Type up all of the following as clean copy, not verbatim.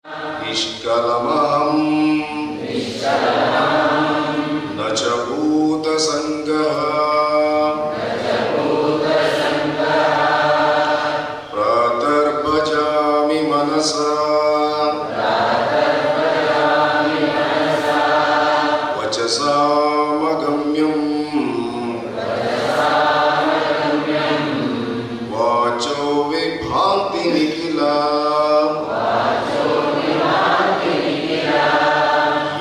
निष्कलमहं न च भूतसङ्गः प्रातर्भजामि मनसा वचसामगम्यं वाचो विभान्ति निखिला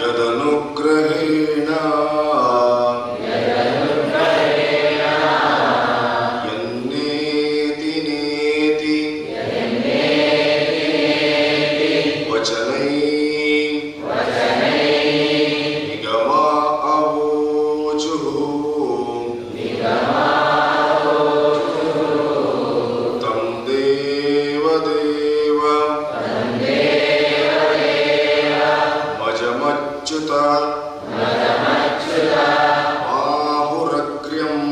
यदनुग्रहेण यन्नेति नेति वचनैः निगमा अवोचुः तं देवदेव मजमच्युत आहुरग्र्यं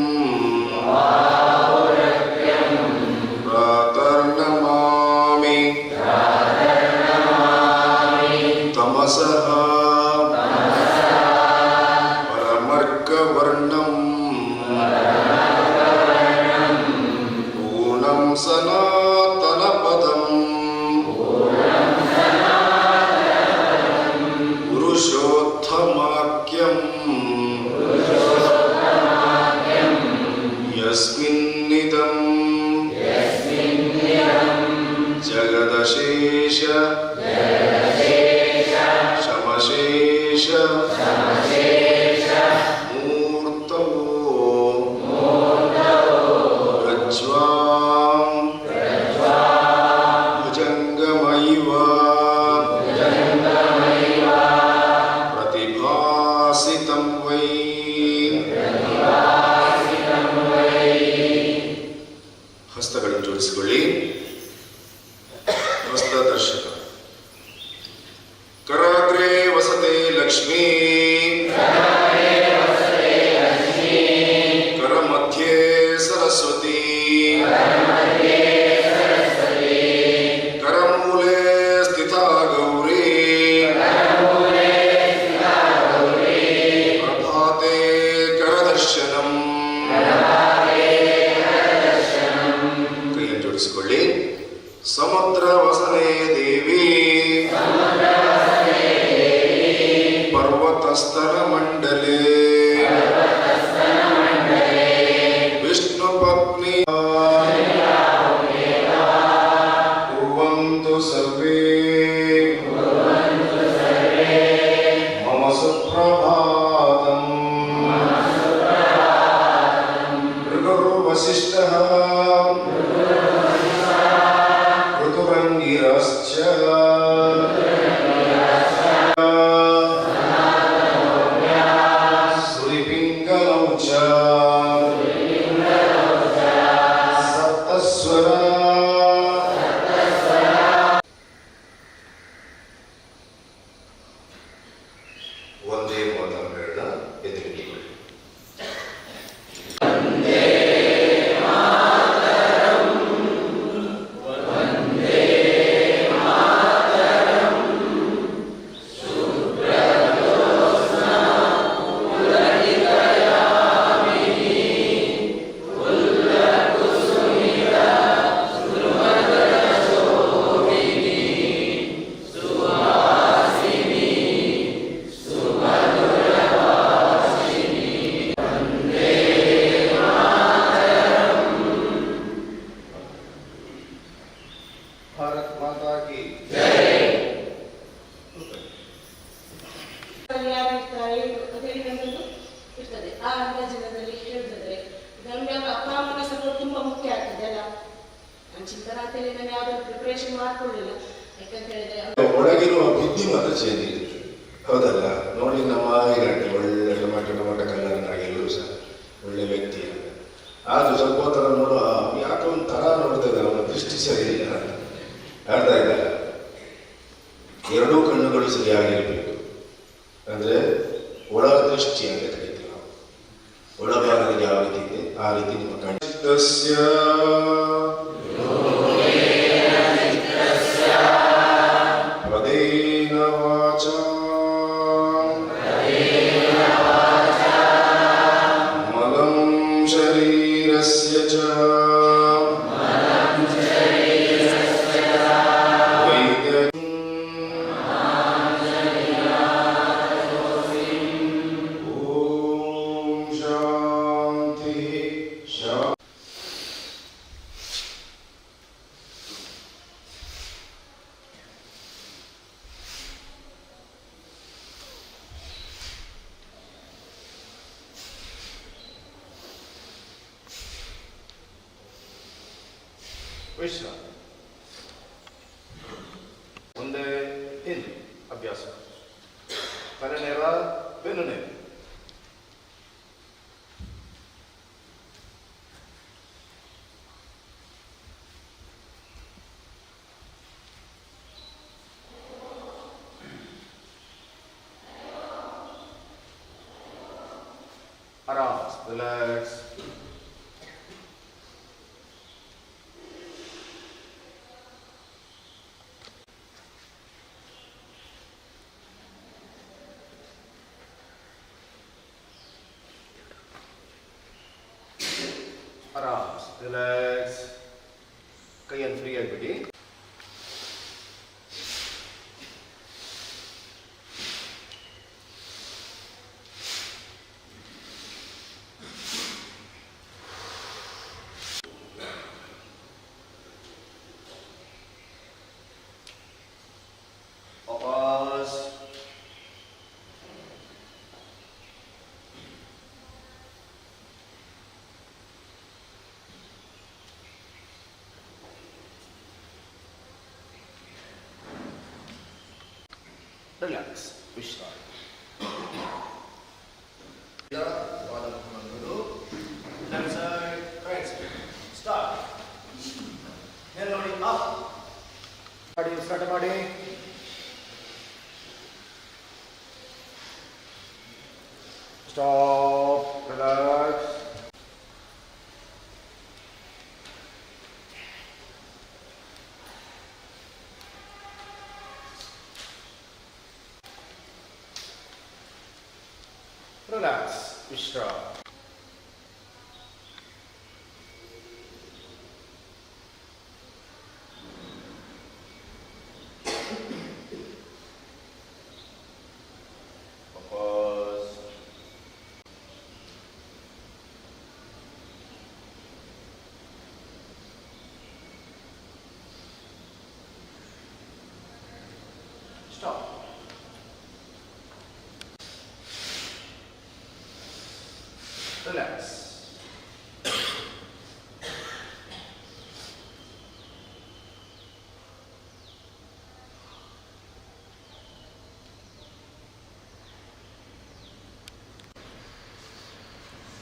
प्रातर्नमामि तमसः परमर्कवर्णं पूर्णं सनातनपदम् पुरुषोत्तमाख्यं यस्मिन्निदं जगदशेष समशेष मूर्तौ रज्ज्वां भुजङ्गमैव प्रतिभासितं वै ಹಸ್ತಗಳನ್ನು ಜೋಡಿಸಿಕೊಳ್ಳಿ. ಹಸ್ತದರ್ಶಕ. ಕರಾಗ್ರೆ ವಸತೆ ಲಕ್ಷ್ಮೀ ಕರಮಧ್ಯೆ ಸರಸ್ವತಿ ಕರಮೂಲೆ ಸ್ಥಿತಾ ಗೌರಿ ಪ್ರಭಾತೆ ಕರದರ್ಶನಂ. ಕೈಯನ್ನು ಜೋಡಿಸಿಕೊಳ್ಳಿ. ಸಮುದ್ರ ವಸನೆ ದೇವಿ ಪರ್ವತಸ್ಥರ ಮಂಡಲೆ ವಿಷ್ಣು ಪತ್ನಿ ಕುರ್ವಂತು ಸರ್ವೇ ಮಮ ಸುಪ್ರಭಾತಂ. ಭೃಗುರು ವಸಿಷ್ಠಃ ಋತುರಂಗಿರಶ್ಚ ಸುರಿಪಿಂಗಲೌ ಚ ಸಪ್ತಸ್ವರ. ಒಂದೇ ಮಾತನ್ನು ಎದುರಿಕೊಳ್ಳಿ. ಭಾರತ್ ಮಾತಾ ಕಿ ಇರ್ತದೆ. ಆ ಅಂದಾಜಿನಲ್ಲಿ ಹೇಳಿದ್ರೆ ನಮ್ಗೆ ಅಪ್ಪ ಅಮ್ಮನ ಸಪೋರ್ಟ್ ತುಂಬಾ ಮುಖ್ಯ ಆಗ್ತದೆ ಅಲ್ಲ. ನಾನು ಚಿಂತನ ಅಂತೇಳಿ ನಾನು ಯಾವ್ದಾದ್ರು ಪ್ರಿಪರೇಷನ್ ಮಾಡ್ಕೊಳ್ಳಿಲ್ಲ. ಯಾಕಂತ ಹೇಳಿದ್ರೆ ಒಳಗಿರುವ ಬುದ್ಧಿ ಮಾತ್ರ ಚೇಂಜ್ ಇದೆ. ಹೌದಲ್ಲ? ನೋಡಿ ನಮ್ಮ ಹಿರಣ್ಯ ಒಳ್ಳೆ ಟೊಮಟ ಕಲ್ಲರನಾಗಿ ಎಲ್ಲರೂ ಸಹ ಒಳ್ಳೆ ವ್ಯಕ್ತಿ. ಆದ್ರೂ ಸ್ವಲ್ಪ ಥರ ನೋಡುವ ಯಾಕೆ ಒಂದು ಥರ ನೋಡ್ತಾ ಇದ್ದಾರೆ, ಅವನ ದೃಷ್ಟಿ ಸರಿ ಇಲ್ಲ. ಅರ್ಥ ಆಯ್ತಾ? ಎರಡೂ ಕಣ್ಣುಗಳು ಸರಿಯಾಗಿರಬೇಕು. ಅಂದ್ರೆ ಒಳ ದೃಷ್ಟಿ ಅಂತ ಕರೀತೀವಿ ನಾವು. ಒಳಭಾಗದಲ್ಲಿ ಯಾವ ರೀತಿ ಇದೆ ಆ ರೀತಿ ನಿಮ್ಮ ಕಣ್ಣಿದ್ದಸ್ಯ ಪದೇ ವಿಶ್ರಾಂತಿ. ಮುಂದೆ ಹಿಂದಿ ಅಭ್ಯಾಸ. ತಲೆ ನೇರ, ಬೆನ್ನು ನೇರ. आराम से रिलैक्स. आराम से रिलैक्स. ಕೈಯನ್ನು ಫ್ರೀ ಆಗಿಬಿಡಿ. ವಾಪಸ್. ರಿಲ್ಯಾಕ್ಸ್, ವಿಶ್ರಾಂತಿ. Left side, right side. Start. ಏನು ನೋಡಿ, ಅಪ್ ಮಾಡಿ, ಸ್ಟಾರ್ಟ್ ಮಾಡಿ. Stop, relax. ರಿಲ್ಯಾಕ್ಸ್, ವಿಶ್ರಾಂತಿ. ವಾಪಸ್. Stop. Relax.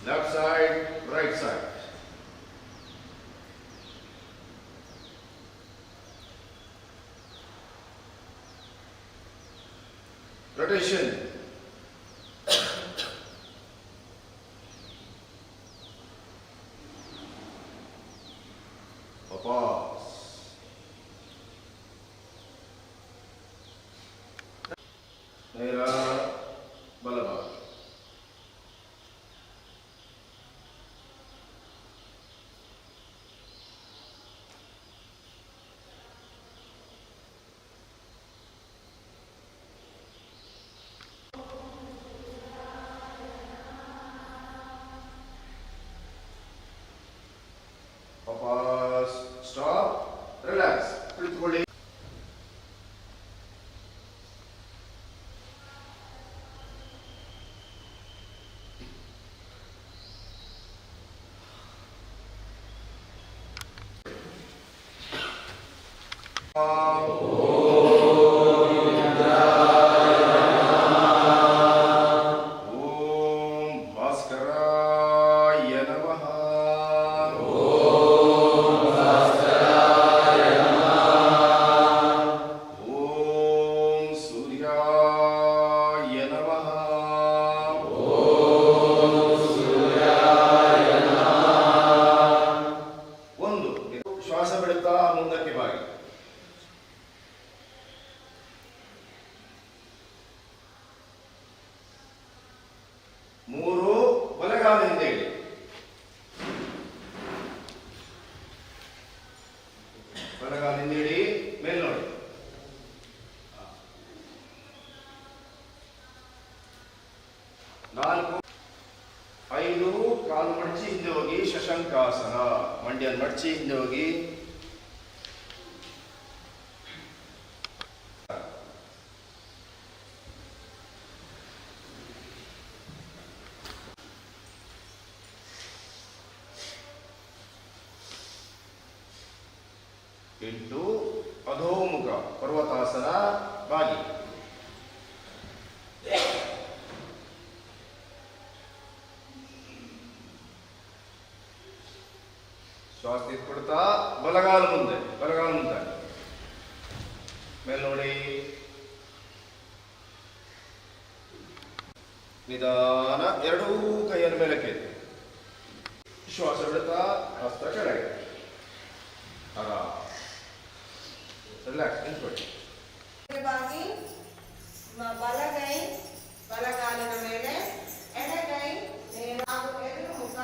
Left side, right side. Rotation. ವಾಪಸ್. ನೇರ, ಬಲಭಾಗ. ವಾಪಸ್. Stop, relax. ಕುಳಿತುಕೊಳ್ಳಿ. ಓಂ ಭಾಸ್ಕರಾಯ ನಮಃ. ಓಂ ಸೂರ್ಯಾಯ ನಮಃ. ಒಂದು ಶ್ವಾಸ ಬಿಡುತ್ತಾ ಮುಂದಕ್ಕೆ ಬಾಗಿ. ಮೂರು, ಬಲಗಾಲಿಂದ ಇಡಿ. ಬಲಗಾಲಿಂದ ಇಡಿ, ಮೇಲೆ ನೋಡಿ. ನಾಲ್ಕು, ಐದು, ಕಾಲು ಮಡಚಿ ಹಿಂದೆ ಹೋಗಿ ಶಶಂಕಾಸನ. ಮಂಡ್ಯ ಮಡಚಿ ಹಿಂದೆ ಹೋಗಿ. ಇಂಟು ಅಧೋಮುಖ ಪರ್ವತಾಸನ ಬಾಗಿ. ಶ್ವಾಸ ಕೊಡ್ತಾ ಬಲಗಾಲು ಮುಂದೆ ಮೇಲೆ ನೋಡಿ. ನಿಧಾನ ಎರಡೂ ಕೈಯನ್ನು ಮೇಲಕ್ಕೆ ಶ್ವಾಸ ಬಿಡುತ್ತಾ ಹಸ್ತ ಕೆಳಗೆ. ರಿಲ್ಯಾಕ್ಸ್ ನಿಂತ್ಕೊಳ್ಳಿ. ಬಲಗೈ ಬಲಗಾಲಿನ ಮೇಲೆ, ಎಡಗೈ ಎದುರು ಮುಖ.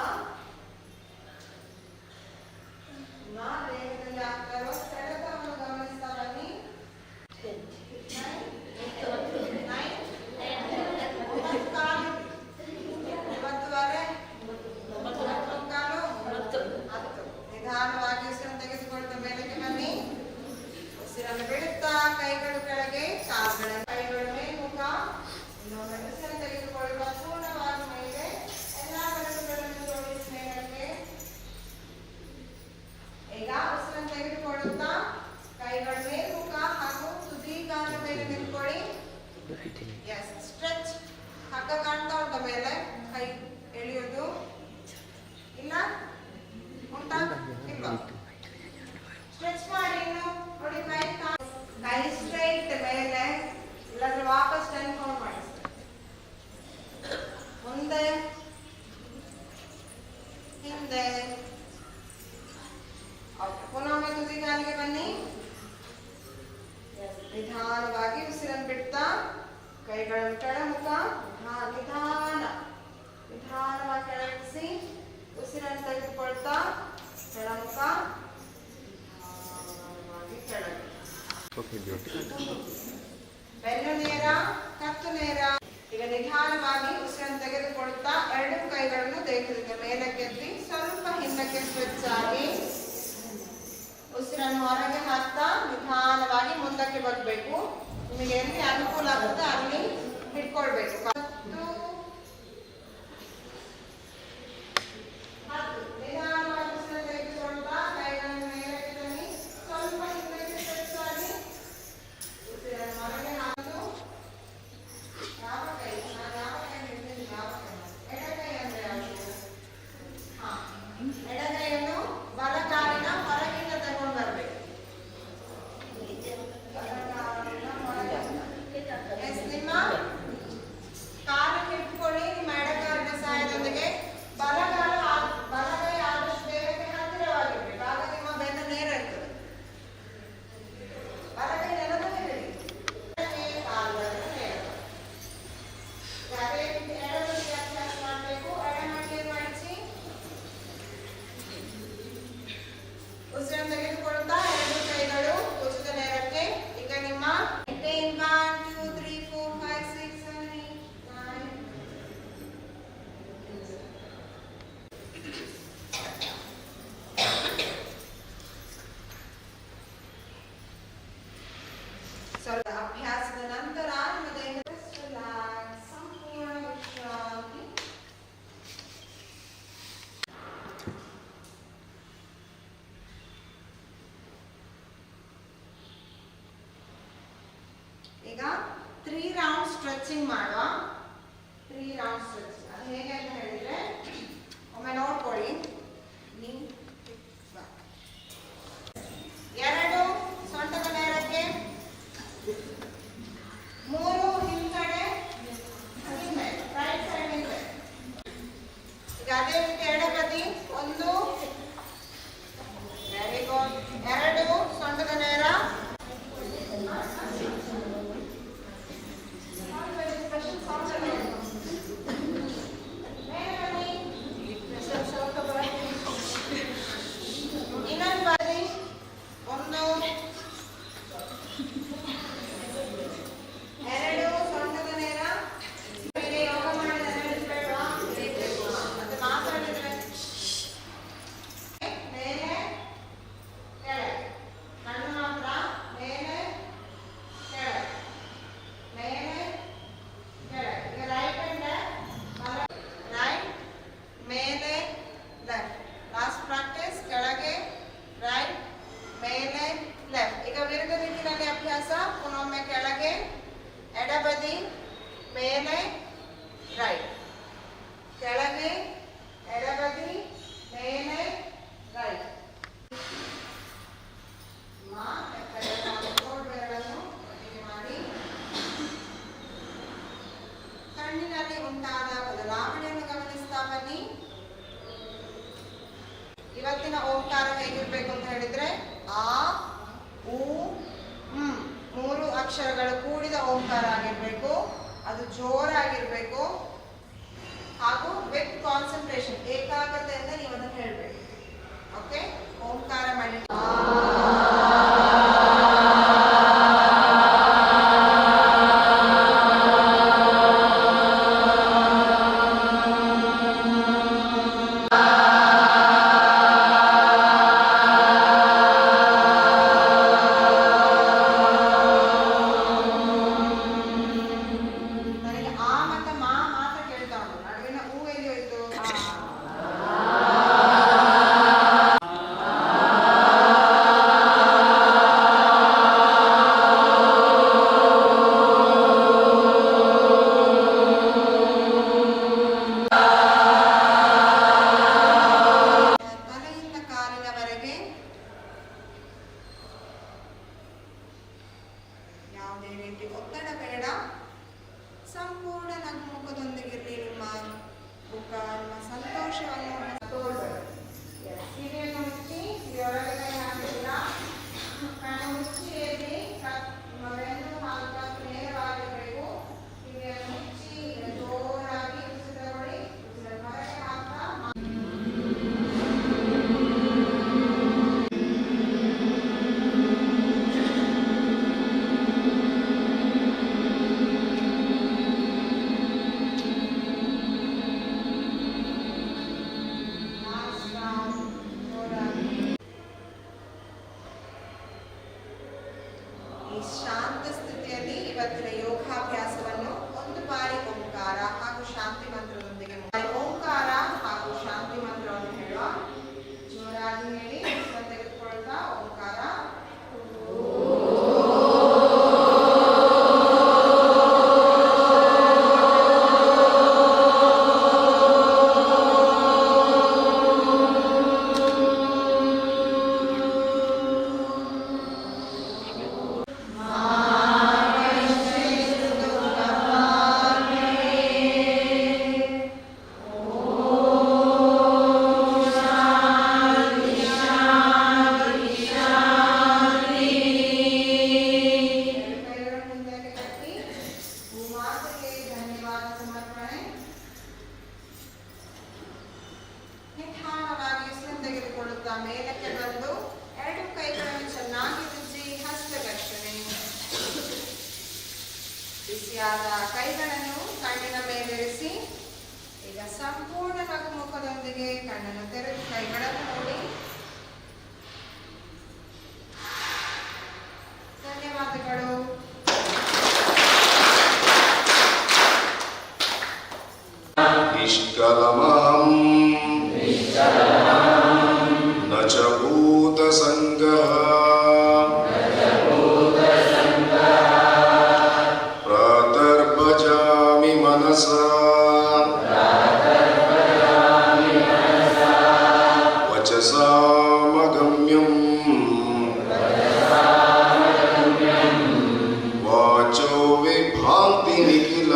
ದೇಹದಲ್ಲಿ ಆಗ್ತಾ ಇರೋ ಸೆಳೆತವನ್ನು ಗಮನಿಸ್ತಾ ಬನ್ನಿ. ನಿಧಾನವಾಗಿ ಉಸಿರನ್ನು ತೆಗೆದುಕೊಳ್ತಾ ಮೇಲಕ್ಕೆ ಬನ್ನಿ. ಉಸಿರನ್ನು ಬಿಡುತ್ತಾ ಕೈಗಳು ಕೆಳಗೆ, ಕೈಗಳು ಮೇಲ್ಮುಖ. ಇನ್ನೊಮ್ಮೆ ಉಸಿರನ್ನು ತೆಗೆದುಕೊಳ್ಳುವ ಪೂರ್ಣವಾಗಿ ಮೇಲೆ, ಎಲ್ಲಾ ಬೆರಳುಗಳನ್ನು ಜೋಡಿಸಿ ಮೇಲಕ್ಕೆ. ಈಗ ಉಸಿರನ್ನು ತೆಗೆದುಕೊಳ್ಳುತ್ತಾ ಕೈಗಳು ಮೇಲ್ಮುಖ ಹಾಗೂ ತುದಿಗಾಲ ಮೇಲೆ ನಿಂತ್ಕೊಳ್ಳಿ. Yes, stretch. ಹಗ್ಗ ಕಾಣ್ತಾ ಉಂಟ ಮೇಲೆ, ಕೈ ಎಳೆಯೋದು ಇಲ್ಲ ಉಂಟಾ? ಇಲ್ಲ. ಸ್ಟ್ರೆಚ್ ಮಾಡಿ ಇನ್ನು ನೋಡಿ. ಕೈ ಸ್ಟ್ರೈಟ್ ಮೇಲೆ, ಇಲ್ಲಾಂದ್ರೆ ವಾಪಸ್ 10 ಕೌಂಟ್ ಮಾಡಿ. ಮುಂದೆ ಹಿಂದೆ. ಪುನೊಮ್ಮೆ ತುದಿಗಾಲಿಗೆ ಬನ್ನಿ. ನಿಧಾನವಾಗಿ ಉಸಿರನ್ನು ಬಿಡ್ತಾ ಕೈಗಳನ್ನು ಕೆಳಮುಖ, ನಿಧಾನವಾಗಿ ಕೆಳಗಿಸಿ ಉಸಿರನ್ನು ತೆಗೆದುಕೊಳ್ತಾ ಕೆಳಮುಖ, ನಿಧಾನವಾಗಿ ಕೆಳಗೆ. ಬೆನ್ನು ನೇರ, ಕತ್ತು ನೇರ. ಈಗ ನಿಧಾನವಾಗಿ ಉಸಿರನ್ನು ತೆಗೆದುಕೊಳ್ತಾ ಎರಡು ಕೈಗಳನ್ನು ದೇಹದಿಂದ ಮೇಲಕ್ಕೆತ್ತಿ ಸ್ವಲ್ಪ ಹಿಂದಕ್ಕೆ ಸ್ಟ್ರೆಚ್ ಆಗಿ ಉಸಿರನ್ನು ಹೊರಗೆ ಹಾಕ್ತಾ ನಿಧಾನವಾಗಿ ಮುಂದಕ್ಕೆ ಬರಬೇಕು. ನಿಮಗೆ ಎಲ್ಲಿ ಅನುಕೂಲ ಆಗುತ್ತೆ ಅಲ್ಲಿ ಹಿಡ್ಕೊಳ್ಬೇಕು. ನಿಧಾನವಾಗಿ ಉಸಿರನ್ನು ತೆಗೆದುಕೊಳ್ತಾ ಕೈಗಳನ್ನು ಮೇಲಕ್ಕೆ ತನ್ನಿ, ಸ್ವಲ್ಪ ಹಿಂದಕ್ಕೆ ಸ್ಟ್ರೆಚ್ ಆಗಿ ಉಸಿರನ್ನು ಹೊರಗೆ ಹಾಕುದು. ಯಾವ ಕೈ ಹಿಡಿದಿದ್ದು? ಯಾವ ಕೈ? ಎಡಗೈ ಅಂದ್ರೆ ಯಾವುದು? ಎಡಗೈಯನ್ನು ಬಲಗಾಲಿನ ಹೊರಗಿಂದ ತಗೊಂಡು ಬರಬೇಕು. ನಿಮ್ಮ ಕಾಲನ್ನು ಇಟ್ಕೊಳ್ಳಿ. ನಿಮ್ಮ ಎಡಗಾಲಿನ ಸಹಾಯದೊಂದಿಗೆ ಬಲಗೈ ಆದಷ್ಟು ದೇಹಕ್ಕೆ ಹತ್ತಿರವಾಗಿರ್ಬೇಕು. ಆಗ ನಿಮ್ಮ ಬೆನ್ನು ನೇರ ಇರ್ತದೆ. ಬಲಗೈ ನೆಲದ ಮೇಲೆ ಕಾಲುಗಳನ್ನು ನೇರ. ಅದೇ ರೀತಿ ಎಡಬದಿಗೆ ಅಭ್ಯಾಸ ಮಾಡಬೇಕು. ಎಡಮಡಿಯನ್ನು ಮಡಚಿ ಉಸಿರನ್ನು ತೆಗೆದುಕೊಳ್ತಾ ಎರಡು ಕೈಗಳು ಭುಜದ ನೇರಕ್ಕೆ. ಈಗ ನಿಮ್ಮ 1 2 3 4 5 6 7 8 9. ಸ್ವಲ್ಪ ಅಭ್ಯಾಸದ ನಂತರ ನಿಮ್ಮ ದೇಹದ ಸಂಪೂರ್ಣ ವಿಶ್ರಾಂತಿ. ಈಗ 3 ರೌಂಡ್ ಸ್ಟ್ರೆಚಿಂಗ್ ಮಾಡುವ. 3 ರೌಂಡ್ ಸ್ಟ್ರೆಚಿಂಗ್ ಅದು ಹೇಗೆ ಅಂತ ಹೇಳಿದ್ರೆ ಒಮ್ಮೆ ನೋಡ್ಕೊಳ್ಳಿ. ಎರಡು ಸೊಂಟದ ನೇರಕ್ಕೆ, 3 ಹಿಂದ್ಗಡೆ, ಹಿಂದೆ ರೈಟ್ ಸೈಡ್ ಹಿಂದೆ. ಈಗ ಅದೇ ರೀತಿ ಎಡಬದಿ 1, ವೆರಿ ಗುಡ್. 2 ಸೊಂಟದ ನೇರ, ಮೇಲೆ ಬನ್ನಿ. ಮೇಲೆ ರೈಟ್, ಕೆಳಗೆ ಎಡಬದಿ, ಮೇಲೆ ರೈಟ್. ಬೆರಳನ್ನು ಒಟ್ಟಿಗೆ ಮಾಡಿ ಕಣ್ಣಿನಲ್ಲಿ ಉಂಟಾದ ಬದಲಾವಣೆಯನ್ನು ಗಮನಿಸ್ತಾ ಬನ್ನಿ. ಇವತ್ತಿನ ಓಂಕಾರ ಹೇಗಿರ್ಬೇಕು ಅಂತ ಹೇಳಿದ್ರೆ ಆ, ಉ, ಮೂರು ಅಕ್ಷರಗಳು ಕೂಡಿದ ಓಂಕಾರ ಆಗಿರ್ಬೇಕು. ಅದು ಜೋರಾಗಿರ್ಬೇಕು ಹಾಗೂ ವಿತ್ ಕಾನ್ಸಂಟ್ರೇಷನ್, ಏಕಾಗ್ರತೆಯಿಂದ ನೀವು ಅದನ್ನು ಹೇಳ್ಬೇಕು. ಓಕೆ, ಓಂಕಾರ ಮಾಡಿ. ಯಾವುದೇ ರೀತಿ ಒತ್ತಡ ಬೇಡ. ಸಂಪೂರ್ಣ ನಗುಮುಖದೊಂದಿಗಿರಲಿ. ನಿಮ್ಮ ಮುಖ ನಿಮ್ಮ ಸಂತೋಷವನ್ನು ಕಿವಿಯನ್ನು ಮುಚ್ಚಿ, ಕಿವಿಯೊಳಗೆ ಕೈ ಹಾಕಿಲ್ಲ, ಕಣ್ಣು ಮುಚ್ಚಿ ಇರಲಿ. ನಿಮ್ಮ ಬೆನ್ನು ಹಾಕ ನೇರವಾಗಿರಬೇಕು. ಕಿವಿಯನ್ನು ಮುಚ್ಚಿ ಜೋರಾಗಿ ಉಸಿರು ತಗೊಳ್ಳಿ. ಉಸಿರು ಹೊರಗೆ ಹಾಕ್ತಾ ಈ ಶಾಂತ ಸ್ಥಿತಿಯಲ್ಲಿ ಇವತ್ತಿನ ಯೋಗಾಭ್ಯಾಸವನ್ನು ಒಂದು ಬಾರಿ ಓಂಕಾರ ಹಾಗೂ ಶಾಂತಿ ಮಂತ್ರದೊಂದಿಗೆ ಓಂಕಾರ ಹಾಗೂ ಶಾಂತಿ ಮಂತ್ರವನ್ನು ಹೇಳುವ. ಜೋರಾಗಿ ಹೇಳಿ, ತೆಗೆದುಕೊಳ್ತಾ ಓಂಕಾರ. ನಿಧಾನವಾಗಿ ಉಸಿರನ್ನು ತೆಗೆದುಕೊಳ್ಳುತ್ತಾ ಮೇಲಕ್ಕೆ ಬಂದು ಎರಡು ಕೈಗಳನ್ನು ಚೆನ್ನಾಗಿ ಉಜ್ಜಿ ಹಸ್ತಘರ್ಷಣೆ. ಬಿಸಿಯಾದ ಕೈಗಳನ್ನು ಕಣ್ಣಿನ ಮೇಲಿರಿಸಿ. ಈಗ ಸಂಪೂರ್ಣ ನಗುಮುಖದೊಂದಿಗೆ ಕಣ್ಣನ್ನು ತೆರೆದು ಕೈಗಳನ್ನು ನೋಡಿ. ಧನ್ಯವಾದಗಳು. ನಿಷ್ಕಲಮಂ ನ ಚ ಭೂತಸಂಗಃ ಪ್ರಾತರ್ಭಜಾಮಿ ಮನಸಾ ವಚಸಾಮಗಮ್ಯಂ ವಾಚೋ ವಿಭಾಂತಿ ನಿಖಿಲ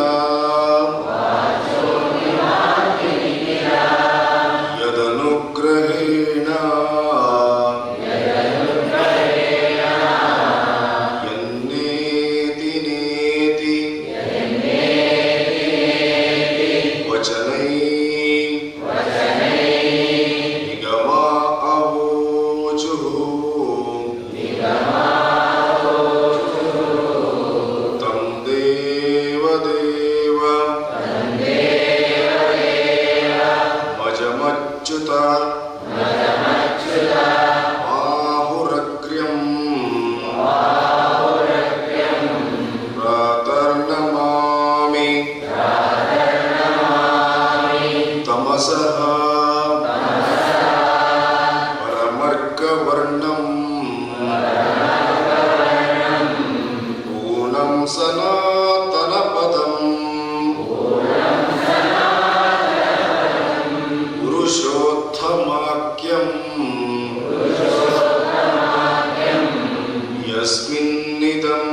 ಯಸ್ಮಿನ್ನಿದಂ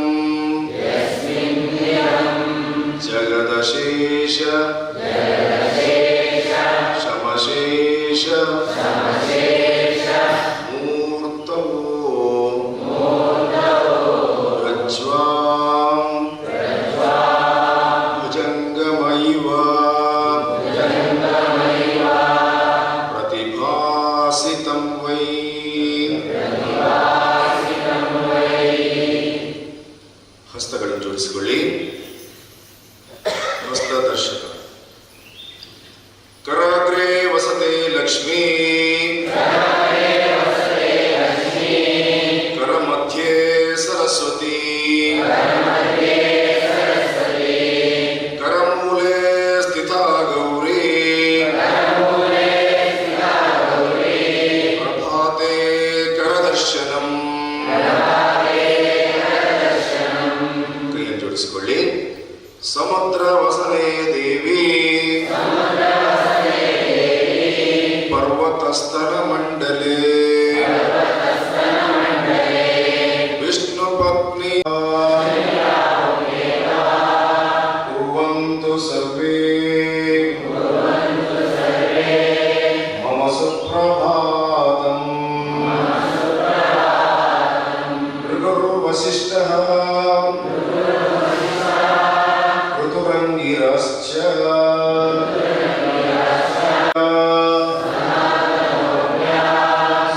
ಜಗದಶೇಷ ಶಮಶೇಷ ಮೂರ್ತವೋ ರಜ್ವಾಂ ಭುಜಂಗಮೈವ ಪ್ರತಿಭಾಸಿತಂ ವೈ ಹಸ್ತಗಳನ್ನು ಜೋಡಿಸಿಕೊಳ್ಳಿ. ಹಸ್ತದರ್ಶಕ. ಕರಾಗ್ರೇ ವಸತೆ ಲಕ್ಷ್ಮೀ ಕರಮಧ್ಯೆ ಸರಸ್ವತಿ ಕರಮೂಲೆ ಸ್ಥಿತಾ ಗೌರಿ ಪ್ರಭಾತೆ ಕರದರ್ಶನಂ. ಕೈಯನ್ನು ಜೋಡಿಸಿಕೊಳ್ಳಿ. ಸಮುದ್ರ ವಸನೆ ದೇವಿ ಪರ್ವತಸ್ಥಲ ಮಂಡಲೆ ವಿಷ್ಣು ಪತ್ನಿ ಕುರ್ವಂತು ಸರ್ವೇ ಮಮ ಸುಪ್ರಭಾತಂ. ಭೃಗುರ್ವಸಿಷ್ಠಃ ಋತುರಂಗಿರಶ್ಚ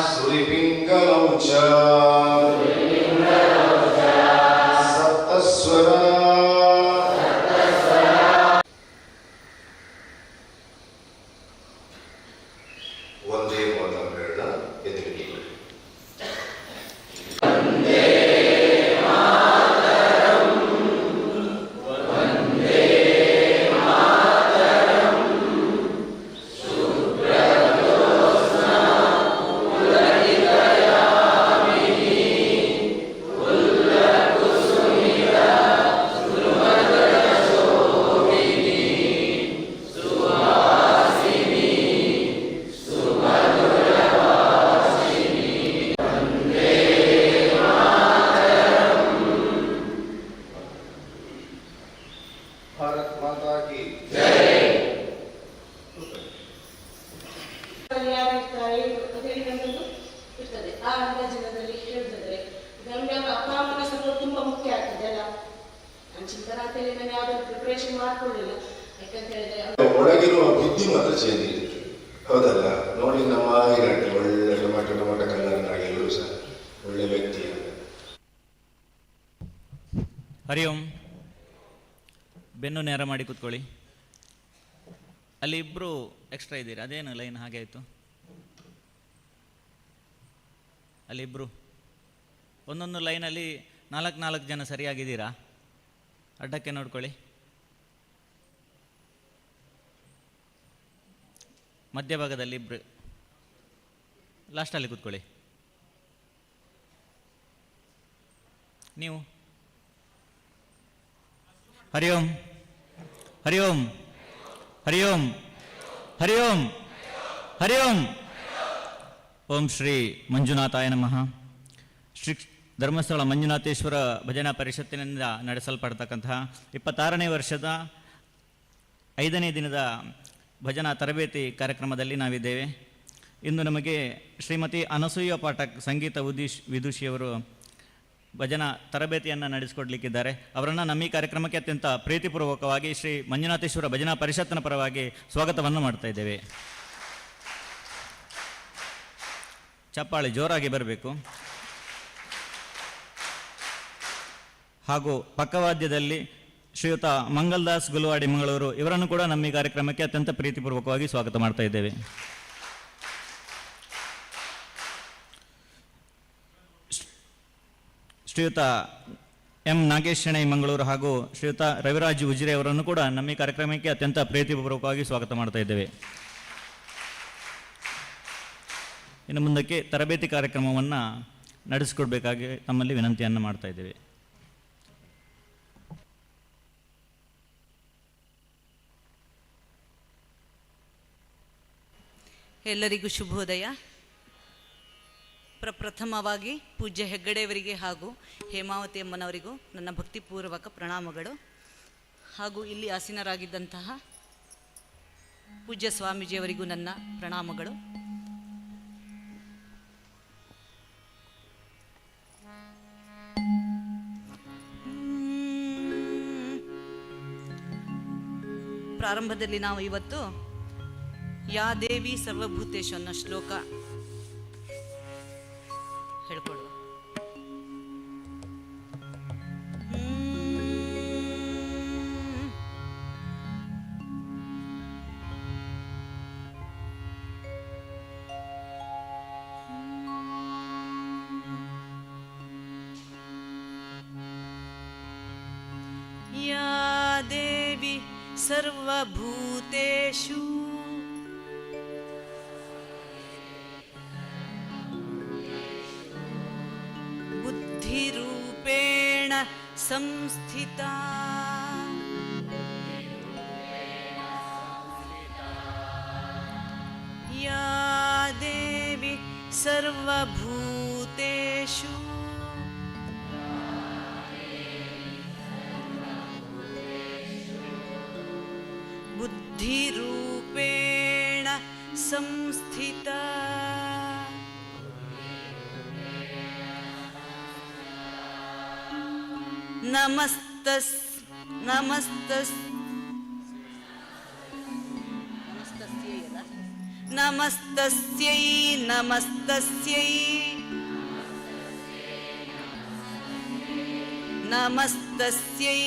ಸುರಿಪಿಂಗಲೌ ಚ ಸಪ್ತಸ್ವರ. ಒಂದೇ ಮಾತನ್ನ ಎದುರಿಗೆ ಭಾರತ್ ಮಾತಾ ಕಿ ಯಾರಿರ್ತಾರೆ ಅದೇ ನನ್ನದು ಇರ್ತದೆ. ಆ ಅಂದಾಜಿನದಲ್ಲಿ ಹೇಳಿದ್ರೆ ನಮ್ಗೆ ಅಪ್ಪ ಅಮ್ಮನ ಸಪೋರ್ಟ್ ತುಂಬಾ ಮುಖ್ಯ ಆಗ್ತದೆ ಅಲ್ಲ. ನಾನು ಚಿಂತನ ಅಂತೇಳಿ ನಾನು ಯಾವ್ದಾದ್ರು ಪ್ರಿಪರೇಷನ್ ಮಾಡ್ಕೊಳ್ಳಿಲ್ಲ. ಯಾಕಂತ ಹೇಳಿದ್ರೆ ಒಳಗಿರುವ ಬುದ್ಧಿ ಮಾತ್ರ ಚೇಂಜ್ ಇದೆ. ಹೌದಲ್ಲ? ನೋಡಿ ನಮ್ಮ ಹಿರಣ್ಯ ಒಳ್ಳೆ ಟೊಮಟೊ ಕಲ್ಲರ್ನಾಗಿ ಎಲ್ಲರೂ ಸಹ ಒಳ್ಳೆ ವ್ಯಕ್ತಿ. ಹರಿ ಓಂ. ಬೆನ್ನು ನೇರ ಮಾಡಿ ಕೂತ್ಕೊಳ್ಳಿ. ಅಲ್ಲಿ ಇಬ್ಬರು ಎಕ್ಸ್ಟ್ರಾ ಇದ್ದೀರಿ, ಅದೇನು ಲೈನ್ ಹಾಗೆ ಆಯಿತು? ಅಲ್ಲಿ ಇಬ್ಬರು ಒಂದೊಂದು ಲೈನಲ್ಲಿ 4 ಜನ ಸರಿಯಾಗಿದ್ದೀರಾ? ಅಡ್ಡಕ್ಕೆ ನೋಡ್ಕೊಳ್ಳಿ. ಮಧ್ಯಭಾಗದಲ್ಲಿ ಇಬ್ಬರು, ಲಾಸ್ಟಲ್ಲಿ ಕೂತ್ಕೊಳ್ಳಿ. ನೀವು ಹರಿ ಓಂ ಹರಿ ಓಂ ಹರಿ ಓಂ ಹರಿ ಓಂ ಹರಿ ಓಂ. ಓಂ ಶ್ರೀ ಮಂಜುನಾಥಾಯ ನಮಃ. ಶ್ರೀ ಧರ್ಮಸ್ಥಳ ಮಂಜುನಾಥೇಶ್ವರ ಭಜನಾ ಪರಿಷತ್ತಿನಿಂದ ನಡೆಸಲ್ಪಡ್ತಕ್ಕಂತಹ 26ನೇ ವರ್ಷದ 5ನೇ ದಿನದ ಭಜನಾ ತರಬೇತಿ ಕಾರ್ಯಕ್ರಮದಲ್ಲಿ ನಾವಿದ್ದೇವೆ. ಇಂದು ನಮಗೆ ಶ್ರೀಮತಿ ಅನಸೂಯ ಪಾಠಕ್ ಸಂಗೀತ ವಿದುಷಿಯವರು ಭಜನಾ ತರಬೇತಿಯನ್ನು ನಡೆಸಿಕೊಡ್ಲಿಕ್ಕಿದ್ದಾರೆ. ಅವರನ್ನು ನಮ್ಮ ಈ ಕಾರ್ಯಕ್ರಮಕ್ಕೆ ಅತ್ಯಂತ ಪ್ರೀತಿಪೂರ್ವಕವಾಗಿ ಶ್ರೀ ಮಂಜುನಾಥೇಶ್ವರ ಭಜನಾ ಪರಿಷತ್ತಿನ ಪರವಾಗಿ ಸ್ವಾಗತವನ್ನು ಮಾಡ್ತಾ ಇದ್ದೇವೆ. ಚಪ್ಪಾಳೆ ಜೋರಾಗಿ ಬರಬೇಕು. ಹಾಗೂ ಪಕ್ಕವಾದ್ಯದಲ್ಲಿ ಶ್ರೀಯುತ ಮಂಗಲ್ದಾಸ್ ಗುಲವಾಡಿ ಮಂಗಳೂರು, ಇವರನ್ನು ಕೂಡ ನಮ್ಮ ಈ ಕಾರ್ಯಕ್ರಮಕ್ಕೆ ಅತ್ಯಂತ ಪ್ರೀತಿಪೂರ್ವಕವಾಗಿ ಸ್ವಾಗತ ಮಾಡ್ತಾ ಇದ್ದೇವೆ. ಶ್ರೀಯುತ ಎಂ ನಾಗೇಶ್ ಶೆಣೈ ಮಂಗಳೂರು ಹಾಗೂ ಶ್ರೀಯುತ ರವಿರಾಜ್ ಉಜಿರೆ ಅವರನ್ನು ಕೂಡ ನಮ್ಮ ಈ ಕಾರ್ಯಕ್ರಮಕ್ಕೆ ಅತ್ಯಂತ ಪ್ರೀತಿಪೂರ್ವಕವಾಗಿ ಸ್ವಾಗತ ಮಾಡ್ತಾ ಇದ್ದೇವೆ. ಇನ್ನು ಮುಂದಕ್ಕೆ ತರಬೇತಿ ಕಾರ್ಯಕ್ರಮವನ್ನು ನಡೆಸಿಕೊಡ್ಬೇಕಾಗಿ ತಮ್ಮಲ್ಲಿ ವಿನಂತಿಯನ್ನು ಮಾಡ್ತಾ ಇದ್ದೇವೆ. ಎಲ್ಲರಿಗೂ ಶುಭೋದಯ. ಪ್ರಪ್ರಥಮವಾಗಿ ಪೂಜ್ಯ ಹೆಗ್ಗಡೆಯವರಿಗೆ ಹಾಗೂ ಹೇಮಾವತಿ ಅಮ್ಮನವರಿಗೂ ನನ್ನ ಭಕ್ತಿಪೂರ್ವಕ ಪ್ರಣಾಮಗಳು. ಹಾಗೂ ಇಲ್ಲಿ ಆಸೀನರಾಗಿದ್ದಂತಹ ಪೂಜ್ಯ ಸ್ವಾಮೀಜಿಯವರಿಗೂ ನನ್ನ ಪ್ರಣಾಮಗಳು. ಪ್ರಾರಂಭದಲ್ಲಿ ನಾವು ಇವತ್ತು ಯಾ ದೇವಿ ಸರ್ವಭೂತೇಶು ಅನ್ನೋ ಶ್ಲೋಕ ಹೇಳ್ಕೊಡುವ. ಯಾ ದೇವಿ ಸರ್ವಭೂತೇಷು ಬುದ್ಧಿರೂಪೇಣ ಸಂಸ್ಥಿತಾ ಯಾ ದೇವಿ ಸರ್ವಭೂತೇಷು ಬುದ್ಧಿರೂಪೇಣ ಸಂಸ್ಥಿತಾ ನಮಸ್ತಸ್ಯೈ ನಮಸ್ತಸ್ಯೈ ನಮಸ್ತಸ್ಯೈ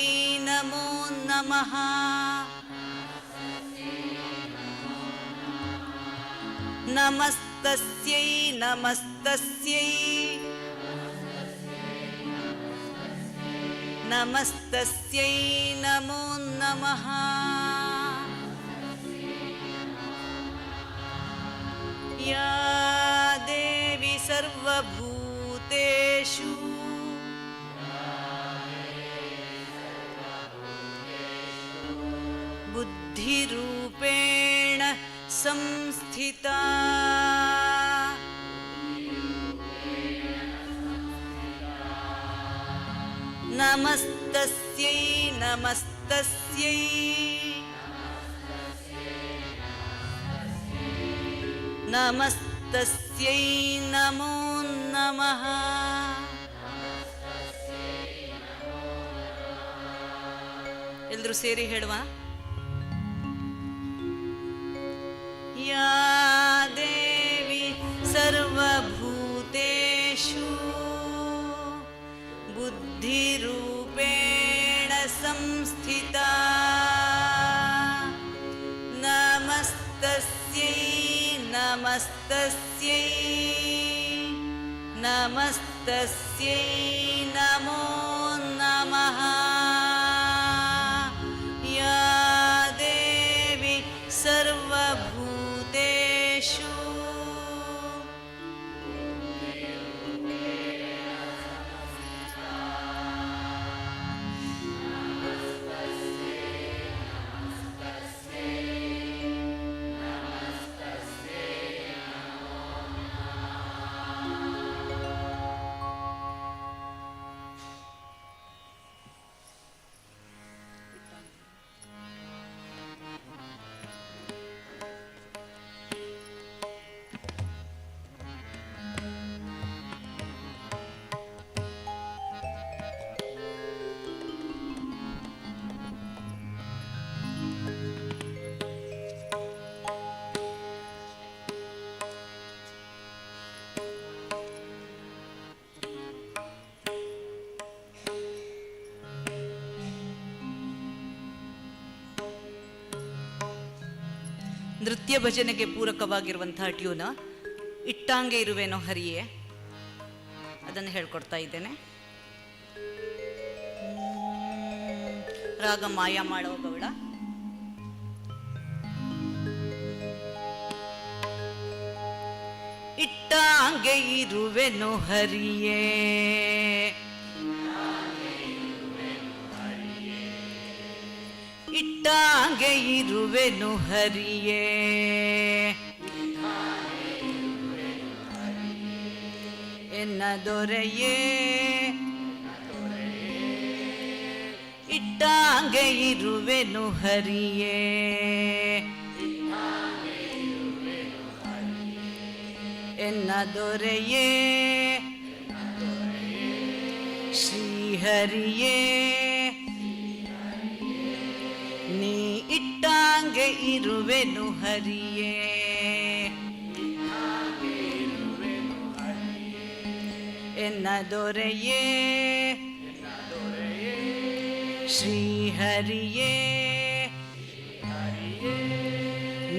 ನಮೋ ನಮಃ. ನಮಸ್ತಸ್ಯೈ ನಮಸ್ತಸ್ಯೈ ನಮಸ್ತಸ್ಯೈ ನಮೋ ನಮಃ. ಯಾ ದೇವಿ ಸರ್ವಭೂತೇಷು ಬುದ್ಧಿರೂಪೇಣ ಸಂಸ್ಥಿತಾ ನಮಸ್ತಸ್ಯೈ ನಮಸ್ತಸ್ಯೈ ನಮಸ್ತಸ್ಯೈ ನಮೋ ನಮಃ. ಎಲ್ಲರೂ ಸೇರಿ ಹೇಳುವ. ಯಾ ದೇವಿ ಸರ್ವಭೂತೇಷು ಬುದ್ಧಿರೂಪೇಣ ಸಂಸ್ಥಿತಾ ನಮಸ್ತಸ್ಯೈ ನಮಸ್ತಸ್ಯೈ ನಮಸ್ತಸ್ಯೈ ನಮೋ ನಮಃ. ಯಾ ದೇವಿ ಸರ್ವಭೂತೇಷು ನೃತ್ಯ ಭಜನೆಗೆ ಪೂರಕವಾಗಿರುವಂತಹ ಟ್ಯೂನ ಇಟ್ಟಾಂಗೆ ಇರುವೆನೋ ಹರಿಯೇ, ಅದನ್ನು ಹೇಳ್ಕೊಡ್ತಾ ಇದ್ದೇನೆ. ರಾಗ ಮಾಯಾ ಮಾಡೋ ಗೌಡ. ಇಟ್ಟಾಂಗೆ ಇರುವೆನೋ ಹರಿಯೇ, ಇಟ್ಟಾಂಗೆ ಇರುವೆನು ಹರಿಯೇ, ಎನ್ನ ದೊರೆಯೇ ಇಟ್ಟಾಂಗೆ ಇರುವೆನು ಹರಿಯೇ ಎನ್ನ ದೊರೆಯೇ ಶ್ರೀಹರಿಯೇ ನೀ ಇಟ್ಟಾಂಗೆ ಇರುವೆನು ಹರಿಯೇ ಎನ್ನ ದೊರೆಯೇ ಶ್ರೀಹರಿಯೇ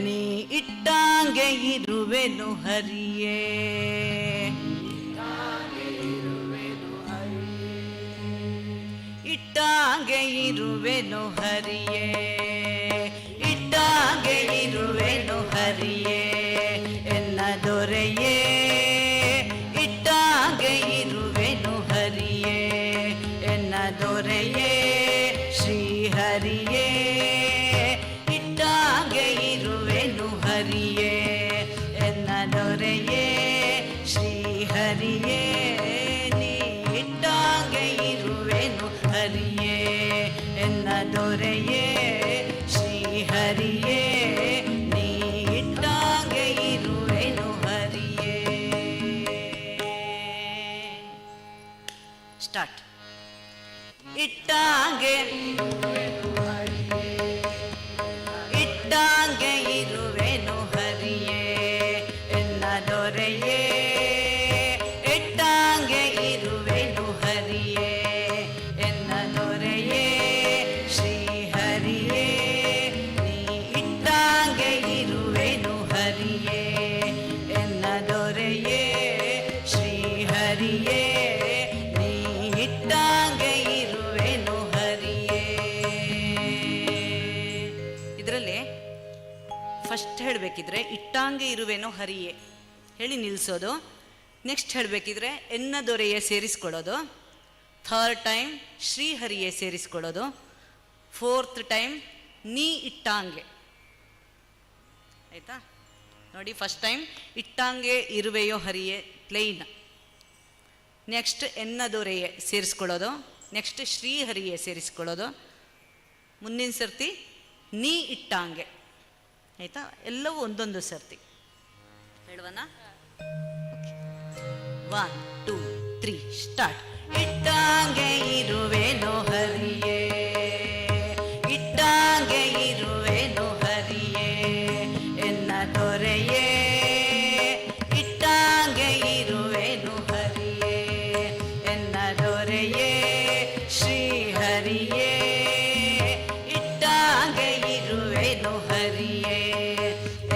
ನೀ ಇಟ್ಟಾಂಗೆ ಇರುವೆನು ಹರಿಯೇ ಇಟ್ಟಾಂಗೆ ಇರುವೆನು ಹರಿಯೇ ಇಟ್ಟಾಂಗೆ ಇರುವೆನು ಹರಿಯೇ ಎನ್ನ ದೊರೆಯೇ ಇಟ್ಟಾಂಗೆ ಇರುವೆನು ಹರಿಯೇ ಎನ್ನ ದೊರೆಯೇ ಶ್ರೀಹರಿಯೇ ಇಟ್ಟಾಂಗೆ ಇರುವೆನು ಹರಿಯೇ ಎನ್ನ ದೊರೆಯೇ ಶ್ರೀಹರಿಯೇ ನೀ ಇಟ್ಟಾಂಗೆ ಇರುವೆನು ಹರಿಯೇ ಎನ್ನ ದೊರೆಯೇ ಶ್ರೀಹರಿಯೇ ನೀ ಇಟ್ಟಾಂಗೆ ಇರುವೆನು ಹರಿಯೇ ಸ್ಟಾರ್ಟ್ ಇಟ್ಟಾಂಗೆ ಇಟ್ಟಾಂಗೆ ಇರುವೆನು ಹರಿಯೇ ಎನ್ನ ದೊರೆಯೇ ಇಟ್ಟಾಂಗೆ ಇರುವೆನು ಹರಿಯೇ ಎನ್ನ ದೊರೆಯೇ ಶ್ರೀಹರಿಯೇ ನೀ ಇಟ್ಟಾಂಗೆ ಇರುವೆನು ಹರಿಯೇ ಎನ್ನ ದೊರೆಯೇ ಶ್ರೀಹರಿಯೇ ನೀ ಇಟ್ಟಾಂಗೆ ಇರುವೆನು ಹರಿಯೇ ಇದರಲ್ಲಿ ಫಸ್ಟ್ ಹೇಳಬೇಕಿದ್ರೆ ಇಟ್ಟಾಂಗೆ ಇರುವೆನು ಹರಿಯೇ ಹೇಳಿ ನಿಲ್ಲಿಸೋದು. ನೆಕ್ಸ್ಟ್ ಹೇಳಬೇಕಿದ್ರೆ ಎನ್ನ ದೊರೆಯೇ ಸೇರಿಸ್ಕೊಳ್ಳೋದು. ಥರ್ಡ್ ಟೈಮ್ ಶ್ರೀಹರಿಯೇ ಸೇರಿಸ್ಕೊಳ್ಳೋದು. ಫೋರ್ತ್ ಟೈಮ್ ನೀ ಇಟ್ಟಾಂಗೆ. ಆಯಿತಾ ನೋಡಿ, ಫಸ್ಟ್ ಟೈಮ್ ಇಟ್ಟಾಂಗೆ ಇರುವೆಯೋ ಹರಿಯೇ ಪ್ಲೈನ್. ನೆಕ್ಸ್ಟ್ ಎನ್ನ ದೊರೆಯೇ ಸೇರಿಸ್ಕೊಳ್ಳೋದು. ನೆಕ್ಸ್ಟ್ ಶ್ರೀಹರಿಯೇ ಸೇರಿಸ್ಕೊಳ್ಳೋದು. ಮುಂದಿನ ಸರ್ತಿ ನೀ ಇಟ್ಟಾಂಗೆ. ಆಯಿತಾ, ಎಲ್ಲವೂ ಒಂದೊಂದು ಸರ್ತಿ ಹೇಳುವನ. 1 2 3 ಸ್ಟಾರ್ಟ್. ಇಟ್ಟಾಂಗೆ ಇರುವೆನು ಹರಿಯೇ ಇಟ್ಟಾಂಗೆ ಇರುವೆನು ಹರಿಯೇ ಎನ್ನ ದೊರೆಯೇ ಇಟ್ಟಾಂಗೆ ಇರುವೆನು ಹರಿಯೇ ಎನ್ನ ದೊರೆಯೇ ಶ್ರೀಹರಿಯೇ ಇಟ್ಟಾಂಗೆ ಇರುವೆನು ಹರಿಯೇ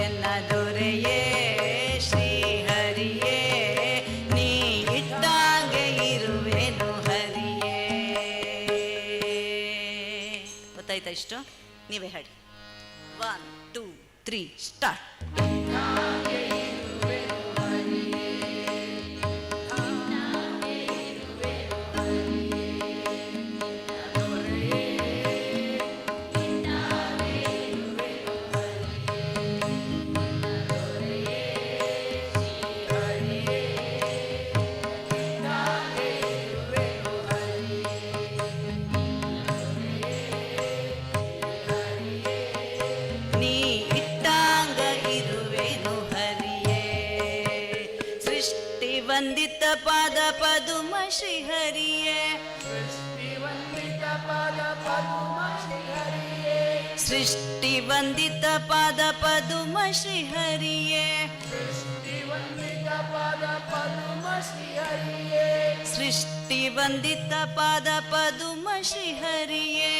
ಎನ್ನ ದೊರೆಯೇ ಶ್ರೀಹರಿಯೇ ನೀ ಇಟ್ಟಾಂಗೆ ಇರುವೆನು ಹರಿಯೇ. ಗೊತ್ತಾಯ್ತಾ ಇಷ್ಟು? ನೀವೇ ಹೇಳಿ. 1 2 3 ಸ್ಟಾರ್ಟ್. ನೀ ಇಟ್ಟಾಂಗ ಇರುವೆನು ಹರಿಯೇ ಸೃಷ್ಟಿ ವಂದಿತ ಪಾದ ಪದುಮ ಶ್ರೀಹರಿಯೇ ಸೃಷ್ಟಿ ವಂದಿತ ಪಾದ ಪದುಮ ಶ್ರೀಹರಿಯೇ ಸೃಷ್ಟಿ ವಂದಿತ ಪಾದ ಪದುಮ ಶ್ರೀಹರಿಯೇ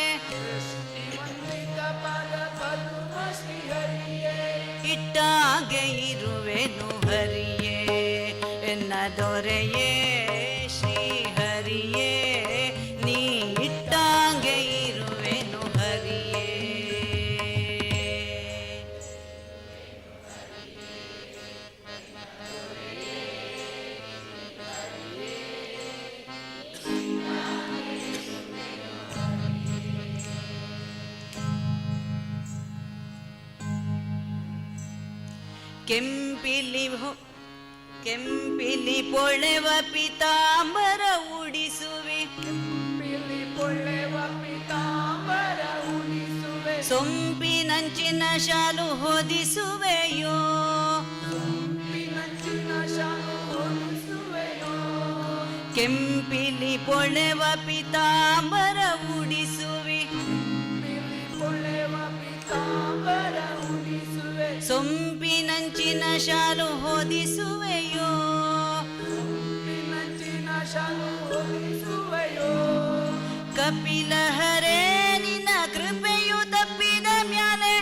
ಇಟ್ಟಾಂಗೆ ಇರುವೆನು ಹರಿಯೇ ಎನ್ನ ದೊರೆಯೇ ಶ್ರೀಹರಿಯೇ ನೀ ಇಟ್ಟಾಂಗೆ ಇರುವೆನು ಹರಿಯೇ. ಕೆಂಪಿಲಿ ಪೊಳೆವ ಪಿತಾಂಬರ ಉಡಿಸುವೆ, ಸೊಂಪಿನಂಚಿನ ಶಾಲು ಹೊದಿಸುವೆಯೋ, ಕೆಂಪಿಲಿ ಪೊಳೆವ ಪಿತಾಂಬರ ಉಡಿಸುವೆ, ಸೊಂಪಿನಂಚಿನ ಶಾಲು ಹೊದಿಸುವೆಯೋ, ಕಪಿಲ ಹರೇ ನಿನ್ನ ಕೃಪೆಯು ತಪ್ಪಿದ ಮ್ಯಾಲೆ,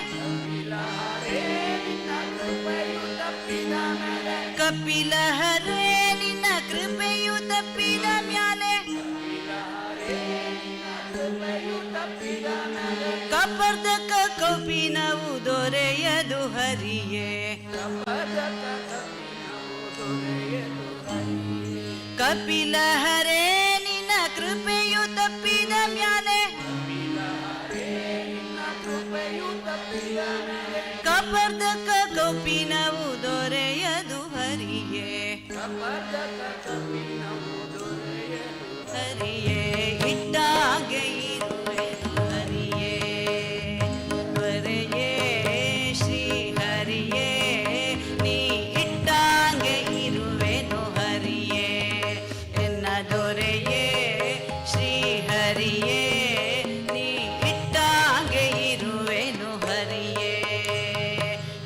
ಕಪಿಲ ಹರೇ ನಿನ್ನ ಕೃಪೆಯು ತಪ್ಪಿದ ಮ್ಯಾಲೆ, ಕಪರ್ದಕ ಕೌಪಿನವು ದೊರೆಯದು ಹರಿಯೇ, ಕಪಿಲ ಹರೇ ನಿನ್ನ ಕೃಪೆಯು ತಪ್ಪಿದ ಮ್ಯಾಲೆ, ಕಪರ್ದಕ ಕೌಪಿನವು ದೊರೆಯದು ಹರಿಯೇ, ಹರಿಯೇ ಇಟ್ಟಾಗೆ ಇರುವೆನು ಹರಿಯೇ, ಹರಿಯೇ ಶ್ರೀ ಹರಿಯೇ ನೀ ಇಟ್ಟಾಗೆ ಇರುವೆನು ಹರಿಯೇ, ಎನ್ನ ದೊರೆಯೇ ಶ್ರೀ ಹರಿಯೇ ನೀ ಇಟ್ಟಾಗೆ ಇರುವೆನು ಹರಿಯೇ,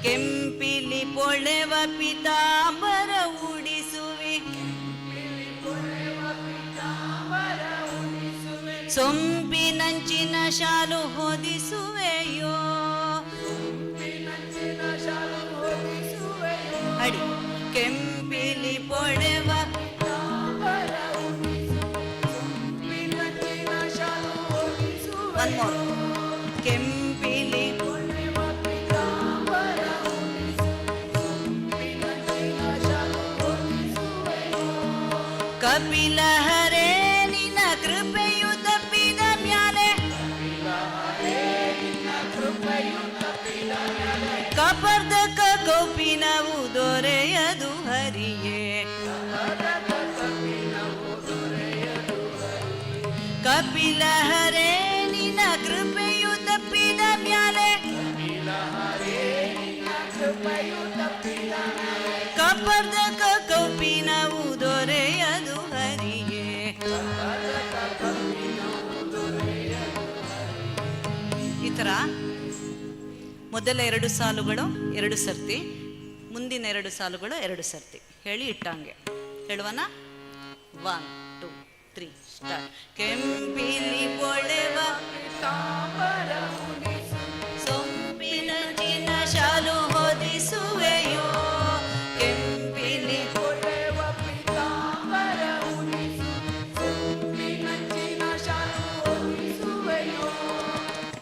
ಕೆಂಪಿಲಿ ಪೊಳೆವ ಪಿತಾಂಬರ ಉಡಿಸುವೆ, ಸೊಂಪಿನಂಚಿನ ಶಾಲು ಹೊದಿಸುವೆಯೋ, ಅಡಿ ಕೆಂಪಿಲಿ ಪೊಳೆವ ಒನ್ ಮೋರ್, ಕೆಂಪಿಲಿ ಕಪಿಲ ಹರೇ ನಿನ್ನ ಕೃಪೆಯು ತಪ್ಪಿದ ಮ್ಯಾಲೆ, ಕಪರ್ದಕ ಕೌಪಿನವು ದೊರೆಯದು ಹರಿಯೇ, ಕಪಿಲ ಹರೇ ನಿನ್ನ ಕೃಪೆಯು ತಪ್ಪಿದ ಮ್ಯಾಲೆ, ಕಪರ್ದಕ ಕೌಪಿನವು ದೊರೆಯದು ಹರಿಯೇ, ಈ ಥರ ಮೊದಲ 2 ಸಾಲುಗಳು 2 ಸರ್ತಿ, ಮುಂದಿನ 2 ಸಾಲುಗಳು 2 ಸರ್ತಿ ಹೇಳಿ ಇಟ್ಟಂಗೆ ಹೇಳುವನ. 1 2 3 ಸ್ಟಾರ್ಟ್. ಕೆಂಪಿಲಿ ಪೊಳೆವ ಸೊಂಪಿನಂಚಿನ ಶಾಲು ಹೊದಿಸುವೆಯೋ, ಕೆಂಪಿಲಿ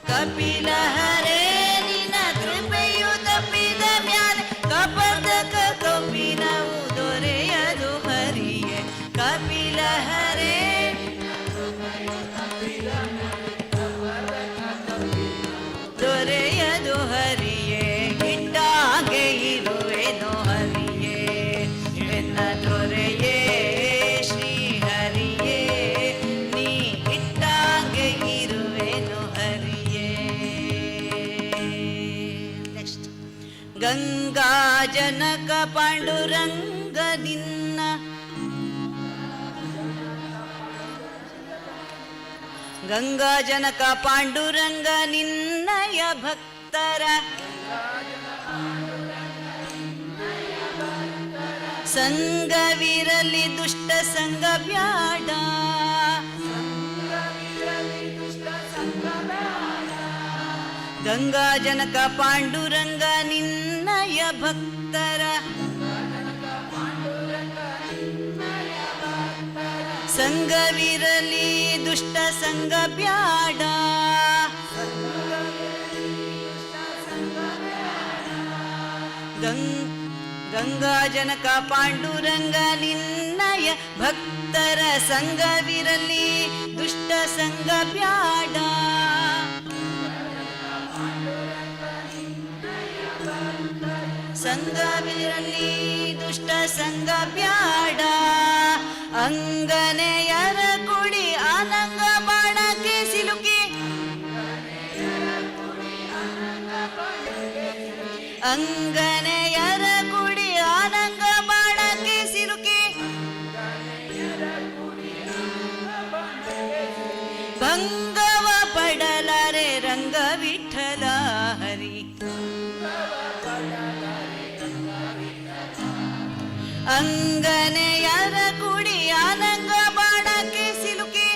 ಕಪಿಲ ಹರೇ ನಿನ್ನ ಕೃಪೆಯು ತಪ್ಪಿದ ಮ್ಯಾಲೆ, ಕಪರ್ದಕ ಕೌಪಿನವು ದೊರೆಯದು ಹರಿಯೇ, ಕಪಿಲ ಹರೇ ದೊರೆಯದು ಹರಿಯೇ, ಇಟ್ಟಾಗೆ ಇರುವೆನು ಹರಿಯೇ, ಎನ್ನ ದೊರೆಯೇ ಶ್ರೀ ಹರಿಯೇ ನೀ ಇಟ್ಟಾಗೆ ಇರುವೆನು ಹರಿಯೇ. ನೆಕ್ಸ್ಟ್. ಗಂಗಾ ಜನಕ ಪಾಂಡುರಂಗ ನಿನ್ನ, ಗಂಗಾ ಜನಕ ಪಾಂಡುರಂಗ ನಿನ್ನಯ ಭಕ್ತರ, ಸಂಗವಿರಲಿ ದುಷ್ಟ ಸಂಗ ಬ್ಯಾಡ, ಗಂಗಾ ಜನಕ ಪಾಂಡುರಂಗ ನಿನ್ನಯ ಭಕ್ತರ, ಸಂಗವಿರಲಿ ದುಷ್ಟ ಸಂಗ ಬ್ಯಾಡ, ಗಂಗಾ ಜನಕ ಪಾಂಡುರಂಗ ನಿನ್ನಯ ಭಕ್ತರ, ಸಂಗವಿರಲಿ ದುಷ್ಟ ಸಂಗ ಬ್ಯಾಡ, ಸಂಗ ಸಂಗವಿರಲಿ ದುಷ್ಟ ಸಂಗ ಬ್ಯಾಡ ಅಂಗನೆಯರ ಕುಡಿ ಅನಂಗ ಬಾಣಕ್ಕೆ ಸಿಲುಕಿ ಅಂಗನೆಯರ ಕುಡಿ ಅನಂಗ ಬಾಣಕ್ಕೆ ಸಿಲುಕಿ ಭಂಗವ ಪಡಲಾರೆ ರಂಗ ವಿಠಲ ಹರಿ ಅಂಗನೆಯರ ಕುಡಿ ಅನಂಗ ಬಾಣಕ್ಕೆ ಸಿಲುಕಿ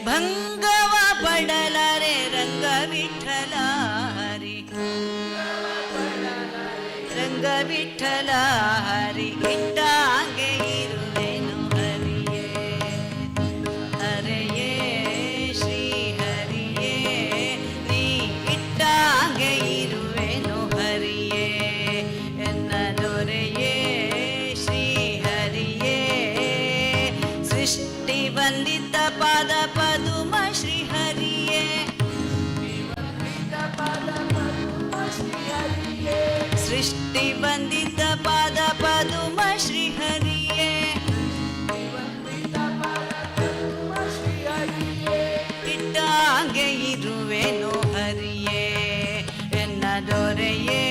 ಭಂಗವ ಪಡಲಾರೆ ರಂಗ ವಿಠಲ ಹರಿ ರಂಗ ವಿಠಲ ಹರಿ ಇಟ್ಟಾಗೆ ಇರುವೆನು ಹರಿಯೇ ಹರೆಯೇ ಶ್ರೀ ಹರಿಯೇ ನೀ ಇಟ್ಟಾಗೆ ಇರುವೆನು ಹರಿಯೇ ಎನ್ನ ದೊರೆಯೇ ಶ್ರೀ ಹರಿಯೇ ಸೃಷ್ಟಿ ವಂದಿತ ಪಾದ ಪದುಮ ಶ್ರೀ ಹರಿಯೇ ಸೃಷ್ಟಿ ವಂದಿತ ಪಾದ ಪದುಮ ಶ್ರೀ ಹರಿಯೇ ಇಟ್ಟಾಗೆ ಇರುವೆನು ಹರಿಯೇ ಎನ್ನ ದೊರೆಯೇ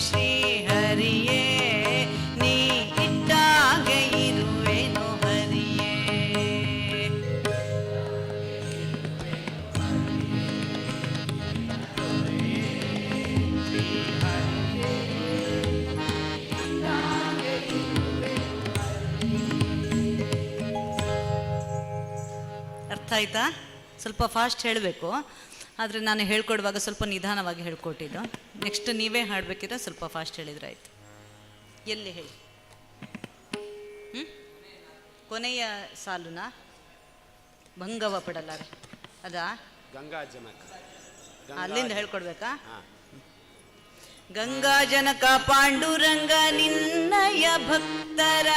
ಶ್ರೀ ಹರಿಯೇ ನೀ ಇಟ್ಟಾಗೆ ಇರುವೆನು ಹರಿಯೇ ಅರ್ಥ ಆಯ್ತಾ? ಸ್ವಲ್ಪ ಫಾಸ್ಟ್ ಹೇಳಬೇಕು, ಆದರೆ ನಾನು ಹೇಳ್ಕೊಡುವಾಗ ಸ್ವಲ್ಪ ನಿಧಾನವಾಗಿ ಹೇಳ್ಕೊಟ್ಟಿದ್ದು. ನೆಕ್ಸ್ಟ್ ನೀವೇ ಹಾಡಬೇಕಿದ್ರೆ ಸ್ವಲ್ಪ ಫಾಸ್ಟ್ ಹೇಳಿದ್ರೆ ಆಯ್ತು. ಎಲ್ಲಿ ಹೇಳಿ? ಕೊನೆಯ ಸಾಲುನಾ? ಭಂಗವ ಪಡಲಾರೆ ಅದಾ? ಗಂಗಾ ಜನಕ ಅಲ್ಲಿಂದ ಹೇಳ್ಕೊಡ್ಬೇಕಾ? ಗಂಗಾ ಜನಕ ಪಾಂಡುರಂಗ ನಿನ್ನಯ ಭಕ್ತರ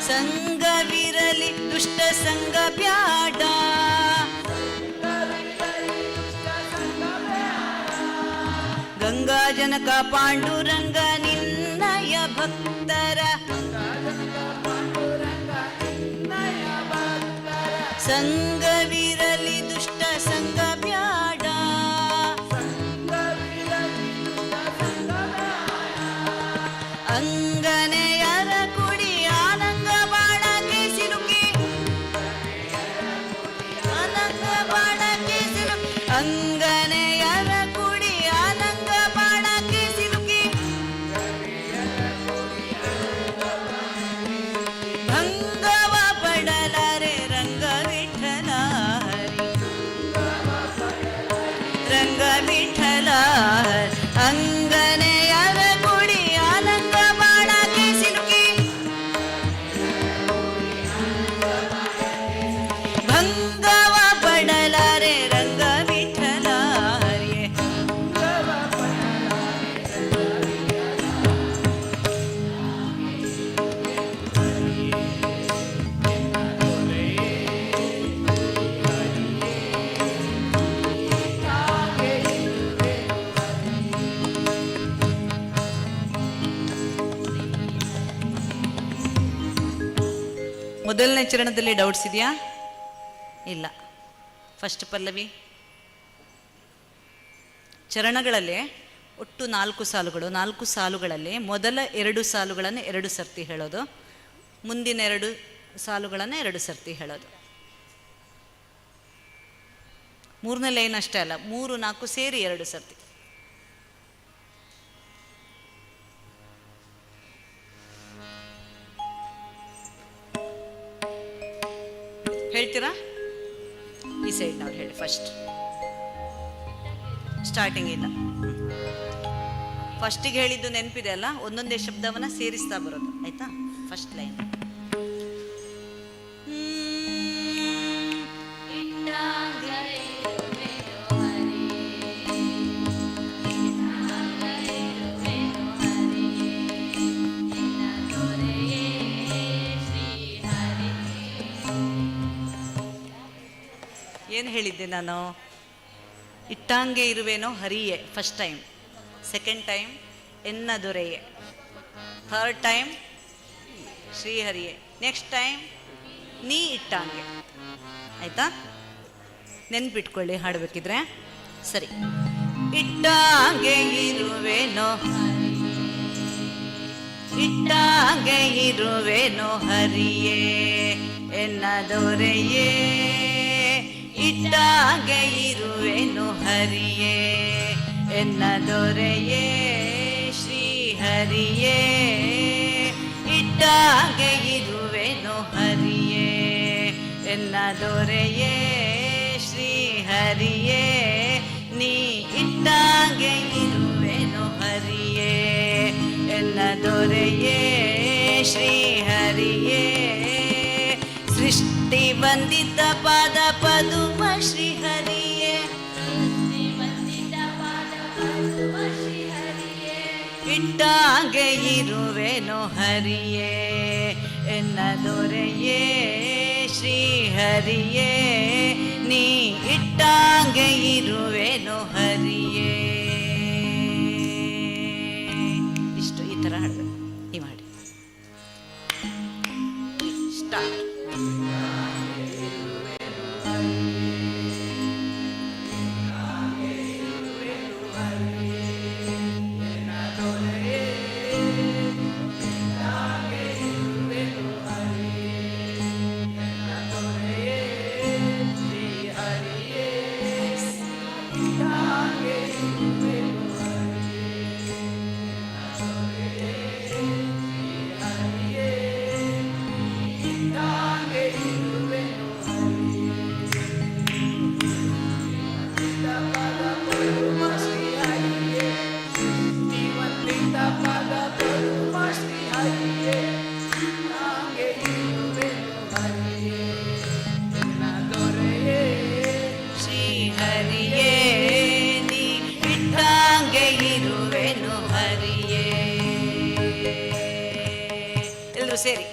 ಸಂಗವಿರಲಿ ದುಷ್ಟ ಸಂಗ ಬ್ಯಾಡ ಗಂಗಾ ಜನಕ ಪಾಂಡುರಂಗ ನಿನ್ನಯ ಭಕ್ತರ ಸಂಗವಿರಲಿ ದುಷ್ಟ ಸಂಗ ಬ್ಯಾಡ ಅಂಗನೆಯರ ಕುಡಿ ಆನಂಗ ಬಾಣಕ್ಕೆ ಸಿಲುಕಿ ಆನಂಗ ಬಾಣಕ್ಕೆ ಸಿಲುಕಿ ಅಂಗನೆಯರ ಕುಡಿ ಆನಂಗ ಬಾಣಕ್ಕೆ ಸಿಲುಕಿ ಭಂಗವ ಪಡಲಾರೆ ರಂಗ ವಿಠಲ ಹರಿ ರಂಗ ವಿಠಲ ಅಂಗನೆಯರ ಕುಡಿ ಆನಂದ ಬಾಣಕ್ಕೆ ಸಿಲುಕಿ ಭಂಗವ ಪಡಲಾರೆ ರಂಗ ವಿಠಲ ಹರಿಯೇ ಮೊದಲನೇ ಚರಣದಲ್ಲಿ ಡೌಟ್ಸ್ ಇದೆಯಾ? ಇಲ್ಲ. ಫಸ್ಟ್ ಪಲ್ಲವಿ. ಚರಣಗಳಲ್ಲಿ ಒಟ್ಟು 4 ಸಾಲುಗಳು. 4 ಸಾಲುಗಳಲ್ಲಿ ಮೊದಲ 2 ಸಾಲುಗಳನ್ನು 2 ಸರ್ತಿ ಹೇಳೋದು, ಮುಂದಿನ 2 ಸಾಲುಗಳನ್ನು 2 ಸರ್ತಿ ಹೇಳೋದು. 3ನೇ ಲೈನ್ ಅಷ್ಟೇ ಅಲ್ಲ, 3, 4 ಸೇರಿ 2 ಸರ್ತಿ. ಹೇಳ್ತೀರಾ? ಈ ಸೈಡ್ನವ್ರು ಹೇಳಿ ಫಸ್ಟ್. ಸ್ಟಾರ್ಟಿಂಗ್ ಇಲ್ಲ, ಫಸ್ಟಿಗೆ ಹೇಳಿದ್ದು ನೆನಪಿದೆ ಅಲ್ಲ, ಒಂದೊಂದೇ ಶಬ್ದವನ್ನ ಸೇರಿಸ್ತಾ ಬರೋದು. ಆಯ್ತಾ? First line. ಏನು ಹೇಳಿದ್ದೆ ನಾನು? ಇಟ್ಟಾಂಗೆ ಇರುವೇನೋ ಹರಿಯೇ ಫಸ್ಟ್ ಟೈಮ್, ಸೆಕೆಂಡ್ ಟೈಮ್ ಎನ್ನ ದೊರೆಯೇ, ಥರ್ಡ್ ಟೈಮ್ ಶ್ರೀಹರಿಯೇ, ನೆಕ್ಸ್ಟ್ ಟೈಮ್ ನೀ ಇಟ್ಟಾಂಗೆ. ಆಯಿತಾ? ನೆನ್ಪಿಟ್ಕೊಳ್ಳಿ ಹಾಡಬೇಕಿದ್ರೆ. ಸರಿ. ಇಟ್ಟಾಂಗೆ ಇರುವೆನೋ, ಇಟ್ಟಾಂಗೆ ಇರುವೆನೋ ಹರಿಯೇ ಎನ್ನ ದೊರೆಯೇ, ಇಟ್ಟಾಂಗೆ ಇರುವೆನೋ ಹರಿಯೇ ಎನ್ನ ದೊರೆಯೇ ಶ್ರೀ ಹರಿಯೇ, ಇಟ್ಟಾಂಗೆ ಇರುವೆನೋ ಹರಿಯೇ ಎನ್ನ ದೊರೆಯೇ ಶ್ರೀ ಹರಿಯೇ, ನೀ ಇಟ್ಟಾಂಗೆ ಇರುವೆನೋ ಹರಿಯೇ ಎನ್ನ ದೊರೆಯೇ ಶ್ರೀ ಹರಿಯೇ, ಸೃಷ್ಟಿ ವಂದಿತ ಪಾದ ಪದುಮ ಶ್ರೀ ಹರಿಯೇ, ಇಟ್ಟಾಂಗೆ ಇರುವೆನೋ ಹರಿಯೇ ಎನ್ನ ದೊರೆಯೇ ಶ್ರೀ ಹರಿಯೇ, ನೀ ಇಟ್ಟಾಂಗೆ ಇರುವೆನೋ ಹರಿಯೇ. ಇಷ್ಟು ಈ ಥರ ಹಾಡಬೇಕು. ನೀವು ಹಾಡಿ ಸ್ಟಾರ್ಟ್. ಸೇರಿ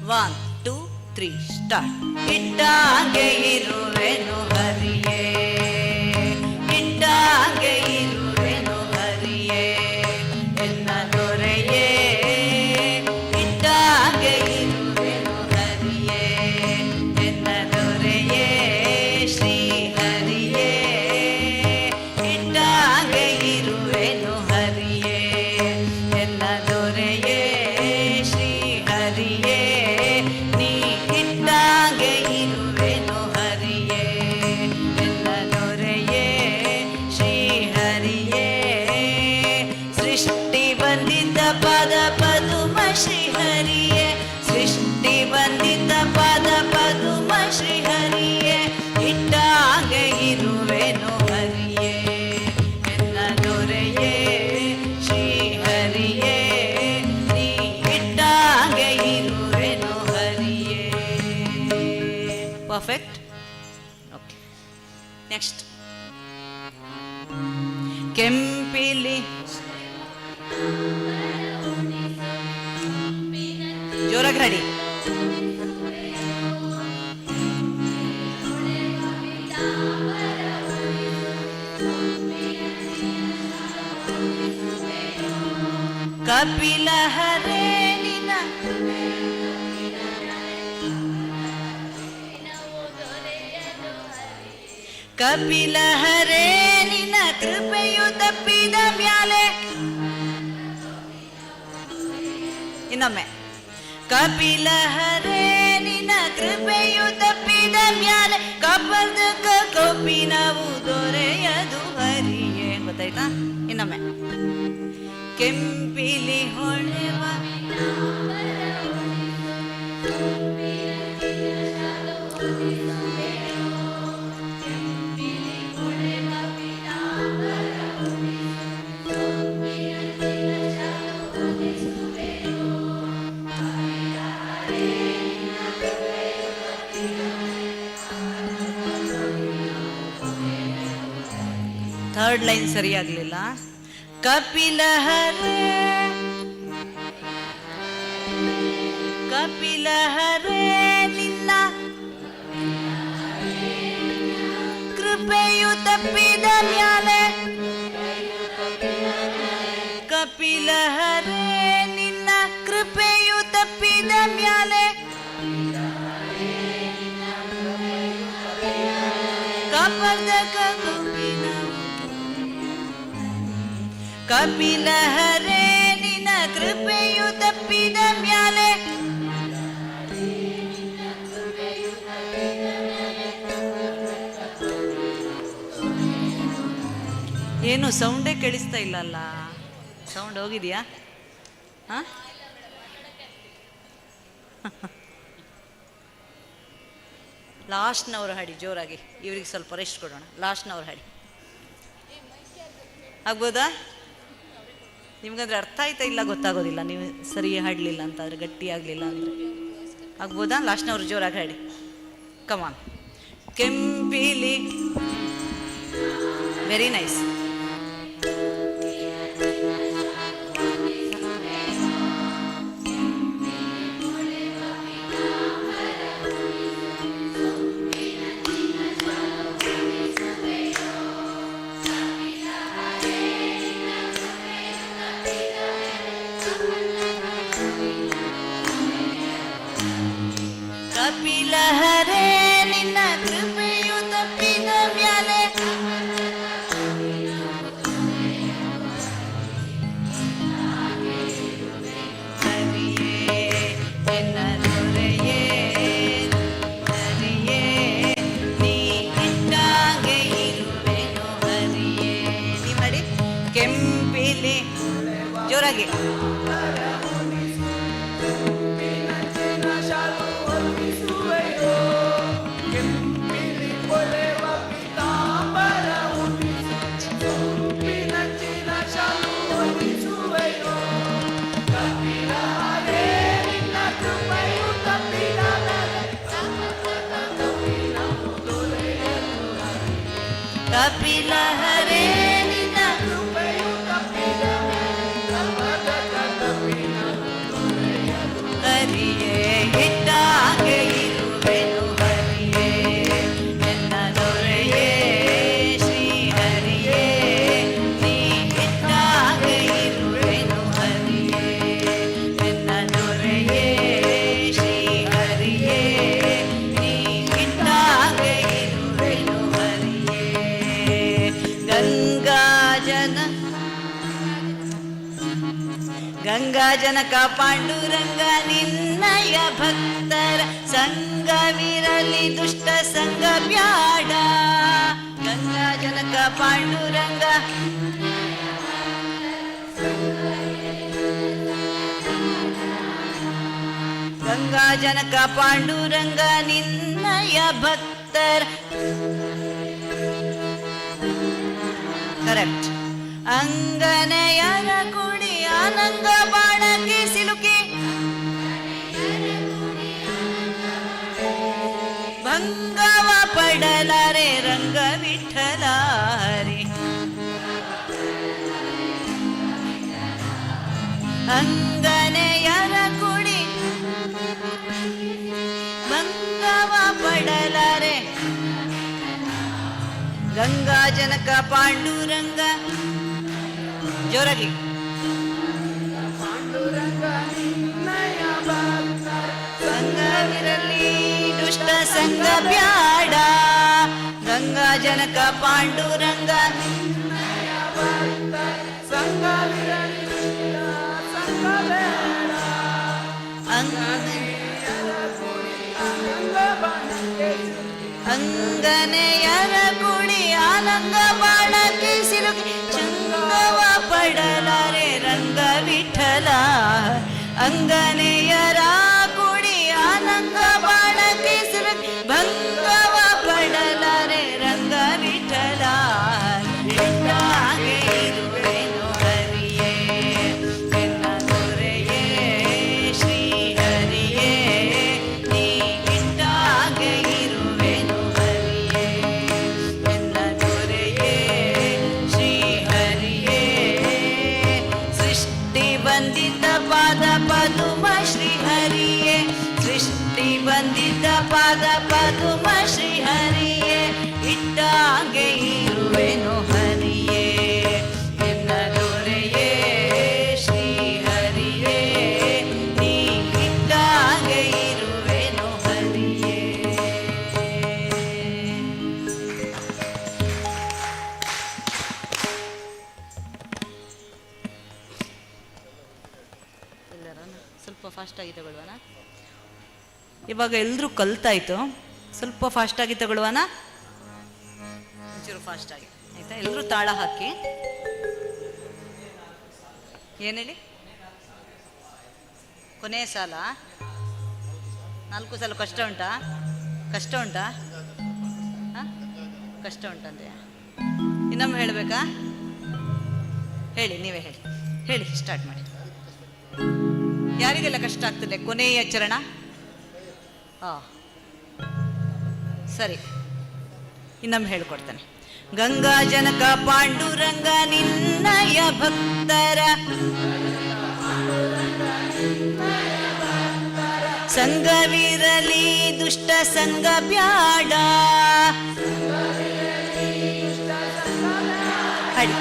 1 2 3 ಸ್ಟಾರ್ಟ್. ಇಟ್ಟಾಂಗೆ ಇರುವೆನು ಹರಿಯೇ, ಇಟ್ಟಾಂಗೆ ಇರುವೆನು ಹರಿಯೇ ಎನ್ನ ದೊರೆಯೇ, ಇಟ್ಟಾಂಗೆ ಇರುವೆನು ಹರಿಯೇ ಎನ್ನ ದೊರೆಯೇ ಶ್ರೀ ಹರಿಯೇ, ಇಟ್ಟಾಂಗೆ ಇರುವೆನು ಹರಿಯೇ ಎನ್ನ ದೊರೆಯೇ ಹರಿಯೇ, ನೀ ಇಟ್ಟಾಂಗೆ ಇರುವೆನು ಹರಿಯೇ ಎನ್ನ ದೊರೆಯೇ ಶ್ರೀ ಹರಿಯೇ, ಸೃಷ್ಟಿ ಬಂದಿದ್ದ ಪದ ಪದುಮ ಶ್ರೀ ಹರಿಯೇ, ಸೃಷ್ಟಿ ಬಂದಿದ್ದ ಪದ ಪದುಮ ಶ್ರೀ ಹರಿಯೇ, ಇಟ್ಟಾಂಗೆ ಇರುವೆನು ಹರಿಯೇ ಎನ್ನ ದೊರೆಯೇ ಶ್ರೀ ಹರಿಯೇ, ಪರ್ಫೆಕ್ಟ್. Okay, next. ಕೆಂಪಿಲಿ ಜೋರಾಗಿ ಹಾಡಿ. ಕಪಿಲ ಹರೇ ನಿನ್ನ ಕಪಿಲ ಹರೇ ನಿನ್ನ ಕೃಪೆಯು ತಪ್ಪಿದ ಮ್ಯಾಲೆ, ಇನ್ನೊಮ್ಮೆ. ಕಪಿಲ ಹರೇ ನಿನ್ನ ಕೃಪೆಯು ತಪ್ಪಿದ ಮ್ಯಾಲೆ, ಕಪದಕ ಕೋಪಿನವು ದೊರೆಯದು ಹರಿಯೇ. ಗೊತ್ತಾಯ್ತಾ? ಇನ್ನೊಮ್ಮೆ. ಕೆಂಪಿಲಿ ಹೊಳೆವ ಥರ್ಡ್ ಲೈನ್ ಸರಿಯಾಗಲಿಲ್ಲ. ಕಪಿಲ ಹರೇ ಕಪಿಲ ಹರೇ ನಿನ್ನ ತಪ್ಪಿದ ಮ್ಯಾಲೆ ಕಪಿಲ ಹರೇ ನಿನ್ನ ಕೃಪೆಯು ತಪ್ಪಿದ ಮ್ಯಾಲೆ ಕಾಪಾಡ್ದಕ ಕಪಿಲ ಹರೇ ನಿನ್ನ ಕೃಪೆಯು ತಪ್ಪಿದ ಮ್ಯಾಲೆ ಏನು ಸೌಂಡೇ ಕೇಳಿಸ್ತಾ ಇಲ್ಲಲ್ಲ, ಸೌಂಡ್ ಹೋಗಿದೆಯಾ? ಹಾಂ, ಲಾಸ್ಟ್ನವ್ರು ಹಾಡಿ ಜೋರಾಗಿ, ಇವ್ರಿಗೆ ಸ್ವಲ್ಪ ರೆಸ್ಟ್ ಕೊಡೋಣ. ಲಾಸ್ಟ್ನವ್ರು ಹಾಡಿ ಆಗ್ಬೋದಾ? ನಿಮ್ಗಂದ್ರೆ ಅರ್ಥ ಆಯ್ತಾ ಇಲ್ಲ ಗೊತ್ತಾಗೋದಿಲ್ಲ, ನೀವು ಸರಿ ಹಾಡಲಿಲ್ಲ ಅಂತಂದರೆ, ಗಟ್ಟಿ ಆಗಲಿಲ್ಲ ಅಂದರೆ. ಆಗ್ಬೋದಾ? ಲಾಸ್ಟ್ನವ್ರು ಜೋರಾಗಿ ಹಾಡಿ. ಕಮಾನ್. ಕೆಂಪಿಲಿ, ವೆರಿ ನೈಸ್. ಕಪಿಲ ಹರೇ ನಿನ್ನ ಕೃಪೆಯು ತಪ್ಪಿದ ಮ್ಯಾಲೆ ಹರಿಯೇ ನಿನ್ನ ದೊರೆಯೇ, ಹರಿಯೇ ನೀ ಇಟ್ಟಾಗೆ ಇರುವೆನು, ಹರಿಯೇ. ನೀ ಮಾಡಿ ಕೆಂಪಿಲಿ ಜೋರಾಗಿ. ಕಪಿಲ ಹರೇ ನಿನ್ನ ಹರಿಯೇ ಇಟ್ಟಾಗೆ ಇರುವೆನು, ಹರಿಯೇ ಎನ್ನ ದೊರೆಯೇ ಶ್ರೀ ಹರಿಯೇ ನೀ ಇಟ್ಟಾಗೆ ಇರುವೆನು, ಹರಿಯೇ ಎನ್ನ ದೊರೆಯೇ ಶ್ರೀ ಹರಿಯೇ ನೀ ಇಟ್ಟಾಗೆ ಇರುವೆನು, ಹರಿಯೇ. ಗಂಗಾಜನಕ ಪಾಂಡುರಂಗ ನಿನ್ನಯ ಭಕ್ತರ ಸಂಗವಿರಲಿ ದುಷ್ಟ ಸಂಗ ಬ್ಯಾಡ. ಗಂಗಾಜನಕ ಪಾಂಡುರಂಗ ಗಂಗಾಜನಕ ಪಾಂಡುರಂಗ ನಿನ್ನಯ ಭಕ್ತರ ಕರೆಕ್ಟ್. ಅಂಗನೆಯರ ಕುಡಿ ಆನಂದ ಬಾಣಕ್ಕೆ ಸಿಲುಕಿ ಭಂಗವ ಪಡಲಾರೆ ರಂಗ ವಿಠಲ ಹರಿ. ಅಂಗನೆಯರ ಕುಡಿ ಭಂಗವ ಪಡಲಾರೆ ಗಂಗಾಜನಕ ಪಾಂಡುರಂಗ ಜೋರಾಗಿ. ಸಂಗವಿರಲಿ ದುಷ್ಟ ಸಂಗ ಬ್ಯಾಡ. ಗಂಗಾಜನಕ ಪಾಂಡುರಂಗ ಅಂಗನೆಯರ ಕುಡಿ ಆನಂದ ಬಾಣಕ್ಕೆ ಸಿಲುಕಿ ಚಂಗವ ಪಡಲಾರೆ ರಂಗ ವಿಠಲ. ಅಂಗನೆಯರ ಕುಡಿ ಆನಂದ ಬಾಣಕ್ಕೆ ಸಿಲುಕಿ ಭಂಗವ ಪಡಲಾರೆ ರಂಗ ವಿಠಲ. ಇಟ್ಟಾಗೆ ಇರುವೆನು ಹರಿಯೇ ಎನ್ನ ದೊರೆಯೇ ಶ್ರೀ ಹರಿಯೇ ನೀ ಇಟ್ಟಾಗೆ ಇರುವೆನು, ಹರಿಯೇ ಎನ್ನ ದೊರೆಯೇ ಶ್ರೀ ಹರಿಯೇ. ಸೃಷ್ಟಿ ಬಂದಿದ್ದ ಪಾದ ಪದುಮ ಶ್ರೀ ಹರಿಯೇ, ಸೃಷ್ಟಿ ಬಂದಿದ್ದ ಪಾದ ಪದುಮ ಶ್ರೀ ಹರಿಯೇ ಇಟ್ಟಾಗೆ ಇರು ತಗೊಳ್ತಾರ, ಸ್ವಲ್ಪ ಫಾಸ್ಟಾಗಿ ತಗೊಳ್ವಾನ. ಇವಾಗ ಎಲ್ಲರೂ ಕಲ್ತಾಯ್ತು, ಸ್ವಲ್ಪ ಫಾಸ್ಟಾಗಿ ತಗೊಳ್ವಾನ, ಒಂಚೂರು ಫಾಸ್ಟಾಗಿ ಆಯಿತಾ. ಎಲ್ಲರೂ ತಾಳ ಹಾಕಿ. ಏನು ಹೇಳಿ? ಕೊನೆಯ ಸಾಲ 4 ಸಾಲ ಕಷ್ಟ ಉಂಟಾ? ಕಷ್ಟ ಉಂಟಾ? ಹಾಂ, ಕಷ್ಟ ಉಂಟಂತೆ. ಇನ್ನೊಮ್ಮೆ ಹೇಳಬೇಕಾ? ಹೇಳಿ, ನೀವೇ ಹೇಳಿ, ಹೇಳಿ, ಸ್ಟಾರ್ಟ್ ಮಾಡಿ. ಯಾರಿಗೆಲ್ಲ ಕಷ್ಟ ಆಗ್ತದೆ ಕೊನೆಯ ಚರಣ? ಹಾಂ, ಸರಿ, ಇನ್ನೊಮ್ಮೆ ಹೇಳ್ಕೊಡ್ತಾನೆ. ಗಂಗಾ ಜನಕ ಪಾಂಡುರಂಗ ನಿನ್ನಯ ಭಕ್ತರ ಸಂಗವಿರಲಿ ದುಷ್ಟ ಸಂಗ ಬ್ಯಾಡ. ಹಡಿ.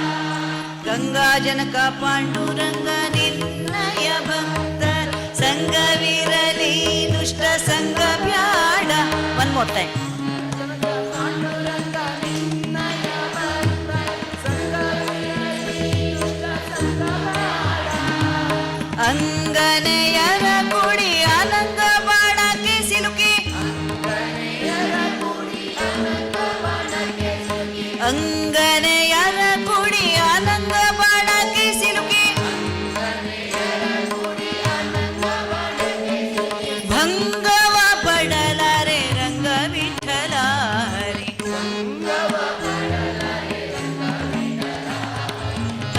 ಗಂಗಾ ಜನಕ ಪಾಂಡುರಂಗ ನಿನ್ನಯ ಭಕ್ತರ ಸಂಗವಿರಲಿ ದುಷ್ಟ ಸಂಗ ಬ್ಯಾಡ. One more time. ಅಂಗನೆಯರ ಕುಡಿ ಅನಂಗ ಬಾಣಕ್ಕೆ ಸಿಲುಕಿ, ಅಂಗನೆಯರ ಕುಡಿ ಅನಂಗ ಬಾಣಕ್ಕೆ ಸಿಲುಕಿ, ಭಂಗವ ಪಡಲಾರೆ ರಂಗ ವಿಠಲ ಹರಿ.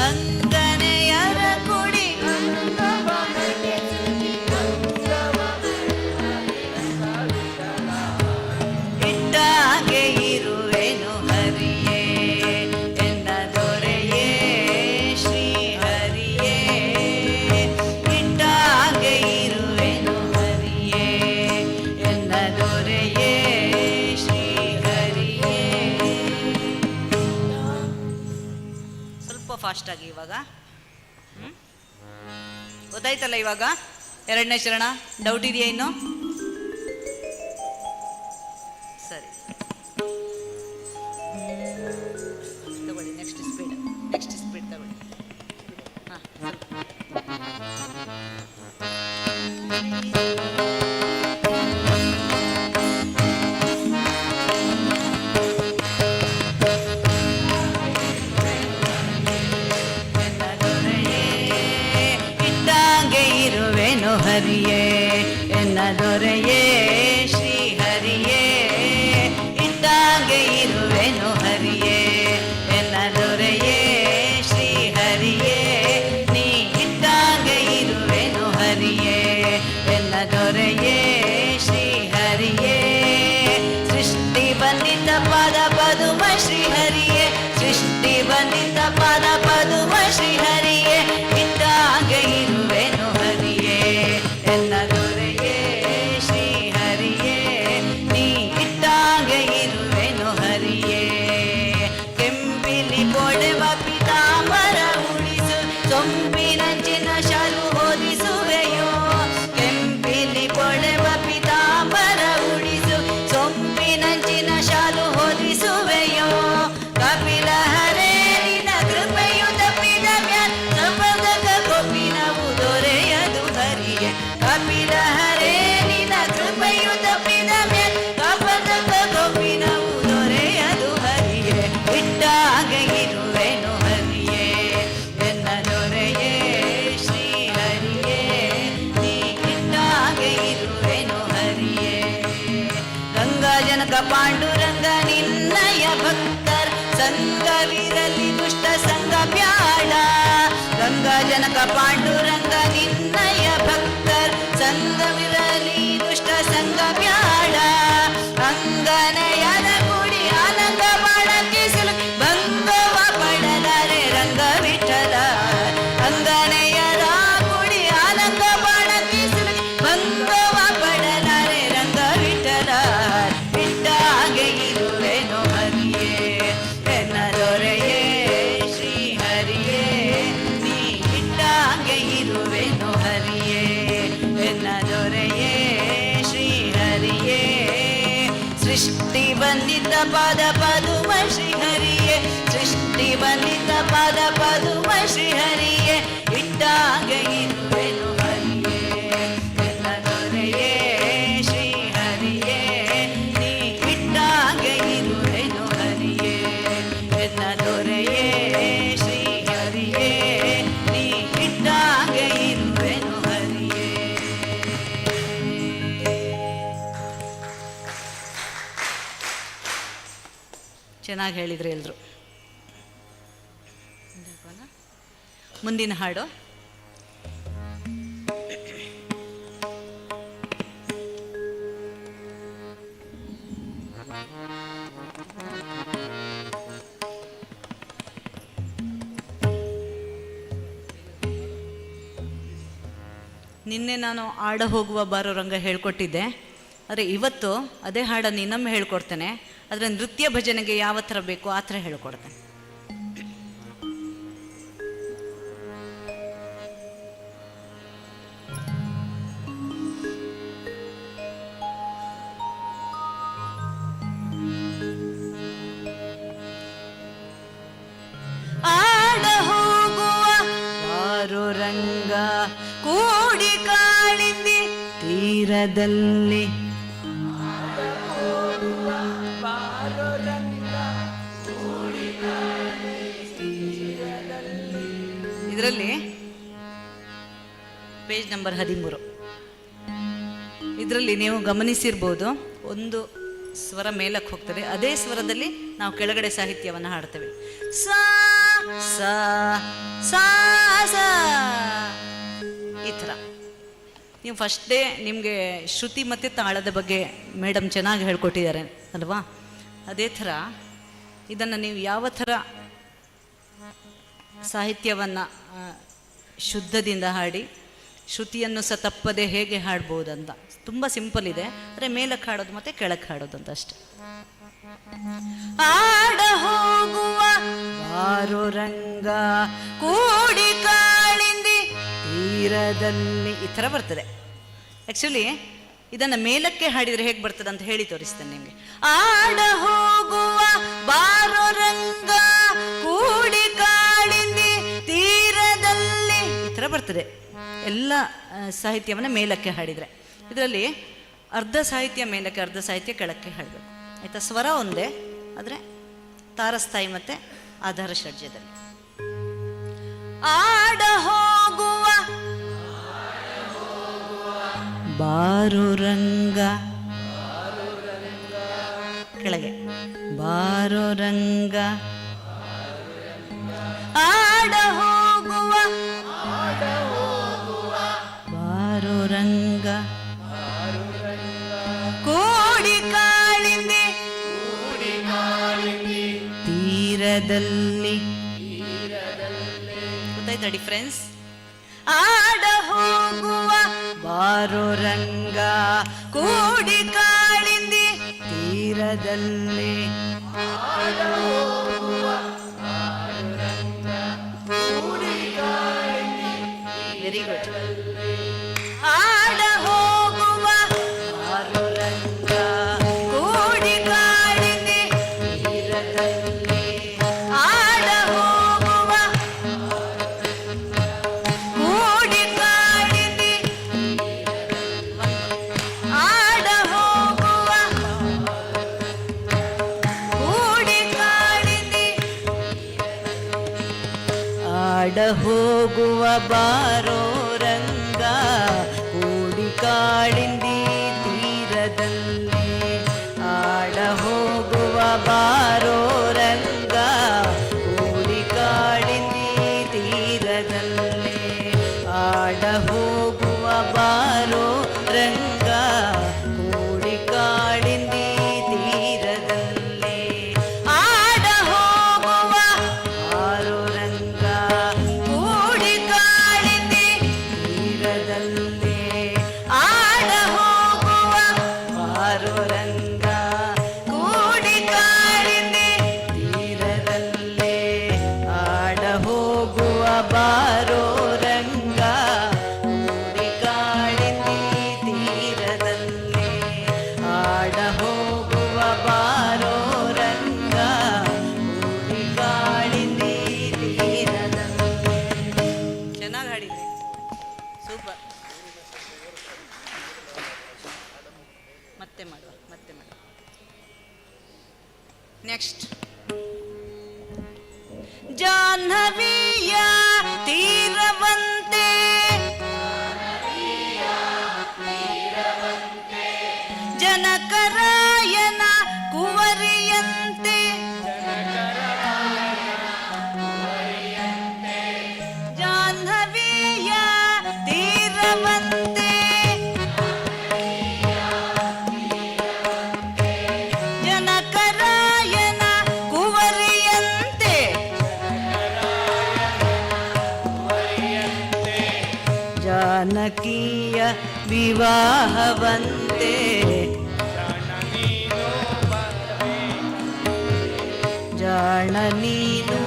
ಅಂಗನೆಯರ ಕುಡಿ ಇಟ್ಟಾಗೆ ಇರುವೆನು ಹರಿಯೇ ಎನ್ನ ದೊರೆಯೇ ಶ್ರೀ ಹರಿಯೇ. ಇಟ್ಟಾಗೆ ಇರುವೆನು ಹರಿಯೇ ಎನ್ನ ದೊರೆಯೇ ಶ್ರೀ ಹರಿಯೇ. ಸ್ವಲ್ಪ ಫಾಸ್ಟಾಗಿ ಇವಾಗ. ಗೊತ್ತಾಯ್ತಲ್ಲ ಇವಾಗ? ಎರಡನೇ ಚರಣ. ಡೌಟ್ ಇದೆಯಾ ಇನ್ನು? ಸರಿ, ತಗೊಳ್ಳಿ. ನೆಕ್ಸ್ಟ್ ಸ್ಪೀಡ್ ತಗೊಳ್ಳಿ. ಹಾಂ, ಇಟ್ಟಾಗೆ ಇರುವೆನು ಹರಿಯೇ ಎನ್ನ ದೊರೆಯೇ ಶ್ರೀ ಹರಿಯೇ. ಇಟ್ಟಾಗೆ ಇರುವೆನು ಹರಿಯೇ ಎನ್ನ ದೊರೆಯೇ ಶ್ರೀ ಹರಿಯೇ. ನೀ ಇಟ್ಟಾಗೆ ಇರುವೆನು ಹರಿಯೇ ಎನ್ನ ದೊರೆಯೇ ಶ್ರೀ ಹರಿಯೇ. ಸೃಷ್ಟಿ ಬಂದಿದ್ದ ಪಾದ ಪದುಮ ಶ್ರೀ ಹರಿಯೇ, ಸೃಷ್ಟಿ ಬಂದಿದ್ದ ಪಾದ ಪದುಮ ಶ್ರೀ ಹರಿಯೇ. ಇಟ್ಟಾಗೆ ಇರುವೆನು ಹರಿಯೇ ಎನ್ನ ದೊರೆಯೇ ಶ್ರೀ ಹರಿಯೇ. ನೀ ಇಟ್ಟಾಗೆ ಇರುವೆನು ಹರಿಯೇ. ಕೆಂಪಿಲಿ ಕೊಡೆವ ಪಿತಾಂಬರ ಉಳಿಸು, ಸೊಂಪಿನಂಚಿನ ಶಾಲು ಓದಿಸುವೆಯೋ. ಕೆಂಪಿಲಿ ಕೊಡೆವ ಪಿತಾಂಬರ ಉಳಿಸು, ಸೊಂಪಿನಂಚಿನ ಶಾಲು ಓದಿಸುವೆಯೋ. ಕಪಿಲ ಹರೇ ನಿನ್ನ ಕೃಪೆಯು ತಪ್ಪಿದ ಮ್ಯಾಲ್ ಸಪದಕ ಕೊಪ್ಪಿನವು ದೊರೆಯದು ಹರಿಯೇ. ಕಪಿಲ ಹರೇ ನಿನ್ನ ಕೃಪೆಯು ತಪ್ಪಿದ ಮ್ಯಾಲ್ ಸಪದಕ ಕೊಪ್ಪಿನವು ದೊರೆಯದು ಹರಿಯೇ. ಇಟ್ಟಾಗೆ ಇರುವೆನು ಹರಿಯೇ ಎನ್ನ ದೊರೆಯೇ ಶ್ರೀ ಹರಿಯೇ. ನೀ ಇಟ್ಟಾಗೆ ಇರುವೆನು ಹರಿಯೇ. ಗಂಗಾ ಜನಕ ಪಾಂಡುರಂಗ ನಿನ್ನಯ ಭಕ್ತರ ಸಂಗವಿರಲಿ ದುಷ್ಟ ಸಂಗ ಬ್ಯಾಡ. ಗಂಗಾ ಜನಕ ಪಾಂಡುರಂಗ ನಿನ್ನಯ ಭಕ್ತರ ಸಂಗವಿರಲಿ ದುಷ್ಟ ಸಂಗ ಬ್ಯಾಡ. ಅಂಗನೆಯರ ಕುಡಿ ಆನಂದ ಬಾಣಕ್ಕೆ ಸಿಲುಕಿ, ಭಂಗವ ಪಡಲಾರೆ ರಂಗ ವಿಠಲ. ಅಂಗನೆಯರ ಕುಡಿ ಆನಂದ ಬಾಣಕ್ಕೆ ಸಿಲುಕಿ, ಭಂಗವ ಪಡಲಾರೆ ರಂಗ ವಿಠಲ. ಇಟ್ಟಾಗೆ ಇರುವೆನು ಹರಿಯೇ ಎನ್ನ ದೊರೆಯೇ ಶ್ರೀ ಹರಿಯೇ. ನೀ ಇಟ್ಟಾಗೆ ಇರುವೆನು ಹರಿಯೇ ಎನ್ನ ದೊರೆಯೇ ಶ್ರೀ ಹರಿಯೇ. ಸೃಷ್ಟಿ ಬಂದಿದ್ದ ಪಾದ ಪದುಮ ಶ್ರೀ ಹರಿಯೇ, ಸೃಷ್ಟಿ ಬಂದಿದ್ದ ಪಾದ ಪದುಮ ಶ್ರೀ ಹರಿಯೇ. ಇಟ್ಟಾಗೆ ಇರುವೆನು ಹರಿಯೇ ಚೆನ್ನಾಗಿ ಹೇಳಿದ್ರಿ ಎಲ್ರು. ಮುಂದಿನ ಹಾಡು ನಿನ್ನೆ ನಾನು ಆಡ ಹೋಗುವ ಬಾರೋ ರಂಗ ಹೇಳ್ಕೊಟ್ಟಿದ್ದೆ, ಆದರೆ ಇವತ್ತು ಅದೇ ಹಾಡನ್ನು ಇನ್ನೊಮ್ಮೆ ಹೇಳ್ಕೊಡ್ತೇನೆ. ಆದರೆ ನೃತ್ಯ ಭಜನೆಗೆ ಯಾವ ಥರ ಬೇಕೋ ಆ ಥರ ಹೇಳ್ಕೊಡ್ತೇನೆ. ಆಡ ಹೋಗುವ ಬಾರೋ ರಂಗ ಕೂಡಿ ಕಾಳಿಂದಿ ತೀರದಲ್ಲಿ, ಇದರಲ್ಲಿ ಪೇಜ್ ನಂಬರ್ 13. ಇದರಲ್ಲಿ ನೀವು ಗಮನಿಸಿರ್ಬೋದು, ಒಂದು ಸ್ವರ ಮೇಲಕ್ಕೆ ಹೋಗ್ತದೆ, ಅದೇ ಸ್ವರದಲ್ಲಿ ನಾವು ಕೆಳಗಡೆ ಸಾಹಿತ್ಯವನ್ನು ಹಾಡ್ತೇವೆ. ಸಾ ಸಾ ಸಾ ಸಾ ಈ ಥರ. ನೀವು ಫಸ್ಟ್ ಡೇ ನಿಮಗೆ ಶ್ರುತಿ ಮತ್ತು ತಾಳದ ಬಗ್ಗೆ ಮೇಡಮ್ ಚೆನ್ನಾಗಿ ಹೇಳ್ಕೊಟ್ಟಿದ್ದಾರೆ ಅಲ್ವಾ? ಅದೇ ಥರ ಇದನ್ನು ನೀವು ಯಾವ ಥರ ಸಾಹಿತ್ಯವನ್ನು ಶುದ್ಧದಿಂದ ಹಾಡಿ ಶ್ರುತಿಯನ್ನು ಸಹ ತಪ್ಪದೆ ಹೇಗೆ ಹಾಡ್ಬೋದಂತ ತುಂಬ ಸಿಂಪಲ್ ಇದೆ. ಅಂದರೆ ಮೇಲಕ್ಕೆ ಹಾಡೋದು ಮತ್ತು ಕೆಳಕ್ಕೆ ಹಾಡೋದು ಅಂತ ಅಷ್ಟೆ. ಆಡ ಹೋಗುವ ಬಾರೋ ರಂಗ ಕೂಡಿ ಕಾಳಿಂದಿ ತೀರದಲ್ಲಿ ಈ ಥರ ಬರ್ತದೆ. ಆ್ಯಕ್ಚುಲಿ ಇದನ್ನು ಮೇಲಕ್ಕೆ ಹಾಡಿದರೆ ಹೇಗೆ ಬರ್ತದೆ ಅಂತ ಹೇಳಿ ತೋರಿಸ್ತೇನೆ ನಿಮಗೆ. ಆಡ ಹೋಗುವ ಬಾರೋ ರಂಗ ಕೂಡಿ ಕಾಳಿಂದಿ ತೀರದಲ್ಲಿ ಈ ಥರ ಬರ್ತದೆ ಎಲ್ಲ ಸಾಹಿತ್ಯವನ್ನು ಮೇಲಕ್ಕೆ ಹಾಡಿದರೆ. ಇದರಲ್ಲಿ ಅರ್ಧ ಸಾಹಿತ್ಯ ಮೇಲಕ್ಕೆ, ಅರ್ಧ ಸಾಹಿತ್ಯ ಕೆಳಕ್ಕೆ ಹಾಡಬೇಕು. ಆಯಿತಾ? ಸ್ವರ ಒಂದೇ, ಆದರೆ ತಾರಸ್ಥಾಯಿ ಮತ್ತು ಆಧಾರ ಷಡ್ಜದಲ್ಲಿ. ಆಡ ಹೋಗುವ ಬಾರೋ ರಂಗ ಕೆಳಗೆ, ಬಾರೋ ರಂಗ ಆಡ ಹೋಗುವ ಬಾರೋ ರಂಗ ಕೋಡಿ ಕಾಳಿಂದಿ ತೀರದಲ್ಲಿ. ಗೊತ್ತಾಯ್ತಾ ಡಿಫ್ರೆನ್ಸ್? ಆಡ ಹೋಗುವ ಬಾರೋ ರಂಗ ಕೂಡಿ ಕಾಳಿಂದಿ ತೀರದಲ್ಲಿ. Very good. ಆಡ ಹೋಗುವ ಬಾರೋ ರಂಗ ಕೂಡಿ ಕಾಳಿಂದಿ ತೀರದಲ್ಲಿ. ಆಡ ಹೋಗುವ ಕೂಡಿ ಕಾಳಿಂದಿ, ಆಡ ಹೋಗುವ ಕೂಡಿ ಕಾಳಿಂದಿ, ಆಡ ಹೋಗುವ ಬಾರೋ ರಂಗ ಕೂಡಿ ಕಾಳಿಂದಿ ತೀರದಲ್ಲಿ. ಆಡ ಹೋಗುವ ಬಾರೋ ರಂಗ ಕೂಡಿ ಕಾಳಿಂದಿ ತೀರದಲ್ಲಿ. ಆಡ ಹೋಗುವ ಬಾರೋ ರಂಗ ಕೂಡಿ ಕಾಳಿಂದಿ ತೀರದಲ್ಲಿ. ಆಡ ಹೋಗುವ ಬಾರೋ ರಂಗ ಕೂಡಿ ಕಾಳಿಂದಿ ತೀರದಲ್ಲಿ. ಆಡ ಹೋಗುವ ಬಾರೋ ರಂಗ ಕೂಡಿ ಕಾಳಿಂದಿ ತೀರದಲ್ಲಿ. ಆಡ ಹೋಗುವ ಬಾರೋ ರಂಗ ಕೂಡಿ ಕಾಳಿಂದಿ ತೀರದಲ್ಲಿ. ಆಡ ಹೋಗುವ ಬಾರೋ ರಂಗ ಕೂಡಿ ಕಾಳಿಂದಿ ತೀರದಲ್ಲಿ. ಚೆನ್ನಾಗಿ ಹಾಡಿದ್ರಿ, ಸೂಪರ್. ಮತ್ತೆ ಮಾಡುವ, ಮತ್ತೆ ಮಾಡುವ. ನೆಕ್ಸ್ಟ್ ಜಾಹ್ನವಿಯ ತೀರವಂತೆ, ಜನಕರಾಯನ ಕುವರಿಯಂತೆ, ಜಾನಕಿಯ ವಿವಾಹವಂತೆ ಜಾಣ ನೀನು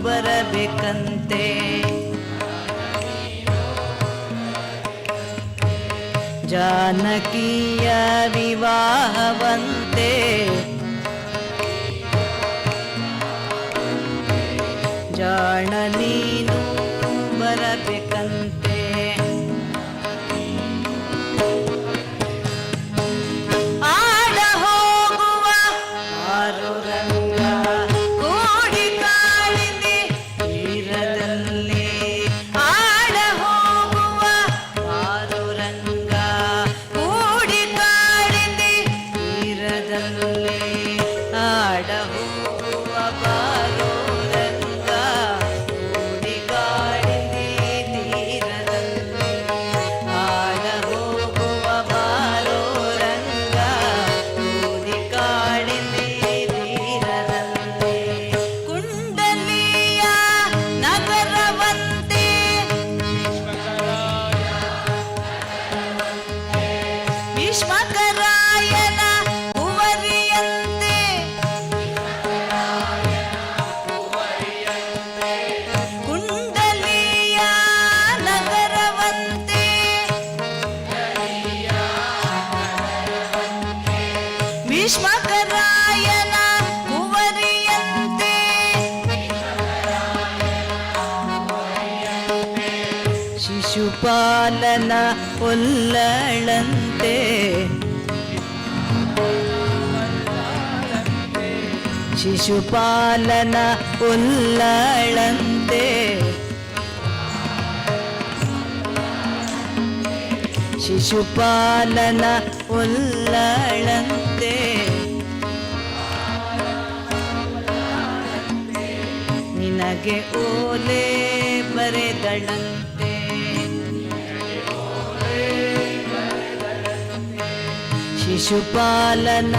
ಬರಬೇಕಂತೆ ಜಾನಕಿಯ ವಿವಾಹವಂತೆ ಜಾಣ ನೀನು ಬರಬೇಕಂತೆ ಆಡ ಹೋಗುವ ಆರು ರಂಗ ಕೂಡಿ ಕಾಳಿಂದಿ ತೀರದಲ್ಲಿ ಆಡ ಹೋಗುವ ಆರು ರಂಗ ಕೂಡಿ ಕಾಳಿಂದಿ ತೀರದಲ್ಲಿ ಆಡ ಹೋಗುವ ಬಾರೋ ರಂಗ ಕೂಡಿ ಕಾಳಿಂದಿ ತೀರದಲ್ಲಿ ಆಡ ಹೋಗುವ ಬಾರೋ ರಂಗ ಕೂಡಿ ಕಾಳಿಂದಿ ತೀರದಲ್ಲಿ ಕುಂಡಲಿಯ ನಗರವಂತೆ ಭೀಷ್ಮಕರಾಯನ ಕುವರಿಯಂತೆ ಕುಂಡಲಿಯ ನಗರವಂತೆ ಭೀಷ್ಮಕರಾಯನ ಕುವರಿಯಂತೆ ಶಿಶುಪಾಲನ ಒಲ್ಲಳಂತೆ ಶಿಶುಪಾಲನ ಒಲ್ಲಳಂತೆ ಶಿಶುಪಾಲನ ಒಲ್ಲಳಂತೆ ನಿನಗೆ ಓಲೆ ಬರೆದಳಂತೆ ಶಿಶುಪಾಲನ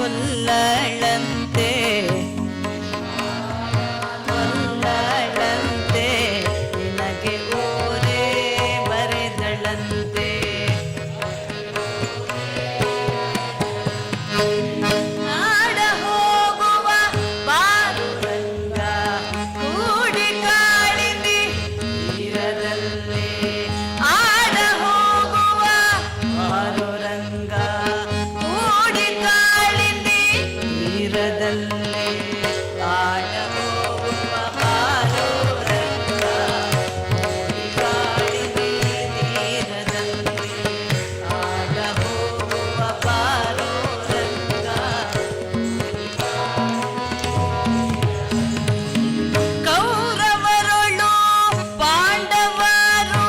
ಒಲ್ಲಳಂತೆ ಒಲ್ಲಳಂತೆ ನಿನಗೆ ಓಲೆ ಬರೆದಳಂತೆ ಆಡ ಹೋಗುವ ಬಾರು ರಂಗ ಕೂಡಿ ಕಾಳಿಂದಿ ತೀರದಲ್ಲಿ ಆಡ ಹೋಗುವ ಬಾರು ರಂಗ ಕೂಡಿ ಕಾಳಿಂದಿ ತೀರದಲ್ಲಿ ಆಡ ಹೋಗುವ ಬಾರು ರಂಗ ಕೂಡಿ ಕಾಳಿಂದಿ ತೀರದಲ್ಲಿ ಆಡ ಹೋಗುವ ಬಾರು ರಂಗ ಕೌರವರೊಳು ಪಾಂಡವರು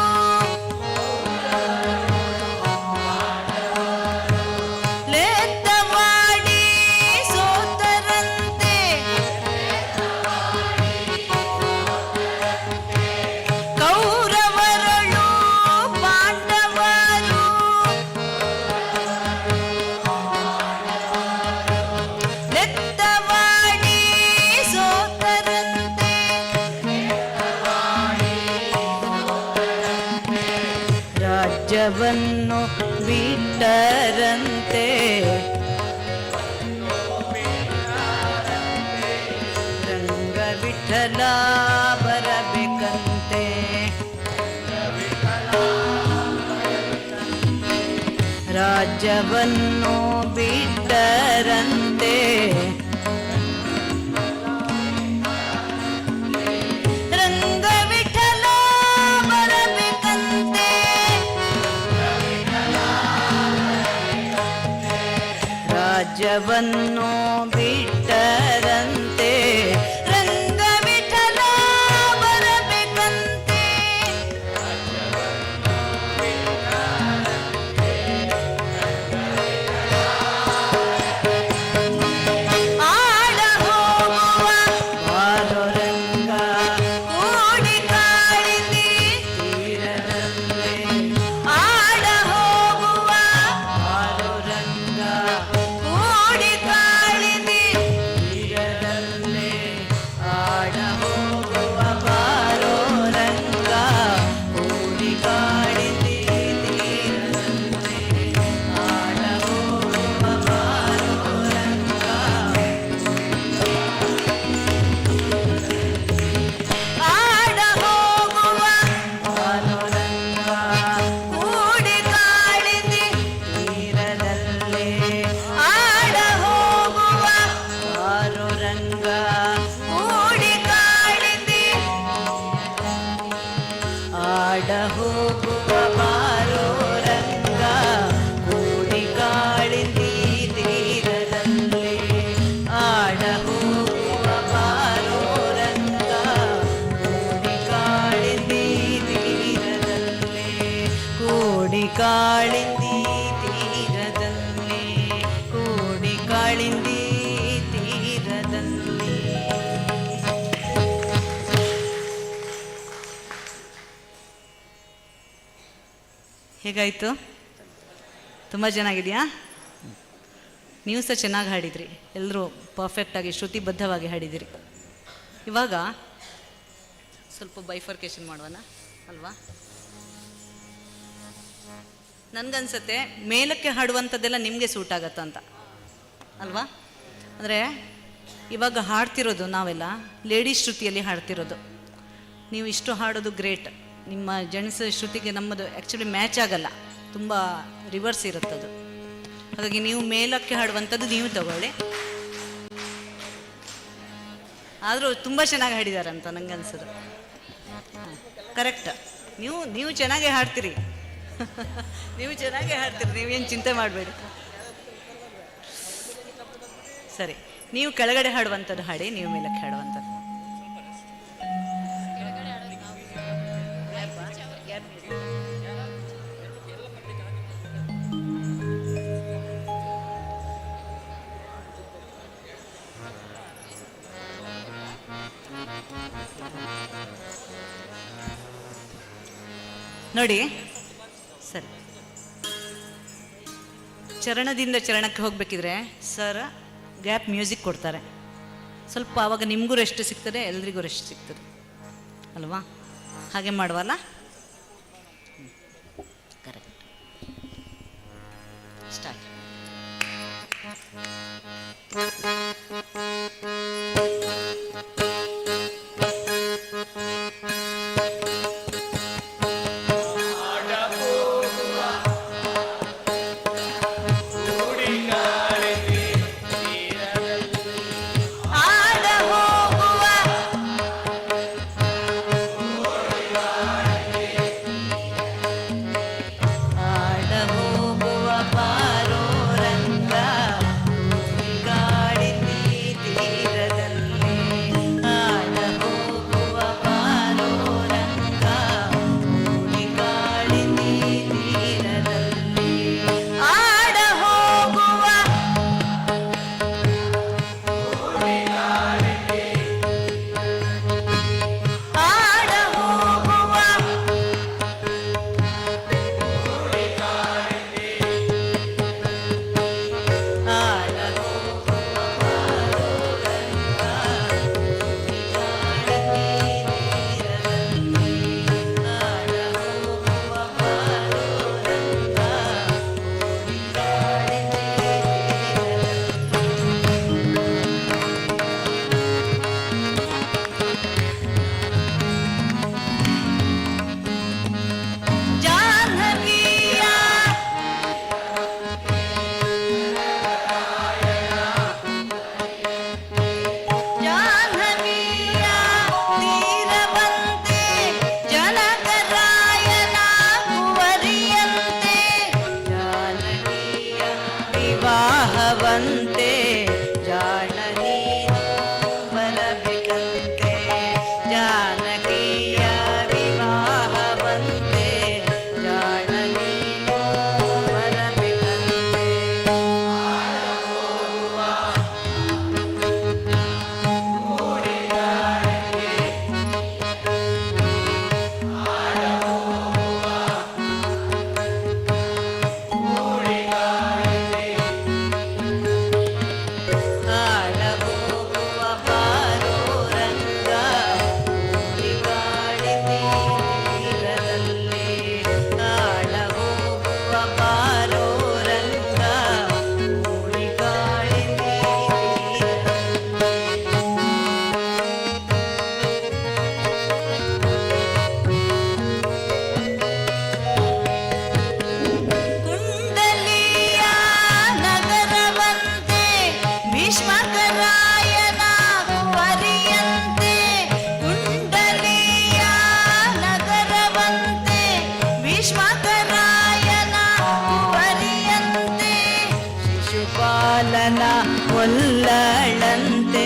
ಲೆತ್ತ ಮಾಡಿ ಸೋತರಂತೆ ಕೌರವರೊಳು ಪಾಂಡವರು ಲೆತ್ತ ಮಾಡಿ ಸೋತರಂತೆ ರಾಜ್ಯವನ್ನು ಬಿಟ್ಟರಂತೆ ರಂಗ ವಿಠಲ ಬರಬೇಕಂತೆ ರಾಜ್ಯವನ್ನು ಬಿಟ್ಟರಂತೆ ರಂಗ ವಿಠಲ ಬರಬೇಕಂತೆ ರಾಜ್ಯವನ್ನು ಬಿಟ್ಟರಂತೆ ರಂಗ ವಿಠಲ ಬರಬೇಕಂತೆ ಆಡ ಹೋಗುವ ಬಾರೋ ರಂಗ ಕೂಡಿ ಕಾಳಿಂದಿ ತೀರದಲ್ಲಿ ಆಡ ಹೋಗುವ ಬಾರೋ ರಂಗ ಕೂಡಿ ಕಾಳಿಂದಿ ಕೂಡಿ ಕಾಳಿಂದಿ ತೀರದಲ್ಲಿ, ಕೂಡಿ ಕಾಳಿಂದಿ ತೀರದಲ್ಲಿ. ಹೇಗಾಯಿತು? ತುಂಬ ಚೆನ್ನಾಗಿದೆಯಾ? ನೀವು ಸಹ ಚೆನ್ನಾಗಿ ಹಾಡಿದ್ರಿ, ಎಲ್ಲರೂ ಪರ್ಫೆಕ್ಟಾಗಿ ಶ್ರುತಿಬದ್ಧವಾಗಿ ಹಾಡಿದಿರಿ. ಇವಾಗ ಸ್ವಲ್ಪ ಬೈಫರ್ಕೇಶನ್ ಮಾಡುವನ ಅಲ್ವಾ? ನನಗನ್ಸತ್ತೆ ಮೇಲಕ್ಕೆ ಹಾಡುವಂಥದ್ದೆಲ್ಲ ನಿಮಗೆ ಸೂಟ್ ಆಗತ್ತಂತ ಅಲ್ವಾ? ಅಂದರೆ ಇವಾಗ ಹಾಡ್ತಿರೋದು ನಾವೆಲ್ಲ ಲೇಡೀಸ್ ಶ್ರುತಿಯಲ್ಲಿ ಹಾಡ್ತಿರೋದು. ನೀವು ಇಷ್ಟು ಹಾಡೋದು ಗ್ರೇಟ್. ನಿಮ್ಮ ಜೆಂಟ್ಸ್ ಶ್ರುತಿಗೆ ನಮ್ಮದು ಆ್ಯಕ್ಚುಲಿ ಮ್ಯಾಚ್ ಆಗಲ್ಲ, ತುಂಬ ರಿವರ್ಸ್ ಇರುತ್ತದು. ಹಾಗಾಗಿ ನೀವು ಮೇಲಕ್ಕೆ ಹಾಡುವಂಥದ್ದು ನೀವು ತಗೊಳ್ಳಿ. ಆದರೂ ತುಂಬ ಚೆನ್ನಾಗಿ ಹಾಡಿದ್ದಾರೆ ಅಂತ ನಂಗೆ ಅನ್ಸೋದು. ಕರೆಕ್ಟ್, ನೀವು ಚೆನ್ನಾಗೇ ಹಾಡ್ತೀರಿ. ನೀವು ಚೆನ್ನಾಗೇ ಹಾಡ್ತೀರಿ, ನೀವೇನು ಚಿಂತೆ ಮಾಡಬೇಡಿ. ಸರಿ, ನೀವು ಕೆಳಗಡೆ ಹಾಡುವಂಥದ್ದು ಹಾಡಿ, ನೀವು ಮೇಲಕ್ಕೆ ಹಾಡುವಂಥದ್ದು. ನೋಡಿ, ಸರಿ, ಚರಣದಿಂದ ಚರಣಕ್ಕೆ ಹೋಗಬೇಕಿದ್ರೆ ಸರ್ ಗ್ಯಾಪ್ ಮ್ಯೂಸಿಕ್ ಕೊಡ್ತಾರೆ. ಸ್ವಲ್ಪ ಆವಾಗ ನಿಮಗೂ ರೆಸ್ಟ್ ಸಿಗ್ತದೆ, ಎಲ್ರಿಗೂ ರೆಸ್ಟ್ ಸಿಗ್ತದೆ ಅಲ್ವಾ? ಹಾಗೆ ಮಾಡುವಲ್ಲ? ಕರೆಕ್ಟ್. ಸ್ಟಾರ್ಟ್. ಒಲ್ಲಳಂತೆ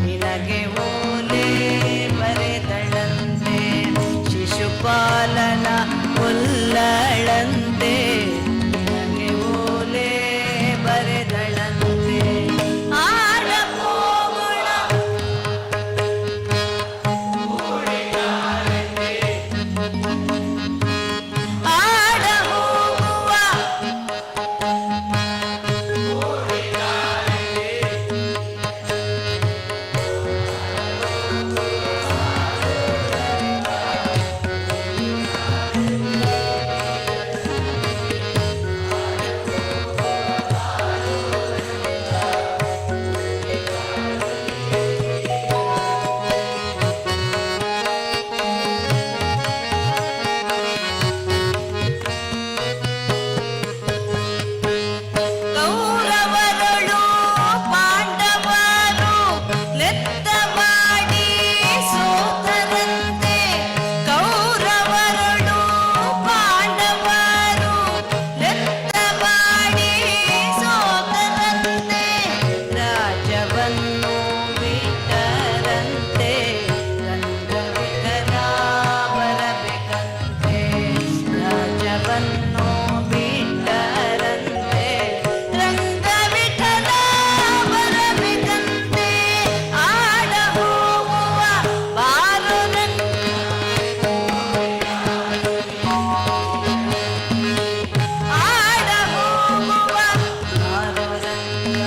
ನಿನಗೆ ಓಲೆ ಬರೆದಳಂತೆ ಶಿಶುಪಾಲನ ಒಲ್ಲಳಂತೆ ಪ್ರಾಣವನ್ನು ಬಿಟ್ಟರಂತೆ ರಂಗ ವಿಠಲ ಬರಬೇಕಂತೆ ಆಡ ಹೋಗುವ ಬಾಲರಂಗ ಆಡ ಹೋಗುವ ಬಾಲರಂಗ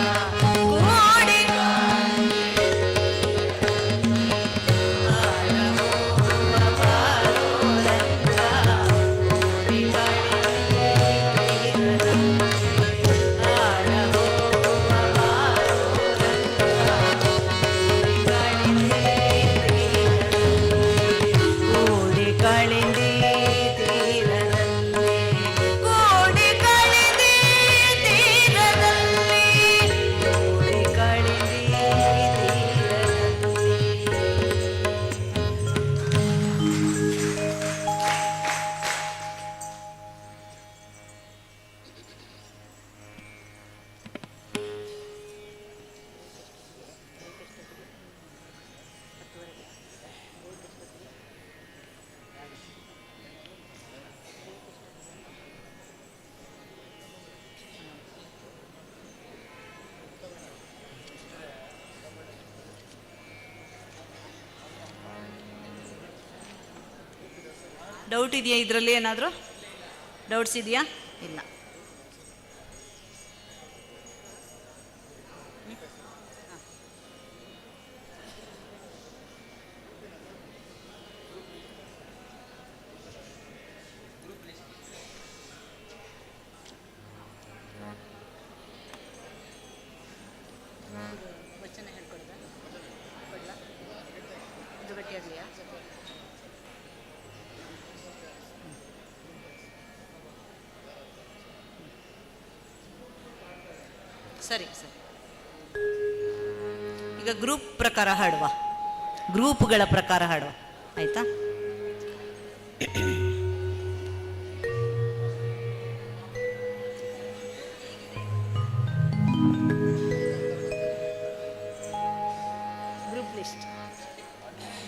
ಕೂಡಿ ಕೂಡಿ ಕಳಿಂದಿ ತೀರದಲ್ಲಿ ಕೂಡಿ ಕಳಿಂದಿ ತೀರದಲ್ಲಿ ಕೂಡಿ ಕಳಿಂದಿ ತೀರದಲ್ಲಿ. ಡೌಟ್ ಇದೆಯಾ ಇದರಲ್ಲಿ? ಏನಾದರೂ ಡೌಟ್ಸ್ ಇದೆಯಾ? ಇಲ್ಲ. ವಚನ ಹೇಳ್ಕೊಡ್ದ ಕೊಡ್ಲಾ? ಇದು ಗಟ್ಟಿಯಾಗಲಿಯಾ? ಸರಿ ಸರಿ. ಈಗ ಗ್ರೂಪ್ ಪ್ರಕಾರ ಹಾಡುವ, ಗ್ರೂಪ್ಗಳ ಪ್ರಕಾರ ಹಾಡುವ, ಆಯ್ತಾ?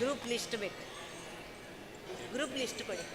ಗ್ರೂಪ್ ಲಿಸ್ಟ್ ಬೇಕು. ಗ್ರೂಪ್ ಲಿಸ್ಟ್ ಕೊಡಿ.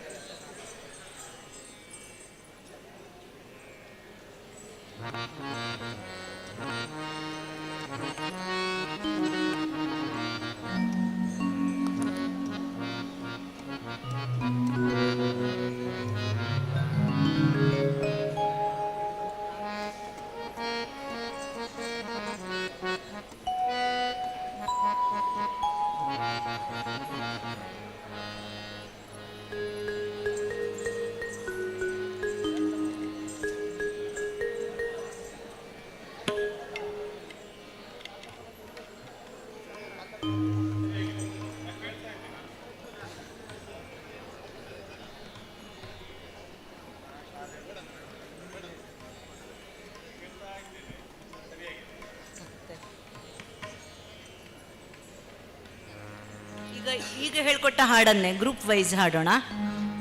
ಈಗ ಹೇಳ್ಕೊಟ್ಟ ಹಾಡನ್ನೇ ಗ್ರೂಪ್ ವೈಸ್ ಹಾಡೋಣ.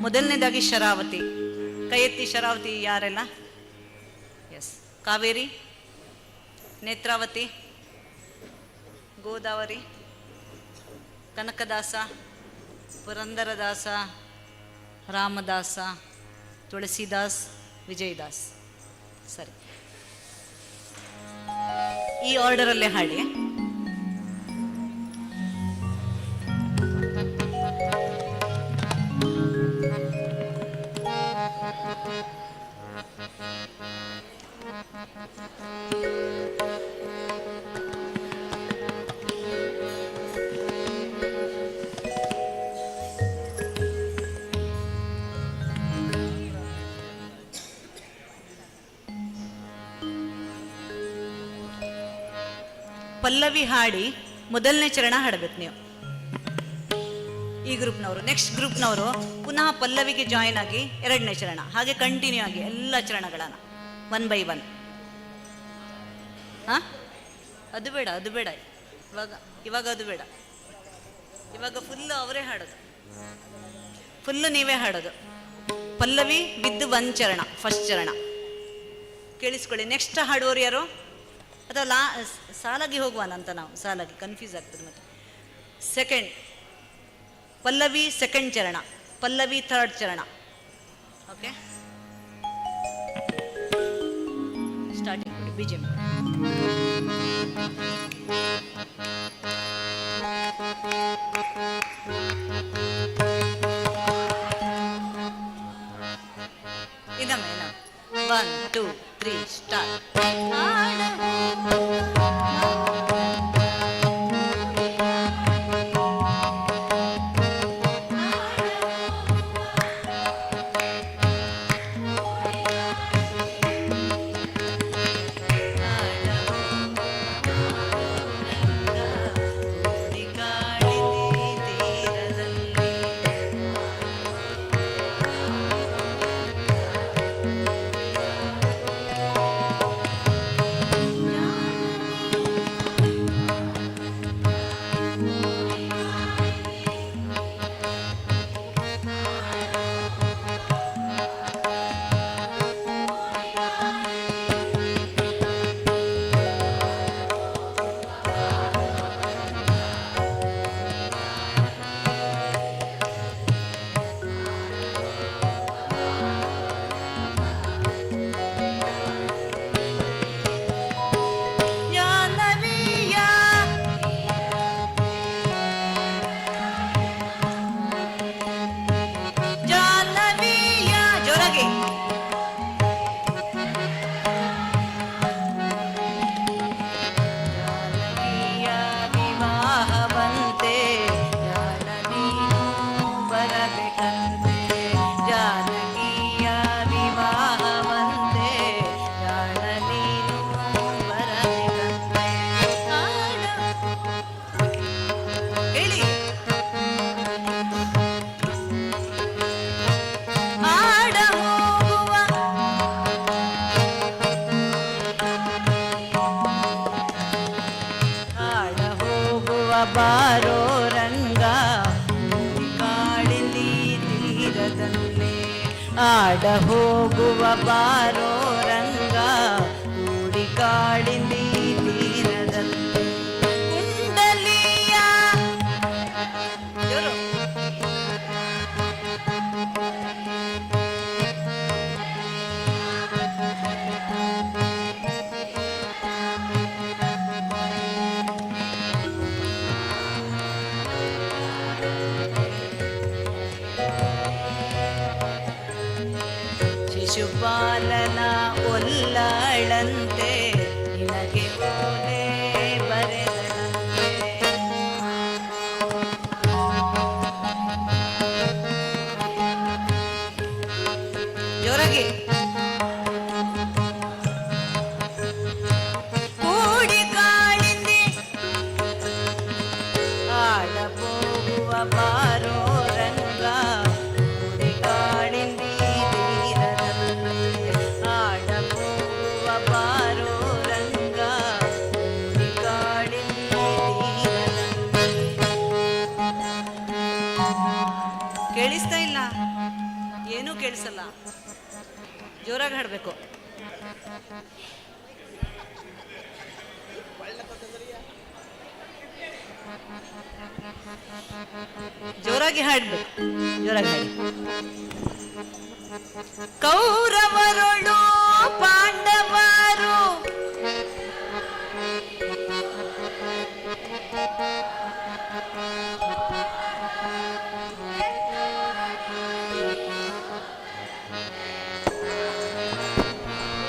ಮೊದಲನೇದಾಗಿ ಶರಾವತಿ. ಕೈ ಎತ್ತಿ ಶರಾವತಿ ಯಾರೆಲ್ಲ? ಎಸ್. ಕಾವೇರಿ, ನೇತ್ರಾವತಿ, ಗೋದಾವರಿ, ಕನಕದಾಸ, ಪುರಂದರದಾಸ, ರಾಮದಾಸ, ತುಳಸಿದಾಸ್, ವಿಜಯದಾಸ್. ಸರಿ, ಈ ಆರ್ಡರಲ್ಲೇ ಹಾಡಿ. ಪಲ್ಲವಿ ಹಾಡಿ ಮೊದಲನೇ ಚರಣ ಹಾಡಬೇಕು ನೀವು, ಈ ಗ್ರೂಪ್ನವರು. ನೆಕ್ಸ್ಟ್ ಗ್ರೂಪ್ನವರು ಪುನಃ ಪಲ್ಲವಿಗೆ ಜಾಯಿನ್ ಆಗಿ ಎರಡನೇ ಚರಣ, ಹಾಗೆ ಕಂಟಿನ್ಯೂ ಆಗಿ ಎಲ್ಲ ಚರಣಗಳನ್ನು 1 by 1. ಹಾಂ, ಅದು ಬೇಡ, ಅದು ಬೇಡ. ಇವಾಗ ಅದು ಬೇಡ. ಇವಾಗ ಫುಲ್ಲು ಅವರೇ ಹಾಡೋದು, ಫುಲ್ಲು ನೀವೇ ಹಾಡೋದು. ಪಲ್ಲವಿ ಬಿದ್ದು 1 ಚರಣ, ಫಸ್ಟ್ ಚರಣ ಕೇಳಿಸ್ಕೊಳ್ಳಿ. ನೆಕ್ಸ್ಟ್ ಹಾಡುವವರು ಯಾರು? ಅಥವಾ ಸಾಲಾಗಿ ಹೋಗುವಾನಂತ ನಾವು, ಸಾಲಾಗಿ ಕನ್ಫ್ಯೂಸ್ ಆಗ್ತದೆ ಮತ್ತೆ. ಸೆಕೆಂಡ್ ಪಲ್ಲವಿ, ಸೆಕೆಂಡ್ ಚರಣ, ಪಲ್ಲವಿ ಥರ್ಡ್ ಚರಣ. Okay, BGM. ಇನ್ನೊಮ್ಮೆ 1 2 3 ಸ್ಟಾರ್ಟ್. ಬಾರೋ ರಂಗ ಕಾಡಿಲಿ ತೀರದಲ್ಲಿ ಆಡ ಹೋಗುವ ಬಾರೋ ರಂಗ ಕೂಡಿ ಕಾಡಿಲಿ ತೀರದಲ್ಲಿ ಕುಂಡಲಿಯ ಜೋರು ಶಿಶುಪಾಲನ ಒಲ್ಲಳಂತೆ ನಿನಗೆ ಓಲೆ ಬರೆದಳಂತೆ ಜೋರಾಗಿ ಕೂಡಿ ಕಾಳಿಂದಿ ಆಡ ಹೋಗುವ ಬಾರೋ ರಂಗ ಕೂಡಿ ಕಾಳಿಂದಿ ಕೇಳಿಸ್ತಾ ಇಲ್ಲ, ಏನೂ ಕೇಳಿಸಲ್ಲ, ಜೋರಾಗಿ ಹಾಡಬೇಕು. ಜೋರಾಗಿ ಹಾಡಬೇಕು, ಜೋರಾಗಿ ಹಾಡಿ. ಕೌರವರೊಳು ಪಾಂಡವರು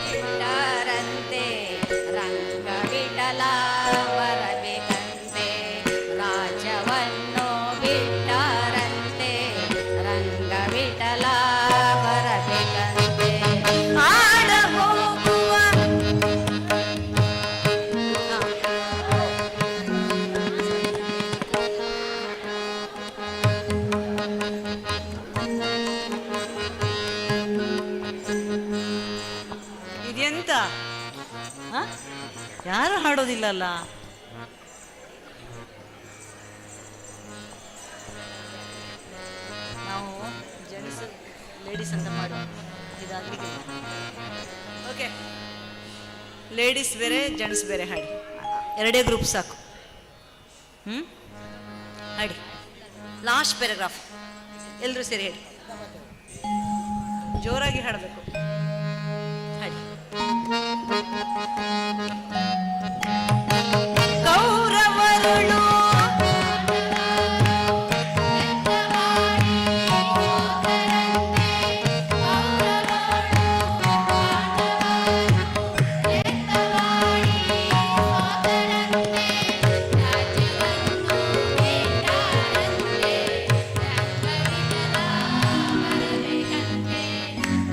ಬಿಟ್ಟರಂತೆ ರಂಗ ಬಿಡಲ ಬರಬೇಕಂತೆ ರಾಜ್ಯವನ್ನು ಬಿಟ್ಟರಂತೆ ರಂಗ ಬಿಡಲ ಬರಬೇಕಂತೆ ಆಡ ಹೋಗುವ ಇದೆಂತ ಯಾರು ಹಾಡೋದಿಲ್ಲಲ್ಲ. ನಾವು ಜೆಂಟ್ಸ್ ಲೇಡೀಸ್ ಅಂತ ಮಾಡುವ ಇದಾಗಲಿಕ್ಕೆ. ಓಕೆ, ಲೇಡೀಸ್ ಬೇರೆ ಜೆಂಟ್ಸ್ ಬೇರೆ ಹಾಡಿ, ಎರಡೇ ಗ್ರೂಪ್ ಸಾಕು. ಹಾಡಿ ಲಾಸ್ಟ್ ಪ್ಯಾರಾಗ್ರಾಫ್ ಎಲ್ಲರೂ ಸೇರಿ ಹೇಳಿ, ಜೋರಾಗಿ ಹಾಡಬೇಕು. ಹಾಡಿ. ಕೌರವರುಳು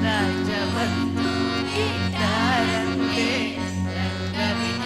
ರಾಜವಂತು ಇದ್ದಾರಂತೆ ರಂಗವಿಠಲ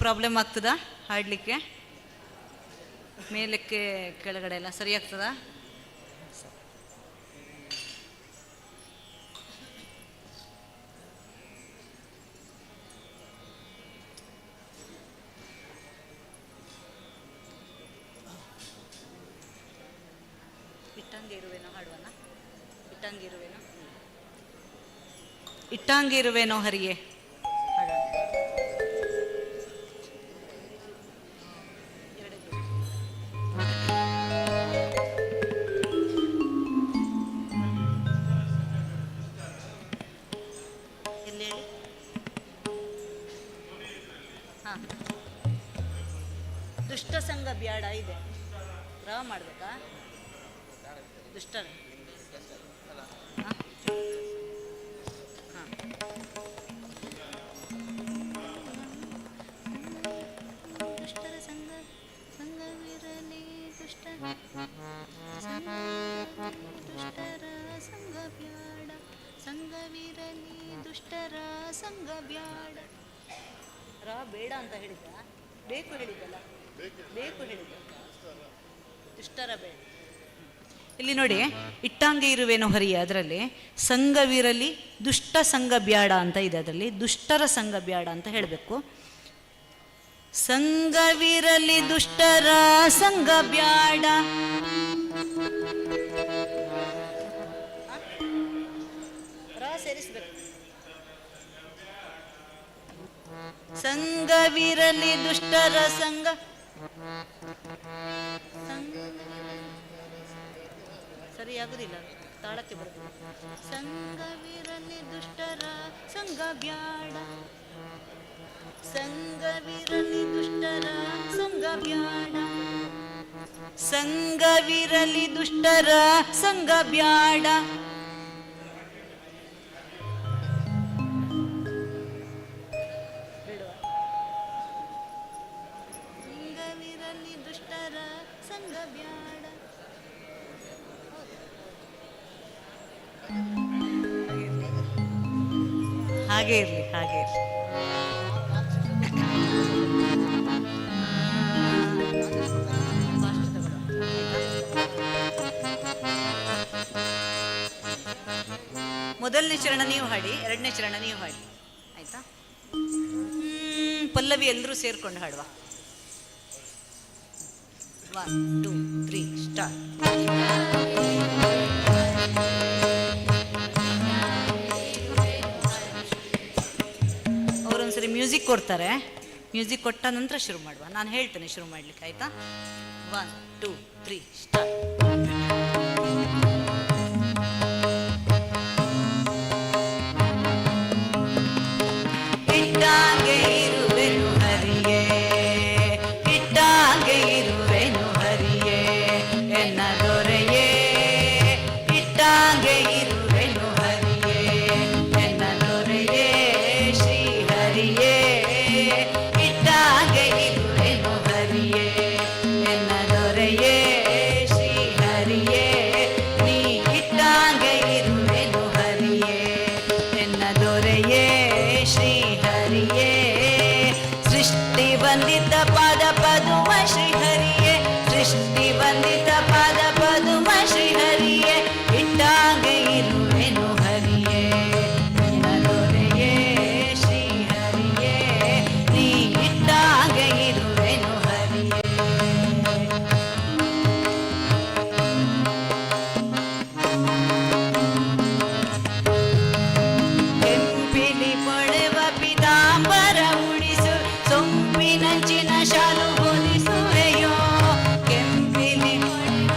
ಪ್ರಾಬ್ಲಮ್ ಆಗ್ತದಾ ಹಾಡಲಿಕ್ಕೆ? ಮೇಲಕ್ಕೆ ಕೆಳಗಡೆ ಎಲ್ಲ ಸರಿ ಆಗ್ತದಾ? ಇಟ್ಟಂಗಿರುವೆನೋ ಹಾಡುವನ? ಇಟ್ಟಂಗಿರುವೆನೋ, ಇಟ್ಟಂಗಿರುವೆನೋ ಹರಿಯೇ ಹಾಡೋಣ. ಎಲ್ಲಿ ಹೇಳಿ? ಹಾಂ, ದುಷ್ಟ ಸಂಘ ಬ್ಯಾಡ ಇದೆ. ರವ ಮಾಡ್ಬೇಕಾ? ದುಷ್ಟರ ದುಷ್ಟರ ಸಂಘ ಸಂಘವಿರಲಿ, ದುಷ್ಟರ ಸಂಘ ಬ್ಯಾಡ, ಸಂಘವಿರಲಿ ದುಷ್ಟರ ಸಂಘ ಬ್ಯಾಡ. ರಾ ಬೇಡ ಅಂತ ಹೇಳಿದ್ದ? ಬೇಕು ಹೇಳಿದ್ದಲ್ಲ? ಬೇಕು ಹೇಳಿದ್ದ, ದುಷ್ಟರ ಬೇಡ. ಇಲ್ಲಿ ನೋಡಿ, ಇಟ್ಟಂಗೆ ಇರುವೇನೋ ಹರಿಯ, ಅದರಲ್ಲಿ ಸಂಘವಿರಲಿ ದುಷ್ಟ ಸಂಘ ಬ್ಯಾಡ ಅಂತ ಇದೆ. ಅದರಲ್ಲಿ ದುಷ್ಟರ ಸಂಘ ಬ್ಯಾಡ ಅಂತ ಹೇಳಬೇಕು. ಸಂಘವಿರಲಿ ದುಷ್ಟರ ಸಂಘ ಬ್ಯಾಡ, ಸೇರಿಸ್ಬೇಕು. ಸಂಘವಿರಲಿ ದುಷ್ಟರ ಸಂಘ, ಸರಿಯಾಗುದಿಲ್ಲ, ತಾಳಕ್ಕೆ ಬರ್ತದೆ. ಸಂಘವಿರಲಿ ದುಷ್ಟರ ಸಂಘ ಬ್ಯಾಡ, ಸಂಘವಿರಲಿ ದುಷ್ಟರ ಸಂಘ ಬ್ಯಾಡ, ಸಂಘವಿರಲಿ ದುಷ್ಟರ ಸಂಘ ಬ್ಯಾಡ. ಸಂಘವಿರಲಿ ದುಷ್ಟರ ಸಂಘ ಬ್ಯಾಡ. ಹಾಗೆ ಇರಲಿ, ಹಾಗೆ ಇರಲಿ. ಮೊದಲನೇ ಚರಣ ನೀವು ಹಾಡಿ, ಎರಡನೇ ಚರಣ ನೀವು ಹಾಡಿ, ಆಯ್ತಾ? ಪಲ್ಲವಿ ಎಲ್ಲರೂ ಸೇರ್ಕೊಂಡು ಹಾಡುವ. 1 2 3 ಸ್ಟಾರ್ಟ್. ಅವರೊಂದ್ಸರಿ ಮ್ಯೂಸಿಕ್ ಕೊಡ್ತಾರೆ, ಮ್ಯೂಸಿಕ್ ಕೊಟ್ಟ ನಂತರ ಶುರು ಮಾಡುವ. ನಾನು ಹೇಳ್ತೇನೆ ಶುರು ಮಾಡ್ಲಿಕ್ಕೆ, ಆಯ್ತಾ? 1 2 3 ಸ್ಟಾರ್ಟ್. ಇಟ್ಟಾಗೆ ಇರುವೆನು ಹರಿಯೇ, ಇಟ್ಟಾಗೆ ಇರುವೆನು ಹರಿಯೇ, ಎನ್ನ ದೊರೆಯೇ, ಇಟ್ಟಾಗೆ ಇರುವೆನು ಹರಿಯೇ, ಎನ್ನ ದೊರೆಯೇ ಶ್ರೀ ಹರಿಯೇ, ಇಟ್ಟಾಗೆ ಇರುವೆನು ಹರಿಯೇ, ಎನ್ನ ದೊರೆಯೇ ಶ್ರೀ ಹರಿಯೇ, ನೀ ಇಟ್ಟಾಗೆ ಇರುವೆನು ಹರಿಯೇ, ಎನ್ನ ದೊರೆಯೇ ಶ್ರೀ ಹರಿಯೇ. ಸೃಷ್ಟಿ ವಂದಿತ ಪಾದ ಪದುಮ ಶ್ರೀ ಹರಿಯೇ, ಸೃಷ್ಟಿ ವಂದಿತ ಪಾದ ಪದುಮ ಶ್ರೀ ಹರಿಯೇ, ಇಟ್ಟಾಗೆ ಇರುವೆನು ಹರಿಯೇ, ಎನ್ನ ದೊರೆಯೇ ಶ್ರೀ ಹರಿಯೇ, ನೀ ಇಟ್ಟಾಗೆ ಇರುವೆನು ಹರಿಯೇ. ಕೆಂಪಿಲಿ ಪೊಳೆವ ಪೀತಾಂಬರ ಉಡಿಸು, ಸೊಂಪಿನಂಚಿನ ಶಾಲು ಹೊದಿಸುವೆಯೋ, ಕೆಂಪಿಲಿ ಪೊಳೆವ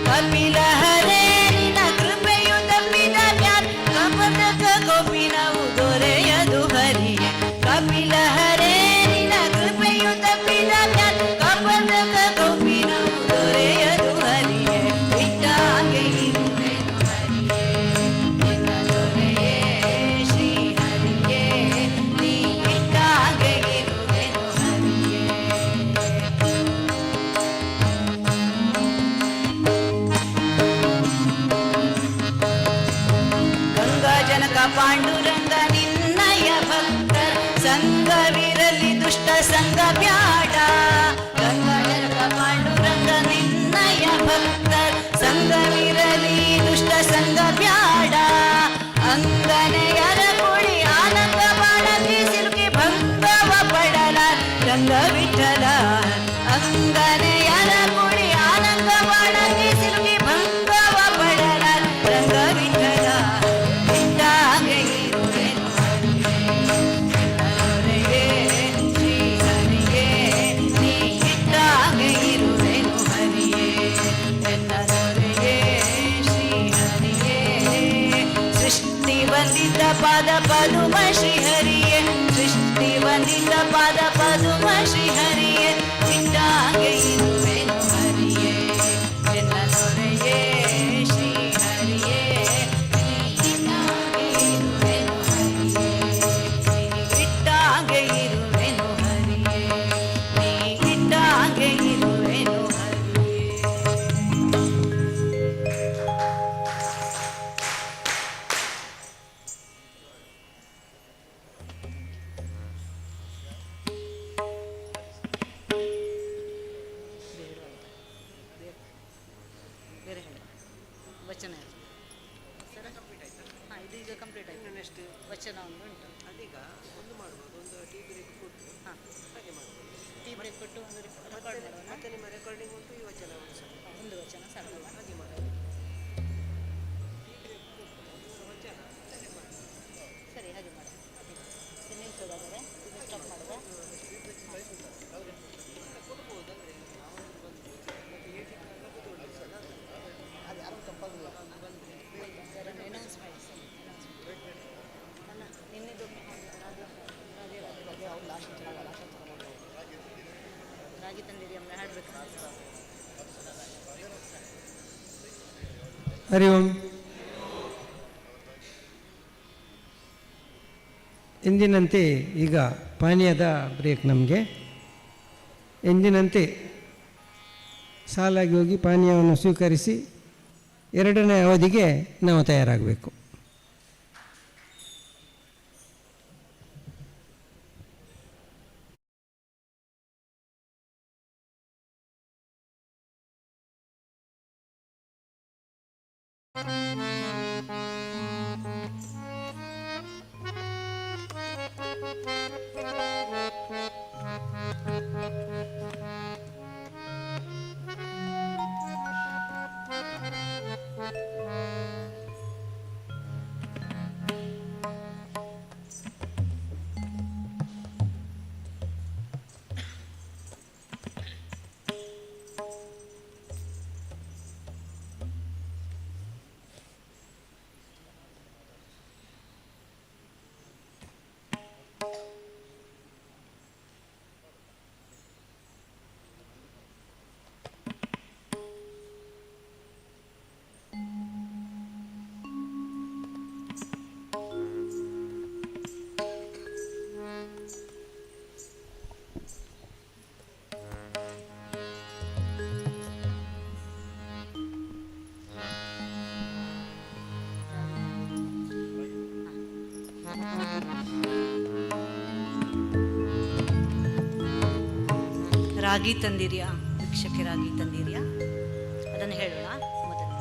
ಕಪಿಲ ಹರೇ ನಿನ್ನ ಕೃಪೆಯು ತಪ್ಪಿದ ಮ್ಯಾಲ್, ಕಪಟಕ ಗೋಪಿನವು ದೊರೆಯದು ಹರಿಯೇ, ಕಪಿಲ ಹರೇ ನಿನ್ನ ಕೃಪೆಯು ತಪ್ಪಿದ ಮ್ಯಾಲ್, ಕಪಟಕ ಗೋಪಿನವು ದೊರೆಯದು ಹರಿಯೇ, ಇಟ್ಟಾಗೆ ಇರುವೆನು ಹರಿಯೇ, ಎನ್ನ ದೊರೆಯೇ ಶ್ರೀ ಪಾಂಡುರಂಗ ನಿನ್ನಯ ಭಕ್ತ ಸಂಗವಿರಲಿ ದುಷ್ಟ ಸಂಗ ಬ್ಯಾಡ ಗಂಗಾಧರ ಪಾಂಡುರಂಗ ನಿನ್ನಯ ಭಕ್ತ ಸಂಗವಿರಲಿ ದುಷ್ಟ ಸಂಗ ಬ್ಯಾಡ ಅಂಗನೆಯರ ಕುಳಿ ಆನಂದ ಬಾಳದಿ ಸಿಲುಕಿ ಭಂಗವ ಪಡಲ ರಂಗ ವಿಠಲ ಅಂಗನೆಯರ ಕುಳಿ ಆನಂದ ಬಾಳದಿ ಸಿಲುಕಿ ಭಂಗವ ಪಡಲ ರಂಗ ವಿಠಲ ಇಟ್ಟಾಗೆ ಇರುವೆನು ಹರಿಯೇ ಶ್ರೀ ಹರಿಯೇ ನೀ ಇಟ್ಟಾಗೆ ಇರುವೆನು ಹರಿಯೇ ಎನ್ನ ದೊರೆಯೇ ಶ್ರೀ ಹರಿಯೇ ಸೃಷ್ಟಿ ವಂದಿತ ಪಾದ ಪದುಮ ಶ್ರೀ ಹರಿಯೇ ಸೃಷ್ಟಿ ವಂದಿತ ಪಾದ ಪದುಮ ಶ್ರೀ ಹರಿಯೇ ಇಟ್ಟಾಗೆ ಇರುವೆನು ಹರಿಯೇ ಎನ್ನ ದೊರೆಯೇ ಶ್ರೀ ಹರಿಯೇ ನೀ ಇಟ್ಟಾಗೆ ಇರುವೆನು ಹರಿಯೇ ನೀ ಇಟ್ಟಾಗೆ ಇರುವೆನು ಹರಿಯೇ ನೀ ಇಟ್ಟಾಗೆ ಇರುವೆನು ಹರಿಯೇ. ಬೇರೆ ಹೇಳಿ ವಚನ ಹೇಳಿ ಹಾಂ ಇದು ಈಗ ಕಂಪ್ಲೀಟ್ ಆಯಿತು ನೆಕ್ಸ್ಟ್ ವಚನ ಒಂದು ಉಂಟು ಅದೀಗ ಒಂದು ಮಾಡ್ಬೋದು ಒಂದು ಟೀ ಬ್ರೇಕ್ ಕೊಟ್ಟು ಹಾಂ ಹಾಗೆ ಮಾಡ್ಬೋದು ಟೀ ಬ್ರೇಕ್ ಕೊಟ್ಟು ಒಂದು ರೆಕಾರ್ಡ್ ಮಾಡೋಣ ಮತ್ತೆ ನಿಮ್ಮ ರೆಕಾರ್ಡಿಂಗ್ ಉಂಟು ಈ ವಚನ ಒಂದು ಸಲ ಒಂದು ವಚನ ಸಾಕಲ್ಲ ಹಾಗೆ ಮಾಡೋದು ಟೀ ಬ್ರೇಕ್ ಕೊಟ್ಟು ವಚನ ಸರಿ ಹಾಗೆ ಮಾಡಿ ನಿಲ್ಲಿಸೋದಾದರೆ ಇದು ಸ್ಟಾಪ್ ಮಾಡೋದಾ ಕೊಡ್ಬೋದು ಅಂದರೆ ನಾವು ಬಂದು ಮತ್ತು ಅದು ಯಾರು ತಪ್ಪಾಗಲ್ಲ ಬಂದರೆ ಅನೌನ್ಸ್ ಮಾಡಿ ಅಲ್ಲ ನಿನ್ನೆದೊಮ್ಮೆ ಅವ್ರು ಲಾಸ್ಟ್ ರಾಗಿ ತಂದಿರಿ ಅಮ್ಮ ಹಾಡ್ಬೇಕು ಹರಿ ಓಂ. ಎಂದಿನಂತೆ ಈಗ ಪಾನೀಯದ ಬ್ರೇಕ್ ನಮಗೆ. ಎಂದಿನಂತೆ ಸಾಲಾಗಿ ಹೋಗಿ ಪಾನೀಯವನ್ನು ಸ್ವೀಕರಿಸಿ ಎರಡನೇ ಅವಧಿಗೆ ನಾವು ತಯಾರಾಗಬೇಕು. ರಾಗಿ ತಂದಿರಿಯಾ ಭಿಕ್ಷಕ್ಕೆ ರಾಗಿ ತಂದಿರಿಯಾ ಅದನ್ನು ಹೇಳೋಣ ಮೊದಲು.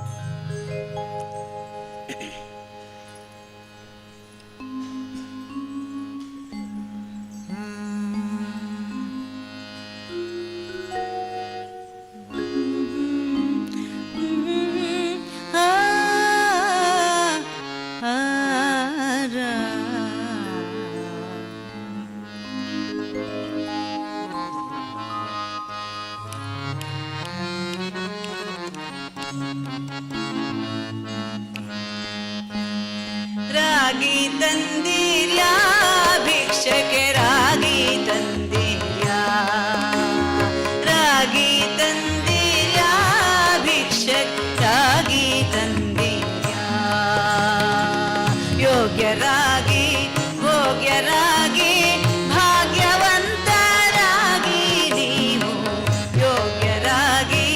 ರಾಗಿ ತಂದಿರ್ಯಾ ಭಿಕ್ಷಕ್ಕೆ ರಾಗಿ ತಂದಿರ್ಯಾ ರಾಗಿ ತಂದಿರ್ಯಾ ಭಿಕ್ಷಕ್ಕೆ ರಾಗಿ ತಂದಿರ್ಯಾ ಯೋಗ್ಯರಾಗಿ ಭೋಗ್ಯರಾಗಿ ಭಾಗ್ಯವಂತರಾಗಿ ನೀವು ಯೋಗ್ಯರಾಗಿ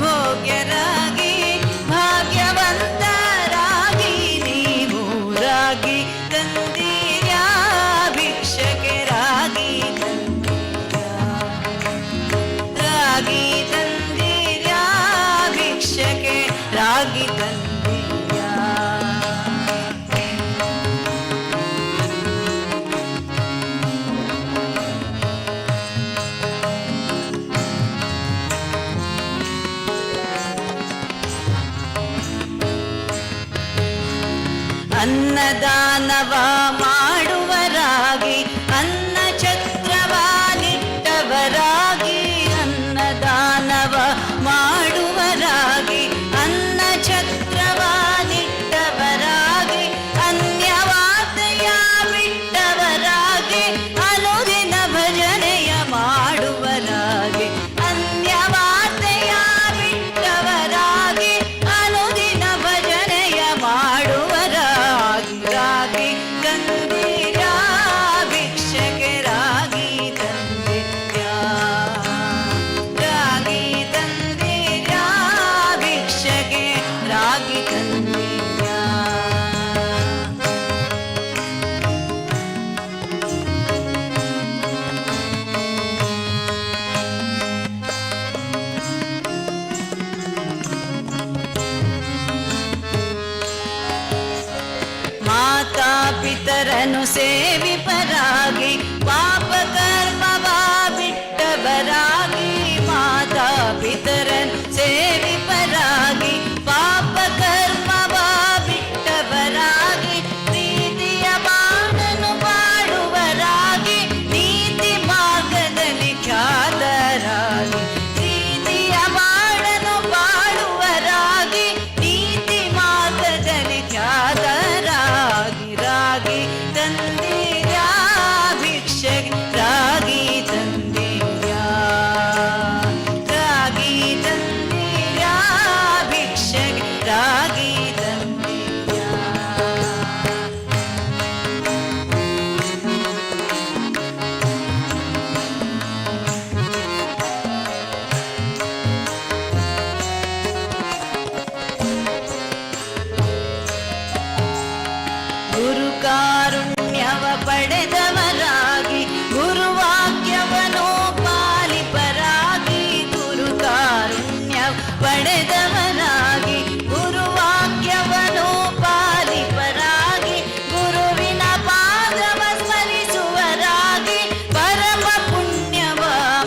ಭೋಗ್ಯರಾಗಿ ಭಾಗ್ಯವಂತರಾಗಿ ನೀವು ರಾಗಿ ತಂದೀರ್ಯಾ ಭಿಕ್ಷಕೆ ರಾಗಿ ತಂದೀರ್ಯಾ ರಾಗಿ ತಂದೀರ್ಯಾ ಭಿಕ್ಷಕೆ ರಾಗಿ ತಂದೀರ್ಯಾ ಅನ್ನದಾನವ ಮಾಡುವರಾಗಿ ಅನ್ನ ಛತ್ರವಾನಿಟ್ಟವರಾಗಿ ಅನ್ನದಾನವ ಮಾಡುವರಾಗಿ ಅನ್ನ ಛತ್ರವಾನಿಟ್ಟವರಾಗಿ ಅನ್ಯವಾತೆಯ ಬಿಟ್ಟವರಾಗಿ ಅನುದಿನ ಭಜನೆಯ ಮಾಡುವರಾಗಿ ಅನ್ಯವಾತೆಯ ಬಿಟ್ಟವರಾಗಿ ಅನುದಿನ ಭಜನೆಯ ಮಾಡುವರಾಗಿ ರಾಗಿ ತಂದೀರ್ಯಾ ಭಿಕ್ಷಕೆ ರಾಗಿ ತಂದೀರ್ಯಾ ರಾಗಿ ತಂದೀರ್ಯಾ ಭಿಕ್ಷಕೆ ರಾಗಿ ತಂದೀರ್ಯಾ ಮಾತಾ ಪಿತರನು ಸೇವಿಪರಾಗಿ ಪಾಪ ಕರ್ಮವ ಬಿಟ್ಟವರಾಗಿ ಮಾತಾ ಪಿತರನು ಸೇವಿಪರಾಗಿ ಪಾಪ ಕರ್ಮವ ಬಿಟ್ಟವರಾಗಿ ಪ್ರೀತಿಯ ಬಾಣನು ಬಾಡುವರಾಗಿ ನೀತಿ ಮಾರ್ಗದಲ್ಲಿ ಖ್ಯಾತರಾಗಿ ಪ್ರೀತಿಯ ಬಾಣನು ಬಾಡುವರಾಗಿ ನೀತಿ ಮಾರ್ಗದಲ್ಲಿ ಖ್ಯಾತರಾಗಿ ರಾಗಿ ತಂದೀರ್ಯಾ ಭಿಕ್ಷಕೆ ರಾಗಿ ತಂದೀರ್ಯಾ ರಾಗಿ ತಂದೀರ್ಯಾ ಭಿಕ್ಷಕೆ ರಾಗಿ ತಂದೀರ್ಯಾ ಗುರು ಕಾರುಣ್ಯವ ಪಡೆದವರಾಗಿ ಗುರುವಾಕ್ಯವನ್ನು ಪಾಲಿಪರಾಗಿ ಗುರು ಕಾರುಣ್ಯವ ಪಡೆದವರಾಗಿ ಗುರುವಾಕ್ಯವನ್ನು ಪಾಲಿಪರಾಗಿ ಗುರುವಿನ ಪಾದವ ಸ್ಮರಿಸುವರಾಗಿ ಪರಮ ಪುಣ್ಯವ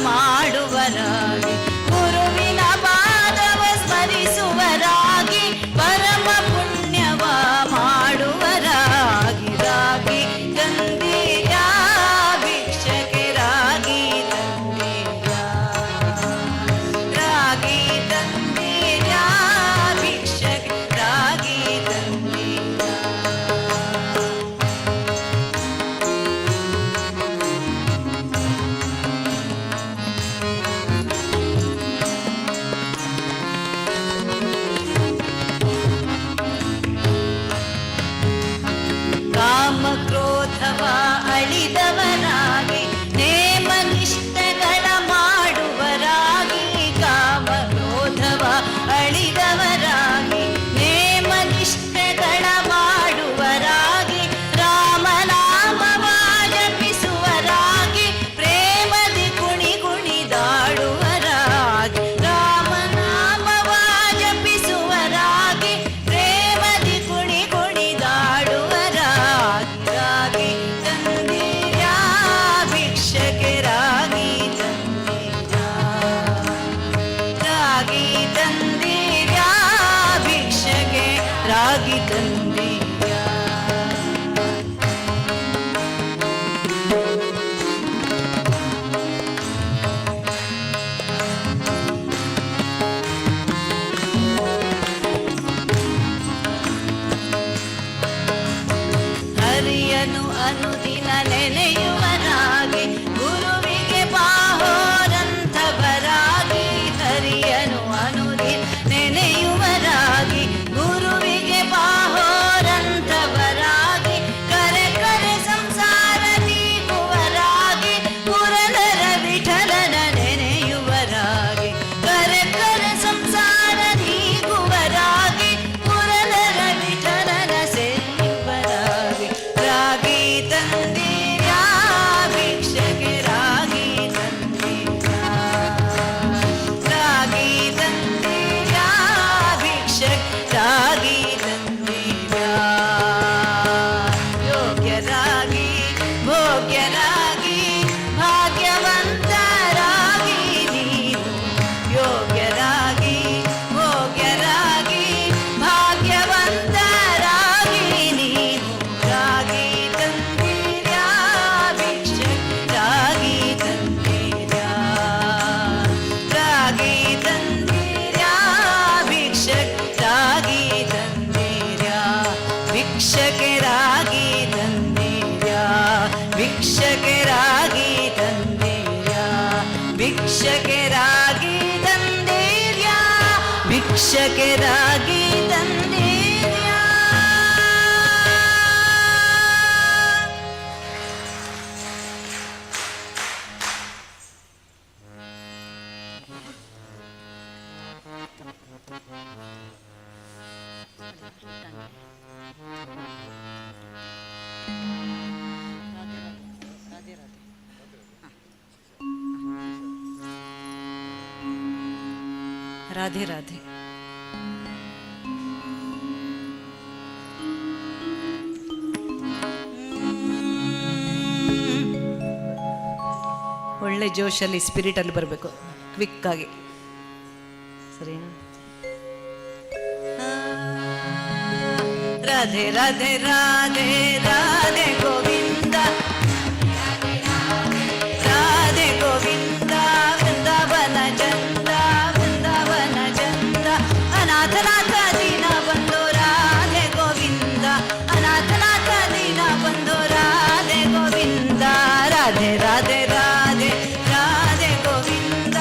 ಮಾಡುವರಾಗಿ ಗುರುವಿನ ಪಾದವ ಸ್ಮರಿಸುವರಾಗಿ ಪರಮ ಪುಣ್ಯವ ಮಾಡುವರಾಗಿ ರಾಗಿ ತಂದೀರ್ಯಾ ಭಿಕ್ಷಕೆ ರಾಗಿ ತಂದೀರ್ಯಾ ರಾಗಿ ತಂದೀರ್ಯಾ ಭಿಕ್ಷಕೆ ರಾಗಿ ತಂದೀರ್ಯಾ ಕಾಮ ಕ್ರೋಧವ ಅಳಿದವರಾಗಿ ನೇಮ ನಿಷ್ಠೆಗಳ ಮಾಡುವರಾಗಿ ಕಾಮ ಕ್ರೋಧವ ಅಳಿದವರಾಗಿ ನೇಮ ನಿಷ್ಠೆಗಳ ಮಾಡುವರಾಗಿ ರಾಮನಾಮವ ಜಪಿಸುವರಾಗಿ ಪ್ರೇಮದಿ ಕುಣಿ ಕುಣಿದಾಡುವರಾಗಿ ರಾಮನಾಮವ ಜಪಿಸುವರಾಗಿ ಪ್ರೇಮದಿ ಕುಣಿ ಕುಣಿದಾಡುವರಾಗಿ ರಾಗಿ ತಂದೀರ್ಯಾ ಭಿಕ್ಷಕೆ ರಾಗಿ ತಂದೀರ್ಯಾ ರಾಗಿ ತಂದೀರ್ಯಾ ಭಿಕ್ಷಕೆ ರಾಗಿ ತಂದೀರ್ಯಾ ಹರಿಯನು ಅನುದಿನ ನೆನೆಯುವರಾಗಿ ಗುರುವಿಗೆ ಬಾಹೋರಂಥವರಾಗಿ ಹರಿಯನು ಅನುದಿನ ನೆನೆಯುವರಾಗಿ ಗುರುವಿಗೆ ಬಾಹೋರಂಥವರಾಗಿ ಕರೆ ಕರೆ ಸಂಸಾರ ನೀಗುವರಾಗಿ ಪುರನರ ವಿಠಲನ ನೆನೆಯುವರಾಗಿ ಕರೆ ಕರೆ ಸಂಸಾರ ನೀಗುವರಾಗಿ ಪುರನರ ವಿಠಲನ ಸೇರಿವರಾಗಿ ಯೋಗ್ಯರಾಗಿ ಭೋಗ್ಯರಾಗಿ ಭಾಗ್ಯವಂತರಾಗಿ ನೀವು ಯೋಗ್ಯರಾಗಿ ಭೋಗ್ಯರಾಗಿ ಭಾಗ್ಯವಂತರಾಗಿ ನೀವು ರಾಗಿ ತಂದಿರ್ಯಾ ಭಿಕ್ಷರಾಗಿ ತಂದಿರ್ಯಾ ರಾಗಿ ತಂದಿರ್ಯಾ ಭಿಕ್ಷರಾಗಿ ತಂದಿರ್ಯಾ ಭಿಕ್ಷಕರಾಗಿ ತಂದಿರ್ಯಾ ಭಿಕ್ಷಕರಾಗಿ ತಂದಿರ್ಯಾ ಭಿಕ್ಷಕರಾಗಿ ತಂದಿರ್ಯಾ ಭಿಕ್ಷಕರಾಗಿ ತಂದಿರ್ಯಾ. ರಾಧೆ ರಾಧೆ. ಒಳ್ಳೆ ಜೋಶಲ್ಲಿ ಸ್ಪಿರಿಟಲ್ಲಿ ಬರಬೇಕು, ಕ್ವಿಕ್ಕಾಗಿ. ಸರಿನಾ? ರಾಧೆ ರಾಧೆ ರಾಧೆ ರಾಧೆ ಗೋವಿಂದ ರಾಧೆ ಗೋವಿಂದ ವೃಂದಾವನ ಚಂದ ವೃಂದಾವನ ಚಂದ ಅನಾಥನಾಥ ದೀನ ಬಂಧು ರಾಧೆ ಗೋವಿಂದ ಅನಾಥನಾಥ ದೀನ ಬಂಧು ರಾಧೆ ಗೋವಿಂದ ರಾಧೆ ರಾಧೆ ರಾಧೆ ರಾಧೆ ಗೋವಿಂದ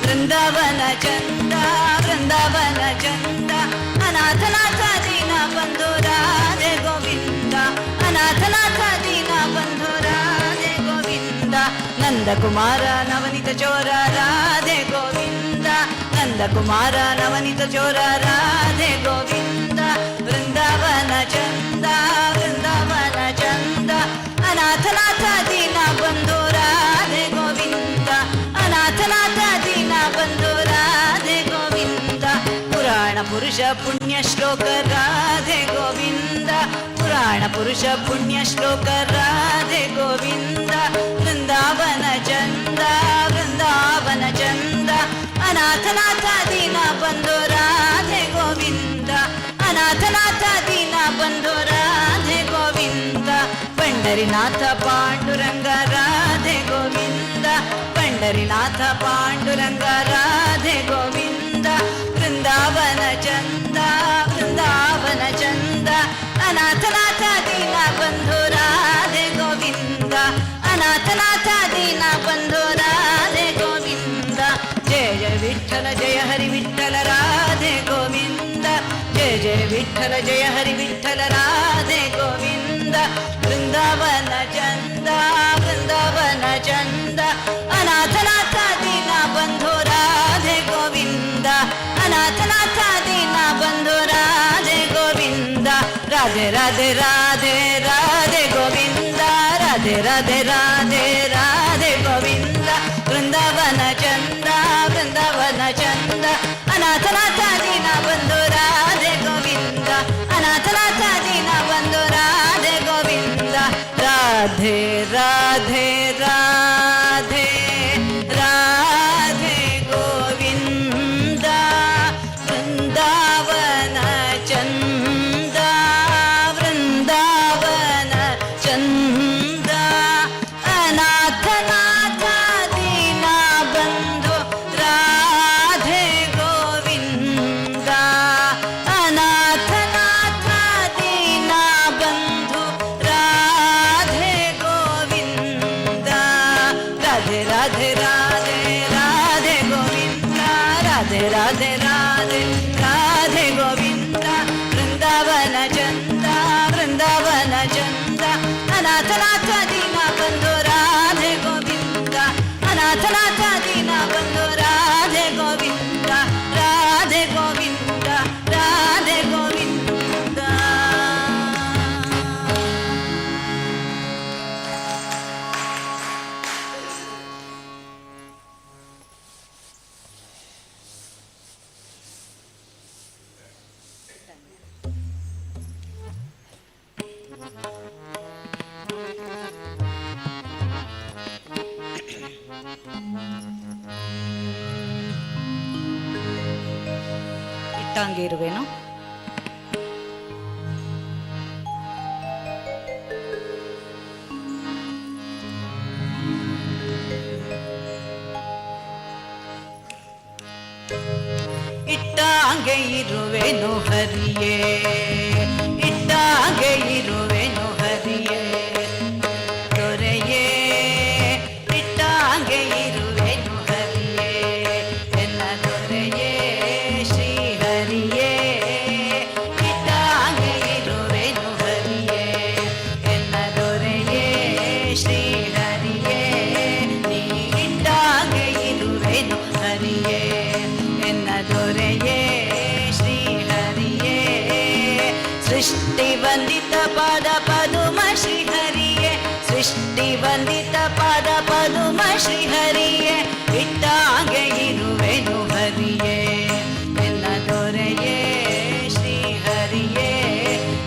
ವೃಂದಾವನ ಚಂದ ವೃಂದಾವನ ಚಂದ ಅನಾಥನಾಥ ದೀನ ಬಂಧು ರಾಧೆ ಗೋವಿಂದ ಅನಾಥನಾಥ ದೀನ ಬಂಧು ರಾಧೆ ಗೋವಿಂದ ನಂದಕುಮಾರ ನವನಿತ ಚೋರ ರಾಧೆ ಗೋವಿಂದ ನಂದಕುಮಾರ ನವನಿತ ಚೋರ ರಾಧೆ ಗೋವಿಂದ ವೃಂದಾವನ ಚಂದ ವೃಂದಾವನ ಚಂದ ಅನಾಥನಾಥ ದೀನ ಬಂಧು ರಾಧೆ ಗೋವಿಂದ ಅನಾಥನಾಥ ದೀನ ಬಂಧು ರಾಧೆ ಗೋವಿಂದ ಪುರಾಣ ಪುರುಷ ಪುಣ್ಯ ಶ್ಲೋಕ ರಾಧೆ ಗೋವಿಂದ ಪುರಾಣ ಪುರುಷ ಪುಣ್ಯ ಶ್ಲೋಕ ರಾಧೆ ಗೋವಿಂದ ವೃಂದಾವನ ಚಂದ ವೃಂದಾವನ ಚಂದ ಅನಾಥನಾಥ ದೀನ ಬಂಧು ರಾಧೆ ಗೋವಿಂದ ಅನಾಥನಾಥ ದೀನ ಬಂಧು ರಾಧೆ ಗೋವಿಂದ ಪಂಡರಿನಾಥ ಪಾಂಡುರಂಗ ರಾಧೆ ಗೋವಿಂದ ಪಂಡರಿನಾಥ ಪಾಂಡುರಂಗ ರಾಧೆ ಗೋವಿಂದ ವೃಂದಾವನ ಚಂದ ವೃಂದಾವನ ಚಂದ ಅನಾಥನಾಥ ದೀನ ಬಂಧು ರಾಧೆ ಗೋವಿಂದ ಅನಾಥನಾಥ ದೀನ ಬಂಧು ರಾಧೆ ಗೋವಿಂದ ಜಯ ಜಯ ವಿಠಲ ಜಯ ಹರಿ ವಿಠಲ ರಾಧೆ ಗೋವಿಂದ ಜಯ ಜಯ ವಿಠಲ ಜಯ ಹರಿ ವಿಠಲ ರಾಧೆ ಗೋವಿಂದ ವೃಂದಾವನ ಚಂದ ವೃಂದಾವನ ಚಂದ ಅನಾಥನಾಥ ದೀನ ಬಂಧು ರಾಧೆ ಗೋವಿಂದ ಅನಾಥನಾಥ ದೀನ ಬಂಧು ರಾಧೆ ಗೋವಿಂದ ರಾಧೆ ರಾಧೆ ರಾಧೆ ರಾಧೆ ಗೋವಿಂದ ರಾಧೆ ರಾಧೆ ರಾಧೆ ರಾಧೆ ಗೋವಿಂದ ವೃಂದಾವನ ಚಂದ ವೃಂದಾವನ ಚಂದ ಅನಾಥನಾಥ ದೀನ ಬಂಧು ರಾಧೆ ಗೋವಿಂದ ಅನಾಥನಾಥ ದೀನ ಬಂಧು ರಾಧೆ ಗೋವಿಂದ ರಾಧೆ ರಾಧೆ ರಾಧೆ ರಾಧೆ ಗೋವಿಂದ ವೃಂದಾವನ ಚಂದ ವೃಂದಾವನ ಚಂದ ಹಂಗೆ ಇರುವೇನು. ಇಟ್ಟಾಗೆ ಇರುವೆನು ಹರಿಯೇ, ಇಟ್ಟಾಗೆ ಇರುವೆನು ಹರಿಯೇ ದೊರೆಯೇ, ಇಟ್ಟಾಗೆ ಇರುವೆನು ಹರಿಯೇ ಎನ್ನ ದೊರೆಯೇ ಶ್ರೀ ಹರಿಯೇ, ಇಟ್ಟಾಗೆ ಇರುವೆನು ಹರಿಯೇ ಎನ್ನ ದೊರೆಯೇ ಶ್ರೀ ಹರಿಯೇ, ನೀ ಇಟ್ಟಾಗೆ ಇರುವೆನು ಹರಿಯೇ ಎನ್ನ ದೊರೆಯೇ ಶ್ರೀ ಹರಿಯೇ. ಸೃಷ್ಟಿ ವಂದಿತ ಪಾದ ಪದುಮ ಶ್ರೀ ಹರಿಯೇ, ಸೃಷ್ಟಿ ವಂದಿತ ಪಾದ ಪದುಮ ಶ್ರೀ ಹರಿಯೇ, ಇಟ್ಟಾಗೆ ಇರುವೆನು ಹರಿಯೇ ಎನ್ನ ದೊರೆಯೇ ಶ್ರೀ ಹರಿಯೇ,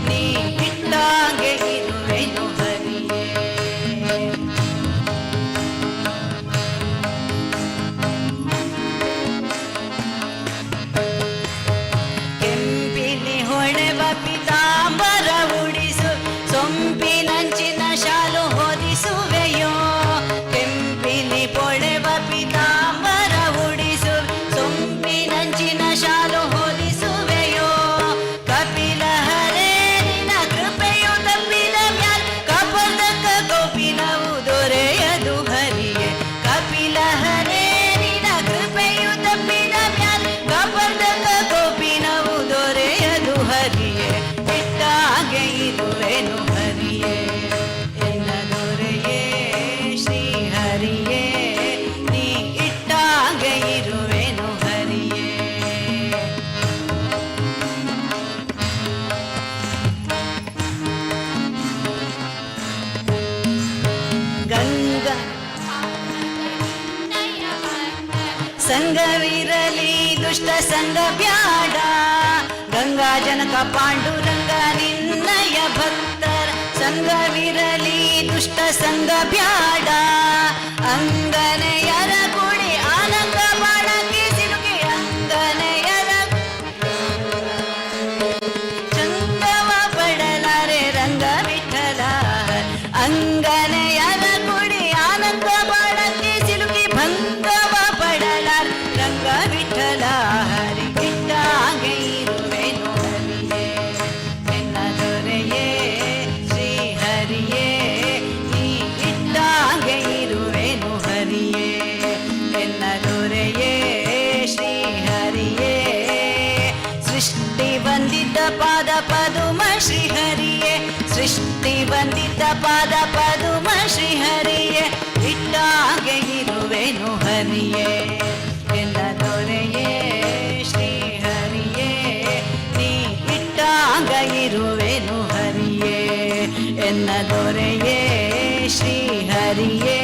ನೀ ಇಟ್ಟಾಗೆ ಇರುವೆನು ಹರಿಯೇ. ಕೆಂಪಿಲಿ ಹೊಳೆವ ಪಿತಾಂಬರ ಉಡಿಸು, ಸೊಂಪಿನಂಚಿನ ಶಾಲು ಹೊದಿಸುವೆಯೋ, ಕೆಂಪಿಲಿ ಹೊಳೆವ ಪಿತಾಂಬರ ಉಡಿಸು, ಸೊಂಪಿನಂಚಿನ ಶಾಲು ಹೊದಿಸುವೆಯೋ, ಕಪಿಲ ಹರೇ ನಿನ್ನ ಕೃಪೆಯು ತಪ್ಪಿದ ಮ್ಯಾಲ್ ಕಪರ್ದಕ ಗೋಪಿನವು ದೊರೆಯದು ಹರಿಯೇ, ಕಪಿಲ ಹರೇ ನಿನ್ನ ಕೃಪೆಯು ತಪ್ಪಿದ ಮ್ಯಾಲ್ ಕಪರ್ದಕ ಗೋಪಿನವು ದೊರೆಯದು ಹರಿಯೇ, ಇಟ್ಟಾಗೆ ಇರುವೆನು ಹರಿಯೇ ಎನ್ನ ದೊರೆಯೇ ಶ್ರೀ ಹರಿಯೇ, ನೀ ಇಟ್ಟಾಗೆ ಇರುವೆನು ಹರಿಯೇ. ಗಂಗಾ ಸಂಗವಿರಲಿ ದುಷ್ಟ ಸಂಗ ಬ್ಯಾಡ, ಗಂಗಾ ಜನಕ ಪಾಂಡುರಂಗ ನಿನ್ನಯ ಭಕ್ತರ ಸಂಗವಿರಲಿ ದುಷ್ಟ ಸಂಗ ಬ್ಯಾಡ, ಅಂಗನೆಯರ ಗುಡಿ ಆನಂದ ಬಾಣಕ್ಕೆ ಸಿಲುಕಿ ಅಂಗನೆಯರ ಚಂದವ ಪಡಲಾರೆ ರಂಗ ವಿಠಲ, ಅಂಗನೆಯರ ಗುಡಿ ಆನಂದ ಬಾಣಕ್ಕೆ ಸಿಲುಕಿ ಭಂಗವ ಪಡಲಾರೆ ರಂಗ ವಿಠಲ, ಹರಿ ಇಟ್ಟಾಗೆ ಇರುವೆನು ಹರಿಯೇ ಎನ್ನ ದೊರೆಯೇ ಶ್ರೀ ಹರಿಯೇ, ನೀ ಇಟ್ಟಾಗೆ ಇರುವೆನು ಹರಿಯೇ ಎನ್ನ ದೊರೆಯೇ ಶ್ರೀ ಹರಿಯೇ. ಸೃಷ್ಟಿ ವಂದಿತ ಪಾದ ಪದುಮ ಶ್ರೀ ಹರಿಯೇ, ಸೃಷ್ಟಿ ವಂದಿತ ಪಾದ ಪದುಮ ಶ್ರೀ ಹರಿಯೇ, ಇಟ್ಟಾಗೆ ಇರುವೆನು ಹರಿಯೇ ಎನ್ನ ದೊರೆಯೇ ಶ್ರೀ ಹರಿಯೇ, ನೀ ಇಟ್ಟಾಗ ಇರುವೆನು ಹರಿಯೇ ಎನ್ನ ದೊರೆಯೇ ಶ್ರೀ ಹರಿಯೇ,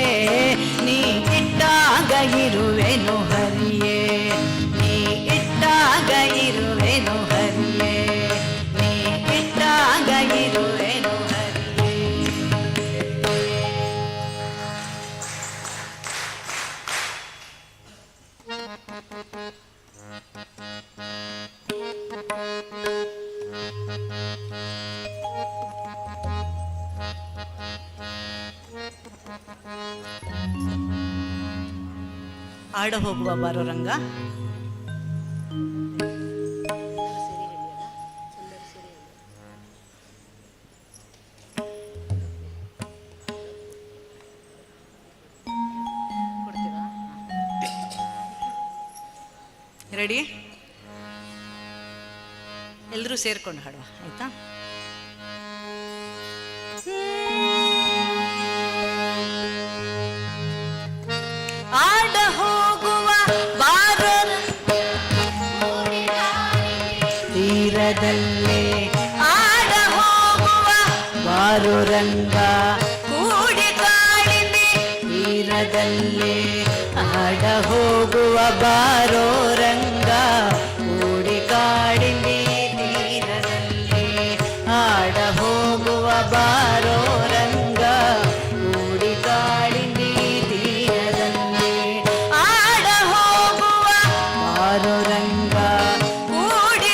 ನೀ ಇಟ್ಟಾಗ ಇರುವೆನು ಹರಿಯೇ, ನೀ ಇಟ್ಟಾಗ ಇರುವೆನು ಹರಿಯೇ, ನೀ ಇಟ್ಟಾಗ ಇರುವೆನು ಹರಿಯೇ. ಆಡ ಹೋಗುವ ಬಾರೋ ರಂಗ. ರೆಡಿ? ಎಲ್ಲರೂ ಸೇರ್ಕೊಂಡು ಹಾಡುವ ಆಯ್ತಾ? ಆಡ ಹೋಗುವ ಬಾರೋ ತೀರದಲ್ಲೇ, ಆಡ ಹೋಗುವ ಬಾರೋ ರಂಗ ಕೂಡಿ ಕಾಡಿದೆ ತೀರದಲ್ಲೇ, ಆಡ ಹೋಗುವ ಬಾರೋ ರಂಗ ಕೂಡಿ ಕಾಡಿದೆ ತೀರದಲ್ಲೇ, ಆಡ ಹೋಗುವ ಬಾರೋ ರಂಗ ಕೂಡಿ ಕಾಡಿದೆ ತೀರದಲ್ಲೇ, ಆಡ ಹೋಗುವ ಬಾರೋ ರಂಗ ಕೂಡಿ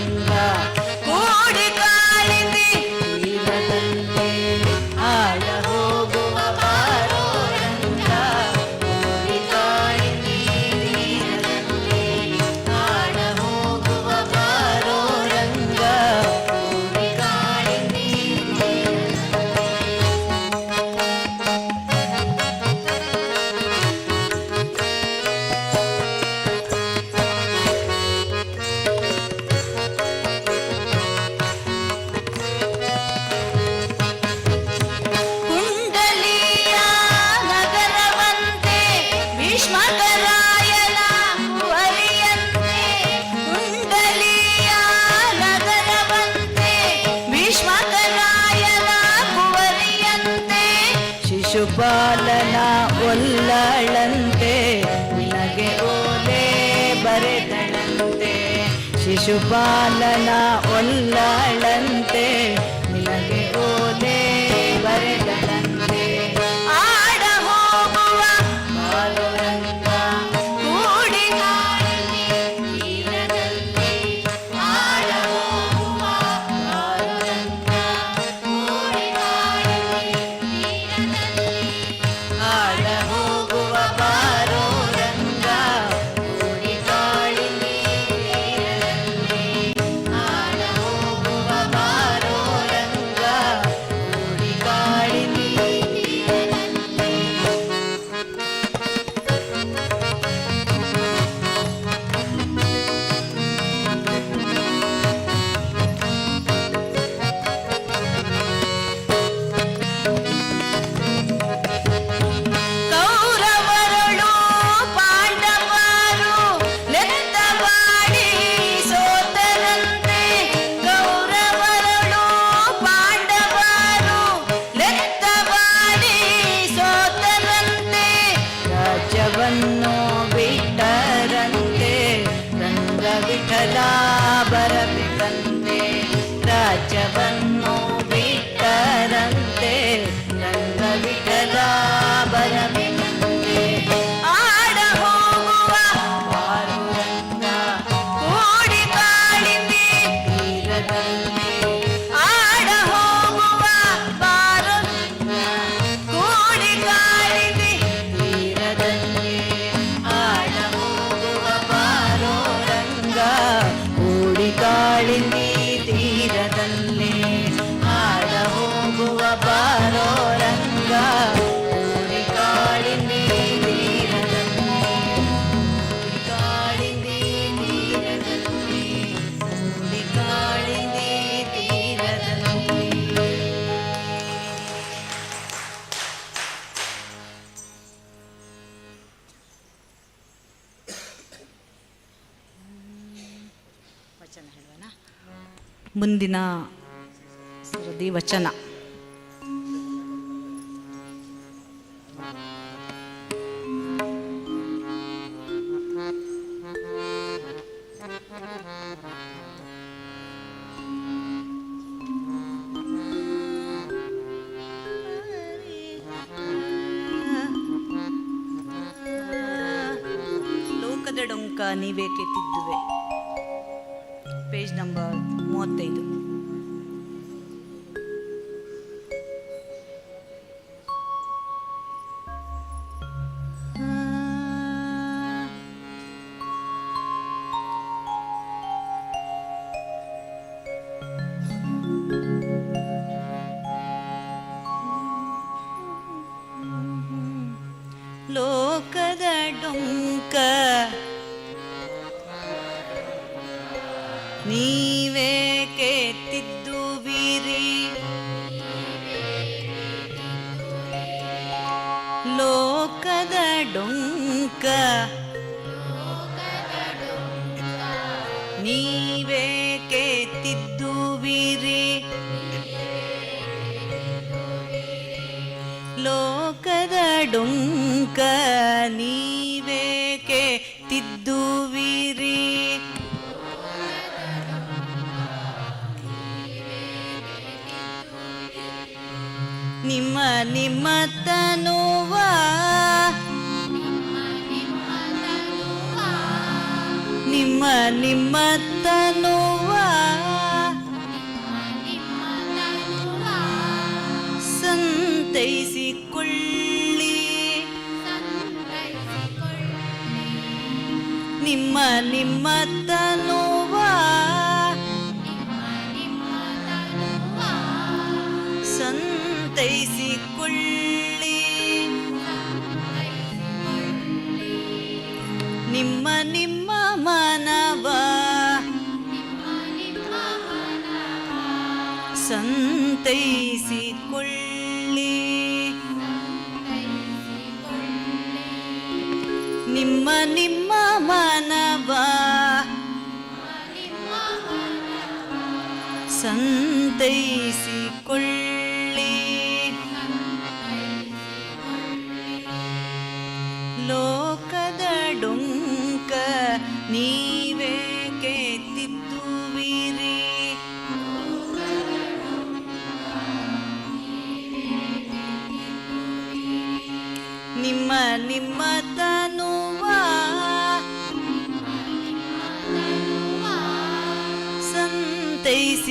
ರಂಗ ಕೂಡಿ ಕಾಳಿಂದಿ ತೀರದಂತೆ ಆಡ ಹೋಗುವ ಬಾರೋ ರಂಗ ಕೂಡಿ ಕಾಳಿಂದಿ ತೀರದಂತೆ ಆಡ ಹೋಗುವ ಬಾರೋ ರಂಗ ಕೂಡಿ ಕಾಳಿಂದಿ ಕುಂಡಲಿಯ ನಗರವಂತೆ ಭೀಷ್ಮಕರಾಯನ ಕುವರಿಯಂತೆ ಕುಂಡಲಿಯ ನಗರವಂತೆ ಭೀಷ್ಮಕರಾಯನ ಕುವರಿಯಂತೆ ಶಿಶುಪಾಲನ ಒಲ್ಲಳಂತೆ ನಿನಗೆ ಓಲೆ ಬರೆದಳಂತೆ ಶಿಶುಪಾಲನ ಒಲ್ಲಳಂತೆ ನಿನಗೆ ಓಲೆ ಬರೆದಳಂತೆ ಆಡ ಹೋಗುವ ಬಾರೋ ರಂಗ ಕೂಡಿ ಕಾಳಿಂದಿ ತೀರದಲ್ಲಿ ಆಡ ಹೋಗುವ ಬಾರೋ ರಂಗ ಕೂಡಿ ಕಾಳಿಂದಿ ತೀರದಲ್ಲಿ ಆಡ ಹೋಗುವ ಬಾರೋ ರಂಗ ಕೂಡಿ ಕಾಳಿಂದಿ ತೀರದಲ್ಲಿ ಆಡ ಹೋಗುವ ಬಾರೋ ರಂಗ ಕೂಡಿ ಕಾಳಿಂದಿ ತೀರದಲ್ಲಿ ಕೌರವರಳು ಪಾಂಡವರು ಲೆತ್ತವಾಡಿ ಸೋತರಂತೆ ಕೌರವರಳು ಪಾಂಡವರು ಲೆತ್ತವಾಡಿ ಸೋತರಂತೆ ರಾಜ್ಯವನ್ನು ಬಿಟ್ಟರಂತೆ ರಂಗ ವಿಠಲ ಬರಬೇಕಂತೆ ರಾಜ್ಯವನ್ನು ಬಿಟ್ಟರಂತೆ ರಂಗ ವಿಠಲ ಬರಬೇಕಂತೆ ಆಡ ಹೋಗುವ ಬಾರೋ ರಂಗ ಕೂಡಿ ಕಾಳಿಂದಿ ತೀರದಲ್ಲಿ ಆಡ ಹೋಗುವ ಬಾರೋ ರಂಗ ಕೂಡಿ ಕಾಳಿಂದಿ ತೀರದಲ್ಲಿ ಆಡ ಹೋಗುವ ಬಾರೋ ರಂಗ ಕೂಡಿ ಕಾಳಿಂದಿ ತೀರದಲ್ಲಿ ಆಡ ಹೋಗುವ ಬಾರೋ ರಂಗ ಕೂಡಿ ಕಾಳಿಂದಿ ತೀರದಲ್ಲಿ ಕಾಳಿಂದಿ ತೀರದಲ್ಲಿ ಕೂಡಿ ಕಾಳಿಂದಿ ತೀರದಲ್ಲಿ ವಚನ ಹೇಳುವನಾ? ಮುಂದಿನ ಸರದಿ ವಚನ. ಲೋಕದ ಡೊಂಕ ನೀವೇಕೆ ತಿದ್ದುವೆ, ಪೇಜ್ ನಂಬರ್ 35. ಲೋಕದ ಡೊಂಕ ನೀವೇಕೆ ತಿದ್ದುವಿರಿ, ಲೋಕದ ಡೊಂಕ ನೀವೇಕೆ ತಿದ್ದುವಿರಿ, ಲೋಕದ ಡೊಂಕ ನೀವೇಕೆ ತಿದ್ದುವಿರಿ, ನಿಮ್ಮ ನಿಮ್ಮ ತನುವ ನಿಮ್ಮ ನಿಮ್ಮ ತನುವ ನಿಮ್ಮ ತನುವ ಸಂತೈಸಿಕೊಳ್ಳಿ ನಿಮ್ಮ ನಿಮ್ಮ ಮನವ ಸಂತೈಸಿಕೊಳ್ಳಿ ನಿಮ್ಮ ನಿಮ್ಮ ಮನವ ಸಂತೈಸಿಕೊಳ್ಳಿ ಲೋಕದ ಡೊಂಕ ನೀವೇಕೆ ತಿದ್ದುವಿರಿ ನಿಮ್ಮ ನಿಮ್ಮ ತನುವ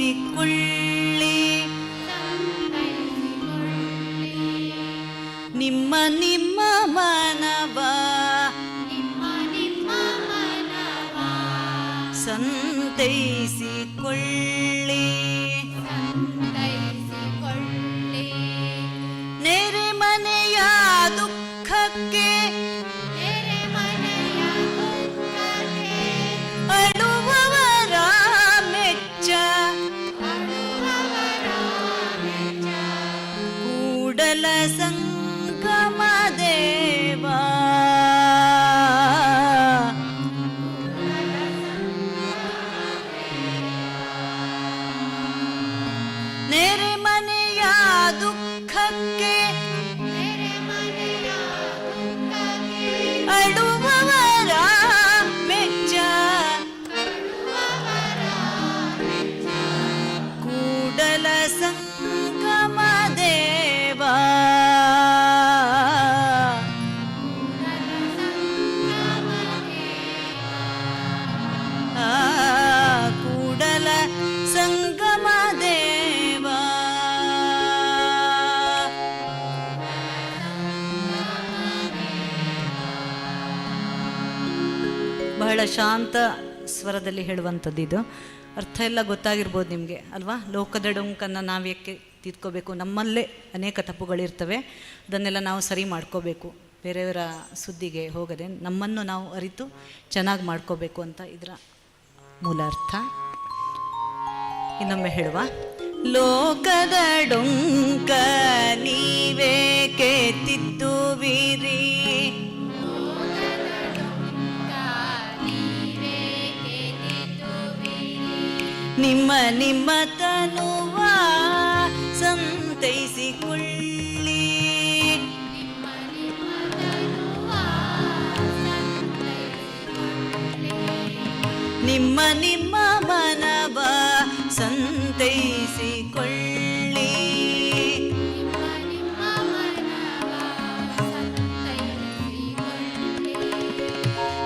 ಸಂತೈಸಿಕೊಳ್ಳಿ ನಿಮ್ಮ ನಿಮ್ಮ ಮನವ ಸಂತೈಸಿಕೊಳ್ಳಿ ನೆರೆ ಮನೆಯ ದುಃಖಕ್ಕೆ ಅಳುವವರ ಮೆಚ್ಚ ಕೂಡಲ ಸಂಗಮ ದೇವ ನೆರೆ ಮನೆಯ ದುಃಖಕ್ಕೆ ಅಳುವವರ ಮೆಚ್ಚ ಕೂಡಲ ಸಂಗಮ ದೇವ ಕೂಡಲ ಸಂಗಮ ದೇವ ಬಹಳ ಶಾಂತ ಸ್ವರದಲ್ಲಿ ಹೇಳುವಂಥದ್ದು ಇದು. ಅರ್ಥ ಎಲ್ಲ ಗೊತ್ತಾಗಿರ್ಬೋದು ನಿಮಗೆ ಅಲ್ವಾ? ಲೋಕದ ಡೊಂಕನ್ನು ನಾವೇಕೆ ತಿದ್ಕೋಬೇಕು? ನಮ್ಮಲ್ಲೇ ಅನೇಕ ತಪ್ಪುಗಳಿರ್ತವೆ, ಅದನ್ನೆಲ್ಲ ನಾವು ಸರಿ ಮಾಡ್ಕೋಬೇಕು. ಬೇರೆಯವರ ಸುದ್ದಿಗೆ ಹೋಗದೆ ನಮ್ಮನ್ನು ನಾವು ಅರಿತು ಚೆನ್ನಾಗಿ ಮಾಡ್ಕೋಬೇಕು ಅಂತ ಇದರ ಮೂಲ ಅರ್ಥ. ಇನ್ನೊಮ್ಮೆ ಹೇಳುವ. ಲೋಕದ ಡೊಂಕ ನೀವೇಕೆ ತಿದ್ದುವಿರಿ ನಿಮ್ಮ ನಿಮ್ಮ ತನುವ ಸಂತೈಸಿಕೊಳ್ಳಿ ನಿಮ್ಮ ನಿಮ್ಮ ಮನವ ಸಂತೈಸಿಕೊಳ್ಳಿ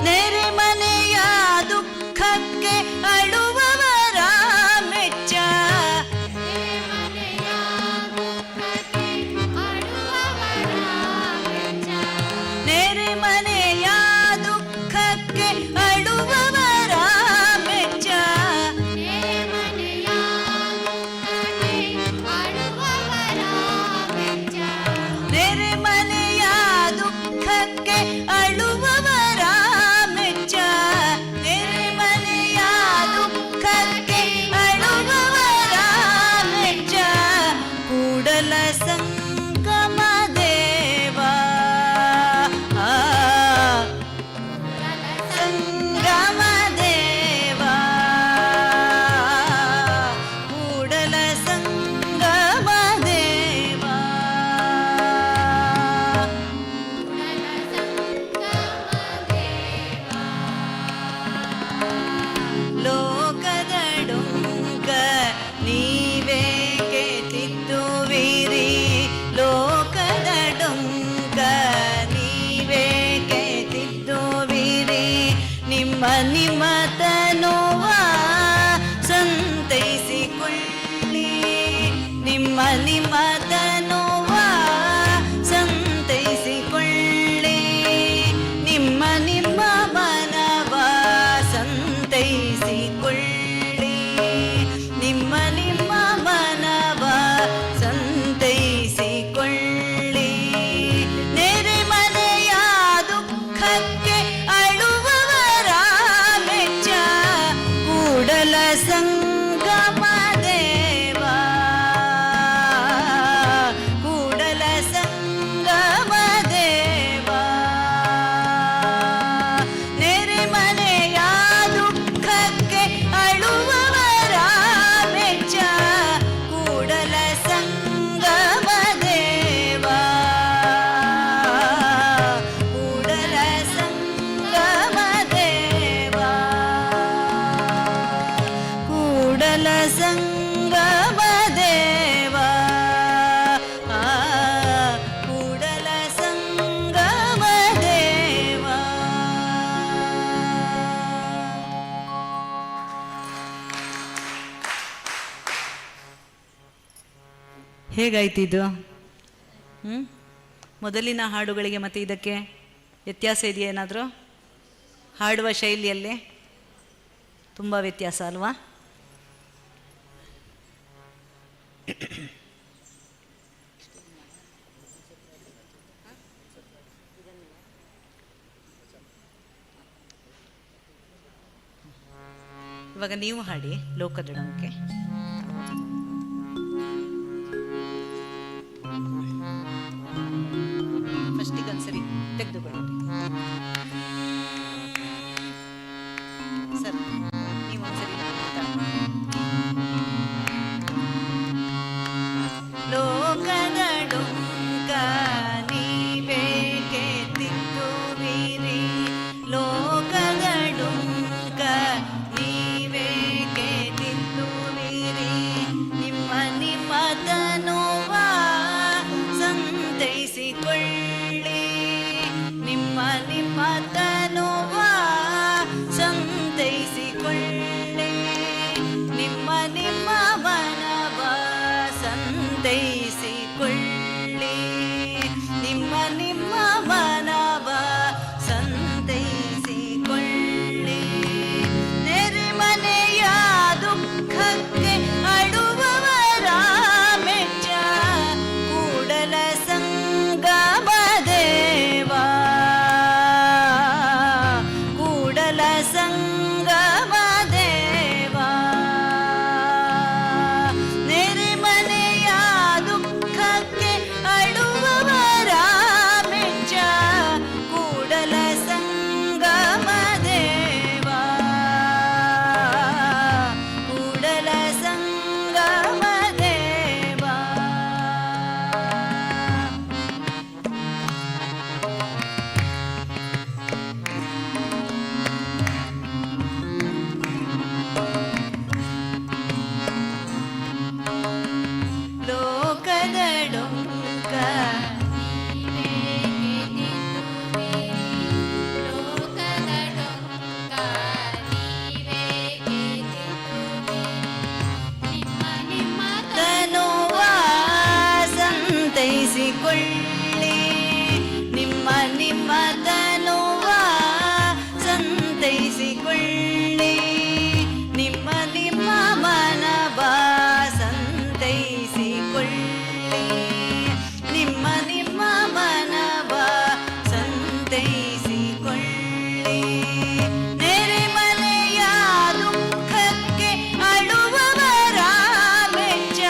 ನೆರೆ ಮನೆಯ ದುಃಖಕ್ಕೆ ಅಳುವವರ ಮೆಚ್ಚ ನೆರೆ ಮನೆಯ ದುಃಖಕ್ಕೆ ಅಳುವವರ ಮೆಚ್ಚ ನೆರೆ ಮನೆಯ ದುಃಖಕ್ಕೆ ಅಳುವವರ ಮೆಚ್ಚ ನೆರೆ ಮನೆಯ ದುಃಖಕ್ಕೆ ಅಳುವವರ ಮೆಚ್ಚ ಕೂಡಲ ಸಂಗಮ ದೇವ ಸಂಗಮ ದೇವ ಕೂಡಲ ಸಂಗಮ ದೇವ ಲೋಕದ ಡೊಂಕ ನೀವೇಕೆ ತಿದ್ದುವಿರಿ ಲೋಕದ ಡೊಂಕ ನೀವೇಕೆ ತಿದ್ದುವಿರಿ ನಿಮ್ಮ ನಿಮ್ಮ ತನುವ ಸಂತೈಸಿಕೊಳ್ಳಿ ನಿಮ್ಮ ನಿಮ್ಮ ತನುವ ಸಂತೈಸಿಕೊಳ್ಳಿ ನಿಮ್ಮ ನಿಮ್ಮ ಮನವ ಸಂತೈಸಿಕೊಳ್ಳಿ ಸಂಗಮ ದೇವ ಕೂಡಲ ಸಂಗಮ ದೇವ. ಹೇಗಾಯ್ತಿದ್ದು? ಮೊದಲಿನ ಹಾಡುಗಳಿಗೆ ಮತ್ತು ಇದಕ್ಕೆ ವ್ಯತ್ಯಾಸ ಇದೆಯಾ ಏನಾದರೂ? ಹಾಡುವ ಶೈಲಿಯಲ್ಲಿ ತುಂಬ ವ್ಯತ್ಯಾಸ ಅಲ್ವಾ? ಇವಾಗ ನೀವು ಹಾಡಿ ಲೋಕದೊಡಂಬುಕೆ. ಫಸ್ಟಿಗೆ ಒಂದ್ಸರಿ ತೆಗೆದುಕೊಳ್ಳಿ ಸರ್, ನೀವು ಒಂದ್ಸರಿ ಲೋಕದ ಡೊಂಕ ನೀವೇಕೆ ತಿದ್ದುವಿರಿ, ಲೋಕದ ಡೊಂಕ ನೀವೇಕೆ ತಿದ್ದುವಿರಿ, ನಿಮ್ಮ ನಿಮ್ಮ ತನುವ ಸಂತೈಸಿಕೊಳ್ಳಿ, ನಿಮ್ಮ ನಿಮ್ಮ ತನುವ ಸಂತೈಸಿಕೊಳ್ಳಿ, ನಿಮ್ಮ ನಿಮ್ಮ ಮನವ ಸಂತೈಸಿಕೊಳ್ಳಿ, ನಿಮ್ಮ ನಿಮ್ಮ ಮನವ ಸಂತೈಸಿಕೊಳ್ಳಿ. ನೆರೆಮನೆಯ ದುಃಖಕ್ಕೆ ಅಳುವವರ ಮೆಚ್ಚ ಕೂಡಲ ಸಂಗಮ ದೇವ, ಕೂಡಲ ಸಂಗಮ ದೇವ. ನೆರೆಮನೆಯ ದುಃಖಕ್ಕೆ ಅಳುವವರ ಮೆಚ್ಚ ಕೂಡಲ ಸಂಗಮ ದೇವ, ಕೂಡಲ ಸಂಗಮ ದೇವ. ಲೋಕದ ಡೊಂಕ ತನುವ ಸಂತೈಸಿಕೊಳ್ಳಿ, ನಿಮ್ಮ ನಿಮ್ಮ ತನುವ ಸಂತೈಸಿಕೊಳ್ಳಿ, ನಿಮ್ಮ ನಿಮ್ಮ ಮನವ ಸಂತೈಸಿಕೊಳ್ಳಿ, ನಿಮ್ಮ ನಿಮ್ಮ ಮನವ ಸಂತೈಸಿಕೊಳ್ಳಿ. ನೆರೆಮನೆಯ ದುಃಖಕ್ಕೆ ಅಳುವವರ ಮೆಚ್ಚ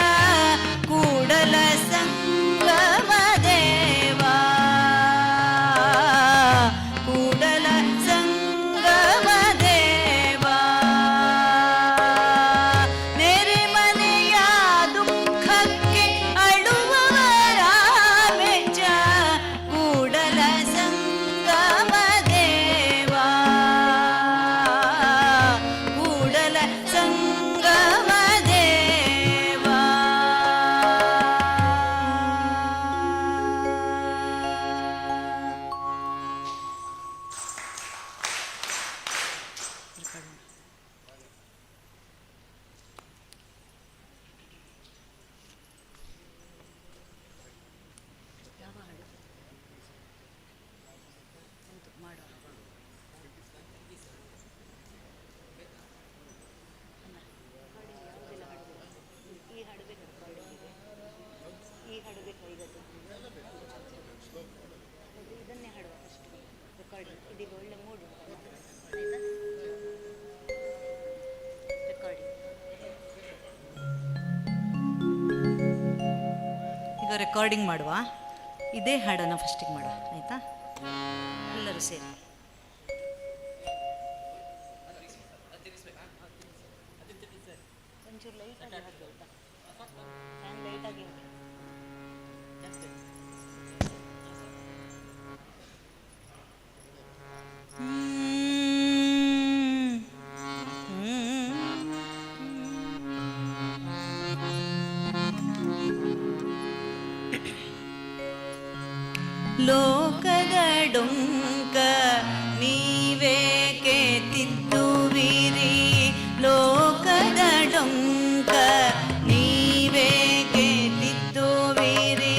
ಕೂಡಲ ಸಂಗಮ ದೇವ, ಕೂಡಲ ಸಂಗಮ ದೇವ. ನೆರೆಮನೆಯ ದುಃಖಕ್ಕೆ ಅಳುವವರ ಮೆಚ್ಚ ಕೂಡಲ ಸಂಗಮ ದೇವ, ಕೂಡಲ ಸಂಗಮ ದೇವ. ಇದನ್ನೇ ಹಾಡುವ ಫಸ್ಟ್ ರೆಕಾರ್ಡಿಂಗ್. ಇದೀಗ ಒಳ್ಳೆ ಮೂಡ್ ಉಂಟಲ್ಲ, ಆಯ್ತಾ? ರೆಕಾರ್ಡಿಂಗ್ ಈಗ ರೆಕಾರ್ಡಿಂಗ್ ಮಾಡುವ. ಇದೇ ಹಾಡನ್ನು ಫಸ್ಟಿಗೆ ಮಾಡುವ, ಆಯಿತಾ? ಎಲ್ಲರೂ ಸೇರಿ ಒಂಚೂರು ಲೈಟಾಗಿ ಹಾಕಿ ಆಯಿತಾ? ಫ್ಯಾನ್ ಲೈಟಾಗಿ ಹಾಕಿ. ಲೋಕದ ಡೊಂಕ ನೀವೇಕೆ ತಿದ್ದುವಿರಿ, ಲೋಕದ ಡೊಂಕ ನೀವೇಕೆ ತಿದ್ದುವಿರಿ,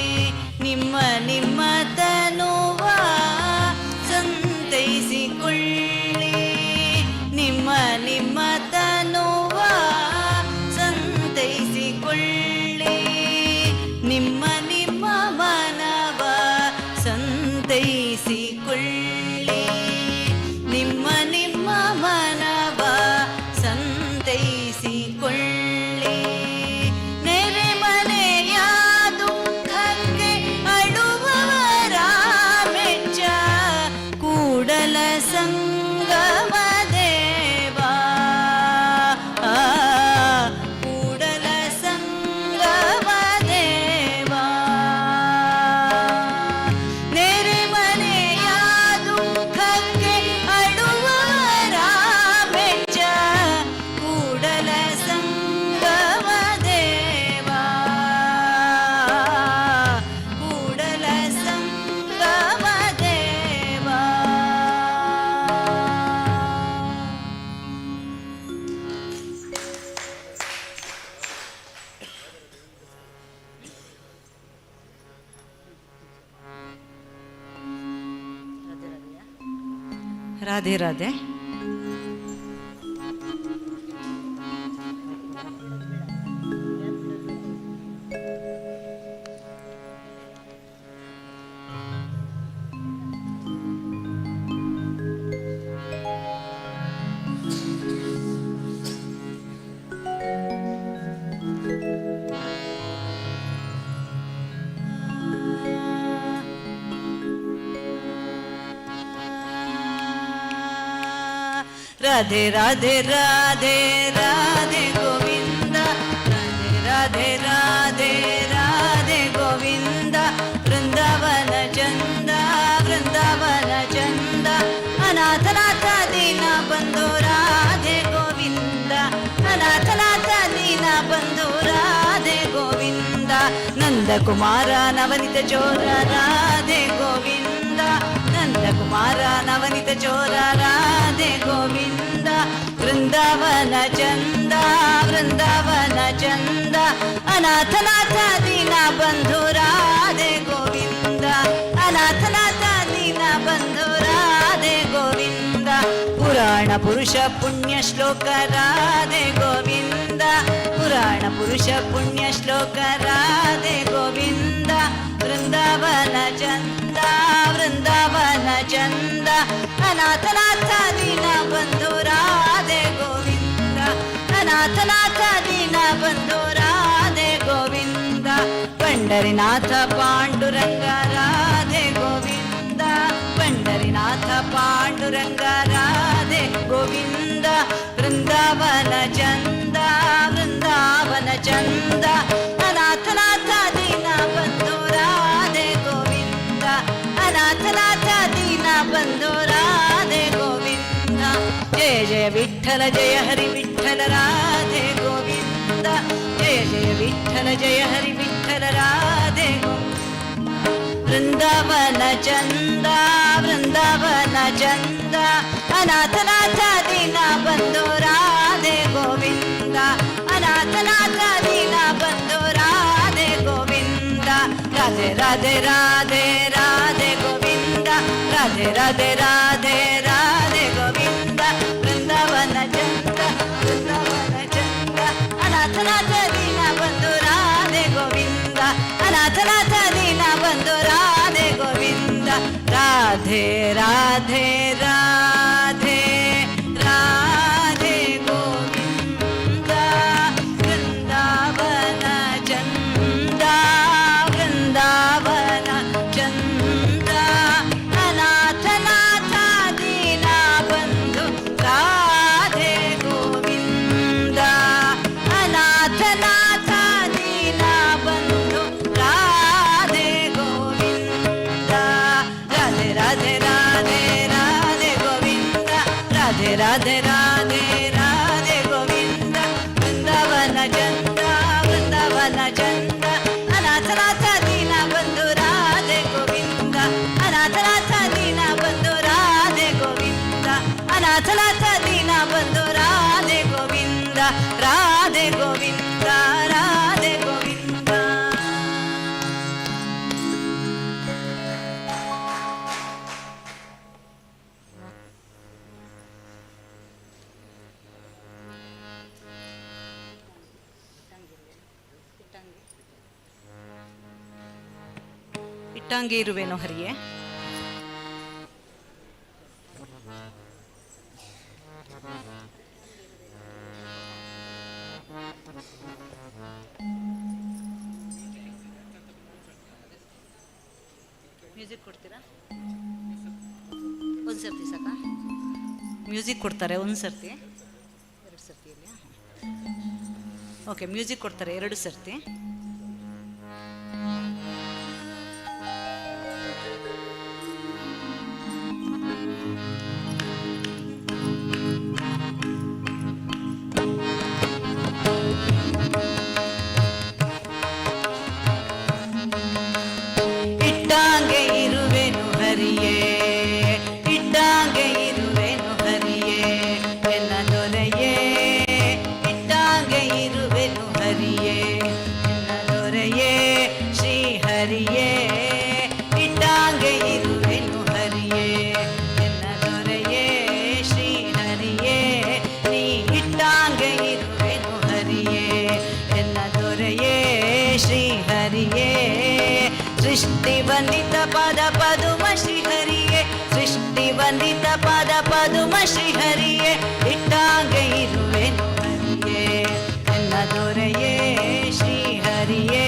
ನಿಮ್ಮ ನಿಮ್ಮ ತನುವ ಸಂತೈಸಿಕೊಳ್ಳಿ, ನಿಮ್ಮ ನಿಮ್ಮ ತನುವ ಸಂತೈಸಿಕೊಳ್ಳಿ, ನಿಮ್ಮ ನಿಮ್ಮ ಮನವ ಸಂತೈಸಿಕೊಳ್ಳಿ, ನಿಮ್ಮ ನಿಮ್ಮ ಮನವ ಸಂತೈಸಿಕೊಳ್ಳಿ. ನೆರೆಮನೆಯ ದುಃಖಕ್ಕೆ ಅಳುವವರ ಮೆಚ್ಚ ಕೂಡಲ ಸಂಗಮ ದೇವಾ, ಕೂಡಲ ಸಂಗಮ ದೇವಾ. ನೆರೆಮನೆಯ ದುಃಖಕ್ಕೆ ಅಳುವವರ ಮೆಚ್ಚ ಕೂಡಲ ಸಂಗಮ ದೇವಾ, ಕೂಡಲ ಸಂಗಮ ದೇವಾ. ರಾಧೆ ರಾಧೆ. ರಾಧೆ ರಾಧೆ ರಾಧೆ ರಾಧೆ ಗೋವಿಂದ, ರಾಧೆ ರಾಧೆ ರಾಧೆ ಗೋವಿಂದ. ವೃಂದಾವನ ಚಂದ, ವೃಂದಾವನ ಚಂದ, ಅನಾಥನಾಥ ದೀನ ಬಂಧು ರಾಧೆ ಗೋವಿಂದ, ಅನಾಥನಾಥ ದೀನ ಬಂಧು ರಾಧೆ ಗೋವಿಂದ. ನಂದಕುಮಾರ ನವನಿತ ಚೋರ ರಾಧೆ ಗೋವಿಂದ, ನಂದಕುಮಾರ ನವನಿತ ಚೋರ ರಾಧೆ ಗೋವಿಂದ. ವೃಂದಾವನ ಚಂದ, ವೃಂದಾವನ ಚಂದ, ಅನಾಥನಾಥ ದೀನ ಬಂಧು ರಾಧೆ ಗೋವಿಂದ, ಅನಾಥನಾಥ ದೀನ ಬಂಧು ರಾಧೆ ಗೋವಿಂದ. ಪುರಾಣ ಪುರುಷ ಪುಣ್ಯ ಶ್ಲೋಕ ರಾಧೆ ಗೋವಿಂದ, ಪುರಾಣ ಪುರುಷ ಪುಣ್ಯ ಶ್ಲೋಕ ರಾಧೆ ಗೋವಿಂದ. ವೃಂದಾವನ ಚಂದ, ವೃಂದಾವನ ಚಂದ, ಅನಾಥನಾಥ ದೀನ ಬಂಧು ರಾಧೆ ಗೋವಿಂದ, ಅನಾಥನಾಥ ದೀನ ಬಂಧು ರಾಧೆ ಗೋವಿಂದ. ಪಂಡರಿನಾಥ ಪಾಂಡುರಂಗ ರಾಧೆ ಗೋವಿಂದ, ಪಂಡರಿನಾಥ ಪಾಂಡುರಂಗ ರಾಧೆ ಗೋವಿಂದ. ವೃಂದಾವನ ಚಂದ, ವೃಂದಾವನ ಚಂದ, ಅನಾಥನಾಥ ದೀನ ಬಂಧು ರಾಧೆ ಗೋವಿಂದ, ಅನಾಥನಾಥ ದೀನ ಬಂಧು ರಾಧೆ ಗೋವಿಂದ. ಜಯ ಜಯ ವಿಠಲ ಜಯ ಹರಿ ವಿಠಲ ರಾಧೆ ಗೋವಿಂದ, ಜಯ ಜಯ ವಿಠಲ ಜಯ ಹರಿ ವಿಠಲ ರಾಧೆ ಗೋವಿಂದ. ವೃಂದಾವನ ಚಂದ, ವೃಂದಾವನ ಚಂದ, ಅನಾಥನಾಥ ದೀನ ಬಂಧು ರಾಧೆ ಗೋವಿಂದ, ಅನಾಥನಾಥ ದೀನ ಬಂಧು ರಾಧೆ ಗೋವಿಂದ. ರಾಧೆ ರಾಧೆ ರಾಧೆ ರಾಧೆ ಗೋವಿಂದ, ರಾಧೆ ರಾಧೆ ರಾಧೆ ರಾಧೆ ಗೋವಿಂದ. ವೃಂದಾವನ ಚಂದ, ವೃಂದಾವನ ಚಂದ, ಅನಾಥನಾಥ ದೀನ ಬಂಧು ರಾಧೆ ಗೋವಿಂದ, ಅನಾಥನಾಥ ದೀನ ಬಂಧು ರಾಧೆ ಗೋವಿಂದ. ರಾಧೆ ರಾಧೆ ರಾಧೆ ರಾಧೆ ಗೋವಿಂದ. ವೃಂದಾವನ ಚಂದ, ವೃಂದಾವನ ಚಂದ, ಅನಾಥನಾಥ ದೀನ ಬಂಧು ರಾಧೆ ಗೋವಿಂದ, ಅನಾಥನಾಥ ದೀನ ಬಂಧು ರಾಧೆ ಗೋವಿಂದ. ರಾಧೆ ರಾಧೆ ರಾಧೆ ರಾಧೆ ಗೋವಿಂದ, ರಾಧೆ ರಾಧೆ ರಾಧೆ ರಾಧೆ ಗೋವಿಂದ. ವೃಂದಾವನ ಚಂದ, ವೃಂದಾವನ ಚಂದ, ಅನಾಥನಾಥ ದೀನ ಬಂಧು ರಾಧೆ ಗೋವಿಂದ, ಇಟ್ಟಂಗೆ ಇರುವೆನು ಹರಿಯೇ. ಮ್ಯೂಸಿಕ್ ಕೊಡ್ತೀರಾ? ಒಂದು ಸರ್ತಿ ಸಾಕಾ? ಮ್ಯೂಸಿಕ್ ಕೊಡ್ತಾರೆ ಒಂದು ಸರ್ತಿ, 2 ಸರ್ತಿ ಇಲ್ಲ. ಓಕೆ, ಮ್ಯೂಸಿಕ್ ಕೊಡ್ತಾರೆ 2 ಸರ್ತಿ. ಇಟ್ಟಂಗೆ ಇರುವೆನು ಹರಿಯೇ, ಇಟ್ಟಂಗೆ ಇರುವೆನು ಹರಿಯೇ ಎನ್ನ ದೊರೆಯೇ, ಇಟ್ಟಂಗೆ ಇರುವೆನು ಹರಿಯೇ ಎನ್ನ ದೊರೆಯೇ ಶ್ರೀ ಹರಿಯೇ, ಇಟ್ಟಂಗೆ ಇರುವೆನು ಹರಿಯೇ ಎನ್ನ ದೊರೆಯೇ ಶ್ರೀ ಹರಿಯೇ, ನೀ ಇಟ್ಟಂಗೆ ಇರುವೆನು ಹರಿಯೇ ಎನ್ನ ದೊರೆಯೇ ಶ್ರೀ ಹರಿಯೇ. ಸೃಷ್ಟಿ ವಂದಿತ ಪದ ಪದುಮ ಶ್ರೀಹರಿಯೇ, ಸೃಷ್ಟಿ ವಂದಿತ ಪದ ಪದುಮ ಶ್ರೀಹರಿಯೇ, ಇಟ್ಟಂಗೆ ಇರುವೆನು ಹರಿಯೇ ಎನ್ನ ದೊರೆಯೇ ಶ್ರೀಹರಿಯೇ,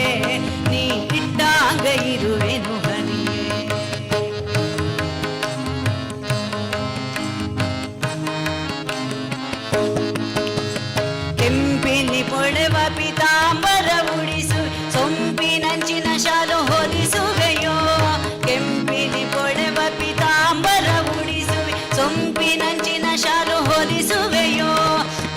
ನೀ ಇಟ್ಟಂಗೆ ಇರುವೆನು ಹರಿಯೇ. ಕೆಂಪಿನಿ ಪೊಳೆವ ಪೀತಾಂಬರ ಉಡಿಸು, ಸೊಂಪಿನಂಚಿನ ಶಾಲು ಹೊದಿಸುವೆಯೋ, ಕೆಂಪಿನಿ ಪೊಳೆವ ಪೀತಾಂಬರ ಉಡಿಸುವೆ, ಸೊಂಪಿನಂಚಿನ ಶಾಲು ಹೊದಿಸುವೆಯೋ,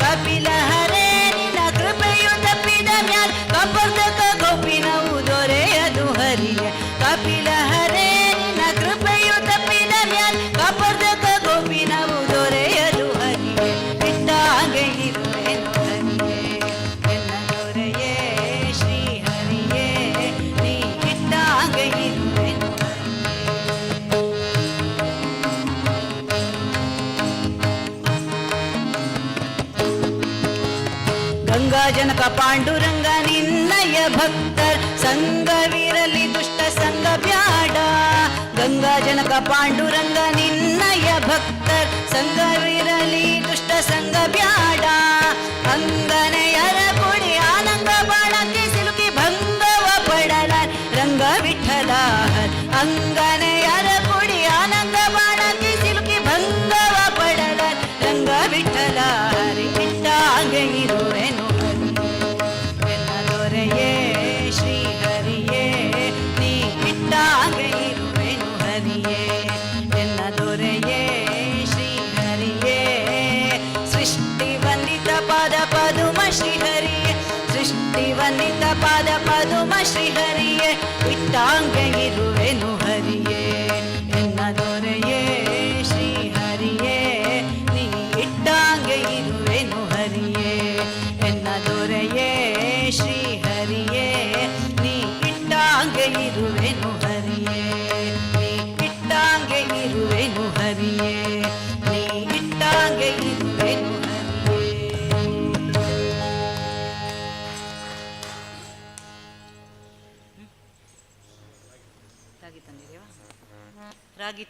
ಕಪಿಲ ಹರೇ ನಿನ್ನ ಕೃಪೆಯು ತಪ್ಪಿದ ಮ್ಯಾಲ್ ಕಪರ್ದಕ ಗೋಪಿನವು ದೊರೆಯದು ಹರಿಯೇ, ಕಪಿಲ ಹರೇ ನಿನ್ನ ಕೃಪೆಯು ತಪ್ಪಿದ ಮ್ಯಾಲ್ ಕಪರ್ದಕ ಗೋಪಿನವು ದೊರೆಯದು ಹರಿಯೇ, ಇಟ್ಟಂಗೆ ಇರುವೆನು ಹರಿಯೇ ಎನ್ನ ದೊರೆಯೇ ಶ್ರೀ ಹರಿಯೇ, ನೀ ಇಟ್ಟಂಗೆ ಇರುವೆನು ಗಂಗಾಜನಕ ಪಾಂಡುರಂಗ ನಿನ್ನಯ ಭಕ್ತರ್ ಸಂಗವಿರಲಿ ದುಷ್ಟ ಸಂಗ ಬ್ಯಾಡ, ಗಂಗಾಜನಕ ಪಾಂಡುರಂಗ ನಿನ್ನಯ ಭಕ್ತರ್ ಸಂಗವಿರಲಿ ದುಷ್ಟ ಸಂಗ ಬ್ಯಾಡ, ಅಂಗನೆಯರ ಕೊಡಿ ಆನಂದ ಬಾಣಕ್ಕೆ ಸಿಲುಕಿ ಭಂಗವ ಪಡಲ ರಂಗ ವಿಠಲ, ಅಂಗನೆಯರ ಕೊಡಿ ಆನಂದ ಬಾಣಕ್ಕೆ ಸಿಲುಕಿ ಭಂಗವ ಪಡಲ ರಂಗ ವಿಠಲ, ಹರಿ ಇಟ್ಟಂಗೆ ಇರುವೆನು ಎನ್ನ ದೊರೆಯೇ ಶ್ರೀ ಹರಿಯೇ, ನೀ ಇಟ್ಟಂಗೆ ಇರುವೆನು ಹರಿಯೇ ಎನ್ನ ದೊರೆಯೇ ಶ್ರೀ ಹರಿಯೇ. ಸೃಷ್ಟಿ ವಂದಿತ ಪಾದ ಪದುಮ ಶ್ರೀ ಹರಿಯೇ, ಸೃಷ್ಟಿ ವಂದಿತ ಪಾದ ಪದುಮ ಶ್ರೀ ಹರಿಯೇ, ಇಟ್ಟಂಗೆ ಇರುವೆನು ಹರಿಯೇ ಎನ್ನ ದೊರೆಯೇ ಶ್ರೀ ಹರಿಯೇ, ನೀ ಇಟ್ಟಂಗೆ ಇರುವೆನು ಹರಿಯೇ ಎನ್ನ ದೊರೆಯೇ ಶ್ರೀ ಹರಿಯೇ, ನೀ ಇಟ್ಟಂಗೆ ಇರುವೆನು ಹರಿಯೇ, ನೀ ಇಟ್ಟಂಗೆ ಇರುವೆನು ಹರಿಯೇ, ನೀ ಇಟ್ಟಂಗೆ ಇರುವೆನು ಹರಿಯೇ. ರಾಗಿ ತಂದಿರಿಯಾ? ರಾಗಿ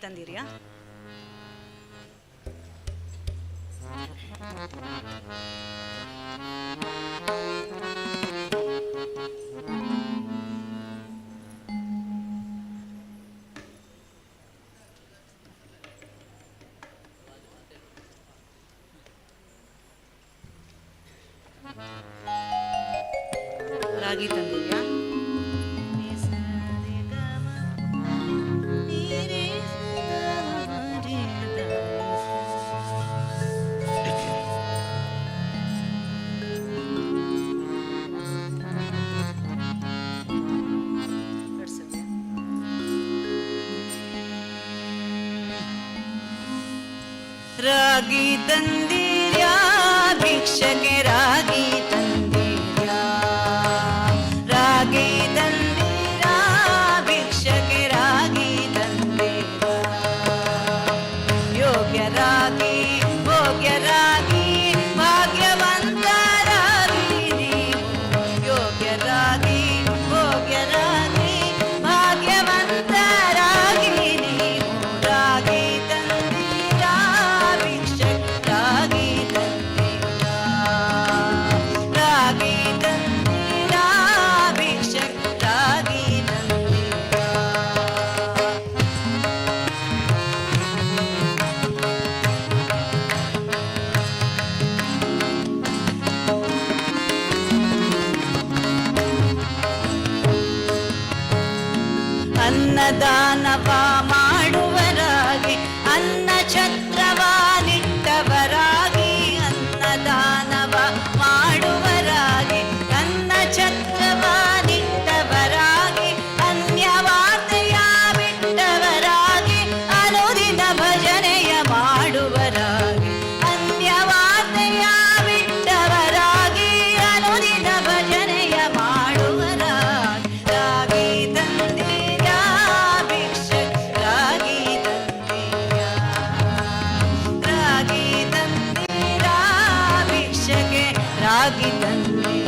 ತಂದಿರಿಯಾ? ರಾಗಿ ತಂದಿರಿಯಾ? ರಾಗಿ ತಂದಿರ್ಯಾ ಭಿಕ್ಷಕೆ ರಾಗಿ ತಂದಿರ್ಯಾ, ರಾಗಿ ತಂದಿರಾ ಭಿಕ್ಷಕೆ ರಾಗಿ ತಂದಿರಾ, ಯೋಗ್ಯರಾಗಿ ಭೋಗ್ಯರಾಗಿ ಭಾಗ್ಯವಂತರಾಗಿ ನೀವು, ಯೋಗ್ಯರಾಗಿ ಭೋಗ್ಯರಾಗಿ ಭಾಗ್ಯವಂತ ಅನ್ನದಾನವ ಮಾಡುವರಾಗಿ, ಅನ್ನ ಛತ್ರವಾನಿಟ್ಟವರಾಗಿ, ಅನ್ನದಾನವ ಮಾಡುವರಾಗಿ, ಅನ್ನ ಛತ್ರವಾನಿಟ್ಟವರಾಗಿ, ಅನ್ಯವಾರ್ತೆಯ ಬಿಟ್ಟವರಾಗಿ, ಅನುದಿನ ಭಜನೆಯ ಮಾಡುವರಾಗಿ, ಅನ್ಯವಾರ್ತೆಯ ಬಿಟ್ಟವರಾಗಿ, ಅನುದಿನ ಭಜನೆಯ ಮಾಡುವರಾಗಿ, ರಾಗಿ ತಂದೆಯ ಭಿಕ್ಷಕ್ ರಾಗಿ ತಂದೆಯ, ರಾಗಿ ತಂದೆಯ ಭಿಕ್ಷಕೆ ರಾಗಿ ತಂದೆಯ.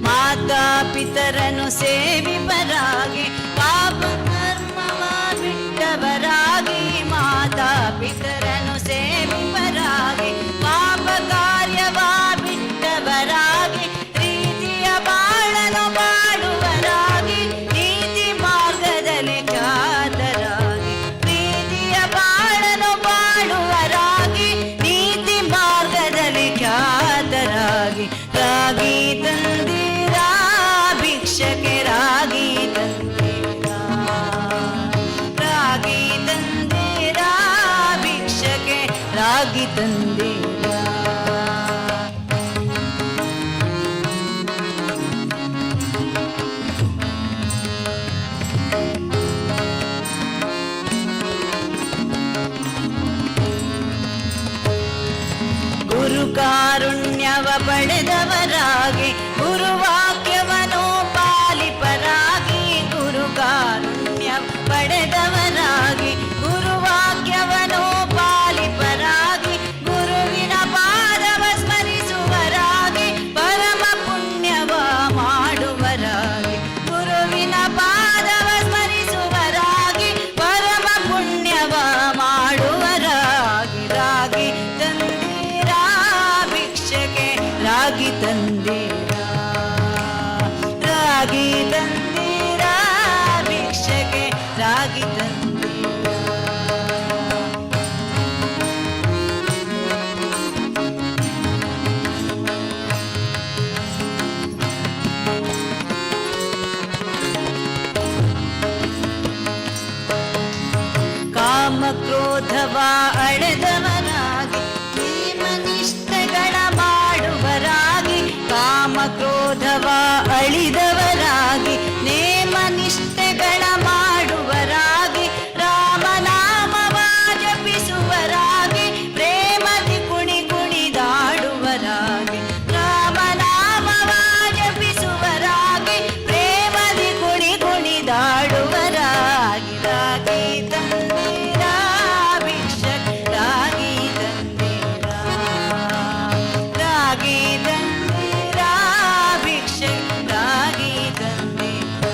ಮಾತಾ ಪಿತರನು ಸೇವಿಪರಾಗಿ, ಪಾಪ ಕರ್ಮವ ಬಿಟ್ಟವರಾಗಿ, ಮಾತಾ ಪಿತರನು ಸೇವಿಪರಾಗಿ, ಪಾಪ ಕಾರ್ಯವ ಬಿಟ್ಟವರಾಗಿ, ಪ್ರೀತಿಯ ಬಾಳನು ಬಾಳುವರಾಗಿ, ನೀತಿ ಮಾರ್ಗದಲ್ಲಿ ಖ್ಯಾತರಾಗಿ, ಪ್ರೀತಿಯ ಬಾಳನು ಬಾಳುವರಾಗಿ, ನೀತಿ ಮಾರ್ಗದಲ್ಲಿ ಖ್ಯಾತರಾಗಿ, ರಾಗಿ ತಂದಿರ ಭಿಕ್ಷಕೆ ರಾಗಿ ತಂದಿರ, ರಾಗಿ ತಂದಿರ ಭಿಕ್ಷಕೆ ರಾಗಿ ತಂದಿರ. ಗುರು ಕಾರುಣ್ಯವ ಪಡೆದವರಾಗಿ, ಗುರುವಾಕ್ಯವನ್ನು ಪಾಲಿಪರಾಗಿ, ಗುರು ಕಾರುಣ್ಯ ಪಡೆದವರಾಗಿ, ಗುರುವಾಕ್ಯವನ್ನು ಪಾಲಿಪರಾಗಿ, ಗುರುವಿನ ಪಾದವ ಸ್ಮರಿಸುವರಾಗಿ, ಪರಮ ಪುಣ್ಯವ ಮಾಡುವರಾಗಿ, ಗುರುವಿನ ಪಾದವ ಸ್ಮರಿಸುವರಾಗಿ, ಪರಮ ಪುಣ್ಯವ ಮಾಡುವರಾಗಿ, ರಾಗಿ ತಂದಿರ ಭಿಕ್ಷಕೆ ರಾಗಿ ತಂದಿರ, ರಾಗಿ ತಂದಿರ ಭಿಕ್ಷಕೆ ರಾಗಿ ತಂದಿರ. ಕಾಮ ಕ್ರೋಧವ ಅಳೆದವರಾಗಿ, ನಿಯಮನಿಷ್ಠೆಗಳ ಮಾಡುವರಾಗಿ, ಕಾಮ ಕ್ರೋಧವ ಅಳಿದವರಾಗಿ, ನೇಮ ನಿಷ್ಠೆಗಳ ಮಾಡುವರಾಗಿ, ರಾಮನಾಮವ ಜಪಿಸುವರಾಗಿ, ಪ್ರೇಮದಿ ಕುಣಿ ಕುಣಿದಾಡುವರಾಗಿ, ರಾಮನಾಮವ ಜಪಿಸುವರಾಗಿ, ಪ್ರೇಮದಿ ಕುಣಿ ಕುಣಿದಾಡುವರಾಗಿ, ರಾಗಿ ತಂದಿರ ಭಿಕ್ಷಕ್ ರಾಗಿ ತಂದಿರ, ರಾಗಿ ತಂದಿರ ಭಿಕ್ಷಕ್ ರಾಗಿ ತಂದಿರ.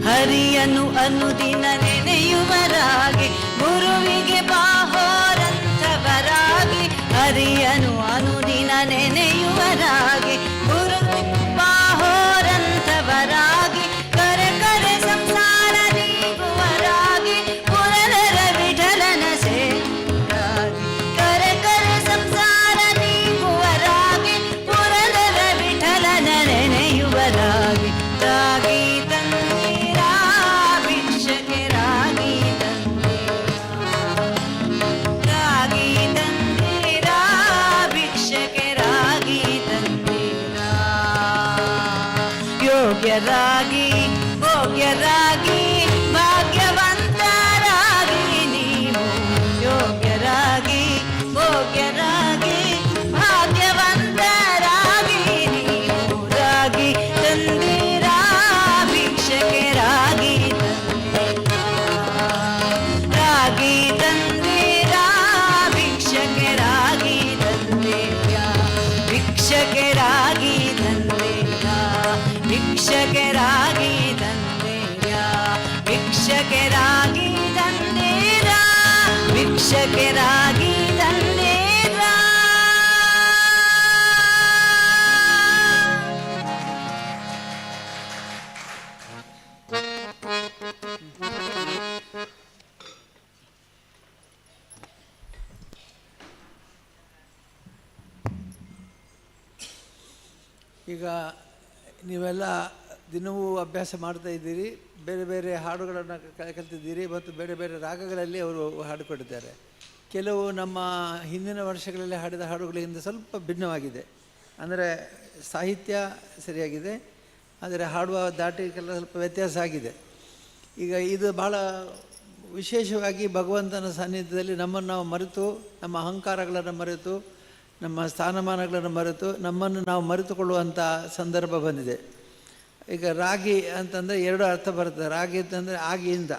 ಹರಿಯನು ಅನುದಿನ ನೆನೆಯುವರಾಗಿ, ಗುರುವಿಗೆ ಬಾಹೋರಂಥವರಾಗಿ, ಹರಿಯನು ಅನುದಿನ ನೆನೆಯುವರಾಗಿ, ಗುರುವಿಗೆ ಬಾಹೋರಂಥವರಾಗಿ, ಕರೆ ಕರೆ ಸಂಸಾರ ನೀಗುವರಾಗಿ, ಪುರನರ ವಿಠಲನ ಸೇವರಾಗಿ, ಕರೆ ಕರೆ ಸಂಸಾರ ನೀಗುವರಾಗಿ, ಪುರನರ ವಿಠಲನ ನೆನೆಯುವರಾಗಿ, ರಾಗಿ ತಂದಿರ ಭಿಕ್ಷಕೆ ರಾಗಿ ತಂದಿರ, ರಾಗಿ ತಂದಿರ ಭಿಕ್ಷಕೆ ರಾಗಿ ತಂದಿರ. ಯೋಗ್ಯರಾಗಿ ಭೋಗ್ಯರಾಗಿ ಭಾಗ್ಯವಂತರಾಗಿ ನೀವು, ಯೋಗ್ಯರಾಗಿ ಭೋಗ್ಯರಾಗಿ ಭಾಗ್ಯವಂತರಾಗಿ ನೀವು, ರಾಗಿ ತಂದಿರ ಭಿಕ್ಷಕೆ ರಾಗಿ ತಂದಿರ, ರಾಗಿ ತಂದಿರ ಭಿಕ್ಷಕೆ ರಾಗಿ ತಂದಿರ, ಭಿಕ್ಷಕೆ ರಾಗಿ ತಂದಿರ, ಭಿಕ್ಷಕೆ ರಾಗಿ ತಂದಿರ, ಭಿಕ್ಷಕೆ ರಾಗಿ ಭಿಕ್ಷಕ್ಕೆ ರಾಗಿ ತಂದೇರ ಈಗ ನೀವೆಲ್ಲ ದಿನವೂ ಅಭ್ಯಾಸ ಮಾಡ್ತಾ ಇದ್ದೀರಿ, ಬೇರೆ ಬೇರೆ ಹಾಡುಗಳನ್ನು ಕಲಿತಿದ್ದೀರಿ ಮತ್ತು ಬೇರೆ ಬೇರೆ ರಾಗಗಳಲ್ಲಿ ಅವರು ಹಾಡಿಕೊಟ್ಟಿದ್ದಾರೆ. ಕೆಲವು ನಮ್ಮ ಹಿಂದಿನ ವರ್ಷಗಳಲ್ಲಿ ಹಾಡಿದ ಹಾಡುಗಳಿಂದ ಸ್ವಲ್ಪ ಭಿನ್ನವಾಗಿದೆ. ಅಂದರೆ ಸಾಹಿತ್ಯ ಸರಿಯಾಗಿದೆ, ಆದರೆ ಹಾಡುವ ದಾಟಿಗೆಲ್ಲ ಸ್ವಲ್ಪ ವ್ಯತ್ಯಾಸ ಆಗಿದೆ. ಈಗ ಇದು ಭಾಳ ವಿಶೇಷವಾಗಿ ಭಗವಂತನ ಸಾನ್ನಿಧ್ಯದಲ್ಲಿ ನಮ್ಮನ್ನು ನಾವು ಮರೆತು, ನಮ್ಮ ಅಹಂಕಾರಗಳನ್ನು ಮರೆತು, ನಮ್ಮ ಸ್ಥಾನಮಾನಗಳನ್ನು ಮರೆತು, ನಮ್ಮನ್ನು ನಾವು ಮರೆತುಕೊಳ್ಳುವಂಥ ಸಂದರ್ಭ ಬಂದಿದೆ. ಈಗ ರಾಗಿ ಅಂತಂದರೆ ಎರಡು ಅರ್ಥ ಬರ್ತದೆ. ರಾಗಿ ಅಂತಂದರೆ ಆಗಿಯಿಂದ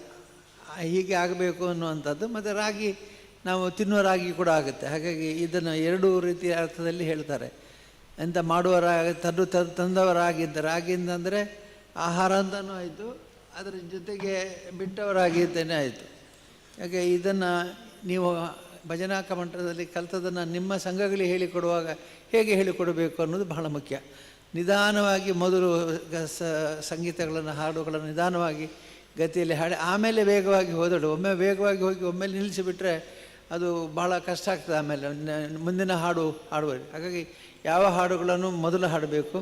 ಹೀಗೆ ಆಗಬೇಕು ಅನ್ನುವಂಥದ್ದು, ಮತ್ತು ರಾಗಿ ನಾವು ತಿನ್ನುವ ರಾಗಿ ಕೂಡ ಆಗುತ್ತೆ. ಹಾಗಾಗಿ ಇದನ್ನು ಎರಡೂ ರೀತಿಯ ಅರ್ಥದಲ್ಲಿ ಹೇಳ್ತಾರೆ. ಎಂತ ಮಾಡುವ ರಾಗಿ, ತಂದವ ರಾಗಿಯಿಂದ, ರಾಗಿಯಿಂದ ಅಂದರೆ ಆಹಾರ ಅಂತಲೂ ಆಯಿತು, ಅದರ ಜೊತೆಗೆ ಬಿಟ್ಟವರಾಗಿ ಅಂತಲೇ ಆಯಿತು. ಹಾಗೆ ಇದನ್ನು ನೀವು ಭಜನಾ ಕಮಂಠದಲ್ಲಿ ಕಲಿತದನ್ನು ನಿಮ್ಮ ಸಂಘಗಳಿಗೆ ಹೇಳಿಕೊಡುವಾಗ ಹೇಗೆ ಹೇಳಿಕೊಡಬೇಕು ಅನ್ನೋದು ಬಹಳ ಮುಖ್ಯ. ನಿಧಾನವಾಗಿ ಮೊದಲು ಸಂಗೀತಗಳನ್ನು, ಹಾಡುಗಳನ್ನು ನಿಧಾನವಾಗಿ ಗತಿಯಲ್ಲಿ ಹಾಡಿ ಆಮೇಲೆ ವೇಗವಾಗಿ ಹೋದಳು. ಒಮ್ಮೆ ವೇಗವಾಗಿ ಹೋಗಿ ಒಮ್ಮೆಲೆ ನಿಲ್ಲಿಸಿಬಿಟ್ರೆ ಅದು ಭಾಳ ಕಷ್ಟ ಆಗ್ತದೆ ಆಮೇಲೆ ಮುಂದಿನ ಹಾಡುವಲ್ಲಿ. ಹಾಗಾಗಿ ಯಾವ ಹಾಡುಗಳನ್ನು ಮೊದಲು ಹಾಡಬೇಕು,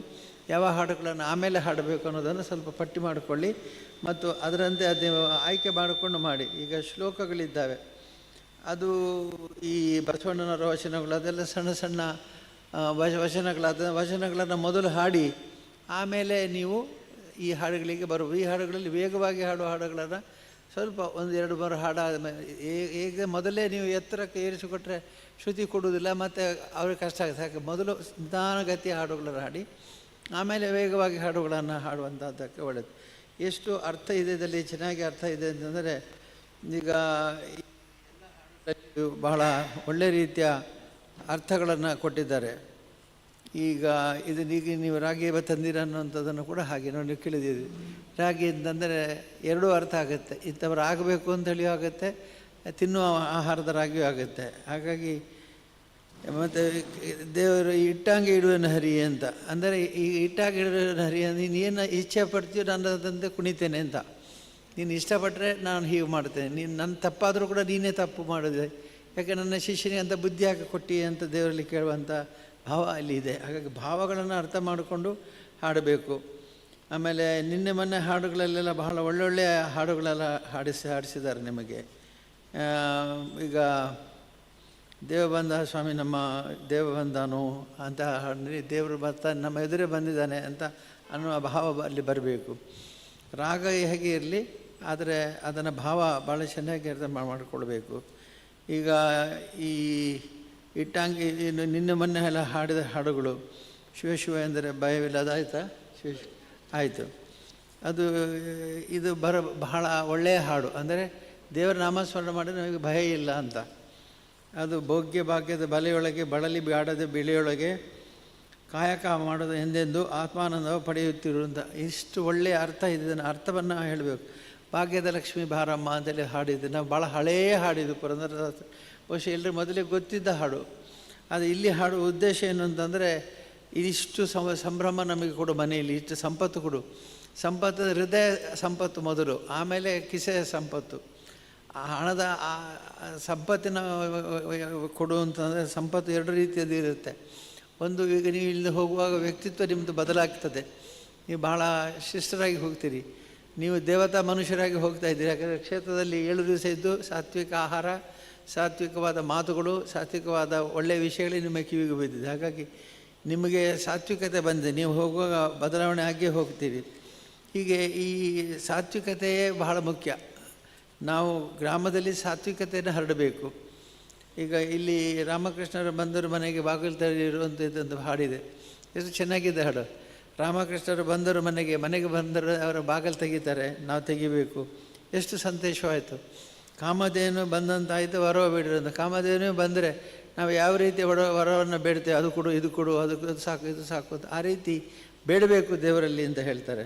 ಯಾವ ಹಾಡುಗಳನ್ನು ಆಮೇಲೆ ಹಾಡಬೇಕು ಅನ್ನೋದನ್ನು ಸ್ವಲ್ಪ ಪಟ್ಟಿ ಮಾಡಿಕೊಳ್ಳಿ ಮತ್ತು ಅದರಂತೆ ಅದು ಆಯ್ಕೆ ಮಾಡಿಕೊಂಡು ಮಾಡಿ. ಈಗ ಶ್ಲೋಕಗಳಿದ್ದಾವೆ, ಅದು ಈ ಬಸವಣ್ಣನವರ ವಚನಗಳು, ಅದೆಲ್ಲ ಸಣ್ಣ ಸಣ್ಣ ವಚನಗಳನ್ನು ಮೊದಲು ಹಾಡಿ ಆಮೇಲೆ ನೀವು ಈ ಹಾಡುಗಳಿಗೆ ಬರುವ. ಈ ಹಾಡುಗಳಲ್ಲಿ ವೇಗವಾಗಿ ಹಾಡುವ ಹಾಡುಗಳನ್ನು ಸ್ವಲ್ಪ ಒಂದು ಎರಡು ಬಾರು ಹಾಡಾದ ಈಗ ಮೊದಲೇ ನೀವು ಎತ್ತರಕ್ಕೆ ಏರಿಸಿಕೊಟ್ರೆ ಶ್ರುತಿ ಕೊಡುವುದಿಲ್ಲ, ಮತ್ತು ಅವ್ರಿಗೆ ಕಷ್ಟ ಆಗುತ್ತೆ. ಹಾಗೆ ಮೊದಲು ನಿಧಾನಗತಿಯ ಹಾಡುಗಳನ್ನು ಹಾಡಿ ಆಮೇಲೆ ವೇಗವಾಗಿ ಹಾಡುಗಳನ್ನು ಹಾಡುವಂಥದ್ದಕ್ಕೆ ಒಳ್ಳೆಯದು. ಎಷ್ಟು ಅರ್ಥ ಇದೆ ಇದರಲ್ಲಿ, ಚೆನ್ನಾಗಿ ಅರ್ಥ ಇದೆ ಅಂತಂದರೆ, ಈಗ ಬಹಳ ಒಳ್ಳೆಯ ರೀತಿಯ ಅರ್ಥಗಳನ್ನು ಕೊಟ್ಟಿದ್ದಾರೆ. ಈಗ ಇದನ್ನೀಗ ನೀವು ರಾಗಿ ತಂದಿರ ಅನ್ನುವಂಥದ್ದನ್ನು ಕೂಡ ಹಾಗೆ ನೋಡಿ ನೀವು ಕೇಳಿದ್ದೀರಿ. ರಾಗಿ ಅಂತಂದರೆ ಎರಡೂ ಅರ್ಥ ಆಗುತ್ತೆ, ಇಂಥವ್ರು ಆಗಬೇಕು ಅಂತೇಳಿಯೂ ಆಗುತ್ತೆ, ತಿನ್ನುವ ಆಹಾರದ ರಾಗಿಯೂ ಆಗುತ್ತೆ. ಹಾಗಾಗಿ ಮತ್ತು ದೇವರು ಇಟ್ಟಾಂಗೆ ಇಡುವನು ಹರಿ ಅಂತ, ಅಂದರೆ ಈ ಇಟ್ಟಾಂಗೆ ಇಡುವನು ಹರಿ ಅಂದರೆ ನೀನು ಇಚ್ಛೆ ಪಡ್ತೀಯೋ ನನ್ನದಂತೆ ಕುಣಿತೇನೆ ಅಂತ. ನೀನು ಇಷ್ಟಪಟ್ಟರೆ ನಾನು ಹೀಗೆ ಮಾಡ್ತೇನೆ, ನೀನು ನನ್ನ ತಪ್ಪಾದರೂ ಕೂಡ ನೀನೇ ತಪ್ಪು ಮಾಡಿದೆ, ಯಾಕೆ ನನ್ನ ಶಿಷ್ಯನಿಗೆ ಅಂತ ಬುದ್ಧಿ ಹಾಕಿ ಕೊಟ್ಟಿ ಅಂತ ದೇವರಲ್ಲಿ ಕೇಳುವಂಥ ಭಾವ ಅಲ್ಲಿ ಇದೆ. ಹಾಗಾಗಿ ಭಾವಗಳನ್ನು ಅರ್ಥ ಮಾಡಿಕೊಂಡು ಹಾಡಬೇಕು. ಆಮೇಲೆ ನಿನ್ನೆ ಮೊನ್ನೆ ಹಾಡುಗಳಲ್ಲೆಲ್ಲ ಬಹಳ ಒಳ್ಳೊಳ್ಳೆಯ ಹಾಡುಗಳೆಲ್ಲ ಹಾಡಿಸಿದ್ದಾರೆ ನಿಮಗೆ. ಈಗ ದೇವಬಂಧ ಸ್ವಾಮಿ ನಮ್ಮ ದೇವಬಂಧನು ಅಂತ ದೇವರು ಬರ್ತಾನೆ, ನಮ್ಮ ಎದುರೇ ಬಂದಿದ್ದಾನೆ ಅಂತ ಅನ್ನುವ ಭಾವ ಅಲ್ಲಿ ಬರಬೇಕು. ರಾಗ ಹೇಗೆ ಇರಲಿ, ಆದರೆ ಅದನ್ನು ಭಾವ ಭಾಳ ಚೆನ್ನಾಗಿ ಅರ್ಥ ಮಾಡಿಕೊಳ್ಬೇಕು. ಈಗ ಈ ಇಟ್ಟಂಗಿ ನಿನ್ನೆ ಮೊನ್ನೆ ಎಲ್ಲ ಹಾಡಿದ ಹಾಡುಗಳು, ಶಿವ ಶಿವ ಎಂದರೆ ಭಯವಿಲ್ಲ, ಅದಾಯ್ತಾ? ಶಿವ ಆಯಿತು. ಅದು ಇದು ಬಹಳ ಒಳ್ಳೆಯ ಹಾಡು. ಅಂದರೆ ದೇವರ ನಾಮಸ್ಮರಣೆ ಮಾಡಿ ನಮಗೆ ಭಯ ಇಲ್ಲ ಅಂತ. ಅದು ಭೋಗ್ಯ ಭಾಗ್ಯದ ಬಲೆಯೊಳಗೆ ಬಳಲಿ ಬ್ಯಾಡದೆ ಬಿಳಿಯೊಳಗೆ ಕಾಯಕ ಮಾಡೋದು ಎಂದೆಂದು ಆತ್ಮಾನಂದವ ಪಡೆಯುತ್ತಿರುವಂಥ ಇಷ್ಟು ಒಳ್ಳೆಯ ಅರ್ಥ ಇದೆ. ಇದನ್ನು ಅರ್ಥವನ್ನು ಹೇಳಬೇಕು. ಭಾಗ್ಯದ ಲಕ್ಷ್ಮೀ ಭಾರಮ್ಮ ಅಂತೇಳಿ ಹಾಡಿದ್ದು ನಾವು ಭಾಳ ಹಳೆಯ ಹಾಡಿದ್ದು ಪುರಂದರದಾಸ, ಬಹುಶಃ ಎಲ್ಲರೂ ಮೊದಲೇ ಗೊತ್ತಿದ್ದ ಹಾಡು. ಅದು ಇಲ್ಲಿ ಹಾಡುವ ಉದ್ದೇಶ ಏನು ಅಂತಂದರೆ, ಇದಿಷ್ಟು ಸಂಭ್ರಮ ನಮಗೆ ಕೊಡು, ಮನೆಯಲ್ಲಿ ಇಷ್ಟು ಸಂಪತ್ತು ಕೊಡು. ಸಂಪತ್ತು ಹೃದಯ ಸಂಪತ್ತು ಮೊದಲು, ಆಮೇಲೆ ಕಿಸೆಯ ಸಂಪತ್ತು. ಹಣದ ಸಂಪತ್ತಿನ ಕೊಡು ಅಂತಂದರೆ ಸಂಪತ್ತು ಎರಡು ರೀತಿಯದ್ದು ಇರುತ್ತೆ. ಒಂದು, ಈಗ ನೀವು ಇಲ್ಲಿ ಹೋಗುವಾಗ ವ್ಯಕ್ತಿತ್ವ ನಿಮ್ಮದು ಬದಲಾಗ್ತದೆ, ನೀವು ಭಾಳ ಶಿಷ್ಟರಾಗಿ ಹೋಗ್ತೀರಿ, ನೀವು ದೇವತಾ ಮನುಷ್ಯರಾಗಿ ಹೋಗ್ತಾ ಇದ್ದೀರಿ. ಯಾಕಂದರೆ ಕ್ಷೇತ್ರದಲ್ಲಿ 7 ದಿವಸ ಇದ್ದು ಸಾತ್ವಿಕ ಆಹಾರ, ಸಾತ್ವಿಕವಾದ ಮಾತುಗಳು, ಸಾತ್ವಿಕವಾದ ಒಳ್ಳೆಯ ವಿಷಯಗಳೇ ನಿಮ್ಮ ಕಿವಿಗೆ ಬಿದ್ದಿದೆ. ಹಾಗಾಗಿ ನಿಮಗೆ ಸಾತ್ವಿಕತೆ ಬಂದಿದೆ, ನೀವು ಹೋಗುವಾಗ ಬದಲಾವಣೆ ಆಗಿಯೇ ಹೋಗ್ತೀರಿ. ಹೀಗೆ ಈ ಸಾತ್ವಿಕತೆಯೇ ಬಹಳ ಮುಖ್ಯ. ನಾವು ಗ್ರಾಮದಲ್ಲಿ ಸಾತ್ವಿಕತೆಯನ್ನು ಹರಡಬೇಕು. ಈಗ ಇಲ್ಲಿ ರಾಮಕೃಷ್ಣರು ಬಂದರು ಮನೆಗೆ ಬಾಗಿಲು ತೆರೆದಿರುವಂಥದ್ದೊಂದು ಹಾಡಿದೆ, ಎಷ್ಟು ಚೆನ್ನಾಗಿದೆ ಹಾಡು. ರಾಮಕೃಷ್ಣರು ಬಂದರು ಮನೆಗೆ ಬಂದರು, ಅವರ ಬಾಗಿಲು ತೆಗಿತಾರೆ, ನಾವು ತೆಗಿಬೇಕು. ಎಷ್ಟು ಸಂತೋಷವಾಯಿತು. ಕಾಮಧೇನು ಬಂದಂತಾಯಿತು, ವರವ ಬೇಡಿರೋದು. ಕಾಮಧೇನು ಬಂದರೆ ನಾವು ಯಾವ ರೀತಿ ವರವನ್ನು ಬೇಡ್ತೇವೆ, ಅದು ಕೊಡು, ಇದು ಕೊಡು, ಅದು ಸಾಕು, ಇದು ಸಾಕು ಅಂತ ಆ ರೀತಿ ಬೇಡಬೇಕು ದೇವರಲ್ಲಿ ಅಂತ ಹೇಳ್ತಾರೆ.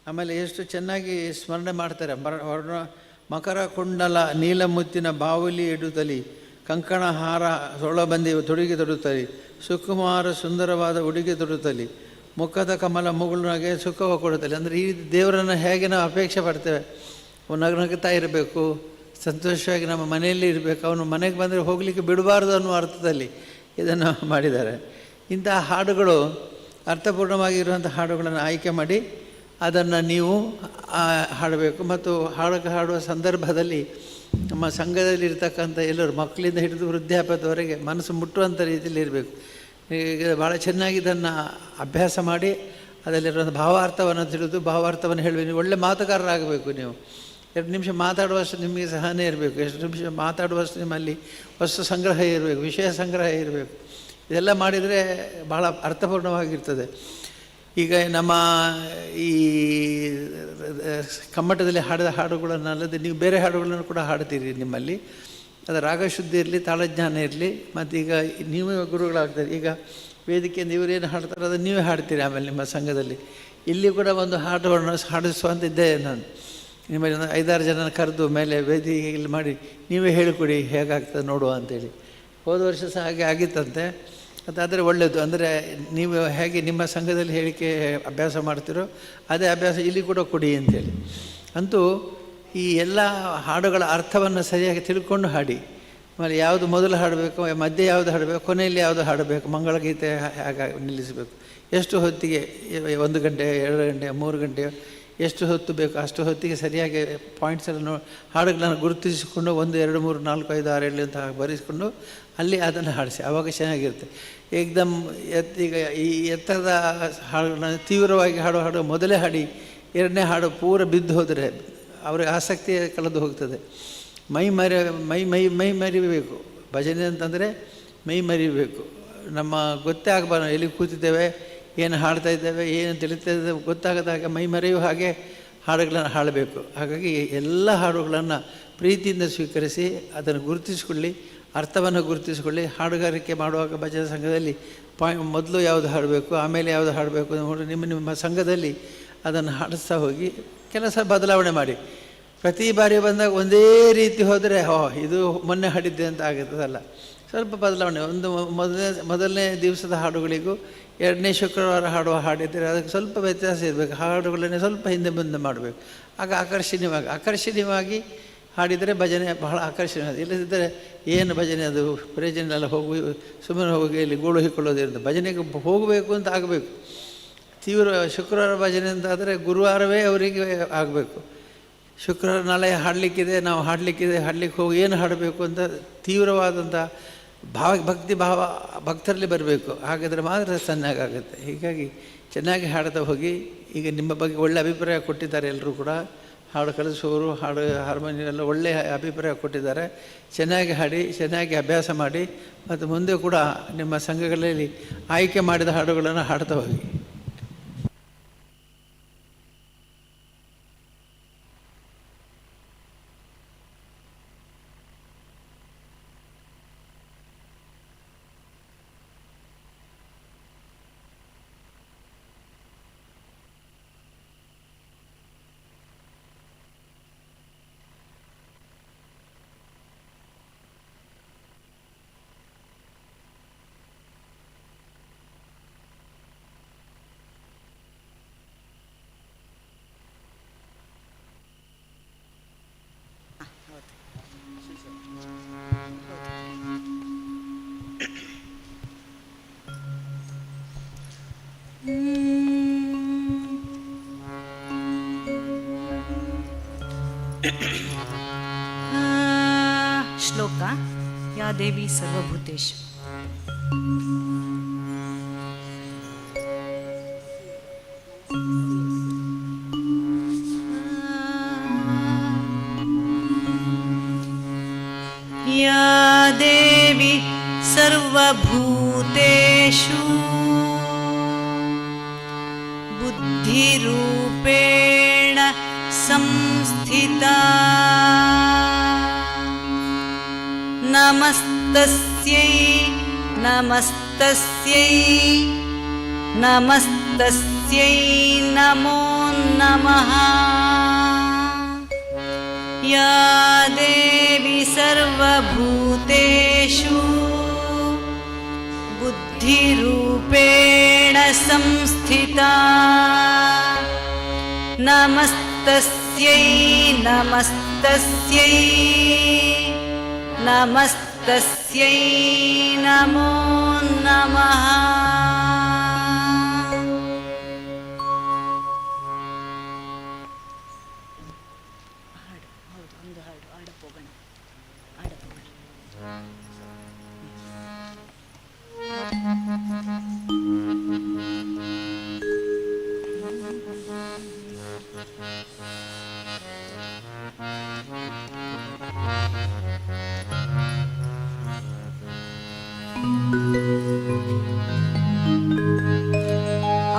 ಆಮೇಲೆ ಎಷ್ಟು ಚೆನ್ನಾಗಿ ಸ್ಮರಣೆ ಮಾಡ್ತಾರೆ. ಮಕರ ಕುಂಡಲ ನೀಲಮುತ್ತಿನ ಬಾವುಲಿ ಇಡುತ್ತಲಿ, ಕಂಕಣ ಹಾರ ಸೊಳಬಂದಿ ತೊಡುಗೆ ತೊಡುತ್ತಲಿ, ಸುಕುಮಾರ ಸುಂದರವಾದ ಉಡುಗೆ ತೊಡುತ್ತಲಿ, ಮುಖದ ಕಮಲ ಮುಗುಳಿನಾಗೆ ಸುಖವ ಕೊಡುತ್ತಲಿ. ಅಂದರೆ ಈ ದೇವರನ್ನು ಹೇಗೆ ನಾವು ಅಪೇಕ್ಷೆ ಪಡ್ತೇವೆ, ನಗ್ನಗ್ತಾ ಇರಬೇಕು, ಸಂತೋಷವಾಗಿ ನಮ್ಮ ಮನೆಯಲ್ಲಿ ಇರಬೇಕು, ಅವನು ಮನೆಗೆ ಬಂದರೆ ಹೋಗಲಿಕ್ಕೆ ಬಿಡಬಾರ್ದು ಅನ್ನುವ ಅರ್ಥದಲ್ಲಿ ಇದನ್ನು ಮಾಡಿದ್ದಾರೆ. ಇಂತಹ ಹಾಡುಗಳು ಅರ್ಥಪೂರ್ಣವಾಗಿರುವಂಥ ಹಾಡುಗಳನ್ನು ಆಯ್ಕೆ ಮಾಡಿ ಅದನ್ನು ನೀವು ಹಾಡಬೇಕು. ಮತ್ತು ಹಾಡುವ ಸಂದರ್ಭದಲ್ಲಿ ನಮ್ಮ ಸಂಘದಲ್ಲಿರ್ತಕ್ಕಂಥ ಎಲ್ಲರೂ ಮಕ್ಕಳಿಂದ ಹಿಡಿದು ವೃದ್ಧಾಪ್ಯದವರೆಗೆ ಮನಸ್ಸು ಮುಟ್ಟುವಂಥ ರೀತಿಯಲ್ಲಿ ಇರಬೇಕು. ಈಗ ಭಾಳ ಚೆನ್ನಾಗಿ ಇದನ್ನು ಅಭ್ಯಾಸ ಮಾಡಿ ಅದರಲ್ಲಿರುವಂಥ ಭಾವಾರ್ಥವನ್ನು ತಿಳಿದು ಭಾವಾರ್ಥವನ್ನು ಹೇಳಬೇಕು. ನೀವು ಒಳ್ಳೆ ಮಾತುಗಾರರಾಗಬೇಕು. ನೀವು 2 ನಿಮಿಷ ಮಾತಾಡುವಷ್ಟು ನಿಮಗೆ ಸಹನೆ ಇರಬೇಕು. ಎಷ್ಟು ನಿಮಿಷ ಮಾತಾಡುವಷ್ಟು ನಿಮ್ಮಲ್ಲಿ ವಸ್ತು ಸಂಗ್ರಹ ಇರಬೇಕು, ವಿಷಯ ಸಂಗ್ರಹ ಇರಬೇಕು. ಇದೆಲ್ಲ ಮಾಡಿದರೆ ಭಾಳ ಅರ್ಥಪೂರ್ಣವಾಗಿರ್ತದೆ. ಈಗ ನಮ್ಮ ಈ ಕಮ್ಮಟದಲ್ಲಿ ಹಾಡಿದ ಹಾಡುಗಳನ್ನಲ್ಲದೆ ನೀವು ಬೇರೆ ಹಾಡುಗಳನ್ನು ಕೂಡ ಹಾಡ್ತೀರಿ. ನಿಮ್ಮಲ್ಲಿ ಅದು ರಾಗಶುದ್ಧಿ ಇರಲಿ, ತಾಳಜ್ಞಾನ ಇರಲಿ. ಮತ್ತು ಈಗ ನೀವೇ ಗುರುಗಳಾಗ್ತಾರೆ. ಈಗ ವೇದಿಕೆಯಿಂದ ಇವರೇನು ಹಾಡ್ತಾರೆ ಅದನ್ನು ನೀವೇ ಹಾಡ್ತೀರಿ. ಆಮೇಲೆ ನಿಮ್ಮ ಸಂಘದಲ್ಲಿ ಇಲ್ಲಿ ಕೂಡ ಒಂದು ಹಾಡುಗಳನ್ನು ಹಾಡಿಸುವಂತಿದ್ದೆ ನಾನು. ನಿಮ್ಮಲ್ಲಿ ಒಂದು 5-6 ಜನನ ಕರೆದು ಮೇಲೆ ವೇದಿಕೆಯಲ್ಲಿ ಮಾಡಿ ನೀವೇ ಹೇಳಿಕೊಡಿ ಹೇಗಾಗ್ತದೆ ನೋಡುವ ಅಂತೇಳಿ. ಹೋದ ವರ್ಷ ಸಹ ಹಾಗೆ ಆಗಿತ್ತಂತೆ. ಅದಾದರೆ ಒಳ್ಳೆಯದು. ಅಂದರೆ ನೀವು ಹೇಗೆ ನಿಮ್ಮ ಸಂಘದಲ್ಲಿ ಹೇಳಿಕೆ ಅಭ್ಯಾಸ ಮಾಡ್ತೀರೋ ಅದೇ ಅಭ್ಯಾಸ ಇಲ್ಲಿ ಕೂಡ ಕೊಡಿ ಅಂತೇಳಿ. ಅಂತೂ ಈ ಎಲ್ಲ ಹಾಡುಗಳ ಅರ್ಥವನ್ನು ಸರಿಯಾಗಿ ತಿಳ್ಕೊಂಡು ಹಾಡಿ. ಆಮೇಲೆ ಯಾವುದು ಮೊದಲು ಹಾಡಬೇಕು, ಮಧ್ಯೆ ಯಾವುದು ಹಾಡಬೇಕು, ಕೊನೆಯಲ್ಲಿ ಯಾವುದು ಹಾಡಬೇಕು, ಮಂಗಳಗೀತೆ ಹೇಗೆ ನಿಲ್ಲಿಸಬೇಕು, ಎಷ್ಟು ಹೊತ್ತಿಗೆ 1 ಗಂಟೆ 2 ಗಂಟೆ 3 ಗಂಟೆ ಎಷ್ಟು ಹೊತ್ತು ಬೇಕು ಅಷ್ಟು ಹೊತ್ತಿಗೆ ಸರಿಯಾಗಿ ಪಾಯಿಂಟ್ಸನ್ನು ಹಾಡುಗಳನ್ನು ಗುರುತಿಸಿಕೊಂಡು 1 2 3 4 5 6 7 ಅಂತ ಬರೆಸಿಕೊಂಡು ಅಲ್ಲಿ ಅದನ್ನು ಹಾಡಿಸಿ. ಆವಾಗ ಚೆನ್ನಾಗಿರುತ್ತೆ. ಏಕ್ದಮ್ ಈಗ ಈ ಎತ್ತರದ ಹಾಡುಗಳನ್ನು ತೀವ್ರವಾಗಿ ಹಾಡು ಮೊದಲೇ ಹಾಡಿ 2ನೇ ಹಾಡು ಪೂರ ಬಿದ್ದು ಹೋದರೆ ಅವ್ರಿಗೆ ಆಸಕ್ತಿ ಕಳೆದು ಹೋಗ್ತದೆ. ಮೈ ಮರಿಬೇಕು. ಭಜನೆ ಅಂತಂದರೆ ಮೈ ಮರಿಬೇಕು. ನಮ್ಮ ಗೊತ್ತೇ ಆಗಬಾರ್ದು ಎಲ್ಲಿ ಕೂತಿದ್ದೇವೆ, ಏನು ಹಾಡ್ತಾ ಇದ್ದೇವೆ, ಏನು ತಿಳಿತಾ ಇದ್ದೇವೆ ಗೊತ್ತಾಗದಾಗ ಮೈ ಮರೆಯುವ ಹಾಗೆ ಹಾಡುಗಳನ್ನು ಹಾಡಬೇಕು. ಹಾಗಾಗಿ ಎಲ್ಲ ಹಾಡುಗಳನ್ನು ಪ್ರೀತಿಯಿಂದ ಸ್ವೀಕರಿಸಿ ಅದನ್ನು ಗುರುತಿಸಿಕೊಳ್ಳಿ, ಅರ್ಥವನ್ನು ಗುರುತಿಸಿಕೊಳ್ಳಿ. ಹಾಡುಗಾರಿಕೆ ಮಾಡುವಾಗ ಭಜನೆ ಸಂಘದಲ್ಲಿ ಮೊದಲು ಯಾವುದು ಹಾಡಬೇಕು, ಆಮೇಲೆ ಯಾವುದು ಹಾಡಬೇಕು ನೋಡಿ ನಿಮ್ಮ ಸಂಘದಲ್ಲಿ ಅದನ್ನು ಹಾಡಿಸ್ತಾ ಹೋಗಿ ಕೆಲಸ ಬದಲಾವಣೆ ಮಾಡಿ. ಪ್ರತಿ ಬಾರಿ ಬಂದಾಗ ಒಂದೇ ರೀತಿ ಹೋದರೆ ಇದು ಮೊನ್ನೆ ಹಾಡಿದ್ದೆ ಅಂತ ಆಗುತ್ತದಲ್ಲ. ಸ್ವಲ್ಪ ಬದಲಾವಣೆ. ಮೊದಲನೇ ದಿವಸದ ಹಾಡುಗಳಿಗೂ 2ನೇ ಶುಕ್ರವಾರ ಹಾಡುವ ಹಾಡಿದ್ದರೆ ಅದಕ್ಕೆ ಸ್ವಲ್ಪ ವ್ಯತ್ಯಾಸ ಇರಬೇಕು. ಹಾಡುಗಳನ್ನೇ ಸ್ವಲ್ಪ ಹಿಂದೆ ಮುಂದೆ ಮಾಡಬೇಕು. ಆಗ ಆಕರ್ಷಣೀಯವಾಗಿ ಹಾಡಿದರೆ ಭಜನೆ ಬಹಳ ಆಕರ್ಷಣೀಯ. ಇಲ್ಲದಿದ್ದರೆ ಏನು ಭಜನೆ ಅದು ಪ್ರಯೋಜನ ಎಲ್ಲ ಸುಮ್ಮನೆ ಹೋಗಿ ಇಲ್ಲಿ ಗೋಳು ಹಿಕ್ಕೊಳ್ಳೋದಿರುತ್ತೆ. ಭಜನೆಗೆ ಹೋಗಬೇಕು ಅಂತ ಆಗಬೇಕು. ತೀವ್ರ ಶುಕ್ರವಾರ ಭಜನೆ ಅಂತ ಆದರೆ ಗುರುವಾರವೇ ಅವರಿಗೆ ಆಗಬೇಕು. ಶುಕ್ರವಾರ ನಾಳೆ ಹಾಡಲಿಕ್ಕಿದೆ, ನಾವು ಹಾಡಲಿಕ್ಕೆ ಹೋಗಿ ಏನು ಹಾಡಬೇಕು ಅಂತ ತೀವ್ರವಾದಂಥ ಭಕ್ತಿ ಭಾವ ಭಕ್ತರಲ್ಲಿ ಬರಬೇಕು. ಹಾಗಾದರೆ ಮಾತ್ರ ಚೆನ್ನಾಗಾಗುತ್ತೆ. ಹೀಗಾಗಿ ಚೆನ್ನಾಗಿ ಹಾಡ್ತಾ ಹೋಗಿ. ಈಗ ನಿಮ್ಮ ಬಗ್ಗೆ ಒಳ್ಳೆಯ ಅಭಿಪ್ರಾಯ ಕೊಟ್ಟಿದ್ದಾರೆ. ಎಲ್ಲರೂ ಕೂಡ ಹಾಡು ಕಲಿಸುವವರು, ಹಾರ್ಮೋನಿಯಂ ಎಲ್ಲ ಒಳ್ಳೆಯ ಅಭಿಪ್ರಾಯ ಕೊಟ್ಟಿದ್ದಾರೆ. ಚೆನ್ನಾಗಿ ಹಾಡಿ, ಚೆನ್ನಾಗಿ ಅಭ್ಯಾಸ ಮಾಡಿ. ಮತ್ತು ಮುಂದೆ ಕೂಡ ನಿಮ್ಮ ಸಂಘಗಳಲ್ಲಿ ಆಯ್ಕೆ ಮಾಡಿದ ಹಾಡುಗಳನ್ನು ಹಾಡ್ತಾ ಹೋಗಿ. ಶ್ಲೋಕ ಯಾ ದೇವಿ ಸರ್ವಭೂತೇಶು. ಯಾ ದೇವಿ ಸರ್ವಭೂತೇಷು ಬುದ್ಧಿರೂಪೇಣ ಸಂಸ್ಥಿತಾ ನಮಸ್ತಸ್ಯೈ ನಮಸ್ತಸ್ಯೈ ನಮಸ್ತಸ್ಯೈ ನಮೋ ನಮಃ. या देवी सर्वभूतेषु बुद्धिरूपेण संस्थिता नमस्तस्यै नमस्तस्यै नमस्तस्यै नमो नमः.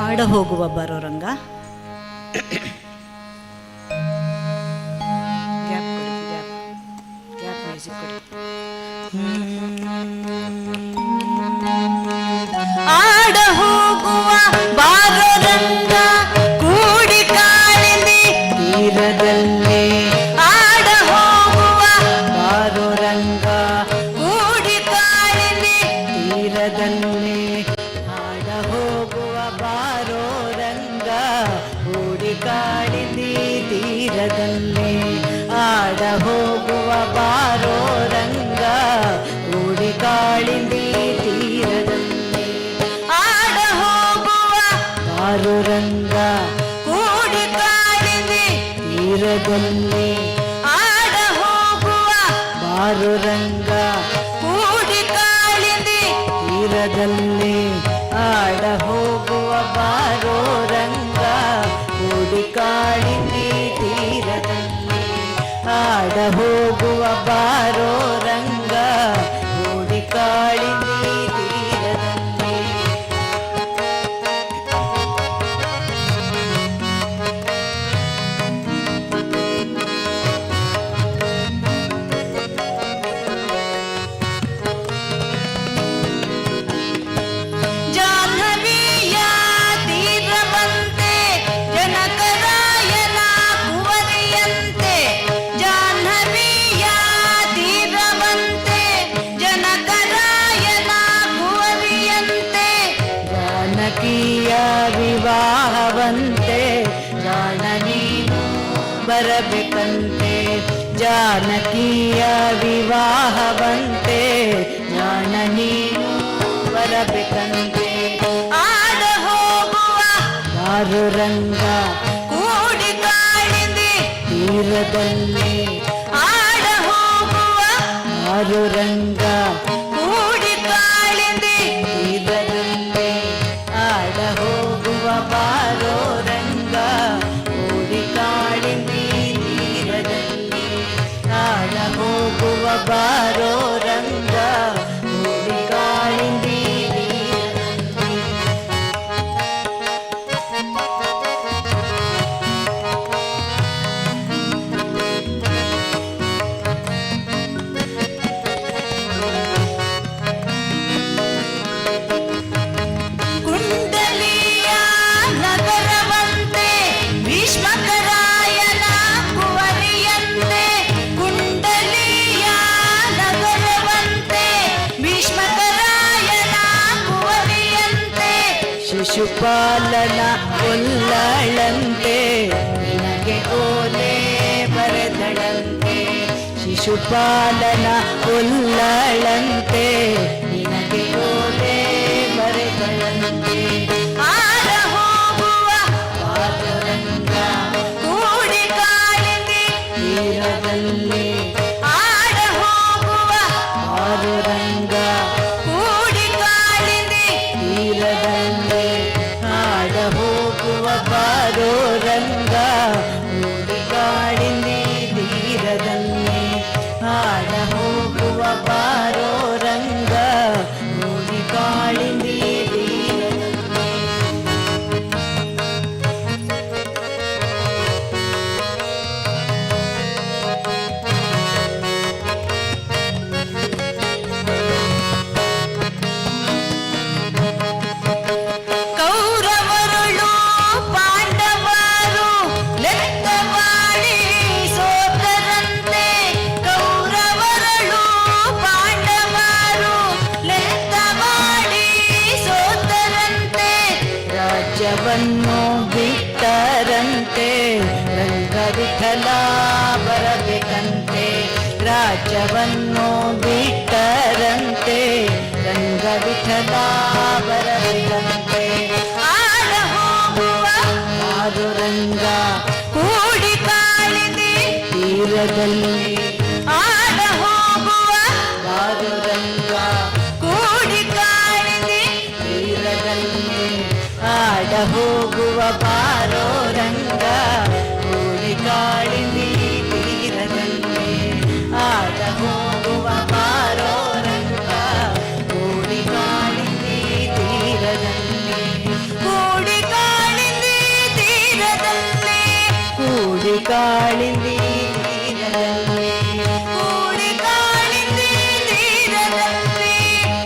ಆಡ ಹೋಗುವ ಬರೋ ರಂಗ. ಗ್ಯಾಪ್ ಕೊಡಿ, ಗ್ಯಾಪ್ ಮ್ಯೂಸಿಕ್ ಕೊಡಿ. ಆಡ ಹೋಗುವ ಬಾರೋ ರಂಗ ಕೂಡಿ ಕಾಳಿಂದಿ ತೀರದಲ್ಲಿ. ಆಡ ಹೋಗುವ ಬಾರೋ ರಂಗ ಕೂಡಿ ಕಾಳಿಂದಿ ತೀರದಲ್ಲಿ. ಆಡ ಹೋಗುವ ಬಾರೋ ರಂಗ ಕೂಡಿ ಕಾಳಿಂದಿ ತೀರದಲ್ಲಿ. ಆಡ ಹೋಗುವ ಬಾರೋ ರಂಗ ಕೂಡಿ ಕಾಳಿಂದಿ ತೀರದಲ್ಲಿ. ಆಡ ಹೋಗುವ ಬಾರೋ ರಂಗ ಕೂಡಿ ಕಾಳಿಂದಿ ತೀರದಲ್ಲಿ. ಆಡ ಹೋಗುವ ಬಾರೋ ರಂಗ ಕೂಡಿ ಕಾಳಿಂದಿ ತೀರದಲ್ಲಿ. ಆಡ ಹೋಗುವ ಬಾರೋ ರಂಗ ಕೂಡಿ ಕಾಳಿಂದಿ ತೀರದಲ್ಲಿ. ಆಡ ಹೋಗುವ ಬಾರೋ ರಂಗ ಕೂಡಿ ಕಾಳಿಂದಿ ತೀರದಲ್ಲಿ. ಜಾಹ್ನವಿಯ ತೀರವಂತೆ ಜನಕರಾಯನ ಕುವರಿಯಂತೆ. ಜಾಹ್ನವಿಯ ತೀರವಂತೆ ಜನಕರಾಯನ ಕುವರಿಯಂತೆ. ಜಾನಕಿಯ ವಿವಾಹವಂತೆ ಜಾಣ ನೀನು ಬರಬೇಕಂತೆ. ಜಾನಕಿಯ ವಿವಾಹವಂತೆ ಜಾಣ ನೀನು ಬರಬೇಕಂತೆ. ಆಡ ಹೋಗುವ ಬಾರೋ ರಂಗ ಕೂಡಿ ಕಾಳಿಂದಿ ತೀರದಲ್ಲಿ. ಆಡ ಹೋಗುವ ಬಾರೋ ರಂಗ ಕೂಡಿ ಕಾಳಿಂದಿ ತೀರದಲ್ಲಿ. ಆಡ ಹೋಗುವ ಬಾರೋ ರಂಗ ಕೂಡಿ ಕಾಳಿಂದಿ ತೀರದಲ್ಲಿ. ಆಡ ಹೋಗುವ ಬಾರೋ ರಂಗ ಕೂಡಿ ಕಾಳಿಂದಿ ತೀರದಲ್ಲಿ. ಕುಂಡಲಿಯ ನಗರವಂತೆ ಭೀಷ್ಮಕರಾಯನ ಕುವರಿಯಂತೆ. ಕುಂಡಲಿಯ ನಗರವಂತೆ ಭೀಷ್ಮಕರಾಯನ ಕುವರಿಯಂತೆ. ಶಿಶುಪಾಲನ ಉಲ್ಲಳಂತೆ ನಿನಗೆ ಓಲೆ ಬರೆದಳಂತೆ. ಶಿಶುಪಾಲನ ಉಲ್ಲಳಂತೆ ನಿನಗೆ ಓಲೆ ಬರೆದಳಂತೆ. ಆಡ ಹೋಗುವ ಬಾರೋ ರಂಗ ಕೂಡಿ ಕಾಳಿಂದಿ ತೀರದಲ್ಲಿ. ಆಡ ಹೋಗುವ ಬಾರೋ ರಂಗ ಕೂಡಿ ಕಾಳಿಂದಿ ತೀರದಲ್ಲಿ. ಆಡ ಹೋಗುವ ಬಾರೋ ರಂಗ ಕೂಡಿ ಕಾಳಿಂದಿ ತೀರದಲ್ಲಿ. ಆಡ ಹೋಗುವ ಬಾರೋ ರಂಗ ಕೂಡಿ ವಿಠಲ ಬರಬೇಕಂತೆ ರಾಜ್ಯವನ್ನು ಬಿಟ್ಟರಂತೆ ರಂಗ ವಿಠಲ ಬರಬೇಕಂತೆ ಆಡ ಹೋಗುವ ರಂಗ ಕೂಡಿ ಕಾಳಿದೆ ತೀರದಲ್ಲಿ ಆಡ ಹೋಗುವ ರಂಗ ಕೂಡಿ ಕಾಳಿದೆ ತೀರದಲ್ಲಿ ಆಡ ಹೋಗುವ ಬಾರೋ ರಂಗ ಕೂಡಿ ಕಾಳಿದೆ ತೀರದಲ್ಲಿ ಆಡ ಹೋಗುವ ಬಾರೋ ರಂಗ ಕೂಡಿ ಕಾಳಿದೆ ತೀರದಲ್ಲಿ ಕೂಡಿ ಕಾಳಿದೆ ತೀರದಲ್ಲಿ ಕೂಡಿ ಕಾಳಿದೆ ತೀರದಲ್ಲಿ ಕೂಡಿ ಕಾಳಿದೆ ತೀರದಲ್ಲಿ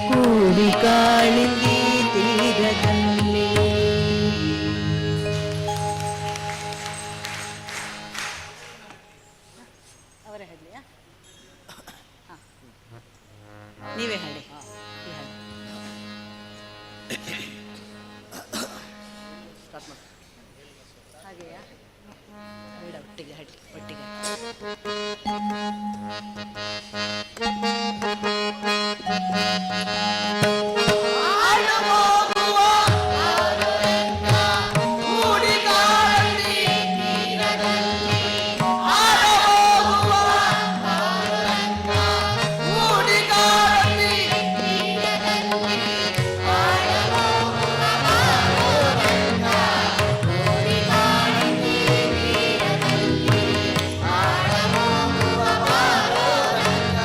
ಕೂಡಿ ಕಾಳಿದೆ ತೀರದಲ್ಲಿ. ಅವರೇ ಹೇಳಲಿಯಾ? ನೀವೇ ಹೇಳಿ. ಹಾಗೆಯಾ? ಬೇಡ, ಒಟ್ಟಿಗೆ ಹೇಳಿ, ಒಟ್ಟಿಗೆ. ರಂಗ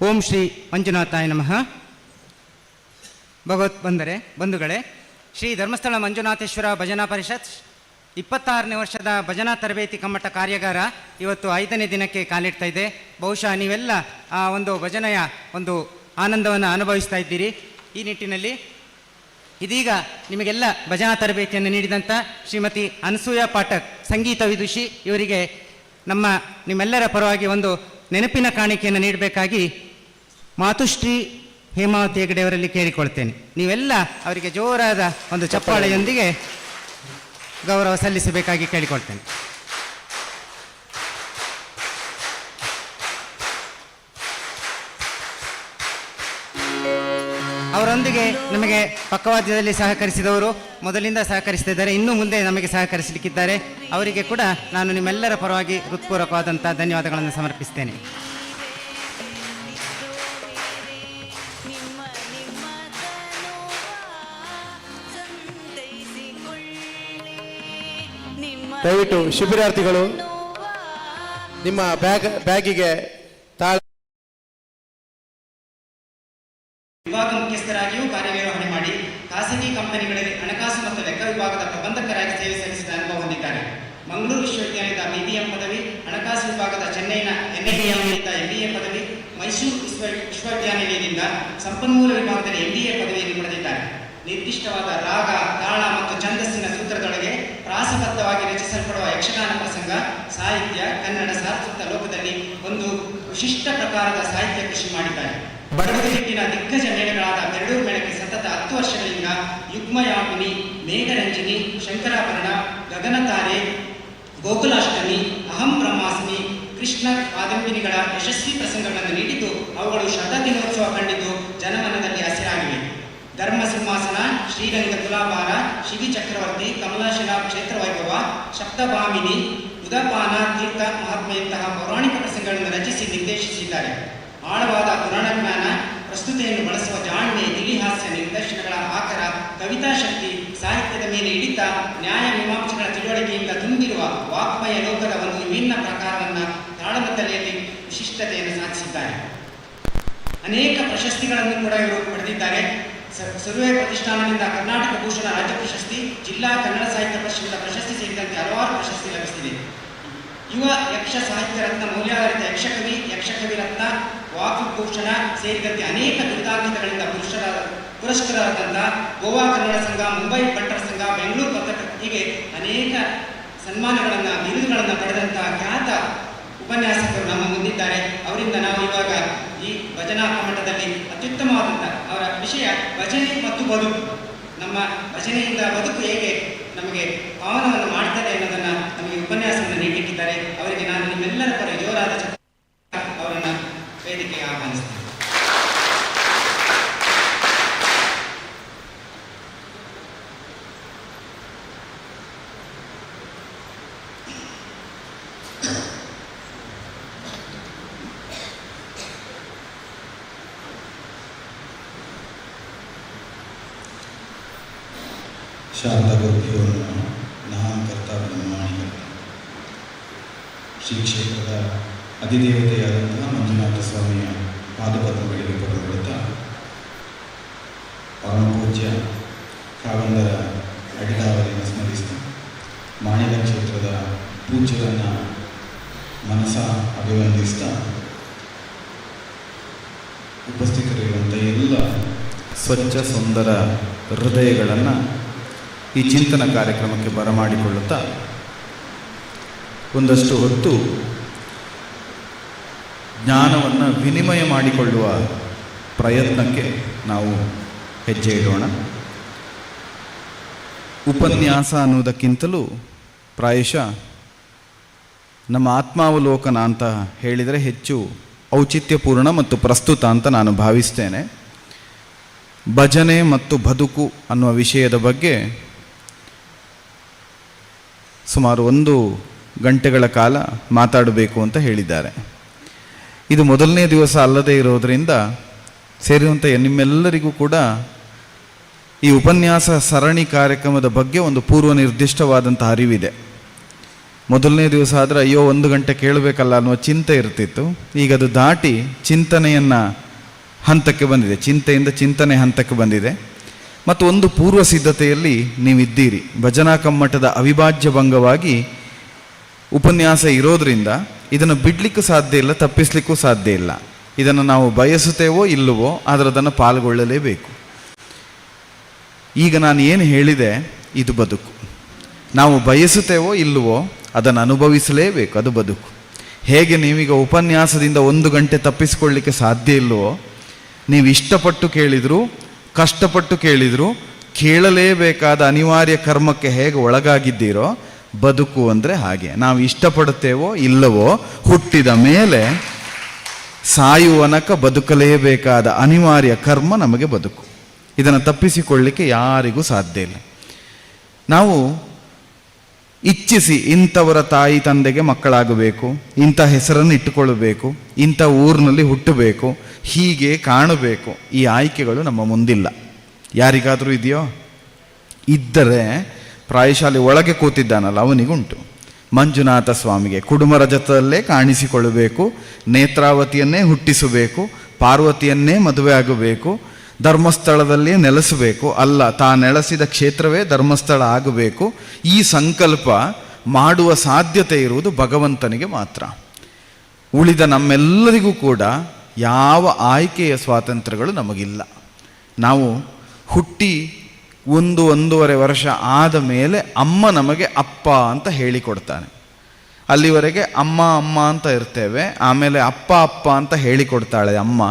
ಓಂ ಶ್ರೀ ಮಂಜುನಾಥಾಯ ನಮಃ. ಭಗವತ್ ಬಂಧುಗಳೇ, ಶ್ರೀ ಧರ್ಮಸ್ಥಳ ಮಂಜುನಾಥೇಶ್ವರ ಭಜನಾ ಪರಿಷತ್ 26ನೇ ವರ್ಷದ ಭಜನಾ ತರಬೇತಿ ಕಮ್ಮಟ ಕಾರ್ಯಾಗಾರ ಇವತ್ತು 5ನೇ ದಿನಕ್ಕೆ ಕಾಲಿಡ್ತಾ ಇದೆ. ಬಹುಶಃ ನೀವೆಲ್ಲ ಆ ಒಂದು ಭಜನೆಯ ಒಂದು ಆನಂದವನ್ನು ಅನುಭವಿಸ್ತಾ ಇದ್ದೀರಿ. ಈ ನಿಟ್ಟಿನಲ್ಲಿ ಇದೀಗ ನಿಮಗೆಲ್ಲ ಭಜನಾ ತರಬೇತಿಯನ್ನು ನೀಡಿದಂಥ ಶ್ರೀಮತಿ ಅನಸೂಯ ಪಾಠಕ್, ಸಂಗೀತ ವಿದುಷಿ, ಇವರಿಗೆ ನಿಮ್ಮೆಲ್ಲರ ಪರವಾಗಿ ಒಂದು ನೆನಪಿನ ಕಾಣಿಕೆಯನ್ನು ನೀಡಬೇಕಾಗಿ ಮಾತುಶ್ರೀ ಹೇಮಾವತಿ ಹೆಗಡೆ ಅವರಲ್ಲಿ ಕೇಳಿಕೊಳ್ತೇನೆ. ನೀವೆಲ್ಲ ಅವರಿಗೆ ಜೋರಾದ ಒಂದು ಚಪ್ಪಾಳೆಯೊಂದಿಗೆ ಗೌರವ ಸಲ್ಲಿಸಬೇಕಾಗಿ ಕೇಳಿಕೊಳ್ತೇನೆ. ಅವರೊಂದಿಗೆ ನಮಗೆ ಪಕ್ಕವಾದ್ಯದಲ್ಲಿ ಸಹಕರಿಸಿದವರು ಮೊದಲಿಂದ ಸಹಕರಿಸುತ್ತಿದ್ದಾರೆ, ಇನ್ನು ಮುಂದೆ ನಮಗೆ ಸಹಕರಿಸಲಿಕ್ಕಿದ್ದಾರೆ. ಅವರಿಗೆ ಕೂಡ ನಾನು ನಿಮ್ಮೆಲ್ಲರ ಪರವಾಗಿ ಹೃತ್ಪೂರ್ವಕವಾದಂಥ ಧನ್ಯವಾದಗಳನ್ನು ಸಮರ್ಪಿಸ್ತೇನೆ. ದಯವಿಟ್ಟು ಶಿಬಿರಾರ್ಥಿಗಳು ನಿಮ್ಮ ಬ್ಯಾಗಿಗೆ ವಿಭಾಗ ಮುಖ್ಯಸ್ಥರಾಗಿಯೂ ಕಾರ್ಯನಿರ್ವಹಣೆ ಮಾಡಿ ಖಾಸಗಿ ಕಂಪನಿಗಳಲ್ಲಿ ಹಣಕಾಸು ಮತ್ತು ಲೆಕ್ಕ ವಿಭಾಗದ ಪ್ರಬಂಧಕರಾಗಿ ಸೇವೆ ಸಲ್ಲಿಸಿದ ಅನುಭವ ಹೊಂದಿದ್ದಾರೆ. ಮಂಗಳೂರು ವಿಶ್ವವಿದ್ಯಾಲಯದ BBM ಪದವಿ, ಹಣಕಾಸು ವಿಭಾಗದ ಚೆನ್ನೈನ NIBMನಿಂದ MBA ಪದವಿ, ಮೈಸೂರು ವಿಶ್ವವಿದ್ಯಾನಿಲಯದಿಂದ ಸಂಪನ್ಮೂಲ ವಿಭಾಗದಲ್ಲಿ MBA ಪದವಿಯನ್ನು ಪಡೆದಿದ್ದಾರೆ. ನಿರ್ದಿಷ್ಟವಾದ ರಾಗ, ತಾಳ ಮತ್ತು ಛಂದಸ್ಸಿನ ಸೂತ್ರದೊಳಗೆ ಪ್ರಾಸಬದ್ಧವಾಗಿ ರಚಿಸಲ್ಪಡುವ ಯಕ್ಷಗಾನ ಪ್ರಸಂಗ ಸಾಹಿತ್ಯ ಕನ್ನಡ ಸಾರ್ವತ್ರಿಕ ಲೋಕದಲ್ಲಿ ಒಂದು ವಿಶಿಷ್ಟ ಪ್ರಕಾರದ ಸಾಹಿತ್ಯ ಕೃಷಿ ಮಾಡಿದ್ದಾರೆ. ಬಡಗುತಿಟ್ಟಿನ ದಿಗ್ಗಜ ಮೇಳಗಳಾದ ಬೆರಡೂರು ಮೇಳಕ್ಕೆ ಸತತ 10 ವರ್ಷಗಳಿಂದ ಯುಗ್ಮಯಾಮಿನಿ, ಮೇಘರಂಜಿನಿ, ಶಂಕರಾಭರಣ, ಗಗನತಾರೆ, ಗೋಕುಲಾಷ್ಟಮಿ, ಅಹಂ ಬ್ರಹ್ಮಾಸ್ಮಿ, ಕೃಷ್ಣ ಕಾದಂಬಿನಿಗಳ ಯಶಸ್ವಿ ಪ್ರಸಂಗಗಳನ್ನು ನೀಡಿದ್ದು ಅವುಗಳು ಶತದಿನೋತ್ಸವ ಕಂಡಿದ್ದು ಜನಮನದಲ್ಲಿ ಹಸಿರಾಗಿವೆ. ಧರ್ಮ ಸಿಂಹಾಸನ, ಶ್ರೀರಂಗ ತುಲಾಭಾರ, ಶಿವಿ ಚಕ್ರವರ್ತಿ, ಕಮಲಾಶಿಲಾ ಕ್ಷೇತ್ರ ವೈಭವ, ಶಬ್ದಭಾಮಿನಿ, ಉದಪಾನ, ತೀರ್ಥ ಮಹಾತ್ಮೆಯಂತಹ ಪೌರಾಣಿಕ ಪ್ರಸಂಗಗಳನ್ನು ರಚಿಸಿ ನಿರ್ದೇಶಿಸಿದ್ದಾರೆ. ಆಳವಾದ ಪುರಾಣ ಜ್ಞಾನ, ಪ್ರಸ್ತುತಿಯನ್ನು ಬಳಸುವ ಜಾಣ್ಮೆ, ತಿಳಿಹಾಸ್ಯ, ನಿರ್ದೇಶನಗಳ ಆಕರ, ಕವಿತಾ ಶಕ್ತಿ, ಸಾಹಿತ್ಯದ ಮೇಲೆ ಹಿಡಿತ, ನ್ಯಾಯ ಮೀಮಾಂಸೆಗಳ ತಿಳುವಳಿಕೆಯಿಂದ ತುಂಬಿರುವ ವಾಕ್ಮಯ ಲೋಕದ ಒಂದು ವಿಭಿನ್ನ ಪ್ರಕಾರವನ್ನು ತಾಳಮದ್ದಲೆಯಲ್ಲಿ ವಿಶಿಷ್ಟತೆಯನ್ನು ಸಾಧಿಸಿದ್ದಾರೆ. ಅನೇಕ ಪ್ರಶಸ್ತಿಗಳನ್ನು ಕೂಡ ಇವರು ಪಡೆದಿದ್ದಾರೆ. ಸರ್ವೆ ಪ್ರತಿಷ್ಠಾನದಿಂದ ಕರ್ನಾಟಕ ಭೂಷಣ ರಾಜ್ಯ ಪ್ರಶಸ್ತಿ, ಜಿಲ್ಲಾ ಕನ್ನಡ ಸಾಹಿತ್ಯ ಪರಿಷತ್ತಿನ ಪ್ರಶಸ್ತಿ ಸೇರಿದಂತೆ ಹಲವಾರು ಪ್ರಶಸ್ತಿ ಲಭಿಸಿದೆ. ಯುವ ಯಕ್ಷ ಸಾಹಿತ್ಯ ರತ್ನ, ಮೌಲ್ಯಾಧಾರಿತ ಯಕ್ಷಕವಿ, ಯಕ್ಷಕವಿ ರತ್ನ, ವಾಗ್ಭೂಷಣ ಸೇರಿದಂತೆ ಅನೇಕ ದುರ್ದಾಂಕಿತಗಳಿಂದ ಪುರಸ್ಕೃತರಾದಂಥ ಗೋವಾ ಕನ್ನಡ ಸಂಘ, ಮುಂಬೈ ಭಟ್ಟರ ಸಂಘ, ಬೆಂಗಳೂರು ಪತ್ರಕರ್ತ, ಹೀಗೆ ಅನೇಕ ಸನ್ಮಾನಗಳನ್ನು, ಬಿರುದುಗಳನ್ನು ಪಡೆದಂತಹ ಖ್ಯಾತ ಉಪನ್ಯಾಸಕರು ನಮ್ಮ ಮುಂದಿದ್ದಾರೆ. ಅವರಿಂದ ನಾವು ಇವಾಗ ಈ ಭಜನಾ ಕಮ್ಮಟದಲ್ಲಿ ಅತ್ಯುತ್ತಮವಾದಂಥ ಅವರ ವಿಷಯ ಭಜನೆ ಮತ್ತು ಬದುಕು, ನಮ್ಮ ಭಜನೆಯಿಂದ ಬದುಕು ಹೇಗೆ ನಮಗೆ ಪಾವನವನ್ನು ಮಾಡ್ತದೆ ಅನ್ನೋದನ್ನು ನಮಗೆ ಉಪನ್ಯಾಸವನ್ನು ನೀಡಲಿಕ್ಕಿದ್ದಾರೆ. ಅವರಿಗೆ ನಾನು ನಿಮ್ಮೆಲ್ಲರ ಪರ ಜೋರಾದ ಅವರನ್ನು ವೇದಿಕೆಗೆ ಆಹ್ವಾನಿಸ್ತೇನೆ. ಶಾರದಾಗುರುಭ್ಯೋ ನಮಃ. ನಾಮಕರ್ತ ಬ್ರಹ್ಮಾಣಿಗಳು. ಶ್ರೀ ಕ್ಷೇತ್ರದ ಅಧಿದೇವತೆಯಾದಂತಹ ಮಂಜುನಾಥ ಸ್ವಾಮಿಯ ಪಾದಪದ್ಮಗಳಿಗೆ ಪರಮಿಡುತ್ತಾ ಪರಮಪೂಜ್ಯ ಕಾವಂದರ ಅಡಿದಾವರಿಯನ್ನು ಸ್ಮರಿಸಿದ ಮಾಣಿಕ ಕ್ಷೇತ್ರದ ಪೂಜ್ಯರನ್ನು ಮನಸ ಅಭಿವಂದಿಸ್ತಾ ಉಪಸ್ಥಿತರಿರುವಂಥ ಎಲ್ಲ ಸ್ವಚ್ಛ ಸುಂದರ ಹೃದಯಗಳನ್ನು ಈ ಚಿಂತನ ಕಾರ್ಯಕ್ರಮಕ್ಕೆ ಬರಮಾಡಿಕೊಳ್ಳುತ್ತಾ ಒಂದಷ್ಟು ಹೊತ್ತು ಜ್ಞಾನವನ್ನು ವಿನಿಮಯ ಮಾಡಿಕೊಳ್ಳುವ ಪ್ರಯತ್ನಕ್ಕೆ ನಾವು ಹೆಜ್ಜೆ ಇಡೋಣ. ಉಪನ್ಯಾಸ ಅನ್ನುವುದಕ್ಕಿಂತಲೂ ಪ್ರಾಯಶಃ ನಮ್ಮ ಆತ್ಮಾವಲೋಕನ ಅಂತ ಹೇಳಿದರೆ ಹೆಚ್ಚು ಔಚಿತ್ಯಪೂರ್ಣ ಮತ್ತು ಪ್ರಸ್ತುತ ಅಂತ ನಾನು ಭಾವಿಸ್ತೇನೆ. ಭಜನೆ ಮತ್ತು ಬದುಕು ಅನ್ನುವ ವಿಷಯದ ಬಗ್ಗೆ ಸುಮಾರು 1 ಗಂಟೆಗಳ ಕಾಲ ಮಾತಾಡಬೇಕು ಅಂತ ಹೇಳಿದ್ದಾರೆ. ಇದು ಮೊದಲನೇ ದಿವಸ ಅಲ್ಲದೇ ಇರೋದರಿಂದ ಸೇರಿರುವಂಥ ನಿಮ್ಮೆಲ್ಲರಿಗೂ ಕೂಡ ಈ ಉಪನ್ಯಾಸ ಸರಣಿ ಕಾರ್ಯಕ್ರಮದ ಬಗ್ಗೆ ಒಂದು ಪೂರ್ವ ನಿರ್ದಿಷ್ಟವಾದಂಥ ಅರಿವಿದೆ. ಮೊದಲನೇ ದಿವಸ ಆದರೆ ಅಯ್ಯೋ 1 ಗಂಟೆ ಕೇಳಬೇಕಲ್ಲ ಅನ್ನುವ ಚಿಂತೆ ಇರ್ತಿತ್ತು. ಈಗ ಅದು ದಾಟಿ ಚಿಂತನೆಯನ್ನು ಹಂತಕ್ಕೆ ಬಂದಿದೆ, ಚಿಂತೆಯಿಂದ ಚಿಂತನೆ ಹಂತಕ್ಕೆ ಬಂದಿದೆ. ಮತ್ತು ಒಂದು ಪೂರ್ವ ಸಿದ್ಧತೆಯಲ್ಲಿ ನೀವಿದ್ದೀರಿ. ಭಜನಾ ಕಮ್ಮಟದ ಅವಿಭಾಜ್ಯ ಭಂಗವಾಗಿ ಉಪನ್ಯಾಸ ಇರೋದ್ರಿಂದ ಇದನ್ನು ಬಿಡಲಿಕ್ಕೂ ಸಾಧ್ಯ ಇಲ್ಲ, ತಪ್ಪಿಸಲಿಕ್ಕೂ ಸಾಧ್ಯ ಇಲ್ಲ. ಇದನ್ನು ನಾವು ಬಯಸುತ್ತೇವೋ ಇಲ್ಲವೋ ಆದರೆ ಅದನ್ನು ಪಾಲ್ಗೊಳ್ಳಲೇಬೇಕು. ಈಗ ನಾನು ಏನು ಹೇಳಿದೆ ಇದು ಬದುಕು. ನಾವು ಬಯಸುತ್ತೇವೋ ಇಲ್ಲವೋ ಅದನ್ನು ಅನುಭವಿಸಲೇಬೇಕು, ಅದು ಬದುಕು. ಹೇಗೆ ನೀವೀಗ ಉಪನ್ಯಾಸದಿಂದ 1 ಗಂಟೆ ತಪ್ಪಿಸಿಕೊಳ್ಳಲಿಕ್ಕೆ ಸಾಧ್ಯ ಇಲ್ಲವೋ, ನೀವು ಇಷ್ಟಪಟ್ಟು ಕೇಳಿದರೂ ಕಷ್ಟಪಟ್ಟು ಕೇಳಿದರೂ ಕೇಳಲೇಬೇಕಾದ ಅನಿವಾರ್ಯ ಕರ್ಮಕ್ಕೆ ಹೇಗೆ ಒಳಗಾಗಿದ್ದೀರೋ, ಬದುಕು ಅಂದರೆ ಹಾಗೆ. ನಾವು ಇಷ್ಟಪಡುತ್ತೇವೋ ಇಲ್ಲವೋ ಹುಟ್ಟಿದ ಮೇಲೆ ಸಾಯುವನಕ ಬದುಕಲೇಬೇಕಾದ ಅನಿವಾರ್ಯ ಕರ್ಮ ನಮಗೆ ಬದುಕು. ಇದನ್ನು ತಪ್ಪಿಸಿಕೊಳ್ಳಲಿಕ್ಕೆ ಯಾರಿಗೂ ಸಾಧ್ಯ ಇಲ್ಲ. ನಾವು ಇಚ್ಛಿಸಿ ಇಂಥವರ ತಾಯಿ ತಂದೆಗೆ ಮಕ್ಕಳಾಗಬೇಕು, ಇಂಥ ಹೆಸರನ್ನು ಇಟ್ಟುಕೊಳ್ಳಬೇಕು, ಇಂಥ ಊರಿನಲ್ಲಿ ಹುಟ್ಟಬೇಕು, ಹೀಗೆ ಕಾಣಬೇಕು, ಈ ಆಯ್ಕೆಗಳು ನಮ್ಮ ಮುಂದಿಲ್ಲ. ಯಾರಿಗಾದರೂ ಇದೆಯೋ? ಇದ್ದರೆ ಪ್ರಾಯಶಾಲೆ ಒಳಗೆ ಕೂತಿದ್ದಾನಲ್ಲ ಅವನಿಗುಂಟು. ಮಂಜುನಾಥ ಸ್ವಾಮಿಗೆ ಕುಡುಮ ರಜತದಲ್ಲೇ ಕಾಣಿಸಿಕೊಳ್ಳಬೇಕು, ನೇತ್ರಾವತಿಯನ್ನೇ ಹುಟ್ಟಿಸಬೇಕು, ಪಾರ್ವತಿಯನ್ನೇ ಮದುವೆ ಆಗಬೇಕು, ಧರ್ಮಸ್ಥಳದಲ್ಲಿಯೇ ನೆಲೆಸಬೇಕು, ಅಲ್ಲ ತಾ ನೆಲೆಸಿದ ಕ್ಷೇತ್ರವೇ ಧರ್ಮಸ್ಥಳ ಆಗಬೇಕು. ಈ ಸಂಕಲ್ಪ ಮಾಡುವ ಸಾಧ್ಯತೆ ಇರುವುದು ಭಗವಂತನಿಗೆ ಮಾತ್ರ. ಉಳಿದ ನಮ್ಮೆಲ್ಲರಿಗೂ ಕೂಡ ಯಾವ ಆಯ್ಕೆಯ ಸ್ವಾತಂತ್ರ್ಯಗಳು ನಮಗಿಲ್ಲ. ನಾವು ಹುಟ್ಟಿ 1-1.5 ವರ್ಷ ಆದ ಮೇಲೆ ಅಮ್ಮ ನಮಗೆ ಅಪ್ಪ ಅಂತ ಹೇಳಿಕೊಡ್ತಾನೆ. ಅಲ್ಲಿವರೆಗೆ ಅಮ್ಮ ಅಮ್ಮ ಅಂತ ಇರ್ತೇವೆ, ಆಮೇಲೆ ಅಪ್ಪ ಅಪ್ಪ ಅಂತ ಹೇಳಿಕೊಡ್ತಾಳೆ ಅಮ್ಮ.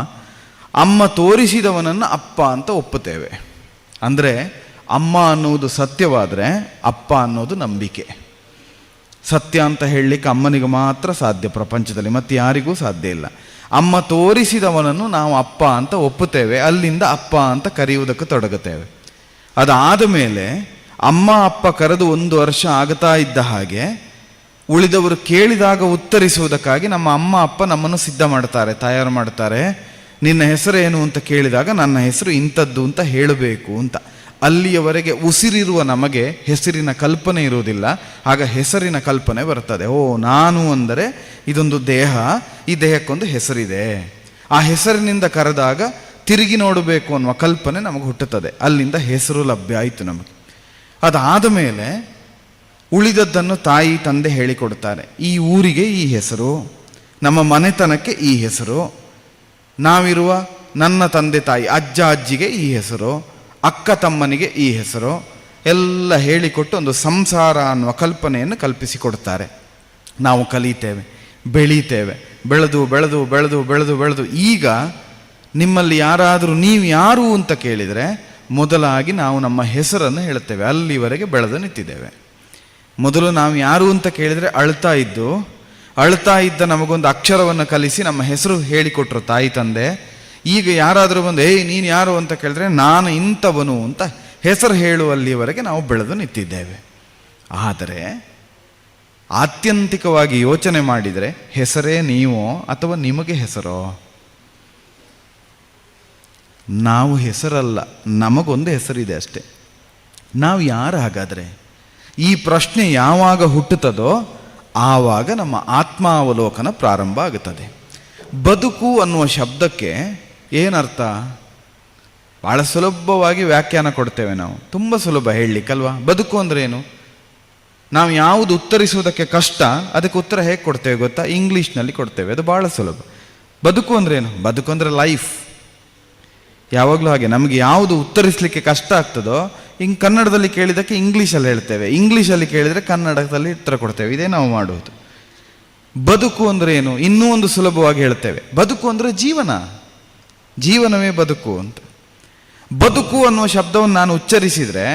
ಅಮ್ಮ ತೋರಿಸಿದವನನ್ನು ಅಪ್ಪ ಅಂತ ಒಪ್ಪುತ್ತೇವೆ. ಅಂದರೆ ಅಮ್ಮ ಅನ್ನುವುದು ಸತ್ಯವಾದರೆ ಅಪ್ಪ ಅನ್ನೋದು ನಂಬಿಕೆ. ಸತ್ಯ ಅಂತ ಹೇಳಲಿಕ್ಕೆ ಅಮ್ಮನಿಗೆ ಮಾತ್ರ ಸಾಧ್ಯ ಪ್ರಪಂಚದಲ್ಲಿ, ಮತ್ತು ಯಾರಿಗೂ ಸಾಧ್ಯ ಇಲ್ಲ. ಅಮ್ಮ ತೋರಿಸಿದವನನ್ನು ನಾವು ಅಪ್ಪ ಅಂತ ಒಪ್ಪುತ್ತೇವೆ, ಅಲ್ಲಿಂದ ಅಪ್ಪ ಅಂತ ಕರೆಯುವುದಕ್ಕೆ ತೊಡಗುತ್ತೇವೆ. ಅದಾದ ಮೇಲೆ ಅಮ್ಮ ಅಪ್ಪ ಕರೆದು 1 ವರ್ಷ ಆಗ್ತಾ ಇದ್ದ ಹಾಗೆ ಉಳಿದವರು ಕೇಳಿದಾಗ ಉತ್ತರಿಸುವುದಕ್ಕಾಗಿ ನಮ್ಮ ಅಮ್ಮ ಅಪ್ಪ ನಮ್ಮನ್ನು ಸಿದ್ಧ ಮಾಡ್ತಾರೆ, ತಯಾರು ಮಾಡ್ತಾರೆ. ನಿನ್ನ ಹೆಸರೇನು ಅಂತ ಕೇಳಿದಾಗ ನನ್ನ ಹೆಸರು ಇಂಥದ್ದು ಅಂತ ಹೇಳಬೇಕು ಅಂತ. ಅಲ್ಲಿಯವರೆಗೆ ಉಸಿರಿರುವ ನಮಗೆ ಹೆಸರಿನ ಕಲ್ಪನೆ ಇರುವುದಿಲ್ಲ. ಆಗ ಹೆಸರಿನ ಕಲ್ಪನೆ ಬರ್ತದೆ. ಓ, ನಾನು ಅಂದರೆ ಇದೊಂದು ದೇಹ, ಈ ದೇಹಕ್ಕೊಂದು ಹೆಸರಿದೆ. ಆ ಹೆಸರಿನಿಂದ ಕರೆದಾಗ ತಿರುಗಿ ನೋಡಬೇಕು ಅನ್ನುವ ಕಲ್ಪನೆ ನಮಗೆ ಹುಟ್ಟುತ್ತದೆ. ಅಲ್ಲಿಂದ ಹೆಸರು ಲಭ್ಯ ಆಯಿತು ನಮಗೆ. ಅದಾದ ಮೇಲೆ ಉಳಿದದ್ದನ್ನು ತಾಯಿ ತಂದೆ ಹೇಳಿಕೊಡ್ತಾರೆ. ಈ ಊರಿಗೆ ಈ ಹೆಸರು, ನಮ್ಮ ಮನೆತನಕ್ಕೆ ಈ ಹೆಸರು, ನಾವಿರುವ ನನ್ನ ತಂದೆ ತಾಯಿ ಅಜ್ಜ ಅಜ್ಜಿಗೆ ಈ ಹೆಸರು, ಅಕ್ಕ ತಮ್ಮನಿಗೆ ಈ ಹೆಸರು ಎಲ್ಲ ಹೇಳಿಕೊಟ್ಟು ಒಂದು ಸಂಸಾರ ಅನ್ನುವ ಕಲ್ಪನೆಯನ್ನು ಕಲ್ಪಿಸಿಕೊಡ್ತಾರೆ. ನಾವು ಕಲಿತೇವೆ, ಬೆಳೀತೇವೆ, ಬೆಳೆದು ಬೆಳೆದು ಬೆಳೆದು ಬೆಳೆದು ಬೆಳೆದು ಈಗ ನಿಮ್ಮಲ್ಲಿ ಯಾರಾದರೂ ನೀವು ಯಾರು ಅಂತ ಕೇಳಿದರೆ ಮೊದಲಾಗಿ ನಾವು ನಮ್ಮ ಹೆಸರನ್ನು ಹೇಳುತ್ತೇವೆ. ಅಲ್ಲಿವರೆಗೆ ಬೆಳೆದು ನಿಂತಿದ್ದೇವೆ. ಮೊದಲು ನಾವು ಯಾರು ಅಂತ ಕೇಳಿದರೆ ಅಳ್ತಾ ಇದ್ದ ನಮಗೊಂದು ಅಕ್ಷರವನ್ನು ಕಲಿಸಿ ನಮ್ಮ ಹೆಸರು ಹೇಳಿಕೊಟ್ರು ತಾಯಿ ತಂದೆ. ಈಗ ಯಾರಾದರೂ ಬಂದು ನೀನು ಯಾರು ಅಂತ ಕೇಳಿದ್ರೆ ನಾನು ಇಂಥವನು ಅಂತ ಹೆಸರು ಹೇಳುವಲ್ಲಿವರೆಗೆ ನಾವು ಬೆಳೆದು ನಿಂತಿದ್ದೇವೆ. ಆದರೆ ಆತ್ಯಂತಿಕವಾಗಿ ಯೋಚನೆ ಮಾಡಿದರೆ ಹೆಸರೇ ನೀವೋ ಅಥವಾ ನಿಮಗೆ ಹೆಸರೋ? ನಾವು ಹೆಸರಲ್ಲ, ನಮಗೊಂದು ಹೆಸರಿದೆ ಅಷ್ಟೆ. ನಾವು ಯಾರು ಹಾಗಾದರೆ? ಈ ಪ್ರಶ್ನೆ ಯಾವಾಗ ಹುಟ್ಟುತ್ತದೋ ಆವಾಗ ನಮ್ಮ ಆತ್ಮಾವಲೋಕನ ಪ್ರಾರಂಭ ಆಗುತ್ತದೆ. ಬದುಕು ಅನ್ನುವ ಶಬ್ದಕ್ಕೆ ಏನರ್ಥ? ಭಾಳ ಸುಲಭವಾಗಿ ವ್ಯಾಖ್ಯಾನ ಕೊಡ್ತೇವೆ ನಾವು, ತುಂಬ ಸುಲಭ ಹೇಳಲಿಕ್ಕಲ್ವಾ. ಬದುಕು ಅಂದರೆ ಏನು? ನಾವು ಯಾವುದು ಉತ್ತರಿಸುವುದಕ್ಕೆ ಕಷ್ಟ ಅದಕ್ಕೆ ಉತ್ತರ ಹೇಗೆ ಕೊಡ್ತೇವೆ ಗೊತ್ತಾ? ಇಂಗ್ಲೀಷ್ನಲ್ಲಿ ಕೊಡ್ತೇವೆ, ಅದು ಭಾಳ ಸುಲಭ. ಬದುಕು ಅಂದರೆ ಏನು? ಬದುಕು ಅಂದರೆ ಲೈಫ್. ಯಾವಾಗಲೂ ಹಾಗೆ, ನಮಗೆ ಯಾವುದು ಉತ್ತರಿಸಲಿಕ್ಕೆ ಕಷ್ಟ ಆಗ್ತದೋ ಹಿಂಗೆ ಕನ್ನಡದಲ್ಲಿ ಕೇಳಿದ್ದಕ್ಕೆ ಇಂಗ್ಲೀಷಲ್ಲಿ ಹೇಳ್ತೇವೆ, ಇಂಗ್ಲೀಷಲ್ಲಿ ಕೇಳಿದರೆ ಕನ್ನಡದಲ್ಲಿ ಉತ್ತರ ಕೊಡ್ತೇವೆ. ಇದೇ ನಾವು ಮಾಡುವುದು. ಬದುಕು ಅಂದರೆ ಏನು? ಇನ್ನೂ ಒಂದು ಸುಲಭವಾಗಿ ಹೇಳ್ತೇವೆ, ಬದುಕು ಅಂದರೆ ಜೀವನ, ಜೀವನವೇ ಬದುಕು ಅಂತ. ಬದುಕು ಅನ್ನುವ ಶಬ್ದವನ್ನು ನಾನು ಉಚ್ಚರಿಸಿದರೆ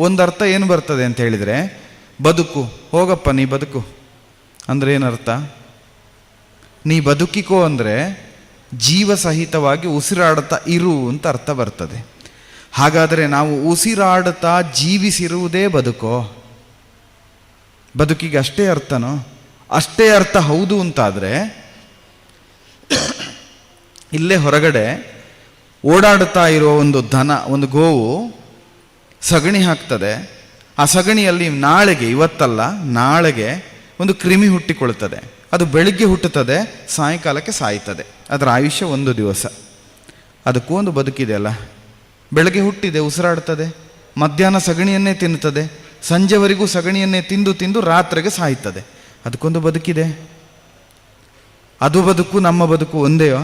ಒಂದು ಅರ್ಥ ಏನು ಬರ್ತದೆ ಅಂತ ಹೇಳಿದರೆ, ಬದುಕು, ಹೋಗಪ್ಪ ನೀ ಬದುಕು ಅಂದರೆ ಏನರ್ಥ? ನೀ ಬದುಕಿಕೋ ಅಂದರೆ ಜೀವ ಸಹಿತವಾಗಿ ಉಸಿರಾಡುತ್ತಾ ಇರು ಅಂತ ಅರ್ಥ ಬರ್ತದೆ. ಹಾಗಾದರೆ ನಾವು ಉಸಿರಾಡುತ್ತಾ ಜೀವಿಸಿರುವುದೇ ಬದುಕೋ? ಬದುಕಿಗೆ ಅಷ್ಟೇ ಅರ್ಥನೋ? ಅಷ್ಟೇ ಅರ್ಥ ಹೌದು ಅಂತಾದರೆ ಇಲ್ಲೇ ಹೊರಗಡೆ ಓಡಾಡುತ್ತಾ ಇರುವ ಒಂದು ದನ, ಒಂದು ಗೋವು ಸಗಣಿ ಹಾಕ್ತದೆ. ಆ ಸಗಣಿಯಲ್ಲಿ ನಾಳೆಗೆ, ಇವತ್ತಲ್ಲ ನಾಳೆಗೆ ಒಂದು ಕ್ರಿಮಿ ಹುಟ್ಟಿಕೊಳ್ತದೆ. ಅದು ಬೆಳಿಗ್ಗೆ ಹುಟ್ಟುತ್ತದೆ, ಸಾಯಂಕಾಲಕ್ಕೆ ಸಾಯ್ತದೆ. ಅದರ ಆಯುಷ್ಯ 1 ದಿವಸ. ಅದಕ್ಕೂ ಒಂದು ಬದುಕಿದೆ ಅಲ್ಲ. ಬೆಳಗ್ಗೆ ಹುಟ್ಟಿದೆ, ಉಸಿರಾಡ್ತದೆ, ಮಧ್ಯಾಹ್ನ ಸಗಣಿಯನ್ನೇ ತಿನ್ನುತ್ತದೆ, ಸಂಜೆವರೆಗೂ ಸಗಣಿಯನ್ನೇ ತಿಂದು ತಿಂದು ರಾತ್ರಿಗೆ ಸಾಯ್ತದೆ. ಅದಕ್ಕೊಂದು ಬದುಕಿದೆ. ಅದು ಬದುಕು ನಮ್ಮ ಬದುಕು ಒಂದೇಯೋ?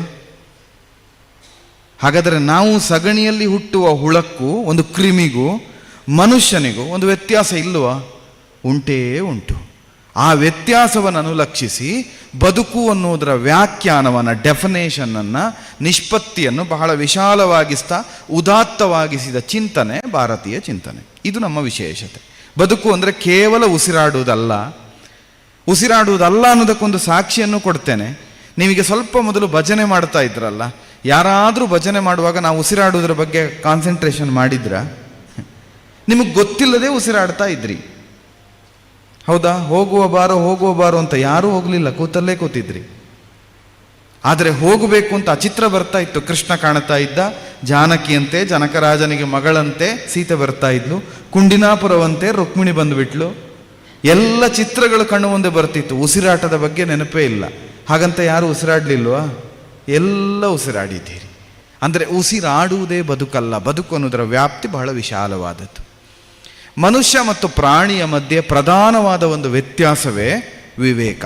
ಹಾಗಾದರೆ ನಾವು ಸಗಣಿಯಲ್ಲಿ ಹುಟ್ಟುವ ಹುಳಕ್ಕೂ ಒಂದು ಕ್ರಿಮಿಗೂ ಮನುಷ್ಯನಿಗೂ ಒಂದು ವ್ಯತ್ಯಾಸ ಇಲ್ಲವಾ? ಉಂಟೇ ಉಂಟು. ಆ ವ್ಯತ್ಯಾಸವನ್ನು ಅನುಲಕ್ಷಿಸಿ ಬದುಕು ಅನ್ನೋದರ ವ್ಯಾಖ್ಯಾನವನ್ನು, ಡೆಫಿನೇಷನನ್ನು, ನಿಷ್ಪತ್ತಿಯನ್ನು ಬಹಳ ವಿಶಾಲವಾಗಿಸ್ತಾ ಉದಾತ್ತವಾಗಿಸಿದ ಚಿಂತನೆ ಭಾರತೀಯ ಚಿಂತನೆ. ಇದು ನಮ್ಮ ವಿಶೇಷತೆ. ಬದುಕು ಅಂದರೆ ಕೇವಲ ಉಸಿರಾಡುವುದಲ್ಲ. ಉಸಿರಾಡುವುದಲ್ಲ ಅನ್ನೋದಕ್ಕೊಂದು ಸಾಕ್ಷಿಯನ್ನು ಕೊಡ್ತೇನೆ. ನೀವೀಗ ಸ್ವಲ್ಪ ಮೊದಲು ಭಜನೆ ಮಾಡ್ತಾ ಇದ್ರಲ್ಲ, ಯಾರಾದರೂ ಭಜನೆ ಮಾಡುವಾಗ ನಾವು ಉಸಿರಾಡುವುದರ ಬಗ್ಗೆ ಕಾನ್ಸಂಟ್ರೇಷನ್ ಮಾಡಿದ್ರ? ನಿಮಗೆ ಗೊತ್ತಿಲ್ಲದೆ ಉಸಿರಾಡ್ತಾ ಇದ್ರಿ, ಹೌದಾ? ಹೋಗುವ ಬಾರೋ ಅಂತ ಯಾರೂ ಹೋಗಲಿಲ್ಲ, ಕೂತಲ್ಲೇ ಕೂತಿದ್ರಿ. ಆದರೆ ಹೋಗಬೇಕು ಅಂತ ಅಚಿತ್ರ ಬರ್ತಾ ಇತ್ತು. ಕೃಷ್ಣ ಕಾಣ್ತಾ ಇದ್ದ, ಜಾನಕಿಯಂತೆ ಜನಕರಾಜನಿಗೆ ಮಗಳಂತೆ ಸೀತೆ ಬರ್ತಾ ಇದ್ಲು, ಕುಂಡಿನಾಪುರವಂತೆ ರುಕ್ಮಿಣಿ ಬಂದುಬಿಟ್ಲು. ಎಲ್ಲ ಚಿತ್ರಗಳು ಕಣ್ಣು ಮುಂದೆ ಬರ್ತಿತ್ತು. ಉಸಿರಾಟದ ಬಗ್ಗೆ ನೆನಪೇ ಇಲ್ಲ. ಹಾಗಂತ ಯಾರು ಉಸಿರಾಡಲಿಲ್ವಾ? ಎಲ್ಲ ಉಸಿರಾಡಿದ್ದೀರಿ. ಅಂದರೆ ಉಸಿರಾಡುವುದೇ ಬದುಕಲ್ಲ. ಬದುಕು ಅನ್ನೋದರ ವ್ಯಾಪ್ತಿ ಬಹಳ ವಿಶಾಲವಾದದ್ದು. ಮನುಷ್ಯ ಮತ್ತು ಪ್ರಾಣಿಯ ಮಧ್ಯೆ ಪ್ರಧಾನವಾದ ಒಂದು ವ್ಯತ್ಯಾಸವೇ ವಿವೇಕ,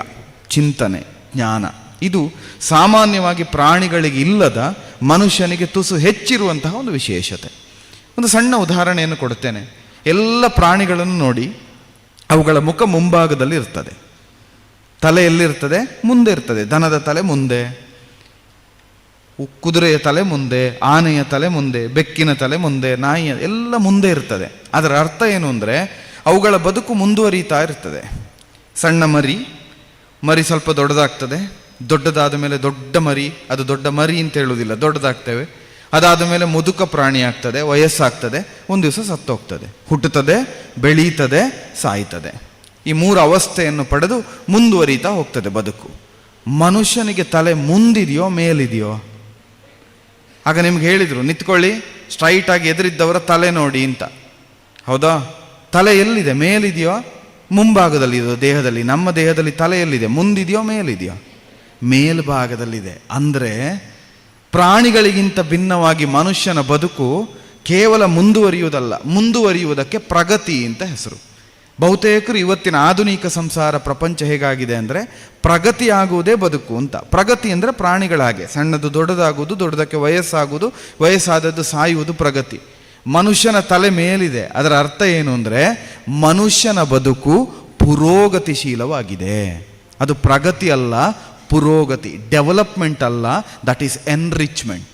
ಚಿಂತನೆ, ಜ್ಞಾನ. ಇದು ಸಾಮಾನ್ಯವಾಗಿ ಪ್ರಾಣಿಗಳಿಗೆ ಇಲ್ಲದ, ಮನುಷ್ಯನಿಗೆ ತುಸು ಹೆಚ್ಚಿರುವಂತಹ ಒಂದು ವಿಶೇಷತೆ. ಒಂದು ಸಣ್ಣ ಉದಾಹರಣೆಯನ್ನು ಕೊಡ್ತೇನೆ. ಎಲ್ಲ ಪ್ರಾಣಿಗಳನ್ನು ನೋಡಿ, ಅವುಗಳ ಮುಖ ಮುಂಭಾಗದಲ್ಲಿ ಇರ್ತದೆ, ತಲೆ ಎಲ್ಲಿರ್ತದೆ? ಮುಂದೆ ಇರ್ತದೆ. ದನದ ತಲೆ ಮುಂದೆ, ಕುದುರೆಯ ತಲೆ ಮುಂದೆ, ಆನೆಯ ತಲೆ ಮುಂದೆ, ಬೆಕ್ಕಿನ ತಲೆ ಮುಂದೆ, ನಾಯಿಯ ಎಲ್ಲ ಮುಂದೆ ಇರ್ತದೆ. ಅದರ ಅರ್ಥ ಏನು ಅಂದರೆ ಅವುಗಳ ಬದುಕು ಮುಂದುವರಿತಾ ಇರ್ತದೆ. ಸಣ್ಣ ಮರಿ ಸ್ವಲ್ಪ ದೊಡ್ಡದಾಗ್ತದೆ, ದೊಡ್ಡದಾದ ಮೇಲೆ ದೊಡ್ಡ ಮರಿ, ಅದು ದೊಡ್ಡ ಮರಿ ಅಂತ ಹೇಳುವುದಿಲ್ಲ, ದೊಡ್ಡದಾಗ್ತೇವೆ. ಅದಾದ ಮೇಲೆ ಮುದುಕ ಪ್ರಾಣಿ ಆಗ್ತದೆ, ವಯಸ್ಸಾಗ್ತದೆ, ಒಂದು ದಿವಸ ಸತ್ತೋಗ್ತದೆ. ಹುಟ್ಟುತ್ತದೆ, ಬೆಳೀತದೆ, ಸಾಯ್ತದೆ. ಈ 3 ಅವಸ್ಥೆಯನ್ನು ಪಡೆದು ಮುಂದುವರಿತಾ ಹೋಗ್ತದೆ ಬದುಕು. ಮನುಷ್ಯನಿಗೆ ತಲೆ ಮುಂದಿದೆಯೋ ಮೇಲಿದೆಯೋ? ಆಗ ನಿಮ್ಗೆ ಹೇಳಿದರು, ನಿಂತ್ಕೊಳ್ಳಿ, ಸ್ಟ್ರೈಟಾಗಿ ಎದುರಿದ್ದವರ ತಲೆ ನೋಡಿ ಅಂತ. ಹೌದಾ? ತಲೆ ಎಲ್ಲಿದೆ? ಮೇಲಿದೆಯೋ ಮುಂಭಾಗದಲ್ಲಿ? ಇದು ದೇಹದಲ್ಲಿ, ನಮ್ಮ ದೇಹದಲ್ಲಿ ತಲೆ ಎಲ್ಲಿದೆ? ಮುಂದಿದೆಯೋ ಮೇಲಿದೆಯೋ? ಮೇಲ್ಭಾಗದಲ್ಲಿದೆ. ಅಂದರೆ ಪ್ರಾಣಿಗಳಿಗಿಂತ ಭಿನ್ನವಾಗಿ ಮನುಷ್ಯನ ಬದುಕು ಕೇವಲ ಮುಂದುವರಿಯುವುದಲ್ಲ, ಮುಂದುವರಿಯುವುದಕ್ಕೆ ಪ್ರಗತಿ ಅಂತ ಹೆಸರು. ಬಹುತೇಕರು ಇವತ್ತಿನ ಆಧುನಿಕ ಸಂಸಾರ ಪ್ರಪಂಚ ಹೇಗಾಗಿದೆ ಅಂದರೆ ಪ್ರಗತಿ ಆಗುವುದೇ ಬದುಕು ಅಂತ. ಪ್ರಗತಿ ಅಂದರೆ ಪ್ರಾಣಿಗಳಾಗೆ ಸಣ್ಣದು ದೊಡ್ಡದಾಗುವುದು, ದೊಡ್ಡದಕ್ಕೆ ವಯಸ್ಸಾಗುವುದು, ವಯಸ್ಸಾದದ್ದು ಸಾಯುವುದು ಪ್ರಗತಿ. ಮನುಷ್ಯನ ತಲೆ ಮೇಲಿದೆ. ಅದರ ಅರ್ಥ ಏನು ಅಂದರೆ ಮನುಷ್ಯನ ಬದುಕು ಪುರೋಗತಿಶೀಲವಾಗಿದೆ. ಅದು ಪ್ರಗತಿ ಅಲ್ಲ, ಪುರೋಗತಿ. ಡೆವಲಪ್ಮೆಂಟ್ ಅಲ್ಲ, ದಟ್ ಈಸ್ ಎನ್ರಿಚ್ಮೆಂಟ್.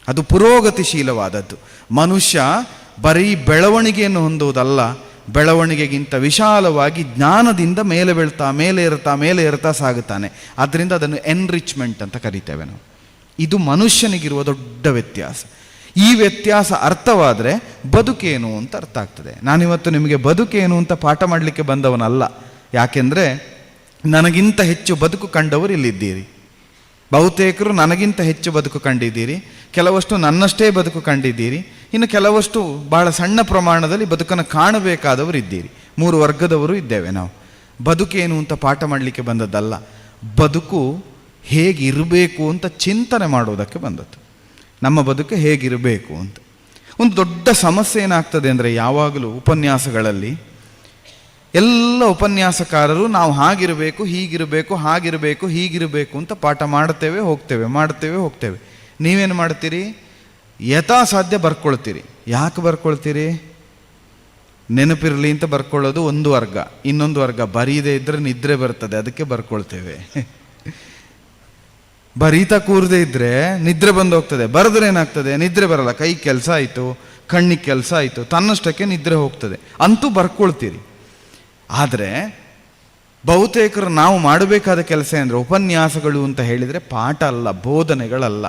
ಅದು ಪುರೋಗತಿಶೀಲವಾದದ್ದು. ಮನುಷ್ಯ ಬರೀ ಬೆಳವಣಿಗೆಯನ್ನು ಹೊಂದುವುದಲ್ಲ, ಬೆಳವಣಿಗೆಗಿಂತ ವಿಶಾಲವಾಗಿ ಜ್ಞಾನದಿಂದ ಮೇಲೆ ಏರ್ತಾ ಸಾಗುತ್ತಾನೆ. ಆದ್ದರಿಂದ ಅದನ್ನು ಎನ್ರಿಚ್ಮೆಂಟ್ ಅಂತ ಕರಿತೇವೆ ನಾವು. ಇದು ಮನುಷ್ಯನಿಗಿರುವ ದೊಡ್ಡ ವ್ಯತ್ಯಾಸ. ಈ ವ್ಯತ್ಯಾಸ ಅರ್ಥವಾದರೆ ಬದುಕೇನು ಅಂತ ಅರ್ಥ ಆಗ್ತದೆ. ನಾನಿವತ್ತು ನಿಮಗೆ ಬದುಕೇನು ಅಂತ ಪಾಠ ಮಾಡಲಿಕ್ಕೆ ಬಂದವನಲ್ಲ. ಯಾಕೆಂದರೆ ನನಗಿಂತ ಹೆಚ್ಚು ಬದುಕು ಕಂಡವರು ಇಲ್ಲಿದ್ದೀರಿ. ಬಹುತೇಕರು ನನಗಿಂತ ಹೆಚ್ಚು ಬದುಕು ಕಂಡಿದ್ದೀರಿ, ಕೆಲವಷ್ಟು ನನ್ನಷ್ಟೇ ಬದುಕು ಕಂಡಿದ್ದೀರಿ, ಇನ್ನು ಕೆಲವಷ್ಟು ಬಹಳ ಸಣ್ಣ ಪ್ರಮಾಣದಲ್ಲಿ ಬದುಕನ್ನು ಕಾಣಬೇಕಾದವರು ಇದ್ದೀರಿ. 3 ವರ್ಗದವರು ಇದ್ದೇವೆ ನಾವು. ಬದುಕೇನು ಅಂತ ಪಾಠ ಮಾಡಲಿಕ್ಕೆ ಬಂದದ್ದಲ್ಲ, ಬದುಕು ಹೇಗಿರಬೇಕು ಅಂತ ಚಿಂತನೆ ಮಾಡೋದಕ್ಕೆ ಬಂದದ್ದು. ನಮ್ಮ ಬದುಕು ಹೇಗಿರಬೇಕು ಅಂತ. ಒಂದು ದೊಡ್ಡ ಸಮಸ್ಯೆ ಏನಾಗ್ತದೆ ಅಂದರೆ ಯಾವಾಗಲೂ ಉಪನ್ಯಾಸಗಳಲ್ಲಿ ಎಲ್ಲ ಉಪನ್ಯಾಸಕಾರರು ನಾವು ಹಾಗಿರಬೇಕು, ಹೀಗಿರಬೇಕು ಅಂತ ಪಾಠ ಮಾಡ್ತೇವೆ ಹೋಗ್ತೇವೆ. ನೀವೇನು ಮಾಡ್ತೀರಿ? ಯಥಾಸಾಧ್ಯ ಬರ್ಕೊಳ್ತೀರಿ. ಯಾಕೆ ಬರ್ಕೊಳ್ತೀರಿ? ನೆನಪಿರಲಿ ಅಂತ ಬರ್ಕೊಳ್ಳೋದು ಒಂದು ವರ್ಗ. ಇನ್ನೊಂದು ವರ್ಗ ಬರೀದೇ ಇದ್ದರೆ ನಿದ್ರೆ ಬರ್ತದೆ, ಅದಕ್ಕೆ ಬರ್ಕೊಳ್ತೇವೆ. ಬರೀತಾ ಕೂರದೇ ಇದ್ದರೆ ನಿದ್ರೆ ಬಂದು ಹೋಗ್ತದೆ, ಬರೆದ್ರೆ ಏನಾಗ್ತದೆ? ನಿದ್ರೆ ಬರಲ್ಲ. ಕೈ ಕೆಲಸ ಆಯಿತು, ಕಣ್ಣಿಗೆ ಕೆಲಸ ಆಯಿತು, ತನ್ನಷ್ಟಕ್ಕೆ ನಿದ್ರೆ ಹೋಗ್ತದೆ, ಅಂತೂ ಬರ್ಕೊಳ್ತೀರಿ. ಆದರೆ ಬಹುತೇಕರು ನಾವು ಮಾಡಬೇಕಾದ ಕೆಲಸ ಅಂದರೆ ಉಪನ್ಯಾಸಗಳು ಅಂತ ಹೇಳಿದರೆ ಪಾಠ ಅಲ್ಲ, ಬೋಧನೆಗಳಲ್ಲ.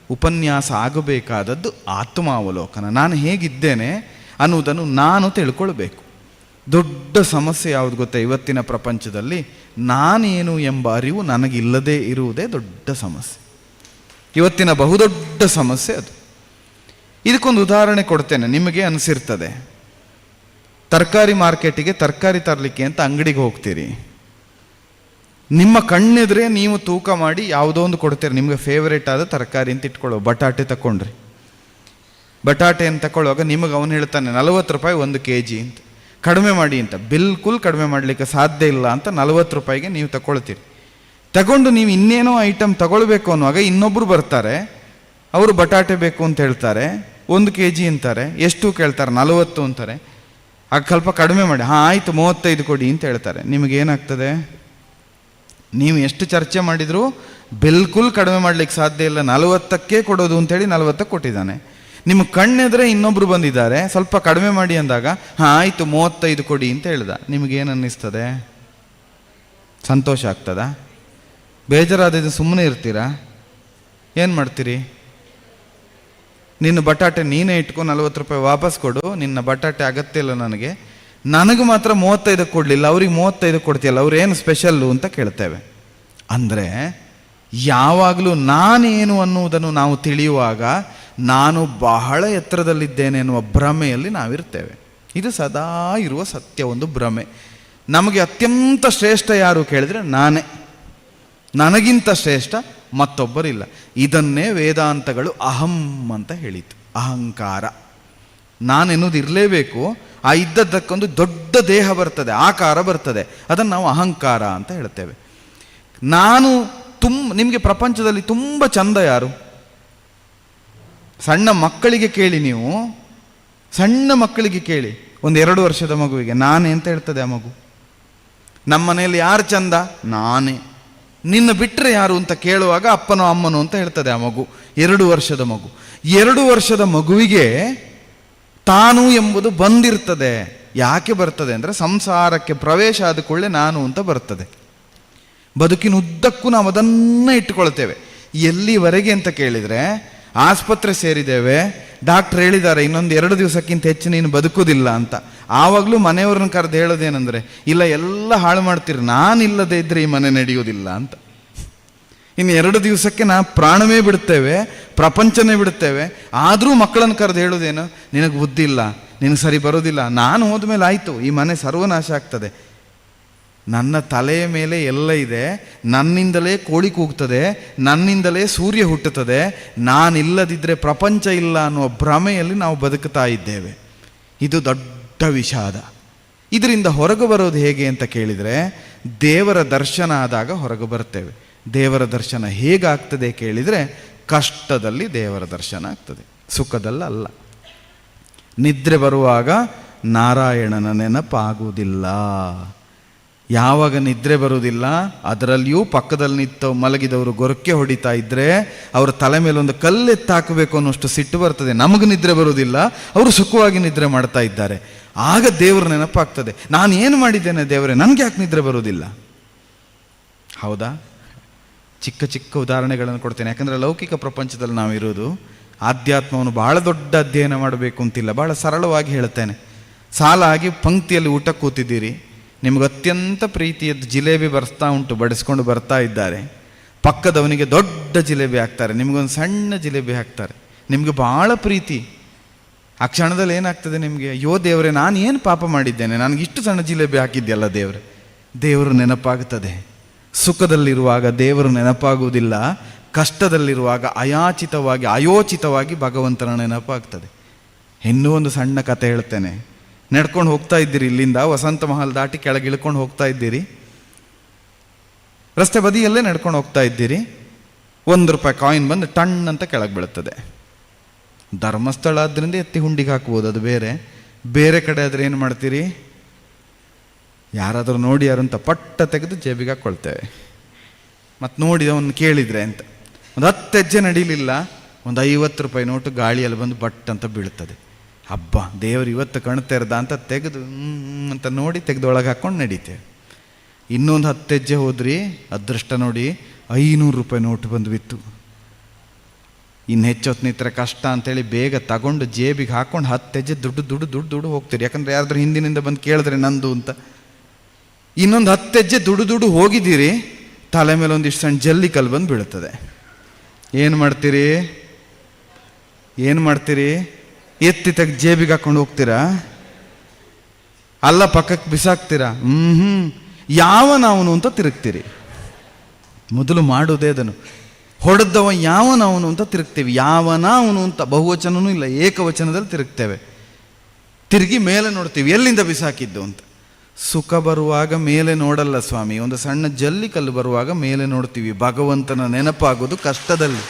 ಉಪನ್ಯಾಸ ಆಗಬೇಕಾದದ್ದು ಆತ್ಮಾವಲೋಕನ. ನಾನು ಹೇಗಿದ್ದೇನೆ ಅನ್ನುವುದನ್ನು ನಾನು ತಿಳ್ಕೊಳ್ಬೇಕು. ದೊಡ್ಡ ಸಮಸ್ಯೆ ಯಾವುದು ಗೊತ್ತಾ? ಇವತ್ತಿನ ಪ್ರಪಂಚದಲ್ಲಿ ನಾನೇನು ಎಂಬ ಅರಿವು ನನಗಿಲ್ಲದೇ ಇರುವುದೇ ದೊಡ್ಡ ಸಮಸ್ಯೆ. ಇವತ್ತಿನ ಬಹುದೊಡ್ಡ ಸಮಸ್ಯೆ ಅದು. ಇದಕ್ಕೊಂದು ಉದಾಹರಣೆ ಕೊಡ್ತೇನೆ, ನಿಮಗೆ ಅನಿಸಿರ್ತದೆ. ತರಕಾರಿ ಮಾರ್ಕೆಟಿಗೆ ತರಕಾರಿ ತರಲಿಕ್ಕೆ ಅಂತ ಅಂಗಡಿಗೆ ಹೋಗ್ತೀರಿ. ನಿಮ್ಮ ಕಣ್ಣೆದ್ರೆ ನೀವು ತೂಕ ಮಾಡಿ ಯಾವುದೋ ಒಂದು ಕೊಡ್ತೀರಿ. ನಿಮಗೆ ಫೇವರೇಟ್ ಆದ ತರಕಾರಿ ಅಂತ ಇಟ್ಕೊಳ್ಳೋ, ಬಟಾಟೆ ತಗೊಂಡ್ರಿ. ಬಟಾಟೆಯನ್ನು ತಗೊಳ್ಳುವಾಗ ನಿಮಗೆ ಅವನು ಹೇಳ್ತಾನೆ 40 ರೂಪಾಯಿ 1 kg ಅಂತ, ಕಡಿಮೆ ಮಾಡಿ ಅಂತ. ಬಿಲ್ಕುಲ್ ಕಡಿಮೆ ಮಾಡಲಿಕ್ಕೆ ಸಾಧ್ಯ ಇಲ್ಲ ಅಂತ 40 ರೂಪಾಯಿಗೆ ನೀವು ತಗೊಳ್ತೀರಿ. ತಗೊಂಡು ನೀವು ಇನ್ನೇನೋ ಐಟಮ್ ತಗೊಳ್ಬೇಕು ಅನ್ನುವಾಗ ಇನ್ನೊಬ್ಬರು ಬರ್ತಾರೆ, ಅವರು ಬಟಾಟೆ ಬೇಕು ಅಂತ ಹೇಳ್ತಾರೆ, 1 kg ಅಂತಾರೆ. ಎಷ್ಟು ಕೇಳ್ತಾರೆ? 40 ಅಂತಾರೆ. ಆಗ ಸ್ವಲ್ಪ ಕಡಿಮೆ ಮಾಡಿ, ಹಾಂ ಆಯಿತು 35 ಕೊಡಿ ಅಂತ ಹೇಳ್ತಾರೆ. ನಿಮಗೇನಾಗ್ತದೆ? ನೀವು ಎಷ್ಟು ಚರ್ಚೆ ಮಾಡಿದರೂ ಬಿಲ್ಕುಲ್ ಕಡಿಮೆ ಮಾಡಲಿಕ್ಕೆ ಸಾಧ್ಯ ಇಲ್ಲ. 40ಕ್ಕೆ ಕೊಡೋದು ಅಂತೇಳಿ 40ಕ್ಕೆ ಕೊಟ್ಟಿದ್ದಾನೆ. ನಿಮ್ಮ ಕಣ್ಣೆದ್ರೆ ಇನ್ನೊಬ್ರು ಬಂದಿದ್ದಾರೆ, ಸ್ವಲ್ಪ ಕಡಿಮೆ ಮಾಡಿ ಅಂದಾಗ ಹಾಂ ಆಯಿತು 35 ಕೊಡಿ ಅಂತ ಹೇಳ್ದ. ನಿಮಗೇನು ಅನ್ನಿಸ್ತದೆ? ಸಂತೋಷ ಆಗ್ತದ? ಬೇಜಾರಾದ ಸುಮ್ಮನೆ ಇರ್ತೀರಾ? ಏನು ಮಾಡ್ತೀರಿ? ನಿನ್ನ ಬಟಾಟೆ ನೀನೇ ಇಟ್ಕೊ, 40 ರೂಪಾಯಿ ವಾಪಸ್ ಕೊಡು, ನಿನ್ನ ಬಟಾಟೆ ಅಗತ್ಯ ಇಲ್ಲ ನನಗೆ, ನನಗೆ ಮಾತ್ರ 35 ಕೊಡಲಿಲ್ಲ, ಅವ್ರಿಗೆ 35 ಕೊಡ್ತೀಯಲ್ಲ, ಅವ್ರೇನು ಸ್ಪೆಷಲ್ಲು ಅಂತ ಕೇಳ್ತೇವೆ. ಅಂದರೆ ಯಾವಾಗಲೂ ನಾನೇನು ಅನ್ನುವುದನ್ನು ನಾವು ತಿಳಿಯುವಾಗ ನಾನು ಬಹಳ ಎತ್ತರದಲ್ಲಿದ್ದೇನೆ ಎನ್ನುವ ಭ್ರಮೆಯಲ್ಲಿ ನಾವಿರ್ತೇವೆ. ಇದು ಸದಾ ಇರುವ ಸತ್ಯ, ಒಂದು ಭ್ರಮೆ. ನಮಗೆ ಅತ್ಯಂತ ಶ್ರೇಷ್ಠ ಯಾರು ಕೇಳಿದರೆ ನಾನೇ, ನನಗಿಂತ ಶ್ರೇಷ್ಠ ಮತ್ತೊಬ್ಬರಿಲ್ಲ. ಇದನ್ನೇ ವೇದಾಂತಗಳು ಅಹಂ ಅಂತ ಹೇಳಿತು. ಅಹಂಕಾರ ನಾನೆನ್ನುವುದು ಇರಲೇಬೇಕು. ಆ ಇದ್ದದ್ದಕ್ಕೊಂದು ದೊಡ್ಡ ದೇಹ ಬರ್ತದೆ, ಆಕಾರ ಬರ್ತದೆ, ಅದನ್ನು ನಾವು ಅಹಂಕಾರ ಅಂತ ಹೇಳ್ತೇವೆ. ನಾನು ನಿಮಗೆ ಪ್ರಪಂಚದಲ್ಲಿ ತುಂಬ ಚಂದ ಯಾರು? ಸಣ್ಣ ಮಕ್ಕಳಿಗೆ ಕೇಳಿ, ನೀವು ಸಣ್ಣ ಮಕ್ಕಳಿಗೆ ಕೇಳಿ, 1-2 ವರ್ಷದ ಮಗುವಿಗೆ ನಾನೇ ಅಂತ ಹೇಳ್ತದೆ ಆ ಮಗು. ನಮ್ಮ ಮನೆಯಲ್ಲಿ ಯಾರು ಚಂದ? ನಾನೇ. ನಿನ್ನ ಬಿಟ್ಟರೆ ಯಾರು ಅಂತ ಕೇಳುವಾಗ ಅಪ್ಪನೋ ಅಮ್ಮನೋ ಅಂತ ಹೇಳ್ತದೆ ಆ ಮಗು, 2 ವರ್ಷದ ಮಗು. 2 ವರ್ಷದ ಮಗುವಿಗೆ ತಾನು ಎಂಬುದು ಬಂದಿರ್ತದೆ. ಯಾಕೆ ಬರ್ತದೆ ಅಂದರೆ ಸಂಸಾರಕ್ಕೆ ಪ್ರವೇಶ ಆದ ಕೂಡಲೇ ನಾನು ಅಂತ ಬರ್ತದೆ. ಬದುಕಿನ ಉದ್ದಕ್ಕೂ ನಾವು ಅದನ್ನೇ ಇಟ್ಟುಕೊಳ್ತೇವೆ. ಎಲ್ಲಿವರೆಗೆ ಅಂತ ಕೇಳಿದರೆ, ಆಸ್ಪತ್ರೆ ಸೇರಿದ್ದೇವೆ, ಡಾಕ್ಟ್ರ್ ಹೇಳಿದ್ದಾರೆ ಇನ್ನೊಂದು 2 ದಿವಸಕ್ಕಿಂತ ಹೆಚ್ಚು ನೀನು ಬದುಕೋದಿಲ್ಲ ಅಂತ. ಆವಾಗಲೂ ಮನೆಯವ್ರನ್ನ ಕರೆದು ಹೇಳೋದೇನೆಂದರೆ, ಇಲ್ಲ ಎಲ್ಲ ಹಾಳು ಮಾಡ್ತೀರಿ, ನಾನಿಲ್ಲದೆ ಇದ್ದರೆ ಈ ಮನೆ ನಡೆಯೋದಿಲ್ಲ ಅಂತ. ಇನ್ನು 2 ದಿವಸಕ್ಕೆ ನಾವು ಪ್ರಾಣವೇ ಬಿಡ್ತೇವೆ, ಪ್ರಪಂಚನೇ ಬಿಡ್ತೇವೆ. ಆದರೂ ಮಕ್ಕಳನ್ನು ಕರೆದು ಹೇಳೋದೇನು, ನಿನಗೆ ಬುದ್ಧಿ ಇಲ್ಲ, ನಿನಗೆ ಸರಿ ಬರೋದಿಲ್ಲ, ನಾನು ಹೋದ್ಮೇಲೆ ಆಯಿತು ಈ ಮನೆ ಸರ್ವನಾಶ ಆಗ್ತದೆ. ನನ್ನ ತಲೆಯ ಮೇಲೆ ಎಲ್ಲ ಇದೆ, ನನ್ನಿಂದಲೇ ಕೋಳಿ ಕೂಗ್ತದೆ, ನನ್ನಿಂದಲೇ ಸೂರ್ಯ ಹುಟ್ಟುತ್ತದೆ, ನಾನಿಲ್ಲದಿದ್ದರೆ ಪ್ರಪಂಚ ಇಲ್ಲ ಅನ್ನುವ ಭ್ರಮೆಯಲ್ಲಿ ನಾವು ಬದುಕ್ತಾ ಇದ್ದೇವೆ. ಇದು ದೊಡ್ಡ ವಿಷಾದ. ಇದರಿಂದ ಹೊರಗೆ ಬರೋದು ಹೇಗೆ ಅಂತ ಕೇಳಿದರೆ, ದೇವರ ದರ್ಶನ ಆದಾಗ ಹೊರಗೆ ಬರ್ತೇವೆ. ದೇವರ ದರ್ಶನ ಹೇಗಾಗ್ತದೆ ಕೇಳಿದರೆ, ಕಷ್ಟದಲ್ಲಿ ದೇವರ ದರ್ಶನ ಆಗ್ತದೆ, ಸುಖದಲ್ಲ. ನಿದ್ರೆ ಬರುವಾಗ ನಾರಾಯಣನ ನೆನಪಾಗುವುದಿಲ್ಲ. ಯಾವಾಗ ನಿದ್ರೆ ಬರುವುದಿಲ್ಲ, ಅದರಲ್ಲಿಯೂ ಪಕ್ಕದಲ್ಲಿ ನಿಂತು ಮಲಗಿದವರು ಗೊರಕೆ ಹೊಡಿತಾ ಇದ್ದರೆ ಅವರ ತಲೆ ಮೇಲೆ ಒಂದು ಕಲ್ಲೆತ್ತಾಕಬೇಕು ಅನ್ನೋಷ್ಟು ಸಿಟ್ಟು ಬರ್ತದೆ. ನಮಗೆ ನಿದ್ರೆ ಬರುವುದಿಲ್ಲ, ಅವರು ಸುಖವಾಗಿ ನಿದ್ರೆ ಮಾಡ್ತಾ ಇದ್ದಾರೆ. ಆಗ ದೇವರ ನೆನಪಾಗ್ತದೆ. ನಾನು ಏನು ಮಾಡಿದ್ದೇನೆ ದೇವರೇ, ನನಗೆ ಯಾಕೆ ನಿದ್ರೆ ಬರುವುದಿಲ್ಲ? ಹೌದಾ? ಚಿಕ್ಕ ಚಿಕ್ಕ ಉದಾಹರಣೆಗಳನ್ನು ಕೊಡ್ತೇನೆ. ಯಾಕಂದರೆ ಲೌಕಿಕ ಪ್ರಪಂಚದಲ್ಲಿ ನಾವಿರೋದು, ಆಧ್ಯಾತ್ಮವನ್ನು ಬಹಳ ದೊಡ್ಡ ಅಧ್ಯಯನ ಮಾಡಬೇಕು ಅಂತಿಲ್ಲ, ಬಹಳ ಸರಳವಾಗಿ ಹೇಳ್ತೇನೆ. ಸಾಲ ಆಗಿ ಪಂಕ್ತಿಯಲ್ಲಿ ಊಟ ಕೂತಿದ್ದೀರಿ, ನಿಮಗೆ ಅತ್ಯಂತ ಪ್ರೀತಿಯದ್ದು ಜಿಲೇಬಿ ಬರ್ತಾ ಉಂಟು, ಬಡಿಸ್ಕೊಂಡು ಬರ್ತಾ ಇದ್ದಾರೆ. ಪಕ್ಕದವನಿಗೆ ದೊಡ್ಡ ಜಿಲೇಬಿ ಹಾಕ್ತಾರೆ, ನಿಮಗೊಂದು ಸಣ್ಣ ಜಿಲೇಬಿ ಹಾಕ್ತಾರೆ. ನಿಮಗೆ ಭಾಳ ಪ್ರೀತಿ. ಆ ಕ್ಷಣದಲ್ಲಿ ಏನಾಗ್ತದೆ ನಿಮಗೆ? ಅಯ್ಯೋ ದೇವರೇ, ನಾನು ಏನು ಪಾಪ ಮಾಡಿದ್ದೇನೆ, ನನಗಿಷ್ಟು ಸಣ್ಣ ಜಿಲೇಬಿ ಹಾಕಿದ್ಯಲ್ಲ ದೇವರೇ. ದೇವರು ನೆನಪಾಗುತ್ತದೆ. ಸುಖದಲ್ಲಿರುವಾಗ ದೇವರು ನೆನಪಾಗುವುದಿಲ್ಲ, ಕಷ್ಟದಲ್ಲಿರುವಾಗ ಅಯಾಚಿತವಾಗಿ ಅಯೋಚಿತವಾಗಿ ಭಗವಂತನ ನೆನಪಾಗ್ತದೆ. ಇನ್ನೂ ಒಂದು ಸಣ್ಣ ಕತೆ ಹೇಳ್ತೇನೆ. ನಡ್ಕೊಂಡು ಹೋಗ್ತಾ ಇದ್ದೀರಿ, ಇಲ್ಲಿಂದ ವಸಂತ ಮಹಲ್ ದಾಟಿ ಕೆಳಗೆ ಇಳ್ಕೊಂಡು ಹೋಗ್ತಾ ಇದ್ದೀರಿ, ರಸ್ತೆ ಬದಿಯಲ್ಲೇ ನಡ್ಕೊಂಡು ಹೋಗ್ತಾ ಇದ್ದೀರಿ. ₹1 ಕಾಯಿನ್ ಬಂದು ಟಣ್ ಅಂತ ಕೆಳಗೆ ಬೀಳುತ್ತದೆ. ಧರ್ಮಸ್ಥಳ ಆದ್ದರಿಂದ ಎತ್ತಿ ಹುಂಡಿಗೆ ಹಾಕ್ಬೋದು, ಅದು ಬೇರೆ. ಬೇರೆ ಕಡೆ ಆದರೆ ಏನು ಮಾಡ್ತೀರಿ? ಯಾರಾದರೂ ನೋಡಿ ಯಾರು ಅಂತ ಪಟ್ಟ ತೆಗೆದು ಜೇಬಿಗೆ ಹಾಕ್ಕೊಳ್ತೇವೆ. ಮತ್ತು ನೋಡಿದವನ್ನ ಕೇಳಿದರೆ ಅಂತ ಒಂದು 10 ಹೆಜ್ಜೆ ನಡೀಲಿಲ್ಲ, ಒಂದು ₹50 ನೋಟು ಗಾಳಿಯಲ್ಲಿ ಬಂದು ಬಟ್ ಅಂತ ಬೀಳ್ತದೆ. ಹಬ್ಬ, ದೇವರು ಇವತ್ತು ಕಣ್ ತೆರೆದ ಅಂತ ತೆಗೆದು ಅಂತ ನೋಡಿ ತೆಗೆದೊಳಗೆ ಹಾಕ್ಕೊಂಡು ನಡೀತೇವೆ. ಇನ್ನೊಂದು 10 ಹೆಜ್ಜೆ ಹೋದ್ರಿ, ಅದೃಷ್ಟ ನೋಡಿ ₹500 ನೋಟು ಬಂದು ಬಿತ್ತು. ಇನ್ನು ಹೆಚ್ಚೊತ್ತು ನಿಂತರೆ ಕಷ್ಟ ಅಂತೇಳಿ ಬೇಗ ತಗೊಂಡು ಜೇಬಿಗೆ ಹಾಕ್ಕೊಂಡು 10 ಹೆಜ್ಜೆ ದುಡ್ಡು ಹೋಗ್ತೀರಿ. ಯಾಕಂದರೆ ಯಾರಾದ್ರೂ ಹಿಂದಿನಿಂದ ಬಂದು ಕೇಳಿದ್ರೆ ನಂದು ಅಂತ. ಇನ್ನೊಂದು 10 ಹೆಜ್ಜೆ ದುಡ್ಡು ಹೋಗಿದ್ದೀರಿ, ತಲೆ ಮೇಲೆ ಒಂದಿಷ್ಟು ಸಣ್ಣ ಜಲ್ಲಿ ಕಲ್ಲು ಬಂದು ಬೀಳುತ್ತದೆ. ಏನು ಮಾಡ್ತೀರಿ? ಎತ್ತಿ ತೆಗೆದು ಜೇಬಿಗೆ ಹಾಕ್ಕೊಂಡು ಹೋಗ್ತೀರಾ? ಅಲ್ಲ, ಪಕ್ಕಕ್ಕೆ ಬಿಸಾಕ್ತೀರಾ? ಯಾವನವನು ಅಂತ ತಿರುಗ್ತೀರಿ. ಮೊದಲು ಮಾಡೋದೇ ಅದನ್ನು. ಹೊಡೆದವ ಯಾವನವನು ಅಂತ ತಿರುಗ್ತೇವೆ, ಯಾವನ ಅವನು ಅಂತ ಬಹುವಚನವೂ ಇಲ್ಲ, ಏಕವಚನದಲ್ಲಿ ತಿರುಗ್ತೇವೆ. ತಿರುಗಿ ಮೇಲೆ ನೋಡ್ತೀವಿ, ಎಲ್ಲಿಂದ ಬಿಸಾಕಿದ್ದು ಅಂತ. ಸುಖ ಬರುವಾಗ ಮೇಲೆ ನೋಡಲ್ಲ ಸ್ವಾಮಿ, ಒಂದು ಸಣ್ಣ ಜಲ್ಲಿ ಕಲ್ಲು ಬರುವಾಗ ಮೇಲೆ ನೋಡ್ತೀವಿ. ಭಗವಂತನ ನೆನಪಾಗೋದು ಕಷ್ಟದಲ್ಲಿ,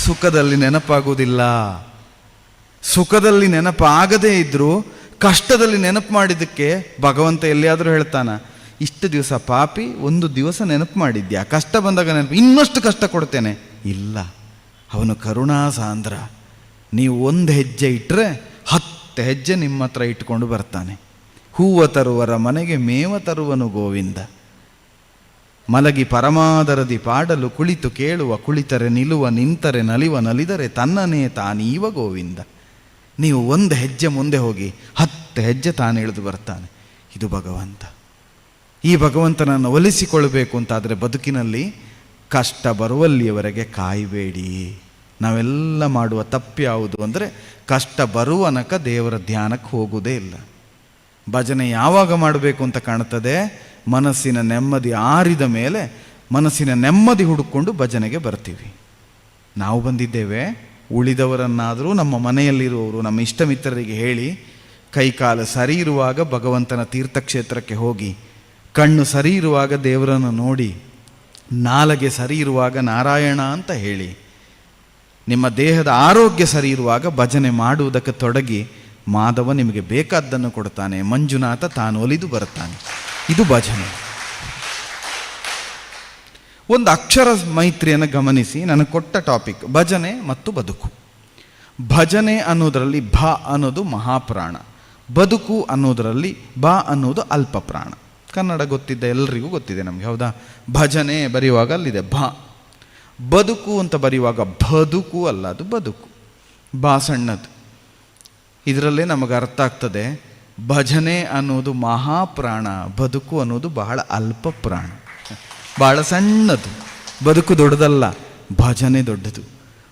ಸುಖದಲ್ಲಿ ನೆನಪಾಗೋದಿಲ್ಲ. ಸುಖದಲ್ಲಿ ನೆನಪಾಗದೇ ಇದ್ದರೂ ಕಷ್ಟದಲ್ಲಿ ನೆನಪು ಮಾಡಿದ್ದಕ್ಕೆ ಭಗವಂತ ಎಲ್ಲಿಯಾದರೂ ಹೇಳ್ತಾನ, ಇಷ್ಟು ದಿವಸ ಪಾಪಿ, ಒಂದು ದಿವಸ ನೆನಪು ಮಾಡಿದ್ಯಾ, ಕಷ್ಟ ಬಂದಾಗ ನೆನಪು, ಇನ್ನಷ್ಟು ಕಷ್ಟ ಕೊಡ್ತೇನೆ. ಇಲ್ಲ, ಅವನು ಕರುಣಾಸಾಂದ್ರ. ನೀವು ಒಂದು ಹೆಜ್ಜೆ ಇಟ್ಟರೆ 10 ಹೆಜ್ಜೆ ನಿಮ್ಮ ಹತ್ರ ಇಟ್ಕೊಂಡು ಬರ್ತಾನೆ. ಹೂವ ತರುವರ ಮನೆಗೆ ಮೇವ ತರುವನು ಗೋವಿಂದ. ಮಲಗಿ ಪರಮಾದರದಿ ಪಾಡಲು ಕುಳಿತು ಕೇಳುವ, ಕುಳಿತರೆ ನಿಲ್ಲುವ, ನಿಂತರೆ ನಲಿವ, ನಲಿದರೆ ತನ್ನನೇ ತಾನೀವ ಗೋವಿಂದ. ನೀವು ಒಂದು ಹೆಜ್ಜೆ ಮುಂದೆ ಹೋಗಿ 10 ಹೆಜ್ಜೆ ತಾನು ಇಳಿದು ಬರ್ತಾನೆ. ಇದು ಭಗವಂತ. ಈ ಭಗವಂತನನ್ನು ಒಲಿಸಿಕೊಳ್ಬೇಕು ಅಂತಾದರೆ ಬದುಕಿನಲ್ಲಿ ಕಷ್ಟ ಬರುವಲ್ಲಿಯವರೆಗೆ ಕಾಯಬೇಡಿ. ನಾವೆಲ್ಲ ಮಾಡುವ ತಪ್ಪು ಯಾವುದು ಅಂದರೆ ಕಷ್ಟ ಬರುವನಕ ದೇವರ ಧ್ಯಾನಕ್ಕೆ ಹೋಗುವುದೇ ಇಲ್ಲ. ಭಜನೆ ಯಾವಾಗ ಮಾಡಬೇಕು ಅಂತ ಕಾಣ್ತದೆ, ಮನಸ್ಸಿನ ನೆಮ್ಮದಿ ಆರಿದ ಮೇಲೆ ಮನಸ್ಸಿನ ನೆಮ್ಮದಿ ಹುಡುಕೊಂಡು ಭಜನೆಗೆ ಬರ್ತೀವಿ. ನಾವು ಬಂದಿದ್ದೇವೆ, ಉಳಿದವರನ್ನಾದರೂ ನಮ್ಮ ಮನೆಯಲ್ಲಿರುವವರು ನಮ್ಮ ಇಷ್ಟ ಮಿತ್ರರಿಗೆ ಹೇಳಿ, ಕೈಕಾಲು ಸರಿ ಇರುವಾಗ ಭಗವಂತನ ತೀರ್ಥಕ್ಷೇತ್ರಕ್ಕೆ ಹೋಗಿ, ಕಣ್ಣು ಸರಿ ಇರುವಾಗ ದೇವರನ್ನು ನೋಡಿ, ನಾಲಗೆ ಸರಿ ಇರುವಾಗ ನಾರಾಯಣ ಅಂತ ಹೇಳಿ, ನಿಮ್ಮ ದೇಹದ ಆರೋಗ್ಯ ಸರಿ ಇರುವಾಗ ಭಜನೆ ಮಾಡುವುದಕ್ಕೆ ತೊಡಗಿ, ಮಾಧವ ನಿಮಗೆ ಬೇಕಾದ್ದನ್ನು ಕೊಡ್ತಾನೆ, ಮಂಜುನಾಥ ತಾನು ಒಲಿದು ಬರ್ತಾನೆ. ಇದು ಭಜನೆ. ಒಂದು ಅಕ್ಷರ ಮೈತ್ರಿಯನ್ನು ಗಮನಿಸಿ. ನನಗೆ ಕೊಟ್ಟ ಟಾಪಿಕ್ ಭಜನೆ ಮತ್ತು ಬದುಕು. ಭಜನೆ ಅನ್ನೋದರಲ್ಲಿ ಭ ಅನ್ನೋದು ಮಹಾಪ್ರಾಣ, ಬದುಕು ಅನ್ನೋದರಲ್ಲಿ ಬ ಅನ್ನೋದು ಅಲ್ಪ ಪ್ರಾಣ. ಕನ್ನಡ ಗೊತ್ತಿದ್ದ ಎಲ್ಲರಿಗೂ ಗೊತ್ತಿದೆ ನಮಗೆ, ಹೌದಾ? ಭಜನೆ ಬರೆಯುವಾಗ ಅಲ್ಲಿದೆ ಭ, ಬದುಕು ಅಂತ ಬರೆಯುವಾಗ ಬದುಕು ಅಲ್ಲ, ಅದು ಬದುಕು, ಬಾ ಸಣ್ಣದು. ಇದರಲ್ಲೇ ನಮಗೆ ಅರ್ಥ ಆಗ್ತದೆ, ಭಜನೆ ಅನ್ನೋದು ಮಹಾಪ್ರಾಣ, ಬದುಕು ಅನ್ನೋದು ಬಹಳ ಅಲ್ಪ ಪ್ರಾಣ, ಬಹಳ ಸಣ್ಣದು. ಬದುಕು ದೊಡ್ಡದಲ್ಲ, ಭಜನೆ ದೊಡ್ಡದು.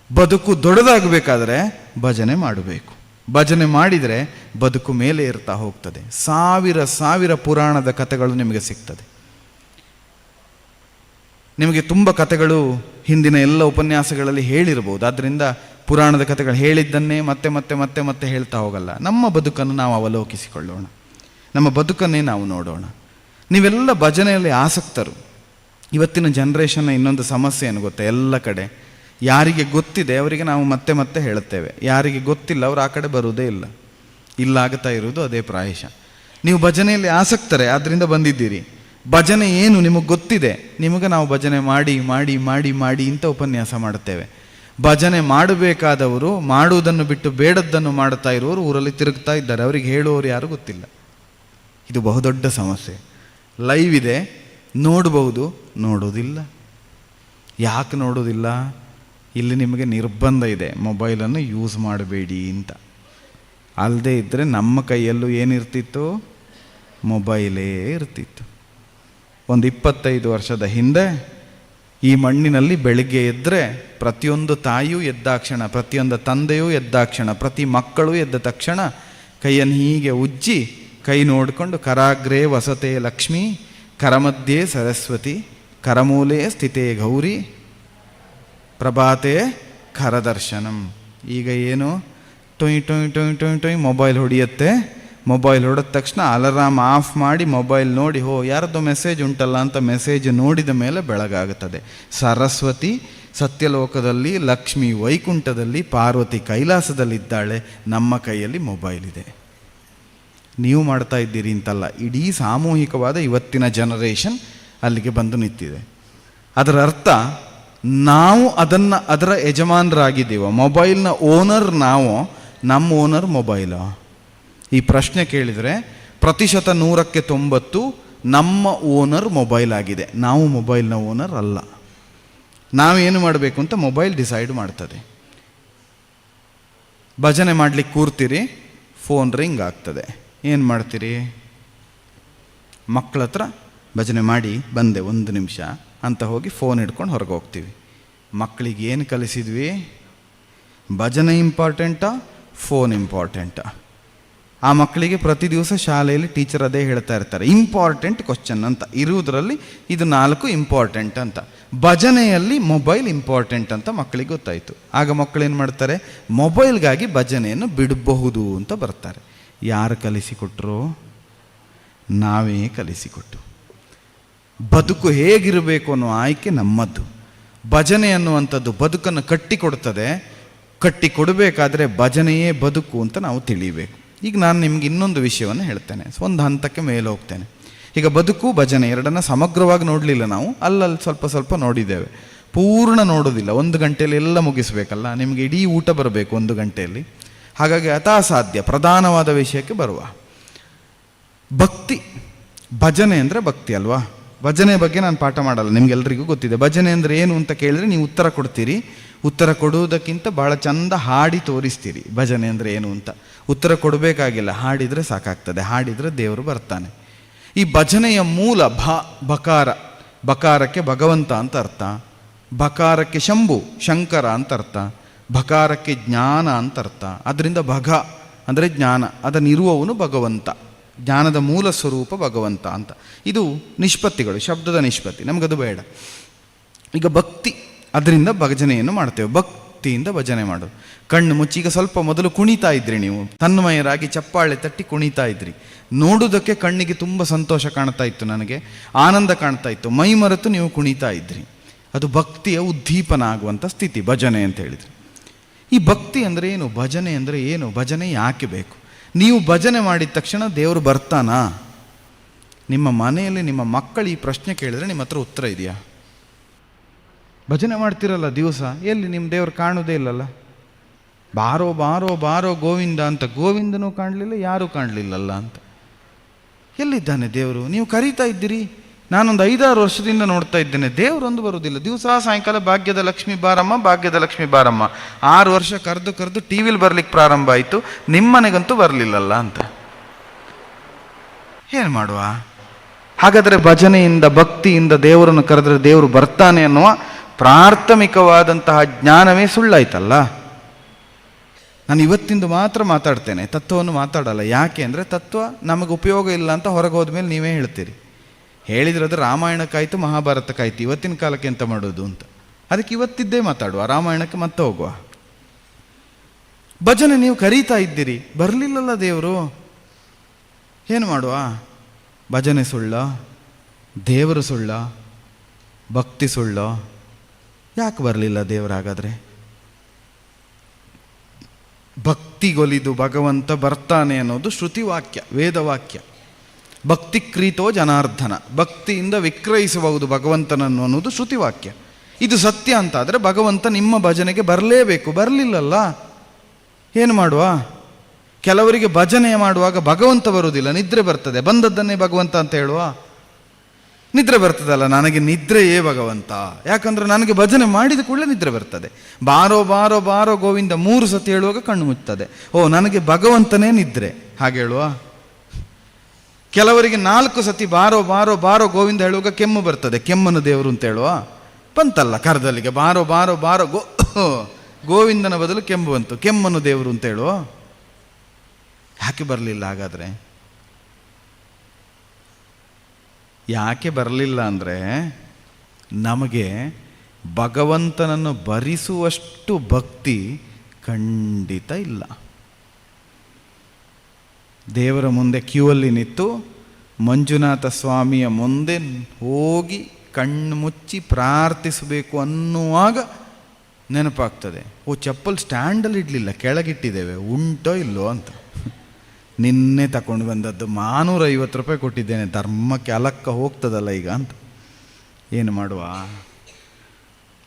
ಬದುಕು ದೊಡ್ಡದಾಗಬೇಕಾದ್ರೆ ಭಜನೆ ಮಾಡಬೇಕು. ಭಜನೆ ಮಾಡಿದರೆ ಬದುಕು ಮೇಲೆ ಇರ್ತಾ ಹೋಗ್ತದೆ. ಸಾವಿರ ಪುರಾಣದ ಕಥೆಗಳು ನಿಮಗೆ ಸಿಗ್ತದೆ. ನಿಮಗೆ ತುಂಬ ಕಥೆಗಳು ಹಿಂದಿನ ಎಲ್ಲ ಉಪನ್ಯಾಸಗಳಲ್ಲಿ ಹೇಳಿರ್ಬೋದು. ಆದ್ದರಿಂದ ಪುರಾಣದ ಕಥೆಗಳು ಹೇಳಿದ್ದನ್ನೇ ಮತ್ತೆ ಮತ್ತೆ ಮತ್ತೆ ಮತ್ತೆ ಹೇಳ್ತಾ ಹೋಗಲ್ಲ. ನಮ್ಮ ಬದುಕನ್ನು ನಾವು ಅವಲೋಕಿಸಿಕೊಳ್ಳೋಣ, ನಮ್ಮ ಬದುಕನ್ನೇ ನಾವು ನೋಡೋಣ. ನೀವೆಲ್ಲ ಭಜನೆಯಲ್ಲಿ ಆಸಕ್ತರು. ಇವತ್ತಿನ ಜನ್ರೇಷನ್ನ ಇನ್ನೊಂದು ಸಮಸ್ಯೆ ಏನು ಗೊತ್ತಾ? ಎಲ್ಲ ಕಡೆ ಯಾರಿಗೆ ಗೊತ್ತಿದೆ ಅವರಿಗೆ ನಾವು ಮತ್ತೆ ಮತ್ತೆ ಹೇಳುತ್ತೇವೆ, ಯಾರಿಗೆ ಗೊತ್ತಿಲ್ಲ ಅವರು ಆ ಕಡೆ ಬರುವುದೇ ಇಲ್ಲ. ಇಲ್ಲಾಗುತ್ತಾ ಇರುವುದು ಅದೇ ಪ್ರಾಯಶಃ. ನೀವು ಭಜನೆಯಲ್ಲಿ ಆಸಕ್ತರೆ, ಆದ್ದರಿಂದ ಬಂದಿದ್ದೀರಿ. ಭಜನೆ ಏನು ನಿಮಗೆ ಗೊತ್ತಿದೆ, ನಿಮಗೆ ನಾವು ಭಜನೆ ಮಾಡಿ ಮಾಡಿ ಮಾಡಿ ಮಾಡಿ ಇಂಥ ಉಪನ್ಯಾಸ ಮಾಡುತ್ತೇವೆ. ಭಜನೆ ಮಾಡಬೇಕಾದವರು ಮಾಡುವುದನ್ನು ಬಿಟ್ಟು ಬೇಡದ್ದನ್ನು ಮಾಡ್ತಾ ಇರುವವರು ಊರಲ್ಲಿ ತಿರುಗ್ತಾ ಇದ್ದಾರೆ. ಅವರಿಗೆ ಹೇಳುವವರು ಯಾರು ಗೊತ್ತಿಲ್ಲ. ಇದು ಬಹುದೊಡ್ಡ ಸಮಸ್ಯೆ. ಲೈವ್ ಇದೆ, ನೋಡಬಹುದು, ನೋಡೋದಿಲ್ಲ. ಯಾಕೆ ನೋಡೋದಿಲ್ಲ? ಇಲ್ಲಿ ನಿಮಗೆ ನಿರ್ಬಂಧ ಇದೆ, ಮೊಬೈಲನ್ನು ಯೂಸ್ ಮಾಡಬೇಡಿ ಅಂತ. ಅಲ್ಲದೆ ಇದ್ದರೆ ನಮ್ಮ ಕೈಯಲ್ಲೂ ಏನಿರ್ತಿತ್ತು? ಮೊಬೈಲೇ ಇರ್ತಿತ್ತು. ಒಂದು 25 ವರ್ಷದ ಹಿಂದೆ ಈ ಮಣ್ಣಿನಲ್ಲಿ ಬೆಳಿಗ್ಗೆ ಎದ್ದರೆ ಪ್ರತಿಯೊಂದು ತಾಯಿಯೂ ಎದ್ದಾಕ್ಷಣ, ಪ್ರತಿಯೊಂದು ತಂದೆಯೂ ಎದ್ದಾಕ್ಷಣ, ಪ್ರತಿ ಮಕ್ಕಳು ಎದ್ದ ತಕ್ಷಣ ಕೈಯನ್ನು ಹೀಗೆ ಉಜ್ಜಿ ಕೈ ನೋಡಿಕೊಂಡು ಕರಾಗ್ರೇ ವಸತೆ ಲಕ್ಷ್ಮೀ, ಕರಮಧ್ಯೆ ಸರಸ್ವತಿ, ಕರಮೂಲೆ ಸ್ಥಿತೇ ಗೌರಿ, ಪ್ರಭಾತೆ ಕರದರ್ಶನಂ. ಈಗ ಏನು? ಟೊಯ್ ಟೊಯ್ ಟೊಯ್ ಟೊಯ್ ಟೊಯ್ ಮೊಬೈಲ್ ಹೊಡೆಯುತ್ತೆ. ಮೊಬೈಲ್ ಹೊಡೆದ ತಕ್ಷಣ ಅಲಾರಾಮ್ ಆಫ್ ಮಾಡಿ ಮೊಬೈಲ್ ನೋಡಿ, ಯಾರದ್ದು ಮೆಸೇಜ್ ಉಂಟಲ್ಲ ಅಂತ ಮೆಸೇಜ್ ನೋಡಿದ ಮೇಲೆ ಬೆಳಗಾಗುತ್ತದೆ. ಸರಸ್ವತಿ ಸತ್ಯಲೋಕದಲ್ಲಿ, ಲಕ್ಷ್ಮಿ ವೈಕುಂಠದಲ್ಲಿ, ಪಾರ್ವತಿ ಕೈಲಾಸದಲ್ಲಿದ್ದಾಳೆ. ನಮ್ಮ ಕೈಯಲ್ಲಿ ಮೊಬೈಲ್ ಇದೆ. ನೀವು ಮಾಡ್ತಾ ಇದ್ದೀರಿ ಅಂತಲ್ಲ, ಇಡೀ ಸಾಮೂಹಿಕವಾದ ಇವತ್ತಿನ ಜನರೇಷನ್ ಅಲ್ಲಿಗೆ ಬಂದು ನಿಂತಿದೆ. ಅದರ ಅರ್ಥ ನಾವು ಅದರ ಯಜಮಾನರಾಗಿದ್ದೀವೋ? ಮೊಬೈಲ್ನ ಓನರ್ ನಾವು, ನಮ್ಮ ಓನರ್ ಮೊಬೈಲು? ಈ ಪ್ರಶ್ನೆ ಕೇಳಿದರೆ 100% ನಮ್ಮ ಓನರ್ ಮೊಬೈಲ್ ಆಗಿದೆ, ನಾವು ಮೊಬೈಲ್ನ ಓನರ್ ಅಲ್ಲ. ನಾವೇನು ಮಾಡಬೇಕು ಅಂತ ಮೊಬೈಲ್ ಡಿಸೈಡ್ ಮಾಡ್ತದೆ. ಭಜನೆ ಮಾಡಲಿಕ್ಕೆ ಕೂರ್ತೀರಿ, ಫೋನ್ ರಿಂಗ್ ಆಗ್ತದೆ. ಏನು ಮಾಡ್ತೀರಿ? ಮಕ್ಕಳ ಹತ್ರ ಭಜನೆ ಮಾಡಿ ಬಂದೆ 1 ನಿಮಿಷ ಅಂತ ಹೋಗಿ ಫೋನ್ ಹಿಡ್ಕೊಂಡು ಹೊರಗೆ ಹೋಗ್ತೀವಿ. ಮಕ್ಕಳಿಗೆ ಏನು ಕಲಿಸಿದ್ವಿ? ಭಜನೆ ಇಂಪಾರ್ಟೆಂಟಾ, ಫೋನ್ ಇಂಪಾರ್ಟೆಂಟಾ? ಆ ಮಕ್ಕಳಿಗೆ ಪ್ರತಿ ದಿವಸ ಶಾಲೆಯಲ್ಲಿ ಟೀಚರ್ ಅದೇ ಹೇಳ್ತಾ ಇರ್ತಾರೆ, ಇಂಪಾರ್ಟೆಂಟ್ ಕ್ವಶನ್ ಅಂತ ಇರುವುದರಲ್ಲಿ ಇದು 4 ಇಂಪಾರ್ಟೆಂಟ್ ಅಂತ. ಭಜನೆಯಲ್ಲಿ ಮೊಬೈಲ್ ಇಂಪಾರ್ಟೆಂಟ್ ಅಂತ ಮಕ್ಕಳಿಗೆ ಗೊತ್ತಾಯಿತು. ಆಗ ಮಕ್ಕಳೇನು ಮಾಡ್ತಾರೆ, ಮೊಬೈಲ್ಗಾಗಿ ಭಜನೆಯನ್ನು ಬಿಡಬಹುದು ಅಂತ ಬರ್ತಾರೆ. ಯಾರು ಕಲಿಸಿಕೊಟ್ರು? ನಾವೇ ಕಲಿಸಿಕೊಟ್ಟು. ಬದುಕು ಹೇಗಿರಬೇಕು ಅನ್ನೋ ಆಯ್ಕೆ ನಮ್ಮದ್ದು. ಭಜನೆ ಅನ್ನುವಂಥದ್ದು ಬದುಕನ್ನು ಕಟ್ಟಿಕೊಡ್ತದೆ. ಕಟ್ಟಿಕೊಡಬೇಕಾದ್ರೆ ಭಜನೆಯೇ ಬದುಕು ಅಂತ ನಾವು ತಿಳಿಯಬೇಕು. ಈಗ ನಾನು ನಿಮ್ಗೆ ಇನ್ನೊಂದು ವಿಷಯವನ್ನು ಹೇಳ್ತೇನೆ, ಒಂದು ಹಂತಕ್ಕೆ ಮೇಲೆ ಹೋಗ್ತೇನೆ. ಈಗ ಬದುಕು ಭಜನೆ ಎರಡನ್ನ ಸಮಗ್ರವಾಗಿ ನೋಡಲಿಲ್ಲ ನಾವು, ಅಲ್ಲಲ್ಲಿ ಸ್ವಲ್ಪ ಸ್ವಲ್ಪ ನೋಡಿದ್ದೇವೆ. ಪೂರ್ಣ ನೋಡೋದಿಲ್ಲ, 1 ಗಂಟೆಯಲ್ಲಿ ಎಲ್ಲ ಮುಗಿಸ್ಬೇಕಲ್ಲ, ನಿಮಗೆ ಇಡೀ ಊಟ ಬರಬೇಕು 1 ಗಂಟೆಯಲ್ಲಿ. ಹಾಗಾಗಿ ಅಸಾಧ್ಯ. ಪ್ರಧಾನವಾದ ವಿಷಯಕ್ಕೆ ಬರುವ ಭಕ್ತಿ. ಭಜನೆ ಅಂದರೆ ಭಕ್ತಿ ಅಲ್ವಾ? ಭಜನೆ ಬಗ್ಗೆ ನಾನು ಪಾಠ ಮಾಡಲ್ಲ, ನಿಮ್ಗೆಲ್ರಿಗೂ ಗೊತ್ತಿದೆ. ಭಜನೆ ಅಂದರೆ ಏನು ಅಂತ ಕೇಳಿದ್ರೆ ನೀವು ಉತ್ತರ ಕೊಡ್ತೀರಿ. ಉತ್ತರ ಕೊಡುವುದಕ್ಕಿಂತ ಭಾಳ ಚಂದ ಹಾಡಿ ತೋರಿಸ್ತೀರಿ ಭಜನೆ ಅಂದರೆ ಏನು ಅಂತ. ಉತ್ತರ ಕೊಡಬೇಕಾಗಿಲ್ಲ, ಹಾಡಿದರೆ ಸಾಕಾಗ್ತದೆ. ಹಾಡಿದರೆ ದೇವರು ಬರ್ತಾನೆ. ಈ ಭಜನೆಯ ಮೂಲ ಬಕಾರ. ಬಕಾರಕ್ಕೆ ಭಗವಂತ ಅಂತ ಅರ್ಥ, ಬಕಾರಕ್ಕೆ ಶಂಭು ಶಂಕರ ಅಂತ ಅರ್ಥ, ಬಕಾರಕ್ಕೆ ಜ್ಞಾನ ಅಂತ ಅರ್ಥ. ಅದರಿಂದ ಭಗ ಅಂದರೆ ಜ್ಞಾನ, ಅದನ್ನಿರುವವನು ಭಗವಂತ, ಜ್ಞಾನದ ಮೂಲ ಸ್ವರೂಪ ಭಗವಂತ ಅಂತ. ಇದು ನಿಷ್ಪತ್ತಿಗಳು, ಶಬ್ದದ ನಿಷ್ಪತ್ತಿ, ನಮಗದು ಬೇಡ. ಈಗ ಭಕ್ತಿ, ಅದರಿಂದ ಭಜನೆಯನ್ನು ಮಾಡ್ತೇವೆ. ಭಕ್ತಿಯಿಂದ ಭಜನೆ ಮಾಡೋದು. ಕಣ್ಣು ಮುಚ್ಚಿ, ಈಗ ಸ್ವಲ್ಪ ಮೊದಲು ಕುಣಿತಾ ಇದ್ರಿ ನೀವು, ತನ್ಮಯರಾಗಿ ಚಪ್ಪಾಳೆ ತಟ್ಟಿ ಕುಣಿತಾ ಇದ್ರಿ. ನೋಡುವುದಕ್ಕೆ ಕಣ್ಣಿಗೆ ತುಂಬ ಸಂತೋಷ ಕಾಣ್ತಾ ಇತ್ತು, ನನಗೆ ಆನಂದ ಕಾಣ್ತಾ ಇತ್ತು, ಮೈ ಮರೆತು ನೀವು ಕುಣಿತಾ ಇದ್ರಿ. ಅದು ಭಕ್ತಿಯ ಉದ್ದೀಪನ ಆಗುವಂಥ ಸ್ಥಿತಿ ಭಜನೆ ಅಂತ ಹೇಳಿದ್ರಿ. ಈ ಭಕ್ತಿ ಅಂದರೆ ಏನು? ಭಜನೆ ಅಂದರೆ ಏನು? ಭಜನೆ ಯಾಕೆ ಬೇಕು? ನೀವು ಭಜನೆ ಮಾಡಿದ ತಕ್ಷಣ ದೇವರು ಬರ್ತಾನಾ? ನಿಮ್ಮ ಮನೆಯಲ್ಲಿ ನಿಮ್ಮ ಮಕ್ಕಳು ಈ ಪ್ರಶ್ನೆ ಕೇಳಿದ್ರೆ ನಿಮ್ಮ ಹತ್ರ ಉತ್ತರ ಇದೆಯಾ? ಭಜನೆ ಮಾಡ್ತಿರಲ್ಲ ದಿವಸ, ಎಲ್ಲಿ ನಿಮ್ಮ ದೇವರು ಕಾಣೋದೇ ಇಲ್ಲಲ್ಲ. ಬಾರೋ ಬಾರೋ ಬಾರೋ ಗೋವಿಂದ ಅಂತ, ಗೋವಿಂದನೂ ಕಾಣಲಿಲ್ಲ, ಯಾರೂ ಕಾಣಲಿಲ್ಲಲ್ಲ ಅಂತ. ಎಲ್ಲಿದ್ದಾನೆ ದೇವರು? ನೀವು ಕರೀತಾ ಇದ್ದೀರಿ, ನಾನೊಂದು 5-6 ವರ್ಷದಿಂದ ನೋಡ್ತಾ ಇದ್ದೇನೆ, ದೇವರೊಂದು ಬರುವುದಿಲ್ಲ. ದಿವಸ ಸಾಯಂಕಾಲ ಭಾಗ್ಯದ ಲಕ್ಷ್ಮಿ ಬಾರಮ್ಮ, ಭಾಗ್ಯದ ಲಕ್ಷ್ಮಿ ಬಾರಮ್ಮ. 6 ವರ್ಷ ಕರೆದು ಟಿ ವಿಲಿ ಬರ್ಲಿಕ್ಕೆ ಪ್ರಾರಂಭ ಆಯಿತು, ನಿಮ್ಮನೆಗಂತೂ ಬರಲಿಲ್ಲಲ್ಲ ಅಂತ. ಏನು ಮಾಡುವ? ಹಾಗಾದರೆ ಭಜನೆಯಿಂದ ಭಕ್ತಿಯಿಂದ ದೇವರನ್ನು ಕರೆದ್ರೆ ದೇವರು ಬರ್ತಾನೆ ಅನ್ನುವ ಪ್ರಾಥಮಿಕವಾದಂತಹ ಜ್ಞಾನವೇ ಸುಳ್ಳಾಯ್ತಲ್ಲ. ನಾನು ಇವತ್ತಿಂದ ಮಾತ್ರ ಮಾತಾಡ್ತೇನೆ, ತತ್ವವನ್ನು ಮಾತಾಡಲ್ಲ. ಯಾಕೆ ಅಂದರೆ ತತ್ವ ನಮಗೆ ಉಪಯೋಗ ಇಲ್ಲ ಅಂತ ಹೊರಗೆ ಹೋದ್ಮೇಲೆ ನೀವೇ ಹೇಳ್ತೀರಿ. ಹೇಳಿದ್ರದು ರಾಮಾಯಣಕ್ಕಾಯ್ತು, ಮಹಾಭಾರತಕ್ಕಾಯ್ತು, ಇವತ್ತಿನ ಕಾಲಕ್ಕೆ ಎಂತ ಮಾಡೋದು ಅಂತ. ಅದಕ್ಕೆ ಇವತ್ತಿದ್ದೇ ಮಾತಾಡುವ, ರಾಮಾಯಣಕ್ಕೆ ಮತ್ತೆ ಹೋಗುವ. ಭಜನೆ ನೀವು ಕರೀತಾ ಇದ್ದೀರಿ, ಬರಲಿಲ್ಲಲ್ಲ ದೇವರು, ಏನು ಮಾಡುವ? ಭಜನೆ ಸುಳ್ಳ, ದೇವರು ಸುಳ್ಳ, ಭಕ್ತಿ ಸುಳ್ಳ? ಯಾಕೆ ಬರಲಿಲ್ಲ ದೇವರಾಗಾದ್ರೆ? ಭಕ್ತಿಗೊಲಿದು ಭಗವಂತ ಬರ್ತಾನೆ ಅನ್ನೋದು ಶ್ರುತಿವಾಕ್ಯ, ವೇದವಾಕ್ಯ. ಭಕ್ತಿ ಕ್ರೀತೋ ಜನಾರ್ದನ, ಭಕ್ತಿಯಿಂದ ವಿಕ್ರಯಿಸಬಹುದು ಭಗವಂತನನ್ನು ಅನ್ನೋದು ಶ್ರುತಿವಾಕ್ಯ. ಇದು ಸತ್ಯ ಅಂತ ಆದರೆ ಭಗವಂತ ನಿಮ್ಮ ಭಜನೆಗೆ ಬರಲೇಬೇಕು. ಬರಲಿಲ್ಲಲ್ಲ, ಏನು ಮಾಡುವ? ಕೆಲವರಿಗೆ ಭಜನೆ ಮಾಡುವಾಗ ಭಗವಂತ ಬರುವುದಿಲ್ಲ, ನಿದ್ರೆ ಬರ್ತದೆ. ಬಂದದ್ದನ್ನೇ ಭಗವಂತ ಅಂತ ಹೇಳುವ? ನಿದ್ರೆ ಬರ್ತದಲ್ಲ, ನನಗೆ ನಿದ್ರೆಯೇ ಭಗವಂತ. ಯಾಕಂದ್ರೆ ನನಗೆ ಭಜನೆ ಮಾಡಿದ ಕೂಡಲೇ ನಿದ್ರೆ ಬರ್ತದೆ. ಬಾರೋ ಬಾರೋ ಬಾರೋ ಗೋವಿಂದ 3 ಸತಿ ಹೇಳುವಾಗ ಕಣ್ಣು ಮುಚ್ಚುತ್ತದೆ. ಓ, ನನಗೆ ಭಗವಂತನೇ ನಿದ್ರೆ, ಹಾಗೆ ಹೇಳುವ? ಕೆಲವರಿಗೆ 4 ಸತಿ ಬಾರೋ ಬಾರೋ ಬಾರೋ ಗೋವಿಂದ ಹೇಳುವಾಗ ಕೆಮ್ಮು ಬರ್ತದೆ, ಕೆಮ್ಮನ್ನು ದೇವರು ಅಂತ ಹೇಳುವ? ಬಂತಲ್ಲ ಕರದಲ್ಲಿಗೆ, ಬಾರೋ ಬಾರೋ ಬಾರೋ ಗೋವಿಂದನ ಬದಲು ಕೆಮ್ಮು ಬಂತು, ಕೆಮ್ಮನ್ನು ದೇವರು ಅಂತ ಹೇಳುವ? ಯಾಕೆ ಬರಲಿಲ್ಲ ಹಾಗಾದರೆ? ಯಾಕೆ ಬರಲಿಲ್ಲ ಅಂದರೆ ನಮಗೆ ಭಗವಂತನನ್ನು ಭರಿಸುವಷ್ಟು ಭಕ್ತಿ ಖಂಡಿತ ಇಲ್ಲ. ದೇವರ ಮುಂದೆ ಕ್ಯೂವಲ್ಲಿ ನಿಂತು ಮಂಜುನಾಥ ಸ್ವಾಮಿಯ ಮುಂದೆ ಹೋಗಿ ಕಣ್ಣು ಮುಚ್ಚಿ ಪ್ರಾರ್ಥಿಸಬೇಕು ಅನ್ನುವಾಗ ನೆನಪಾಗ್ತದೆ, ಓ ಚಪ್ಪಲ್ ಸ್ಟ್ಯಾಂಡಲ್ಲಿ ಇಡಲಿಲ್ಲ, ಕೆಳಗಿಟ್ಟಿದ್ದೇವೆ, ಉಂಟೋ ಇಲ್ಲೋ ಅಂತ. ನಿನ್ನೆ ತಗೊಂಡು ಬಂದದ್ದು 450 ರೂಪಾಯಿ ಕೊಟ್ಟಿದ್ದೇನೆ, ಧರ್ಮಕ್ಕೆ ಅಲಕ್ಕ ಹೋಗ್ತದಲ್ಲ ಈಗ ಅಂತ. ಏನು ಮಾಡುವ?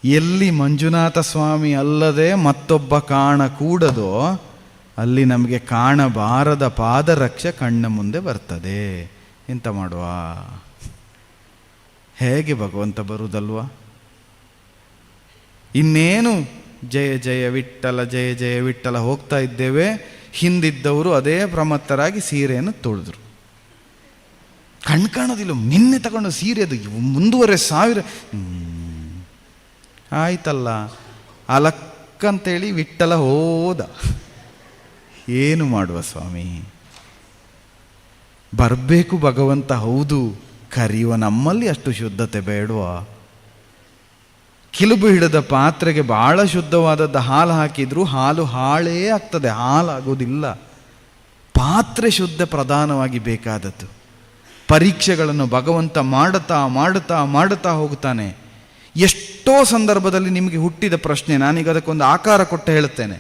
ಎಲ್ಲಿ ಮಂಜುನಾಥ ಸ್ವಾಮಿ ಅಲ್ಲದೆ ಮತ್ತೊಬ್ಬ ಕಾಣಕೂಡದೋ ಅಲ್ಲಿ ನಮಗೆ ಕಾಣಬಾರದ ಪಾದರಕ್ಷೆ ಕಣ್ಣ ಮುಂದೆ ಬರ್ತದೆ. ಎಂತ ಮಾಡುವ? ಹೇಗೆ ಭಗವಂತ ಬರುವುದಲ್ವಾ? ಇನ್ನೇನು ಜಯ ಜಯ ವಿಠ್ಠಲ ಜಯ ಜಯ ವಿಠ್ಠಲ ಹೋಗ್ತಾ ಇದ್ದೇವೆ, ಹಿಂದಿದ್ದವರು ಅದೇ ಪ್ರಮತ್ತರಾಗಿ ಸೀರೆಯನ್ನು ತೊಳೆದ್ರು. ಕಣ್ಣು ಕಾಣೋದಿಲ್ಲ, ನಿನ್ನೆ ತಗೊಂಡು ಸೀರೆ ಅದು 1,500,000 ಆಯ್ತಲ್ಲ, ಅಲಕ್ಕಂತೇಳಿ ವಿಠ್ಠಲ ಹೋದ. ಏನು ಮಾಡುವ ಸ್ವಾಮಿ? ಬರಬೇಕು ಭಗವಂತ, ಹೌದು, ಕರೆಯುವ ನಮ್ಮಲ್ಲಿ ಅಷ್ಟು ಶುದ್ಧತೆ ಬೇಡವಾ? ಕಿಲುಬು ಹಿಡಿದ ಪಾತ್ರೆಗೆ ಭಾಳ ಶುದ್ಧವಾದದ್ದು ಹಾಲು ಹಾಕಿದರೂ ಹಾಲು ಹಾಳೇ ಆಗ್ತದೆ, ಹಾಲಾಗೋದಿಲ್ಲ. ಪಾತ್ರೆ ಶುದ್ಧ ಪ್ರಧಾನವಾಗಿ ಬೇಕಾದದ್ದು. ಪರೀಕ್ಷೆಗಳನ್ನು ಭಗವಂತ ಮಾಡುತ್ತಾ ಮಾಡುತ್ತಾ ಮಾಡುತ್ತಾ ಹೋಗ್ತಾನೆ. ಎಷ್ಟೋ ಸಂದರ್ಭದಲ್ಲಿ ನಿಮಗೆ ಹುಟ್ಟಿದ ಪ್ರಶ್ನೆ, ನಾನೀಗ ಅದಕ್ಕೊಂದು ಆಕಾರ ಕೊಟ್ಟು ಹೇಳುತ್ತೇನೆ.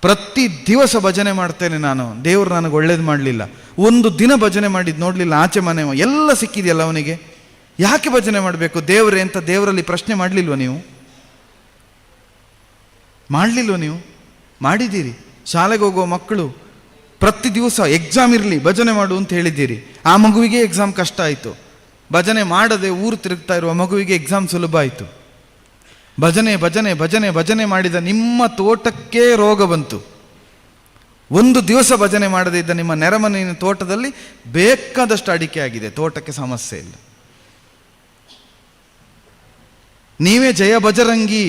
ಪ್ರತಿ ದಿವಸ ಭಜನೆ ಮಾಡ್ತೇನೆ ನಾನು, ದೇವರು ನನಗೆ ಒಳ್ಳೇದು ಮಾಡಲಿಲ್ಲ. ಒಂದು ದಿನ ಭಜನೆ ಮಾಡಿದ್ದು ನೋಡಲಿಲ್ಲ, ಆಚೆ ಮನೆ ಎಲ್ಲ ಸಿಕ್ಕಿದೆಯಲ್ಲ ಅವನಿಗೆ, ಯಾಕೆ ಭಜನೆ ಮಾಡಬೇಕು ದೇವರೇ ಅಂತ ದೇವರಲ್ಲಿ ಪ್ರಶ್ನೆ ಮಾಡಲಿಲ್ವ ನೀವು? ಮಾಡಲಿಲ್ವ ನೀವು? ಮಾಡಿದ್ದೀರಿ. ಶಾಲೆಗೆ ಹೋಗುವ ಮಕ್ಕಳು ಪ್ರತಿ ದಿವಸ ಎಕ್ಸಾಮ್ ಇರಲಿ ಭಜನೆ ಮಾಡು ಅಂತ ಹೇಳಿದ್ದೀರಿ. ಆ ಮಗುವಿಗೆ ಎಕ್ಸಾಮ್ ಕಷ್ಟ ಆಯಿತು. ಭಜನೆ ಮಾಡದೆ ಊರು ತಿರುಗ್ತಾ ಇರುವ ಮಗುವಿಗೆ ಎಕ್ಸಾಮ್ ಸುಲಭ ಆಯಿತು. ಭಜನೆ ಭಜನೆ ಭಜನೆ ಭಜನೆ ಮಾಡಿದ ನಿಮ್ಮ ತೋಟಕ್ಕೆ ರೋಗ ಬಂತು. ಒಂದು ದಿವಸ ಭಜನೆ ಮಾಡದೇ ಇದ್ದ ನಿಮ್ಮ ನೆರೆಮನೆಯ ತೋಟದಲ್ಲಿ ಬೇಕಾದಷ್ಟು ಅಡಿಕೆ ಆಗಿದೆ, ತೋಟಕ್ಕೆ ಸಮಸ್ಯೆ ಇಲ್ಲ. ನೀವೇ ಜಯ ಬಜರಂಗಿ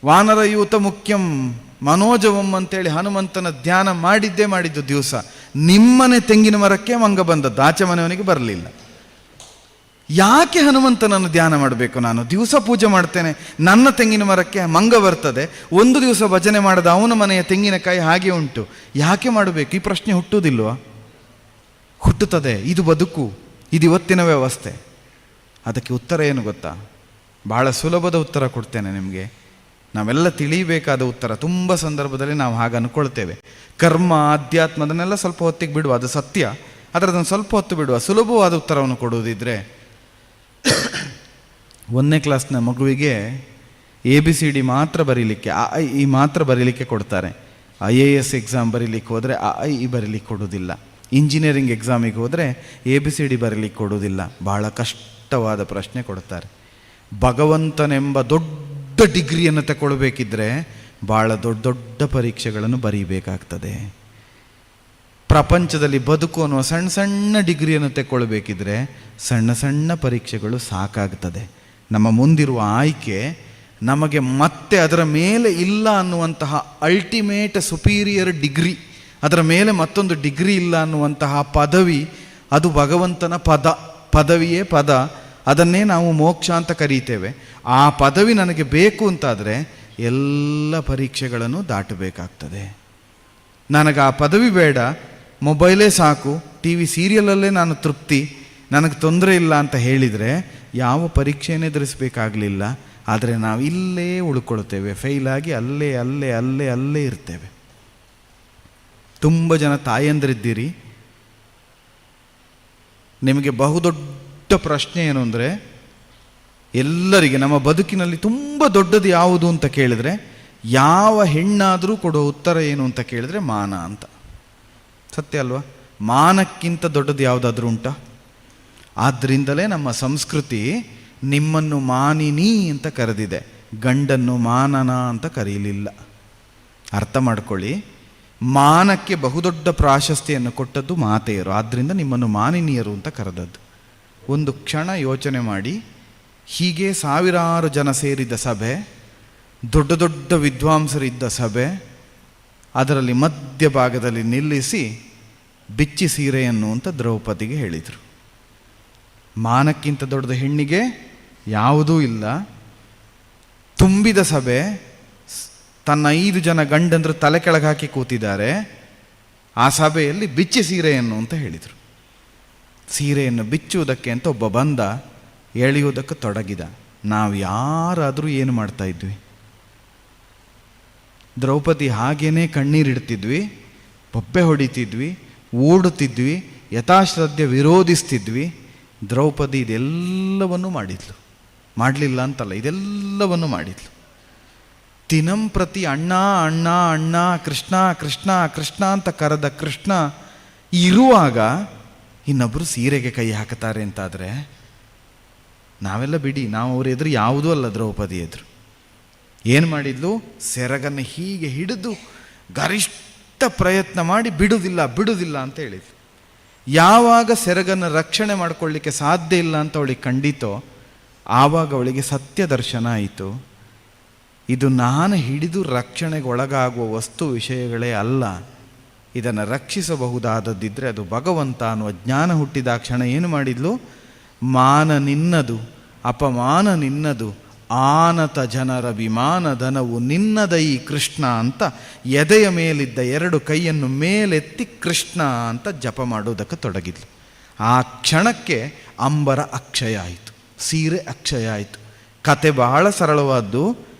ವಾನರಯೂತ ಮುಖ್ಯಂ ಮನೋಜವಂ ಅಂತೇಳಿ ಹನುಮಂತನ ಧ್ಯಾನ ಮಾಡಿದ್ದು ದಿವಸ ನಿಮ್ಮನೆ ತೆಂಗಿನ ಮರಕ್ಕೆ ಮಂಗ ಬಂದದ್ದು, ಆಚೆ ಮನೆಯವನಿಗೆ ಬರಲಿಲ್ಲ. ಯಾಕೆ ಹನುಮಂತನನ್ನು ಧ್ಯಾನ ಮಾಡಬೇಕು? ನಾನು ದಿವಸ ಪೂಜೆ ಮಾಡ್ತೇನೆ, ನನ್ನ ತೆಂಗಿನ ಮರಕ್ಕೆ ಮಂಗ ಬರ್ತದೆ, ಒಂದು ದಿವಸ ಭಜನೆ ಮಾಡದ ಅವನ ಮನೆಯ ತೆಂಗಿನಕಾಯಿ ಹಾಗೆ ಉಂಟು, ಯಾಕೆ ಮಾಡಬೇಕು? ಈ ಪ್ರಶ್ನೆ ಹುಟ್ಟುವುದಿಲ್ವಾ? ಹುಟ್ಟುತ್ತದೆ. ಇದು ಬದುಕು, ಇದು ಇವತ್ತಿನ ವ್ಯವಸ್ಥೆ. ಅದಕ್ಕೆ ಉತ್ತರ ಏನು ಗೊತ್ತಾ? ಬಹಳ ಸುಲಭದ ಉತ್ತರ ಕೊಡ್ತೇನೆ ನಿಮಗೆ. ನಾವೆಲ್ಲ ತಿಳಿಯಬೇಕಾದ ಉತ್ತರ. ತುಂಬ ಸಂದರ್ಭದಲ್ಲಿ ನಾವು ಹಾಗೆ ಅಂದ್ಕೊಳ್ತೇವೆ. ಕರ್ಮ, ಆಧ್ಯಾತ್ಮ ಅದನ್ನೆಲ್ಲ ಸ್ವಲ್ಪ ಹೊತ್ತಿಗೆ ಬಿಡುವ, ಅದು ಸತ್ಯ. ಆದರೆ ಅದನ್ನು ಸ್ವಲ್ಪ ಹೊತ್ತು ಬಿಡುವ. ಸುಲಭವಾದ ಉತ್ತರವನ್ನು ಕೊಡುವುದಿದ್ರೆ, 1ನೇ ಕ್ಲಾಸ್ನ ಮಗುವಿಗೆ ABCD ಮಾತ್ರ ಬರೀಲಿಕ್ಕೆ, ಈ ಮಾತ್ರ ಬರೀಲಿಕ್ಕೆ ಕೊಡ್ತಾರೆ. IAS ಎಕ್ಸಾಮ್ ಬರೀಲಿಕ್ಕೆ ಹೋದರೆ ಈ ಬರೀಲಿಕ್ಕೆ ಕೊಡೋದಿಲ್ಲ. ಇಂಜಿನಿಯರಿಂಗ್ ಎಕ್ಸಾಮಿಗೆ ಹೋದರೆ ABCD ಬರೀಲಿಕ್ಕೆ ಕೊಡೋದಿಲ್ಲ. ಬಹಳ ಕಷ್ಟವಾದ ಪ್ರಶ್ನೆ ಕೊಡ್ತಾರೆ. ಭಗವಂತನೆಂಬ ದೊಡ್ಡ ಡಿಗ್ರಿಯನ್ನು ತಗೊಳ್ಬೇಕಿದ್ರೆ ಭಾಳ ದೊಡ್ಡ ದೊಡ್ಡ ಪರೀಕ್ಷೆಗಳನ್ನು ಬರೀಬೇಕಾಗ್ತದೆ. ಪ್ರಪಂಚದಲ್ಲಿ ಬದುಕು ಅನ್ನುವ ಸಣ್ಣ ಸಣ್ಣ ಡಿಗ್ರಿಯನ್ನು ತಗೊಳ್ಬೇಕಿದ್ರೆ ಸಣ್ಣ ಸಣ್ಣ ಪರೀಕ್ಷೆಗಳು ಸಾಕಾಗ್ತದೆ. ನಮ್ಮ ಮುಂದಿರುವ ಆಯ್ಕೆ ನಮಗೆ ಮತ್ತೆ ಅದರ ಮೇಲೆ ಇಲ್ಲ ಅನ್ನುವಂತಹ ಅಲ್ಟಿಮೇಟ್ ಸುಪೀರಿಯರ್ ಡಿಗ್ರಿ, ಅದರ ಮೇಲೆ ಮತ್ತೊಂದು ಡಿಗ್ರಿ ಇಲ್ಲ ಅನ್ನುವಂತಹ ಪದವಿ, ಅದು ಭಗವಂತನ ಪದವಿಯೇ ಪದ. ಅದನ್ನೇ ನಾವು ಮೋಕ್ಷ ಅಂತ ಕರೀತೇವೆ. ಆ ಪದವಿ ನನಗೆ ಬೇಕು ಅಂತಾದರೆ ಎಲ್ಲ ಪರೀಕ್ಷೆಗಳನ್ನು ದಾಟಬೇಕಾಗ್ತದೆ. ನನಗೆ ಆ ಪದವಿ ಬೇಡ, ಮೊಬೈಲೇ ಸಾಕು, TV ಸೀರಿಯಲಲ್ಲೇ ನಾನು ತೃಪ್ತಿ, ನನಗೆ ತೊಂದರೆ ಇಲ್ಲ ಅಂತ ಹೇಳಿದರೆ ಯಾವ ಪರೀಕ್ಷೆಯನ್ನು ಎದುರಿಸಬೇಕಾಗಲಿಲ್ಲ. ಆದರೆ ನಾವು ಇಲ್ಲೇ ಉಳ್ಕೊಳ್ತೇವೆ, ಫೇಲಾಗಿ ಅಲ್ಲೇ ಅಲ್ಲೇ ಅಲ್ಲೇ ಅಲ್ಲೇ ಇರ್ತೇವೆ. ತುಂಬ ಜನ ತಾಯಂದಿರಿದ್ದೀರಿ. ನಿಮಗೆ ಬಹುದೊಡ್ಡ ಪ್ರಶ್ನೆ ಏನು ಅಂದರೆ, ಎಲ್ಲರಿಗೆ ನಮ್ಮ ಬದುಕಿನಲ್ಲಿ ತುಂಬ ದೊಡ್ಡದು ಯಾವುದು ಅಂತ ಕೇಳಿದರೆ, ಯಾವ ಹೆಣ್ಣಾದರೂ ಕೊಡೋ ಉತ್ತರ ಏನು ಅಂತ ಕೇಳಿದರೆ ಮಾನ ಅಂತ. ಸತ್ಯ ಅಲ್ವಾ? ಮಾನಕ್ಕಿಂತ ದೊಡ್ಡದು ಯಾವುದಾದ್ರೂ ಉಂಟಾ? ಆದ್ದರಿಂದಲೇ ನಮ್ಮ ಸಂಸ್ಕೃತಿ ನಿಮ್ಮನ್ನು ಮಾನಿನಿ ಅಂತ ಕರೆದಿದೆ, ಗಂಡನ್ನು ಮಾನನ ಅಂತ ಕರೀಲಿಲ್ಲ. ಅರ್ಥ ಮಾಡ್ಕೊಳ್ಳಿ, ಮಾನಕ್ಕೆ ಬಹುದೊಡ್ಡ ಪ್ರಾಶಸ್ತ್ಯವನ್ನು ಕೊಟ್ಟದ್ದು ಮಾತೆಯರು, ಆದ್ದರಿಂದ ನಿಮ್ಮನ್ನು ಮಾನಿನಿಯರು ಅಂತ ಕರೆದದ್ದು. ಒಂದು ಕ್ಷಣ ಯೋಚನೆ ಮಾಡಿ, ಹೀಗೆ ಸಾವಿರಾರು ಜನ ಸೇರಿದ ಸಭೆ, ದೊಡ್ಡ ದೊಡ್ಡ ವಿದ್ವಾಂಸರಿದ್ದ ಸಭೆ, ಅದರಲ್ಲಿ ಮಧ್ಯಭಾಗದಲ್ಲಿ ನಿಲ್ಲಿಸಿ ಬಿಚ್ಚಿ ಸೀರೆಯನ್ನು ಅಂತ ದ್ರೌಪದಿಗೆ ಹೇಳಿದರು. ಮಾನಕ್ಕಿಂತ ದೊಡ್ಡದ ಹೆಣ್ಣಿಗೆ ಯಾವುದೂ ಇಲ್ಲ. ತುಂಬಿದ ಸಭೆ, ತನ್ನ 5 ಜನ ಗಂಡಂದ್ರು ತಲೆ ಕೆಳಗೆ ಹಾಕಿ ಕೂತಿದ್ದಾರೆ. ಆ ಸಭೆಯಲ್ಲಿ ಬಿಚ್ಚಿ ಸೀರೆಯನ್ನು ಅಂತ ಹೇಳಿದರು. ಸೀರೆಯನ್ನು ಬಿಚ್ಚುವುದಕ್ಕೆ ಅಂತ ಒಬ್ಬ ಬಂದ, ಎಳೆಯುವುದಕ್ಕೆ ತೊಡಗಿದ. ನಾವು ಯಾರಾದರೂ ಏನು ಮಾಡ್ತಾ ಇದ್ವಿ? ದ್ರೌಪದಿ ಹಾಗೇನೆ ಕಣ್ಣೀರಿಡ್ತಿದ್ವಿ, ಬೊಬ್ಬೆ ಹೊಡಿತಿದ್ವಿ, ಓಡುತ್ತಿದ್ವಿ, ಯಥಾಶ್ರದ್ಧೆ ವಿರೋಧಿಸ್ತಿದ್ವಿ. ದ್ರೌಪದಿ ಇದೆಲ್ಲವನ್ನು ಮಾಡಿದ್ಲು, ಮಾಡಲಿಲ್ಲ ಅಂತಲ್ಲ, ಇದೆಲ್ಲವನ್ನು ಮಾಡಿದ್ಲು. ದಿನಂಪ್ರತಿ ಅಣ್ಣ ಅಣ್ಣ ಅಣ್ಣ, ಕೃಷ್ಣ ಕೃಷ್ಣ ಕೃಷ್ಣ ಅಂತ ಕರೆದ ಕೃಷ್ಣ ಇರುವಾಗ ಇನ್ನೊಬ್ಬರು ಸೀರೆಗೆ ಕೈ ಹಾಕುತ್ತಾರೆ ಅಂತಾದರೆ ನಾವೆಲ್ಲ ಬಿಡಿ, ನಾವು ಅವ್ರ ಎದುರು ಯಾವುದೂ ಅಲ್ಲ. ದ್ರೌಪದಿ ಎದುರು ಏನು ಮಾಡಿದ್ಲು? ಸೆರಗನ್ನು ಹೀಗೆ ಹಿಡಿದು ಗರಿಷ್ಠ ಪ್ರಯತ್ನ ಮಾಡಿ ಬಿಡುವುದಿಲ್ಲ ಬಿಡುವುದಿಲ್ಲ ಅಂತ ಹೇಳಿದ್ಲು. ಯಾವಾಗ ಸೆರಗನ್ನು ರಕ್ಷಣೆ ಮಾಡಿಕೊಳ್ಳಿಕ್ಕೆ ಸಾಧ್ಯ ಇಲ್ಲ ಅಂತ ಅವಳಿಗೆ ಕಂಡಿತೋ ಆವಾಗ ಅವಳಿಗೆ ಸತ್ಯ ದರ್ಶನ ಆಯಿತು. ಇದು ನಾನು ಹಿಡಿದು ರಕ್ಷಣೆಗೆ ಒಳಗಾಗುವ ವಸ್ತು ವಿಷಯಗಳೇ ಅಲ್ಲ, ಇದನ್ನು ರಕ್ಷಿಸಬಹುದಾದದ್ದಿದ್ದರೆ ಅದು ಭಗವಂತ ಅನ್ನುವ ಜ್ಞಾನ ಹುಟ್ಟಿದ ಕ್ಷಣ ಏನು ಮಾಡಿದ್ಲು? ಮಾನ ನಿನ್ನದು, ಅಪಮಾನ ನಿನ್ನದು, ಆನತ ಜನರ ವಿಮಾನಧನವು ನಿನ್ನದೈ ಕೃಷ್ಣ ಅಂತ ಎದೆಯ ಮೇಲಿದ್ದ 2 ಕೈಯನ್ನು ಮೇಲೆತ್ತಿ ಕೃಷ್ಣ ಅಂತ ಜಪ ಮಾಡೋದಕ್ಕೆ ತೊಡಗಿದ್ಲು. ಆ ಕ್ಷಣಕ್ಕೆ ಅಂಬರ ಅಕ್ಷಯ ಆಯಿತು, ಸೀರೆ ಅಕ್ಷಯ ಆಯಿತು. ಕತೆ ಬಹಳ ಸರಳವಾದ್ದು.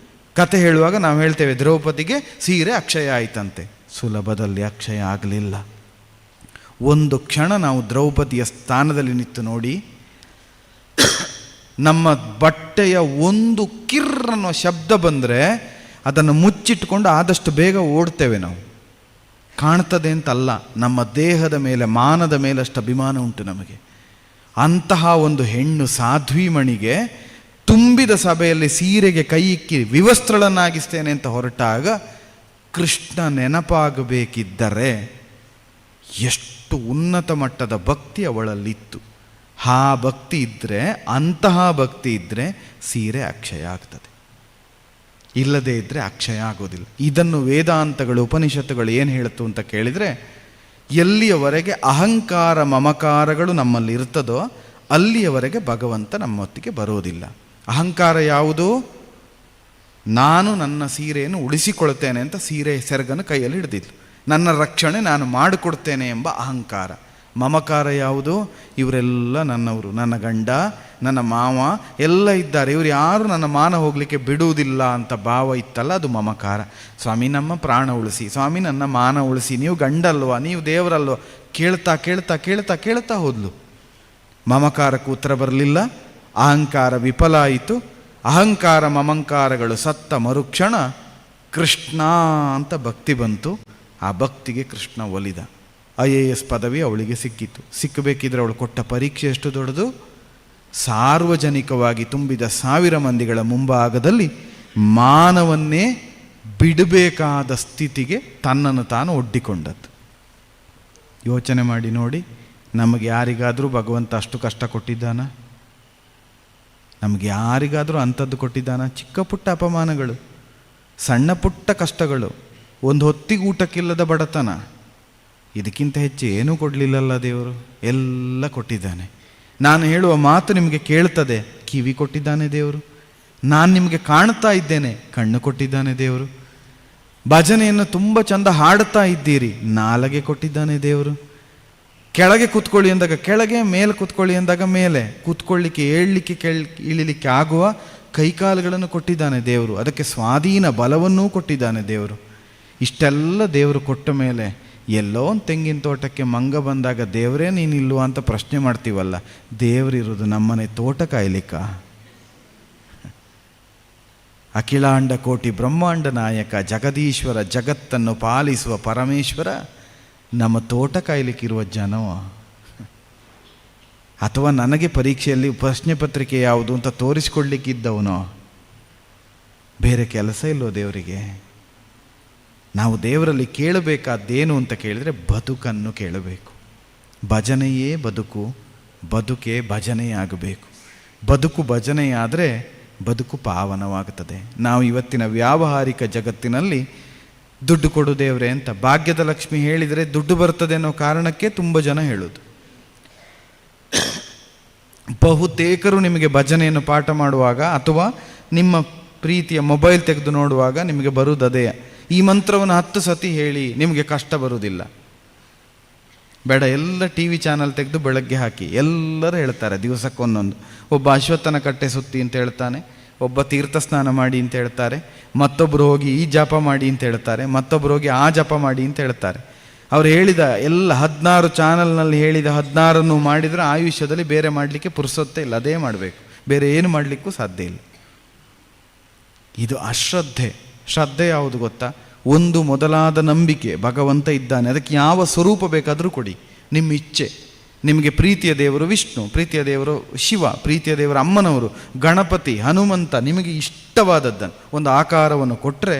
ಕತೆ ಹೇಳುವಾಗ ನಾವು ಹೇಳ್ತೇವೆ ದ್ರೌಪದಿಗೆ ಸೀರೆ ಅಕ್ಷಯ ಆಯಿತಂತೆ. ಸುಲಭದಲ್ಲಿ ಅಕ್ಷಯ ಆಗಲಿಲ್ಲ. ಒಂದು ಕ್ಷಣ ನಾವು ದ್ರೌಪದಿಯ ಸ್ಥಾನದಲ್ಲಿ ನಿಂತು ನೋಡಿ, ನಮ್ಮ ಬಟ್ಟೆಯ ಒಂದು ಕಿರ್ರನ್ನೋ ಶಬ್ದ ಬಂದರೆ ಅದನ್ನು ಮುಚ್ಚಿಟ್ಕೊಂಡು ಆದಷ್ಟು ಬೇಗ ಓಡ್ತೇವೆ ನಾವು. ಕಾಣ್ತದೆ ಅಂತಲ್ಲ, ನಮ್ಮ ದೇಹದ ಮೇಲೆ, ಮಾನದ ಮೇಲಷ್ಟು ಅಭಿಮಾನ ಉಂಟು ನಮಗೆ. ಅಂತಹ ಒಂದು ಹೆಣ್ಣು ಸಾಧ್ವಿಮಣಿಗೆ ತುಂಬಿದ ಸಭೆಯಲ್ಲಿ ಸೀರೆಗೆ ಕೈ ಇಕ್ಕಿ ವಿವಸ್ತ್ರಳನ್ನಾಗಿಸ್ತೇನೆ ಅಂತ ಹೊರಟಾಗ ಕೃಷ್ಣ ನೆನಪಾಗಬೇಕಿದ್ದರೆ ಎಷ್ಟು ಉನ್ನತ ಮಟ್ಟದ ಭಕ್ತಿ ಅವಳಲ್ಲಿತ್ತು. ಆ ಭಕ್ತಿ ಇದ್ದರೆ, ಅಂತಹ ಭಕ್ತಿ ಇದ್ದರೆ ಸೀರೆ ಅಕ್ಷಯ ಆಗ್ತದೆ, ಇಲ್ಲದೇ ಇದ್ದರೆ ಅಕ್ಷಯ ಆಗೋದಿಲ್ಲ. ಇದನ್ನು ವೇದಾಂತಗಳು, ಉಪನಿಷತ್ತುಗಳು ಏನು ಹೇಳ್ತು ಅಂತ ಕೇಳಿದರೆ, ಎಲ್ಲಿಯವರೆಗೆ ಅಹಂಕಾರ ಮಮಕಾರಗಳು ನಮ್ಮಲ್ಲಿ ಇರ್ತದೋ ಅಲ್ಲಿಯವರೆಗೆ ಭಗವಂತ ನಮ್ಮೊತ್ತಿಗೆ ಬರೋದಿಲ್ಲ. ಅಹಂಕಾರ ಯಾವುದು? ನಾನು ನನ್ನ ಸೀರೆಯನ್ನು ಉಳಿಸಿಕೊಳ್ತೇನೆ ಅಂತ ಸೀರೆ ಸೆರಗನ್ನು ಕೈಯಲ್ಲಿ ಹಿಡಿದಿದ್ಲು. ನನ್ನ ರಕ್ಷಣೆ ನಾನು ಮಾಡಿಕೊಡ್ತೇನೆ ಎಂಬ ಅಹಂಕಾರ. ಮಮಕಾರ ಯಾವುದು? ಇವರೆಲ್ಲ ನನ್ನವರು, ನನ್ನ ಗಂಡ, ನನ್ನ ಮಾವ ಎಲ್ಲ ಇದ್ದಾರೆ, ಇವರು ಯಾರು ನನ್ನ ಮಾನ ಹೋಗಲಿಕ್ಕೆ ಬಿಡುವುದಿಲ್ಲ ಅಂತ ಭಾವ ಇತ್ತಲ್ಲ, ಅದು ಮಮಕಾರ. ಸ್ವಾಮಿ ನಮ್ಮ ಪ್ರಾಣ ಉಳಿಸಿ, ಸ್ವಾಮಿ ನನ್ನ ಮಾನ ಉಳಿಸಿ, ನೀವು ಗಂಡಲ್ವಾ, ನೀವು ದೇವರಲ್ವ, ಕೇಳ್ತಾ ಕೇಳ್ತಾ ಕೇಳ್ತಾ ಕೇಳ್ತಾ ಹೋದ್ಲು. ಮಮಕಾರಕ್ಕೆ ಉತ್ತರ ಬರಲಿಲ್ಲ, ಅಹಂಕಾರ ವಿಫಲ ಆಯಿತು. ಅಹಂಕಾರ ಮಮಂಕಾರಗಳು ಸತ್ತ ಮರುಕ್ಷಣ ಕೃಷ್ಣ ಅಂತ ಭಕ್ತಿ ಬಂತು. ಆ ಭಕ್ತಿಗೆ ಕೃಷ್ಣ ಒಲಿದ. IAS ಪದವಿ ಅವಳಿಗೆ ಸಿಕ್ಕಿತು. ಸಿಕ್ಕಬೇಕಿದ್ರೆ ಅವಳು ಕೊಟ್ಟ ಪರೀಕ್ಷೆ ಎಷ್ಟು ದೊಡ್ಡದು? ಸಾರ್ವಜನಿಕವಾಗಿ ತುಂಬಿದ 1000 ಮಂದಿಗಳ ಮುಂಭಾಗದಲ್ಲಿ ಮಾನವನ್ನೇ ಬಿಡಬೇಕಾದ ಸ್ಥಿತಿಗೆ ತನ್ನನ್ನು ತಾನು ಒಡ್ಡಿಕೊಂಡದ್ದು. ಯೋಚನೆ ಮಾಡಿ ನೋಡಿ, ನಮಗೆ ಯಾರಿಗಾದರೂ ಭಗವಂತ ಅಷ್ಟು ಕಷ್ಟ ಕೊಟ್ಟಿದ್ದಾನ? ನಮಗೆ ಯಾರಿಗಾದರೂ ಅಂಥದ್ದು ಕೊಟ್ಟಿದ್ದಾನ? ಚಿಕ್ಕ ಪುಟ್ಟ ಅಪಮಾನಗಳು, ಸಣ್ಣ ಪುಟ್ಟ ಕಷ್ಟಗಳು, ಒಂದು ಹೊತ್ತಿಗೆ ಊಟಕ್ಕಿಲ್ಲದ ಬಡತನ, ಇದಕ್ಕಿಂತ ಹೆಚ್ಚು ಏನೂ ಕೊಡಲಿಲ್ಲಲ್ಲ ದೇವರು. ಎಲ್ಲ ಕೊಟ್ಟಿದ್ದಾನೆ. ನಾನು ಹೇಳುವ ಮಾತು ನಿಮಗೆ ಕೇಳ್ತದೆ, ಕಿವಿ ಕೊಟ್ಟಿದ್ದಾನೆ ದೇವರು. ನಾನು ನಿಮಗೆ ಕಾಣ್ತಾ ಇದ್ದೇನೆ, ಕಣ್ಣು ಕೊಟ್ಟಿದ್ದಾನೆ ದೇವರು. ಭಜನೆಯನ್ನು ತುಂಬ ಚಂದ ಹಾಡ್ತಾ ಇದ್ದೀರಿ, ನಾಲಗೆ ಕೊಟ್ಟಿದ್ದಾನೆ ದೇವರು. ಕೆಳಗೆ ಕೂತ್ಕೊಳ್ಳಿ ಅಂದಾಗ ಕೆಳಗೆ, ಮೇಲೆ ಕೂತ್ಕೊಳ್ಳಿ ಅಂದಾಗ ಮೇಲೆ, ಕೂತ್ಕೊಳ್ಳಿಕ್ಕೆ, ಏಳಲಿಕ್ಕೆ, ಇಳಿಲಿಕ್ಕೆ ಆಗುವ ಕೈಕಾಲುಗಳನ್ನು ಕೊಟ್ಟಿದ್ದಾನೆ ದೇವರು. ಅದಕ್ಕೆ ಸ್ವಾಧೀನ ಬಲವನ್ನೂ ಕೊಟ್ಟಿದ್ದಾನೆ ದೇವರು. ಇಷ್ಟೆಲ್ಲ ದೇವರು ಕೊಟ್ಟ ಮೇಲೆ ಎಲ್ಲೋ ಒಂದು ತೆಂಗಿನ ತೋಟಕ್ಕೆ ಮಂಗ ಬಂದಾಗ ದೇವರೇ ನೀನಿಲ್ವಾ ಅಂತ ಪ್ರಶ್ನೆ ಮಾಡ್ತೀವಲ್ಲ, ದೇವರಿರೋದು ನಮ್ಮನೆ ತೋಟ ಕಾಯ್ಲಿಕ್ಕ? ಅಖಿಲಾಂಡ ಕೋಟಿ ಬ್ರಹ್ಮಾಂಡ ನಾಯಕ ಜಗದೀಶ್ವರ, ಜಗತ್ತನ್ನು ಪಾಲಿಸುವ ಪರಮೇಶ್ವರ ನಮ್ಮ ತೋಟ ಕಾಯ್ಲಿಕ್ಕಿರುವ ಜನವ? ಅಥವಾ ನನಗೆ ಪರೀಕ್ಷೆಯಲ್ಲಿ ಪ್ರಶ್ನೆ ಪತ್ರಿಕೆ ಯಾವುದು ಅಂತ ತೋರಿಸ್ಕೊಡ್ಲಿಕ್ಕಿದ್ದವನೋ? ಬೇರೆ ಕೆಲಸ ಇಲ್ಲೋ ದೇವರಿಗೆ? ನಾವು ದೇವರಲ್ಲಿ ಕೇಳಬೇಕಾದ್ದೇನು ಅಂತ ಕೇಳಿದರೆ ಬದುಕನ್ನು ಕೇಳಬೇಕು. ಭಜನೆಯೇ ಬದುಕು, ಬದುಕೇ ಭಜನೆಯಾಗಬೇಕು. ಬದುಕು ಭಜನೆಯಾದರೆ ಬದುಕು ಪಾವನವಾಗುತ್ತದೆ. ನಾವು ಇವತ್ತಿನ ವ್ಯಾವಹಾರಿಕ ಜಗತ್ತಿನಲ್ಲಿ ದುಡ್ಡು ಕೊಡು ದೇವರೇ ಅಂತ ಭಾಗ್ಯದ ಲಕ್ಷ್ಮಿ ಹೇಳಿದರೆ ದುಡ್ಡು ಬರ್ತದೆ ಅನ್ನೋ ಕಾರಣಕ್ಕೆ ತುಂಬ ಜನ ಹೇಳೋದು. ಬಹುತೇಕರು ನಿಮಗೆ ಭಜನೆಯನ್ನು ಪಾಠ ಮಾಡುವಾಗ ಅಥವಾ ನಿಮ್ಮ ಪ್ರೀತಿಯ ಮೊಬೈಲ್ ತೆಗೆದು ನೋಡುವಾಗ ನಿಮಗೆ ಬರುವುದದೇ, ಈ ಮಂತ್ರವನ್ನು 10 ಸತಿ ಹೇಳಿ ನಿಮಗೆ ಕಷ್ಟ ಬರುವುದಿಲ್ಲ. ಬೇಡ, ಎಲ್ಲ TV ಚಾನಲ್ ತೆಗೆದು ಬೆಳಗ್ಗೆ ಹಾಕಿ, ಎಲ್ಲರೂ ಹೇಳ್ತಾರೆ ದಿವಸಕ್ಕೊಂದೊಂದು. ಒಬ್ಬ ಅಶ್ವತ್ಥನ ಕಟ್ಟೆ ಸುತ್ತಿ ಅಂತ ಹೇಳ್ತಾನೆ, ಒಬ್ಬ ತೀರ್ಥ ಸ್ನಾನ ಮಾಡಿ ಅಂತ ಹೇಳ್ತಾರೆ, ಮತ್ತೊಬ್ಬರು ಹೋಗಿ ಈ ಜಪ ಮಾಡಿ ಅಂತ ಹೇಳ್ತಾರೆ, ಮತ್ತೊಬ್ಬರು ಹೋಗಿ ಆ ಜಪ ಮಾಡಿ ಅಂತ ಹೇಳ್ತಾರೆ. ಅವ್ರು ಹೇಳಿದ ಎಲ್ಲ 16 ಚಾನಲ್ನಲ್ಲಿ ಹೇಳಿದ 16 ಮಾಡಿದರೆ ಆಯುಷ್ಯದಲ್ಲಿ ಬೇರೆ ಮಾಡಲಿಕ್ಕೆ ಪುರುಸೊತ್ತೇ ಇಲ್ಲ, ಅದೇ ಮಾಡಬೇಕು, ಬೇರೆ ಏನು ಮಾಡಲಿಕ್ಕೂ ಸಾಧ್ಯ ಇಲ್ಲ. ಇದು ಅಶ್ರದ್ಧೆ. ಶ್ರದ್ಧೆ ಯಾವುದು ಗೊತ್ತಾ? ಒಂದು ಮೊದಲಾದ ನಂಬಿಕೆ, ಭಗವಂತ ಇದ್ದಾನೆ, ಅದಕ್ಕೆ ಯಾವ ಸ್ವರೂಪ ಬೇಕಾದರೂ ಕೊಡಿ, ನಿಮ್ಮ ಇಚ್ಛೆ. ನಿಮಗೆ ಪ್ರೀತಿಯ ದೇವರು ವಿಷ್ಣು, ಪ್ರೀತಿಯ ದೇವರು ಶಿವ, ಪ್ರೀತಿಯ ದೇವರು ಅಮ್ಮನವರು, ಗಣಪತಿ, ಹನುಮಂತ, ನಿಮಗೆ ಇಷ್ಟವಾದದ್ದನ್ನು ಒಂದು ಆಕಾರವನ್ನು ಕೊಟ್ಟರೆ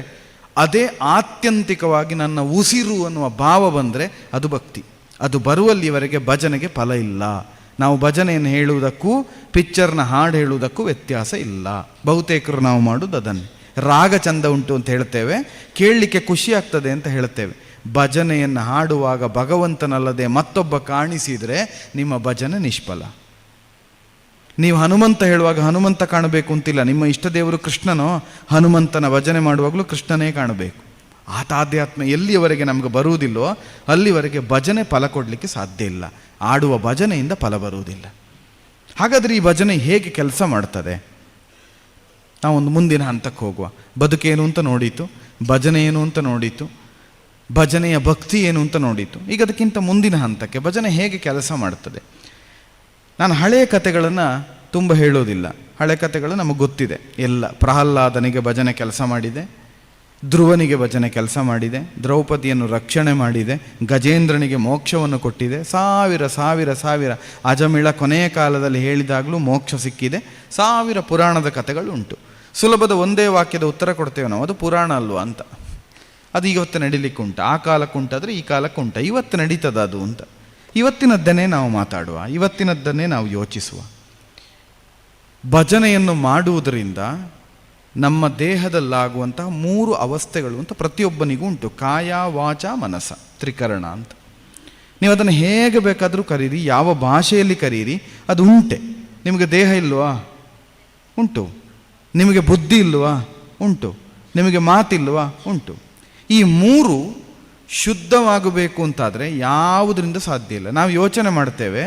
ಅದೇ ಆತ್ಯಂತಿಕವಾಗಿ ನನ್ನ ಉಸಿರು ಅನ್ನುವ ಭಾವ ಬಂದರೆ ಅದು ಭಕ್ತಿ. ಅದು ಬರುವಲ್ಲಿವರೆಗೆ ಭಜನೆಗೆ ಫಲ ಇಲ್ಲ. ನಾವು ಭಜನೆಯನ್ನು ಹೇಳುವುದಕ್ಕೂ ಪಿಕ್ಚರ್ನ ಹಾಡು ಹೇಳುವುದಕ್ಕೂ ವ್ಯತ್ಯಾಸ ಇಲ್ಲ. ಬಹುತೇಕರು ನಾವು ಮಾಡೋದು ಅದನ್ನೇ. ರಾಗ ಚಂದ ಉಂಟು ಅಂತ ಹೇಳ್ತೇವೆ, ಕೇಳಲಿಕ್ಕೆ ಖುಷಿ ಆಗ್ತದೆ ಅಂತ ಹೇಳ್ತೇವೆ. ಭಜನೆಯನ್ನು ಹಾಡುವಾಗ ಭಗವಂತನಲ್ಲದೆ ಮತ್ತೊಬ್ಬ ಕಾಣಿಸಿದರೆ ನಿಮ್ಮ ಭಜನೆ ನಿಷ್ಫಲ. ನೀವು ಹನುಮಂತ ಹೇಳುವಾಗ ಹನುಮಂತ ಕಾಣಬೇಕು ಅಂತಿಲ್ಲ. ನಿಮ್ಮ ಇಷ್ಟ ದೇವರು ಕೃಷ್ಣನೋ, ಹನುಮಂತನ ಭಜನೆ ಮಾಡುವಾಗಲೂ ಕೃಷ್ಣನೇ ಕಾಣಬೇಕು. ಆತಾಧ್ಯಾತ್ಮ ಎಲ್ಲಿಯವರೆಗೆ ನಮಗೆ ಬರುವುದಿಲ್ಲೋ ಅಲ್ಲಿವರೆಗೆ ಭಜನೆ ಫಲ ಕೊಡಲಿಕ್ಕೆ ಸಾಧ್ಯ ಇಲ್ಲ. ಆಡುವ ಭಜನೆಯಿಂದ ಫಲ ಬರುವುದಿಲ್ಲ. ಹಾಗಾದರೆ ಈ ಭಜನೆ ಹೇಗೆ ಕೆಲಸ ಮಾಡ್ತದೆ? ನಾವೊಂದು ಮುಂದಿನ ಹಂತಕ್ಕೆ ಹೋಗುವ. ಬದುಕೇನು ಅಂತ ನೋಡೀತು, ಭಜನೆ ಏನು ಅಂತ ನೋಡೀತು, ಭಜನೆಯ ಭಕ್ತಿ ಏನು ಅಂತ ನೋಡೀತು. ಈಗ ಅದಕ್ಕಿಂತ ಮುಂದಿನ ಹಂತಕ್ಕೆ ಭಜನೆ ಹೇಗೆ ಕೆಲಸ ಮಾಡ್ತದೆ. ನಾನು ಹಳೆಯ ಕಥೆಗಳನ್ನು ತುಂಬ ಹೇಳೋದಿಲ್ಲ. ಹಳೆ ಕಥೆಗಳು ನಮಗೆ ಗೊತ್ತಿದೆ ಎಲ್ಲ. ಪ್ರಹ್ಲಾದನಿಗೆ ಭಜನೆ ಕೆಲಸ ಮಾಡಿದೆ, ಧ್ರುವನಿಗೆ ಭಜನೆ ಕೆಲಸ ಮಾಡಿದೆ, ದ್ರೌಪದಿಯನ್ನು ರಕ್ಷಣೆ ಮಾಡಿದೆ, ಗಜೇಂದ್ರನಿಗೆ ಮೋಕ್ಷವನ್ನು ಕೊಟ್ಟಿದೆ. ಸಾವಿರ ಸಾವಿರ ಸಾವಿರ ಅಜಮಿಳ ಕೊನೆಯ ಕಾಲದಲ್ಲಿ ಹೇಳಿದಾಗಲೂ ಮೋಕ್ಷ ಸಿಕ್ಕಿದೆ. ಸಾವಿರ ಪುರಾಣದ ಕಥೆಗಳು ಉಂಟು. ಸುಲಭದ ಒಂದೇ ವಾಕ್ಯದ ಉತ್ತರ ಕೊಡ್ತೇವೆ ನಾವು, ಅದು ಪುರಾಣ ಅಲ್ವಾ ಅಂತ. ಅದು ಇವತ್ತು ನಡೀಲಿಕ್ಕೆ ಉಂಟು, ಆ ಕಾಲಕ್ಕೆ ಉಂಟಾದರೆ ಈ ಕಾಲಕ್ಕೆ ಉಂಟು, ಇವತ್ತು ನಡೀತದ ಅದು ಅಂತ. ಇವತ್ತಿನದ್ದನ್ನೇ ನಾವು ಮಾತಾಡುವ, ಇವತ್ತಿನದ್ದನ್ನೇ ನಾವು ಯೋಚಿಸುವ. ಭಜನೆಯನ್ನು ಮಾಡುವುದರಿಂದ ನಮ್ಮ ದೇಹದಲ್ಲಾಗುವಂತಹ 3 ಅವಸ್ಥೆಗಳು ಅಂತ ಪ್ರತಿಯೊಬ್ಬನಿಗೂ ಉಂಟು. ಕಾಯ, ವಾಚ, ಮನಸ್ಸ, ತ್ರಿಕರಣ ಅಂತ. ನೀವು ಅದನ್ನು ಹೇಗೆ ಬೇಕಾದರೂ ಕರೀರಿ, ಯಾವ ಭಾಷೆಯಲ್ಲಿ ಕರೀರಿ, ಅದು ಉಂಟೆ. ನಿಮಗೆ ದೇಹ ಇಲ್ವಾ? ಉಂಟು. ನಿಮಗೆ ಬುದ್ಧಿ ಇಲ್ವಾ? ಉಂಟು. ನಿಮಗೆ ಮಾತಿಲ್ವಾ? ಉಂಟು. ಈ 3 ಶುದ್ಧವಾಗಬೇಕು ಅಂತಾದರೆ ಯಾವುದರಿಂದ ಸಾಧ್ಯ ಇಲ್ಲ. ನಾವು ಯೋಚನೆ ಮಾಡ್ತೇವೆ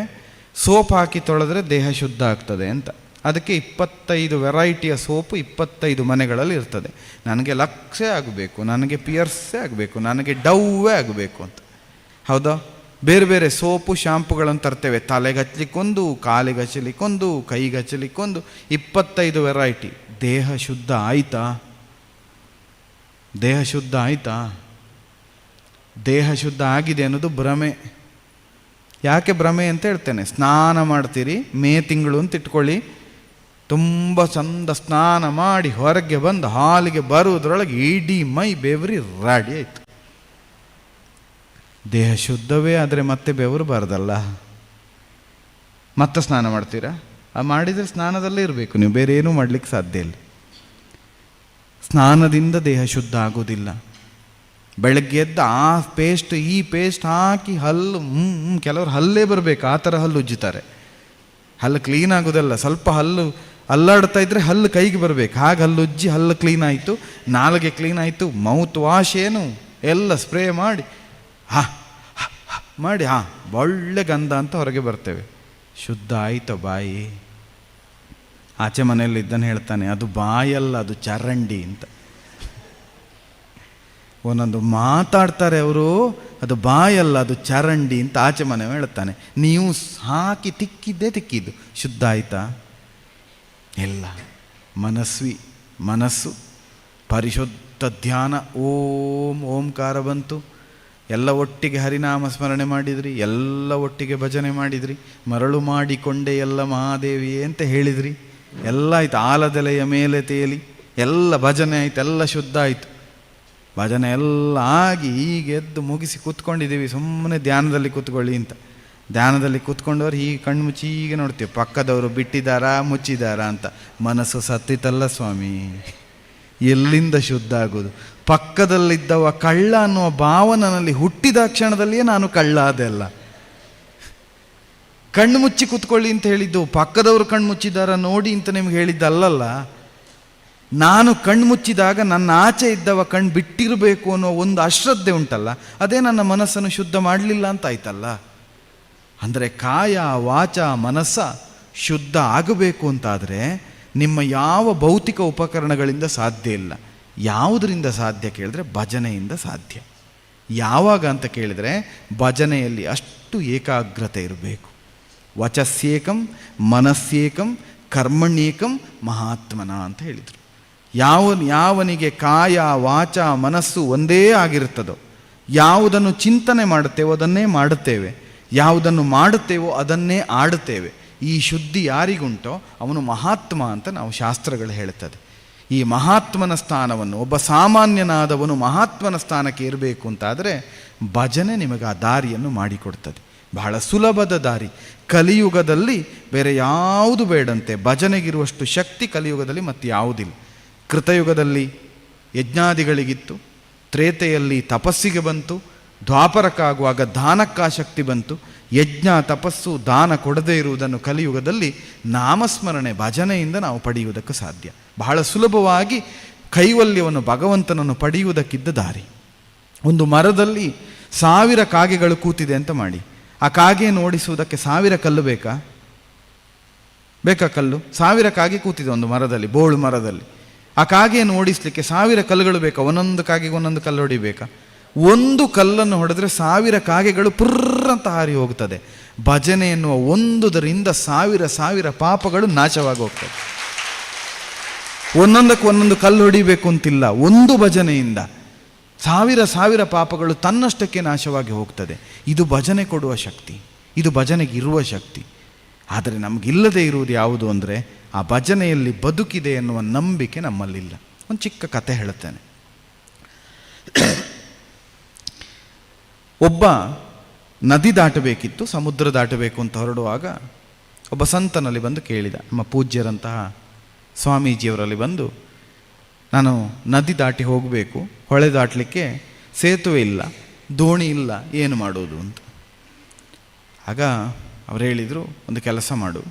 ಸೋಪ್ ಹಾಕಿ ತೊಳೆದ್ರೆ ದೇಹ ಶುದ್ಧ ಆಗ್ತದೆ ಅಂತ. ಅದಕ್ಕೆ 25 ವೆರೈಟಿಯ ಸೋಪು 25 ಮನೆಗಳಲ್ಲಿ ಇರ್ತದೆ. ನನಗೆ ಲಕ್ಸೇ ಆಗಬೇಕು, ನನಗೆ ಪಿಯರ್ಸೇ ಆಗಬೇಕು, ನನಗೆ ಡವ್ವೇ ಆಗಬೇಕು ಅಂತ. ಹೌದಾ? ಬೇರೆ ಬೇರೆ ಸೋಪು ಶಾಂಪುಗಳನ್ನು ತರ್ತೇವೆ. ತಲೆಗೆ ಹಚ್ಚಲಿಕ್ಕೊಂದು, ಕಾಲಿಗೆ ಹಚ್ಚಲಿಕ್ಕೊಂದು, ಕೈಗೆ ಹಚ್ಚಲಿಕ್ಕೊಂದು, 25 ವೆರೈಟಿ. ದೇಹ ಶುದ್ಧ ಆಯಿತಾ? ದೇಹ ಶುದ್ಧ ಆಯಿತಾ? ದೇಹ ಶುದ್ಧ ಆಗಿದೆ ಅನ್ನೋದು ಭ್ರಮೆ. ಯಾಕೆ ಭ್ರಮೆ ಅಂತ ಹೇಳ್ತೇನೆ. ಸ್ನಾನ ಮಾಡ್ತೀರಿ, ಮೇ ತಿಂಗಳು ಅಂತ ಇಟ್ಕೊಳ್ಳಿ, ತುಂಬ ಚಂದ ಸ್ನಾನ ಮಾಡಿ ಹೊರಗೆ ಬಂದು ಹಾಲಿಗೆ ಬರುವುದರೊಳಗೆ ಇಡೀ ಮೈ ಬೆವರಿ ರಾಡಿ ಆಯಿತು. ದೇಹ ಶುದ್ಧವೇ ಆದರೆ ಮತ್ತೆ ಬೆವರು ಬಾರ್ದಲ್ಲ. ಮತ್ತೆ ಸ್ನಾನ ಮಾಡ್ತೀರಾ? ಮಾಡಿದರೆ ಸ್ನಾನದಲ್ಲೇ ಇರಬೇಕು ನೀವು, ಬೇರೆ ಏನೂ ಮಾಡಲಿಕ್ಕೆ ಸಾಧ್ಯ ಇಲ್ಲ. ಸ್ನಾನದಿಂದ ದೇಹ ಶುದ್ಧ ಆಗೋದಿಲ್ಲ. ಬೆಳಗ್ಗೆ ಎದ್ದು ಆ ಪೇಸ್ಟ್ ಈ ಪೇಸ್ಟ್ ಹಾಕಿ ಹಲ್ಲು ಕೆಲವರು ಹಲ್ಲೇ ಬರಬೇಕು, ಆ ಥರ ಹಲ್ಲು ಉಜ್ಜುತ್ತಾರೆ. ಹಲ್ಲು ಕ್ಲೀನ್ ಆಗೋದಲ್ಲ, ಸ್ವಲ್ಪ ಹಲ್ಲು ಅಲ್ಲಾಡ್ತಾ ಇದ್ದರೆ ಹಲ್ಲು ಕೈಗೆ ಬರಬೇಕು. ಹಾಗೆ ಹಲ್ಲು ಉಜ್ಜಿ ಹಲ್ಲು ಕ್ಲೀನ್ ಆಯಿತು, ನಾಲಿಗೆ ಕ್ಲೀನ್ ಆಯಿತು, ಮೌತ್ ವಾಶ್ ಏನು ಎಲ್ಲ ಸ್ಪ್ರೇ ಮಾಡಿ ಮಾಡಿ ಒಳ್ಳೆ ಗಂಧ ಅಂತ ಹೊರಗೆ ಬರ್ತೇವೆ. ಶುದ್ಧ ಆಯಿತು ಬಾಯಿ? ಆಚೆ ಮನೆಯಲ್ಲಿ ಇದ್ದನ್ನು ಹೇಳ್ತಾನೆ, ಅದು ಬಾಯಲ್ಲ, ಅದು ಚರಂಡಿ ಅಂತ. ಒಂದೊಂದು ಮಾತಾಡ್ತಾರೆ ಅವರು, ಅದು ಬಾಯಲ್ಲ, ಅದು ಚರಂಡಿ ಅಂತ ಆಚೆ ಮನೆ ಹೇಳ್ತಾನೆ. ನೀವು ಹಾಕಿ ತಿಕ್ಕಿದ್ದು ಶುದ್ಧ ಆಯಿತಾ? ಇಲ್ಲ. ಮನಸ್ಸು ಪರಿಶುದ್ಧ ಧ್ಯಾನ, ಓಂಕಾರ ಬಂತು, ಎಲ್ಲ ಒಟ್ಟಿಗೆ ಹರಿನಾಮ ಸ್ಮರಣೆ ಮಾಡಿದ್ರಿ, ಎಲ್ಲ ಒಟ್ಟಿಗೆ ಭಜನೆ ಮಾಡಿದ್ರಿ, ಮರಳು ಮಾಡಿಕೊಂಡೆ ಎಲ್ಲ ಮಹಾದೇವಿಯೇ ಅಂತ ಹೇಳಿದ್ರಿ, ಎಲ್ಲ ಆಯ್ತು. ಆಲದೆಲೆಯ ಮೇಲೆ ತೇಲಿ ಎಲ್ಲ ಭಜನೆ ಆಯ್ತು, ಎಲ್ಲ ಶುದ್ಧ ಆಯಿತು. ಭಜನೆ ಎಲ್ಲ ಆಗಿ ಈಗ ಎದ್ದು ಮುಗಿಸಿ ಕೂತ್ಕೊಂಡಿದ್ದೀವಿ, ಸುಮ್ಮನೆ ಧ್ಯಾನದಲ್ಲಿ ಕೂತ್ಕೊಳ್ಳಿ ಅಂತ. ಧ್ಯಾನದಲ್ಲಿ ಕೂತ್ಕೊಂಡವ್ರು ಹೀಗೆ ಕಣ್ಣು ಮುಚ್ಚಿ ಹೀಗೆ ನೋಡ್ತೀವಿ, ಪಕ್ಕದವರು ಬಿಟ್ಟಿದ್ದಾರಾ ಮುಚ್ಚಿದಾರಾ ಅಂತ. ಮನಸ್ಸು ಸತ್ತಿತಲ್ಲ ಸ್ವಾಮಿ, ಎಲ್ಲಿಂದ ಶುದ್ಧ ಆಗೋದು? ಪಕ್ಕದಲ್ಲಿದ್ದವ ಕಳ್ಳ ಅನ್ನುವ ಭಾವನಲ್ಲಿ ಹುಟ್ಟಿದ ಕ್ಷಣದಲ್ಲಿಯೇ ನಾನು ಕಳ್ಳ ಅದೆಲ್ಲ. ಕಣ್ಣು ಮುಚ್ಚಿ ಕೂತ್ಕೊಳ್ಳಿ ಅಂತ ಹೇಳಿದ್ದು ಪಕ್ಕದವರು ಕಣ್ಣು ಮುಚ್ಚಿದಾರ ನೋಡಿ ಅಂತ ನಿಮ್ಗೆ ಹೇಳಿದ್ದಲ್ಲಲ್ಲ. ನಾನು ಕಣ್ಣು ಮುಚ್ಚಿದಾಗ ನನ್ನ ಆಚೆ ಇದ್ದವ ಕಣ್ಣು ಬಿಟ್ಟಿರಬೇಕು ಅನ್ನೋ ಒಂದು ಅಶ್ರದ್ಧೆ ಉಂಟಲ್ಲ, ಅದೇ ನನ್ನ ಮನಸ್ಸನ್ನು ಶುದ್ಧ ಮಾಡಲಿಲ್ಲ ಅಂತ ಆಯ್ತಲ್ಲ. ಅಂದರೆ ಕಾಯ ವಾಚ ಮನಸ್ಸ ಶುದ್ಧ ಆಗಬೇಕು ಅಂತಾದರೆ ನಿಮ್ಮ ಯಾವ ಭೌತಿಕ ಉಪಕರಣಗಳಿಂದ ಸಾಧ್ಯ ಇಲ್ಲ. ಯಾವುದರಿಂದ ಸಾಧ್ಯ ಕೇಳಿದ್ರೆ ಭಜನೆಯಿಂದ ಸಾಧ್ಯ. ಯಾವಾಗ ಅಂತ ಕೇಳಿದರೆ ಭಜನೆಯಲ್ಲಿ ಅಷ್ಟು ಏಕಾಗ್ರತೆ ಇರಬೇಕು. ವಚಸ್ಯೇಕಂ ಮನಸ್ಸೇಕಂ ಕರ್ಮಣ್ಯೇಕಂ ಮಹಾತ್ಮನ ಅಂತ ಹೇಳಿದರು. ಯಾವನಿಗೆ ಕಾಯ ವಾಚ ಮನಸ್ಸು ಒಂದೇ ಆಗಿರುತ್ತದೋ, ಯಾವುದನ್ನು ಚಿಂತನೆ ಮಾಡುತ್ತೇವೋ ಅದನ್ನೇ ಮಾಡುತ್ತೇವೆ, ಯಾವುದನ್ನು ಮಾಡುತ್ತೇವೋ ಅದನ್ನೇ ಆಡುತ್ತೇವೆ. ಈ ಶುದ್ಧಿ ಯಾರಿಗುಂಟೋ ಅವನು ಮಹಾತ್ಮ ಅಂತ ನಾವು ಶಾಸ್ತ್ರಗಳು ಹೇಳುತ್ತದೆ. ಈ ಮಹಾತ್ಮನ ಸ್ಥಾನವನ್ನು, ಒಬ್ಬ ಸಾಮಾನ್ಯನಾದವನು ಮಹಾತ್ಮನ ಸ್ಥಾನಕ್ಕೆ ಇರಬೇಕು ಅಂತಾದರೆ ಭಜನೆ ನಿಮಗೆ ಆ ದಾರಿಯನ್ನು ಮಾಡಿಕೊಡ್ತದೆ. ಬಹಳ ಸುಲಭದ ದಾರಿ. ಕಲಿಯುಗದಲ್ಲಿ ಬೇರೆ ಯಾವುದು ಬೇಡಂತೆ, ಭಜನೆಗಿರುವಷ್ಟು ಶಕ್ತಿ ಕಲಿಯುಗದಲ್ಲಿ ಮತ್ತೆ ಯಾವುದಿಲ್ಲ. ಕೃತಯುಗದಲ್ಲಿ ಯಜ್ಞಾದಿಗಳಿಗಿತ್ತು, ತ್ರೇತೆಯಲ್ಲಿ ತಪಸ್ಸಿಗೆ ಬಂತು, ದ್ವಾಪರಕ್ಕಾಗುವಾಗ ದಾನಕ್ಕಾಸಕ್ತಿ ಬಂತು. ಯಜ್ಞ ತಪಸ್ಸು ದಾನ ಕೊಡದೇ ಇರುವುದನ್ನು ಕಲಿಯುಗದಲ್ಲಿ ನಾಮಸ್ಮರಣೆ ಭಜನೆಯಿಂದ ನಾವು ಪಡೆಯುವುದಕ್ಕೆ ಸಾಧ್ಯ. ಬಹಳ ಸುಲಭವಾಗಿ ಕೈವಲ್ಯವನ್ನು ಭಗವಂತನನ್ನು ಪಡೆಯುವುದಕ್ಕಿದ್ದ ದಾರಿ. ಒಂದು ಮರದಲ್ಲಿ 1000 ಕಾಗೆಗಳು ಕೂತಿದೆ ಅಂತ ಮಾಡಿ, ಆ ಕಾಗೆಯನ್ನು ಓಡಿಸುವುದಕ್ಕೆ 1000 ಕಲ್ಲು ಬೇಕಾ? ಕಲ್ಲು? 1000 ಕಾಗೆ ಕೂತಿದೆ ಒಂದು ಮರದಲ್ಲಿ, ಬೋಳು ಮರದಲ್ಲಿ. ಆ ಕಾಗೆಯನ್ನು ಓಡಿಸಲಿಕ್ಕೆ 1000 ಕಲ್ಲುಗಳು ಬೇಕಾ? ಒಂದೊಂದು ಕಾಗೆಗೆ ಒಂದೊಂದು ಕಲ್ಲು ಹೊಡಿಬೇಕಾ? ಒಂದು ಕಲ್ಲನ್ನು ಹೊಡೆದ್ರೆ 1000 ಕಾಗೆಗಳು ಪುರ್ರಂತ ಹಾರಿ ಹೋಗ್ತದೆ. ಭಜನೆ ಎನ್ನುವ ಒಂದುದರಿಂದ 1000 ಪಾಪಗಳು ನಾಶವಾಗಿ ಹೋಗ್ತದೆ. ಒಂದೊಂದಕ್ಕೆ ಒಂದೊಂದು ಕಲ್ಲು ಹೊಡಿಬೇಕು ಅಂತಿಲ್ಲ. ಒಂದು ಭಜನೆಯಿಂದ 1000 ಪಾಪಗಳು ತನ್ನಷ್ಟಕ್ಕೆ ನಾಶವಾಗಿ ಹೋಗ್ತದೆ. ಇದು ಭಜನೆ ಕೊಡುವ ಶಕ್ತಿ, ಇದು ಭಜನೆಗೆ ಇರುವ ಶಕ್ತಿ. ಆದರೆ ನಮಗಿಲ್ಲದೆ ಇರುವುದು ಯಾವುದು ಅಂದರೆ ಆ ಭಜನೆಯಲ್ಲಿ ಬದುಕಿದೆ ಎನ್ನುವ ನಂಬಿಕೆ ನಮ್ಮಲ್ಲಿಲ್ಲ. ಒಂದು ಚಿಕ್ಕ ಕತೆ ಹೇಳುತ್ತೇನೆ. ಒಬ್ಬ ನದಿ ದಾಟಬೇಕಿತ್ತು, ಸಮುದ್ರ ದಾಟಬೇಕು ಅಂತ ಹೊರಡುವಾಗ ಒಬ್ಬ ಸಂತನಲ್ಲಿ ಬಂದು ಕೇಳಿದ, ನಮ್ಮ ಪೂಜ್ಯರಂತಹ ಸ್ವಾಮೀಜಿಯವರಲ್ಲಿ ಬಂದು, ನಾನು ನದಿ ದಾಟಿ ಹೋಗಬೇಕು, ಹೊಳೆ ದಾಟಲಿಕ್ಕೆ ಸೇತುವೆ ಇಲ್ಲ, ದೋಣಿ ಇಲ್ಲ, ಏನು ಮಾಡೋದು ಅಂತ. ಆಗ ಅವ್ರು ಹೇಳಿದರು, ಒಂದು ಕೆಲಸ ಮಾಡು,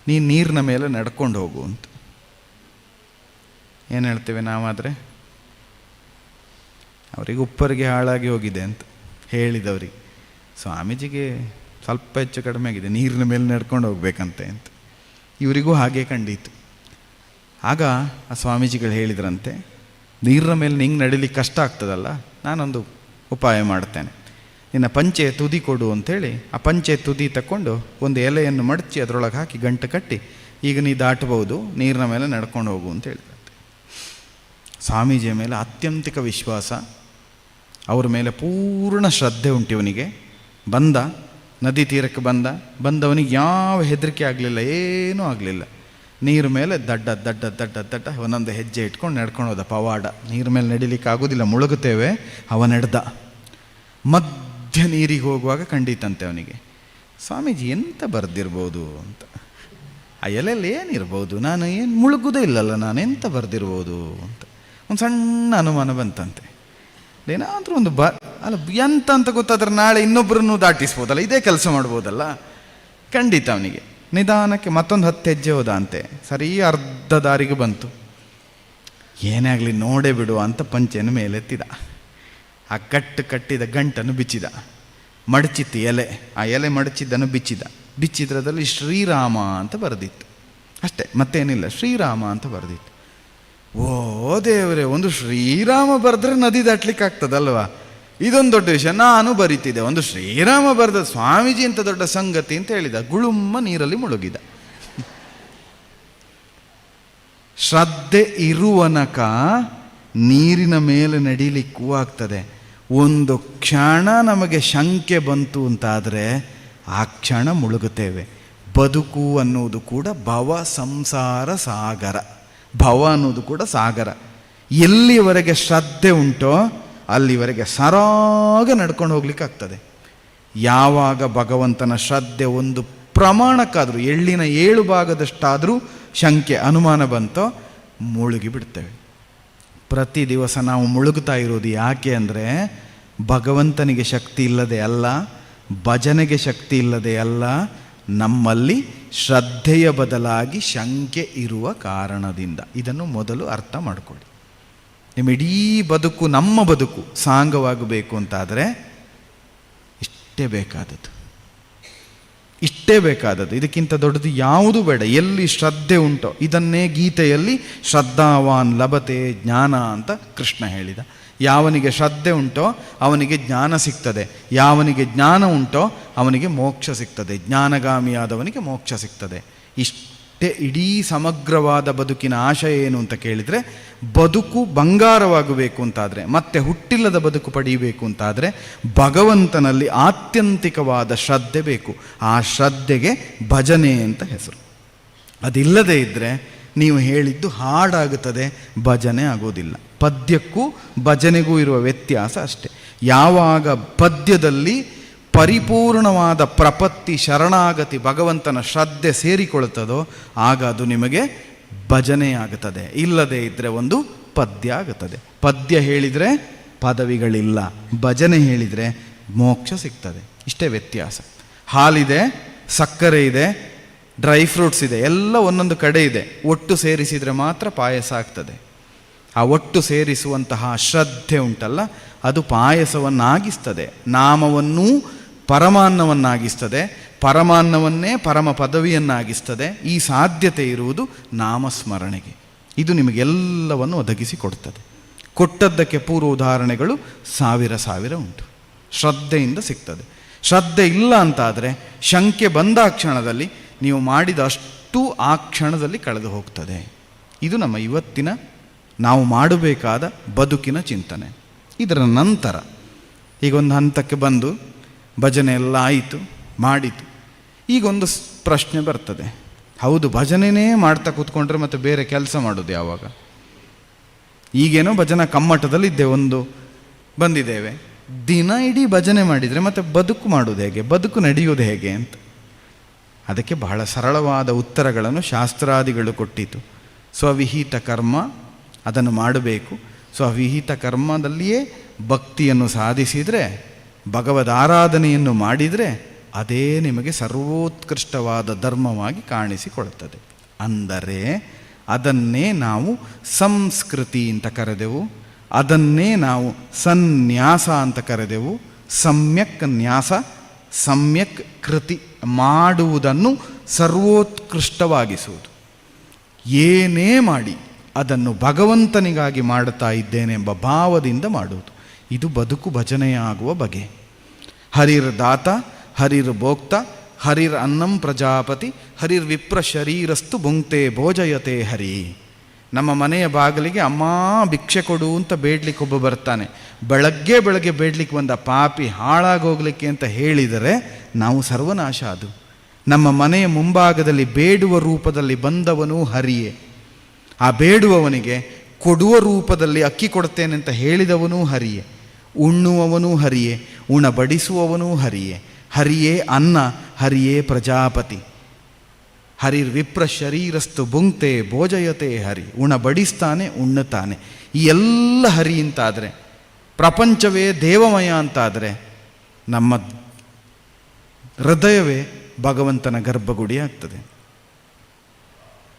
ನೀನು ನೀರಿನ ಮೇಲೆ ನಡ್ಕೊಂಡು ಹೋಗು ಅಂತ. ಏನು ಹೇಳ್ತೇವೆ ನಾವಾದರೆ? ಅವರಿಗೆ ಉಪ್ಪರಿಗೆ ಹಾಳಾಗಿ ಹೋಗಿದೆ ಅಂತ ಹೇಳಿದವ್ರಿಗೆ. ಸ್ವಾಮೀಜಿಗೆ ಸ್ವಲ್ಪ ಹೆಚ್ಚು ಕಡಿಮೆ ಆಗಿದೆ, ನೀರಿನ ಮೇಲೆ ನಡ್ಕೊಂಡು ಹೋಗ್ಬೇಕಂತೆ ಅಂತ. ಇವರಿಗೂ ಹಾಗೆ ಕಂಡೀತು. ಆಗ ಆ ಸ್ವಾಮೀಜಿಗಳು ಹೇಳಿದ್ರಂತೆ, ನೀರಿನ ಮೇಲೆ ನಿಂಗೆ ನಡಿಲಿಕ್ಕೆ ಕಷ್ಟ ಆಗ್ತದಲ್ಲ, ನಾನೊಂದು ಉಪಾಯ ಮಾಡ್ತೇನೆ, ನಿನ್ನ ಪಂಚೆ ತುದಿ ಕೊಡು ಅಂಥೇಳಿ ಆ ಪಂಚೆ ತುದಿ ತಕ್ಕೊಂಡು ಒಂದು ಎಲೆಯನ್ನು ಮಡಚಿ ಅದರೊಳಗೆ ಹಾಕಿ ಗಂಟು ಕಟ್ಟಿ, ಈಗ ನೀ ದಾಟಬಹುದು, ನೀರಿನ ಮೇಲೆ ನಡ್ಕೊಂಡು ಹೋಗು ಅಂತ ಹೇಳಿದ್ರಂತೆ. ಸ್ವಾಮೀಜಿಯ ಮೇಲೆ ಆತ್ಯಂತಿಕ ವಿಶ್ವಾಸ, ಅವ್ರ ಮೇಲೆ ಪೂರ್ಣ ಶ್ರದ್ಧೆ ಉಂಟು ಇವನಿಗೆ. ಬಂದ, ನದಿ ತೀರಕ್ಕೆ ಬಂದವನಿಗೆ ಯಾವ ಹೆದರಿಕೆ ಆಗಲಿಲ್ಲ, ಏನೂ ಆಗಲಿಲ್ಲ. ನೀರು ಮೇಲೆ ದಡ್ಡ ಒಂದೊಂದು ಹೆಜ್ಜೆ ಇಟ್ಕೊಂಡು ನಡ್ಕೊಂಡು ಹೋದ. ಪವಾಡ, ನೀರು ಮೇಲೆ ನಡಿಲಿಕ್ಕೆ ಆಗೋದಿಲ್ಲ, ಮುಳುಗುತ್ತೇವೆ. ಅವ ನಡೆದ. ಮಧ್ಯ ನೀರಿಗೆ ಹೋಗುವಾಗ ಕಂಡೀತಂತೆ ಅವನಿಗೆ, ಸ್ವಾಮೀಜಿ ಎಂತ ಬರೆದಿರ್ಬೋದು ಅಂತ. ಆ ಎಲೆಯಲ್ಲಿ ಏನಿರ್ಬೋದು, ನಾನು ಏನು ಮುಳುಗುವುದೇ ಇಲ್ಲಲ್ಲ, ನಾನು ಎಂತ ಬರೆದಿರ್ಬೋದು ಅಂತ ಒಂದು ಸಣ್ಣ ಅನುಮಾನ ಬಂತಂತೆ. ಏನಾದರೂ ಒಂದು ಅಲ್ಲ ಎಂತ ಅಂತ ಗೊತ್ತಾದ್ರೆ ನಾಳೆ ಇನ್ನೊಬ್ಬರನ್ನು ದಾಟಿಸ್ಬೋದಲ್ಲ, ಇದೇ ಕೆಲಸ ಮಾಡ್ಬೋದಲ್ಲ. ಖಂಡಿತ ಅವನಿಗೆ ನಿಧಾನಕ್ಕೆ ಮತ್ತೊಂದು 10 ಹೆಜ್ಜೆ ಹೋದ ಅಂತೆ. ಸರಿ ಅರ್ಧ ದಾರಿಗೆ ಬಂತು. ಏನೇ ಆಗಲಿ ನೋಡೇ ಬಿಡುವ ಅಂತ ಪಂಚೆಯನ್ನು ಮೇಲೆತ್ತಿದ. ಆ ಕಟ್ಟಿದ ಗಂಟನ್ನು ಬಿಚ್ಚಿದ, ಮಡಚಿತ್ತು ಎಲೆ. ಆ ಎಲೆ ಮಡಚಿದ್ದನ್ನು ಬಿಚ್ಚಿದ್ರದಲ್ಲಿ ಶ್ರೀರಾಮ ಅಂತ ಬರೆದಿತ್ತು. ಅಷ್ಟೇ, ಮತ್ತೇನಿಲ್ಲ, ಶ್ರೀರಾಮ ಅಂತ ಬರೆದಿತ್ತು. ಓ ದೇವರೇ, ಒಂದು ಶ್ರೀರಾಮ ಬರೆದ್ರೆ ನದಿ ದಾಟ್ಲಿಕ್ಕೆ ಆಗ್ತದಲ್ವಾ? ಇದೊಂದು ದೊಡ್ಡ ವಿಷಯ. ನಾನು ಬರೀತಿದ್ದೆ, ಒಂದು ಶ್ರೀರಾಮ ಬರೆದ ಸ್ವಾಮೀಜಿ ಅಂತ ದೊಡ್ಡ ಸಂಗತಿ ಅಂತ ಹೇಳಿದ. ಗುಳುಮ್ಮ ನೀರಲ್ಲಿ ಮುಳುಗಿದ. ಶ್ರದ್ಧೆ ಇರುವನಕ ನೀರಿನ ಮೇಲೆ ನಡೀಲಿಕ್ಕೂ ಆಗ್ತದೆ. ಒಂದು ಕ್ಷಣ ನಮಗೆ ಶಂಕೆ ಬಂತು ಅಂತಾದರೆ ಆ ಕ್ಷಣ ಮುಳುಗುತ್ತೇವೆ. ಬದುಕು ಅನ್ನುವುದು ಕೂಡ ಭವ ಸಂಸಾರ ಸಾಗರ. ಭವ ಅನ್ನೋದು ಕೂಡ ಸಾಗರ. ಎಲ್ಲಿವರೆಗೆ ಶ್ರದ್ಧೆ ಉಂಟೋ ಅಲ್ಲಿವರೆಗೆ ಸರಾಗ ನಡ್ಕೊಂಡು ಹೋಗ್ಲಿಕ್ಕೆ ಆಗ್ತದೆ. ಯಾವಾಗ ಭಗವಂತನ ಶ್ರದ್ಧೆ ಒಂದು ಪ್ರಮಾಣಕ್ಕಾದರೂ, ಎಳ್ಳಿನ 7 ಭಾಗದಷ್ಟಾದರೂ ಶಂಕೆ ಅನುಮಾನ ಬಂತೋ ಮುಳುಗಿ ಬಿಡ್ತೇವೆ. ಪ್ರತಿ ದಿವಸ ನಾವು ಮುಳುಗುತ್ತಾ ಇರೋದು ಯಾಕೆ ಅಂದರೆ ಭಗವಂತನಿಗೆ ಶಕ್ತಿ ಇಲ್ಲದೆ ಅಲ್ಲ, ಭಜನೆಗೆ ಶಕ್ತಿ ಇಲ್ಲದೆ ಅಲ್ಲ, ನಮ್ಮಲ್ಲಿ ಶ್ರದ್ಧೆಯ ಬದಲಾಗಿ ಶಂಕೆ ಇರುವ ಕಾರಣದಿಂದ. ಇದನ್ನು ಮೊದಲು ಅರ್ಥ ಮಾಡಿಕೊಳ್ಳಿ. ನಿಮ್ಮ ಇಡೀ ಬದುಕು, ನಮ್ಮ ಬದುಕು ಸಾಂಗವಾಗಬೇಕು ಅಂತಾದರೆ ಇಷ್ಟೇ ಬೇಕಾದದ್ದು. ಇದಕ್ಕಿಂತ ದೊಡ್ಡದು ಯಾವುದೂ ಬೇಡ. ಎಲ್ಲಿ ಶ್ರದ್ಧೆ ಉಂಟೋ, ಇದನ್ನೇ ಗೀತೆಯಲ್ಲಿ ಶ್ರದ್ಧಾವಾನ್ ಲಭತೆ ಜ್ಞಾನ ಅಂತ ಕೃಷ್ಣ ಹೇಳಿದ. ಯಾವನಿಗೆ ಶ್ರದ್ಧೆ ಉಂಟೋ ಅವನಿಗೆ ಜ್ಞಾನ ಸಿಗ್ತದೆ, ಯಾವನಿಗೆ ಜ್ಞಾನ ಉಂಟೋ ಅವನಿಗೆ ಮೋಕ್ಷ ಸಿಗ್ತದೆ, ಜ್ಞಾನಗಾಮಿಯಾದವನಿಗೆ ಮೋಕ್ಷ ಸಿಗ್ತದೆ. ಇಷ್ಟೇ ಇಡೀ ಸಮಗ್ರವಾದ ಬದುಕಿನ ಆಶಯ ಏನು ಅಂತ ಕೇಳಿದರೆ, ಬದುಕು ಬಂಗಾರವಾಗಬೇಕು ಅಂತಾದರೆ, ಮತ್ತೆ ಹುಟ್ಟಿಲ್ಲದ ಬದುಕು ಪಡೆಯಬೇಕು ಅಂತಾದರೆ ಭಗವಂತನಲ್ಲಿ ಆತ್ಯಂತಿಕವಾದ ಶ್ರದ್ಧೆ ಬೇಕು. ಆ ಶ್ರದ್ಧೆಗೆ ಭಜನೆ ಅಂತ ಹೆಸರು. ಅದಿಲ್ಲದೆ ಇದ್ದರೆ ನೀವು ಹೇಳಿದ್ದು ಹಾಡಾಗುತ್ತದೆ, ಭಜನೆ ಆಗೋದಿಲ್ಲ. ಪದ್ಯಕ್ಕೂ ಭಜನೆಗೂ ಇರುವ ವ್ಯತ್ಯಾಸ ಅಷ್ಟೆ. ಯಾವಾಗ ಪದ್ಯದಲ್ಲಿ ಪರಿಪೂರ್ಣವಾದ ಪ್ರಪತ್ತಿ, ಶರಣಾಗತಿ, ಭಗವಂತನ ಶ್ರದ್ಧೆ ಸೇರಿಕೊಳ್ಳುತ್ತದೋ ಆಗ ಅದು ನಿಮಗೆ ಭಜನೆ ಆಗುತ್ತದೆ. ಇಲ್ಲದೇ ಇದ್ದರೆ ಒಂದು ಪದ್ಯ ಆಗುತ್ತದೆ. ಪದ್ಯ ಹೇಳಿದರೆ ಪದವಿಗಳಿಲ್ಲ. ಭಜನೆ ಹೇಳಿದರೆ ಮೋಕ್ಷ ಸಿಗ್ತದೆ. ಇಷ್ಟೇ ವ್ಯತ್ಯಾಸ. ಹಾಲಿದೆ, ಸಕ್ಕರೆ ಇದೆ, ಡ್ರೈ ಫ್ರೂಟ್ಸ್ ಇದೆ, ಎಲ್ಲ ಒಂದೊಂದು ಕಡೆ ಇದೆ. ಒಟ್ಟು ಸೇರಿಸಿದರೆ ಮಾತ್ರ ಪಾಯಸ ಆಗ್ತದೆ. ಆ ಒಟ್ಟು ಸೇರಿಸುವಂತಹ ಶ್ರದ್ಧೆ ಉಂಟಲ್ಲ, ಅದು ಪಾಯಸವನ್ನಾಗಿಸ್ತದೆ. ನಾಮವನ್ನೂ ಪರಮಾನ್ನವನ್ನಾಗಿಸ್ತದೆ, ಪರಮಾನ್ನವನ್ನೇ ಪರಮ ಪದವಿಯನ್ನಾಗಿಸ್ತದೆ. ಈ ಸಾಧ್ಯತೆ ಇರುವುದು ನಾಮಸ್ಮರಣೆಗೆ. ಇದು ನಿಮಗೆಲ್ಲವನ್ನು ಒದಗಿಸಿಕೊಡ್ತದೆ. ಕೊಟ್ಟದ್ದಕ್ಕೆ ಪೂರ್ವ ಉದಾಹರಣೆಗಳು ಸಾವಿರ ಉಂಟು. ಶ್ರದ್ಧೆಯಿಂದ ಸಿಗ್ತದೆ. ಶ್ರದ್ಧೆ ಇಲ್ಲ ಅಂತಾದರೆ ಶಂಕೆ ಬಂದ ಕ್ಷಣದಲ್ಲಿ ನೀವು ಮಾಡಿದಷ್ಟು ಆ ಕ್ಷಣದಲ್ಲಿ ಕಳೆದು ಹೋಗ್ತದೆ. ಇದು ನಮ್ಮ ಇವತ್ತಿನ ನಾವು ಮಾಡಬೇಕಾದ ಬದುಕಿನ ಚಿಂತನೆ. ಇದರ ನಂತರ ಈಗ ಒಂದು ಹಂತಕ್ಕೆ ಬಂದು ಭಜನೆ ಎಲ್ಲ ಆಯಿತು, ಮಾಡಿತು. ಈಗೊಂದು ಪ್ರಶ್ನೆ ಬರ್ತದೆ, ಹೌದು ಭಜನೆನೇ ಮಾಡ್ತಾ ಕೂತ್ಕೊಂಡ್ರೆ ಮತ್ತೆ ಬೇರೆ ಕೆಲಸ ಮಾಡೋದು ಯಾವಾಗ? ಈಗೇನೋ ಭಜನಾ ಕಮ್ಮಟದಲ್ಲಿದ್ದೆ, ಒಂದು ಬಂದಿದ್ದೇವೆ, ದಿನ ಇಡೀ ಭಜನೆ ಮಾಡಿದರೆ ಮತ್ತೆ ಬದುಕು ಮಾಡೋದು ಹೇಗೆ, ಬದುಕು ನಡೆಯೋದು ಹೇಗೆ ಅಂತ. ಅದಕ್ಕೆ ಬಹಳ ಸರಳವಾದ ಉತ್ತರಗಳನ್ನು ಶಾಸ್ತ್ರಾದಿಗಳು ಕೊಟ್ಟಿತು. ಸ್ವವಿಹಿತ ಕರ್ಮ ಅದನ್ನು ಮಾಡಬೇಕು. ಸ್ವವಿಹಿತ ಕರ್ಮದಲ್ಲಿಯೇ ಭಕ್ತಿಯನ್ನು ಸಾಧಿಸಿದರೆ, ಭಗವದ್ ಆರಾಧನೆಯನ್ನು ಮಾಡಿದರೆ ಅದೇ ನಿಮಗೆ ಸರ್ವೋತ್ಕೃಷ್ಟವಾದ ಧರ್ಮವಾಗಿ ಕಾಣಿಸಿಕೊಳ್ತದೆ. ಅಂದರೆ ಅದನ್ನೇ ನಾವು ಸಂಸ್ಕೃತಿ ಅಂತ ಕರೆದೆವು, ಅದನ್ನೇ ನಾವು ಸನ್ಯಾಸ ಅಂತ ಕರೆದೆವು. ಸಮ್ಯಕ್ ನ್ಯಾಸ, ಸಮ್ಯಕ್ ಕೃತಿ, ಮಾಡುವುದನ್ನು ಸರ್ವೋತ್ಕೃಷ್ಟವಾಗಿಸುವುದು. ಏನೇ ಮಾಡಿ ಅದನ್ನು ಭಗವಂತನಿಗಾಗಿ ಮಾಡುತ್ತಾ ಇದ್ದೇನೆಂಬ ಭಾವದಿಂದ ಮಾಡುವುದು. ಇದು ಬದುಕು ಭಜನೆಯಾಗುವ ಬಗೆ. ಹರಿರ್ ದಾತ, ಹರಿರ್ ಭೋಕ್ತ, ಹರಿರ್ ಅನ್ನಂ ಪ್ರಜಾಪತಿ, ಹರಿರ್ ವಿಪ್ರ ಶರೀರಸ್ತು ಭುಂಕ್ತೆ ಭೋಜಯತೆ ಹರಿ. ನಮ್ಮ ಮನೆಯ ಬಾಗಿಲಿಗೆ ಅಮ್ಮ ಭಿಕ್ಷೆ ಕೊಡು ಅಂತ ಬೇಡ್ಲಿಕ್ಕೆ ಒಬ್ಬ ಬರ್ತಾನೆ. ಬೆಳಗ್ಗೆ ಬೇಡ್ಲಿಕ್ಕೆ ಬಂದ ಪಾಪಿ ಹಾಳಾಗೋಗ್ಲಿಕ್ಕೆ ಅಂತ ಹೇಳಿದರೆ ನಾವು ಸರ್ವನಾಶ. ಅದು ನಮ್ಮ ಮನೆಯ ಮುಂಭಾಗದಲ್ಲಿ ಬೇಡುವ ರೂಪದಲ್ಲಿ ಬಂದವನು ಹರಿಯೇ. ಆ ಬೇಡುವವನಿಗೆ ಕೊಡುವ ರೂಪದಲ್ಲಿ ಅಕ್ಕಿ ಕೊಡ್ತೇನೆ ಅಂತ ಹೇಳಿದವನೂ ಹರಿಯೇ. ಉಣ್ಣುವವನೂ ಹರಿಯೇ, ಉಣಬಡಿಸುವವನೂ ಹರಿಯೇ. ಹರಿಯೇ ಅನ್ನ, ಹರಿಯೇ ಪ್ರಜಾಪತಿ. ಹರಿರ್ ವಿಪ್ರ ಶರೀರಸ್ತು ಭುಂಕ್ತೆ ಭೋಜಯತೆ ಹರಿ. ಉಣಬಡಿಸ್ತಾನೆ, ಉಣ್ಣುತ್ತಾನೆ. ಈ ಎಲ್ಲ ಹರಿ ಅಂತಾದರೆ, ಪ್ರಪಂಚವೇ ದೇವಮಯ ಅಂತಾದರೆ, ನಮ್ಮ ಹೃದಯವೇ ಭಗವಂತನ ಗರ್ಭಗುಡಿ ಆಗ್ತದೆ.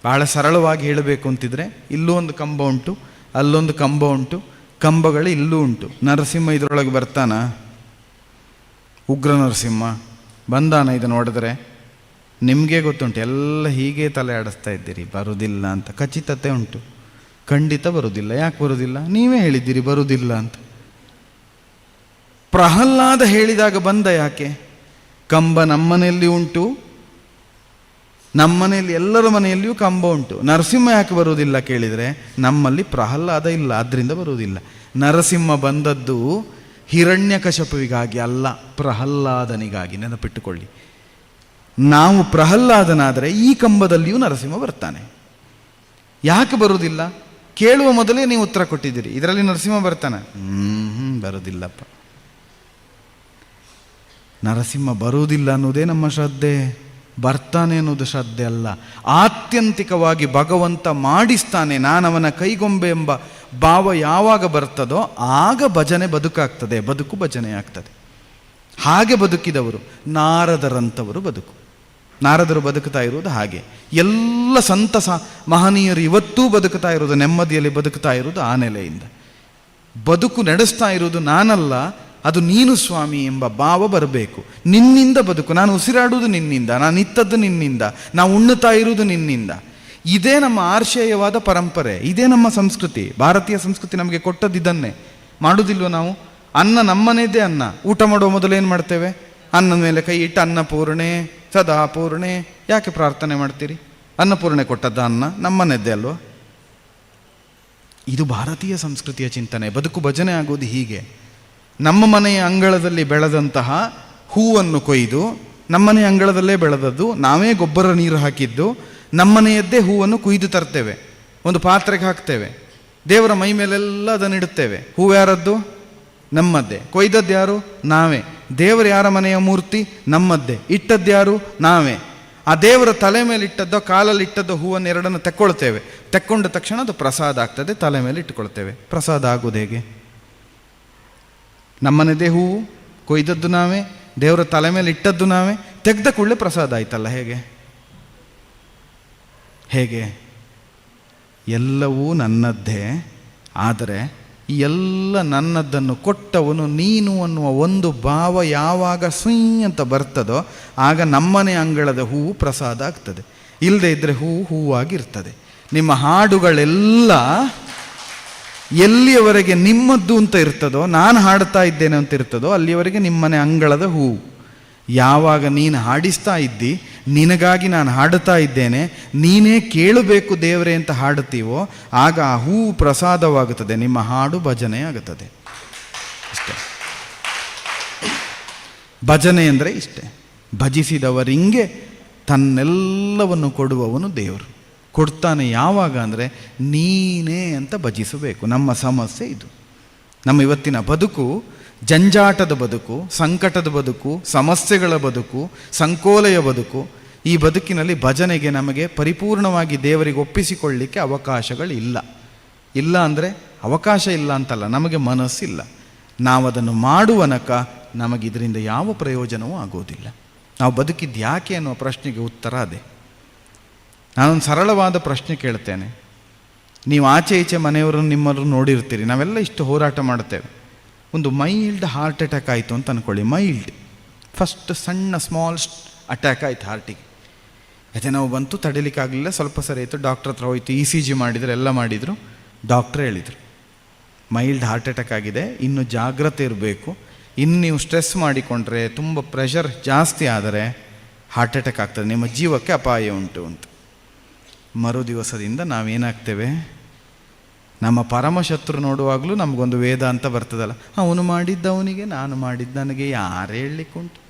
ಬಹಳ ಸರಳವಾಗಿ ಹೇಳಬೇಕು ಅಂತಿದ್ರೆ, ಇಲ್ಲೂ ಒಂದು ಕಂಬ ಉಂಟು, ಅಲ್ಲೊಂದು ಕಂಬ ಉಂಟು, ಕಂಬಗಳು ಇಲ್ಲೂ ಉಂಟು. ನರಸಿಂಹ ಇದರೊಳಗೆ ಬರ್ತಾನ, ಉಗ್ರ ನರಸಿಂಹ ಬಂದಾನ. ಇದು ನೋಡಿದ್ರೆ ನಿಮಗೆ ಗೊತ್ತುಂಟು, ಎಲ್ಲ ಹೀಗೆ ತಲೆ ಆಡಿಸ್ತಾ ಇದ್ದೀರಿ, ಬರುವುದಿಲ್ಲ ಅಂತ ಖಚಿತತೆ ಉಂಟು. ಖಂಡಿತ ಬರುವುದಿಲ್ಲ. ಯಾಕೆ ಬರುವುದಿಲ್ಲ? ನೀವೇ ಹೇಳಿದ್ದೀರಿ ಬರುವುದಿಲ್ಲ ಅಂತ. ಪ್ರಹ್ಲಾದ ಹೇಳಿದಾಗ ಬಂದ ಯಾಕೆ? ಕಂಬ ನಮ್ಮನೆಯಲ್ಲಿ ಉಂಟು, ನಮ್ಮನೆಯಲ್ಲಿ ಎಲ್ಲರ ಮನೆಯಲ್ಲಿಯೂ ಕಂಬ ಉಂಟು. ನರಸಿಂಹ ಯಾಕೆ ಬರುವುದಿಲ್ಲ ಕೇಳಿದರೆ, ನಮ್ಮಲ್ಲಿ ಪ್ರಹ್ಲಾದ ಇಲ್ಲ, ಆದ್ದರಿಂದ ಬರುವುದಿಲ್ಲ. ನರಸಿಂಹ ಬಂದದ್ದು ಹಿರಣ್ಯಕಶಪುವಿಗಾಗಿ ಅಲ್ಲ, ಪ್ರಹ್ಲಾದನಿಗಾಗಿ. ನೆನಪಿಟ್ಟುಕೊಳ್ಳಿ. ನಾವು ಪ್ರಹ್ಲಾದನಾದರೆ ಈ ಕಂಬದಲ್ಲಿಯೂ ನರಸಿಂಹ ಬರ್ತಾನೆ. ಯಾಕೆ ಬರುವುದಿಲ್ಲ ಕೇಳುವ ಮೊದಲೇ ನೀವು ಉತ್ತರ ಕೊಟ್ಟಿದ್ದೀರಿ. ಇದರಲ್ಲಿ ನರಸಿಂಹ ಬರ್ತಾನೆ? ಬರುವುದಿಲ್ಲಪ್ಪ. ನರಸಿಂಹ ಬರುವುದಿಲ್ಲ ಅನ್ನೋದೇ ನಮ್ಮ ಶ್ರದ್ಧೆ, ಬರ್ತಾನೆ ಅನ್ನೋದು ಶ್ರದ್ಧೆ ಅಲ್ಲ. ಆತ್ಯಂತಿಕವಾಗಿ ಭಗವಂತ ಮಾಡಿಸ್ತಾನೆ, ನಾನವನ ಕೈಗೊಂಬೆ ಎಂಬ ಭಾವ ಯಾವಾಗ ಬರ್ತದೋ ಆಗ ಭಜನೆ ಬದುಕಾಗ್ತದೆ, ಬದುಕು ಭಜನೆ ಆಗ್ತದೆ. ಹಾಗೆ ಬದುಕಿದವರು ನಾರದರಂಥವರು ಬದುಕು. ನಾರದರು ಬದುಕ್ತಾ ಇರುವುದು ಹಾಗೆ. ಎಲ್ಲ ಸಂತಸ ಮಹನೀಯರು ಇವತ್ತೂ ಬದುಕ್ತಾ ಇರೋದು, ನೆಮ್ಮದಿಯಲ್ಲಿ ಬದುಕ್ತಾ ಇರೋದು ಆ ನೆಲೆಯಿಂದ. ಬದುಕು ನಡೆಸ್ತಾ ಇರೋದು ನಾನಲ್ಲ, ಅದು ನೀನು ಸ್ವಾಮಿ ಎಂಬ ಭಾವ ಬರಬೇಕು. ನಿನ್ನಿಂದ ಬದುಕು, ನಾನು ಉಸಿರಾಡುವುದು ನಿನ್ನಿಂದ, ನಾನು ಇತ್ತದ್ದು ನಿನ್ನಿಂದ, ನಾವು ಉಣ್ಣುತ್ತಾ ಇರುವುದು ನಿನ್ನಿಂದ. ಇದೇ ನಮ್ಮ ಆರ್ಷೇಯವಾದ ಪರಂಪರೆ, ಇದೇ ನಮ್ಮ ಸಂಸ್ಕೃತಿ. ಭಾರತೀಯ ಸಂಸ್ಕೃತಿ ನಮಗೆ ಕೊಟ್ಟದ್ದಿದ್ದನ್ನೇ. ಮಾಡುವುದಿಲ್ವ ನಾವು? ಅನ್ನ ನಮ್ಮನೇದೇ ಅನ್ನ. ಊಟ ಮಾಡುವ ಮೊದಲು ಏನು ಮಾಡ್ತೇವೆ? ಅನ್ನದ ಮೇಲೆ ಕೈ ಇಟ್ಟು ಅನ್ನಪೂರ್ಣೆ ಸದಾ ಪೂರ್ಣೆ. ಯಾಕೆ ಪ್ರಾರ್ಥನೆ ಮಾಡ್ತೀರಿ? ಅನ್ನಪೂರ್ಣೆ ಕೊಟ್ಟದ್ದ ಅನ್ನ ನಮ್ಮನೇದ್ದೇ ಅಲ್ವ? ಇದು ಭಾರತೀಯ ಸಂಸ್ಕೃತಿಯ ಚಿಂತನೆ. ಬದುಕು ಭಜನೆ ಆಗೋದು ಹೀಗೆ. ನಮ್ಮ ಮನೆಯ ಅಂಗಳದಲ್ಲಿ ಬೆಳೆದಂತಹ ಹೂವನ್ನು ಕೊಯ್ದು, ನಮ್ಮನೆಯ ಅಂಗಳದಲ್ಲೇ ಬೆಳೆದದ್ದು, ನಾವೇ ಗೊಬ್ಬರ ನೀರು ಹಾಕಿದ್ದು, ನಮ್ಮನೆಯದ್ದೇ ಹೂವನ್ನು ಕುಯ್ದು ತರ್ತೇವೆ, ಒಂದು ಪಾತ್ರೆಗೆ ಹಾಕ್ತೇವೆ, ದೇವರ ಮೈ ಮೇಲೆಲ್ಲ ಅದನ್ನು ಇಡುತ್ತೇವೆ. ಹೂವು ಯಾರದ್ದು? ನಮ್ಮದ್ದೇ. ಕೊಯ್ದದ್ದು ಯಾರು? ನಾವೇ. ದೇವರು ಯಾರ ಮನೆಯ ಮೂರ್ತಿ? ನಮ್ಮದ್ದೇ. ಇಟ್ಟದ್ದು ಯಾರು? ನಾವೇ. ಆ ದೇವರ ತಲೆ ಮೇಲೆ ಇಟ್ಟದ್ದೋ ಕಾಲಲ್ಲಿ ಇಟ್ಟದ್ದೋ ಹೂವನ್ನು ಎರಡನ್ನು ತೆಕ್ಕೊಳ್ತೇವೆ. ತೆಕ್ಕೊಂಡ ತಕ್ಷಣ ಅದು ಪ್ರಸಾದ ಆಗ್ತದೆ, ತಲೆ ಮೇಲೆ ಇಟ್ಟುಕೊಳ್ತೇವೆ. ಪ್ರಸಾದ ಆಗೋದು ಹೇಗೆ? ನಮ್ಮನೆದೇ ಹೂವು, ಕೊಯ್ದದ್ದು ನಾವೇ, ದೇವರ ತಲೆ ಮೇಲೆ ಇಟ್ಟದ್ದು ನಾವೇ, ತೆಗೆದ ಕೂಡಲೇ ಪ್ರಸಾದ ಆಯ್ತಲ್ಲ. ಹೇಗೆ ಎಲ್ಲವೂ ನನ್ನದ್ದೇ, ಆದರೆ ಈ ಎಲ್ಲ ನನ್ನದ್ದನ್ನು ಕೊಟ್ಟವನು ನೀನು ಅನ್ನುವ ಒಂದು ಭಾವ ಯಾವಾಗ ಸುಯ್ ಅಂತ ಬರ್ತದೋ ಆಗ ನಮ್ಮನೆ ಅಂಗಳದ ಹೂವು ಪ್ರಸಾದ ಆಗ್ತದೆ. ಇಲ್ಲದೆ ಇದ್ದರೆ ಹೂವಾಗಿರ್ತದೆ. ನಿಮ್ಮ ಹಾಡುಗಳೆಲ್ಲ ಎಲ್ಲಿಯವರೆಗೆ ನಿಮ್ಮದ್ದು ಅಂತ ಇರ್ತದೋ, ನಾನು ಹಾಡ್ತಾ ಇದ್ದೇನೆ ಅಂತ ಇರ್ತದೋ, ಅಲ್ಲಿಯವರೆಗೆ ನಿಮ್ಮನೆ ಅಂಗಳದ ಹೂವು. ಯಾವಾಗ ನೀನು ಹಾಡಿಸ್ತಾ ಇದ್ದಿ, ನಿನಗಾಗಿ ನಾನು ಹಾಡುತ್ತಾ ಇದ್ದೇನೆ, ನೀನೇ ಕೇಳಬೇಕು ದೇವರೇ ಅಂತ ಹಾಡುತ್ತೀವೋ, ಆಗ ಆ ಹೂವು ಪ್ರಸಾದವಾಗುತ್ತದೆ, ನಿಮ್ಮ ಹಾಡು ಭಜನೆ ಆಗುತ್ತದೆ. ಇಷ್ಟೇ ಭಜನೆ ಅಂದರೆ. ಇಷ್ಟೇ, ಭಜಿಸಿದವರಿಂಗೆ ತನ್ನೆಲ್ಲವನ್ನು ಕೊಡುವವನು ದೇವರು. ಕೊಡ್ತಾನೆ ಯಾವಾಗ ಅಂದರೆ ನೀನೇ ಅಂತ ಭಜಿಸಬೇಕು. ನಮ್ಮ ಸಮಸ್ಯೆ ಇದು. ನಮ್ಮ ಇವತ್ತಿನ ಬದುಕು ಜಂಜಾಟದ ಬದುಕು, ಸಂಕಟದ ಬದುಕು, ಸಮಸ್ಯೆಗಳ ಬದುಕು, ಸಂಕೋಲೆಯ ಬದುಕು. ಈ ಬದುಕಿನಲ್ಲಿ ಭಜನೆಗೆ ನಮಗೆ ಪರಿಪೂರ್ಣವಾಗಿ ದೇವರಿಗೆ ಒಪ್ಪಿಸಿಕೊಳ್ಳಲಿಕ್ಕೆ ಅವಕಾಶಗಳಿಲ್ಲ. ಇಲ್ಲ ಅಂದರೆ ಅವಕಾಶ ಇಲ್ಲ ಅಂತಲ್ಲ, ನಮಗೆ ಮನಸ್ಸಿಲ್ಲ. ನಾವದನ್ನು ಮಾಡುವನಕ ನಮಗಿದರಿಂದ ಯಾವ ಪ್ರಯೋಜನವೂ ಆಗೋದಿಲ್ಲ. ನಾವು ಬದುಕಿದ್ದು ಯಾಕೆ ಅನ್ನುವ ಪ್ರಶ್ನೆಗೆ ಉತ್ತರ ಅದೇ. ನಾನೊಂದು ಸರಳವಾದ ಪ್ರಶ್ನೆ ಕೇಳ್ತೇನೆ. ನೀವು ಆಚೆ ಈಚೆ ಮನೆಯವರನ್ನು ನಿಮ್ಮನ್ನು ನೋಡಿರ್ತೀರಿ. ನಾವೆಲ್ಲ ಇಷ್ಟು ಹೋರಾಟ ಮಾಡ್ತೇವೆ. ಒಂದು ಮೈಲ್ಡ್ ಹಾರ್ಟ್ ಅಟ್ಯಾಕ್ ಆಯಿತು ಅಂತ ಅಂದ್ಕೊಳ್ಳಿ. ಮೈಲ್ಡ್, ಫಸ್ಟ್ ಸಣ್ಣ ಸ್ಮಾಲ್ ಅಟ್ಯಾಕ್ ಆಯಿತು ಹಾರ್ಟಿಗೆ. ಅದೇ ನಾವು ಬಂತು, ತಡಿಲಿಕ್ಕಾಗಲಿಲ್ಲ, ಸ್ವಲ್ಪ ಸರಿ ಆಯಿತು, ಡಾಕ್ಟ್ರ್ ಹತ್ರ ಹೋಯ್ತು, ECG ಮಾಡಿದ್ರು, ಎಲ್ಲ ಮಾಡಿದರು. ಡಾಕ್ಟ್ರೇ ಹೇಳಿದರು ಮೈಲ್ಡ್ ಹಾರ್ಟ್ ಅಟ್ಯಾಕ್ ಆಗಿದೆ, ಇನ್ನು ಜಾಗ್ರತೆ ಇರಬೇಕು, ಇನ್ನು ನೀವು ಸ್ಟ್ರೆಸ್ ಮಾಡಿಕೊಂಡ್ರೆ, ತುಂಬ ಪ್ರೆಷರ್ ಜಾಸ್ತಿ ಆದರೆ ಹಾರ್ಟ್ ಅಟ್ಯಾಕ್ ಆಗ್ತದೆ, ನಿಮ್ಮ ಜೀವಕ್ಕೆ ಅಪಾಯ ಉಂಟು ಅಂತ. ಮರು ದಿವಸದಿಂದ ನಾವೇನಾಗ್ತೇವೆ, ನಮ್ಮ ಪರಮಶತ್ರು ನೋಡುವಾಗಲೂ ನಮಗೊಂದು ವೇದ ಅಂತ ಬರ್ತದಲ್ಲ, ಅವನು ಮಾಡಿದ್ದವನಿಗೆ, ನಾನು ಮಾಡಿದ್ದು ನನಗೆ, ಯಾರು ಹೇಳಲಿಕ್ಕುಂಟು,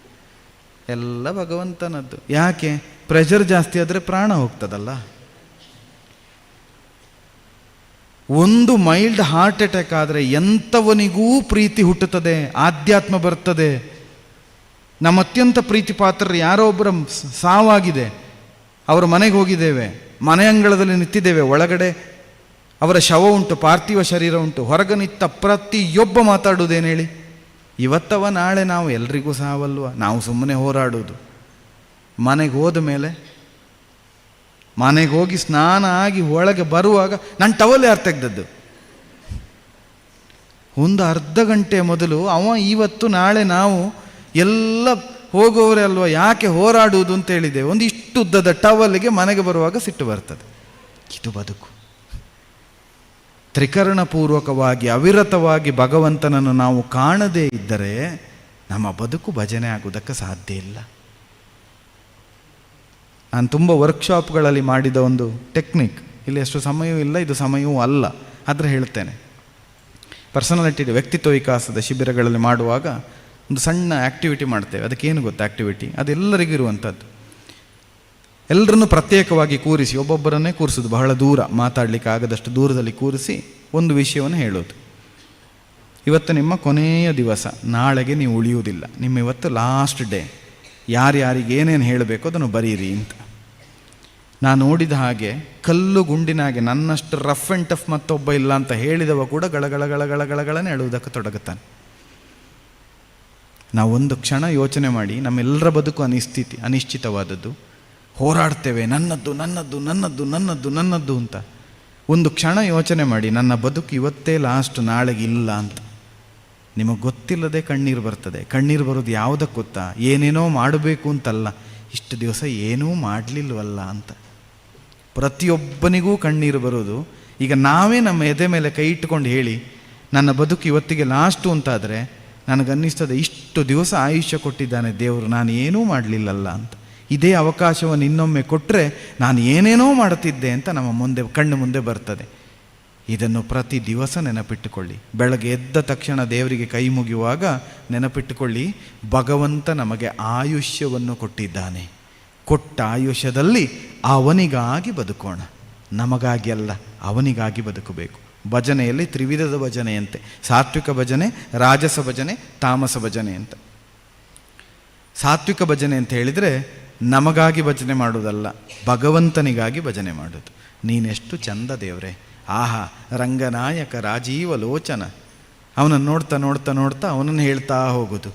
ಎಲ್ಲ ಭಗವಂತನದ್ದು. ಯಾಕೆ? ಪ್ರೆಷರ್ ಜಾಸ್ತಿ ಆದರೆ ಪ್ರಾಣ ಹೋಗ್ತದಲ್ಲ. ಒಂದು ಮೈಲ್ಡ್ ಹಾರ್ಟ್ ಅಟ್ಯಾಕ್ ಆದರೆ ಎಂಥವನಿಗೂ ಪ್ರೀತಿ ಹುಟ್ಟುತ್ತದೆ, ಆಧ್ಯಾತ್ಮ ಬರ್ತದೆ. ನಮ್ಮ ಅತ್ಯಂತ ಪ್ರೀತಿ ಪಾತ್ರರು ಯಾರೋ ಒಬ್ಬರ ಸಾವಾಗಿದೆ, ಅವರ ಮನೆಗೆ ಹೋಗಿದ್ದೇವೆ, ಮನೆ ಅಂಗಳದಲ್ಲಿ ನಿಂತಿದ್ದೇವೆ, ಒಳಗಡೆ ಅವರ ಶವ ಉಂಟು, ಪಾರ್ಥಿವ ಶರೀರ ಉಂಟು, ಹೊರಗೆ ನಿಂತ ಪ್ರತಿಯೊಬ್ಬ ಮಾತಾಡುವುದೇನು ಹೇಳಿ? ಇವತ್ತವ ನಾಳೆ ನಾವು ಎಲ್ರಿಗೂ ಸಾವಲ್ವ, ನಾವು ಸುಮ್ಮನೆ ಹೋರಾಡುವುದು. ಮನೆಗೆ ಹೋದ ಮೇಲೆ, ಮನೆಗೆ ಹೋಗಿ ಸ್ನಾನ ಆಗಿ ಒಳಗೆ ಬರುವಾಗ ನನ್ನ ಟವಲ್ ಯಾರು ತೆಗೆದದ್ದು? ಒಂದು ಅರ್ಧ ಗಂಟೆ ಮೊದಲು ಅವ ಇವತ್ತು ನಾಳೆ ನಾವು ಎಲ್ಲ ಹೋಗೋವರೇ ಅಲ್ವ, ಯಾಕೆ ಹೋರಾಡುವುದು ಅಂತ ಹೇಳಿದೆ. ಒಂದಿಷ್ಟು ಉದ್ದದ ಟವಲ್ಗೆ ಮನೆಗೆ ಬರುವಾಗ ಸಿಟ್ಟು ಬರ್ತದೆ. ಇದು ಬದುಕು. ತ್ರಿಕರಣಪೂರ್ವಕವಾಗಿ ಅವಿರತವಾಗಿ ಭಗವಂತನನ್ನು ನಾವು ಕಾಣದೇ ಇದ್ದರೆ ನಮ್ಮ ಬದುಕು ಭಜನೆ ಆಗುವುದಕ್ಕೆ ಸಾಧ್ಯ ಇಲ್ಲ. ನಾನು ತುಂಬ ವರ್ಕ್ಶಾಪ್ಗಳಲ್ಲಿ ಮಾಡಿದ ಒಂದು ಟೆಕ್ನಿಕ್, ಇಲ್ಲಿ ಅಷ್ಟು ಸಮಯವೂ ಇಲ್ಲ, ಇದು ಸಮಯವೂ ಅಲ್ಲ, ಆದರೆ ಹೇಳ್ತೇನೆ. ಪರ್ಸನಾಲಿಟಿ ವ್ಯಕ್ತಿತ್ವ ವಿಕಾಸದ ಶಿಬಿರಗಳಲ್ಲಿ ಮಾಡುವಾಗ ಒಂದು ಸಣ್ಣ ಆ್ಯಕ್ಟಿವಿಟಿ ಮಾಡ್ತೇವೆ. ಅದಕ್ಕೇನು ಗೊತ್ತಾ ಆ್ಯಕ್ಟಿವಿಟಿ? ಅದೆಲ್ಲರಿಗೂ ಇರುವಂಥದ್ದು. ಎಲ್ಲರನ್ನು ಪ್ರತ್ಯೇಕವಾಗಿ ಕೂರಿಸಿ, ಒಬ್ಬೊಬ್ಬರನ್ನೇ ಕೂರಿಸೋದು, ಬಹಳ ದೂರ, ಮಾತಾಡಲಿಕ್ಕೆ ಆಗದಷ್ಟು ದೂರದಲ್ಲಿ ಕೂರಿಸಿ ಒಂದು ವಿಷಯವನ್ನು ಹೇಳೋದು. ಇವತ್ತು ನಿಮ್ಮ ಕೊನೆಯ ದಿವಸ, ನಾಳೆಗೆ ನೀವು ಉಳಿಯುವುದಿಲ್ಲ, ನಿಮ್ಮ ಇವತ್ತು ಲಾಸ್ಟ್ ಡೇ, ಯಾರ್ಯಾರಿಗೆ ಏನೇನು ಹೇಳಬೇಕು ಅದನ್ನು ಬರೀರಿ ಅಂತ. ನಾನು ನೋಡಿದ ಹಾಗೆ ಕಲ್ಲು ಗುಂಡಿನಾಗೆ ನನ್ನಷ್ಟು ರಫ್ ಆ್ಯಂಡ್ ಟಫ್ ಮತ್ತೊಬ್ಬ ಇಲ್ಲ ಅಂತ ಹೇಳಿದವ ಕೂಡ ಗಳಗಳಗಳಗಳಗಳಗಳನ್ನೇ ಹೇಳುವುದಕ್ಕೆ ತೊಡಗುತ್ತಾನೆ. ನಾವೊಂದು ಕ್ಷಣ ಯೋಚನೆ ಮಾಡಿ, ನಮ್ಮೆಲ್ಲರ ಬದುಕು ಅನಿಶ್ಚಿತವಾದದ್ದು, ಹೋರಾಡ್ತೇವೆ ನನ್ನದ್ದು ನನ್ನದ್ದು ನನ್ನದ್ದು ನನ್ನದ್ದು ನನ್ನದ್ದು ಅಂತ. ಒಂದು ಕ್ಷಣ ಯೋಚನೆ ಮಾಡಿ, ನನ್ನ ಬದುಕು ಇವತ್ತೇ ಲಾಸ್ಟ್, ನಾಳೆಗೆ ಇಲ್ಲ ಅಂತ. ನಿಮಗೆ ಗೊತ್ತಿಲ್ಲದೆ ಕಣ್ಣೀರು ಬರ್ತದೆ. ಕಣ್ಣೀರು ಬರೋದು ಯಾವುದಕ್ಕೆ ಗೊತ್ತಾ? ಏನೇನೋ ಮಾಡಬೇಕು ಅಂತಲ್ಲ, ಇಷ್ಟು ದಿವಸ ಏನೂ ಮಾಡಲಿಲ್ವಲ್ಲ ಅಂತ. ಪ್ರತಿಯೊಬ್ಬನಿಗೂ ಕಣ್ಣೀರು ಬರೋದು. ಈಗ ನಾವೇ ನಮ್ಮ ಎದೆ ಮೇಲೆ ಕೈ ಇಟ್ಟುಕೊಂಡು ಹೇಳಿ, ನನ್ನ ಬದುಕು ಇವತ್ತಿಗೆ ಲಾಸ್ಟು ಅಂತಾದರೆ ನನಗನ್ನಿಸ್ತದೆ, ಇಷ್ಟು ದಿವಸ ಆಯುಷ್ಯ ಕೊಟ್ಟಿದ್ದಾನೆ ದೇವರು, ನಾನು ಏನೂ ಮಾಡಲಿಲ್ಲಲ್ಲ ಅಂತ. ಇದೇ ಅವಕಾಶವನ್ನು ಇನ್ನೊಮ್ಮೆ ಕೊಟ್ಟರೆ ನಾನು ಏನೇನೋ ಮಾಡುತ್ತಿದ್ದೆ ಅಂತ ನಮ್ಮ ಮುಂದೆ ಕಣ್ಣು ಮುಂದೆ ಬರ್ತದೆ. ಇದನ್ನು ಪ್ರತಿ ದಿವಸ ನೆನಪಿಟ್ಟುಕೊಳ್ಳಿ. ಬೆಳಗ್ಗೆ ಎದ್ದ ತಕ್ಷಣ ದೇವರಿಗೆ ಕೈ ಮುಗಿಯುವಾಗ ನೆನಪಿಟ್ಟುಕೊಳ್ಳಿ, ಭಗವಂತ ನಮಗೆ ಆಯುಷ್ಯವನ್ನು ಕೊಟ್ಟಿದ್ದಾನೆ. ಕೊಟ್ಟ ಆಯುಷ್ಯದಲ್ಲಿ ಅವನಿಗಾಗಿ ಬದುಕೋಣ, ನಮಗಾಗಿ ಅಲ್ಲ, ಅವನಿಗಾಗಿ ಬದುಕಬೇಕು. ಭಜನೆಯಲ್ಲಿ ತ್ರಿವಿಧದ ಭಜನೆಯಂತೆ, ಸಾತ್ವಿಕ ಭಜನೆ, ರಾಜಸ ಭಜನೆ, ತಾಮಸ ಭಜನೆ ಅಂತ. ಸಾತ್ವಿಕ ಭಜನೆ ಅಂತ ಹೇಳಿದರೆ ನಮಗಾಗಿ ಭಜನೆ ಮಾಡೋದಲ್ಲ, ಭಗವಂತನಿಗಾಗಿ ಭಜನೆ ಮಾಡೋದು. ನೀನೆಷ್ಟು ಚಂದ ದೇವರೇ, ಆಹಾ ರಂಗನಾಯಕ ರಾಜೀವ ಲೋಚನ, ಅವನನ್ನು ನೋಡ್ತಾ ನೋಡ್ತಾ ನೋಡ್ತಾ ಅವನನ್ನು ಹೇಳ್ತಾ ಹೋಗೋದು.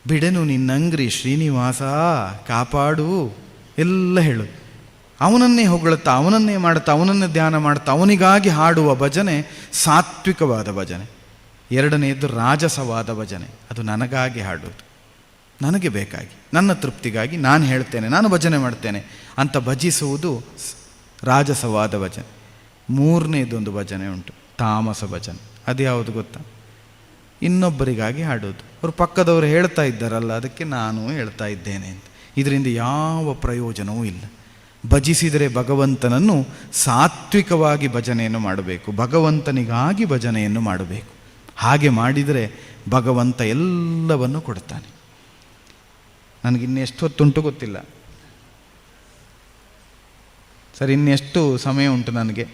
ಬಿಡೆನು ನಿನ್ನಂಗ್ರಿ ಶ್ರೀನಿವಾಸ ಕಾಪಾಡು ಎಲ್ಲ ಹೇಳೋದು. ಅವನನ್ನೇ ಹೊಗಳುತ್ತಾ, ಅವನನ್ನೇ ಮಾಡುತ್ತಾ, ಅವನನ್ನೇ ಧ್ಯಾನ ಮಾಡ್ತಾ, ಅವನಿಗಾಗಿ ಹಾಡುವ ಭಜನೆ ಸಾತ್ವಿಕವಾದ ಭಜನೆ. ಎರಡನೆಯದು ರಾಜಸವಾದ ಭಜನೆ, ಅದು ನನಗಾಗಿ ಹಾಡೋದು, ನನಗೆ ಬೇಕಾಗಿ, ನನ್ನ ತೃಪ್ತಿಗಾಗಿ ನಾನು ಹೇಳ್ತೇನೆ, ನಾನು ಭಜನೆ ಮಾಡ್ತೇನೆ ಅಂತ ಭಜಿಸುವುದು ರಾಜಸವಾದ ಭಜನೆ. ಮೂರನೇದೊಂದು ಭಜನೆ ಉಂಟು, ತಾಮಸ ಭಜನೆ. ಅದು ಯಾವುದು ಗೊತ್ತಾ? ಇನ್ನೊಬ್ಬರಿಗಾಗಿ ಹಾಡೋದು. ಅವರು ಪಕ್ಕದವರು ಹೇಳ್ತಾ ಇದ್ದಾರಲ್ಲ, ಅದಕ್ಕೆ ನಾನು ಹೇಳ್ತಾ ಇದ್ದೇನೆ ಅಂತ. ಇದರಿಂದ ಯಾವ ಪ್ರಯೋಜನವೂ ಇಲ್ಲ. ಭಜಿಸಿದರೆ ಭಗವಂತನನ್ನು ಸಾತ್ವಿಕವಾಗಿ ಭಜನೆಯನ್ನು ಮಾಡಬೇಕು, ಭಗವಂತನಿಗಾಗಿ ಭಜನೆಯನ್ನು ಮಾಡಬೇಕು. ಹಾಗೆ ಮಾಡಿದರೆ ಭಗವಂತ ಎಲ್ಲವನ್ನು ಕೊಡ್ತಾನೆ. ನನಗಿನ್ನೆಷ್ಟು ಹೊತ್ತುಂಟು ಗೊತ್ತಿಲ್ಲ. ಸರಿ, ಇನ್ನೆಷ್ಟು ಸಮಯ ಉಂಟು ನನಗೆ?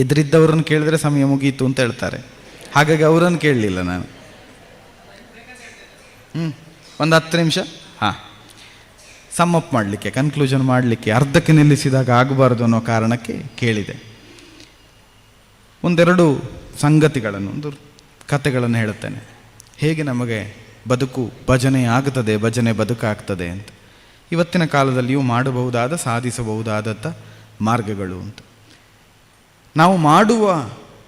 ಎದುರಿದ್ದವರನ್ನು ಕೇಳಿದ್ರೆ ಸಮಯ ಮುಗೀತು ಅಂತ ಹೇಳ್ತಾರೆ. ಹಾಗಾಗಿ ಅವರನ್ನು ಕೇಳಲಿಲ್ಲ ನಾನು. ಒಂದು 10 ನಿಮಿಷ ಸಮ್ಮಪ್ ಮಾಡಲಿಕ್ಕೆ, ಕನ್ಕ್ಲೂಷನ್ ಮಾಡಲಿಕ್ಕೆ, ಅರ್ಧಕ್ಕೆ ನಿಲ್ಲಿಸಿದಾಗ ಆಗಬಾರ್ದು ಅನ್ನೋ ಕಾರಣಕ್ಕೆ ಕೇಳಿದೆ. ಒಂದೆರಡು ಸಂಗತಿಗಳನ್ನು, ಒಂದು ಕಥೆಗಳನ್ನು ಹೇಳುತ್ತೇನೆ. ಹೇಗೆ ನಮಗೆ ಬದುಕು ಭಜನೆ ಆಗುತ್ತದೆ, ಭಜನೆ ಬದುಕಾಗ್ತದೆ ಅಂತ. ಇವತ್ತಿನ ಕಾಲದಲ್ಲಿಯೂ ಮಾಡಬಹುದಾದ, ಸಾಧಿಸಬಹುದಾದಂಥ ಮಾರ್ಗಗಳು ಅಂತ. ನಾವು ಮಾಡುವ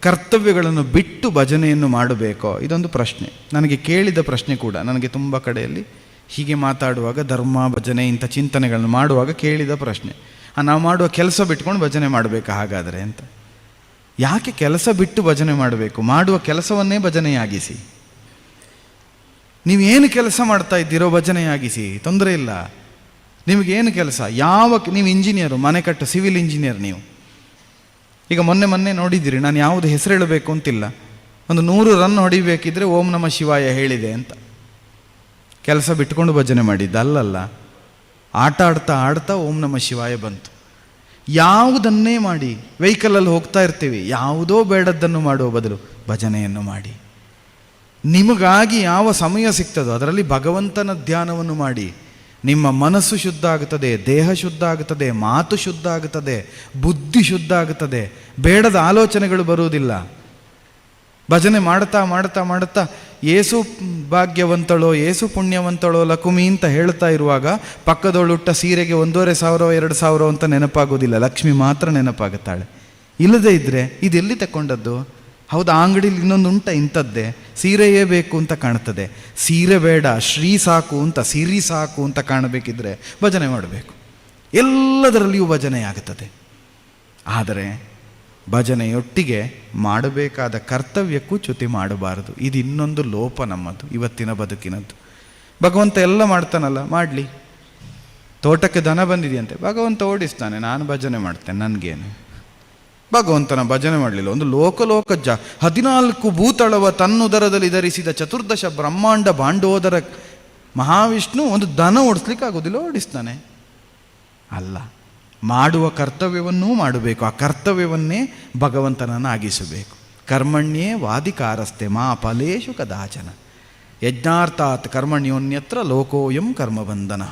ಕರ್ತವ್ಯಗಳನ್ನು ಬಿಟ್ಟು ಭಜನೆಯನ್ನು ಮಾಡಬೇಕೋ, ಇದೊಂದು ಪ್ರಶ್ನೆ. ನನಗೆ ಕೇಳಿದ ಪ್ರಶ್ನೆ ಕೂಡ. ನನಗೆ ತುಂಬ ಕಡೆಯಲ್ಲಿ ಹೀಗೆ ಮಾತಾಡುವಾಗ, ಧರ್ಮ ಭಜನೆ ಇಂಥ ಚಿಂತನೆಗಳನ್ನು ಮಾಡುವಾಗ ಕೇಳಿದ ಪ್ರಶ್ನೆ, ನಾವು ಮಾಡುವ ಕೆಲಸ ಬಿಟ್ಕೊಂಡು ಭಜನೆ ಮಾಡಬೇಕಾ ಹಾಗಾದರೆ ಅಂತ. ಯಾಕೆ ಕೆಲಸ ಬಿಟ್ಟು ಭಜನೆ ಮಾಡಬೇಕು? ಮಾಡುವ ಕೆಲಸವನ್ನೇ ಭಜನೆಯಾಗಿಸಿ. ನೀವೇನು ಕೆಲಸ ಮಾಡ್ತಾ ಇದ್ದೀರೋ ಭಜನೆಯಾಗಿಸಿ, ತೊಂದರೆ ಇಲ್ಲ. ನಿಮಗೇನು ಕೆಲಸ, ನೀವು ಇಂಜಿನಿಯರು, ಮನೆ ಕಟ್ಟು ಸಿವಿಲ್ ಇಂಜಿನಿಯರ್ ನೀವು. ಈಗ ಮೊನ್ನೆ ನೋಡಿದ್ದೀರಿ, ನಾನು ಯಾವುದು ಹೆಸರು ಹೇಳಬೇಕು ಅಂತಿಲ್ಲ, ಒಂದು 100 ರನ್ ಹೊಡಿಬೇಕಿದ್ರೆ ಓಂ ನಮಃ ಶಿವಾಯ ಹೇಳಿದೆ ಅಂತ. ಕೆಲಸ ಬಿಟ್ಕೊಂಡು ಭಜನೆ ಮಾಡಿದ್ದ ಅಲ್ಲಲ್ಲ, ಆಟ ಆಡ್ತಾ ಓಂ ನಮಃ ಶಿವಾಯ ಬಂತು. ಯಾವುದನ್ನೇ ಮಾಡಿ, ವೆಹಿಕಲಲ್ಲಿ ಹೋಗ್ತಾ ಇರ್ತೀವಿ, ಯಾವುದೋ ಬೇಡದ್ದನ್ನು ಮಾಡುವ ಬದಲು ಭಜನೆಯನ್ನು ಮಾಡಿ. ನಿಮಗಾಗಿ ಯಾವ ಸಮಯ ಸಿಗ್ತದೋ ಅದರಲ್ಲಿ ಭಗವಂತನ ಧ್ಯಾನವನ್ನು ಮಾಡಿ. ನಿಮ್ಮ ಮನಸ್ಸು ಶುದ್ಧ ಆಗುತ್ತದೆ, ದೇಹ ಶುದ್ಧ ಆಗುತ್ತದೆ, ಮಾತು ಶುದ್ಧ ಆಗುತ್ತದೆ, ಬುದ್ಧಿ ಶುದ್ಧ ಆಗುತ್ತದೆ, ಬೇಡದ ಆಲೋಚನೆಗಳು ಬರುವುದಿಲ್ಲ. ಭಜನೆ ಮಾಡ್ತಾ ಮಾಡ್ತಾ ಮಾಡ್ತಾ ಏಸು ಭಾಗ್ಯವಂತಳೋ, ಏಸು ಪುಣ್ಯವಂತಳೋ ಲಕುಮಿ ಅಂತ ಹೇಳ್ತಾ ಇರುವಾಗ ಪಕ್ಕದವಳುಟ್ಟ ಸೀರೆಗೆ 1500 2000 ಅಂತ ನೆನಪಾಗೋದಿಲ್ಲ, ಲಕ್ಷ್ಮಿ ಮಾತ್ರ ನೆನಪಾಗುತ್ತಾಳೆ. ಇಲ್ಲದೇ ಇದ್ದರೆ ಇದೆಲ್ಲಿ ತಗೊಂಡದ್ದು? ಹೌದು, ಆ ಅಂಗಡಿಲಿ ಇನ್ನೊಂದು ಉಂಟ ಇಂಥದ್ದೇ, ಸೀರೆಯೇ ಬೇಕು ಅಂತ ಕಾಣ್ತದೆ. ಸೀರೆ ಬೇಡ, ಶ್ರೀ ಸಾಕು ಅಂತ, ಸಿರಿ ಸಾಕು ಅಂತ ಕಾಣಬೇಕಿದ್ರೆ ಭಜನೆ ಮಾಡಬೇಕು. ಎಲ್ಲದರಲ್ಲಿಯೂ ಭಜನೆ ಆಗುತ್ತದೆ. ಆದರೆ ಭಜನೆಯೊಟ್ಟಿಗೆ ಮಾಡಬೇಕಾದ ಕರ್ತವ್ಯಕ್ಕೂ ಚ್ಯುತಿ ಮಾಡಬಾರದು. ಇದು ಇನ್ನೊಂದು ಲೋಪ ನಮ್ಮದು ಇವತ್ತಿನ ಬದುಕಿನದ್ದು. ಭಗವಂತ ಎಲ್ಲ ಮಾಡ್ತಾನಲ್ಲ, ಮಾಡಲಿ. ತೋಟಕ್ಕೆ ದನ ಬಂದಿದೆಯಂತೆ, ಭಗವಂತ ಓಡಿಸ್ತಾನೆ, ನಾನು ಭಜನೆ ಮಾಡ್ತೇನೆ, ನನಗೇನು. ಭಗವಂತನ ಭಜನೆ ಮಾಡಲಿಲ್ಲ. ಒಂದು ಲೋಕಲೋಕಜ್ಜ 14 ಭೂತಳವ ತನ್ನುದರದಲ್ಲಿ ಧರಿಸಿದ 14 ಬ್ರಹ್ಮಾಂಡ ಭಾಂಡೋದರ ಮಹಾವಿಷ್ಣು ಒಂದು ದನ ಓಡಿಸ್ಲಿಕ್ಕೆ ಆಗೋದಿಲ್ಲ, ಓಡಿಸ್ತಾನೆ. ಅಲ್ಲ, ಮಾಡುವ ಕರ್ತವ್ಯವನ್ನೂ ಮಾಡಬೇಕು. ಆ ಕರ್ತವ್ಯವನ್ನೇ ಭಗವಂತನನ್ನು ಆಗಿಸಬೇಕು. ಕರ್ಮಣ್ಯೇ ವಾದಿಕಾರಸ್ತೆ ಮಾ ಫಲೇಶು ಕದಾಚನ ಯಜ್ಞಾರ್ಥಾತ್ ಕರ್ಮಣ್ಯೋನ್ಯತ್ರ ಲೋಕೋಯಂ ಕರ್ಮಬಂಧನ.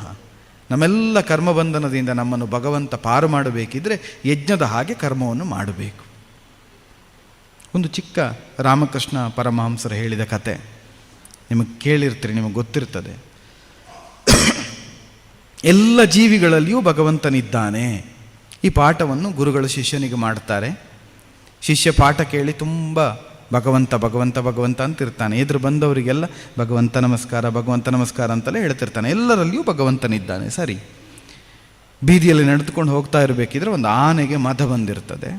ನಮ್ಮೆಲ್ಲ ಕರ್ಮಬಂಧನದಿಂದ ನಮ್ಮನ್ನು ಭಗವಂತ ಪಾರು ಮಾಡಬೇಕಿದ್ರೆ ಯಜ್ಞದ ಹಾಗೆ ಕರ್ಮವನ್ನು ಮಾಡಬೇಕು. ಒಂದು ಚಿಕ್ಕ ರಾಮಕೃಷ್ಣ ಪರಮಹಂಸರು ಹೇಳಿದ ಕತೆ ನಿಮಗೆ ಕೇಳಿರ್ತೀರಿ, ನಿಮಗೆ ಗೊತ್ತಿರ್ತದೆ. ಎಲ್ಲ ಜೀವಿಗಳಲ್ಲಿಯೂ ಭಗವಂತನಿದ್ದಾನೆ. ಈ ಪಾಠವನ್ನು ಗುರುಗಳು ಶಿಷ್ಯನಿಗೆ ಮಾಡ್ತಾರೆ. ಶಿಷ್ಯ ಪಾಠ ಕೇಳಿ ತುಂಬ ಭಗವಂತ ಭಗವಂತ ಭಗವಂತ ಅಂತಿರ್ತಾನೆ. ಎದುರು ಬಂದವರಿಗೆಲ್ಲ ಭಗವಂತ ನಮಸ್ಕಾರ ಭಗವಂತ ನಮಸ್ಕಾರ ಅಂತಲೇ ಹೇಳ್ತಿರ್ತಾನೆ. ಎಲ್ಲರಲ್ಲಿಯೂ ಭಗವಂತನಿದ್ದಾನೆ. ಸರಿ, ಬೀದಿಯಲ್ಲಿ ನಡೆದುಕೊಂಡು ಹೋಗ್ತಾ ಇರಬೇಕಿದ್ರೆ ಒಂದು ಆನೆಗೆ ಮದ ಬಂದಿರ್ತದೆ.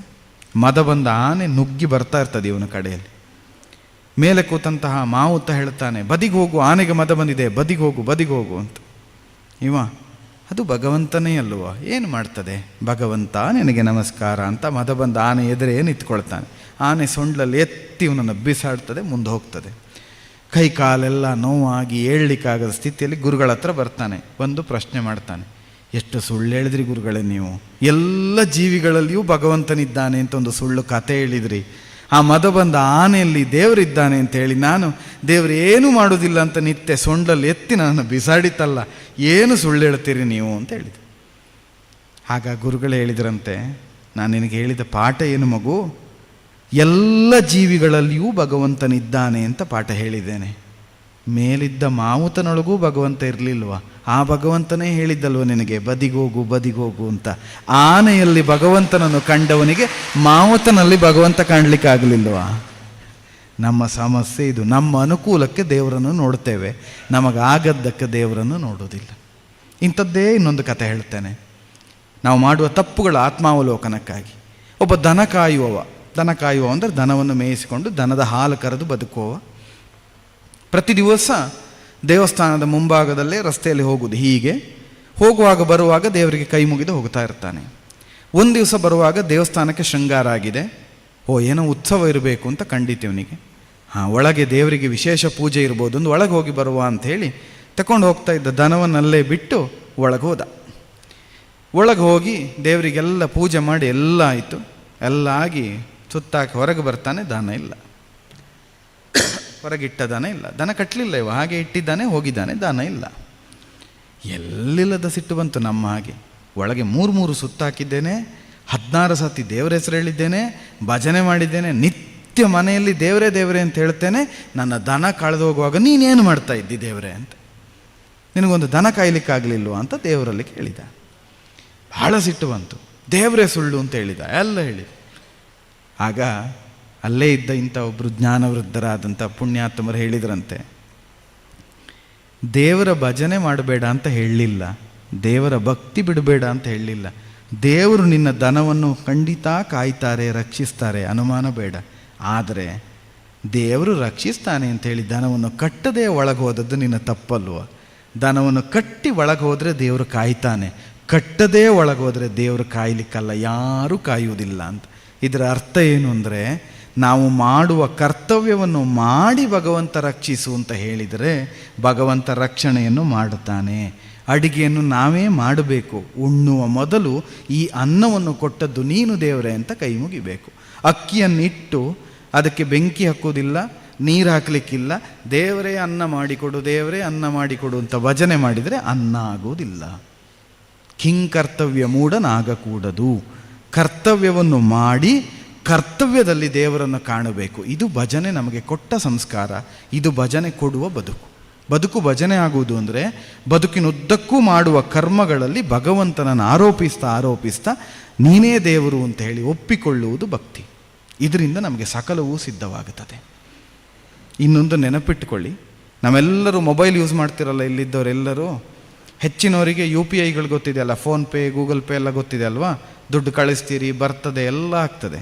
ಮದ ಬಂದ ಆನೆ ನುಗ್ಗಿ ಬರ್ತಾ ಇರ್ತದೆ ಇವನ ಕಡೆಯಲ್ಲಿ. ಮೇಲೆ ಕೂತಂತಹ ಮಾವುತ ಹೇಳ್ತಾನೆ, ಬದಿಗೆ ಹೋಗು, ಆನೆಗೆ ಮದ ಬಂದಿದೆ, ಬದಿಗೆ ಹೋಗು ಬದಿಗೆ ಹೋಗು ಅಂತ. ಅದು ಭಗವಂತನೇ ಅಲ್ವ, ಏನು ಮಾಡ್ತದೆ? ಭಗವಂತ ನಿನಗೆ ನಮಸ್ಕಾರ ಅಂತ ಮದ ಬಂದ ಆನೆ ಎದುರೇ ನಿಂತ್ಕೊಳ್ತಾನೆ. ಆನೆ ಸೊಂಡ್ಲಲ್ಲಿ ಎತ್ತಿ ಇವನನ್ನು ಬಿಸಾಡ್ತದೆ, ಮುಂದೆ ಹೋಗ್ತದೆ. ಕೈ ಕಾಲೆಲ್ಲ ನೋವಾಗಿ ಏಳಲಿಕ್ಕಾಗದ ಸ್ಥಿತಿಯಲ್ಲಿ ಗುರುಗಳ ಹತ್ರ ಬರ್ತಾನೆ. ಒಂದು ಪ್ರಶ್ನೆ ಮಾಡ್ತಾನೆ, ಎಷ್ಟು ಸುಳ್ಳು ಹೇಳಿದ್ರಿ ಗುರುಗಳೇ ನೀವು, ಎಲ್ಲ ಜೀವಿಗಳಲ್ಲಿಯೂ ಭಗವಂತನಿದ್ದಾನೆ ಅಂತ ಒಂದು ಸುಳ್ಳು ಕತೆ ಹೇಳಿದ್ರಿ. ಆ ಮದ ಬಂದ ಆನೆಯಲ್ಲಿ ದೇವರಿದ್ದಾನೆ ಅಂತ ಹೇಳಿ ನಾನು ದೇವರು ಏನೂ ಮಾಡೋದಿಲ್ಲ ಅಂತ ನಿತ್ಯ ಸೊಂಡಲ್ಲಿ ಎತ್ತಿ ನನ್ನನ್ನು ಬಿಸಾಡಿತಲ್ಲ, ಏನು ಸುಳ್ಳು ಹೇಳ್ತೀರಿ ನೀವು ಅಂತ ಹೇಳಿದೆ. ಆಗ ಗುರುಗಳು ಹೇಳಿದ್ರಂತೆ, ನಾನು ನಿನಗೆ ಹೇಳಿದ ಪಾಠ ಏನು ಮಗು? ಎಲ್ಲ ಜೀವಿಗಳಲ್ಲಿಯೂ ಭಗವಂತನಿದ್ದಾನೆ ಅಂತ ಪಾಠ ಹೇಳಿದ್ದೇನೆ. ಮೇಲಿದ್ದ ಮಾವುತನೊಳಗೂ ಭಗವಂತ ಇರಲಿಲ್ವ? ಆ ಭಗವಂತನೇ ಹೇಳಿದ್ದಲ್ವ ನಿನಗೆ ಬದಿಗೋಗು ಬದಿಗೋಗು ಅಂತ. ಆನೆಯಲ್ಲಿ ಭಗವಂತನನ್ನು ಕಂಡವನಿಗೆ ಮಾವುತನಲ್ಲಿ ಭಗವಂತ ಕಾಣಲಿಕ್ಕಾಗಲಿಲ್ವ? ನಮ್ಮ ಸಮಸ್ಯೆ ಇದು. ನಮ್ಮ ಅನುಕೂಲಕ್ಕೆ ದೇವರನ್ನು ನೋಡ್ತೇವೆ, ನಮಗಾಗದ್ದಕ್ಕೆ ದೇವರನ್ನು ನೋಡೋದಿಲ್ಲ. ಇಂಥದ್ದೇ ಇನ್ನೊಂದು ಕಥೆ ಹೇಳ್ತೇನೆ. ನಾವು ಮಾಡುವ ತಪ್ಪುಗಳ ಆತ್ಮಾವಲೋಕನಕ್ಕಾಗಿ. ಒಬ್ಬ ದನ ಕಾಯುವ ಅಂದರೆ ದನವನ್ನು ಮೇಯಿಸಿಕೊಂಡು ದನದ ಹಾಲು ಕರೆದು ಬದುಕುವವ ಪ್ರತಿ ದಿವಸ ದೇವಸ್ಥಾನದ ಮುಂಭಾಗದಲ್ಲೇ ರಸ್ತೆಯಲ್ಲಿ ಹೋಗುವುದು. ಹೀಗೆ ಹೋಗುವಾಗ ಬರುವಾಗ ದೇವರಿಗೆ ಕೈ ಮುಗಿದು ಹೋಗ್ತಾ ಇರ್ತಾನೆ. ಒಂದು ದಿವಸ ಬರುವಾಗ ದೇವಸ್ಥಾನಕ್ಕೆ ಶೃಂಗಾರ ಆಗಿದೆ. ಏನೋ ಉತ್ಸವ ಇರಬೇಕು ಅಂತ ಕಂಡಿತೀವನಿಗೆ. ಒಳಗೆ ದೇವರಿಗೆ ವಿಶೇಷ ಪೂಜೆ ಇರ್ಬೋದು, ಒಂದು ಒಳಗೆ ಹೋಗಿ ಬರುವ ಅಂಥೇಳಿ ತಗೊಂಡು ಹೋಗ್ತಾ ಇದ್ದ ದನವನ್ನಲ್ಲೇ ಬಿಟ್ಟು ಒಳಗೆ ಹೋದ. ಒಳಗೆ ಹೋಗಿ ದೇವರಿಗೆಲ್ಲ ಪೂಜೆ ಮಾಡಿ ಎಲ್ಲ ಆಯಿತು. ಎಲ್ಲ ಆಗಿ ಸುತ್ತಾಕಿ ಹೊರಗೆ ಬರ್ತಾನೆ, ದನ ಇಲ್ಲ. ಹೊರಗಿಟ್ಟ ದನ ಇಲ್ಲ, ದನ ಕಟ್ಟಲಿಲ್ಲ ಇವ, ಹಾಗೆ ಇಟ್ಟಿದ್ದಾನೆ, ಹೋಗಿದ್ದಾನೆ, ದನ ಇಲ್ಲ. ಎಲ್ಲಿಲ್ಲದ ಸಿಟ್ಟು ಬಂತು ನಮ್ಮ ಹಾಗೆ. ಒಳಗೆ 3 ಸುತ್ತಾಕಿದ್ದೇನೆ, 16 ಸತಿ ದೇವರ ಹೆಸರು ಹೇಳಿದ್ದೇನೆ, ಭಜನೆ ಮಾಡಿದ್ದೇನೆ, ನಿತ್ಯ ಮನೆಯಲ್ಲಿ ದೇವರೇ ದೇವರೇ ಅಂತ ಹೇಳ್ತೇನೆ. ನನ್ನ ದನ ಕಳೆದು ಹೋಗುವಾಗ ನೀನೇನು ಮಾಡ್ತಾ ಇದ್ದಿ ದೇವರೇ ಅಂತ, ನಿನಗೊಂದು ದನ ಕಾಯ್ಲಿಕ್ಕಾಗಲಿಲ್ವ ಅಂತ ದೇವರಲ್ಲಿ ಕೇಳಿದ. ಬಹಳ ಸಿಟ್ಟು ಬಂತು. ದೇವರೇ ಸುಳ್ಳು ಅಂತ ಹೇಳಿದ, ಎಲ್ಲ ಹೇಳಿದ. ಆಗ ಅಲ್ಲೇ ಇದ್ದ ಇಂಥ ಒಬ್ಬರು ಜ್ಞಾನವೃದ್ಧರಾದಂಥ ಪುಣ್ಯಾತ್ಮರು ಹೇಳಿದ್ರಂತೆ, ದೇವರ ಭಜನೆ ಮಾಡಬೇಡ ಅಂತ ಹೇಳಲಿಲ್ಲ, ದೇವರ ಭಕ್ತಿ ಬಿಡಬೇಡ ಅಂತ ಹೇಳಲಿಲ್ಲ. ದೇವರು ನಿನ್ನ ದನವನ್ನು ಖಂಡಿತ ಕಾಯ್ತಾರೆ, ರಕ್ಷಿಸ್ತಾರೆ, ಅನುಮಾನ ಬೇಡ. ಆದರೆ ದೇವರು ರಕ್ಷಿಸ್ತಾನೆ ಅಂಥೇಳಿ ದನವನ್ನು ಕಟ್ಟದೇ ಒಳಗೆ ಹೋದದ್ದು ನಿನ್ನ ತಪ್ಪಲ್ವ? ದನವನ್ನು ಕಟ್ಟಿ ಒಳಗೆ ಹೋದರೆ ದೇವರು ಕಾಯ್ತಾನೆ, ಕಟ್ಟದೇ ಒಳಗೆ ಹೋದರೆ ದೇವರು ಕಾಯ್ಲಿಕ್ಕಲ್ಲ, ಯಾರೂ ಕಾಯುವುದಿಲ್ಲ ಅಂತ. ಇದರ ಅರ್ಥ ಏನು ಅಂದರೆ, ನಾವು ಮಾಡುವ ಕರ್ತವ್ಯವನ್ನು ಮಾಡಿ ಭಗವಂತ ರಕ್ಷಿಸು ಅಂತ ಹೇಳಿದರೆ ಭಗವಂತ ರಕ್ಷಣೆಯನ್ನು ಮಾಡುತ್ತಾನೆ. ಅಡಿಗೆಯನ್ನು ನಾವೇ ಮಾಡಬೇಕು. ಉಣ್ಣುವ ಮೊದಲು ಈ ಅನ್ನವನ್ನು ಕೊಟ್ಟದ್ದು ನೀನು ದೇವರೇ ಅಂತ ಕೈ ಮುಗಿಬೇಕು. ಅಕ್ಕಿಯನ್ನಿಟ್ಟು ಅದಕ್ಕೆ ಬೆಂಕಿ ಹಾಕೋದಿಲ್ಲ, ನೀರು ಹಾಕಲಿಕ್ಕಿಲ್ಲ, ದೇವರೇ ಅನ್ನ ಮಾಡಿಕೊಡು, ದೇವರೇ ಅನ್ನ ಮಾಡಿಕೊಡು ಅಂತ ಭಜನೆ ಮಾಡಿದರೆ ಅನ್ನ ಆಗೋದಿಲ್ಲ. ಕಿಂಕರ್ತವ್ಯ ಮೂಢನಾಗಕೂಡದು. ಕರ್ತವ್ಯವನ್ನು ಮಾಡಿ ಕರ್ತವ್ಯದಲ್ಲಿ ದೇವರನ್ನು ಕಾಣಬೇಕು. ಇದು ಭಜನೆ ನಮಗೆ ಕೊಟ್ಟ ಸಂಸ್ಕಾರ, ಇದು ಭಜನೆ ಕೊಡುವ ಬದುಕು. ಬದುಕು ಭಜನೆ ಆಗುವುದು ಅಂದರೆ ಬದುಕಿನುದ್ದಕ್ಕೂ ಮಾಡುವ ಕರ್ಮಗಳಲ್ಲಿ ಭಗವಂತನನ್ನು ಆರೋಪಿಸ್ತಾ ನೀನೇ ದೇವರು ಅಂತ ಹೇಳಿ ಒಪ್ಪಿಕೊಳ್ಳುವುದು ಭಕ್ತಿ. ಇದರಿಂದ ನಮಗೆ ಸಕಲವೂ ಸಿದ್ಧವಾಗುತ್ತದೆ. ಇನ್ನೊಂದು ನೆನಪಿಟ್ಟುಕೊಳ್ಳಿ, ನಾವೆಲ್ಲರೂ ಮೊಬೈಲ್ ಯೂಸ್ ಮಾಡ್ತಿರಲ್ಲ, ಇಲ್ಲಿದ್ದವರೆಲ್ಲರೂ ಹೆಚ್ಚಿನವರಿಗೆ UPIಗಳು ಗೊತ್ತಿದೆ ಅಲ್ಲ, ಫೋನ್ಪೇ, ಗೂಗಲ್ ಪೇ ಎಲ್ಲ ಗೊತ್ತಿದೆ ಅಲ್ವಾ? ದುಡ್ಡು ಕಳಿಸ್ತೀರಿ, ಬರ್ತದೆ, ಎಲ್ಲ ಆಗ್ತದೆ.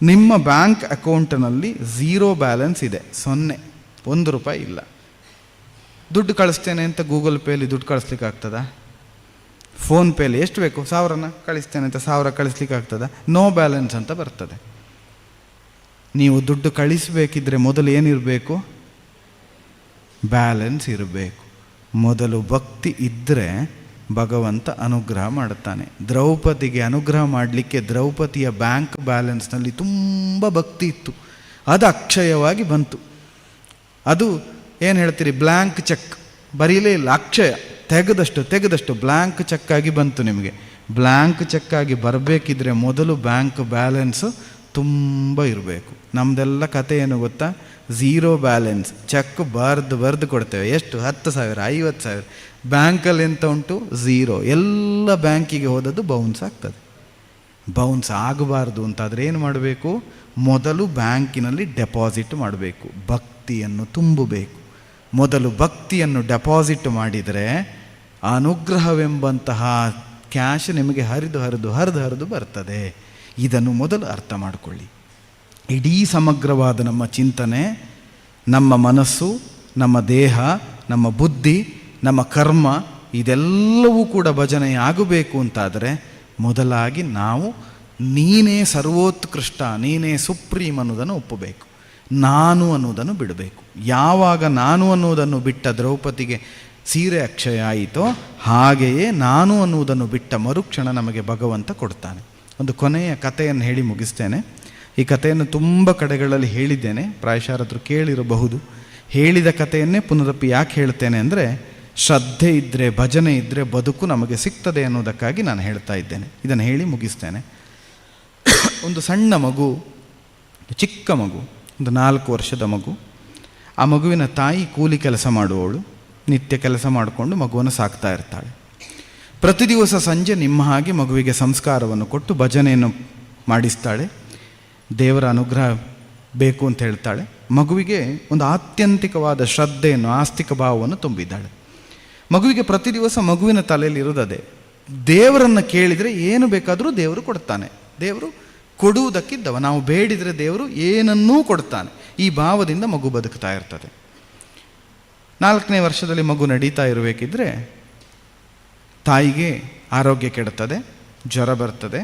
ನಿಮ್ಮ ಬ್ಯಾಂಕ್ ಅಕೌಂಟ್ನಲ್ಲಿ 0 ಬ್ಯಾಲೆನ್ಸ್ ಇದೆ, 0, 1 ರೂಪಾಯಿ ಇಲ್ಲ. ದುಡ್ಡು ಕಳಿಸ್ತೇನೆ ಅಂತ ಗೂಗಲ್ ಪೇಲಿ ದುಡ್ಡು ಕಳಿಸ್ಲಿಕ್ಕೆ ಆಗ್ತದ? ಫೋನ್ಪೇಲಿ ಎಷ್ಟು ಬೇಕು 1000ನ ಕಳಿಸ್ತೇನೆ ಅಂತ 1000 ಕಳಿಸ್ಲಿಕ್ಕೆ ಆಗ್ತದ? ನೋ ಬ್ಯಾಲೆನ್ಸ್ ಅಂತ ಬರ್ತದೆ. ನೀವು ದುಡ್ಡು ಕಳಿಸಬೇಕಿದ್ರೆ ಮೊದಲು ಏನಿರಬೇಕು? ಬ್ಯಾಲೆನ್ಸ್ ಇರಬೇಕು. ಮೊದಲು ಭಕ್ತಿ ಇದ್ದರೆ ಭಗವಂತ ಅನುಗ್ರಹ ಮಾಡುತ್ತಾನೆ. ದ್ರೌಪದಿಗೆ ಅನುಗ್ರಹ ಮಾಡಲಿಕ್ಕೆ ದ್ರೌಪದಿಯ ಬ್ಯಾಂಕ್ ಬ್ಯಾಲೆನ್ಸ್ನಲ್ಲಿ ತುಂಬ ಭಕ್ತಿ ಇತ್ತು, ಅದು ಅಕ್ಷಯವಾಗಿ ಬಂತು. ಅದು ಏನು ಹೇಳ್ತೀರಿ, ಬ್ಲ್ಯಾಂಕ್ ಚೆಕ್ ಬರೀಲೇ ಇಲ್ಲ, ಅಕ್ಷಯ ತೆಗೆದಷ್ಟು ಬ್ಲ್ಯಾಂಕ್ ಚೆಕ್ ಆಗಿ ಬಂತು. ನಿಮಗೆ ಬ್ಲ್ಯಾಂಕ್ ಚೆಕ್ ಆಗಿ ಬರಬೇಕಿದ್ರೆ ಮೊದಲು ಬ್ಯಾಂಕ್ ಬ್ಯಾಲೆನ್ಸು ತುಂಬ ಇರಬೇಕು. ನಮ್ಮದೆಲ್ಲ ಕತೆ ಏನು ಗೊತ್ತಾ? 0 ಬ್ಯಾಲೆನ್ಸ್, ಚೆಕ್ ಬರೆದು ಕೊಡ್ತೇವೆ. ಎಷ್ಟು? 10,000, 50,000. ಬ್ಯಾಂಕಲ್ಲಿ ಎಂತ ಉಂಟು? 0. ಎಲ್ಲ ಬ್ಯಾಂಕಿಗೆ ಹೋದದ್ದು ಬೌನ್ಸ್ ಆಗ್ತದೆ. ಬೌನ್ಸ್ ಆಗಬಾರ್ದು ಅಂತಾದರೆ ಏನು ಮಾಡಬೇಕು? ಮೊದಲು ಬ್ಯಾಂಕಿನಲ್ಲಿ ಡೆಪಾಸಿಟ್ ಮಾಡಬೇಕು, ಭಕ್ತಿಯನ್ನು ತುಂಬಬೇಕು. ಮೊದಲು ಭಕ್ತಿಯನ್ನು ಡೆಪಾಸಿಟ್ ಮಾಡಿದರೆ ಅನುಗ್ರಹವೆಂಬಂತಹ ಕ್ಯಾಶ್ ನಿಮಗೆ ಹರಿದು ಬರ್ತದೆ. ಇದನ್ನು ಮೊದಲು ಅರ್ಥ ಮಾಡಿಕೊಳ್ಳಿ. ಇಡೀ ಸಮಗ್ರವಾದ ನಮ್ಮ ಚಿಂತನೆ, ನಮ್ಮ ಮನಸ್ಸು, ನಮ್ಮ ದೇಹ, ನಮ್ಮ ಬುದ್ಧಿ, ನಮ್ಮ ಕರ್ಮ ಇದೆಲ್ಲವೂ ಕೂಡ ಭಜನೆ ಆಗಬೇಕು ಅಂತಾದರೆ ಮೊದಲಾಗಿ ನಾವು ನೀನೇ ಸರ್ವೋತ್ಕೃಷ್ಟ, ನೀನೇ ಸುಪ್ರೀಂ ಅನ್ನೋದನ್ನು ಒಪ್ಪಬೇಕು, ನಾನು ಅನ್ನೋದನ್ನು ಬಿಡಬೇಕು. ಯಾವಾಗ ನಾನು ಅನ್ನೋದನ್ನು ಬಿಟ್ಟ ದ್ರೌಪದಿಗೆ ಸೀರೆ ಅಕ್ಷಯ ಆಯಿತೋ ಹಾಗೆಯೇ ನಾನು ಅನ್ನುವುದನ್ನು ಬಿಟ್ಟ ಮರುಕ್ಷಣ ನಮಗೆ ಭಗವಂತ ಕೊಡ್ತಾನೆ. ಒಂದು ಕೊನೆಯ ಕಥೆಯನ್ನು ಹೇಳಿ ಮುಗಿಸ್ತೇನೆ. ಈ ಕಥೆಯನ್ನು ತುಂಬ ಕಡೆಗಳಲ್ಲಿ ಹೇಳಿದ್ದೇನೆ, ಪ್ರಾಯಶಃ ಯಾರಾದರೂ ಕೇಳಿರಬಹುದು. ಹೇಳಿದ ಕಥೆಯನ್ನೇ ಪುನರಪ್ಪಿ ಯಾಕೆ ಹೇಳ್ತೇನೆ ಅಂದರೆ, ಶ್ರದ್ಧೆ ಇದ್ದರೆ, ಭಜನೆ ಇದ್ದರೆ ಬದುಕು ನಮಗೆ ಸಿಗ್ತದೆ ಅನ್ನೋದಕ್ಕಾಗಿ ನಾನು ಹೇಳ್ತಾ ಇದ್ದೇನೆ. ಇದನ್ನು ಹೇಳಿ ಮುಗಿಸ್ತೇನೆ. ಒಂದು ಸಣ್ಣ ಮಗು, ಚಿಕ್ಕ ಮಗು, ಒಂದು 4 ವರ್ಷದ ಮಗು. ಆ ಮಗುವಿನ ತಾಯಿ ಕೂಲಿ ಕೆಲಸ ಮಾಡುವವಳು. ನಿತ್ಯ ಕೆಲಸ ಮಾಡಿಕೊಂಡು ಮಗುವನ್ನು ಸಾಕ್ತಾ ಇರ್ತಾಳೆ. ಪ್ರತಿ ದಿವಸ ಸಂಜೆ ನಿಮ್ಮ ಹಾಗೆ ಮಗುವಿಗೆ ಸಂಸ್ಕಾರವನ್ನು ಕೊಟ್ಟು ಭಜನೆಯನ್ನು ಮಾಡಿಸ್ತಾಳೆ. ದೇವರ ಅನುಗ್ರಹ ಬೇಕು ಅಂತ ಹೇಳ್ತಾಳೆ. ಮಗುವಿಗೆ ಒಂದು ಆತ್ಯಂತಿಕವಾದ ಶ್ರದ್ಧೆಯನ್ನು, ಆಸ್ತಿಕ ಭಾವವನ್ನು ತುಂಬಿದ್ದಾಳೆ. ಮಗುವಿಗೆ ಪ್ರತಿ ದಿವಸ ಮಗುವಿನ ತಲೆಯಲ್ಲಿ ಇರುವುದೇ, ದೇವರನ್ನು ಕೇಳಿದರೆ ಏನು ಬೇಕಾದರೂ ದೇವರು ಕೊಡ್ತಾನೆ, ದೇವರು ಕೊಡುವುದಕ್ಕಿದ್ದವ, ನಾವು ಬೇಡಿದರೆ ದೇವರು ಏನನ್ನೂ ಕೊಡ್ತಾನೆ. ಈ ಭಾವದಿಂದ ಮಗು ಬದುಕ್ತಾ ಇರ್ತದೆ. 4ನೇ ವರ್ಷದಲ್ಲಿ ಮಗು ನಡೀತಾ ಇರಬೇಕಿದ್ರೆ ತಾಯಿಗೆ ಆರೋಗ್ಯ ಕೆಡುತ್ತದೆ, ಜ್ವರ ಬರ್ತದೆ.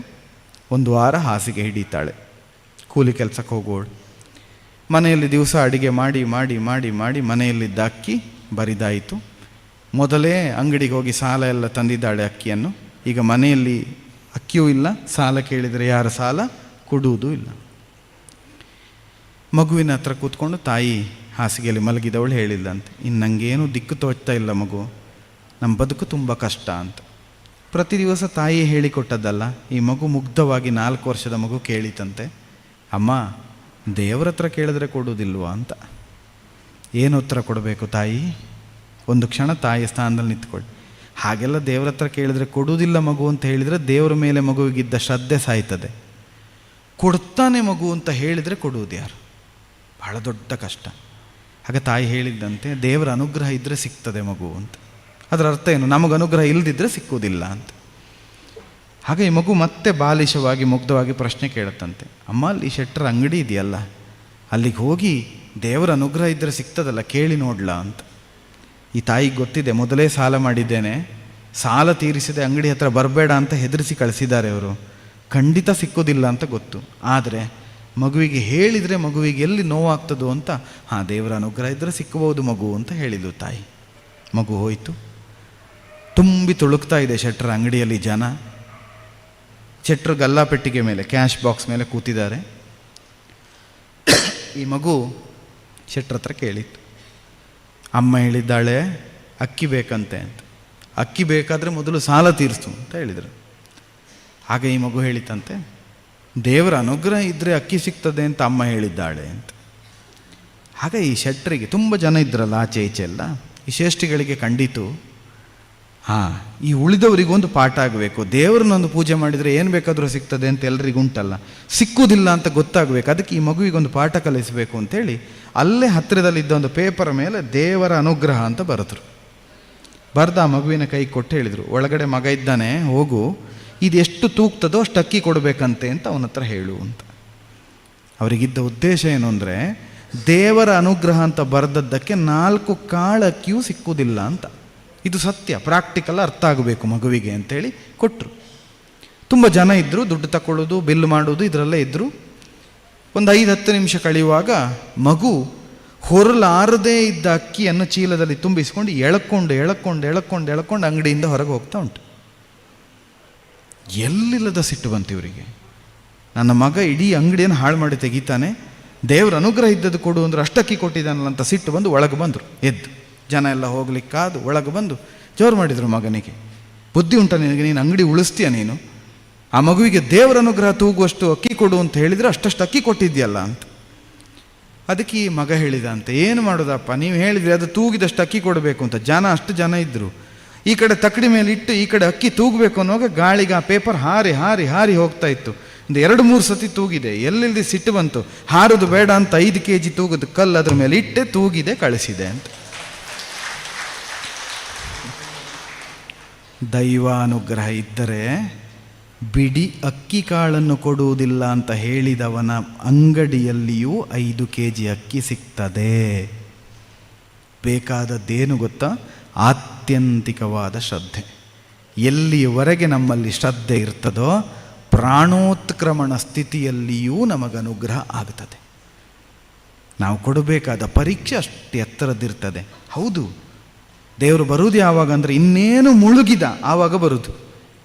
1 ವಾರ ಹಾಸಿಗೆ ಹಿಡಿತಾಳೆ. ಕೂಲಿ ಕೆಲಸಕ್ಕೆ ಹೋಗೋಳು. ಮನೆಯಲ್ಲಿ ದಿವಸ ಅಡಿಗೆ ಮಾಡಿ ಮಾಡಿ ಮಾಡಿ ಮಾಡಿ ಮನೆಯಲ್ಲಿದ್ದ ಅಕ್ಕಿ ಬರಿದಾಯಿತು. ಮೊದಲೇ ಅಂಗಡಿಗೆ ಹೋಗಿ ಸಾಲ ಎಲ್ಲ ತಂದಿದ್ದಾಳೆ ಅಕ್ಕಿಯನ್ನು. ಈಗ ಮನೆಯಲ್ಲಿ ಅಕ್ಕಿಯೂ ಇಲ್ಲ, ಸಾಲ ಕೇಳಿದರೆ ಯಾರ ಸಾಲ ಕೊಡುವುದೂ ಇಲ್ಲ. ಮಗುವಿನ ಹತ್ರ ಕೂತ್ಕೊಂಡು ತಾಯಿ ಹಾಸಿಗೆಯಲ್ಲಿ ಮಲಗಿದವಳು ಹೇಳಿಲ್ಲಂತೆ, ಇನ್ನು ನನಗೇನು ದಿಕ್ಕು ತೋಚ್ತಾ ಇಲ್ಲ ಮಗು, ನಮ್ಮ ಬದುಕು ತುಂಬ ಕಷ್ಟ ಅಂತ. ಪ್ರತಿ ದಿವಸ ತಾಯಿ ಹೇಳಿಕೊಟ್ಟದ್ದಲ್ಲ, ಈ ಮಗು ಮುಗ್ಧವಾಗಿ 4 ವರ್ಷದ ಮಗು ಕೇಳಿತಂತೆ, ಅಮ್ಮ ದೇವರ ಹತ್ರ ಕೇಳಿದ್ರೆ ಕೊಡುವುದಿಲ್ವಾ ಅಂತ. ಏನು ಉತ್ತರ ಕೊಡಬೇಕು ತಾಯಿ? ಒಂದು ಕ್ಷಣ ತಾಯಿಯ ಸ್ಥಾನದಲ್ಲಿ ನಿಂತ್ಕೊಳ್ಳಿ. ಹಾಗೆಲ್ಲ ದೇವರ ಹತ್ರ ಕೇಳಿದ್ರೆ ಕೊಡುವುದಿಲ್ಲ ಮಗು ಅಂತ ಹೇಳಿದರೆ ದೇವರ ಮೇಲೆ ಮಗುವಿಗಿದ್ದ ಶ್ರದ್ಧೆ ಸಾಯ್ತದೆ. ಕೊಡ್ತಾನೆ ಮಗು ಅಂತ ಹೇಳಿದರೆ ಕೊಡುವುದು ಯಾರು? ಬಹಳ ದೊಡ್ಡ ಕಷ್ಟ. ಹಾಗೆ ತಾಯಿ ಹೇಳಿದ್ದಂತೆ, ದೇವರ ಅನುಗ್ರಹ ಇದ್ದರೆ ಸಿಗ್ತದೆ ಮಗು ಅಂತ. ಅದರ ಅರ್ಥ ಏನು? ನಮಗೆ ಅನುಗ್ರಹ ಇಲ್ಲದಿದ್ದರೆ ಸಿಕ್ಕುವುದಿಲ್ಲ ಅಂತ. ಹಾಗೆ ಈ ಮಗು ಮತ್ತೆ ಬಾಲಿಶವಾಗಿ ಮುಗ್ಧವಾಗಿ ಪ್ರಶ್ನೆ ಕೇಳುತ್ತಂತೆ, ಅಮ್ಮ ಅಲ್ಲಿ ಶೆಟ್ಟರ ಅಂಗಡಿ ಇದೆಯಲ್ಲ, ಅಲ್ಲಿಗೆ ಹೋಗಿ ದೇವರ ಅನುಗ್ರಹ ಇದ್ದರೆ ಸಿಗ್ತದಲ್ಲ, ಕೇಳಿ ನೋಡ್ಲಾ ಅಂತ. ಈ ತಾಯಿಗೆ ಗೊತ್ತಿದೆ, ಮೊದಲೇ ಸಾಲ ಮಾಡಿದ್ದೇನೆ, ಸಾಲ ತೀರಿಸಿದೆ ಅಂಗಡಿ ಹತ್ರ ಬರಬೇಡ ಅಂತ ಹೆದರಿಸಿ ಕಳಿಸಿದ್ದಾರೆ ಅವರು, ಖಂಡಿತ ಸಿಕ್ಕೋದಿಲ್ಲ ಅಂತ ಗೊತ್ತು. ಆದರೆ ಮಗುವಿಗೆ ಹೇಳಿದರೆ ಮಗುವಿಗೆ ಎಲ್ಲಿ ನೋವಾಗ್ತದೋ ಅಂತ, ಹಾಂ ದೇವರ ಅನುಗ್ರಹ ಇದ್ದರೆ ಸಿಕ್ಕಬಹುದು ಮಗು ಅಂತ ಹೇಳಿದ್ಲು ತಾಯಿ. ಮಗು ಹೋಯಿತು. ತುಂಬಿ ತುಳುಕ್ತಾ ಇದೆ ಶೆಟ್ರ ಅಂಗಡಿಯಲ್ಲಿ ಜನ. ಶೆಟ್ರು ಗಲ್ಲಾಪೆಟ್ಟಿಗೆ ಮೇಲೆ, ಕ್ಯಾಶ್ ಬಾಕ್ಸ್ ಮೇಲೆ ಕೂತಿದ್ದಾರೆ. ಈ ಮಗು ಶೆಟ್ರ ಹತ್ರ ಕೇಳಿತ್ತು, ಅಮ್ಮ ಹೇಳಿದ್ದಾಳೆ ಅಕ್ಕಿ ಬೇಕಂತೆ ಅಂತ. ಅಕ್ಕಿ ಬೇಕಾದರೆ ಮೊದಲು ಸಾಲ ತೀರಿಸು ಅಂತ ಹೇಳಿದರು. ಆಗ ಈ ಮಗು ಹೇಳಿತಂತೆ, ದೇವರ ಅನುಗ್ರಹ ಇದ್ದರೆ ಅಕ್ಕಿ ಸಿಗ್ತದೆ ಅಂತ ಅಮ್ಮ ಹೇಳಿದ್ದಾಳೆ ಅಂತ. ಆಗ ಈ ಶೆಟ್ರಿಗೆ ತುಂಬ ಜನ ಇದ್ರಲ್ಲ ಆಚೆ ಈಚೆ ಎಲ್ಲ, ಈ ಶ್ರೇಷ್ಠಿಗಳಿಗೆ ಕಂಡಿತು, ಹಾಂ ಈ ಉಳಿದವರಿಗೊಂದು ಪಾಠ ಆಗಬೇಕು, ದೇವರನ್ನೊಂದು ಪೂಜೆ ಮಾಡಿದರೆ ಏನು ಬೇಕಾದರೂ ಸಿಗ್ತದೆ ಅಂತ ಎಲ್ರಿಗೂ ಉಂಟಲ್ಲ, ಸಿಕ್ಕುವುದಿಲ್ಲ ಅಂತ ಗೊತ್ತಾಗಬೇಕು, ಅದಕ್ಕೆ ಈ ಮಗುವಿಗೊಂದು ಪಾಠ ಕಲಿಸಬೇಕು ಅಂತೇಳಿ ಅಲ್ಲೇ ಹತ್ತಿರದಲ್ಲಿದ್ದ ಒಂದು ಪೇಪರ್ ಮೇಲೆ ದೇವರ ಅನುಗ್ರಹ ಅಂತ ಬರೆದ್ರು. ಬರೆದ ಆ ಮಗುವಿನ ಕೈ ಕೊಟ್ಟು ಹೇಳಿದರು, ಒಳಗಡೆ ಮಗ ಇದ್ದಾನೆ, ಹೋಗು, ಇದು ಎಷ್ಟು ತೂಗ್ತದೋ ಅಷ್ಟು ಅಕ್ಕಿ ಕೊಡಬೇಕಂತೆ ಅಂತ ಅವನ ಹತ್ರ ಹೇಳು ಅಂತ. ಅವರಿಗಿದ್ದ ಉದ್ದೇಶ ಏನು ಅಂದರೆ, ದೇವರ ಅನುಗ್ರಹ ಅಂತ ಬರೆದದ್ದಕ್ಕೆ 4 ಕಾಳು ಅಕ್ಕಿಯೂ ಸಿಕ್ಕುವುದಿಲ್ಲ ಅಂತ. ಇದು ಸತ್ಯ, ಪ್ರಾಕ್ಟಿಕಲ್ ಅರ್ಥ ಆಗಬೇಕು ಮಗುವಿಗೆ ಅಂತೇಳಿ ಕೊಟ್ಟರು. ತುಂಬ ಜನ ಇದ್ದರು, ದುಡ್ಡು ತಗೊಳ್ಳೋದು ಬಿಲ್ ಮಾಡೋದು ಇದರಲ್ಲೇ ಇದ್ದರು. ಒಂದು 5-10 ನಿಮಿಷ ಕಳೆಯುವಾಗ ಮಗು ಹೊರಲಾರದೇ ಇದ್ದ ಅಕ್ಕಿಯನ್ನು ಚೀಲದಲ್ಲಿ ತುಂಬಿಸಿಕೊಂಡು ಎಳ್ಕೊಂಡು ಅಂಗಡಿಯಿಂದ ಹೊರಗೆ ಹೋಗ್ತಾ ಉಂಟು. ಎಲ್ಲಿಲ್ಲದ ಸಿಟ್ಟು ಬಂತು ಇವರಿಗೆ. ನನ್ನ ಮಗ ಇಡೀ ಅಂಗಡಿಯನ್ನು ಹಾಳು ಮಾಡಿ ತೆಗಿತಾನೆ, ದೇವರ ಅನುಗ್ರಹ ಇದ್ದದ್ದು ಕೊಡು ಅಂದ್ರೆ ಅಷ್ಟಕ್ಕಿ ಕೊಟ್ಟಿದ್ದಾನಲ್ಲ ಅಂತ ಸಿಟ್ಟು ಬಂದು ಒಳಗೆ ಬಂದರು. ಎದ್ದು ಜನ ಎಲ್ಲ ಹೋಗ್ಲಿಕ್ಕಾದು ಒಳಗೆ ಬಂದು ಜೋರು ಮಾಡಿದರು, ಮಗನಿಗೆ ಬುದ್ಧಿ ಉಂಟ ನಿನಗೆ, ನೀನು ಅಂಗಡಿ ಉಳಿಸ್ತೀಯ ನೀನು? ಆ ಮಗುವಿಗೆ ದೇವರ ಅನುಗ್ರಹ ತೂಗುವಷ್ಟು ಅಕ್ಕಿ ಕೊಡು ಅಂತ ಹೇಳಿದರೆ ಅಷ್ಟಷ್ಟು ಅಕ್ಕಿ ಕೊಟ್ಟಿದ್ಯಲ್ಲ ಅಂತ. ಅದಕ್ಕೆ ಈ ಮಗ ಹೇಳಿದ ಅಂತೆ, ಏನು ಮಾಡೋದಪ್ಪ, ನೀವು ಹೇಳಿದ್ರಿ ಅದು ತೂಗಿದಷ್ಟು ಅಕ್ಕಿ ಕೊಡಬೇಕು ಅಂತ. ಅಷ್ಟು ಜನ ಇದ್ದರು, ಈ ಕಡೆ ತಕ್ಕಡಿ ಮೇಲೆ ಇಟ್ಟು ಈ ಕಡೆ ಅಕ್ಕಿ ತೂಗಬೇಕು ಅನ್ನೋವಾಗ ಗಾಳಿಗೆ ಆ ಪೇಪರ್ ಹಾರಿ ಹಾರಿ ಹಾರಿ ಹೋಗ್ತಾ ಇತ್ತು. ಒಂದು 2-3 ಸತಿ ತೂಗಿದೆ. ಎಲ್ಲೆಲ್ಲಿ ಸಿಟ್ಟು ಬಂತು, ಹಾರೋದು ಬೇಡ ಅಂತ 5 kg ತೂಗದ ಕಲ್ಲು ಅದ್ರ ಮೇಲೆ ಇಟ್ಟೆ ತೂಗಿದೆ, ಕಳಿಸಿದೆ ಅಂತ. ದೈವಾನುಗ್ರಹ ಇದ್ದರೆ ಬಿಡಿ ಅಕ್ಕಿ ಕಾಳನ್ನು ಕೊಡುವುದಿಲ್ಲ ಅಂತ ಹೇಳಿದವನ ಅಂಗಡಿಯಲ್ಲಿಯೂ 5 kg ಅಕ್ಕಿ ಸಿಗ್ತದೆ. ಬೇಕಾದದ್ದೇನು ಗೊತ್ತಾ? ಆತ್ಯಂತಿಕವಾದ ಶ್ರದ್ಧೆ. ಎಲ್ಲಿಯವರೆಗೆ ನಮ್ಮಲ್ಲಿ ಶ್ರದ್ಧೆ ಇರ್ತದೋ ಪ್ರಾಣೋತ್ಕ್ರಮಣ ಸ್ಥಿತಿಯಲ್ಲಿಯೂ ನಮಗನುಗ್ರಹ ಆಗ್ತದೆ. ನಾವು ಕೊಡಬೇಕಾದ ಪರೀಕ್ಷೆ ಅಷ್ಟು ಎತ್ತರದಿರ್ತದೆ. ಹೌದು, ದೇವರು ಬರುವುದು ಯಾವಾಗ ಅಂದರೆ ಇನ್ನೇನು ಮುಳುಗಿದ ಆವಾಗ ಬರುವುದು.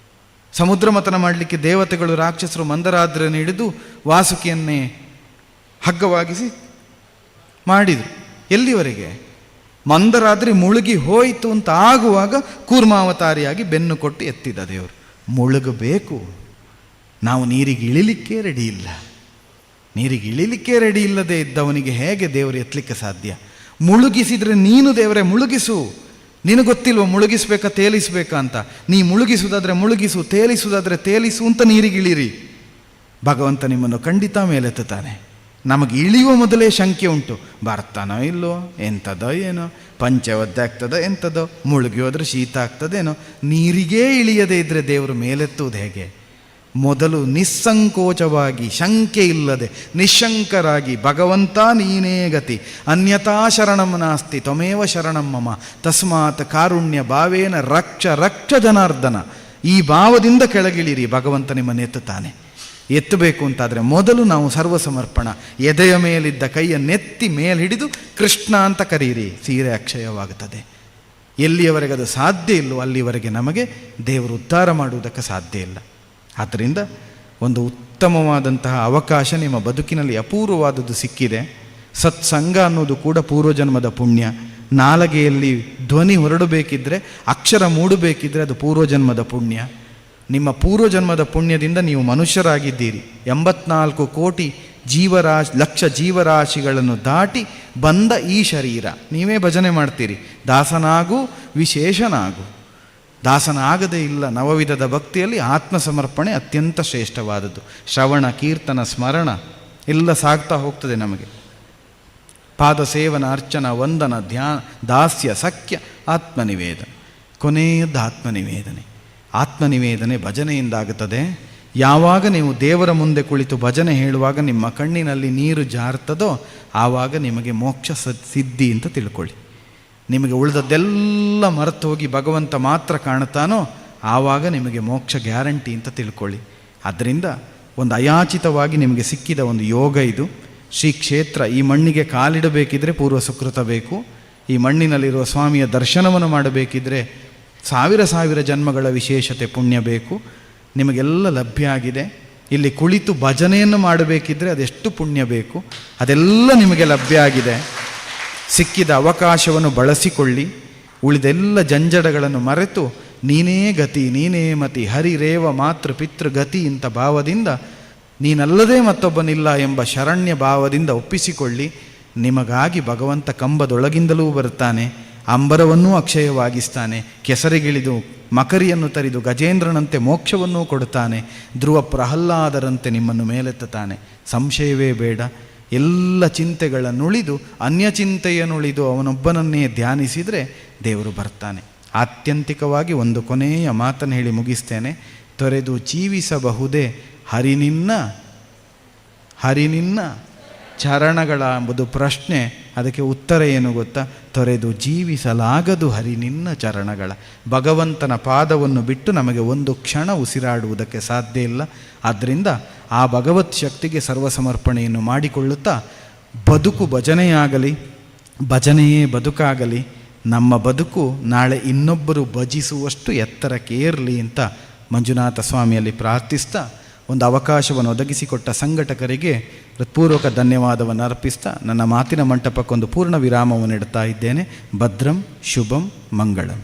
ಸಮುದ್ರ ಮಥನ ಮಾಡಲಿಕ್ಕೆ ದೇವತೆಗಳು ರಾಕ್ಷಸರು ಮಂದರಾದ್ರನ್ನು ಹಿಡಿದು ವಾಸುಕಿಯನ್ನೇ ಹಗ್ಗವಾಗಿಸಿ ಮಾಡಿದರು. ಎಲ್ಲಿವರೆಗೆ? ಮಂದರಾದ್ರಿ ಮುಳುಗಿ ಹೋಯಿತು ಅಂತ ಆಗುವಾಗ ಕೂರ್ಮಾವತಾರಿಯಾಗಿ ಬೆನ್ನು ಕೊಟ್ಟು ಎತ್ತಿದ ದೇವರು. ಮುಳುಗಬೇಕು. ನಾವು ನೀರಿಗೆ ಇಳಿಲಿಕ್ಕೆ ರೆಡಿ ಇಲ್ಲ. ನೀರಿಗೆ ಇಳಿಲಿಕ್ಕೆ ರೆಡಿ ಇಲ್ಲದೆ ಇದ್ದವನಿಗೆ ಹೇಗೆ ದೇವರು ಎತ್ತಲಿಕ್ಕೆ ಸಾಧ್ಯ? ಮುಳುಗಿಸಿದರೆ ನೀನು ದೇವರೇ ಮುಳುಗಿಸು. ನಿನಗೆ ಗೊತ್ತಿಲ್ವ ಮುಳುಗಿಸ್ಬೇಕಾ ತೇಲಿಸ್ಬೇಕಾ ಅಂತ? ನೀ ಮುಳುಗಿಸುವುದಾದರೆ ಮುಳುಗಿಸು, ತೇಲಿಸುವುದಾದರೆ ತೇಲಿಸು ಅಂತ ನೀರಿಗೆ ಇಳಿರಿ. ಭಗವಂತ ನಿಮ್ಮನ್ನು ಖಂಡಿತ ಮೇಲೆತ್ತುತ್ತಾನೆ. ನಮಗೆ ಇಳಿಯುವ ಮೊದಲೇ ಶಂಕೆ ಉಂಟು, ಬರ್ತಾನೋ ಇಲ್ಲೋ, ಎಂಥದೋ ಏನೋ, ಪಂಚೆ ಒದ್ದೆ ಆಗ್ತದೋ ಎಂಥದೋ, ಮುಳುಗಿ ಹೋದ್ರೆ ಶೀತ ಆಗ್ತದೇನೋ. ನೀರಿಗೇ ಇಳಿಯದೇ ಇದ್ದರೆ ದೇವರು ಮೇಲೆತ್ತುವುದು ಹೇಗೆ? ಮೊದಲು ನಿಸ್ಸಂಕೋಚವಾಗಿ, ಶಂಕೆ ಇಲ್ಲದೆ ನಿಶಂಕರಾಗಿ, ಭಗವಂತ ನೀನೇ ಗತಿ, ಅನ್ಯಥಾ ಶರಣಂ ನಾಸ್ತಿ ತ್ವಮೇವ ಶರಣಂ ಮಮ ತಸ್ಮಾತ್ ಕಾರುಣ್ಯ ಭಾವೇನ ರಕ್ಷ ರಕ್ಷ ಜನಾರ್ದನ. ಈ ಭಾವದಿಂದ ಕೆಳಗಿಳಿರಿ, ಭಗವಂತ ನಿಮ್ಮನ್ನು ಎತ್ತುತ್ತಾನೆ. ಎತ್ತಬೇಕು ಅಂತಾದರೆ ಮೊದಲು ನಾವು ಸರ್ವಸಮರ್ಪಣ, ಎದೆಯ ಮೇಲಿದ್ದ ಕೈಯನ್ನೆತ್ತಿ ಮೇಲೆ ಹಿಡಿದು ಕೃಷ್ಣ ಅಂತ ಕರೀರಿ, ಸೀರೆ ಅಕ್ಷಯವಾಗುತ್ತದೆ. ಎಲ್ಲಿಯವರೆಗೆ ಅದು ಸಾಧ್ಯ ಇಲ್ಲವೋ ಅಲ್ಲಿವರೆಗೆ ನಮಗೆ ದೇವರು ಉದ್ಧಾರ ಮಾಡುವುದಕ್ಕೆ ಸಾಧ್ಯ ಇಲ್ಲ. ಆದ್ದರಿಂದ ಒಂದು ಉತ್ತಮವಾದಂತಹ ಅವಕಾಶ ನಿಮ್ಮ ಬದುಕಿನಲ್ಲಿ ಅಪೂರ್ವವಾದದ್ದು ಸಿಕ್ಕಿದೆ. ಸತ್ಸಂಗ ಅನ್ನೋದು ಕೂಡ ಪೂರ್ವಜನ್ಮದ ಪುಣ್ಯ. ನಾಲಗೆಯಲ್ಲಿ ಧ್ವನಿ ಹೊರಡಬೇಕಿದ್ರೆ, ಅಕ್ಷರ ಮೂಡಬೇಕಿದ್ರೆ ಅದು ಪೂರ್ವಜನ್ಮದ ಪುಣ್ಯ. ನಿಮ್ಮ ಪೂರ್ವಜನ್ಮದ ಪುಣ್ಯದಿಂದ ನೀವು ಮನುಷ್ಯರಾಗಿದ್ದೀರಿ. 84 ಕೋಟಿ ಲಕ್ಷ ಜೀವರಾಶಿಗಳನ್ನು ದಾಟಿ ಬಂದ ಈ ಶರೀರ. ನೀವೇ ಭಜನೆ ಮಾಡ್ತೀರಿ, ದಾಸನಾಗು ವಿಶೇಷನಾಗು. ದಾಸನಾಗದೇ ಇಲ್ಲ. ನವವಿಧದ ಭಕ್ತಿಯಲ್ಲಿ ಆತ್ಮಸಮರ್ಪಣೆ ಅತ್ಯಂತ ಶ್ರೇಷ್ಠವಾದದ್ದು. ಶ್ರವಣ, ಕೀರ್ತನ, ಸ್ಮರಣ ಎಲ್ಲ ಸಾಗ್ತಾ ಹೋಗ್ತದೆ ನಮಗೆ. ಪಾದ ಸೇವನ, ಅರ್ಚನ, ವಂದನ, ಧ್ಯಾನ, ದಾಸ್ಯ, ಸಖ್ಯ, ಆತ್ಮನಿವೇದನೆ. ಕೊನೆಯದ್ದು ಆತ್ಮನಿವೇದನೆ. ಆತ್ಮನಿವೇದನೆ ಭಜನೆಯಿಂದಾಗುತ್ತದೆ. ಯಾವಾಗ ನೀವು ದೇವರ ಮುಂದೆ ಕುಳಿತು ಭಜನೆ ಹೇಳುವಾಗ ನಿಮ್ಮ ಕಣ್ಣಿನಲ್ಲಿ ನೀರು ಜಾರ್ತದೋ ಆವಾಗ ನಿಮಗೆ ಮೋಕ್ಷ ಸಿದ್ಧಿ ಅಂತ ತಿಳ್ಕೊಳ್ಳಿ. ನಿಮಗೆ ಉಳಿದದ್ದೆಲ್ಲ ಮರೆತು ಹೋಗಿ ಭಗವಂತ ಮಾತ್ರ ಕಾಣುತ್ತಾನೋ ಆವಾಗ ನಿಮಗೆ ಮೋಕ್ಷ ಗ್ಯಾರಂಟಿ ಅಂತ ತಿಳ್ಕೊಳ್ಳಿ. ಆದ್ದರಿಂದ ಒಂದು ಅಯಾಚಿತವಾಗಿ ನಿಮಗೆ ಸಿಕ್ಕಿದ ಒಂದು ಯೋಗ ಇದು. ಶ್ರೀ ಕ್ಷೇತ್ರ, ಈ ಮಣ್ಣಿಗೆ ಕಾಲಿಡಬೇಕಿದ್ರೆ ಪೂರ್ವ ಸುಕೃತ ಬೇಕು. ಈ ಮಣ್ಣಿನಲ್ಲಿರುವ ಸ್ವಾಮಿಯ ದರ್ಶನವನ್ನು ಮಾಡಬೇಕಿದ್ರೆ ಸಾವಿರ ಜನ್ಮಗಳ ವಿಶೇಷತೆ ಪುಣ್ಯ ಬೇಕು. ನಿಮಗೆಲ್ಲ ಲಭ್ಯ ಆಗಿದೆ. ಇಲ್ಲಿ ಕುಳಿತು ಭಜನೆಯನ್ನು ಮಾಡಬೇಕಿದ್ರೆ ಅದೆಷ್ಟು ಪುಣ್ಯ ಬೇಕು, ಅದೆಲ್ಲ ನಿಮಗೆ ಲಭ್ಯ ಆಗಿದೆ. ಸಿಕ್ಕಿದ ಅವಕಾಶವನ್ನು ಬಳಸಿಕೊಳ್ಳಿ. ಉಳಿದೆಲ್ಲ ಜಂಜಡಗಳನ್ನು ಮರೆತು ನೀನೇ ಗತಿ, ನೀನೇ ಮತಿ, ಹರಿರೇವ ಮಾತೃ ಪಿತೃಗತಿ ಇಂಥ ಭಾವದಿಂದ, ನೀನಲ್ಲದೆ ಮತ್ತೊಬ್ಬನಿಲ್ಲ ಎಂಬ ಶರಣ್ಯ ಭಾವದಿಂದ ಒಪ್ಪಿಸಿಕೊಳ್ಳಿ. ನಿಮಗಾಗಿ ಭಗವಂತ ಕಂಬದೊಳಗಿಂದಲೂ ಬರುತ್ತಾನೆ, ಅಂಬರವನ್ನೂ ಅಕ್ಷಯವಾಗಿಸ್ತಾನೆ, ಕೆಸರಿಗಿಳಿದು ಮಕರಿಯನ್ನು ತರಿದು ಗಜೇಂದ್ರನಂತೆ ಮೋಕ್ಷವನ್ನೂ ಕೊಡುತ್ತಾನೆ, ಧ್ರುವ ಪ್ರಹ್ಲಾದರಂತೆ ನಿಮ್ಮನ್ನು ಮೇಲೆತ್ತುತ್ತಾನೆ. ಸಂಶಯವೇ ಬೇಡ. ಎಲ್ಲ ಚಿಂತೆಗಳನ್ನುಳಿದು ಅನ್ಯಚಿಂತೆಯನ್ನುಳಿದು ಅವನೊಬ್ಬನನ್ನೇ ಧ್ಯಾನಿಸಿದರೆ ದೇವರು ಬರ್ತಾನೆ. ಆತ್ಯಂತಿಕವಾಗಿ ಒಂದು ಕೊನೆಯ ಮಾತನ್ನು ಹೇಳಿ ಮುಗಿಸ್ತೇನೆ. ತೊರೆದು ಜೀವಿಸಬಹುದೇ ಹರಿನಿನ್ನ ಚರಣಗಳ ಎಂಬುದು ಪ್ರಶ್ನೆ. ಅದಕ್ಕೆ ಉತ್ತರ ಏನು ಗೊತ್ತಾ? ತೊರೆದು ಜೀವಿಸಲಾಗದು ಹರಿನಿನ್ನ ಚರಣಗಳ. ಭಗವಂತನ ಪಾದವನ್ನು ಬಿಟ್ಟು ನಮಗೆ ಒಂದು ಕ್ಷಣ ಉಸಿರಾಡುವುದಕ್ಕೆ ಸಾಧ್ಯ ಇಲ್ಲ. ಆದ್ದರಿಂದ ಆ ಭಗವತ್ ಶಕ್ತಿಗೆ ಸರ್ವಸಮರ್ಪಣೆಯನ್ನು ಮಾಡಿಕೊಳ್ಳುತ್ತಾ ಬದುಕು ಭಜನೆಯಾಗಲಿ, ಭಜನೆಯೇ ಬದುಕಾಗಲಿ, ನಮ್ಮ ಬದುಕು ನಾಳೆ ಇನ್ನೊಬ್ಬರು ಭಜಿಸುವಷ್ಟು ಎತ್ತರಕ್ಕೆ ಏರಲಿ ಅಂತ ಮಂಜುನಾಥ ಸ್ವಾಮಿಯಲ್ಲಿ ಪ್ರಾರ್ಥಿಸ್ತಾ ಒಂದು ಅವಕಾಶವನ್ನು ಒದಗಿಸಿಕೊಟ್ಟ ಸಂಘಟಕರಿಗೆ ಹೃತ್ಪೂರ್ವಕ ಧನ್ಯವಾದವನ್ನು ಅರ್ಪಿಸ್ತಾ ನನ್ನ ಮಾತಿನ ಮಂಟಪಕ್ಕೊಂದು ಪೂರ್ಣ ವಿರಾಮವನ್ನು ಇಡ್ತಾ ಇದ್ದೇನೆ. ಭದ್ರಂ ಶುಭಂ ಮಂಗಳಂ.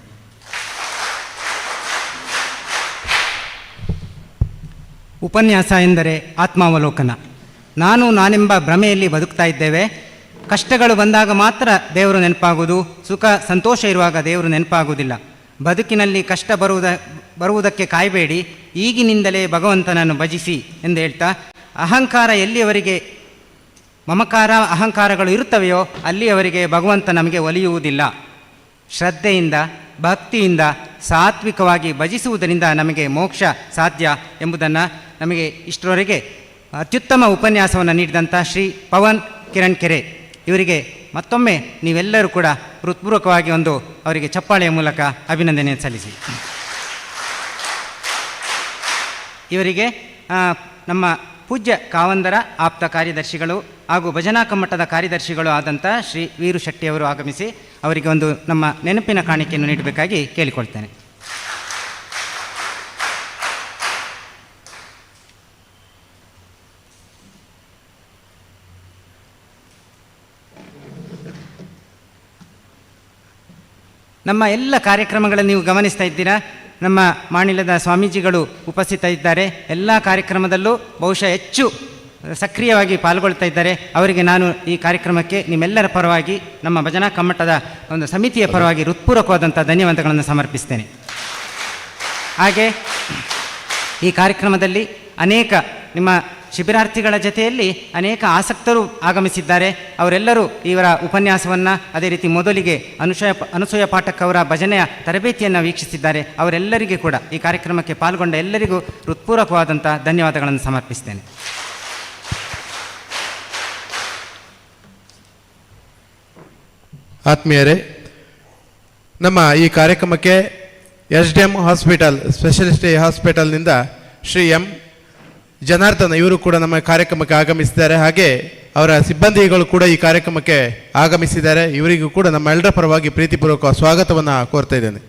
ಉಪನ್ಯಾಸ ಎಂದರೆ ಆತ್ಮಾವಲೋಕನ. ನಾನೆಂಬ ಭ್ರಮೆಯಲ್ಲಿ ಬದುಕ್ತಾ ಇದ್ದೇವೆ. ಕಷ್ಟಗಳು ಬಂದಾಗ ಮಾತ್ರ ದೇವರು ನೆನಪಾಗುವುದು, ಸುಖ ಸಂತೋಷ ಇರುವಾಗ ದೇವರು ನೆನಪಾಗುವುದಿಲ್ಲ. ಬದುಕಿನಲ್ಲಿ ಕಷ್ಟ ಬರುವುದಕ್ಕೆ ಕಾಯಬೇಡಿ, ಈಗಿನಿಂದಲೇ ಭಗವಂತನನ್ನು ಭಜಿಸಿ ಎಂದು ಹೇಳ್ತಾ, ಅಹಂಕಾರ ಎಲ್ಲಿಯವರೆಗೆ ಮಮಕಾರ ಅಹಂಕಾರಗಳು ಇರುತ್ತವೆಯೋ ಅಲ್ಲಿಯವರೆಗೆ ಭಗವಂತ ನಮಗೆ ಒಲಿಯುವುದಿಲ್ಲ. ಶ್ರದ್ಧೆಯಿಂದ ಭಕ್ತಿಯಿಂದ ಸಾತ್ವಿಕವಾಗಿ ಭಜಿಸುವುದರಿಂದ ನಮಗೆ ಮೋಕ್ಷ ಸಾಧ್ಯ ಎಂಬುದನ್ನು ನಮಗೆ ಇಷ್ಟರವರೆಗೆ ಅತ್ಯುತ್ತಮ ಉಪನ್ಯಾಸವನ್ನು ನೀಡಿದಂಥ ಶ್ರೀ ಪವನ್ ಕಿರಣ್ ಕೆರೆ ಇವರಿಗೆ ಮತ್ತೊಮ್ಮೆ ನೀವೆಲ್ಲರೂ ಕೂಡ ಹೃತ್ಪೂರ್ವಕವಾಗಿ ಅವರಿಗೆ ಚಪ್ಪಾಳೆಯ ಮೂಲಕ ಅಭಿನಂದನೆ ಸಲ್ಲಿಸಿ. ಇವರಿಗೆ ನಮ್ಮ ಪೂಜ್ಯ ಕಾವಂದರ ಆಪ್ತ ಕಾರ್ಯದರ್ಶಿಗಳು ಹಾಗೂ ಭಜನಾ ಕಮ್ಮಟದ ಕಾರ್ಯದರ್ಶಿಗಳು ಆದಂಥ ಶ್ರೀ ವೀರು ಶೆಟ್ಟಿಯವರು ಆಗಮಿಸಿ ಅವರಿಗೆ ನಮ್ಮ ನೆನಪಿನ ಕಾಣಿಕೆಯನ್ನು ನೀಡಬೇಕಾಗಿ ಕೇಳಿಕೊಳ್ತೇನೆ. ನಮ್ಮ ಎಲ್ಲ ಕಾರ್ಯಕ್ರಮಗಳನ್ನು ನೀವು ಗಮನಿಸ್ತಾ ಇದ್ದೀರಾ. ನಮ್ಮ ಮಾಣಿಲದ ಸ್ವಾಮೀಜಿಗಳು ಉಪಸ್ಥಿತ ಇದ್ದಾರೆ. ಎಲ್ಲ ಕಾರ್ಯಕ್ರಮದಲ್ಲೂ ಬಹುಶಃ ಹೆಚ್ಚು ಸಕ್ರಿಯವಾಗಿ ಪಾಲ್ಗೊಳ್ತಾ ಇದ್ದಾರೆ. ಅವರಿಗೆ ನಾನು ಈ ಕಾರ್ಯಕ್ರಮಕ್ಕೆ ನಿಮ್ಮೆಲ್ಲರ ಪರವಾಗಿ, ನಮ್ಮ ಭಜನಾ ಕಮ್ಮಟದ ಒಂದು ಸಮಿತಿಯ ಪರವಾಗಿ ಹೃತ್ಪೂರ್ವಕವಾದಂಥ ಧನ್ಯವಾದಗಳನ್ನು ಸಮರ್ಪಿಸ್ತೇನೆ. ಹಾಗೆ ಈ ಕಾರ್ಯಕ್ರಮದಲ್ಲಿ ಅನೇಕ ನಿಮ್ಮ ಶಿಬಿರಾರ್ಥಿಗಳ ಜೊತೆಯಲ್ಲಿ ಅನೇಕ ಆಸಕ್ತರು ಆಗಮಿಸಿದ್ದಾರೆ. ಅವರೆಲ್ಲರೂ ಇವರ ಉಪನ್ಯಾಸವನ್ನು, ಅದೇ ರೀತಿ ಮೊದಲಿಗೆ ಅನುಸೂಯ ಪಾಠಕ್ ಅವರ ಭಜನೆಯ ತರಬೇತಿಯನ್ನು ವೀಕ್ಷಿಸಿದ್ದಾರೆ. ಅವರೆಲ್ಲರಿಗೂ ಕೂಡ ಈ ಕಾರ್ಯಕ್ರಮಕ್ಕೆ ಪಾಲ್ಗೊಂಡ ಎಲ್ಲರಿಗೂ ಹೃತ್ಪೂರ್ವಕವಾದಂಥ ಧನ್ಯವಾದಗಳನ್ನು ಸಮರ್ಪಿಸ್ತೇನೆ. ಆತ್ಮೀಯರೇ, ನಮ್ಮ ಈ ಕಾರ್ಯಕ್ರಮಕ್ಕೆ SDM ಹಾಸ್ಪಿಟಲ್, ಸ್ಪೆಷಲಿಸ್ಟ್ ಹಾಸ್ಪಿಟಲ್ನಿಂದ ಶ್ರೀ ಎಂ ಜನಾರ್ದನ್ ಇವರು ಕೂಡ ನಮ್ಮ ಕಾರ್ಯಕ್ರಮಕ್ಕೆ ಆಗಮಿಸಿದ್ದಾರೆ. ಹಾಗೆ ಅವರ ಸಿಬ್ಬಂದಿಗಳು ಕೂಡ ಈ ಕಾರ್ಯಕ್ರಮಕ್ಕೆ ಆಗಮಿಸಿದ್ದಾರೆ. ಇವರಿಗೂ ಕೂಡ ನಮ್ಮ ಎಲ್ಲರ ಪರವಾಗಿ ಪ್ರೀತಿಪೂರ್ವಕ ಸ್ವಾಗತವನ್ನು ಕೋರ್ತಾ ಇದ್ದೇನೆ.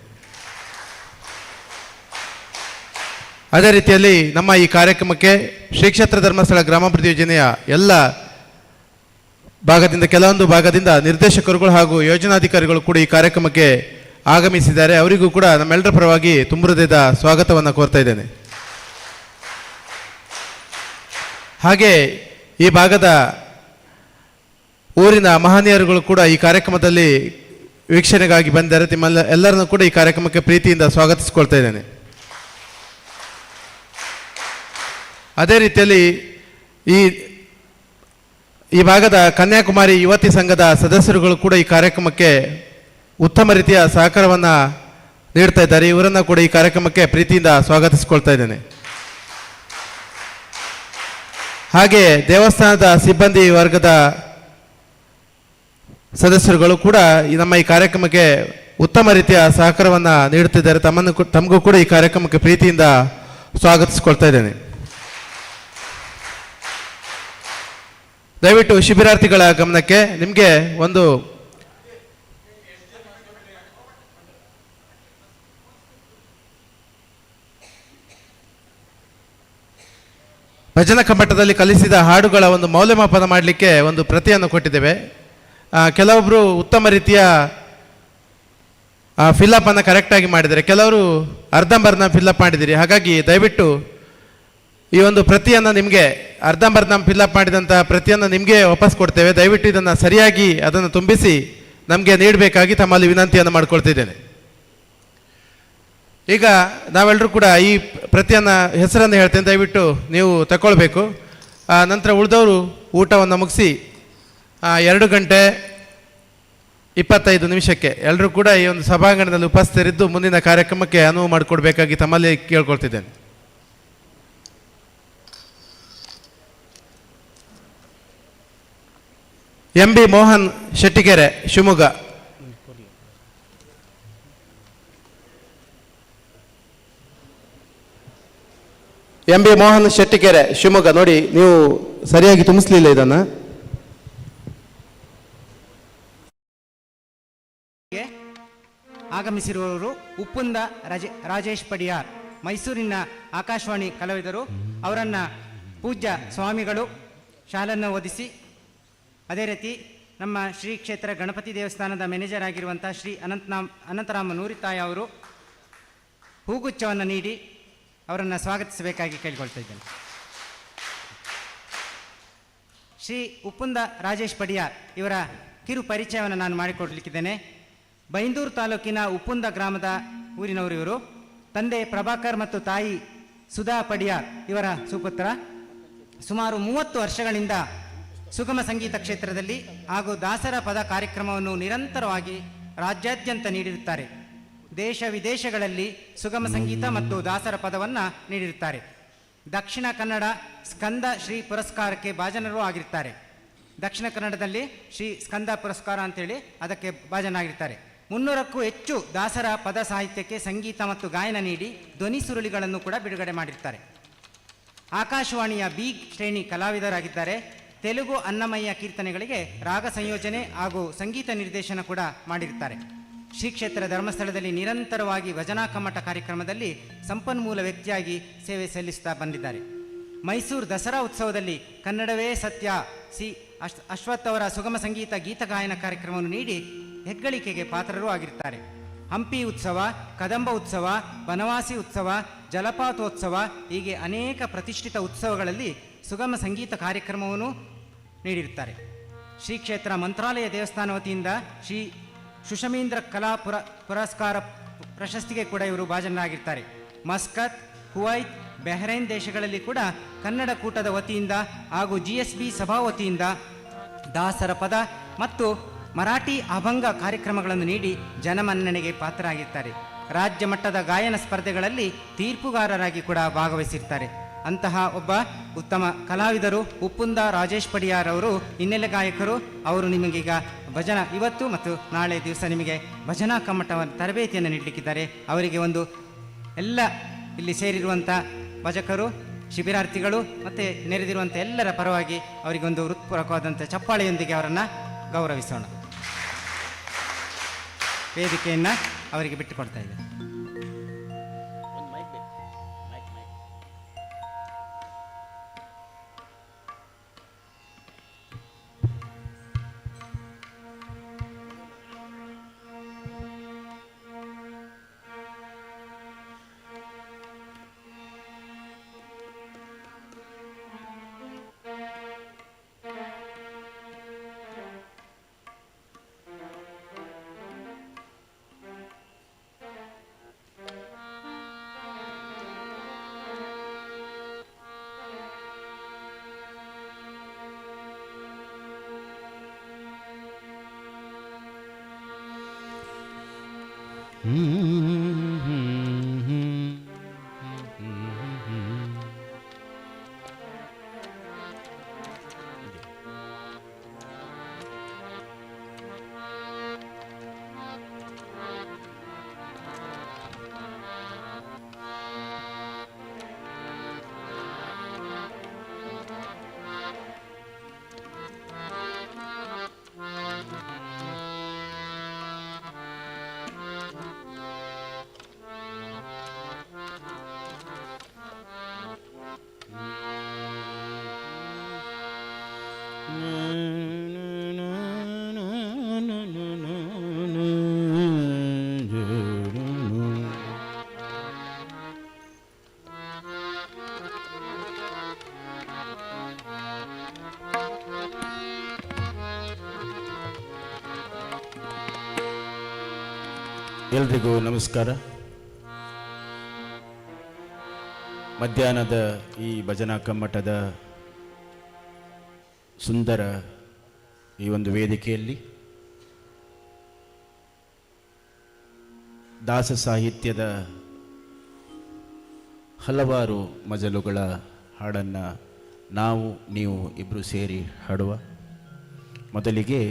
ಅದೇ ರೀತಿಯಲ್ಲಿ ನಮ್ಮ ಈ ಕಾರ್ಯಕ್ರಮಕ್ಕೆ ಶ್ರೀ ಕ್ಷೇತ್ರ ಧರ್ಮಸ್ಥಳ ಗ್ರಾಮಾಭಿವೃದ್ಧಿ ಯೋಜನೆಯ ಎಲ್ಲ ಭಾಗದಿಂದ, ಕೆಲವೊಂದು ಭಾಗದಿಂದ ನಿರ್ದೇಶಕರುಗಳು ಹಾಗೂ ಯೋಜನಾಧಿಕಾರಿಗಳು ಕೂಡ ಈ ಕಾರ್ಯಕ್ರಮಕ್ಕೆ ಆಗಮಿಸಿದ್ದಾರೆ. ಅವರಿಗೂ ಕೂಡ ನಮ್ಮೆಲ್ಲರ ಪರವಾಗಿ ತುಂಬ ಹೃದಯದ ಸ್ವಾಗತವನ್ನು ಕೋರ್ತಾ ಇದ್ದೇನೆ. ಹಾಗೆ ಈ ಭಾಗದ ಊರಿನ ಮಹನೀಯರುಗಳು ಕೂಡ ಈ ಕಾರ್ಯಕ್ರಮದಲ್ಲಿ ವೀಕ್ಷಣೆಗಾಗಿ ಬಂದಿದ್ದಾರೆ. ಎಲ್ಲರನ್ನೂ ಕೂಡ ಈ ಕಾರ್ಯಕ್ರಮಕ್ಕೆ ಪ್ರೀತಿಯಿಂದ ಸ್ವಾಗತಿಸಿಕೊಳ್ತಾ ಇದ್ದೇನೆ. ಅದೇ ರೀತಿಯಲ್ಲಿ ಈ ಭಾಗದ ಕನ್ಯಾಕುಮಾರಿ ಯುವತಿ ಸಂಘದ ಸದಸ್ಯರುಗಳು ಕೂಡ ಈ ಕಾರ್ಯಕ್ರಮಕ್ಕೆ ಉತ್ತಮ ರೀತಿಯ ಸಹಕಾರವನ್ನು ನೀಡ್ತಾ ಇದ್ದಾರೆ. ಇವರನ್ನು ಕೂಡ ಈ ಕಾರ್ಯಕ್ರಮಕ್ಕೆ ಪ್ರೀತಿಯಿಂದ ಸ್ವಾಗತಿಸಿಕೊಳ್ತಾ ಇದ್ದೇನೆ. ಹಾಗೆ ದೇವಸ್ಥಾನದ ಸಿಬ್ಬಂದಿ ವರ್ಗದ ಸದಸ್ಯರುಗಳು ಕೂಡ ನಮ್ಮ ಈ ಕಾರ್ಯಕ್ರಮಕ್ಕೆ ಉತ್ತಮ ರೀತಿಯ ಸಹಕಾರವನ್ನು ನೀಡುತ್ತಿದ್ದಾರೆ. ತಮಗೂ ಕೂಡ ಈ ಕಾರ್ಯಕ್ರಮಕ್ಕೆ ಪ್ರೀತಿಯಿಂದ ಸ್ವಾಗತಿಸಿಕೊಳ್ತಾ ಇದ್ದೇನೆ. ದಯವಿಟ್ಟು ಶಿಬಿರಾರ್ಥಿಗಳ ಗಮನಕ್ಕೆ, ನಿಮಗೆ ಒಂದು ಭಜನಾ ಕಮ್ಮಟದಲ್ಲಿ ಕಲಿಸಿದ ಹಾಡುಗಳ ಒಂದು ಮೌಲ್ಯಮಾಪನ ಮಾಡಲಿಕ್ಕೆ ಒಂದು ಪ್ರತಿಯನ್ನು ಕೊಟ್ಟಿದ್ದೇವೆ. ಕೆಲವೊಬ್ಬರು ಉತ್ತಮ ರೀತಿಯ ಫಿಲ್ಲಪ್ಪನ್ನು ಕರೆಕ್ಟಾಗಿ ಮಾಡಿದ್ದಾರೆ, ಕೆಲವರು ಅರ್ಧಂಬರ್ಧ ಫಿಲ್ಲಪ್ ಮಾಡಿದ್ದೀರಿ. ಹಾಗಾಗಿ ದಯವಿಟ್ಟು ಈ ಒಂದು ಪ್ರತಿಯನ್ನು ನಿಮಗೆ, ಅರ್ಧಂಬರ್ಧ ಫಿಲ್ಲಪ್ ಮಾಡಿದಂಥ ಪ್ರತಿಯನ್ನು ನಿಮಗೆ ವಾಪಸ್ ಕೊಡ್ತೇವೆ. ದಯವಿಟ್ಟು ಇದನ್ನು ಸರಿಯಾಗಿ ಅದನ್ನು ತುಂಬಿಸಿ ನಮಗೆ ನೀಡಬೇಕಾಗಿ ತಮ್ಮಲ್ಲಿ ವಿನಂತಿಯನ್ನು ಮಾಡಿಕೊಳ್ತಿದ್ದೇನೆ. ಈಗ ನಾವೆಲ್ಲರೂ ಕೂಡ ಈ ಪ್ರತಿಯನ್ನು ಹೆಸರನ್ನು ಹೇಳ್ತೇನೆ, ದಯವಿಟ್ಟು ನೀವು ತಗೊಳ್ಬೇಕು. ನಂತರ ಉಳಿದವರು ಊಟವನ್ನು ಮುಗಿಸಿ 2:25 ಎಲ್ಲರೂ ಕೂಡ ಈ ಒಂದು ಸಭಾಂಗಣದಲ್ಲಿ ಉಪಸ್ಥಿತರಿದ್ದು ಮುಂದಿನ ಕಾರ್ಯಕ್ರಮಕ್ಕೆ ಅನುವು ಮಾಡಿಕೊಡ್ಬೇಕಾಗಿ ತಮ್ಮಲ್ಲಿ ಕೇಳ್ಕೊಳ್ತಿದ್ದೇನೆ. MB ಮೋಹನ್ ಶೆಟ್ಟಿಗೆರೆ, ಶಿವಮೊಗ್ಗ. MB ಮೋಹನ್ ಶೆಟ್ಟಿಗೆರೆ, ಶಿವಮೊಗ್ಗ. ನೋಡಿ, ನೀವು ಸರಿಯಾಗಿ ತುಂಬಿಸ್ಲಿಲ್ಲ ಇದನ್ನು. ಆಗಮಿಸಿರುವವರು ಉಪ್ಪುಂದ ರಾಜೇಶ್ ಪಡಿಯಾರ್, ಮೈಸೂರಿನ ಆಕಾಶವಾಣಿ ಕಲಾವಿದರು. ಅವರನ್ನು ಪೂಜ್ಯ ಸ್ವಾಮಿಗಳು ಶಾಲನ್ನು ಓದಿಸಿ, ಅದೇ ರೀತಿ ನಮ್ಮ ಶ್ರೀ ಕ್ಷೇತ್ರ ಗಣಪತಿ ದೇವಸ್ಥಾನದ ಮ್ಯಾನೇಜರ್ ಆಗಿರುವಂಥ ಶ್ರೀ ಅನಂತರಾಮ ನೂರಿತಾಯ ಅವರು ಹೂಗುಚ್ಛವನ್ನು ನೀಡಿ ಅವರನ್ನು ಸ್ವಾಗತಿಸಬೇಕಾಗಿ ಕೇಳಿಕೊಳ್ತಾ ಇದ್ದೇನೆ. ಶ್ರೀ ಉಪ್ಪುಂದ ರಾಜೇಶ್ ಪಡಿಯಾರ್ ಇವರ ಕಿರು ಪರಿಚಯವನ್ನು ನಾನು ಮಾಡಿಕೊಡ್ಲಿಕ್ಕಿದ್ದೇನೆ. ಬೈಂದೂರು ತಾಲೂಕಿನ ಉಪ್ಪುಂದ ಗ್ರಾಮದ ಊರಿನವರು ಇವರು. ತಂದೆ ಪ್ರಭಾಕರ್ ಮತ್ತು ತಾಯಿ ಸುಧಾ ಪಡಿಯಾರ್ ಇವರ ಸುಪುತ್ರ. ಸುಮಾರು 30 ವರ್ಷಗಳಿಂದ ಸುಗಮ ಸಂಗೀತ ಕ್ಷೇತ್ರದಲ್ಲಿ ಹಾಗೂ ದಾಸರ ಪದ ಕಾರ್ಯಕ್ರಮವನ್ನು ನಿರಂತರವಾಗಿ ರಾಜ್ಯಾದ್ಯಂತ ನೀಡಿರುತ್ತಾರೆ. ದೇಶ ವಿದೇಶಗಳಲ್ಲಿ ಸುಗಮ ಸಂಗೀತ ಮತ್ತು ದಾಸರ ಪದವನ್ನು ನೀಡಿರುತ್ತಾರೆ. ದಕ್ಷಿಣ ಕನ್ನಡ ಸ್ಕಂದ ಶ್ರೀ ಪುರಸ್ಕಾರಕ್ಕೆ ಭಾಜನರೂ ಆಗಿರ್ತಾರೆ. ದಕ್ಷಿಣ ಕನ್ನಡದಲ್ಲಿ ಶ್ರೀ ಸ್ಕಂದ ಪುರಸ್ಕಾರ ಅಂತೇಳಿ ಅದಕ್ಕೆ ಭಾಜನಾಗಿರ್ತಾರೆ. 300ಕ್ಕೂ ಹೆಚ್ಚು ದಾಸರ ಪದ ಸಾಹಿತ್ಯಕ್ಕೆ ಸಂಗೀತ ಮತ್ತು ಗಾಯನ ನೀಡಿ ಧ್ವನಿ ಸುರುಳಿಗಳನ್ನು ಕೂಡ ಬಿಡುಗಡೆ ಮಾಡಿರ್ತಾರೆ. ಆಕಾಶವಾಣಿಯ ಬಿ ಶ್ರೇಣಿ ಕಲಾವಿದರಾಗಿದ್ದಾರೆ. ತೆಲುಗು ಅನ್ನಮಯ್ಯ ಕೀರ್ತನೆಗಳಿಗೆ ರಾಗ ಸಂಯೋಜನೆ ಹಾಗೂ ಸಂಗೀತ ನಿರ್ದೇಶನ ಕೂಡ ಮಾಡಿರ್ತಾರೆ. ಶ್ರೀ ಕ್ಷೇತ್ರ ಧರ್ಮಸ್ಥಳದಲ್ಲಿ ನಿರಂತರವಾಗಿ ಭಜನಾ ಕಮ್ಮಟ ಕಾರ್ಯಕ್ರಮದಲ್ಲಿ ಸಂಪನ್ಮೂಲ ವ್ಯಕ್ತಿಯಾಗಿ ಸೇವೆ ಸಲ್ಲಿಸುತ್ತಾ ಬಂದಿದ್ದಾರೆ. ಮೈಸೂರು ದಸರಾ ಉತ್ಸವದಲ್ಲಿ ಕನ್ನಡವೇ ಸತ್ಯ ಸಿ ಅಶ್ವಥ್ ಅವರ ಸುಗಮ ಸಂಗೀತ ಗೀತ ಗಾಯನ ಕಾರ್ಯಕ್ರಮವನ್ನು ನೀಡಿ ಹೆಗ್ಗಳಿಕೆಗೆ ಪಾತ್ರರೂ ಆಗಿರ್ತಾರೆ. ಹಂಪಿ ಉತ್ಸವ, ಕದಂಬ ಉತ್ಸವ, ಬನವಾಸಿ ಉತ್ಸವ, ಜಲಪಾತೋತ್ಸವ ಹೀಗೆ ಅನೇಕ ಪ್ರತಿಷ್ಠಿತ ಉತ್ಸವಗಳಲ್ಲಿ ಸುಗಮ ಸಂಗೀತ ಕಾರ್ಯಕ್ರಮವನ್ನು ನೀಡಿರುತ್ತಾರೆ. ಶ್ರೀ ಕ್ಷೇತ್ರ ಮಂತ್ರಾಲಯ ದೇವಸ್ಥಾನ ವತಿಯಿಂದ ಶ್ರೀ ಸುಷಮೀಂದ್ರ ಕಲಾ ಪುರಸ್ಕಾರ ಪ್ರಶಸ್ತಿಗೆ ಕೂಡ ಇವರು ಭಾಜನರಾಗಿರ್ತಾರೆ. ಮಸ್ಕತ್, ಕುವೈತ್, ಬೆಹ್ರೈನ್ ದೇಶಗಳಲ್ಲಿ ಕೂಡ ಕನ್ನಡ ಕೂಟದ ವತಿಯಿಂದ ಹಾಗೂ GSB ಸಭಾ ವತಿಯಿಂದ ದಾಸರ ಪದ ಮತ್ತು ಮರಾಠಿ ಅಭಂಗ ಕಾರ್ಯಕ್ರಮಗಳನ್ನು ನೀಡಿ ಜನಮನ್ನಣೆಗೆ ಪಾತ್ರರಾಗಿರ್ತಾರೆ. ರಾಜ್ಯ ಮಟ್ಟದ ಗಾಯನ ಸ್ಪರ್ಧೆಗಳಲ್ಲಿ ತೀರ್ಪುಗಾರರಾಗಿ ಕೂಡ ಭಾಗವಹಿಸಿರ್ತಾರೆ. ಅಂತಹ ಒಬ್ಬ ಉತ್ತಮ ಕಲಾವಿದರು ಉಪ್ಪುಂದ ರಾಜೇಶ್ ಪಡಿಯಾರ್ ಅವರು ಹಿನ್ನೆಲೆ ಗಾಯಕರು. ಅವರು ನಿಮಗೀಗ ಭಜನಾ ಇವತ್ತು ಮತ್ತು ನಾಳೆ ದಿವಸ ನಿಮಗೆ ಭಜನಾ ಕಮ್ಮಟ ತರಬೇತಿಯನ್ನು ನೀಡಲಿಕ್ಕಿದ್ದಾರೆ. ಅವರಿಗೆ ಒಂದು ಎಲ್ಲ ಇಲ್ಲಿ ಸೇರಿರುವಂಥ ಭಜಕರು, ಶಿಬಿರಾರ್ಥಿಗಳು ಮತ್ತು ನೆರೆದಿರುವಂಥ ಎಲ್ಲರ ಪರವಾಗಿ ಅವರಿಗೆ ಒಂದು ಹೃತ್ಪೂರ್ವಕವಾದಂಥ ಚಪ್ಪಾಳೆಯೊಂದಿಗೆ ಅವರನ್ನು ಗೌರವಿಸೋಣ. ವೇದಿಕೆಯನ್ನು ಅವರಿಗೆ ಬಿಟ್ಟುಕೊಡ್ತಾ ಇದ್ದಾರೆ. ಎಲ್ರಿಗೂ ನಮಸ್ಕಾರ. ಮಧ್ಯಾಹ್ನದ ಈ ಭಜನಾ ಕಮ್ಮಟದ ಸುಂದರ ಈ ಒಂದು ವೇದಿಕೆಯಲ್ಲಿ ದಾಸ ಸಾಹಿತ್ಯದ ಹಲವಾರು ಮಜಲುಗಳ ಹಾಡನ್ನು ನಾವು ನೀವು ಇಬ್ಬರು ಸೇರಿ ಹಾಡುವ. ಮೊದಲಿಗೆ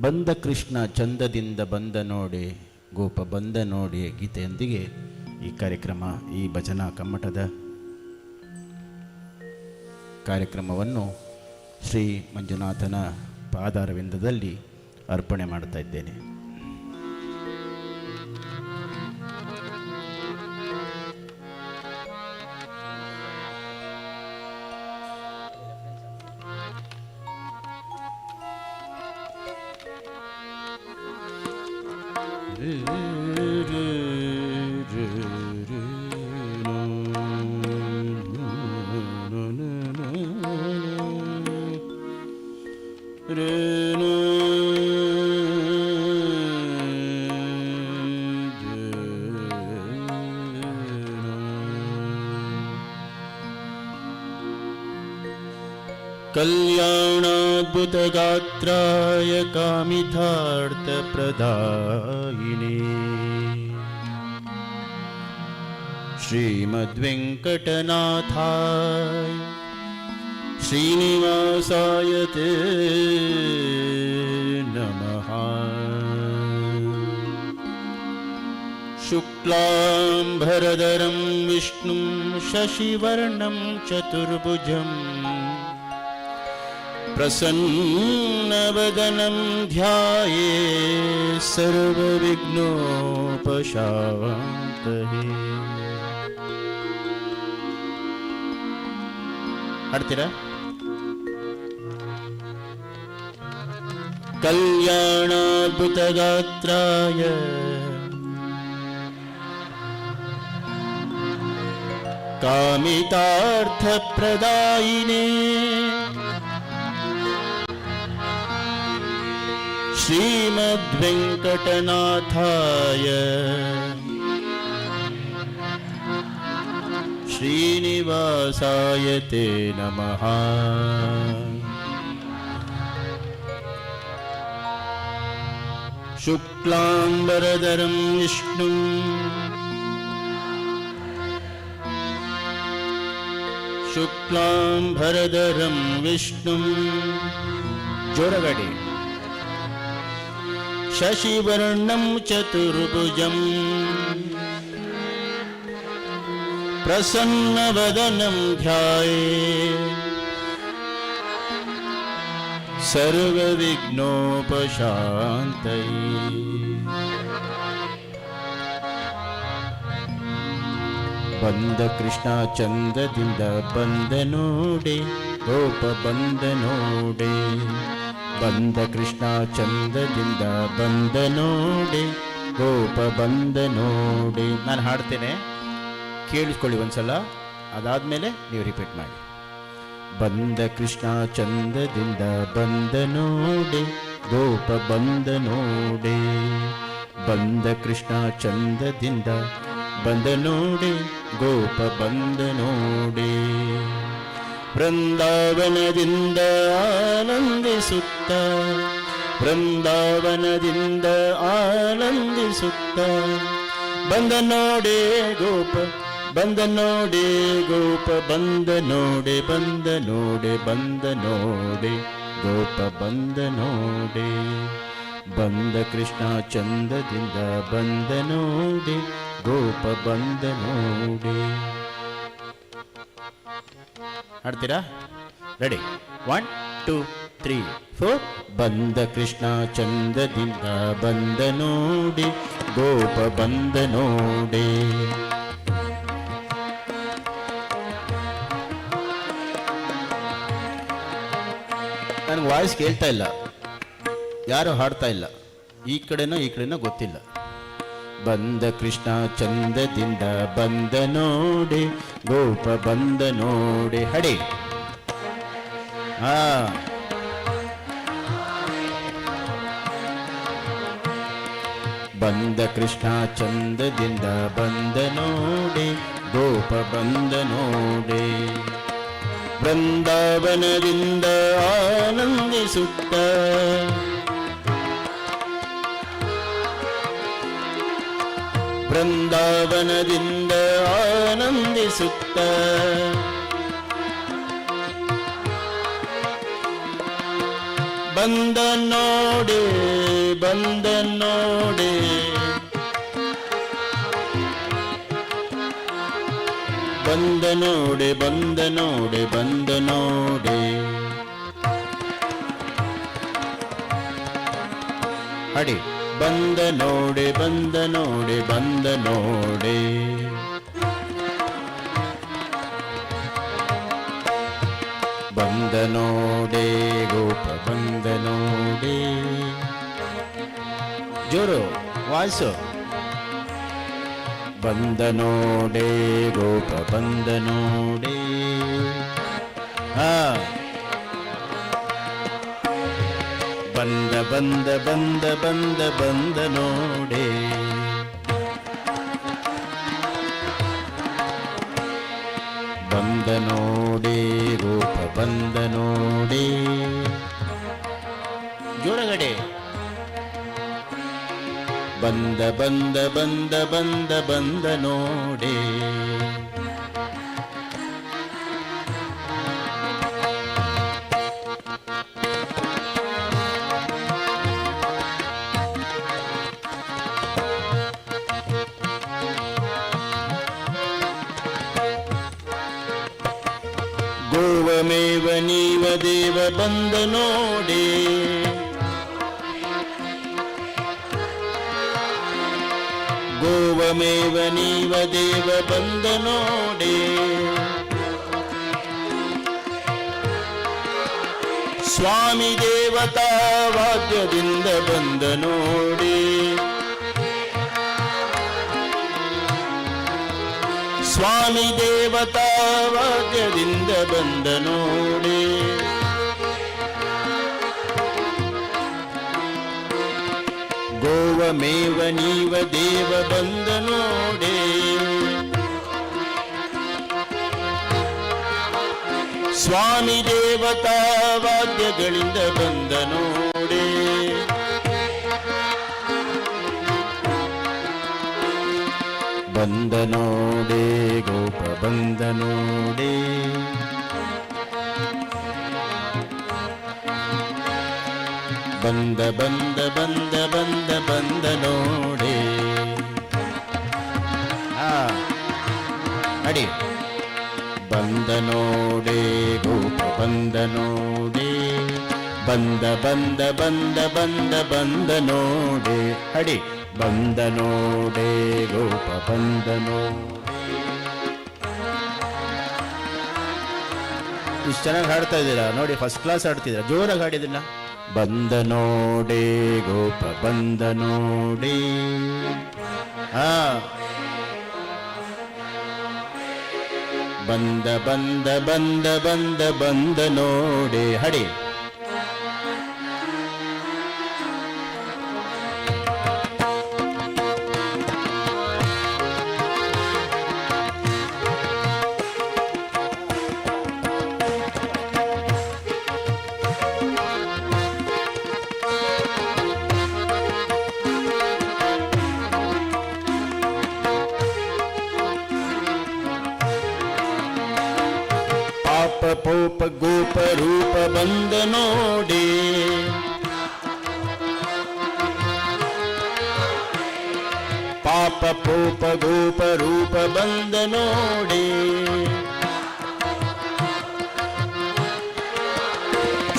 ಬಂದ ಕೃಷ್ಣ ಚಂದದಿಂದ ಬಂದ ನೋಡಿ ಗೋಪ ಬಂದ ನೋಡಿ ಗೀತೆಯೊಂದಿಗೆ ಈ ಕಾರ್ಯಕ್ರಮ, ಈ ಭಜನಾ ಕಮ್ಮಟದ ಕಾರ್ಯಕ್ರಮವನ್ನು ಶ್ರೀ ಮಂಜುನಾಥನ ಪಾದಾರವಿಂದದಲ್ಲಿ ಅರ್ಪಣೆ ಮಾಡ್ತಾ ಇದ್ದೇನೆ. कल्याणाद्भुतगात्राय कामितार्थप्रदायिने श्रीमद्वेङ्कटनाथाय श्रीनिवासाय ते नमः। शुक्लाम्भरधरं विष्णुं शशिवर्णं चतुर्भुजं प्रसन्नवदनं ध्याये सर्वविघ्नोपशान्तये। हाಡ್ತೀರಾ? कल्याणाद्भुतगात्राय कामितार्थप्रदायिने श्रीमद्वेङ्कटनाथाय श्रीनिवासाय ते नमः। शुक्लाम्बरधरं विष्णुं शुक्लाम्बरधरं विष्णुं जोरगडे शशिवर्णं चतुर्भुजं प्रसन्नवदनं ध्यायेत् सर्वविघ्नोपशान्तये। ಬಂದ ಕೃಷ್ಣ ಚಂದದಿಂದ ಬಂದ ನೋಡೆ ಗೋಪ ಬಂದ ನೋಡೆ, ಬಂದ ಕೃಷ್ಣ ಚಂದದಿಂದ ಬಂದ ನೋಡೆ ಗೋಪ ಬಂದ ನೋಡೆ. ನಾನು ಹಾಡ್ತೇನೆ, ಕೇಳಿಸ್ಕೊಳ್ಳಿ ಒಂದ್ಸಲ, ಅದಾದಮೇಲೆ ನೀವು ರಿಪೀಟ್ ಮಾಡಿ. ಬಂದ ಕೃಷ್ಣ ಚಂದದಿಂದ ಬಂದ ನೋಡೆ ಗೋಪ ಬಂದ ನೋಡೆ, ಬಂದ ಕೃಷ್ಣ ಚಂದದಿಂದ ಬಂದ ನೋಡೆ ಗೋಪ ಬಂದ ನೋಡೆ. ಬೃಂದಾವನದಿಂದ ಆನಂದಿಸುತ್ತ, ಬೃಂದಾವನದಿಂದ ಆನಂದಿಸುತ್ತ ಬಂದ ನೋಡೆ ಗೋಪ ಬಂದ ನೋಡೆ ಗೋಪ ಬಂದ ನೋಡೆ, ಬಂದ ನೋಡೆ ಬಂದ ನೋಡೆ ಗೋಪ ಬಂದ ನೋಡೆ. ಬಂದ ಕೃಷ್ಣ ಚಂದದಿಂದ ಬಂದ ನೋಡೆ ಗೋಪ ಬಂದ ನೋಡೆ. ಹಾಡ್ತೀರಾ? ರೆಡಿ? 1 2 3 4. ಬಂದ ಕೃಷ್ಣ ಚಂದದಿಂದ ಬಂದ ನೋಡೆ ಗೋಪ ಬಂದ ನೋಡೆ. ನನಗೆ ವಾಯ್ಸ್ ಕೇಳ್ತಾ ಇಲ್ಲ, ಯಾರು ಹಾಡ್ತಾ ಇಲ್ಲ, ಈ ಕಡೆನೋ ಗೊತ್ತಿಲ್ಲ. ಬಂದ ಕೃಷ್ಣ ಚಂದದಿಂದ ಬಂದ ನೋಡೆ ಗೋಪ ಬಂದ ನೋಡೆ. ಹಡಿ. ಬಂದ ಕೃಷ್ಣ ಚಂದದಿಂದ ಬಂದ ನೋಡೆ ಗೋಪ ಬಂದ ನೋಡೆ. ಬೃಂದಾವನದಿಂದ ಆನಂದಿಸುತ್ತ, ಬೃಂದಾವನದಿಂದ ಆನಂದಿಸುತ್ತ ಬಂದ ನೋಡೆ ಬಂದ ನೋಡೆ. ಬಂದ ನೋಡೆ ಬಂದ ನೋಡೆ ಬಂದ ನೋಡೆ. ಹಡಿ. ಬಂದ ನೋಡೆ ಬಂದ ನೋಡೆ ಬಂದ ನೋಡೆ. ಬಂದ ನೋಡೆ ಗೋಪ ಬಂದ ನೋಡೆ. ಜೋರು ವಾಯ್ಸು. ಬಂದ ನೋಡೆ ಗೋಪ ಬಂದ ನೋಡೆ. ಬಂದ ಬಂದ ಬಂದ ಬಂದ ಬಂದ ನೋಡೆ. ಬಂದ ನೋಡೆ ಗೋಪ ಬಂದ ನೋಡೆ. ಜೋರಗಡೆ. ಬಂದ ಬಂದ ಬಂದ ಬಂದ ಬಂದ ನೋಡೆ. ಗೋವಮೇವ ನೀವ ದೇವ ಬಂದ ನೋಡೆ. ಗೋವಮೇವ ನೀವ ದೇವ ಬಂದ ನೋಡೆ. ಸ್ವಾಮಿ ದೇವತಾ ವಾದ್ಯದಿಂದ ಬಂದ ನೋಡೆ. ಸ್ವಾಮಿ ದೇವತಾ ವಾದ್ಯದಿಂದ ಬಂದ ನೋಡಿ. ಗೋವ ಮೇವ ನೀವ ದೇವ ಬಂದ ನೋಡೆ. ಸ್ವಾಮಿ ದೇವತಾ ವಾದ್ಯಗಳಿಂದ ಬಂದ ನೋಡೆ. ಬಂದ ನೋಡೆ ಗೋಪ ಬಂದ ನೋಡೆ. ಬಂದ ಬಂದ ಬಂದ ಬಂದ ಬಂದ ನೋಡೆ. ಅಡಿ ಬಂದ ನೋಡೆ ಗೋಪ ಬಂದ ನೋಡೆ. ಬಂದ ಬಂದ ಬಂದ ಬಂದ ಬಂದ ನೋಡೆ. ಅಡಿ ಬಂದ ನೋಡೆ ಗೋಪ ಬಂದ ನೋಡೆ. ಇಷ್ಟು ಚೆನ್ನಾಗಿ ಹಾಡ್ತಾ ಇದ್ದೀರಾ ನೋಡಿ, ಫಸ್ಟ್ ಕ್ಲಾಸ್ ಹಾಡ್ತಿದ್ದೀರಾ, ಜೋರಾಗಿ ಹಾಡಿದಿಲ್ಲ. ಬಂದ ನೋಡೆ ಗೋಪ ಬಂದ ನೋಡೆ. ಬಂದ ಬಂದ ಬಂದ ಬಂದ ಬಂದ ನೋಡೆ. ಹಡಿ ಪೋಪ ಗೋಪ ರೂಪ ಬಂದ ನೋಡಿ. ಪಾಪ ಪೋಪ ಗೋಪ ರೂಪ ಬಂದ ನೋಡಿ.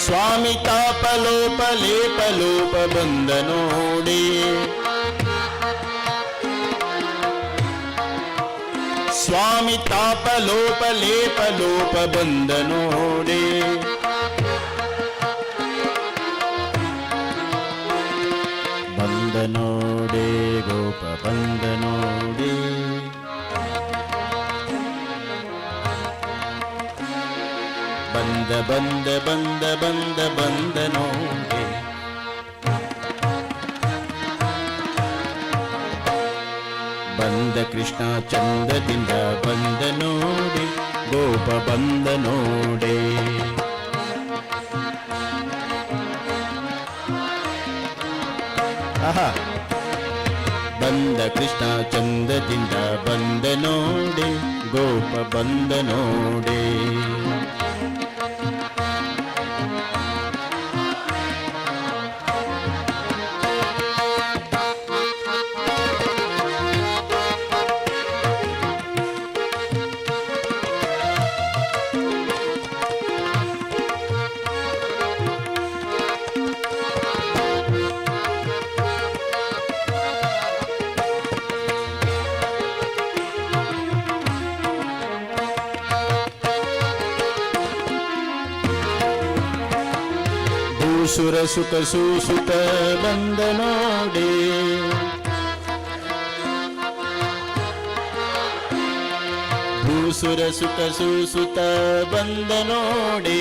ಸ್ವಾಮಿ ತಾಪ ಲೋಪ ಲೇಪ ಲೋಪ ಬಂದ ನೋಡಿ. ಸ್ವಾಮಿ ತಾಪ ಲೋಪ ಲೇಪ ಲೋಪ ಬಂದ ನೋಡಿ. ಬಂದ ನೋಡಿ ಗೋಪ ಬಂದ ನೋಡಿ. ಬಂದ ಬಂದ ಬಂದ ಬಂದ ಬಂದ ನೋಡಿ. ಬಂದ ಕೃಷ್ಣ ಚಂದದಿಂದ ಬಂದ ನೋಡಿ. ಗೋಪ ಬಂದ ನೋಡೆ. ಆಹಾ ಬಂದ ಕೃಷ್ಣ ಚಂದದಿಂದ ಬಂದ ನೋಡಿ. ಗೋಪ ಬಂದ ನೋಡೆ. ಸುರ ಸುಖ ಸೂಸುತ ಬಂದ ನೋಡಿ. ಭೂಸುರ ಸುಖ ಸೂಸುತ ಬಂದ ನೋಡಿ.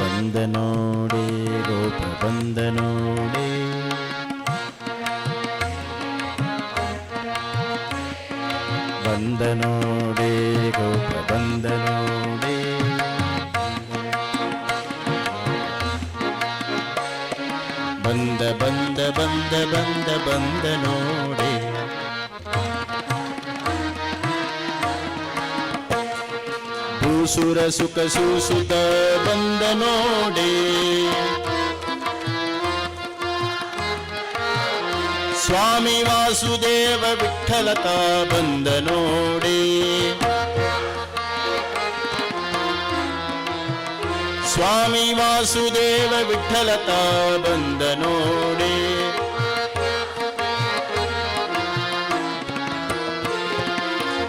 ಬಂದ ನೋಡಿ ಗೋಪ ಬಂದ ನೋಡಿ. ಬಂದ ನೋಡಿ ಗೋಪ ಬಂದ ನೋಡಿ. ಬಂದ ಬಂದ ಬಂದ ಬಂದ ಬಂದ ನೋಡಿ. ಭೂಸುರ ಸುಖ ಸೂಸುತ ಬಂದ ನೋಡಿ. ಸ್ವಾಮಿ ವಾಸುದೇವ ವಿಠ್ಠಲತ ಬಂದ ನೋಡಿ. ಸ್ವಾಮಿ ವಾಸುದೇವ ವಿಠ್ಠಲತ ಬಂದ ನೋಡಿ.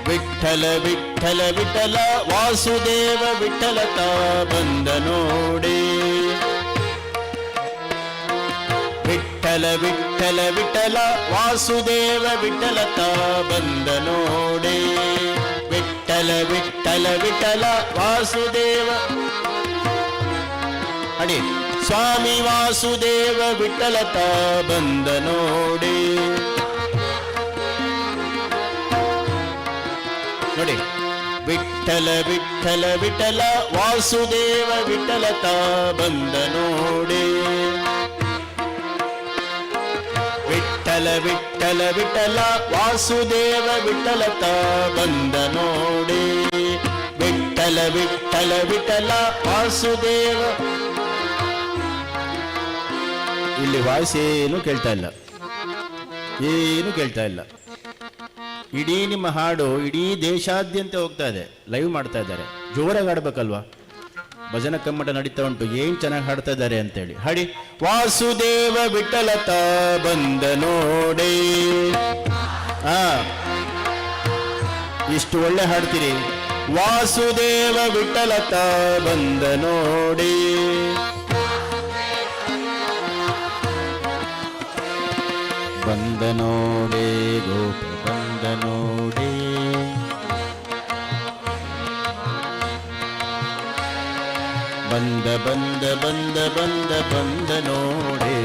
ವಿಠ್ಠಲ ವಿಠ್ಠಲ ವಿಠಲ ವಾಸುದೇವ ವಿಠ್ಠಲತ ಬಂದ ನೋಡಿ. ವಿಠ್ಠಲ ವಿಠಲ ವಿಠಲ ವಿಠಲ ವಾಸುದೇವ ವಿಠಲತ ಬಂದ ನೋಡೆ. ವಿಠಲ ವಿಠಲ ವಿಠಲ ವಾಸುದೇವ ಅಡಿ ಸ್ವಾಮಿ ವಾಸುದೇವ ವಿಠಲತ ಬಂದ ನೋಡೆ. ನೋಡಿ, ವಿಠಲ ವಿಠಲ ವಿಠಲ ವಾಸುದೇವ ವಿಠಲತ ಬಂದ ನೋಡೆ. ವಿಠಲ ವಿಠಲ ವಿಠಲ ವಾಸುದೇವ ವಿಠಲತ ಬಂದ ನೋಡೆ. ವಿಠಲ ವಿಠಲ ವಿಠಲ ವಾಸುದೇವ. ಇಲ್ಲಿ ವಾಯ್ಸ್ ಏನು ಕೇಳ್ತಾ ಇಲ್ಲ, ಏನು ಕೇಳ್ತಾ ಇಲ್ಲ. ಇಡೀ ನಿಮ್ಮ ಹಾಡು ಇಡೀ ದೇಶಾದ್ಯಂತ ಹೋಗ್ತಾ ಇದೆ, ಲೈವ್ ಮಾಡ್ತಾ ಇದ್ದಾರೆ. ಜೋರಾಗಿ ಹಾಡ್ಬೇಕಲ್ವಾ? ಭಜನ ಕಮ್ಮಟ ನಡೀತಾ ಉಂಟು, ಏನ್ ಚೆನ್ನಾಗಿ ಹಾಡ್ತಾ ಇದ್ದಾರೆ ಅಂತೇಳಿ ಹಾಡಿ. ವಾಸುದೇವ ವಿಠಲತ ಬಂದ ನೋಡೆ. ಇಷ್ಟು ಒಳ್ಳೆ ಹಾಡ್ತೀರಿ. ವಾಸುದೇವ ವಿಠಲತ ಬಂದ ನೋಡೆ. ಬಂದ ನೋಡೆ ಗೋಪ ಬಂದ ನೋಡೆ. ಬಂದ ಬಂದ ಬಂದ ಬಂದ ಬಂದ ನೋಡೆ.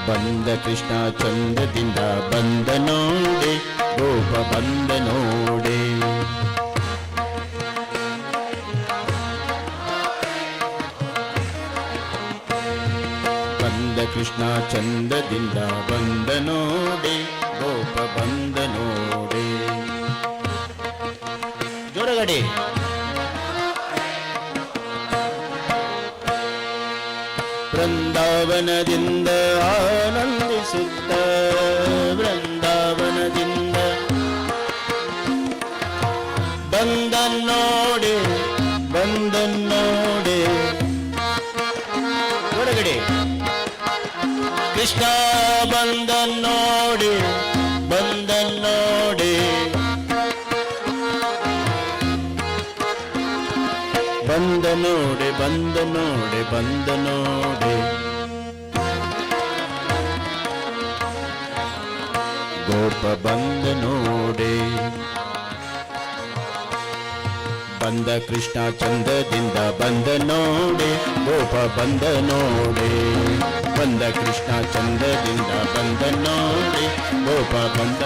ಬಂದ ಕೃಷ್ಣ ಚಂದದಿಂದ ಬಂದ ನೋಡೆ. ಗೋಪ ಬಂದ ನೋಡೆ. ಬಂದ ಕೃಷ್ಣ ಚಂದದಿಂದ ಬಂದ ನೋಡೆ. ಗೋಪ ಬಂದ ನೋಡೆ. ಜೋರಗಡೆ. ಬೃಂದಾವನದಿಂದ ಆನಂದಿಸುತ್ತ ಬೃಂದಾವನದಿಂದ ಬಂದ ನೋಡೆ. ಬಂದ ನೋಡೆ. ಹೊರಗಡೆ. ಕೃಷ್ಣ ಬಂದ ನೋಡೆ. ಬಂದ ನೋಡೆ. ಬಂದ ನೋಡೆ. ಬಂದ ನೋಡೆ. ಬಂದ ನೋಡೆ. ಗೋಪ ಬಂದ ನೋಡೆ. ಬಂದ ಕೃಷ್ಣ ಚಂದದಿಂದ ಬಂದ ನೋಡೆ. ಗೋಪ ಬಂದ ನೋಡೆ. ಬಂದ ಕೃಷ್ಣ ಚಂದದಿಂದ ಬಂದ ನೋಡೆ. ಗೋಪ ಬಂದ.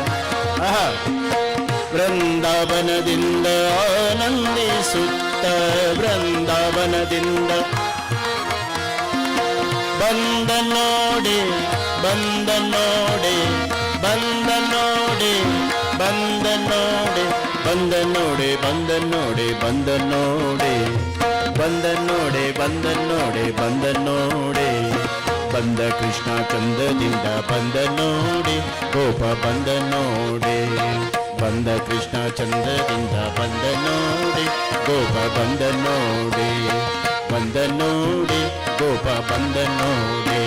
ಬೃಂದಾವನದಿಂದ ಆನಂದಿಸುತ್ತ ಬೃಂದಾವನದಿಂದ ಬಂದ ನೋಡೆ. ಬಂದ ನೋಡೆ. ಬಂದ ನೋಡೆ. ಬಂದ ನೋಡೆ. ಬಂದ ನೋಡೆ. ಬಂದ ನೋಡೆ. ಬಂದ ನೋಡೆ. ಬಂದ ನೋಡೆ. ಬಂದ ನೋಡೆ. ಬಂದ ನೋಡೆ. ಬಂದ ಕೃಷ್ಣ ಚಂದದಿಂದ ಬಂದ ನೋಡೆ. ಗೋಪ ಬಂದ ನೋಡೆ. ಬಂದ ಕೃಷ್ಣ ಚಂದದಿಂದ ಬಂದ ನೋಡೆ. ಗೋಪ ಬಂದ ನೋಡೆ. ಬಂದ ನೋಡೆ. ಗೋಪ ಬಂದ ನೋಡೆ.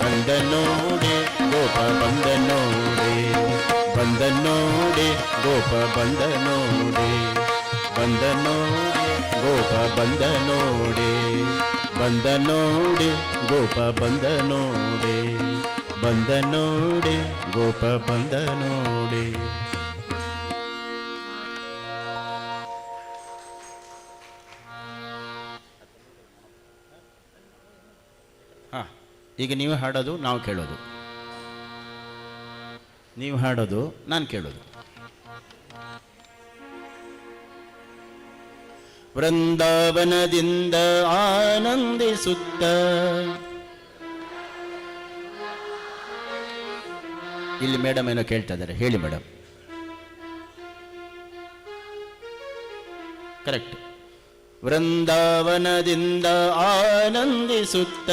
ಬಂದ ನೋಡೆ. ಗೋಪ ಬಂದ ನೋಡೆ. ಬಂದ ನೋಡೆ. ಗೋಪ ಬಂದ ನೋಡೆ. ಬಂದ ನೋಡೆ. ಗೋಪ ಬಂದ ನೋಡೆ. ಬಂದ ನೋಡೆ. ಗೋಪ ಬಂದ ನೋಡೆ. ಬಂದ ನೋಡೆ. ಗೋಪ ಬಂದ ನೋಡೆ. ಈಗ ನೀವು ಹಾಡೋದು ನಾವು ಕೇಳೋದು, ನೀವು ಹಾಡೋದು ನಾನು ಕೇಳೋದು. ವೃಂದಾವನದಿಂದ ಆನಂದಿಸುತ್ತ. ಇಲ್ಲಿ ಮೇಡಮ್ ಏನೋ ಕೇಳ್ತಾ ಇದ್ದಾರೆ, ಹೇಳಿ ಮೇಡಮ್. ಕರೆಕ್ಟ್. ವೃಂದಾವನದಿಂದ ಆನಂದಿಸುತ್ತ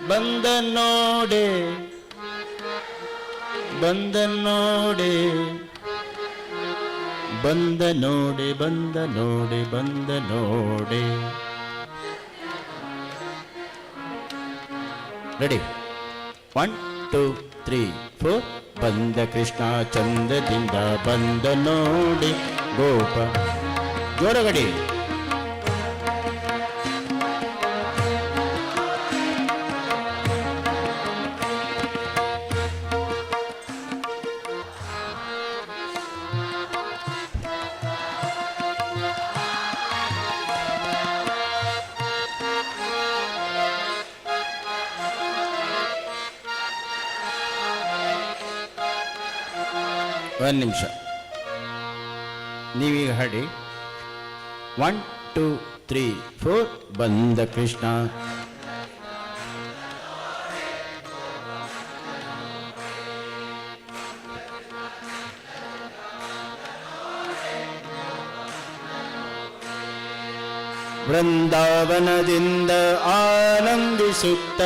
ಬಂದ ನೋಡೆ. ಬಂದ ನೋಡೆ. ಬಂದ ನೋಡೆ. ಬಂದ ನೋಡೆ. ಬಂದ ನೋಡೆ. ರೆಡಿ? 1 2 3 4. ಬಂದ ಕೃಷ್ಣ ಚಂದದಿಂದ ಬಂದ ನೋಡೆ. ಗೋಪ ಜೋರಗಡಿ. ಒಂದು ನಿಮಿಷ, ನೀವೀಗ ಹಾಡಿ 1 2 3 4 ಬಂದ ಕೃಷ್ಣ. ವೃಂದಾವನದಿಂದ ಆನಂದಿಸುತ್ತ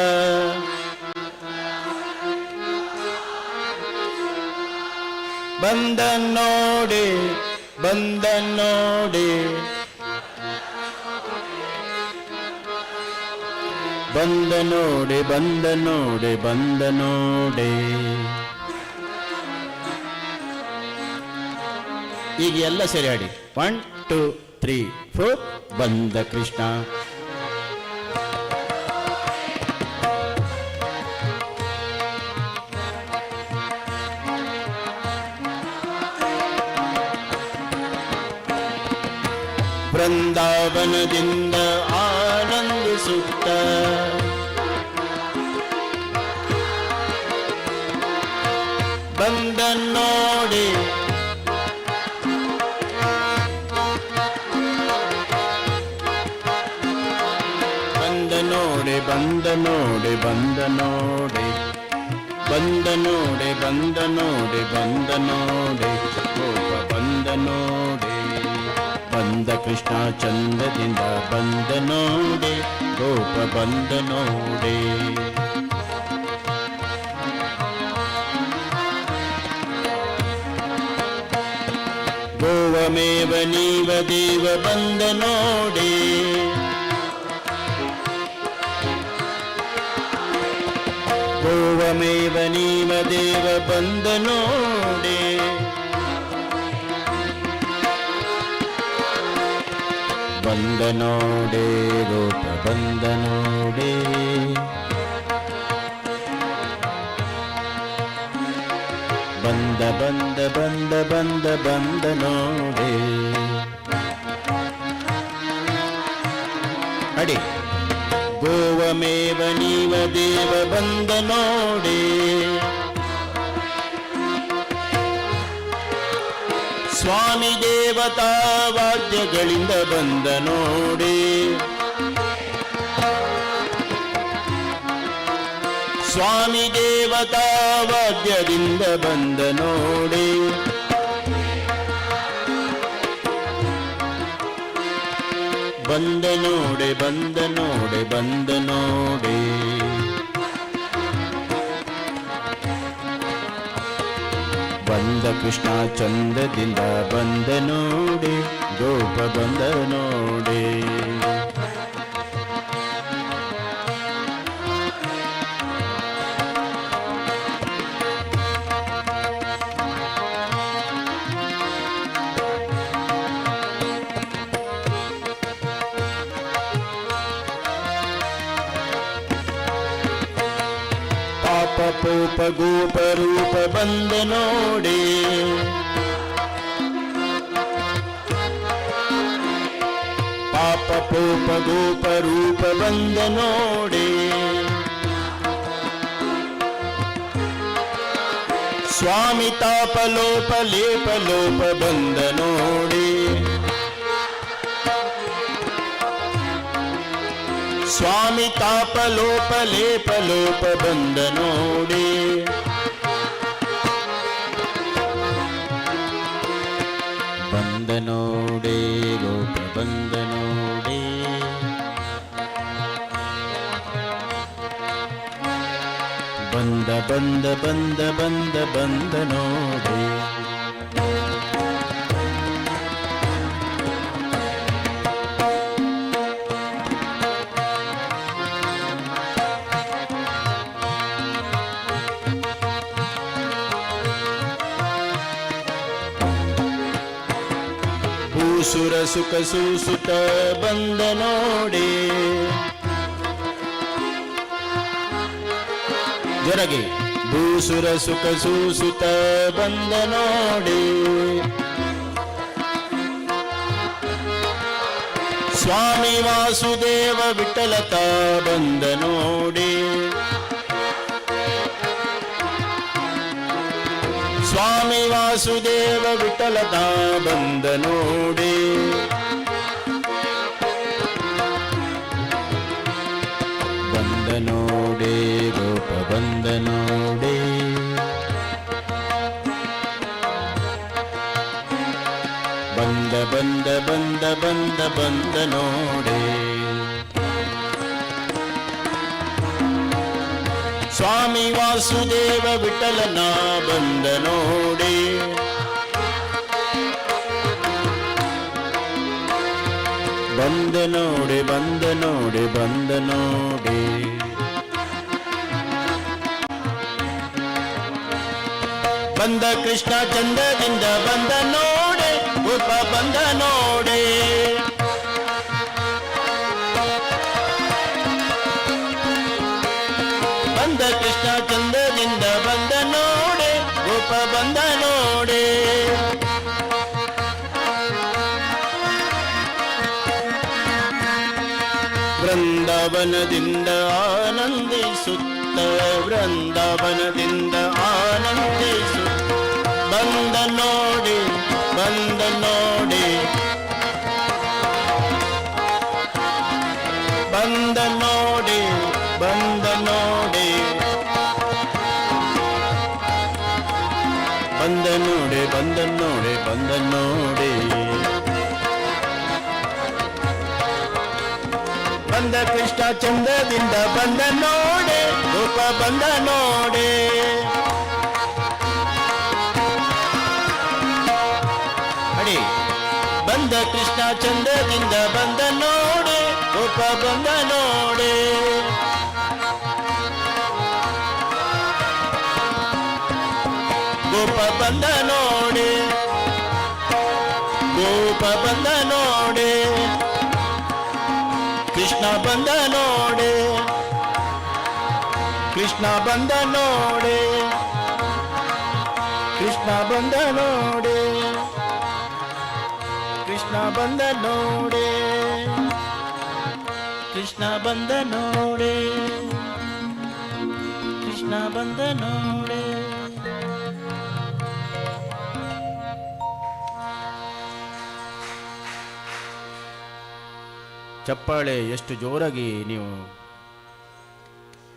ಬಂದ ನೋಡಿ, ಬಂದ ನೋಡಿ, ಬಂದ ನೋಡಿ, ಬಂದ ನೋಡಿ, ಬಂದ ನೋಡಿ. ಈಗ ಎಲ್ಲ ಸರಿ ಹಾಡಿ. 1 2 3 4 ಬಂದ ಕೃಷ್ಣ. ವೃಂದಾವನದಿಂದ ಆನಂದಿಸುತ್ತ ಬಂದ ನೋಡಿ, ಬಂದ ನೋಡಿ, ಬಂದ ನೋಡಿ, ಬಂದ ನೋಡಿ, ಬಂದ ನೋಡಿ, ಬಂದ ನೋಡಿ, ಬಂದ ನೋಡಿ, ಗೋಪ ಬಂದ ನೋಡಿ, ಬಂದ ಕೃಷ್ಣ ಚಂದದಿಂದ ಬಂದ ನೋಡಿ, ಗೋಪ ಬಂದ ನೋಡಿ. ಗೋವಮೇವ ನೀವ ದೇವ ಬಂದ ನೋಡಿ, ಗೋವಮೇವ ನೀವ ದೇವ ಬಂದ ನೋಡಿ, ಬಂದ ನೋಡಿ, ಗೋಪ ಬಂದ ನೋಡಿ. ಬಂದ ಬಂದ ಬಂದ ಬಂದ ಬಂದ ನೋಡಿ. ಅಡಿ ಗೋವಮೇವ ನೀವ ದೇವ ಬಂದ ನೋಡಿ, ಸ್ವಾಮಿ ದೇವತಾ ವಾದ್ಯಗಳಿಂದ ಬಂದ ನೋಡಿ, ಸ್ವಾಮಿ ದೇವತಾ ವಾದ್ಯದಿಂದ ಬಂದ ನೋಡಿ. ಬಂದ ನೋಡಿ, ಬಂದ ನೋಡಿ, ಬಂದ ನೋಡಿ. ಬಂದ ಕೃಷ್ಣ ಚಂದದಿಂದ ಬಂದ ನೋಡಿ, ಗೋಪ ಬಂದ ನೋಡಿ. ಪಾಪ ಪೂಪ ಗೋಪ ರೂಪ ಬಂದ ನೋಡಿ, ಪಾಪ ಪೂಪ ಗೋಪ ರೂಪ ಬಂದ ನೋಡಿ, ಸ್ವಾಮಿ ತಾಪ ಲೋಪ ಲೇಪ ಲೋಪ ಬಂದ ನೋಡಿ, ಸ್ವಾಮಿ ತಾಪ ಲೋಪ ಲೇಪ ಲೋಪ ಬಂದ ನೋಡಿ. ಬಂದ ನೋಡಿ, ಗೋಪ ಬಂದ ನೋಡಿ. ಬಂದ ಬಂದ ಬಂದ ಬಂದ ಬಂದ ನೋಡಿ. ಭೂಸುರ ಸುಖ ಸೂಸುತ್ತ ಬಂದ ನೋಡಿ. ಜೊರಗೆ ಭೂಸುರ ಸುಖ ಸೂಸುತ್ತ ಬಂದ ನೋಡಿ. ಸ್ವಾಮಿ ವಾಸುದೇವ ವಿಠಲತ ಬಂದ ನೋಡಿ. ಸ್ವಾಮಿ ವಾಸುದೇವ ವಿಠಲತ ಬಂದ ನೋಡಿ. ಬಂದ ನೋಡಿ ಗೋಪ ಬಂದ ನೋಡಿ. ಬಂದ ಬಂದ ಬಂದ ಬಂದ ಬಂದ ನೋಡಿ. ಸ್ವಾಮಿ ವಾಸುದೇವ ವಿಠಲನ ಬಂದ ನೋಡಿ. ಬಂದ ನೋಡಿ ಬಂದ ನೋಡಿ ಬಂದ ನೋಡಿ. ಬಂದ ಕೃಷ್ಣ ಚಂದದಿಂದ ಬಂದ ನೋಡಿ. ಗೋಪ ಬಂದ ನೋಡಿ. ಬಂದ ಕೃಷ್ಣ ಚಂದದಿಂದ ಬಂದ ನೋಡಿ. ಗೋಪ ಬಂದ ನೋಡಿ. ವೃಂದಾವನದಿಂದ ಆನಂದಿಸುತ್ತ ವೃಂದಾವನದಿಂದ ಆನಂದಿಸುತ್ತ ಬಂದ ನೋಡಿ ಬಂದ ನೋಡಿ. ಬಂದ ನೋಡಿ ಬಂದ ನೋಡಿ. ಬಂದ ನೋಡಿ ಬಂದ ನೋಡಿ ಬಂದ ನೋಡಿ. ಬಂದ ಕೃಷ್ಣ ಚಂದದಿಂದ ಬಂದ ನೋಡಿ. ಗೋಪ ಬಂದ ನೋಡಿ. ಅಡಿ ಬಂದ ಕೃಷ್ಣ ಚಂದದಿಂದ ಬಂದ ನೋಡಿ. ಗೋಪ ಬಂದ ನೋಡಿ. ಗೋಪ ಬಂದ ನೋಡಿ. ಗೋಪ ಬಂದ ನೋಡಿ. ಕೃಷ್ಣ ಬಂದ ನೋಡಿ. ಕೃಷ್ಣ ಬಂದ ನೋಡಿ. ಕೃಷ್ಣ ಬಂದ ನೋಡಿ. ಕೃಷ್ಣ ಬಂದ ನೋಡಿ. ಕೃಷ್ಣ ಬಂದ ನೋಡಿ. ಕೃಷ್ಣ ಬಂದ ನೋಡಿ. ಚಪ್ಪಾಳೆ ಎಷ್ಟು ಜೋರಾಗಿ ನೀವು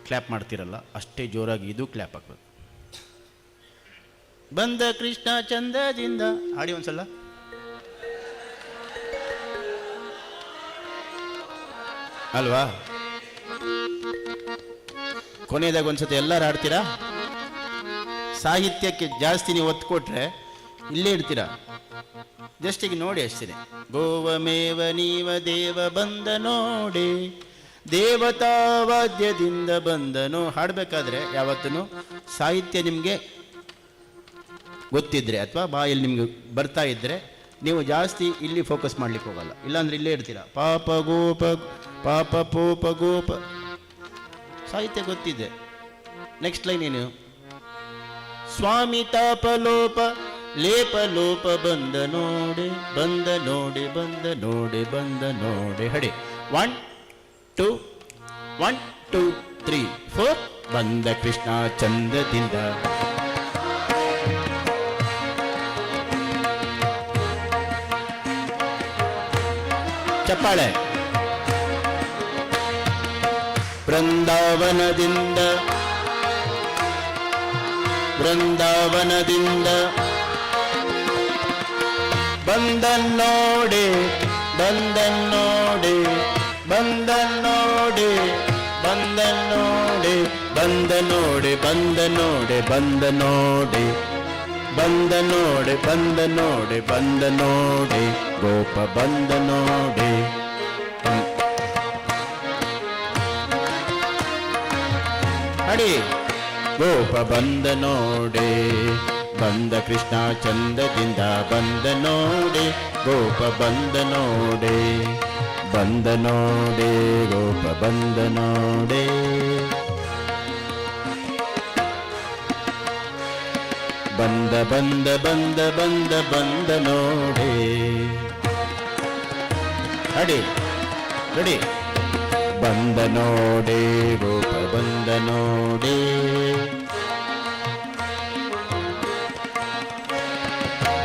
ಕ್ಲ್ಯಾಪ್ ಮಾಡ್ತೀರಲ್ಲ ಅಷ್ಟೇ ಜೋರಾಗಿ ಇದು ಕ್ಲ್ಯಾಪ್ ಆಗ್ಬೇಕು. ಬಂದ ಕೃಷ್ಣ ಚಂದದಿಂದ ಹಾಡಿ ಒಂದ್ಸಲ. ಅಲ್ವಾ? ಕೊನೆಯದಾಗ ಒಂದ್ಸತಿ ಎಲ್ಲರೂ ಆಡ್ತೀರಾ? ಸಾಹಿತ್ಯಕ್ಕೆ ಜಾಸ್ತಿ ನೀವು ಒತ್ತು ಕೊಟ್ರೆ ಇಲ್ಲೇ ಇಡ್ತೀರಾ. ಜಸ್ಟ್ ಈಗ ನೋಡಿ ಅಷ್ಟೇ. ಗೋವಮೇವ ನೀವ ದೇವ ಬಂದ ನೋಡಿ. ದೇವತಾ ವಾದ್ಯದಿಂದ ಬಂದನು. ಹಾಡಬೇಕಾದ್ರೆ ಯಾವತ್ತೂ ಸಾಹಿತ್ಯ ನಿಮಗೆ ಗೊತ್ತಿದ್ರೆ ಅಥವಾ ಬಾಯಲ್ಲಿ ನಿಮ್ಗೆ ಬರ್ತಾ ಇದ್ದರೆ ನೀವು ಜಾಸ್ತಿ ಇಲ್ಲಿ ಫೋಕಸ್ ಮಾಡ್ಲಿಕ್ಕೆ ಹೋಗಲ್ಲ. ಇಲ್ಲಾಂದ್ರೆ ಇಲ್ಲೇ ಇರ್ತೀರಾ. ಪಾಪ ಗೋಪ ಪಾಪ ಪೋಪ ಗೋಪ ಸಾಹಿತ್ಯ ಗೊತ್ತಿದೆ. ನೆಕ್ಸ್ಟ್ ಲೈನ್ ಏನು? ಸ್ವಾಮಿ ತಾಪ ಲೋಪ ಲೇಪ ಲೋಪ ಬಂದ ನೋಡಿ. ಬಂದ ನೋಡಿ ಬಂದ ನೋಡಿ ಬಂದ ನೋಡಿ. ಹಡಿ 1 2 1 2 3 4. ಬಂದ ಕೃಷ್ಣ ಚಂದದಿಂದ. ಚಪ್ಪಾಳೆ. ವೃಂದಾವನದಿಂದ ವೃಂದಾವನದಿಂದ ಬಂದ ನೋಡಿ. ಬಂದ ನೋಡಿ ಬಂದ ನೋಡಿ ಬಂದ ನೋಡಿ. ಬಂದ ನೋಡಿ ಬಂದ ನೋಡಿ ಬಂದ ನೋಡಿ. ಬಂದ ನೋಡಿ ಬಂದ ನೋಡಿ ಬಂದ ನೋಡಿ. ಗೋಪ ಬಂದ ನೋಡಿ. ಅಡಿ ಗೋಪ ಬಂದ ನೋಡಿ. ಬಂದ ಕೃಷ್ಣ ಚಂದದಿಂದ ಬಂದ ನೋಡೆ ಗೋಪ ಬಂದ ನೋಡೆ ಬಂದ ನೋಡೆ ಗೋಪ ಬಂದ ನೋಡೆ ಬಂದ ಬಂದ ಬಂದ ಬಂದ ಬಂದ ನೋಡೆ ಅಡಿ ರೆಡಿ ಬಂದ ನೋಡೆ ಗೋಪ ಬಂದ ನೋಡೆ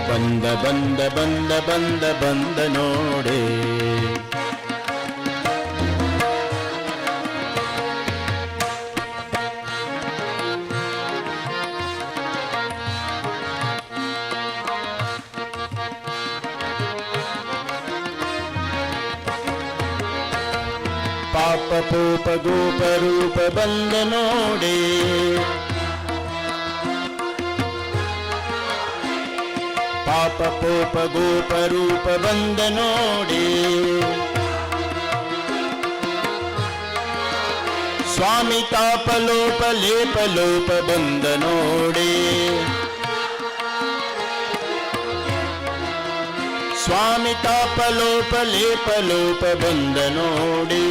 ಬಂದ ಬಂದ ಬಂದ ಬಂದ ಬಂದ ನೋಡೆ ಪಾಪ ಪೂಪ ಗೋಪ ರೂಪ ಬಂದ ನೋಡೆ ಪಾಪ ಪೋಪ ಗೋಪ ರೂಪ ಬಂದ ನೋಡೆ ಸ್ವಾಮಿ ತಾಪ ಲೋಪ ಲೇಪ ಲೋಪ ಬಂದ ನೋಡೆ ಸ್ವಾಮಿ ತಾಪ ಲೋಪ ಲೇಪ ಲೋಪ ಬಂದ ನೋಡೆ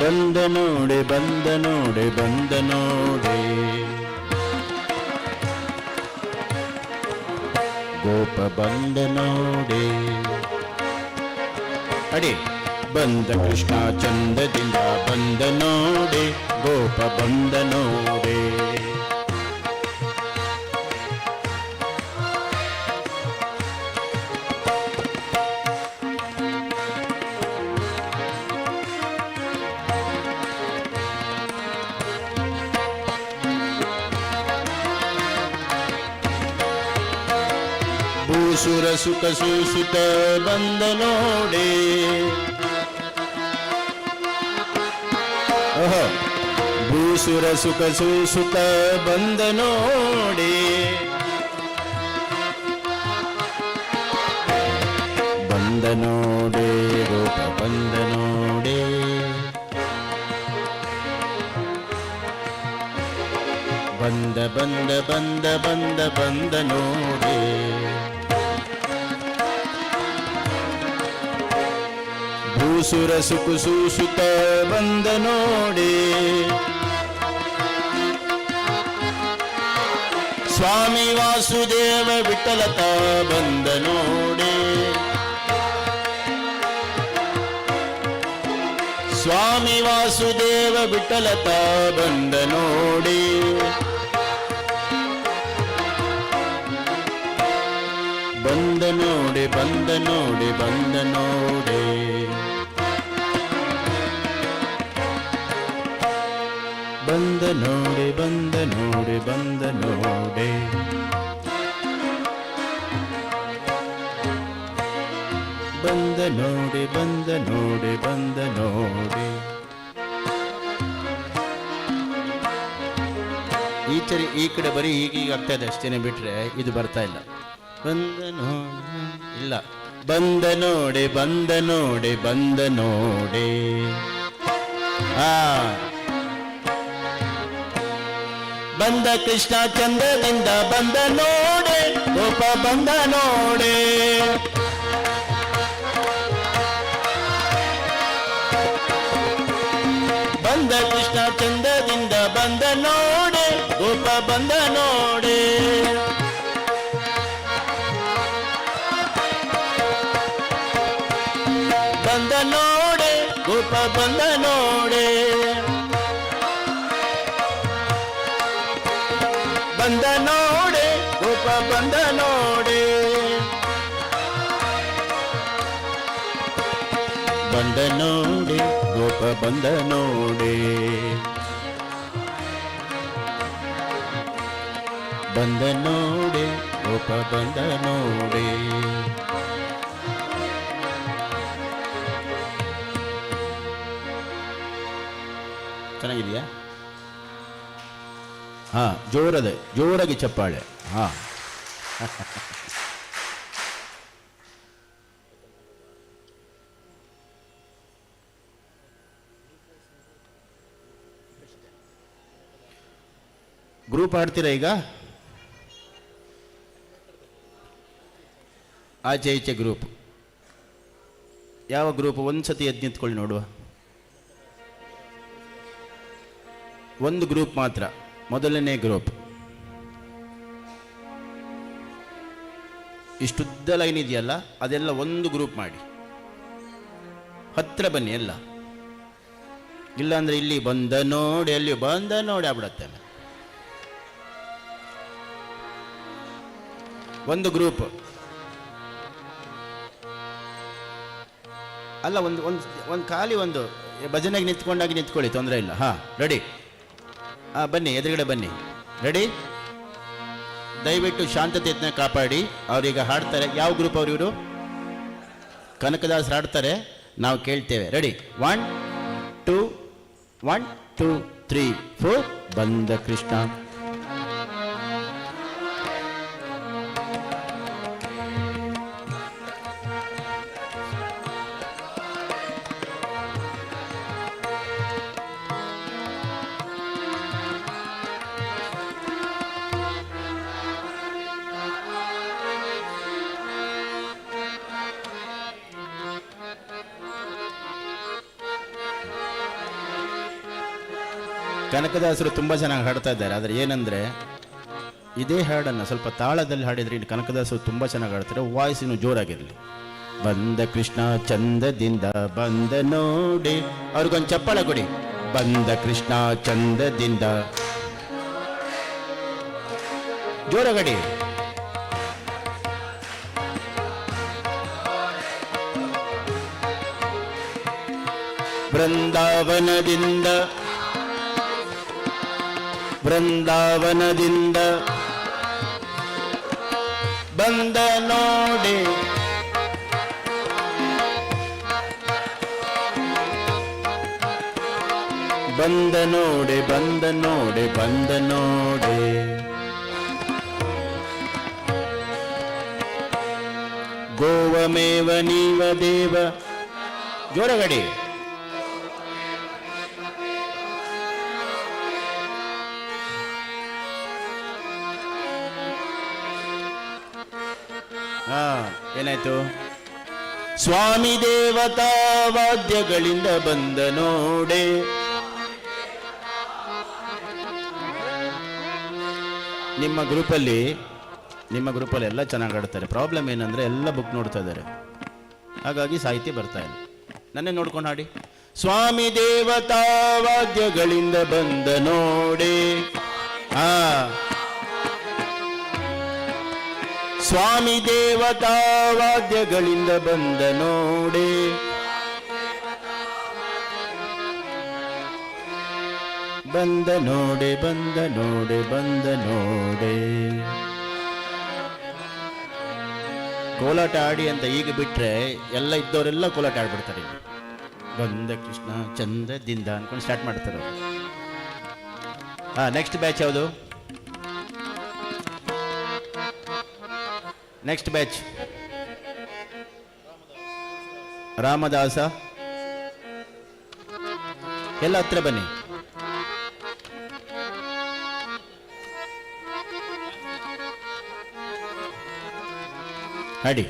ಬಂದ ನೋಡೆ ಬಂದ ನೋಡೆ ಬಂದ ನೋಡೆ ಗೋಪ ಬಂದ ನೋಡೆ ಅಡಿ ಬಂದ ಕೃಷ್ಣ ಚಂದದಿಂದ ಬಂದ ನೋಡೆ ಗೋಪ ಬಂದ ನೋಡೆ ಭೂಸುರ ಸುಖ ಸೂಸುತ ಬಂದ ನೋಡೆ ಭೂಸುರ ಸುಖ ಸೂಸುತ ಬಂದ ನೋಡೆ ಬಂದ ನೋಡೆ ರೂಪ ಬಂದ ನೋಡೆ ಬಂದ ಬಂದ ಬಂದ ಬಂದ ಬಂದ ನೋಡೆ ಭೂಸುರ ಸುಖ ಸೂಸುತ ಬಂದ ನೋಡೆ ಸ್ವಾಮಿ ವಾಸುದೇವ ವಿಠಲತ ಬಂದ ನೋಡೆ ಸ್ವಾಮಿ ವಾಸುದೇವ ವಿಠಲತ ಬಂದ ನೋಡೆ ಬಂದ ನೋಡೆ ಬಂದ ನೋಡೆ ಬಂದ ನೋಡೆ ಬಂದ ನೋಡೆ ಬಂದ ನೋಡೆ ಬಂದ ನೋಡೆ ಬಂದ ನೋಡೆ ಬಂದ ನೋಡೆ ಬಂದ ನೋಡೆ ಈ ಕಡೆ ಬರೀ ಹೀಗೀಗ ಆಗ್ತಾ ಇದೆ ಅಷ್ಟೇನೆ ಬಿಟ್ರೆ ಇದು ಬರ್ತಾ ಇಲ್ಲ ಬಂದ ನೋಡೆ ಇಲ್ಲ ಬಂದ ನೋಡೆ ಬಂದ ನೋಡೆ ಬಂದ ನೋಡೆ ಬಂದ ಕೃಷ್ಣ ಚಂದದಿಂದ ಬಂದ ನೋಡೆ ಗೋಪ ಬಂದ ನೋಡೆ ಬಂದ ಕೃಷ್ಣ ಚಂದದಿಂದ ಬಂದ ನೋಡೆ ಗೋಪ ಬಂದ ನೋಡೆ ಬಂದ ನೋಡೆ ಗೋಪ ಬಂದ ನೋಡೆ ಬಂದ ನೋಡೆ ಗೋಪ ಬಂದ ನೋಡೆ ಬಂದ ನೋಡೆ ಗೋಪ ಬಂದ ನೋಡೆ ಬಂದ ನೋಡೆ ಗೋಪ ಬಂದ ನೋಡೆ ಚೆನ್ನಾಗಿದೆಯಾ? ಜೋರಾಗಿ ಚಪ್ಪಾಳೆ. ಗ್ರೂಪ್ ಆಡ್ತೀರಾ ಈಗ? ಆಚೆ ಈಚೆ ಗ್ರೂಪ್. ಯಾವ ಗ್ರೂಪ್? ಒಂದು ಸತಿ ಎದ್ದು ನಿಂತ್ಕೊಳ್ಳಿ ನೋಡುವ. ಒಂದು ಗ್ರೂಪ್ ಮಾತ್ರ, ಮೊದಲನೇ ಗ್ರೂಪ್. ಇಷ್ಟುದ್ದ ಲೈನ್ ಇದೆಯಲ್ಲ, ಅದೆಲ್ಲ ಒಂದು ಗ್ರೂಪ್ ಮಾಡಿ ಹತ್ರ ಬನ್ನಿ ಎಲ್ಲ. ಇಲ್ಲಾಂದ್ರೆ ಇಲ್ಲಿ ಬಂದ ನೋಡಿ, ಅಲ್ಲಿ ಬಂದ ನೋಡಿ ಆಗ್ಬಿಡತ್ತೆ. ಒಂದು ಗ್ರೂಪ್ ಅಲ್ಲ, ಒಂದು ಒಂದು ಒಂದು ಖಾಲಿ ಒಂದು ಭಜನೆಗೆ ನಿಂತ್ಕೊಂಡಾಗಿ ನಿಂತ್ಕೊಳ್ಳಿ, ತೊಂದರೆ ಇಲ್ಲ. ಹಾಂ, ರೆಡಿ? ಬನ್ನಿ, ಎದುರುಗಡೆ ಬನ್ನಿ. ರೆಡಿ? ದಯವಿಟ್ಟು ಶಾಂತತೆಯನ್ನ ಕಾಪಾಡಿ. ಅವರೀಗ ಹಾಡ್ತಾರೆ. ಯಾವ ಗ್ರೂಪ್ ಅವರು? ಇವರು ಕನಕದಾಸರು ಹಾಡ್ತಾರೆ, ನಾವು ಕೇಳ್ತೇವೆ. ರೆಡಿ? 1 2 1 2 3 4 ಬಂದ ಕೃಷ್ಣ. ಕನಕದಾಸರು ತುಂಬ ಚೆನ್ನಾಗಿ ಹಾಡ್ತಾ ಇದ್ದಾರೆ. ಆದರೆ ಏನಂದರೆ, ಇದೇ ಹಾಡನ್ನು ಸ್ವಲ್ಪ ತಾಳದಲ್ಲಿ ಹಾಡಿದರೆ ಇಲ್ಲಿ ಕನಕದಾಸರು ತುಂಬ ಚೆನ್ನಾಗಿ ಹಾಡ್ತಾರೆ. ವಾಯ್ಸ್ ಇನ್ನು ಜೋರಾಗಿರಲಿ. ಬಂದ ಕೃಷ್ಣ ಚಂದದಿಂದ ಬಂದ ನೋಡಿ. ಅವ್ರಿಗೊಂದು ಚಪ್ಪಾಳೆ ಕೊಡಿ. ಬಂದ ಕೃಷ್ಣ ಚಂದದಿಂದ. ಜೋರಾಗಡಿ. ಬೃಂದಾವನದಿಂದ ಬೃಂದಾವನದಿಂದ ಬಂದ ನೋಡಿ. ಬಂದ ನೋಡಿ, ಬಂದ ನೋಡಿ, ಬಂದ ನೋಡಿ. ಗೋವಮೇವ ನೀವ ದೇವ. ಜೋರಗಡಿ. ಏನಾಯ್ತು? ಸ್ವಾಮಿ ದೇವತಾ ವಾದ್ಯಗಳಿಂದ ಬಂದ ನೋಡೆ. ನಿಮ್ಮ ಗ್ರೂಪಲ್ಲಿ ಎಲ್ಲ ಚೆನ್ನಾಗಿ ಆಡ್ತಾರೆ. ಪ್ರಾಬ್ಲಮ್ ಏನಂದ್ರೆ ಎಲ್ಲ ಬುಕ್ ನೋಡ್ತಾ ಇದ್ದಾರೆ, ಹಾಗಾಗಿ ಸಾಹಿತ್ಯ ಬರ್ತಾ ಇಲ್ಲ. ನನ್ನೇ ನೋಡ್ಕೊಂಡು ಹಾಡಿ. ಸ್ವಾಮಿ ದೇವತಾ ವಾದ್ಯಗಳಿಂದ ಬಂದ ನೋಡೆ. ಸ್ವಾಮಿ ದೇವತಾ ವಾದ್ಯಗಳಿಂದ ಬಂದ ನೋಡೆ. ಬಂದ ನೋಡೆ, ಬಂದ ನೋಡೆ, ಬಂದ ನೋಡೆ. ಕೋಲಾಟ ಆಡಿ ಅಂತ ಈಗ ಬಿಟ್ರೆ ಎಲ್ಲ ಇದ್ದವರೆಲ್ಲ ಕೋಲಾಟ ಆಡ್ಬಿಡ್ತಾರೆ. ಬಂದ ಕೃಷ್ಣ ಚಂದದಿಂದ ಅನ್ಕೊಂಡು ಸ್ಟಾರ್ಟ್ ಮಾಡ್ತಾರೆ. ನೆಕ್ಸ್ಟ್ ಬ್ಯಾಚ್ ಯಾವುದು? Next batch Ramadasa. ಎಲ್ಲ ಹತ್ರ ಬನ್ನಿ. ಹಾಡಿ.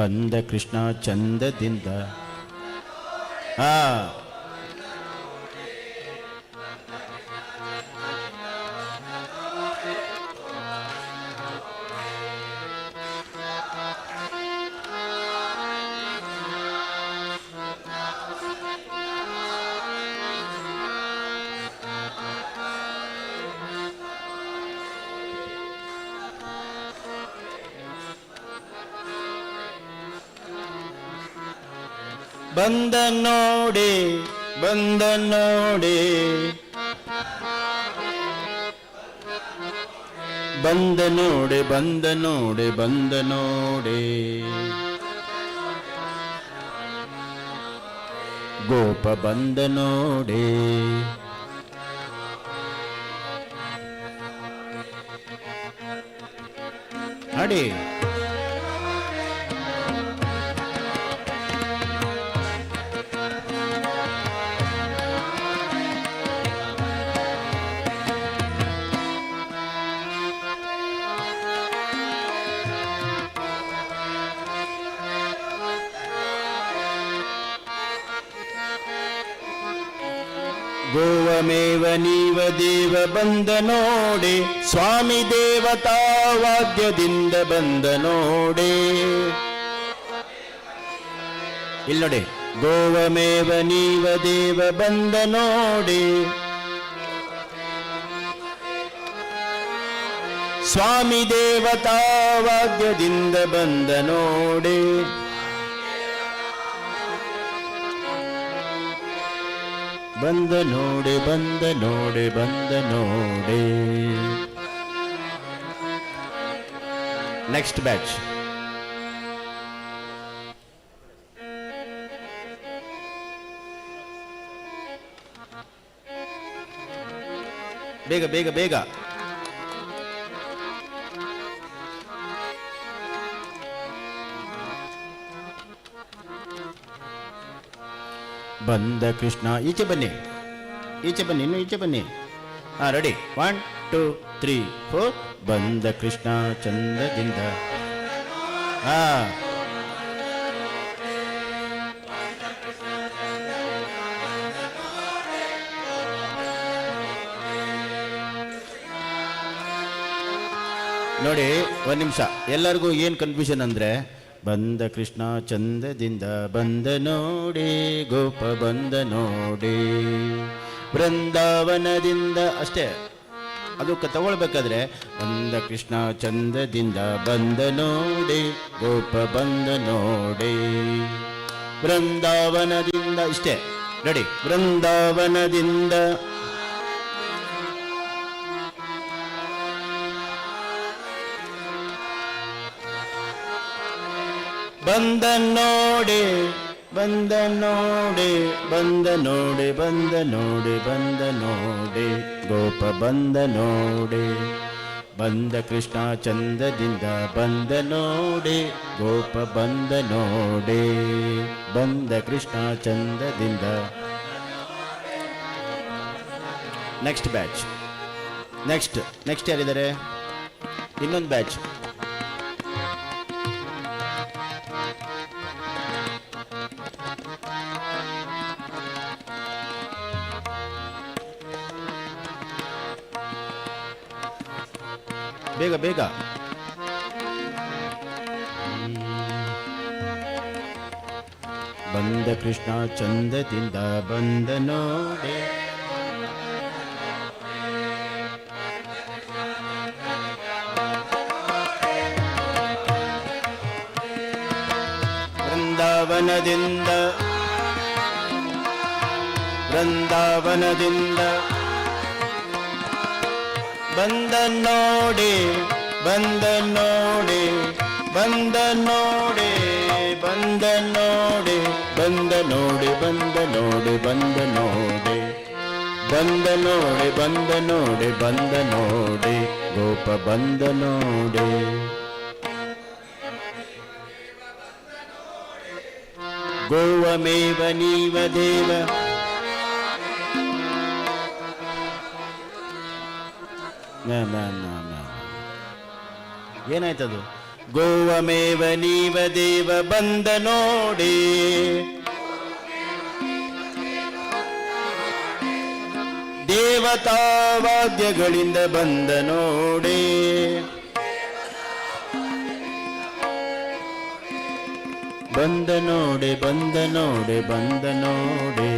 ಬಂದ ಕೃಷ್ಣ ಚಂದದಿಂದ. ಬಂದ ನೋಡೆ, ಬಂದ ನೋಡೆ, ಬಂದ ನೋಡೆ, ಬಂದ ನೋಡೆ, ಬಂದ ನೋಡೆ. ಗೋಪ ಬಂದ ನೋಡೆ. ಹಾಡಿ. ಗೋವಮೇವ ನೀವ ದೇವ ಬಂದ ನೋಡೆ, ಸ್ವಾಮಿ ದೇವತಾ ವಾದ್ಯದಿಂದ ಬಂದ ನೋಡೆ. ಇಲ್ಲಿ ನೋಡಿ, ಗೋವಮೇವ ನೀವ ದೇವ ಬಂದ ನೋಡೆ, ಸ್ವಾಮಿ ದೇವತಾ ವಾದ್ಯದಿಂದ ಬಂದ ನೋಡೆ. ಬಂದ ನೋಡೆ ಬಂದ ನೋಡೆ ಬಂದ ನೋಡೆ. Next batch. ಬೇಗ ಬೇಗ ಬೇಗ. ಬಂದ ಕೃಷ್ಣ, ಈಚೆ ಬನ್ನಿ, ಈಚೆ ಬನ್ನಿ, ಇನ್ನು ಈಚೆ ಬನ್ನಿ. ರೆಡಿ, 1 2 3 4. ಬಂದ ಕೃಷ್ಣ ಚಂದದಿಂದ. ನೋಡಿ, ಒಂದು ನಿಮಿಷ, ಎಲ್ಲರಿಗೂ ಏನು ಕನ್ಫ್ಯೂಷನ್ ಅಂದರೆ, ಬಂದ ಕೃಷ್ಣ ಚಂದದಿಂದ ಬಂದ ನೋಡೆ, ಗೋಪ ಬಂದ ನೋಡೆ, ಬೃಂದಾವನದಿಂದ ಅಷ್ಟೇ. ಅದಕ್ಕೆ ತಗೊಳ್ಬೇಕಾದ್ರೆ ಬಂದ ಕೃಷ್ಣ ಚಂದದಿಂದ ಬಂದ ನೋಡೆ, ಗೋಪ ಬಂದ ನೋಡೆ, ಬೃಂದಾವನದಿಂದ ಇಷ್ಟೇ. ರೆಡಿ, ಬೃಂದಾವನದಿಂದ. ಬಂದ ನೋಡೆ ಬಂದ ನೋಡೆ ಬಂದ ನೋಡೆ ಬಂದ ನೋಡೆ ಬಂದ ನೋಡೆ, ಗೋಪ ಬಂದ ನೋಡೆ, ಬಂದ ಕೃಷ್ಣ ಚಂದದಿಂದ ಬಂದ ನೋಡೆ, ಗೋಪ ಬಂದ ನೋಡೆ, ಬಂದ ಕೃಷ್ಣ ಚಂದದಿಂದ. Next batch. ನೆಕ್ಸ್ಟ್ ಯಾರಿದ್ದಾರೆ? ಇನ್ನೊಂದು ಬ್ಯಾಚ್. ಬೇಗ ಬೇಗ. ಬಂದ ಕೃಷ್ಣ ಚಂದದಿಂದ ಬಂದ ನೋಡೆ, ಬೃಂದಾವನದಿಂದ ಬೃಂದಾವನದಿಂದ ಬಂದ ನೋಡೆ ಬಂದ ನೋಡೆ ಬಂದ ನೋಡೆ ಬಂದ ನೋಡೆ ಬಂದ ನೋಡೆ ಬಂದ ನೋಡೆ ಬಂದ ನೋಡೆ ಬಂದ ನೋಡೆ ಬಂದ ನೋಡೆ ಬಂದ ನೋಡೆ, ಗೋಪ ಬಂದ ನೋಡೆ. ಗೋವಮೇವ ನೀವ ದೇವ. ಏನಾಯ್ತದು? ಗೋವಮೇವ ನೀವ ದೇವ ಬಂದ ನೋಡೆ, ದೇವತಾ ವಾದ್ಯಗಳಿಂದ ಬಂದ ನೋಡೆ, ಬಂದ ನೋಡೆ ಬಂದ ನೋಡೆ ಬಂದ ನೋಡೆ.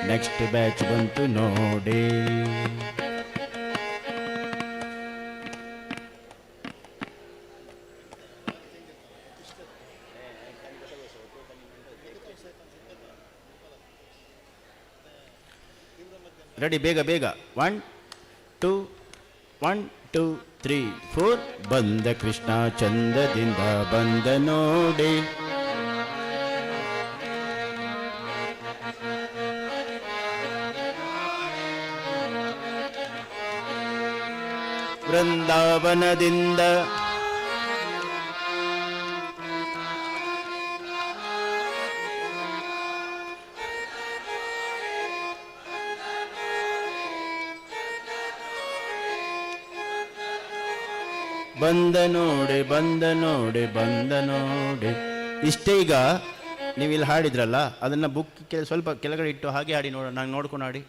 ನೆಕ್ಸ್ಟ್ ಬ್ಯಾಚ್ ಬಂತು ನೋಡೆ. ರೆಡಿ, ಬೇಗ ಬೇಗ. 1 2 1 2 3 4. ಬಂದ ಕೃಷ್ಣ ಚಂದದಿಂದ ಬಂದ ನೋಡೆ, ಬೃಂದಾವನದಿಂದ ಬಂದ ನೋಡೆ ಬಂದ ನೋಡೆ ಬಂದ ನೋಡೆ. ಇಷ್ಟೇ. ಈಗ ನೀವು ಇಲ್ಲಿ ಹಾಡಿದ್ರಲ್ಲ ಅದನ್ನು ಬುಕ್ ಸ್ವಲ್ಪ ಕೆಳಗಡೆ ಇಟ್ಟು ಹಾಗೆ ಹಾಡಿ ನೋಡೋಣ. ನಾನು ನೋಡ್ಕೊಂಡು ಹಾಡಿ,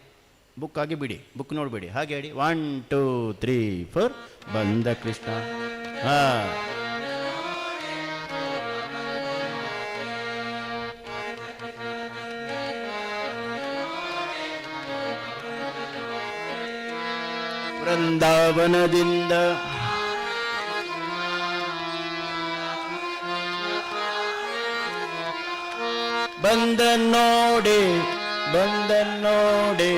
ಬುಕ್ ಆಗಿ ಬಿಡಿ, ಬುಕ್ ನೋಡಬೇಡಿ, ಹಾಗೆ ಹಾಡಿ. 1 2 3 4 ಬಂದ ಕೃಷ್ಣ. ಹಾಂ, ವೃಂದಾವನದಿಂದ ಬಂದ ನೋಡಿ, ಬಂದ ನೋಡಿ,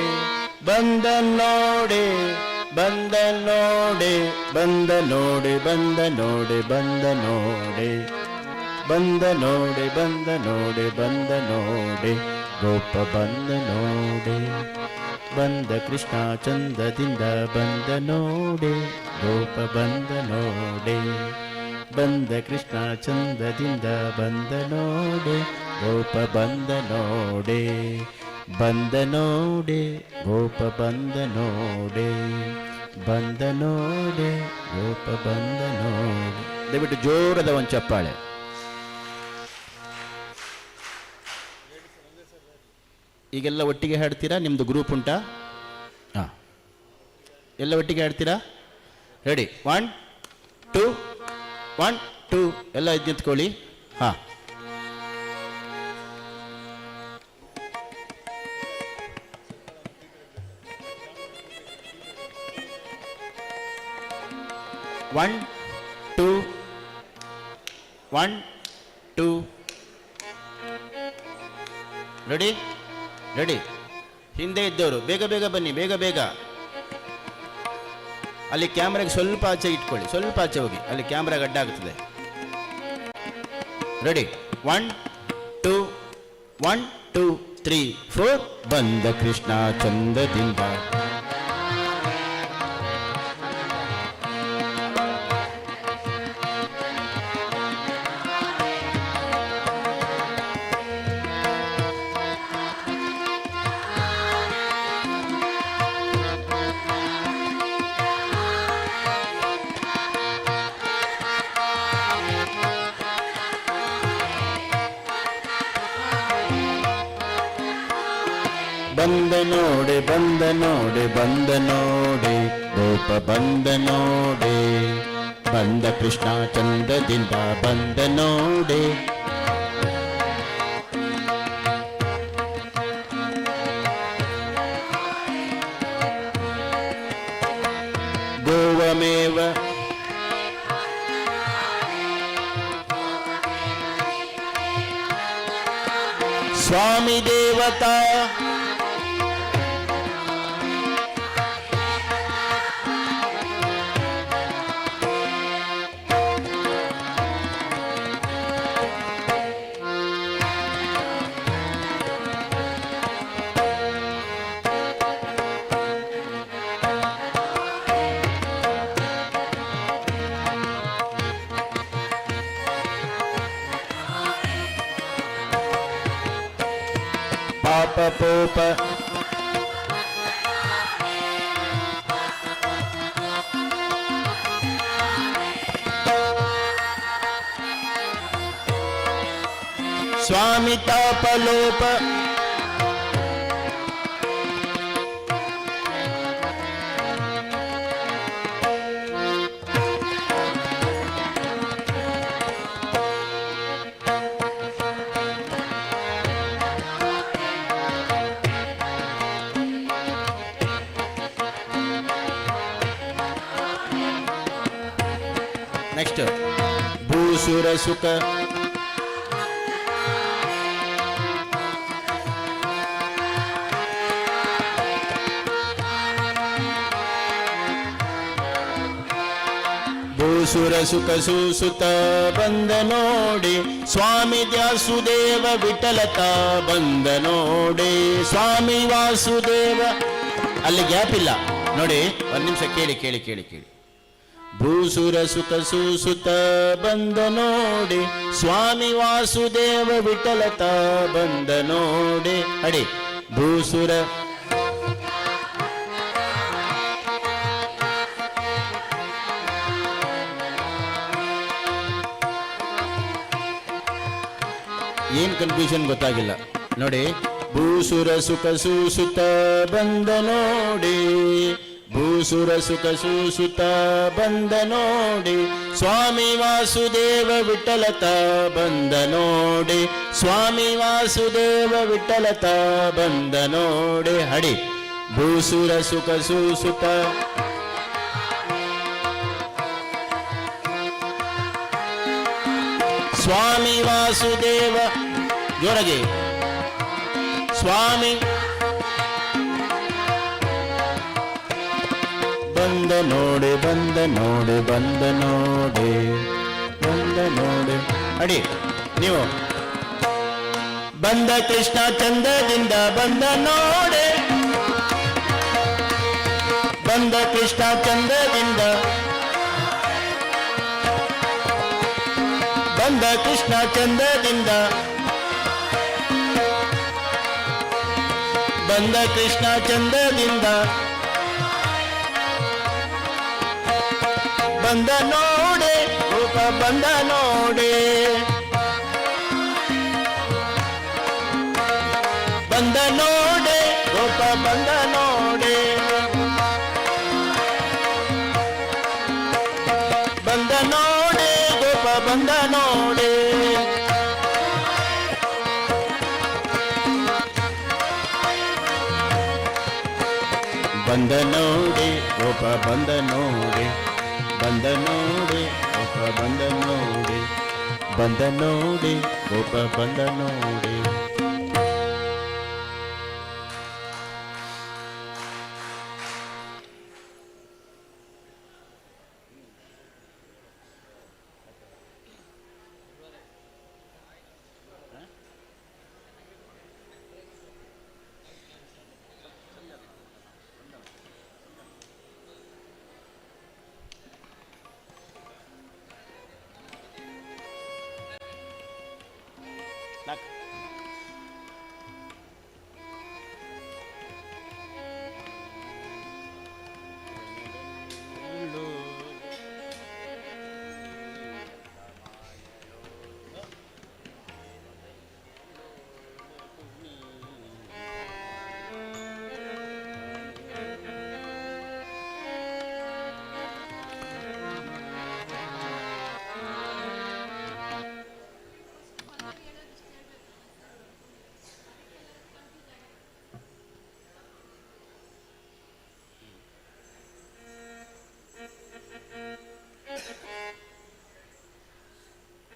ಬಂದ ನೋಡಿ, ಬಂದ ನೋಡಿ, ಬಂದ ನೋಡಿ, ಬಂದ ನೋಡಿ, ಬಂದ ನೋಡಿ, ಬಂದ ನೋಡಿ, ಬಂದ ನೋಡಿ, ಬಂದ ನೋಡಿ, ಗೋಪ ಬಂದ ನೋಡಿ, ಬಂದ ಕೃಷ್ಣ ಚಂದದಿಂದ ಬಂದ ನೋಡಿ, ಗೋಪ ಬಂದ ನೋಡಿ, ಬಂದ ಕೃಷ್ಣ ಚಂದದಿಂದ ಬಂದ ನೋಡಿ, ಗೋಪ ಬಂದ ನೋಡಿ, ಬಂದ ನೋಡಿ, ಗೋಪ ಬಂದ ನೋಡಿ, ಬಂದ ನೋಡಿ, ಗೋಪ ಬಂದ ನೋಡಿ. ದಯವಿಟ್ಟು ಜೋರದ ಒಂದು ಚಪ್ಪಾಳೆ. ಈಗೆಲ್ಲ ಒಟ್ಟಿಗೆ ಹಾಡ್ತೀರಾ? ನಿಮ್ಮದು ಗ್ರೂಪ್ ಉಂಟಾ? ಹಾಂ, ಎಲ್ಲ ಒಟ್ಟಿಗೆ ಹಾಡ್ತೀರಾ? ರೆಡಿ? 1 2 1 2 ಎಲ್ಲ ಎದ್ದು ನಿಂತ್ಕೊಳ್ಳಿ. ಹಾಂ, ಒನ್ ಟೂ 1 2 ರೆಡಿ? ರೆಡಿ? ಹಿಂದೆ ಇದ್ದವರು ಬೇಗ ಬೇಗ ಬನ್ನಿ, ಬೇಗ ಬೇಗ. ಅಲ್ಲಿ ಕ್ಯಾಮ್ರಾಗೆ ಸ್ವಲ್ಪ ಆಚೆ ಇಟ್ಕೊಳ್ಳಿ, ಸ್ವಲ್ಪ ಆಚೆ ಹೋಗಿ, ಅಲ್ಲಿ ಕ್ಯಾಮ್ರಾ ಗಡ್ಡ ಆಗ್ತದೆ. ರೆಡಿ? 1 2 1 2 3 4 ಬಂದ ಕೃಷ್ಣ ಚಂದದಿಂದ ಬಂದ ನೋಡಿ, ಬಂದ ನೋಡಿ, ಬಂದ ನೋಡಿ, ಗೋಪ ಬಂದ ನೋಡಿ, ಬಂದ ಕೃಷ್ಣ ಚಂದದಿಂದ ಬಂದ ನೋಡಿ, ಗೋವಮೇವ ಸ್ವಾಮಿ ದೇವತಾ ಪಾಪ ಪೋಪ ಸ್ವಾಮಿ ತಾಪಲೋಪ ನೆಕ್ಸ್ಟ್ ಭೂಸುರ ಸುಖ ಭೂಸುರ ಸುಖ ಸುಸುತ ಬಂದ ನೋಡಿ, ಸ್ವಾಮಿ ದ್ಯಾಸುದೇವ ವಿಠಲತ ಬಂದ ನೋಡಿ, ಸ್ವಾಮಿ ವಾಸುದೇವ. ಅಲ್ಲಿ ಗ್ಯಾಪ್ ಇಲ್ಲ ನೋಡಿ, ಒಂದು ನಿಮಿಷ ಕೇಳಿ ಕೇಳಿ ಕೇಳಿ ಕೇಳಿ. ಭೂಸುರ ಸುತ ಸುಸುತ ಬಂದ ನೋಡಿ, ಸ್ವಾಮಿ ವಾಸುದೇವ ವಿಠಲತ ಬಂದ ನೋಡಿ. ಅಡಿ ಭೂಸುರ ಏನು ಕನ್ಫ್ಯೂಷನ್ ಗೊತ್ತಾಗಿಲ್ಲ ನೋಡಿ. ಭೂಸುರ ಸುಖ ಸೂಸುತ ಬಂದ ನೋಡಿ, ಭೂಸುರ ಸುಖ ಸೂಸುತ ಬಂದ ನೋಡಿ, ಸ್ವಾಮಿ ವಾಸುದೇವ ವಿಠಲತ ಬಂದ ನೋಡಿ, ಸ್ವಾಮಿ ವಾಸುದೇವ ವಿಠಲತ ಬಂದ ನೋಡಿ. ಹಡಿ ಭೂಸುರ ಸುಖ ಸೂಸುತ ಸ್ವಾಮಿ ವಾಸುದೇವ, ಜೋರಾಗಿ ಸ್ವಾಮಿ ಬಂದ ನೋಡಿ, ಬಂದ ನೋಡಿ, ಬಂದ ನೋಡಿ, ಬಂದ ನೋಡಿ. ಅಡಿ ನೀವು ಬಂದ ಕೃಷ್ಣ ಚಂದದಿಂದ ಬಂದ ನೋಡಿ, ಬಂದ ಕೃಷ್ಣ ಚಂದದಿಂದ, ಬಂದ ಕೃಷ್ಣ ಚಂದದಿಂದ, ಬಂದ ಕೃಷ್ಣ ಚಂದದಿಂದ, ಬಂದ ನೋಡೆ ರೂಪ ಬಂದ ನೋಡೆ, ಬಂದ ನೋಡೆ ರೂಪ ಬಂದ ನೋಡೆ, ಬಂದ ನೋಡೆ ಗೋಪ ಬಂದ ನೋಡೆ. ಬಂದ ನೋಡಿ ಗೋಪ ಬಂದ ನೋಡಿ, ಬಂದ ನೋಡಿ ಗೋಪ ಬಂದ ನೋಡಿ, ಬಂದ ನೋಡಿ ಗೋಪ ಬಂದ ನೋಡಿ.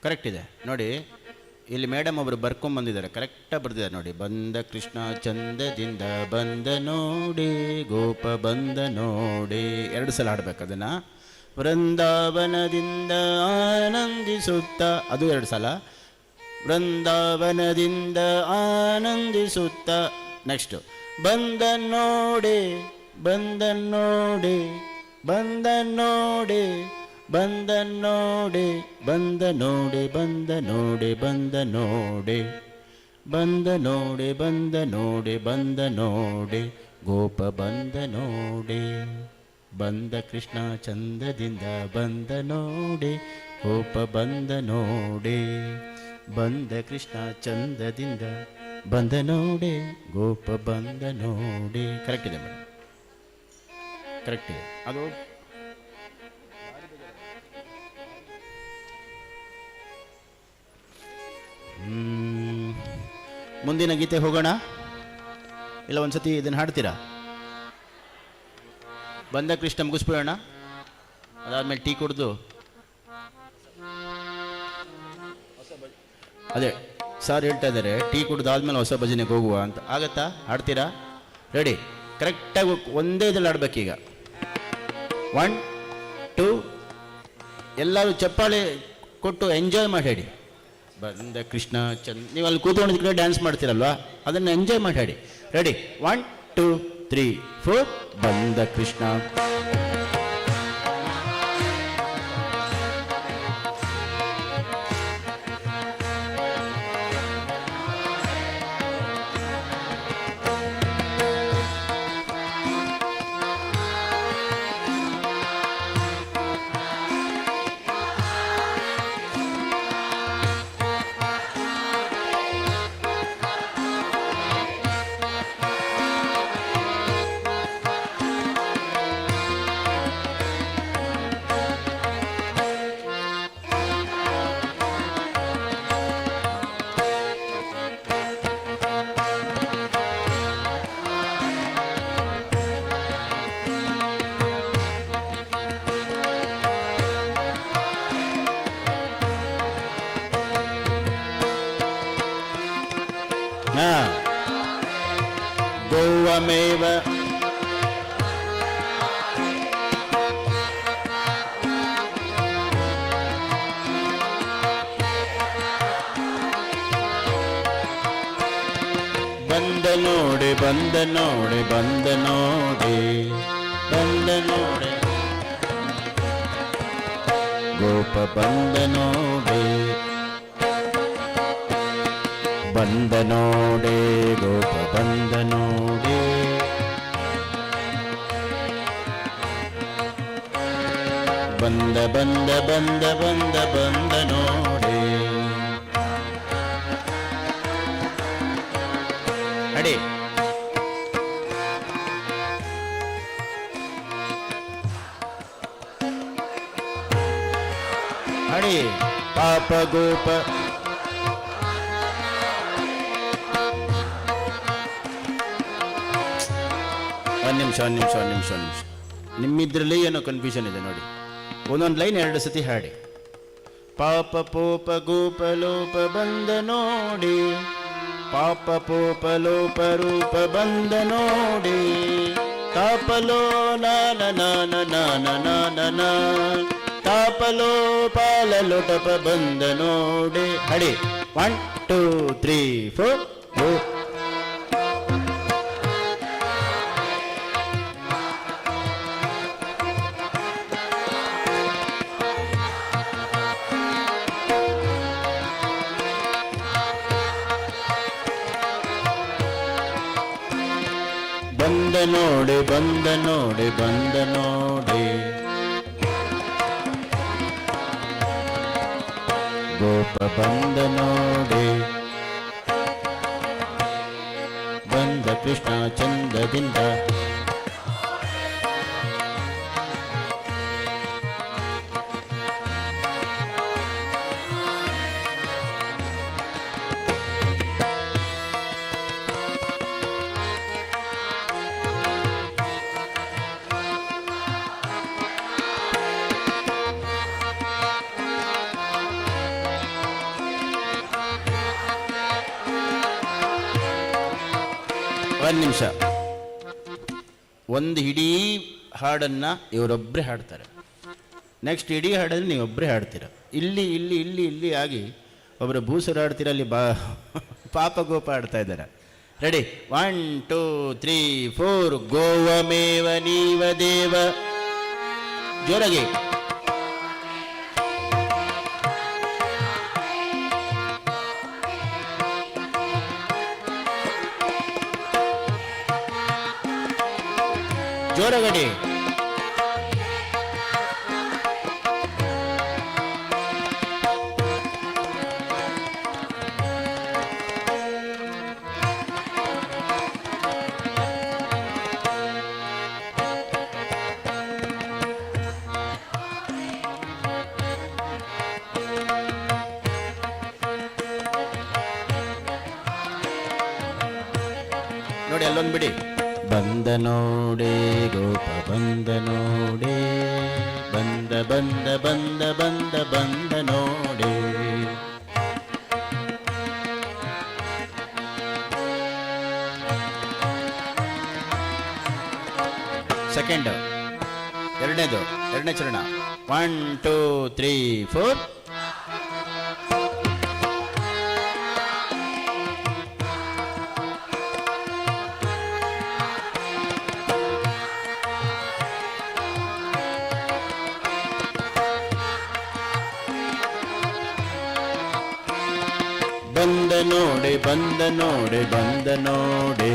ಕರೆಕ್ಟ್ ಇದೆ ನೋಡಿ, ಇಲ್ಲಿ ಮೇಡಮ್ ಒಬ್ಬರು ಬರ್ಕೊಂಬಂದಿದ್ದಾರೆ, ಕರೆಕ್ಟಾಗಿ ಬರ್ದಿದ್ದಾರೆ ನೋಡಿ. ಬಂದ ಕೃಷ್ಣ ಚಂದದಿಂದ ಬಂದ ನೋಡಿ, ಗೋಪ ಬಂದ ನೋಡಿ. 2 ಸಲ ಹಾಡ್ಬೇಕು ಅದನ್ನು. ವೃಂದಾವನದಿಂದ ಆನಂದಿಸುತ್ತ, ಅದು 2 ಸಲ. ವೃಂದಾವನದಿಂದ ಆನಂದಿಸುತ್ತ. ನೆಕ್ಸ್ಟು ಬಂದ ನೋಡಿ, ಬಂದ ನೋಡಿ, ಬಂದ ನೋಡಿ, ಬಂದ ನೋಡಿ, ಬಂದ ನೋಡಿ, ಬಂದ ನೋಡಿ, ಬಂದ ನೋಡಿ, ಬಂದ ನೋಡಿ, ಬಂದ ನೋಡಿ, ಬಂದ ನೋಡಿ, ಗೋಪ ಬಂದ ನೋಡಿ. ಬಂದ ಕೃಷ್ಣ ಚಂದದಿಂದ ಬಂದ ನೋಡಿ, ಗೋಪ ಬಂದ ನೋಡಿ, ಬಂದ ಕೃಷ್ಣ ಚಂದದಿಂದ ಬಂದ ನೋಡಿ, ಗೋಪ ಬಂದ ನೋಡಿ. ಕರೆಕ್ಟ್ ಇದೆ ಮೇಡಮ್, ಕರೆಕ್ಟ್ ಇದೆ. ಅದು ಮುಂದಿನ ಗೀತೆ ಹೋಗೋಣ, ಇಲ್ಲ ಒಂದ್ಸತಿ ಇದನ್ನು ಹಾಡ್ತೀರಾ? ಬಂದ ಕೃಷ್ಣ ಮುಗಿಸ್ಬಿಡೋಣ, ಅದಾದ್ಮೇಲೆ ಟೀ ಕುಡಿದು ಅದೇ ಸರ್ ಹೇಳ್ತಾ ಇದ್ದಾರೆ ಟೀ ಕುಡಿದಾದ್ಮೇಲೆ ಹೊಸ ಭಜನೆಗೆ ಹೋಗುವ ಅಂತ. ಆಗತ್ತಾ? ಹಾಡ್ತೀರಾ? ರೆಡಿ? ಕರೆಕ್ಟಾಗಿ ಒಂದೇ ಇದ್ರಲ್ಲಿ ಆಡ್ಬೇಕೀಗ. 1 2 ಎಲ್ಲರೂ ಚಪ್ಪಾಳೆ ಕೊಟ್ಟು ಎಂಜಾಯ್ ಮಾಡಿ ಹೇಳಿ. ಬಂದ ಕೃಷ್ಣ ಚಂದ, ನೀವು ಅಲ್ಲಿ ಕೂತ್ಕೊಂಡಿದ್ದ ಕಡೆ ಡ್ಯಾನ್ಸ್ ಮಾಡ್ತೀರಲ್ವಾ, ಅದನ್ನು ಎಂಜಾಯ್ ಮಾಡಿ ಹೇಳಿ. ರೆಡಿ? 1 2 3 4. ಬಂದ ಕೃಷ್ಣ ಗೋವಮೇವ ಬಂದ ನೋಡೆ ಬಂದ ನೋಡೆ ಬಂದ ನೋಡೆ ಬಂದ ನೋಡೆ ಗೋಪ ಬಂದ ನೋಡೆ ಬಂದ ನೋಡೆ ಗೋಪ ಬಂದ ನೋಡೆ ಬಂದ ಬಂದ ಬಂದ ಬಂದ ಬಂದ ನೋಡೆ ಅಡಿ ಅಡಿ ಪಾಪ ಗೋಪ ಒಂದು ನಿಮಿಷ ನಿಮ್ಮಿದ್ರಲ್ಲಿ ಏನೋ ಕನ್ಫ್ಯೂಷನ್ ಇದೆ ನೋಡಿ. ಒಂದೊಂದು ಲೈನ್ 2 ಸತಿ ಹಾಡಿ. ಪಾಪ ಪೋಪ ಗೋಪ ಲೋಪ ಬಂದ ನೋಡಿ, ಪಾಪ ಪೋಪ ಲೋಪ ರೂಪ ಬಂದ ನೋಡಿ, ತಾಪಲೋ ನಾನ ನಾನ ನಾನ ನಾನ ನಾ ತಾಪಲೋ ಪಾಲ ಲೋಟಪ ಬಂದ ನೋಡಿ. ಹಡಿ 1 2 3 4 ಬಂದ ನೋಡೆ ಬಂದ ನೋಡೆ ಬಂದ ನೋಡೆ ಗೋಪ ಬಂದ ನೋಡೆ ಬಂದ ಕೃಷ್ಣ ಚಂದದಿಂದ ಒಂದು ನಿಮಿಷ. ಒಂದು ಇಡೀ ಹಾಡನ್ನು ಇವರೊಬ್ಬರೇ ಹಾಡ್ತಾರೆ, ನೆಕ್ಸ್ಟ್ ಇಡೀ ಹಾಡನ್ನು ನೀವೊಬ್ಬರೇ ಹಾಡ್ತೀರ. ಇಲ್ಲಿ ಇಲ್ಲಿ ಇಲ್ಲಿ ಇಲ್ಲಿ ಆಗಿ ಒಬ್ಬರು ಭೂಸರು ಹಾಡ್ತೀರ, ಅಲ್ಲಿ ಪಾಪ ಗೋಪ ಆಡ್ತಾ ಇದ್ದಾರೆ. ರೆಡಿ 1 2 3 4 ಗೋವಮೇವ ನೀವ ದೇವ. ಜೋರಾಗಿ ಜೋರಗಡಿ. ನೋಡಿ ಅಲ್ಲೊಂದು ಬಿಡಿ. ಬಂದ ನೋಡೆ ಗೋಪ ಬಂದ ನೋಡೆ ಬಂದ ಬಂದ ಬಂದ ಬಂದ ಬಂದ ನೋಡೆ. ಸೆಕೆಂಡ್ ಎರಡನೇ ಚರಣ 1 2 3 4 ಬಂದ ನೋಡೆ ಬಂದ ನೋಡೆ ಬಂದ ನೋಡೆ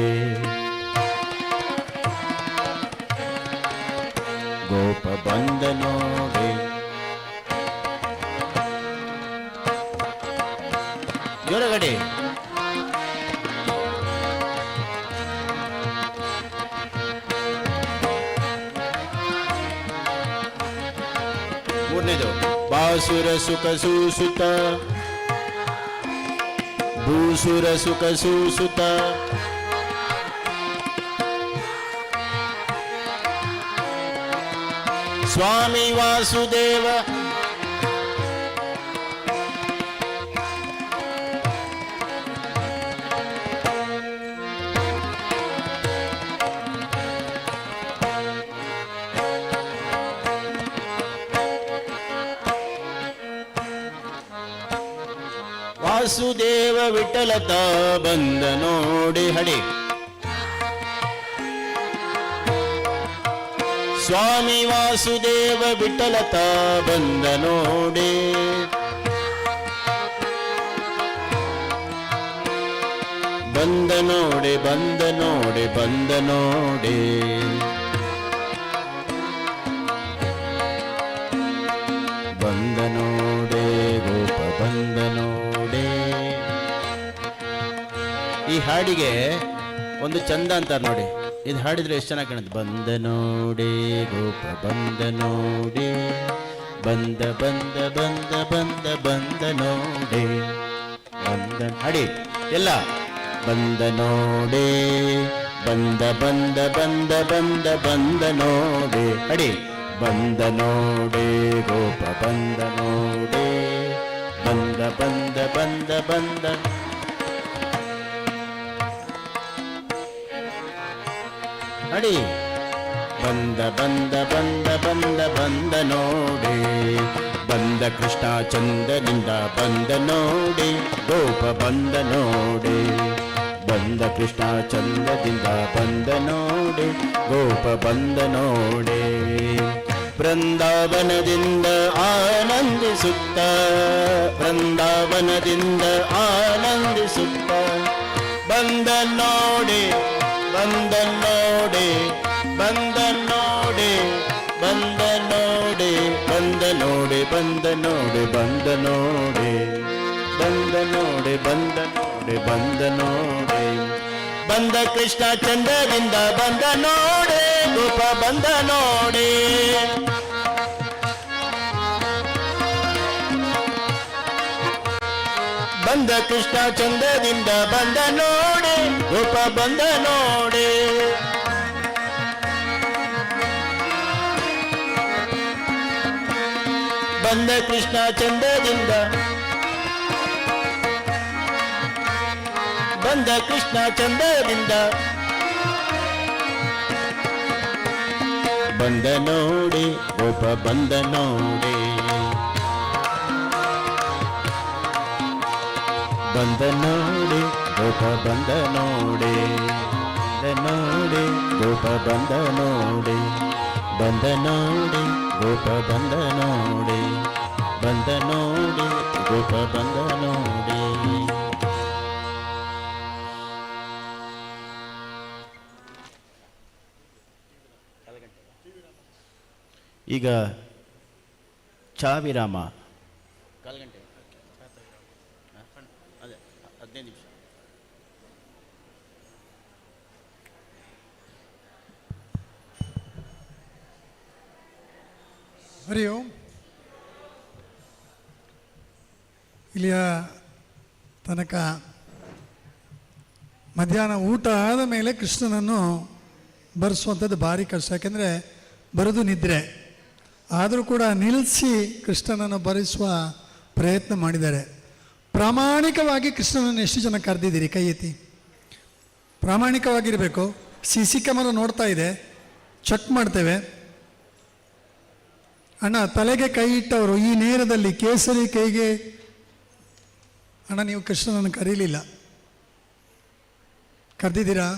ಗೋಪ ಬಂದ ನೋಡೆ. ಜೋರಗಡೆ ಮೂರನೇದು ಬಾಸುರ ಸುಖ ಸೂಸುತ ಭೂಸುರ ಸುಖ ಸೂಸುತ ಸ್ವಾಮಿ ವಾಸುದೇವ. ವಾಸುದೇವ ವಿಠಲತ ಬಂದ ನೋಡಿ ಹಡಿ. ಸ್ವಾಮಿ ವಾಸುದೇವ ವಿಠಲತ ಬಂದ ನೋಡಿ. ಬಂದ ನೋಡಿ ಬಂದ ನೋಡಿ ಬಂದ ನೋಡಿ. ಬಂದ ನೋಡೆ ಗೋಪ ಬಂದ ನೋಡೆ. ಈ ಹಾಡಿಗೆ ಒಂದು ಚಂದ ಅಂತಾರೆ ನೋಡಿ. ಇದು ಹಾಡಿದ್ರೆ ಎಷ್ಟು ಚೆನ್ನಾಗಿ ಕಾಣುತ್ತೆ. ಬಂದ ನೋಡೆ ಗೋಪ ಬಂದ ನೋಡೆ. ಬಂದ ಬಂದ ಬಂದ ಬಂದ ಬಂದ ನೋಡೆ. ಬಂದ ಹಾಡಿ ಎಲ್ಲ. ಬಂದ ನೋಡೆ ಬಂದ ಬಂದ ಬಂದ ಬಂದ ಬಂದ ನೋಡೆ ಹಡಿ. ಬಂದ ನೋಡೆ ಗೋಪ ಬಂದ ನೋಡೆ. ಬಂದ ಬಂದ ಬಂದ ಬಂದ ಹಡಿ. ಬಂದ ಬಂದ ಬಂದ ಬಂದ ಬಂದ ನೋಡೆ. ಬಂದ ಕೃಷ್ಣ ಚಂದದಿಂದ ಬಂದ ನೋಡೆ ಗೋಪ ಬಂದ ನೋಡೆ. ಬಂದ ಕೃಷ್ಣ ಚಂದದಿಂದ ಬಂದ ನೋಡೆ ಗೋಪ ಬಂದ ನೋಡೆ. ಬೃಂದಾವನದಿಂದ ಆನಂದಿಸುತ್ತ ಬೃಂದಾವನದಿಂದ ಆನಂದಿಸುತ್ತ ಬಂದ ನೋಡೆ ಬಂದ ನೋಡೆ ಬಂದ ನೋಡೆ ಬಂದ ನೋಡೆ ಬಂದ ನೋಡೆ ಬಂದ ನೋಡೆ ಬಂದ ನೋಡೆ ಬಂದ ನೋಡೆ ಬಂದ ನೋಡೆ ಬಂದ ನೋಡೆ. ಬಂದ ಕೃಷ್ಣ ಚಂದದಿಂದ ಬಂದ ನೋಡೆ ಗೋಪ ಬಂದ ನೋಡೆ. ಬಂದ ಕೃಷ್ಣ ಚಂದದಿಂದ ಬಂದ ನೋಡೆ ಗೋಪ ಬಂದ ನೋಡೆ. ಬಂದ ಕೃಷ್ಣ ಚಂದದಿಂದ ಬಂದ ಕೃಷ್ಣ ಚಂದದಿಂದ ಬಂದ ನೋಡಿ ಗೋಪ ಬಂದ ನೋಡಿ. ಬಂದ ನೋಡಿ ಗೋಪ ಬಂದ ನೋಡಿ. ಬಂದ ನೋಡಿ ಗೋಪ ಬಂದ ನೋಡಿ. ಬಂದ ನೋಡಿ ಗೋಪ ಬಂದ ನೋಡಿ. ಬಂದ ನೋಡಿ ಗೋಪ ಬಂದ ನೋಡಿ. ಈಗ ಚಾ ವಿರಾಮ. ಕಾಲು ಗಂಟೆ ಅದೇ 15 ನಿಮಿಷ. ಹರಿ ಓಂ. ಇಲ್ಲಿಯ ತನಕ ಮಧ್ಯಾಹ್ನ ಊಟ ಆದ ಮೇಲೆ ಕೃಷ್ಣನನ್ನು ಬರೆಸುವಂಥದ್ದು ಭಾರಿ ಕಷ್ಟ. ಯಾಕೆಂದರೆ ಬರೋದು ನಿದ್ರೆ. ಆದರೂ ಕೂಡ ನಿಲ್ಲಿಸಿ ಕೃಷ್ಣನನ್ನು ಬರೆಸುವ ಪ್ರಯತ್ನ ಮಾಡಿದ್ದಾರೆ. ಪ್ರಾಮಾಣಿಕವಾಗಿ ಕೃಷ್ಣನನ್ನು ಎಷ್ಟು ಜನ ಕರೆದಿದ್ದೀರಿ? ಕೈ ಎತ್ತಿ. ಪ್ರಾಮಾಣಿಕವಾಗಿರಬೇಕು. CC ಕ್ಯಾಮರಾ ನೋಡ್ತಾ ಇದೆ, ಚೆಕ್ ಮಾಡ್ತೇವೆ. ಅಣ್ಣ ತಲೆಗೆ ಕೈ ಇಟ್ಟವರು ಈ ನೇರದಲ್ಲಿ ಕೇಸರಿ ಕೈಗೆ. ಅಣ್ಣ ನೀವು ಕೃಷ್ಣನನ್ನು ಕರೀಲಿಲ್ಲ, ಕರೆದಿದ್ದೀರಾ?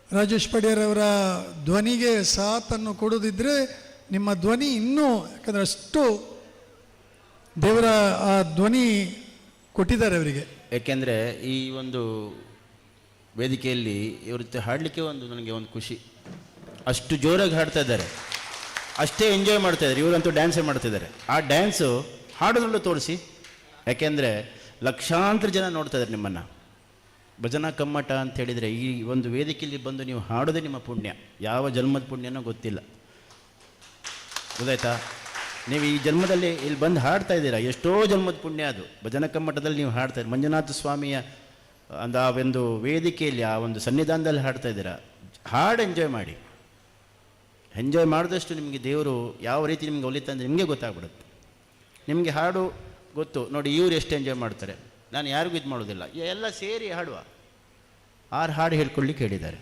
ರಾಜೇಶ್ ಪಡಿಯರ್ ಅವರ ಧ್ವನಿಗೆ ಸಾಥನ್ನು ಕೊಡೋದಿದ್ರೆ ನಿಮ್ಮ ಧ್ವನಿ ಇನ್ನೂ, ಯಾಕಂದರೆ ಅಷ್ಟು ದೇವರ ಆ ಧ್ವನಿ ಕೊಟ್ಟಿದ್ದಾರೆ ಅವರಿಗೆ. ಯಾಕೆಂದರೆ ಈ ಒಂದು ವೇದಿಕೆಯಲ್ಲಿ ಇವ್ರ ಜೊತೆ ಹಾಡಲಿಕ್ಕೆ ನನಗೆ ಒಂದು ಖುಷಿ. ಅಷ್ಟು ಜೋರಾಗಿ ಹಾಡ್ತಾ ಇದ್ದಾರೆ, ಅಷ್ಟೇ ಎಂಜಾಯ್ ಮಾಡ್ತಾ ಇದ್ದಾರೆ. ಇವರಂತೂ ಡ್ಯಾನ್ಸೇ ಮಾಡ್ತಿದ್ದಾರೆ. ಆ ಡ್ಯಾನ್ಸು ಹಾಡೋದ್ರಲ್ಲೂ ತೋರಿಸಿ. ಯಾಕೆಂದರೆ ಲಕ್ಷಾಂತರ ಜನ ನೋಡ್ತಾ ಇದ್ದಾರೆ ನಿಮ್ಮನ್ನು. ಭಜನಾ ಕಮ್ಮಟ ಅಂತ ಹೇಳಿದರೆ ಈ ಒಂದು ವೇದಿಕೆಯಲ್ಲಿ ಬಂದು ನೀವು ಹಾಡೋದೇ ನಿಮ್ಮ ಪುಣ್ಯ. ಯಾವ ಜನ್ಮದ ಪುಣ್ಯನೋ ಗೊತ್ತಿಲ್ಲ, ಗೊತ್ತಾಯ್ತಾ? ನೀವು ಈ ಜನ್ಮದಲ್ಲಿ ಇಲ್ಲಿ ಬಂದು ಹಾಡ್ತಾ ಇದ್ದೀರಾ, ಎಷ್ಟೋ ಜನ್ಮದ ಪುಣ್ಯ ಅದು. ಭಜನಾ ಕಮ್ಮಟದಲ್ಲಿ ನೀವು ಹಾಡ್ತಾ ಇದ್ದೀರಿ, ಮಂಜುನಾಥ ಸ್ವಾಮಿಯ ಆ ಒಂದು ವೇದಿಕೆಯಲ್ಲಿ ಆ ಒಂದು ಸನ್ನಿಧಾನದಲ್ಲಿ ಹಾಡ್ತಾ ಇದ್ದೀರಾ. ಹಾಡು ಎಂಜಾಯ್ ಮಾಡಿ. ಎಂಜಾಯ್ ಮಾಡಿದಷ್ಟು ನಿಮಗೆ ದೇವರು ಯಾವ ರೀತಿ ನಿಮಗೆ ಒಲಿತಂದರೆ ನಿಮಗೆ ಗೊತ್ತಾಗ್ಬಿಡುತ್ತೆ. ನಿಮಗೆ ಹಾಡು ಗೊತ್ತು ನೋಡಿ, ಇವ್ರು ಎಷ್ಟು ಎಂಜಾಯ್ ಮಾಡ್ತಾರೆ. ನಾನು ಯಾರಿಗೂ ಇದು ಮಾಡೋದಿಲ್ಲ, ಎಲ್ಲ ಸೇರಿ ಹಾಡುವ. 6 ಹಾಡು ಹೇಳ್ಕೊಳ್ಳಿಕ್ಕೆ ಹೇಳಿದ್ದಾರೆ.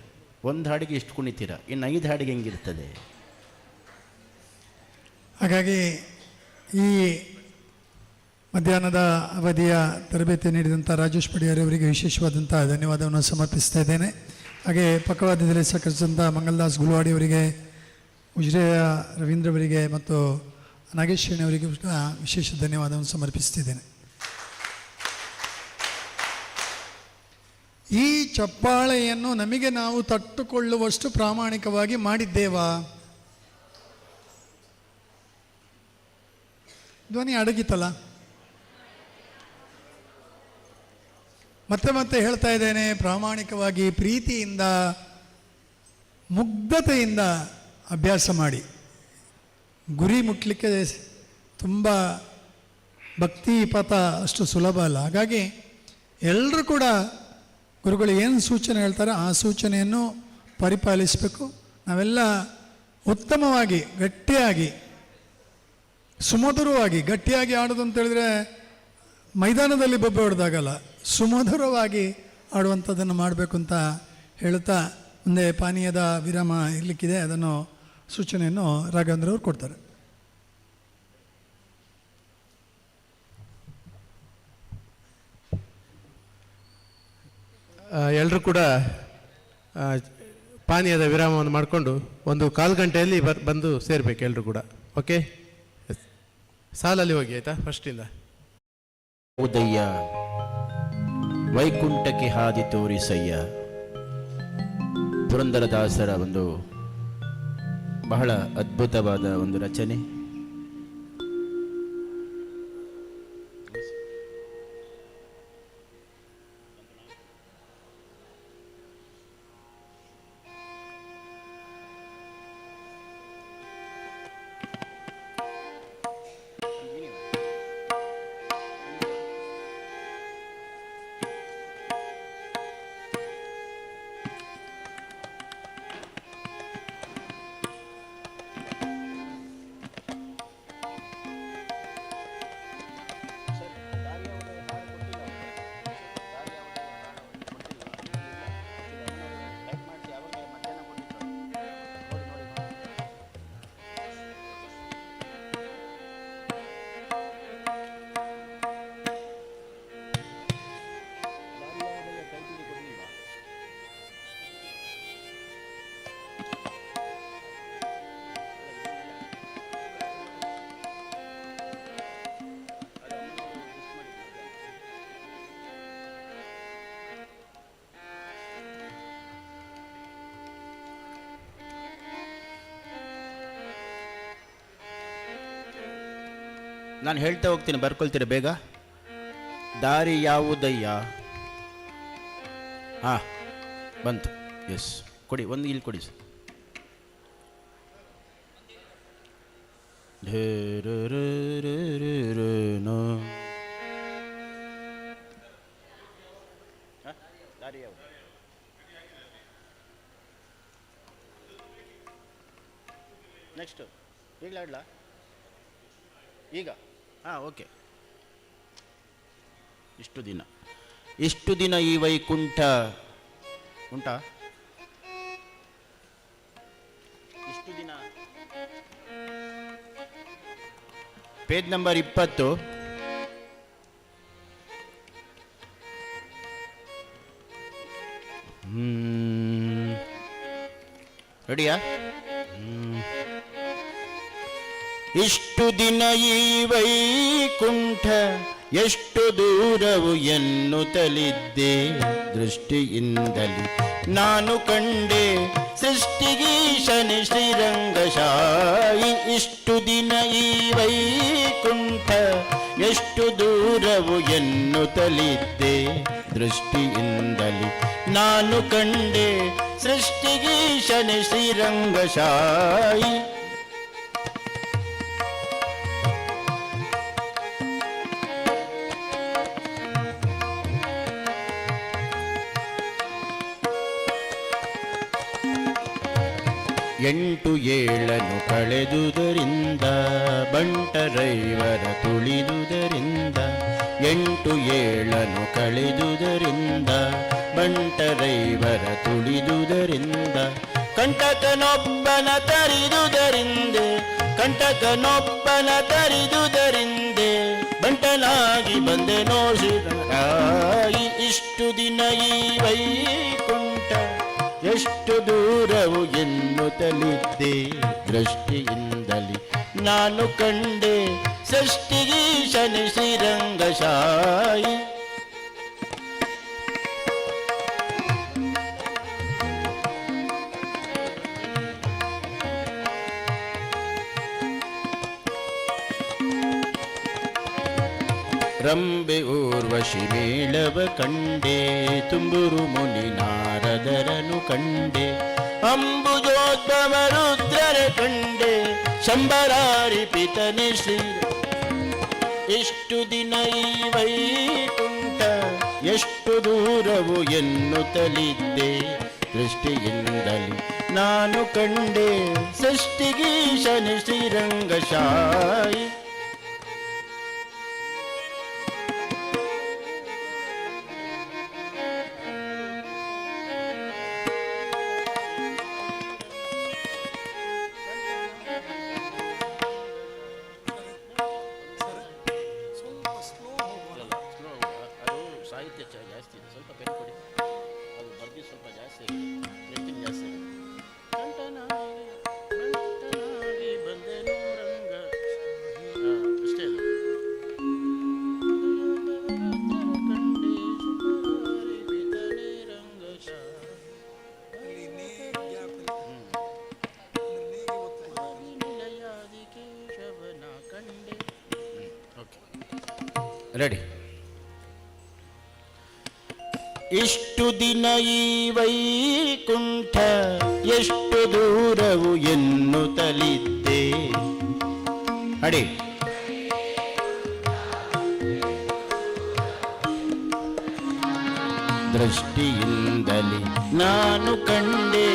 ಒಂದು ಹಾಡಿಗೆ ಇಷ್ಟು ಕುಣಿತೀರ, ಇನ್ನು 5 ಹಾಡಿಗೆ ಹೆಂಗಿರ್ತದೆ? ಹಾಗಾಗಿ ಈ ಮಧ್ಯಾಹ್ನದ ಅವಧಿಯ ತರಬೇತಿ ನೀಡಿದಂಥ ರಾಜೇಶ್ ಪಡಿಯಾರ್ ಅವರಿಗೆ ವಿಶೇಷವಾದಂಥ ಧನ್ಯವಾದವನ್ನು ಸಮರ್ಪಿಸ್ತಾ ಇದ್ದೇನೆ. ಹಾಗೆ ಪಕ್ಕವಾದ್ಯದಲ್ಲಿ ಸಹಕರಿಸಿದಂಥ ಮಂಗಲ್ದಾಸ್ ಗುಲ್ವಾಡಿ ಅವರಿಗೆ, ಉಜ್ರೆಯ ರವೀಂದ್ರ ಅವರಿಗೆ ಮತ್ತು ನಾಗೇಶ್ ಶೆಣಿ ಅವರಿಗೆ ವಿಶೇಷ ಧನ್ಯವಾದವನ್ನು ಸಮರ್ಪಿಸ್ತಿದ್ದೇನೆ. ಈ ಚಪ್ಪಾಳೆಯನ್ನು ನಮಗೆ ನಾವು ತಟ್ಟುಕೊಳ್ಳುವಷ್ಟು ಪ್ರಾಮಾಣಿಕವಾಗಿ ಮಾಡಿದ್ದೇವಾ? ಧ್ವನಿ ಅಡಗಿತಲ್ಲ. ಮತ್ತೆ ಮತ್ತೆ ಹೇಳ್ತಾ ಇದ್ದೇನೆ, ಪ್ರಾಮಾಣಿಕವಾಗಿ ಪ್ರೀತಿಯಿಂದ ಮುಗ್ಧತೆಯಿಂದ ಅಭ್ಯಾಸ ಮಾಡಿ. ಗುರಿ ಮುಟ್ಟಲಿಕ್ಕೆ ತುಂಬ ಭಕ್ತಿ ಪಥ ಅಷ್ಟು ಸುಲಭ ಅಲ್ಲ. ಹಾಗಾಗಿ ಎಲ್ಲರೂ ಕೂಡ ಗುರುಗಳು ಏನು ಸೂಚನೆ ಹೇಳ್ತಾರೆ ಆ ಸೂಚನೆಯನ್ನು ಪರಿಪಾಲಿಸಬೇಕು. ನಾವೆಲ್ಲ ಉತ್ತಮವಾಗಿ ಗಟ್ಟಿಯಾಗಿ ಸುಮಧುರವಾಗಿ ಗಟ್ಟಿಯಾಗಿ ಆಡೋದು ಅಂತ ಹೇಳಿದ್ರೆ ಮೈದಾನದಲ್ಲಿ ಬೊಬ್ಬೆ ಹೊಡೆದಾಗಲ್ಲ, ಸುಮಧುರವಾಗಿ ಆಡುವಂಥದ್ದನ್ನು ಮಾಡಬೇಕು ಅಂತ ಹೇಳುತ್ತಾ ಮುಂದೆ ಪಾನೀಯದ ವಿರಾಮ ಇರಲಿಕ್ಕಿದೆ. ಅದನ್ನು ಸೂಚನೆಯನ್ನು ರಾಘವೇಂದ್ರ ಅವರು ಕೊಡ್ತಾರೆ. ಎಲ್ಲರೂ ಕೂಡ ಪಾನೀಯದ ವಿರಾಮವನ್ನು ಮಾಡಿಕೊಂಡು ಒಂದು 1/4 ಗಂಟೆಯಲ್ಲಿ ಬಂದು ಸೇರಬೇಕು ಎಲ್ಲರೂ ಕೂಡ. ಓಕೆ, ಸಾಲಲ್ಲಿ ಹೋಗಿ ಆಯಿತಾ. ಫಸ್ಟಿಂದ ಉದಯ್ಯ ವೈಕುಂಠಕ್ಕೆ ಹಾದಿ ತೋರಿಸಯ್ಯ, ಪುರಂದರದಾಸರ ಒಂದು ಬಹಳ ಅದ್ಭುತವಾದ ಒಂದು ರಚನೆ. ನಾನು ಹೇಳ್ತಾ ಹೋಗ್ತೀನಿ, ಬರ್ಕೊಳ್ತೀರ ಬೇಗ. ದಾರಿ ಯಾವುದಯ್ಯ? ಹಾಂ ಬಂತು. ಎಸ್ ಕೊಡಿ, ಒಂದು ಇಲ್ಲಿ ಕೊಡಿ ಸರ್. ದಾರಿ ಯಾವುದು? ನೆಕ್ಸ್ಟು ಈಗಲೇ ಆಡ್ಲಾ? ಈಗ ಹಾಂ ಓಕೆ. ಇಷ್ಟು ದಿನ ಈ ವೈಕುಂಠ ಉಂಟಾ? ಇಷ್ಟು ದಿನ ಪೇಜ್ ನಂಬರ್ 20. ರೆಡಿಯಾ? ಇಷ್ಟು ದಿನ ಈ ವೈಕುಂಠ ಎಷ್ಟು ದೂರವು ಎನ್ನುತ್ತಲಿದ್ದೆ, ದೃಷ್ಟಿಯಿಂದಲಿ ನಾನು ಕಂಡೆ ಸೃಷ್ಟಿಗೀಶನೆ ಶ್ರೀರಂಗಶಾಯಿ. ಇಷ್ಟು ದಿನ ಈ ವೈಕುಂಠ ಎಷ್ಟು ದೂರವು ಎನ್ನುತ್ತಲಿದ್ದೆ, ದೃಷ್ಟಿಯಿಂದಲಿ ನಾನು ಕಂಡೆ ಸೃಷ್ಟಿಗೀಶನೆ ಶ್ರೀರಂಗಶಾಯಿ. ಎಂಟು ಏಳನು ಕಳೆದುದರಿಂದ ಬಂಟರೈವರ ತುಳಿದುದರಿಂದ, ಎಂಟು ಏಳನು ಕಳೆದುದರಿಂದ ಬಂಟರೈವರ ತುಳಿದುದರಿಂದ, ಕಂಟಕನೊಬ್ಬನ ತರಿದುದರಿಂದೆ, ಕಂಟಕನೊಬ್ಬನ ತರಿದುದರಿಂದೆ, ಬಂಟನ ಬಂಟನಾಗಿ ಬಂದೆನೋ ಶ್ರೀರಂಗ. ಇಷ್ಟು ದಿನ ಈ ವೈಕುಂಠ ಎಷ್ಟು ದೂರವು ಎನ್ನುತ್ತಲಿದ್ದೆ, ದೃಷ್ಟಿಯಿಂದಲಿ ನಾನು ಕಂಡೆ ಷಷ್ಠಿಗೀಶನೆ ಶ್ರೀರಂಗಶಾಯಿ. ರಂಬೆ ಊರ್ವಶಿ ಮೇಳವ ಕಂಡೆ, ತುಂಬುರು ಮುನಿ ನಾರದರನು ಕಂಡೆ, ಅಂಬುಜೋದ್ಭವ ರುದ್ರರ ಕಂಡೆ, ಶಂಬರಾರಿ ಪಿತನೆ ಶ್ರೀ. ಎಷ್ಟು ದಿನ ಈ ವೈಕುಂಠ ಎಷ್ಟು ದೂರವು ಎನ್ನುತ್ತಲಿದ್ದೆ, ದೃಷ್ಟಿಯಿಂದಲಿ ನಾನು ಕಂಡೆ ಷಷ್ಠಿಗೀಶನೆ ಶ್ರೀರಂಗಶಾಯಿ. ಜಾಸ್ತಿ ಇದೆ, ಸ್ವಲ್ಪ ಪೆನ್ ಕೊಡಿ. ಅದು ಬರ್ದಿ ಸ್ವಲ್ಪ ಜಾಸ್ತಿ ಆಗಿದೆ, ಪ್ರಿಂಟಿಂಗ್ ಜಾಸ್ತಿ ಆಗಿದೆ. ಕಂಟನಾಗಿ ಬಂದೆನೋ ರಂಗ, ಅಷ್ಟೇ ಅದು. ರೆಡಿ. ಇಷ್ಟು ದಿನ ಈ ವೈಕುಂಠ ಎಷ್ಟು ದೂರವು ಎನ್ನುತ್ತಲಿದ್ದೆ. ಅಡಿ ದೃಷ್ಟಿಯಿಂದಲಿ ನಾನು ಕಂಡೆ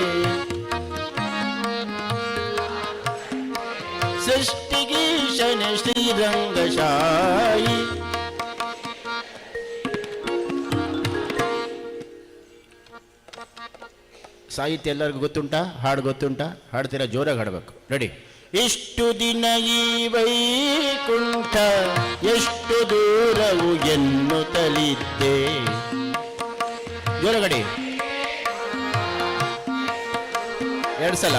ಷಷ್ಠಿಗೀಶನೆ ಶ್ರೀರಂಗಶಾಯಿ. ಸಾಹಿತ್ಯ ಎಲ್ಲರಿಗೂ ಗೊತ್ತುಂಟಾ? ಹಾಡು ಗೊತ್ತುಂಟಾ? ಹಾಡ್ತೀರಾ? ಜೋರಾಗಿ ಹಾಡಬೇಕು. ರೆಡಿ. ಇಷ್ಟು ದಿನ ಈ ವೈಕುಂಠ ಎಷ್ಟು ದೂರವು ಎನ್ನುತ್ತಲಿದ್ದೆ. ಜೋರಗಡಿ. ಎರಡು ಸಲ.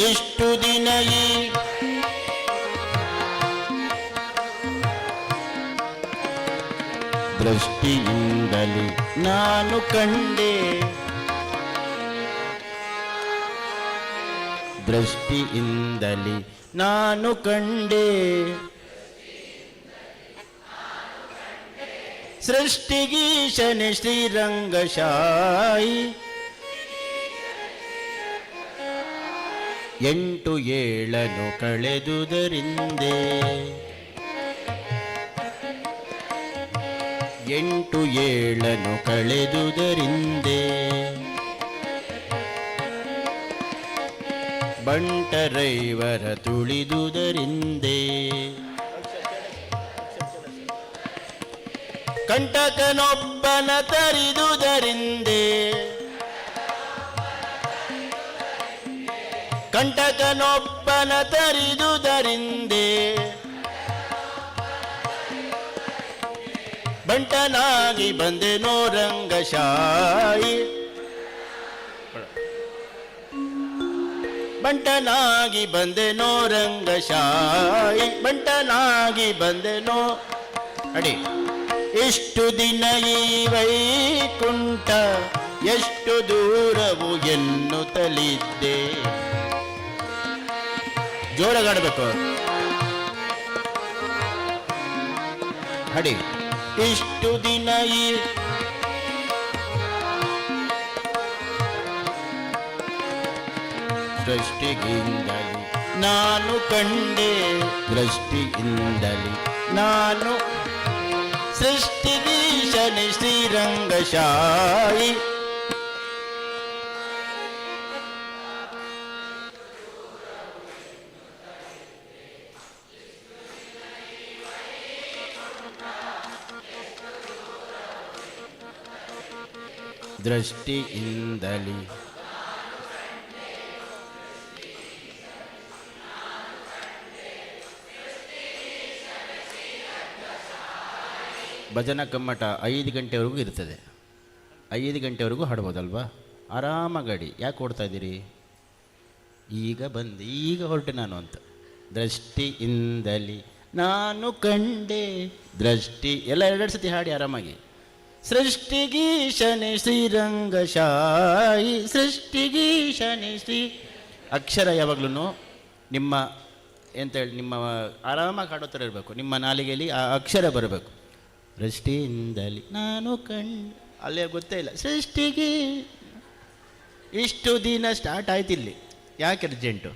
ಇಷ್ಟು ದಿನ ಈ ದೃಷ್ಟಿಯಿಂದಲೇ ನಾನು ಕಂಡೆ, ದೃಷ್ಟಿಯಿಂದಲೇ ನಾನು ಕಂಡೆ ಸೃಷ್ಟಿಗೀಶನೆ ಶ್ರೀರಂಗಶಾಯಿ. 8 7 ಕಳೆದುದರಿಂದೆ 8 7 ಕಳೆದುದರಿಂದೆ ಬಂಟರೈವರ ತುಳಿದುದರಿಂದೆ ಕಂಟಕನೊಬ್ಬನ ತರಿದುದರಿಂದೆ ಕಂಟಕನೊಬ್ಬನ ತರಿದುದರಿಂದೆ ಬಂಟನಾಗಿ ಬಂದೆನೋ ರಂಗಶಾಯಿ. ಬಂಟನಾಗಿ ಬಂದೆನೋ ರಂಗಶಾಯಿ, ಬಂಟನಾಗಿ ಬಂದೆನೋ. ಅಡಿ. ಎಷ್ಟು ದಿನ ಈ ವೈಕುಂಠ ಎಷ್ಟು ದೂರವು ಎನ್ನುತ್ತಲಿದ್ದೆ. ಜೋರಾಗಾಡಬೇಕು. ಅಡಿ. ಇಷ್ಟು ದಿನ ಈ ದೃಷ್ಟಿಯಿಂದಲೇ ನಾನು ಕಂಡೆ, ದೃಷ್ಟಿಯಿಂದಲೇ ನಾನು ಸೃಷ್ಟಿಗೀಶನೆ ಶ್ರೀರಂಗಶಾಯಿ. ದೃಷ್ಟಿಯಿಂದಲೇ ಭಜನಾ ಕಮ್ಮಟ 5 ಗಂಟೆವರೆಗೂ ಇರ್ತದೆ. 5 ಗಂಟೆವರೆಗೂ ಹಾಡ್ಬೋದಲ್ವಾ? ಆರಾಮಾಗಿ ಯಾಕೆ ಓಡ್ತಾ ಇದ್ದೀರಿ? ಈಗ ಹೊರಟೆ ನಾನು ಅಂತ. ದೃಷ್ಟಿಯಿಂದಲಿ ನಾನು ಕಂಡೆ ದೃಷ್ಟಿ ಎಲ್ಲ 2 ಸತಿ ಹಾಡಿ ಆರಾಮಾಗಿ. ಸೃಷ್ಟಿಗೀಶನೆ ಶ್ರೀರಂಗಶಾಯಿ ಸೃಷ್ಟಿಗೀಶನೆ ಶ್ರೀ ಅಕ್ಷರ ಯಾವಾಗಲೂ ನಿಮ್ಮ ಎಂತೇಳಿ ನಿಮ್ಮ ಆರಾಮಾಗಿ ಹಾಡೋ ಥರ ಇರಬೇಕು. ನಿಮ್ಮ ನಾಲಿಗೆಯಲ್ಲಿ ಆ ಅಕ್ಷರ ಬರಬೇಕು. ದೃಷ್ಟಿಯಿಂದಲಿ ನಾನು ಅಲ್ಲೇ ಗೊತ್ತೇ ಇಲ್ಲ. ಸೃಷ್ಟಿಗೆ ಇಷ್ಟು ದಿನ ಸ್ಟಾರ್ಟ್ ಆಯ್ತು ಇಲ್ಲಿ. ಯಾಕೆ ಅರ್ಜೆಂಟು?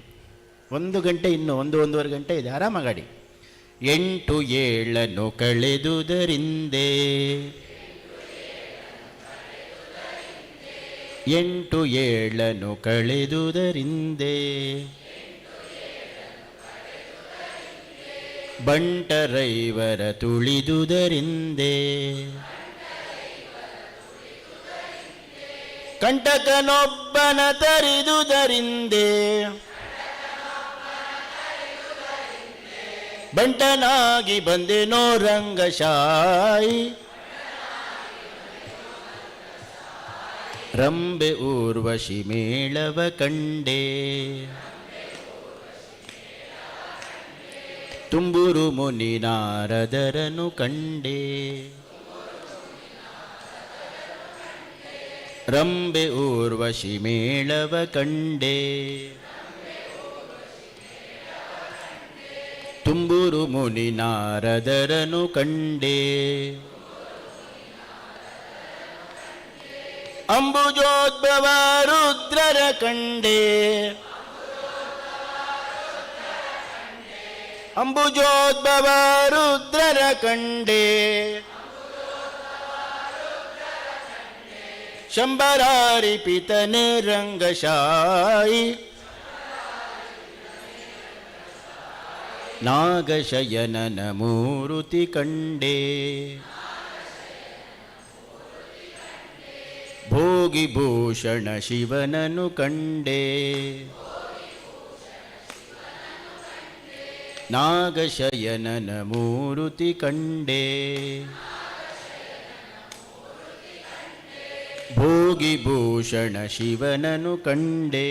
1 ಗಂಟೆ ಇನ್ನೂ 1-1.5 ಗಂಟೆ ಇದೆ. ಆರಾಮಾಗಾಡಿ. 8 7 ಕಳೆದುದರಿಂದೆ 8 7 ಕಳೆದುದರಿಂದೆ ಬಂಟರೈವರ ತುಳಿದುದರಿಂದೆ ಕಂಟಕನೊಬ್ಬನ ತರಿದುದರಿಂದೆ ಬಂಟನಾಗಿ ಬಂದೆನೋ ರಂಗಶಾಯಿ ರಂಬೆ ಊರ್ವಶಿ ಮೇಳವ ಕಂಡೆ ತುಂಬುರು ಮುನಿ ನಾರದರನು ಕಂಡೆ ರಂಬೆ ಊರ್ವಶಿ ಮೇಳವ ಕಂಡೆ ತುಂಬುರು ಮುನಿ ನಾರದರನು ಕಂಡೆ ಅಂಬುಜೋದ್ಭವ ರುದ್ರರ ಕಂಡೆ ಅಂಬುಜೋದ್ಭವ ರುದ್ರರ ಕಂಡೆ ಶಂಬರಾರಿ ಪಿತನೆ ರಂಗಶಾಯಿ ನಾಗಶಯನನ ಮೂರುತಿ ಕಂಡೆ ಭೋಗಿಭೂಷಣ ಶಿವನನು ಕಂಡೆ ನಾಗಶಯನನ ಮೂರುತಿ ಕಂಡೆ ಭೋಗಿಭೂಷಣ ಶಿವನನು ಕಂಡೆ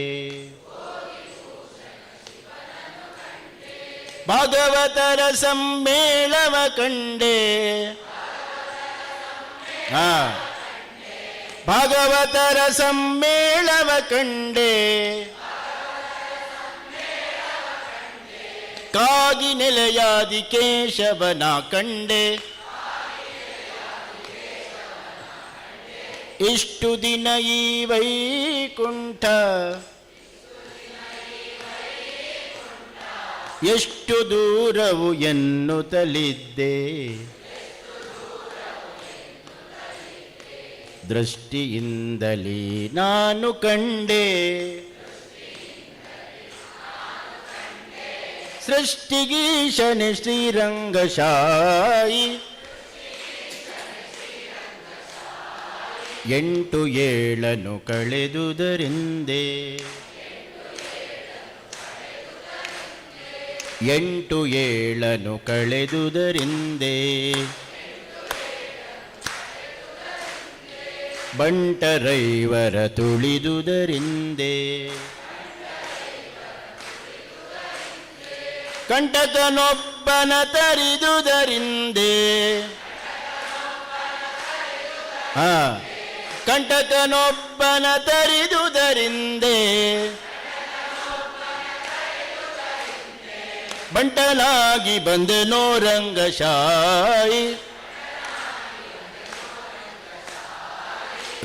ಭಾಗವತರ ಸಮ್ಮೇಳವ ಕಂಡೆ ಭಾಗವತರ ಸಮ್ಮೇಳವ ಕಂಡೆ ಕಾಗಿ ನೆಲೆಯಾದಿ ಕೇಶವನ ಕಂಡೆ ಇಷ್ಟು ದಿನ ಈ ವೈಕುಂಠ ಎಷ್ಟು ದೂರವು ಎನ್ನುತ್ತಲಿದ್ದೆ ದೃಷ್ಟಿಯಿಂದಲೇ ನಾನು ಕಂಡೆ ಸೃಷ್ಟಿಗೀಶನೆ ಶ್ರೀರಂಗಶಾಯಿ 8 7 ಕಳೆದುದರಿಂದೆ 8 7 ಕಳೆದುದರಿಂದೆ ಬಂಟರೈವರ ತುಳಿದುದರಿಂದೆ ಕಂಟಕನೊಬ್ಬನ ತರಿದುದರಿಂದೆ ಕಂಟಕನೊಬ್ಬನ ತರಿದುದರಿಂದೆ ಬಂಟನಾಗಿ ಬಂದೆನೋ ರಂಗಶಾಯಿ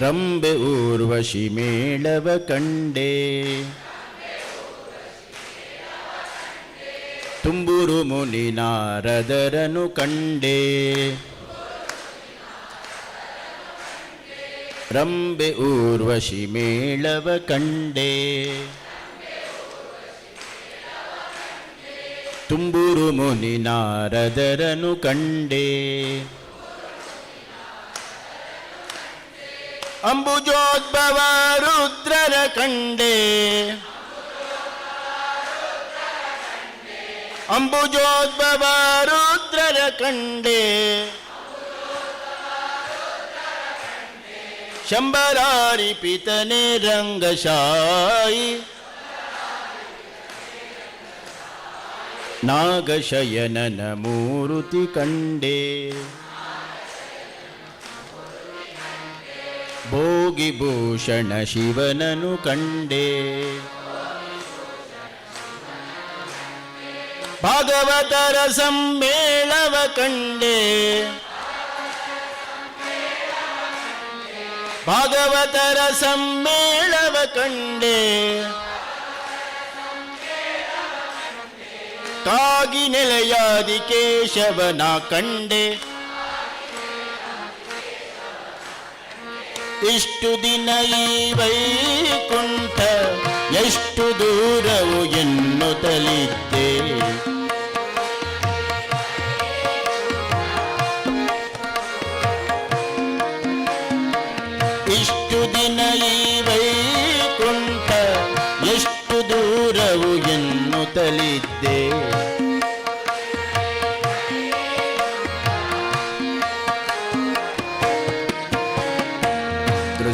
ರಂಬೆ ಊರ್ವಶಿ ಮೇಳವ ಕಂಡೆ ತುಂಬುರು ಮುನಿ ನಾರದರನು ಕಂಡೆ ರಂಬೆ ಊರ್ವಶಿ ಮೇಳವ ಕಂಡೆ ತುಂಬುರು ಮುನಿ ನಾರದರನು ಕಂಡೆ ಅಂಬುಜೋದ್ಭವ ರುದ್ರರ ಕಂಡೆ ಅಂಬುಜೋದ್ಭವ ರುದ್ರರ ಕಂಡೆ ಶಂಬರಾರಿ ಪಿತನೆ ರಂಗಶಾಯಿ ನಾಗಶಯನನ ಮೂರುತಿ ಕಂಡೆ ಭೋಗಿಭೂಷಣ ಶಿವನನು ಕಂಡೆ ಭಾಗವತರ ಸಮ್ಮೇಳವ ಕಂಡೆ ಭಾಗವತರ ಸಮ್ಮೇಳವ ಕಂಡೆ ಕಾಗಿ ನೆಲೆಯಾದಿ ಕೇಶವನ ಕಂಡೆ ಇಷ್ಟು ದಿನ ಈ ವೈಕುಂಠ ಎಷ್ಟು ದೂರವು ಎನ್ನುತ್ತಲಿದ್ದೆ ಇಷ್ಟು ದಿನ ಈ ವೈಕುಂಠ ಎಷ್ಟು ದೂರವು ಎನ್ನುತ್ತಲಿದ್ದೆ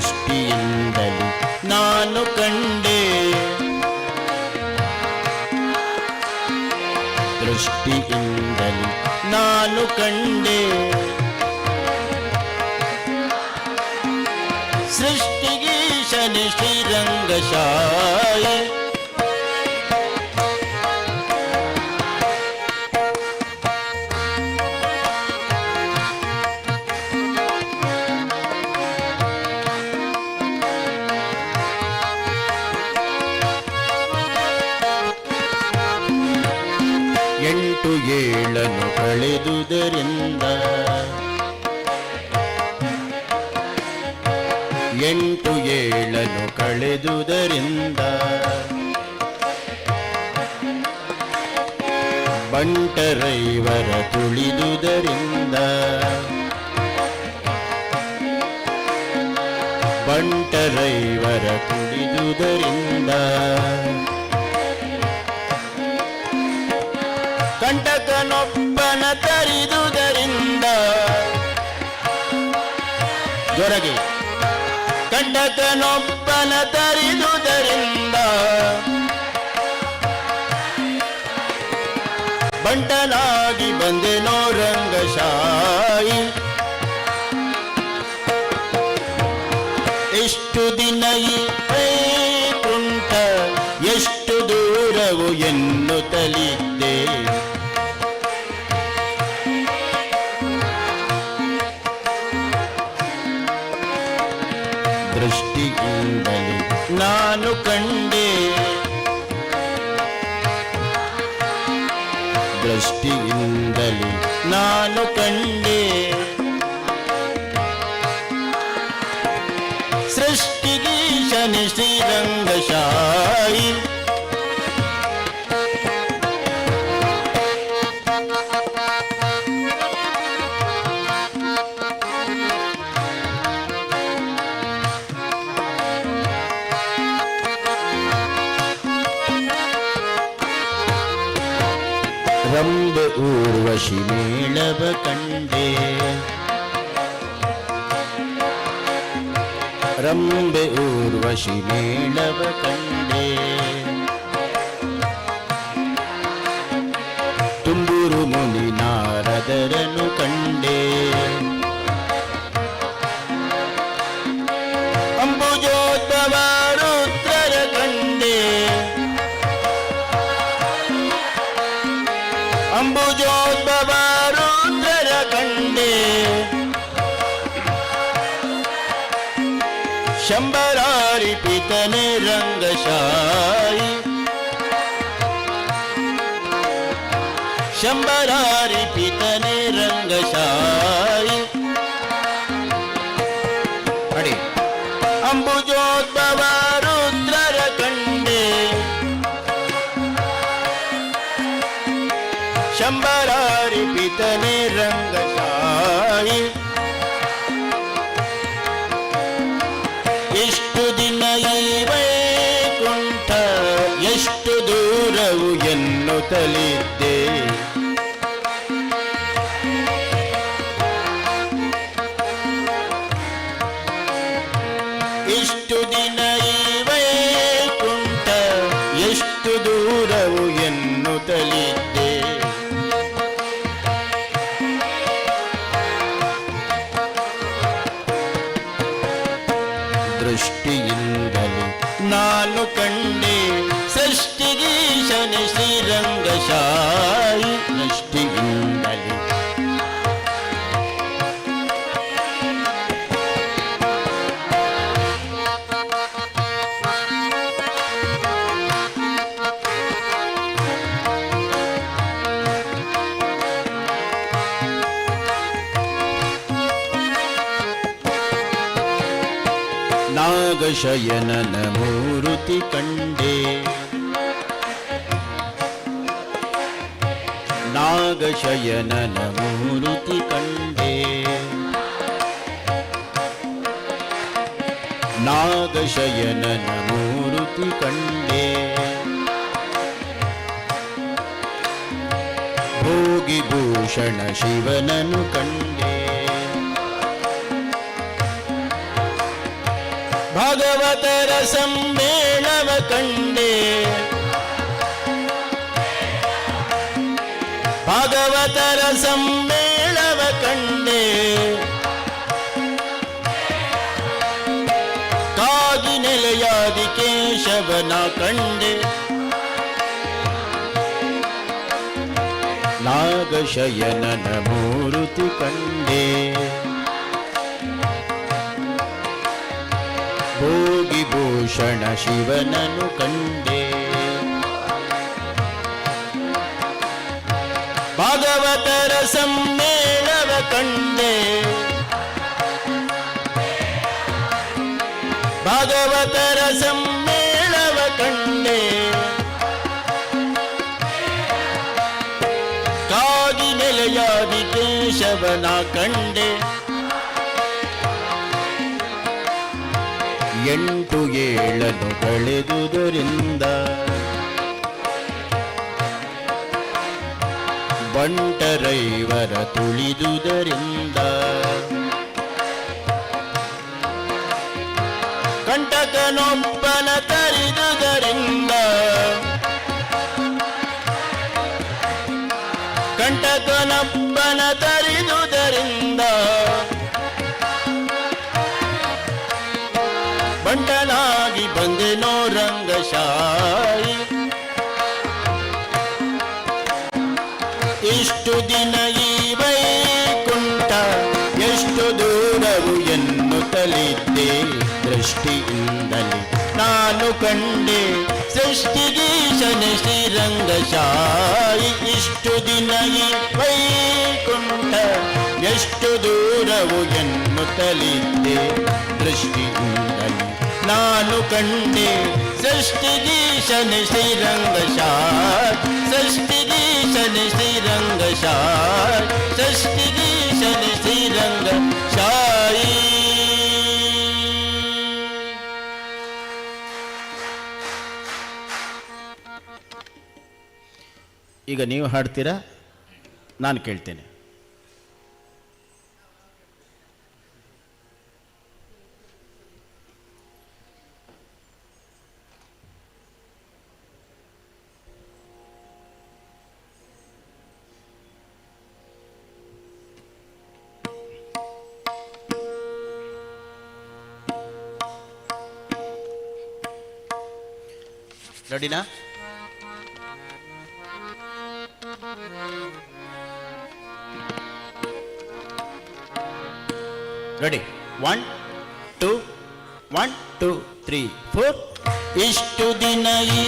ದೃಷ್ಟಿಯಿಂದಲೂ ನಾನು ಕಂಡೆ ದೃಷ್ಟಿಯಿಂದಲೂ ನಾನು ಕಂಡೆ ಸೃಷ್ಟಿಗೀಶನಿ ಶ್ರೀರಂಗಶಾಯಿ ಎಂಟು ಏಳನ್ನು ಕಳೆದುದರಿಂದ ಎಂಟು ಏಳನ್ನು ಕಳೆದುದರಿಂದ ಬಂಟರೈವರ ತುಳಿದುದರಿಂದ ಬಂಟರೈವರ ತುಳಿದುದರಿಂದ ಕಂಟಕನೊಬ್ಬನ ತರಿದುದರಿಂದ ಜೊರಗೆ ಕಂಟಕನೊಬ್ಬನ ತರಿದುದರಿಂದ ಬಂಟನಾಗಿ ಬಂದೆನೋ ರಂಗಶಾಯಿ ಎಷ್ಟು ದಿನ ಈ ವೈಕುಂಠ ಎಷ್ಟು ದೂರವು ಎನ್ನುತ್ತಲಿದ್ದೆ ದೃಷ್ಟಿಯಿಂದಲೇ ನಾನು ಕಂಡೆ ದೃಷ್ಟಿಯಿಂದಲೇ ನಾನು ಕಂಡೆ ಸೃಷ್ಟಿಗೀಶನಿ ಶ್ರೀರಂಗಶಾಯಿ ರಂಬೆ ಊರ್ವಶಿ ಮೇಳವ ಕಂಡೆ ರಂಬೆ ಊರ್ವಶಿ ಮೇಳವ ಕಂಡೆ ತುಂಬೂರು ಮುನಿ ನಾರದರನು ಕಂಡೆ ಅಂಬುಜೋದ್ಭವ ರುದ್ರರ ಕಂಡೆ ಅಂಬುಜೋದ್ಭವ ರುದ್ರರ ಕಂಡೆ ಶಂಬರಾರಿ ಪಿತನೆ ರಂಗಶಾಯಿ ಶಂಬರಾರಿ ಪಿತನೆ ರಂಗಶಾಯಿ ಅಡಿ ಅಂಬುಜೋದ್ಭವ ರುದ್ರರ ಕಂಡೆ ಶಂಬರಾರಿ ಪಿತನೆ ರಂಗಶಾಯಿ ಎಷ್ಟು ದಿನ ಈ ವೈಕುಂಠ ಎಷ್ಟು ದೂರವು ಎನ್ನುತ್ತಲಿದ್ದೆ ಇಷ್ಟು ದಿನ ಈ ವೈಕುಂಠ ಎಷ್ಟು ದೂರವು ಎನ್ನುತ್ತಲಿದ್ದೆ. ದೃಷ್ಟಿಯಿಂದಲೇ ನಾನು ಕಂಡೆ ಸೃಷ್ಟಿಗೀಶನ ಶ್ರೀರಂಗಶಾಯಿ. ದೃಷ್ಟಿಯಿಂದಲೇ ನಾಗಶಯನನ ಮೂರುತಿ ಕಂಡೆ. ನಾಗಶಯನನ ಮೂರುತಿ ಕಂಡೆ. ನಾಗಶಯನನ ಮೂರುತಿ ಕಂಡೆ. ಭೋಗಿಭೂಷಣ ಶಿವನನು ಕಂಡೆ. ಭಗವತರ ಸಮ್ಮೇಳವ ಕಂಡೆ. ಭಗವತರ ಸಮ್ಮೇಳವ ಕಂಡೆ. ಕಾಗಿ ನೆಲೆಯಾದಿ ಕೇಶವನ ಕಂಡೆ. ನಾಗಶಯನನ ಮೂರುತಿ ಕಂಡೆ. ಭೋಗಿಭೂಷಣ ಶಿವನನು ಕಂಡೆ. ಭಾಗವತರ ಸಮ್ಮೇಳವ ಕಂಡೆ. ಭಾಗವತರ ಸಮ್ಮೇಳವ ಕಂಡೆ. ಕಾಗಿ ನೆಲೆಯಾದಿ ಕೇಶವನ ಕಂಡೆ. 8-7 ಕಳೆದುದರಿಂದ ಬಂಟರೈವರ ತುಳಿದುದರಿಂದ ಕಂಟಕನೊಬ್ಬನ ತರಿದುದರಿಂದ ಕಂಟಕನೊಬ್ಬನ ತರಿದುದರಿಂದ ಬಂಟನಾಗಿ ಬಂದೆನೋ ರಂಗಶಾಯಿ. ಇಷ್ಟು ದಿನ ಈ ವೈಕುಂಠ ಎಷ್ಟು ದೂರವು ಎನ್ನುತ್ತಲಿದ್ದೆ. ದೃಷ್ಟಿಯಿಂದಲೇ ನಾನು ಕಂಡೆ ಸೃಷ್ಟಿಗೀಶನ ಶ್ರೀರಂಗಶಾಯಿ. ಇಷ್ಟು ದಿನ ಈ ವೈಕುಂಠ ಎಷ್ಟು ದೂರವು ಎನ್ನುತ್ತಲಿದ್ದೆ. ದೃಷ್ಟಿಯಿಂದಲೇ ನಾನು ಕಂಡೆ ಸೃಷ್ಟಿಗೀಶನ ಶ್ರೀರಂಗಶಾಯಿ. ಸೃಷ್ಟಿಗೀಶನ ಶ್ರೀರಂಗಶಾಯಿ. ಸೃಷ್ಟಿಗೀಶನ ಶ್ರೀರಂಗಶಾಯಿ. ಈಗ ನೀವು ಹಾಡ್ತೀರಾ, ನಾನು ಕೇಳ್ತೇನೆ. ರೆಡಿನಾ? ರೆಡಿ? 1 2 1 2 3 4. ಇಷ್ಟು ದಿನ ಈ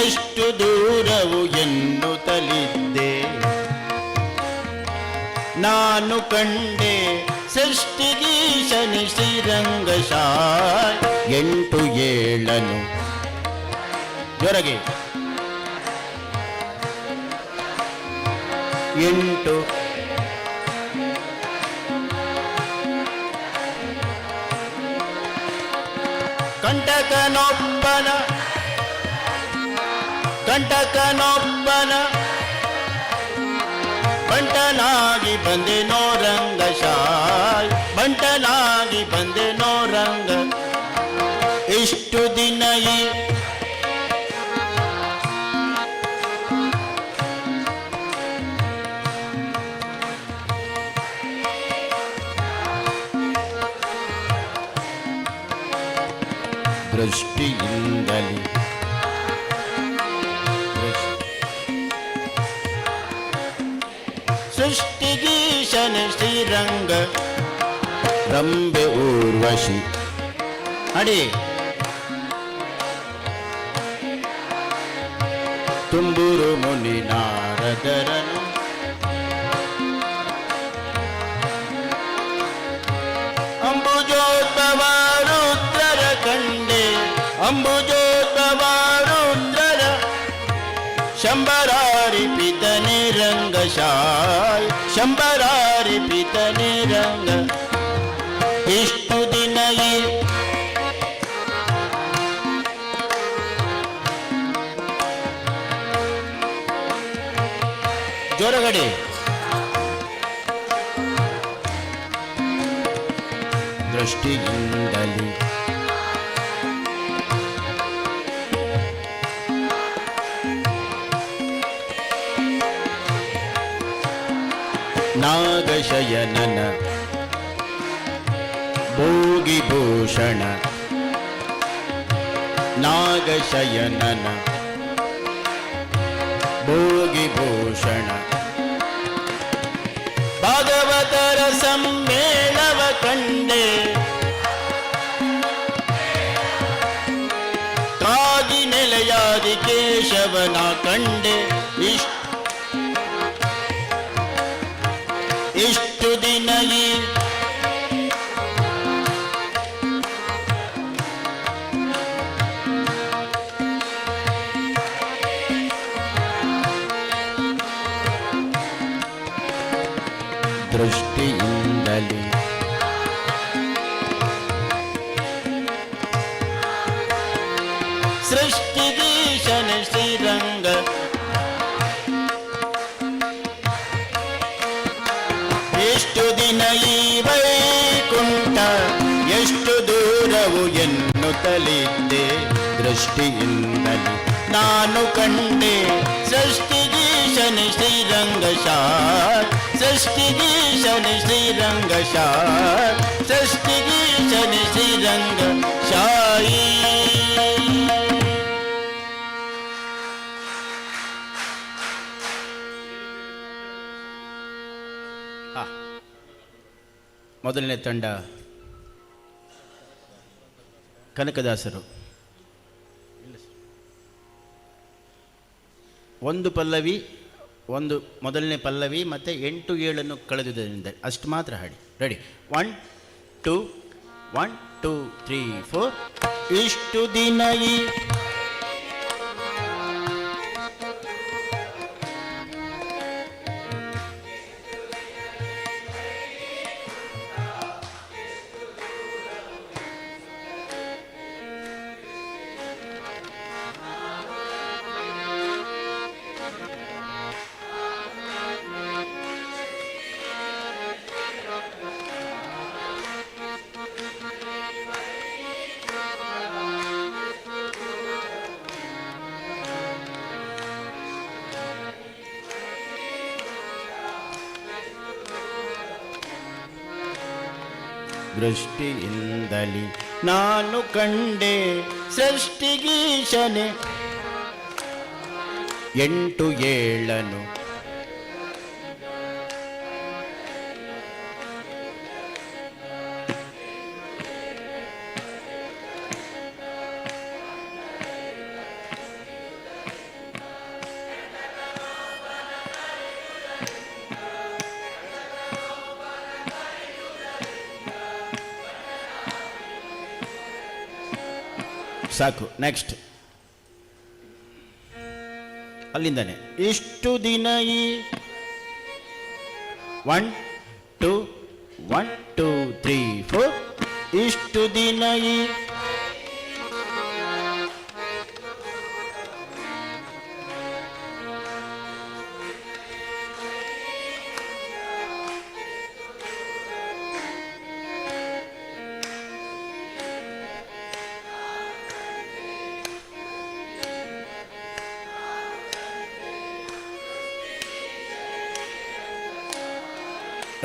ಎಷ್ಟು ದೂರವು ಎನ್ನುತ್ತಲಿದ್ದೆ. ನಾನು ಕಂಡೆ ಸೃಷ್ಟಿಗೀಶನಿ ಶ್ರೀರಂಗಶಾಯ್ 8 7 ಜೋರಾಗಿ 8 ಕಂಟಕನೊಬ್ಬನ ಬಂಟನಾಗಿ ಬಂದೆನೋ ರಂಗಶಾಯ್ ಬಂಟನಾಗಿ ಬಂದೆನೋ ರಂಗ ಇಷ್ಟು ದಿನ ಈ ದೃಷ್ಟಿಯಿಂದಲೇ ಸೃಷ್ಟಿಗೀಶನ ಶ್ರೀರಂಗ ರಂಬೆ ಊರ್ವಶಿ ಅಡಿ ತುಂಬುರು ಮುನಿ ನಾರದರನು ಅಂಬುಜೋದ್ಭವ ರುದ್ರರ ಕಂಡೆ ಅಂಬುಜೋದ್ಭವ ರುದ್ರರ ಶಂಬರಾರಿ ಪಿತನೆ ರಂಗಶಾಯ್ ಶಂಬರಾರಿ ಪಿತನೆ ರಂಗ ಇಷ್ಟು ದಿನ ಈ ಜೋರಗಡೆ ದೃಷ್ಟಿಯಿಂದಲೇ ನಾಗಶಯನನ ಭೋಗಿಭೂಷಣ ನಾಗಶಯನನ ಭೋಗಿಭೂಷಣ ಭಾಗವತರ ಸಮ್ಮೇಳವ ಕಂಡೆ ಕಾಗಿ ನೆಲೆಯಾದಿ ಕೇಶವನ ಕಂಡೆ ಇಷ್ಟು ದಿನ ಈ ದೃಷ್ಟಿಯಿಂದಲೇ ಸೃಷ್ಟಿಗೀಶನ ಶ್ರೀರಂಗ ಎಷ್ಟು ದಿನ ಈ ವೈಕುಂಠ ಎಷ್ಟು ದೂರವು ಎನ್ನುತ್ತಲಿದ್ದೆ ದೃಷ್ಟಿಯಿಂದಲೇ ನಾನು ಕಂಡೆ ಸೃಷ್ಟಿಗೀಶನ ಶ್ರೀರಂಗಶಾಯ್ ಸೃಷ್ಟಿಗೀಶನ ಶ್ರೀರಂಗಶಾಯ್ ಸೃಷ್ಟಿಗೀಶನ ಶ್ರೀರಂಗಶಾಯಿ ಮೊದಲನೇ ತಂಡ ಕನಕದಾಸರು ಒಂದು ಪಲ್ಲವಿ ಒಂದು ಮೊದಲನೇ ಪಲ್ಲವಿ ಮತ್ತು 8 7 ಕಳೆದುದರಿಂದ ಅಷ್ಟು ಮಾತ್ರ ಹಾಡಿ ರೆಡಿ 1 2 1 2 3 4 ಇಷ್ಟು ದಿನ ಈ ದೃಷ್ಟಿಯಿಂದಲೇ ನಾನು ಕಂಡೆ ಸೃಷ್ಟಿಗೀಶನೆ 8 7 ಸಾಕು. ನೆಕ್ಸ್ಟ್ ಅಲ್ಲಿಂದಾನೆ ಇಷ್ಟು ದಿನ ಈ 1 2 1 2 3 4 ಇಷ್ಟು ದಿನ ಈ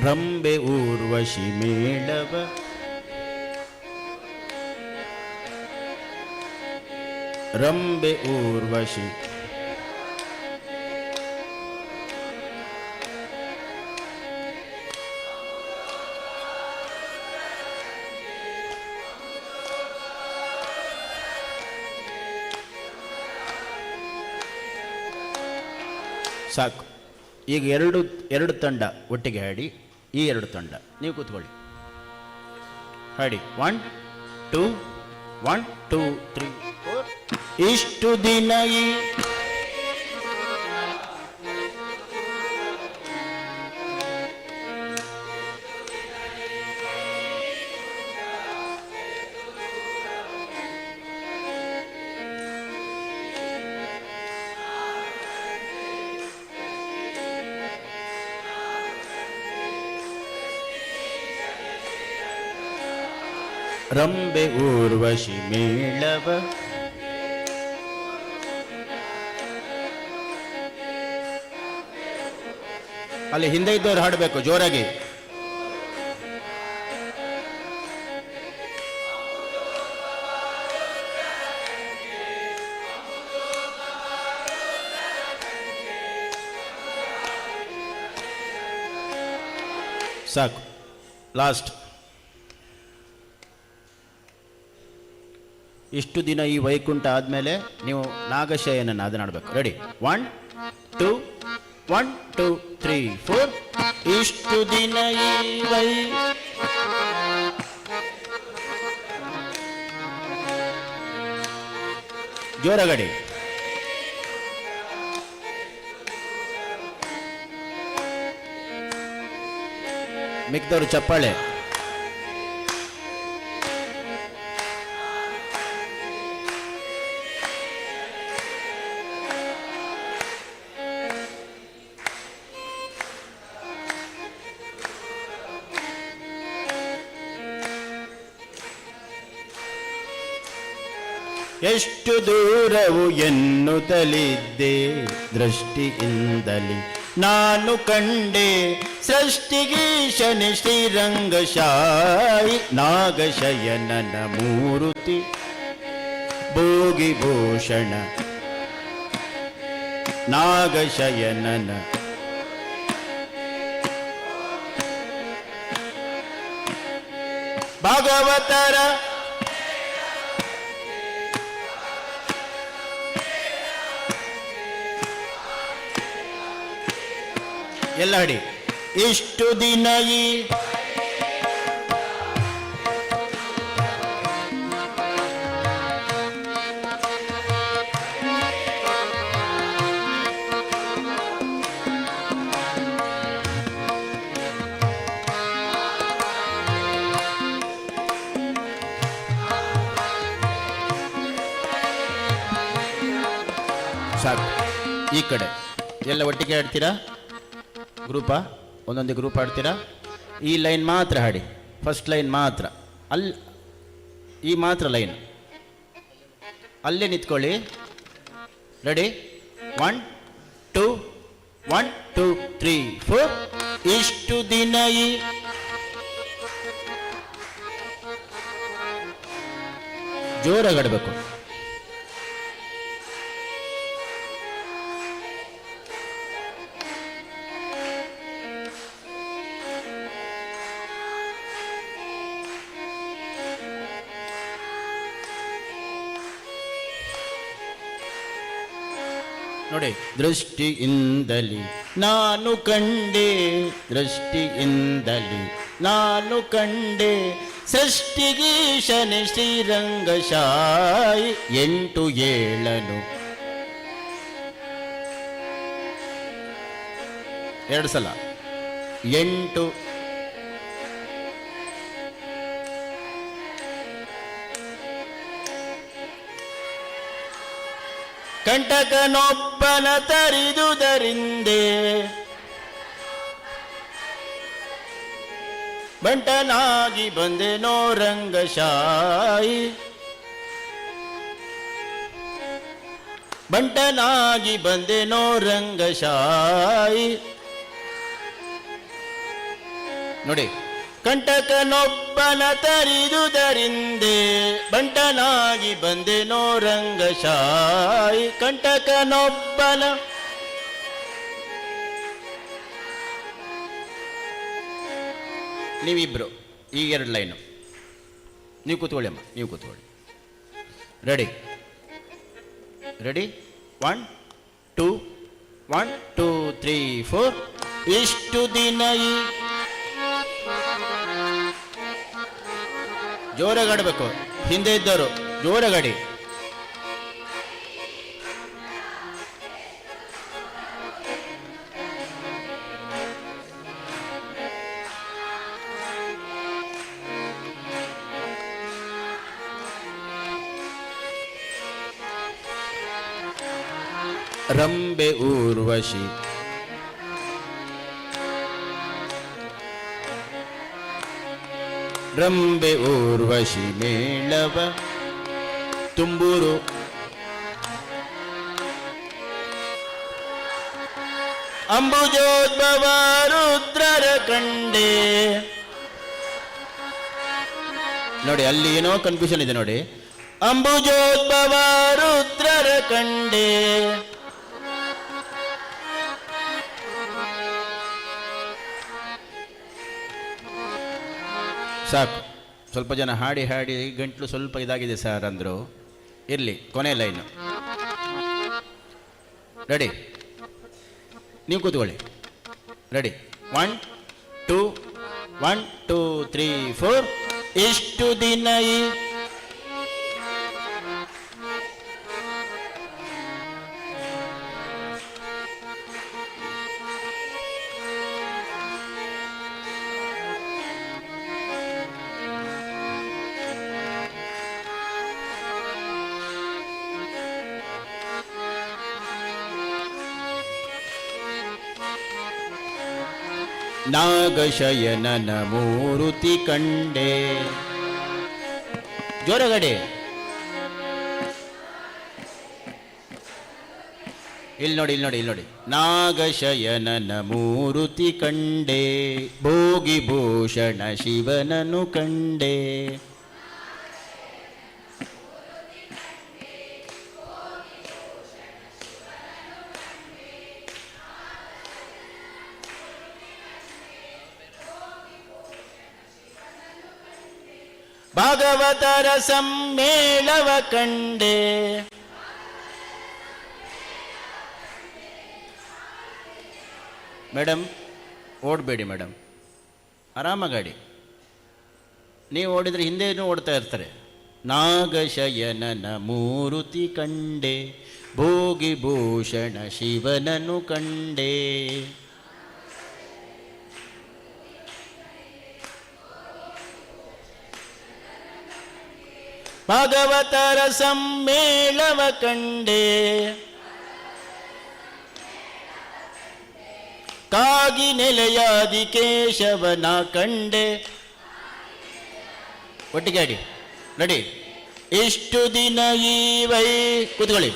ರಂಬೆ ಊರ್ವಶಿ ಮೇಳವ ರಂಬೆ ಊರ್ವಶಿ ಸಾಕು. ಈಗ ಎರಡು ತಂಡ ಒಟ್ಟಿಗೆ ಹಾಡಿ. ಈ ಎರಡು ತಂಡ ನೀವು ಕೂತ್ಕೊಳ್ಳಿ, ಹಾಡಿ. 1 2 1 2 3 4 ಇಷ್ಟು ದಿನ ಈ ರಂಬೆ ಊರ್ವಶಿ ಮೇಳವ ಅಲ್ಲಿ ಹಿಂದೆ ಇದ್ದವ್ರು ಹಾಡಬೇಕು ಜೋರಾಗಿ. ಸಾಕು. ಲಾಸ್ಟ್. ಇಷ್ಟು ದಿನ ಈ ವೈಕುಂಠ ಆದಮೇಲೆ ನೀವು ನಾಗಶಯನ ನಾದ ಆಡಬೇಕು. ರೆಡಿ? 1 2 1 2 3 4 ಇಷ್ಟು ದಿನ ಈ ಜೋರಗಡಿ. ಮಿಕ್ದವರು ಚಪ್ಪಾಳೆ. ಎಷ್ಟು ದೂರವು ಎನ್ನುತ್ತಲಿದ್ದೆ ದೃಷ್ಟಿಯಿಂದಲಿ ನಾನು ಕಂಡೆ ಸೃಷ್ಟಿಗೀಶನೆ ಶ್ರೀರಂಗಶಾಯಿ ನಾಗಶಯನನ ಮೂರುತಿ ಭೋಗಿಭೂಷಣ ನಾಗಶಯನನ ಭಾಗವತರ ಎಲ್ಲ ಹಾಡಿ. ಇಷ್ಟು ದಿನ ಈ ಸಾಕು. ಈ ಕಡೆ ಎಲ್ಲ ಒಟ್ಟಿಗೆ ಆಡ್ತೀರಾ? ಗ್ರೂಪಾ? ಒಂದೊಂದು ಗ್ರೂಪ್ ಆಡ್ತೀರಾ? ಈ ಲೈನ್ ಮಾತ್ರ ಹಾಡಿ, ಫಸ್ಟ್ ಲೈನ್ ಮಾತ್ರ. ಅಲ್ಲಿ ಈ ಮಾತ್ರ ಲೈನ್ ಅಲ್ಲೇ ನಿಂತ್ಕೊಳ್ಳಿ. ರೆಡಿ? 1 2 1 2 3 4 ಇಷ್ಟು ದಿನ ಈ ಜೋರಾಗಾಡಬೇಕು. ನೋಡಿ, ದೃಷ್ಟಿಯಿಂದಲಿ ನಾನು ಕಂಡೆ ದೃಷ್ಟಿಯಿಂದಲಿ ನಾನು ಕಂಡೆ ಸೃಷ್ಟಿಗೀಶನೆ ಶ್ರೀರಂಗಶಾಯಿ 8 7 2 ಸಲ 8 ಕಂಟಕನೊಬ್ಬನ ತರಿದುದರಿಂದೆ ಬಂಟನಾಗಿ ಬಂದೆನೋ ರಂಗಶಾಯಿ ಬಂಟನಾಗಿ ಬಂದೆನೋ ರಂಗಶಾಯಿ ನೋಡಿ ಕಂಟಕನೊಬ್ಬನ ತರಿದುದರಿಂದೆ ಬಂಟನಾಗಿ ಬಂದೆನೋ ರಂಗಶಾಯಿ ಕಂಟಕನೊಬ್ಬನ ನೀವಿಬ್ರು ಈ 2 ಲೈನು ನೀವು ಕೂತ್ಕೊಳ್ಳಿ ಅಮ್ಮ, ನೀವು ಕೂತ್ಕೊಳ್ಳಿ. ರೆಡಿ ರೆಡಿ 1 2 1 2 3 4 ಎಷ್ಟು ದಿನ ಈ ಜೋರಾಗಾಡಬೇಕು, ಹಿಂದೆ ಇದ್ದವರು ಜೋರಾಗಾಡಿ. ರಂಬೆ ಊರ್ವಶಿ ರಂಬೆ ಊರ್ವಶಿ ಮೇಳವ ತುಂಬೂರು ಅಂಬುಜೋದ್ಭವ ರುದ್ರರ ಕಂಡೆ. ನೋಡಿ ಅಲ್ಲಿ ಏನೋ ಕನ್ಫ್ಯೂಷನ್ ಇದೆ ನೋಡಿ. ಅಂಬುಜೋದ್ಭವ ರುದ್ರರ ಕಂಡೆ ಸಾಕು. ಸ್ವಲ್ಪ ಜನ ಹಾಡಿ ಹಾಡಿ ಗಂಟ್ಲು ಸ್ವಲ್ಪ ಇದಾಗಿದೆ ಸರ್ ಅಂದರು. ಇರಲಿ, ಕೊನೆ ಲೈನು. ರೆಡಿ, ನೀವು ಕೂತ್ಕೊಳ್ಳಿ. ರೆಡಿ 1 2 1 2 3 4 ಎಷ್ಟು ದಿನ ಈ ನಾಗಶಯನನ ಮೂರುತಿ ಕಂಡೆ. ಜೋರಗಡೆ ಇಲ್ಲಿ ನೋಡಿ, ಇಲ್ಲಿ ನೋಡಿ, ಇಲ್ಲಿ ನೋಡಿ. ನಾಗಶಯನನ ಮೂರುತಿ ಕಂಡೆ, ಭೋಗಿ ಭೂಷಣ ಶಿವನನು ಕಂಡೆ. ಭಾಗವತರ ಸಮ್ಮೇಳವ ಕಂಡೆ. ಮೇಡಮ್ ಓಡಬೇಡಿ ಮೇಡಮ್, ಆರಾಮಾಗಾಡಿ. ನೀವು ಓಡಿದರೆ ಹಿಂದೆನೂ ಓಡ್ತಾ ಇರ್ತಾರೆ. ನಾಗಶಯನನ ಮೂರುತಿ ಕಂಡೆ, ಭೋಗಿ ಭೂಷಣ ಶಿವನನು ಕಂಡೆ. ಭಾಗವತರ ಸಮ್ಮೇಳವ ಕಂಡೆ, ಕಾಗಿ ನೆಲೆಯಾದಿ ಕೇಶವನ ಕಂಡೆ. ಒಟ್ಟಿಗೆ ಆಡಿ. ರೆಡಿ, ಎಷ್ಟು ದಿನ ಈ ವೈ ಕೂತ್ಕೊಳ್ಳಿ.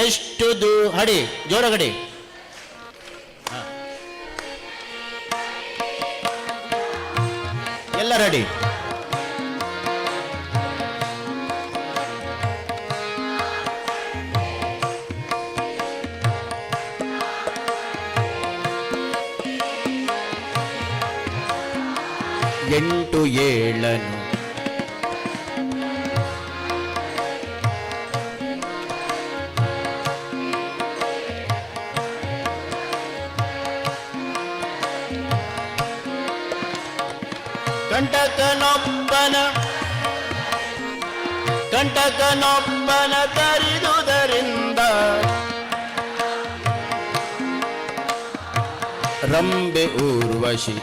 ಎಷ್ಟು ಹಡಿ, ಜೋರಗಡಿ. ಎಲ್ಲ ರೆಡಿ. ಎಂಟು ಏಳನು ಕಂಟಕನೊಬ್ಬನ ತರಿದುದರಿಂದ ರಂಬೆ ಊರ್ವಶಿ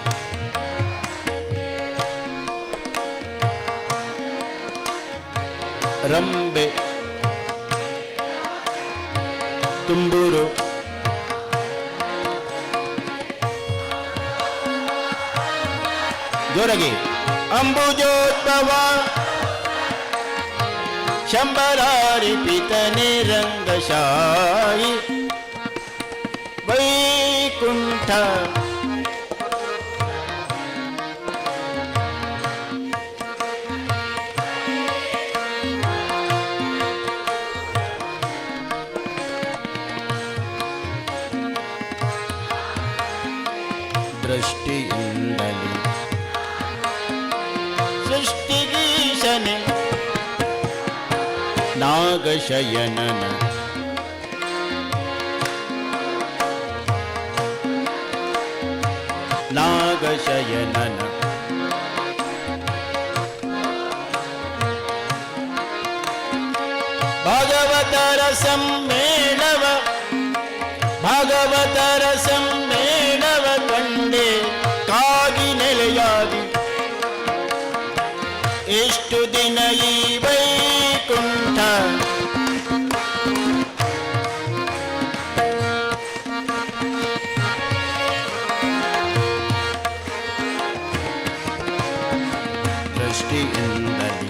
ರಂಬೆ ತುಂಬೂರು ಜೋರಾಗಿ ಅಂಬುಜೋದ್ಭವ ಶಂಬರಾರಿ ಪಿತನೆ ರಂಗಶಾಯಿ ವೈಕುಂಠ ದೃಷ್ಟಿಯಿಂದಲೇ ಸೃಷ್ಟಿಗೀಶನೆ ನಾಗಶಯನನ ನಾಗಶಯನನ ಭಾಗವತರ ಸಮ್ಮೇಳವ ಭಾಗವತರ ಸಮ್ಮೇಳವ ಕಂಡೆ ಕಾಗಿ ನೆಲೆಯಾಗಿ ಎಷ್ಟು ದಿನ ಈ ವೈಕುಂಠ ದೃಷ್ಟಿಯಿಂದಲೇ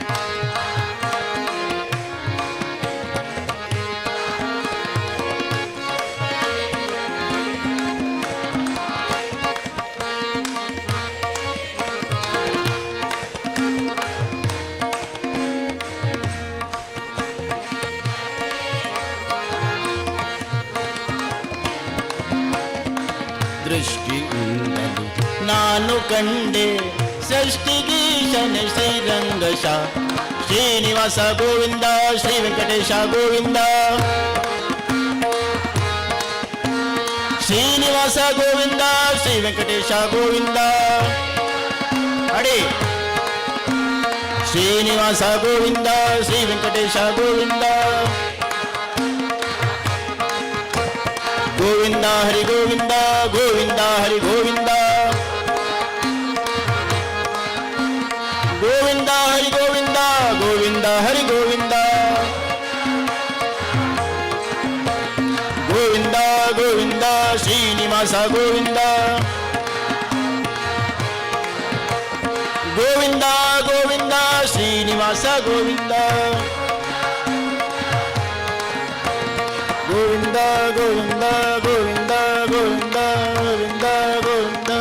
ದೃಷ್ಟಿಯಿಂದಲೇ ನಾನು ಕಂಡೆ ಷಷ್ಠಿಗೀಶನ ಶ್ರೀರಂಗಶ ಶ್ರೀನಿವಾಸ ಗೋವಿಂದ ಶ್ರೀ ವೆಂಕಟೇಶ ಗೋವಿಂದ ಶ್ರೀನಿವಾಸ ಗೋವಿಂದ ಶ್ರೀ ವೆಂಕಟೇಶ ಗೋವಿಂದ ಅಡಿ ಶ್ರೀನಿವಾಸ ಗೋವಿಂದ ಶ್ರೀ ವೆಂಕಟೇಶ ಗೋವಿಂದ ಗೋವಿಂದ ಹರಿ ಗೋವಿಂದ ಗೋವಿಂದ ಹರಿ ಗೋವಿಂದ ಗೋವಿಂದ ಹರಿ ಗೋವಿಂದ ಗೋವಿಂದ ಹರಿ ಗೋವಿಂದ ಗೋವಿಂದ ಗೋವಿಂದ ಶ್ರೀನಿವಾಸ ಗೋವಿಂದ ಗೋವಿಂದ ಗೋವಿಂದ ಶ್ರೀನಿವಾಸ ಗೋವಿಂದ ಗೋವಿಂದ ಗೋವಿಂದ ಗೋವಿಂದ ಗೋವಿಂದ ಗೋವಿಂದ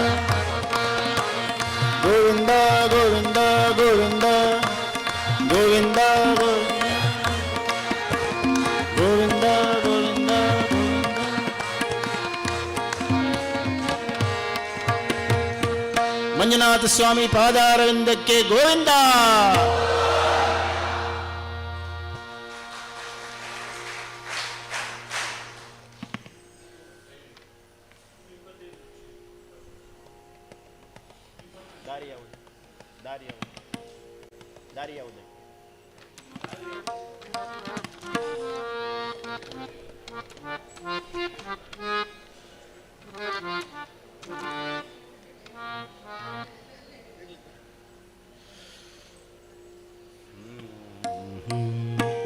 ಗೋವಿಂದ ಗೋವಿಂದ ಗೋವಿಂದ ಗೋವಿಂದ ಗೋವಿಂದ ಗೋವಿಂದ ಗೋವಿಂದ ಮಂಜುನಾಥ ಸ್ವಾಮಿ ಪಾದಾರವಿಂದಕ್ಕೆ ಗೋವಿಂದ. ದಾರಿ ಯಾವುದು? ದಾರಿ ಯಾವುದು? ದಾರಿ ಯಾವುದು?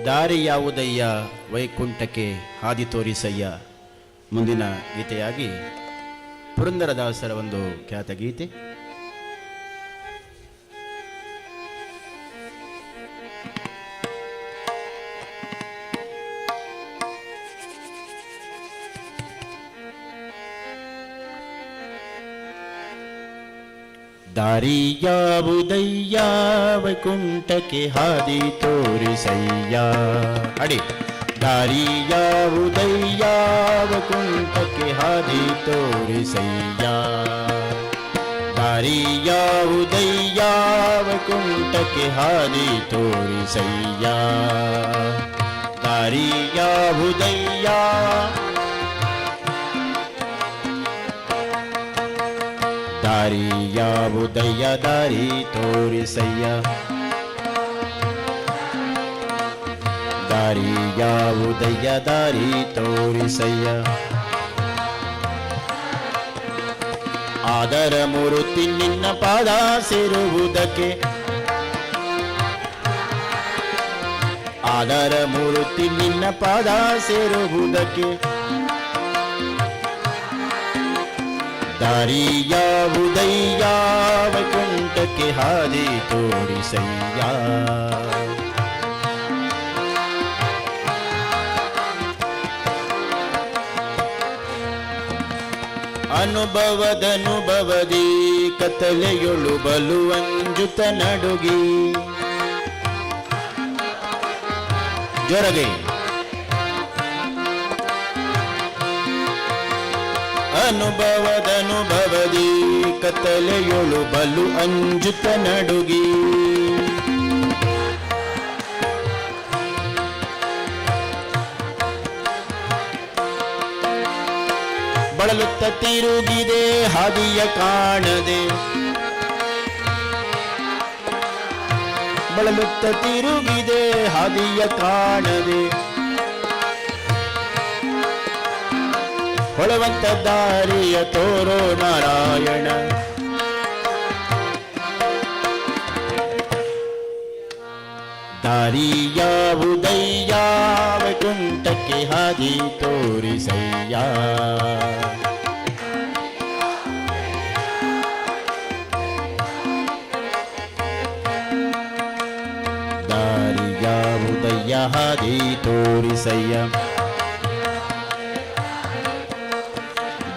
ದಾರಿ ಯಾವುದಯ್ಯ ವೈಕುಂಠಕ್ಕೆ ಹಾದಿ ತೋರಿಸಯ್ಯ. ಮುಂದಿನ ಗೀತೆಯಾಗಿ ಪುರಂದರದಾಸರ ಒಂದು ಖ್ಯಾತ ಗೀತೆ. ದಾರಿ ಯಾವುದಯ್ಯ ವೈಕುಂಠಕ್ಕೆ ಹಾದಿ ತೋರಿಸಯ್ಯ. ಅಡಿ ದಾರಿ ಯಾವುದಯ್ಯ ವೈಕುಂಠಕ್ಕೆ ಹಾದಿ ತೋರಿಸಯ್ಯ. ದಾರಿ ಯಾವುದಯ್ಯ ವೈಕುಂಠಕ್ಕೆ ಹಾದಿ ತೋರಿಸಯ್ಯ. ದಾರಿ ಯಾವುದಯ್ಯ ದಾರಿ ಯಾವುದಯ್ಯ ದಾರಿ ತೋರಿಸಯ್ಯ, ದಾರಿ ಯಾವುದಯ್ಯ ದಾರಿ ತೋರಿಸಯ್ಯ. ಆದರ ಮೂರುತಿ ನಿನ್ನ ಪಾದ ಸೇರುವುದಕ್ಕೆ, ಆದರ ಮೂರುತಿ ನಿನ್ನ ಪಾದ ಸೇರುವುದಕ್ಕೆ, ದಾರಿ ಯಾವುದಯ್ಯ ವೈಕುಂಠಕ್ಕೆ ಹಾದಿ ತೋರಿಸಯ್ಯ. ಅನುಭವದನುಭವದಿ ಕತ್ತಲೆಯೊಳು ಬಲು ಅಂಜುತ ನಡುಗಿ, ಜೋರಗೆ ಅನುಭವದನುಭವದಿ ಕತ್ತಲೆಯೊಳು ಬಲು ಅಂಜುತ ನಡುಗಿ, ಬಳಲುತ್ತ ತಿರುಗಿದೆ ಹಾದಿಯ ಕಾಣದೆ, ಬಳಲುತ್ತ ತಿರುಗಿದೆ ಹಾದಿಯ ಕಾಣದೆ, ಹೊಳವಂತ ದಾರಿಯ ತೋರೋ ನಾರಾಯಣ. ದಾರಿ ಯಾವುದಯ್ಯ ವೈಕುಂಠಕ್ಕೆ ಹಾದಿ ತೋರಿಸಯ್ಯ. ದಾರಿ ಯಾವುದಯ್ಯ ಹಾದಿ ತೋರಿಸಯ್ಯ,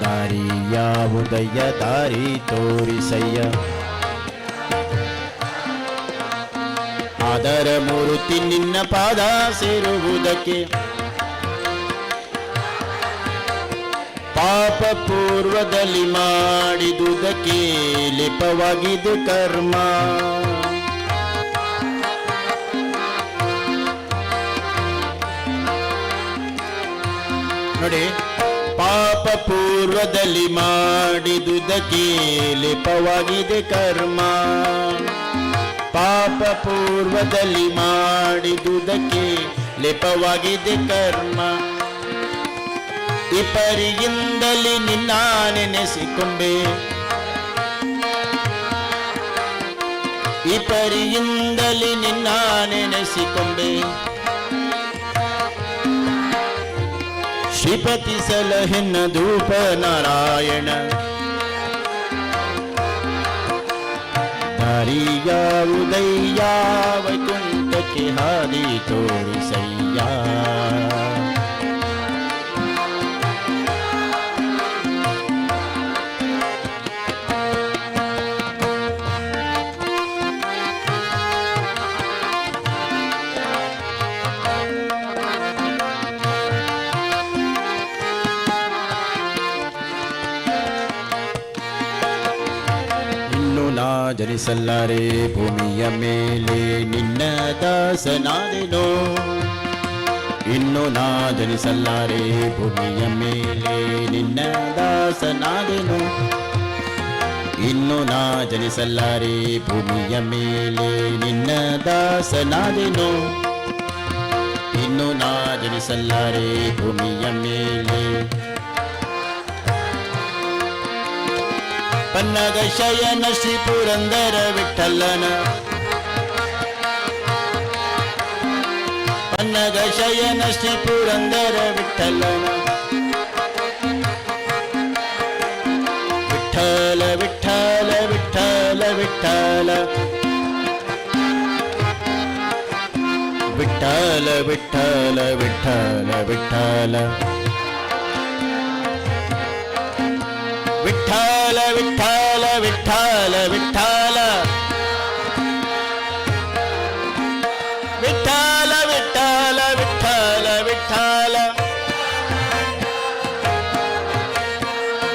ದಾರಿ ಯಾವುದಯ್ಯ ದಾರಿ ತೋರಿಸಯ್ಯ. ಆದರ ಮೂರುತಿ ನಿನ್ನ ಪಾದ ಸೇರುವುದಕ್ಕೆ, ಪಾಪ ಪೂರ್ವದಲ್ಲಿ ಮಾಡಿದುದಕ್ಕೆ ಲಿಪವಾಗಿದೆ ಕರ್ಮ. ನೋಡಿ, ಪಾಪ ಪೂರ್ವದಲ್ಲಿ ಮಾಡಿದುದಕ್ಕೆ ಲಿಪವಾಗಿದೆ ಕರ್ಮ, ಪಾಪ ಪೂರ್ವದಲ್ಲಿ ಮಾಡಿದುದಕ್ಕೆ ಲಿಪವಾಗಿದೆ ಕರ್ಮ. ಈ ಪರಿಯಿಂದಲೇ ನಿನ್ನ ನೆನೆಸಿಕೊಂಡೆ, ಈ ಪರಿಯಿಂದಲೇ ನಿನ್ನ ನೆನೆಸಿಕೊಂಡೆ. ಶ್ರೀಪತಿ ಸಲಹೆನ್ನ ಧೂಪ ನಾರಾಯಣ. ದಾರಿ ಯಾವುದಯ್ಯ ವೈಕುಂಠಕ್ಕೆ ಹಾದಿ ತೋರಿಸಯ್ಯ. ಜನಿಸಲ್ಲರೆ ಭೂಮಿಯ ಮೇಲೆ ನಿನ್ನ ದಾಸನಾದೆನೋ, ಇನ್ನು ನಾ ಜನಿಸಲ್ಲರೆ ಭೂಮಿಯ ಮೇಲೆ ನಿನ್ನ ದಾಸನಾದೆನೋ, ಇನ್ನು ನಾ ಜನಿಸಲ್ಲರೆ ಭೂಮಿಯ ಮೇಲೆ ನಿನ್ನ ದಾಸನಾದೆನೋ, ಇನ್ನು ನಾ ಜನಿಸಲ್ಲರೆ ಭೂಮಿಯ ಮೇಲೆ. ಪನ್ನಗ ಶಯನ ಶ್ರೀ ಪುರಂದರ ವಿಠಲನ, ಪನ್ನಗ ಶಯನ ಶ್ರೀ ಪುರಂದರ ವಿಠಲನ. ವಿಠಲ ವಿಠಲ ವಿಠಲ ವಿಠಲ, ವಿಠಲ ವಿಠಲ ವಿಠಲ ವಿಠಲ, ವಿಠಲ ವಿಠಲ ವಿಠಲ ವಿಠಲ, ವಿಠಲ ವಿಠಲ ವಿಠಲ ವಿಠಲ,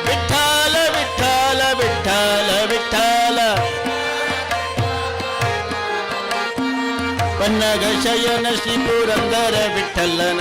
ವಿಠಲ ವಿಠಲ ವಿಠಲ ವಿಠಲ. ಪನ್ನಗ ಶಯನ ಶ್ರೀ ಪುರಂದರ ವಿಠಲನ,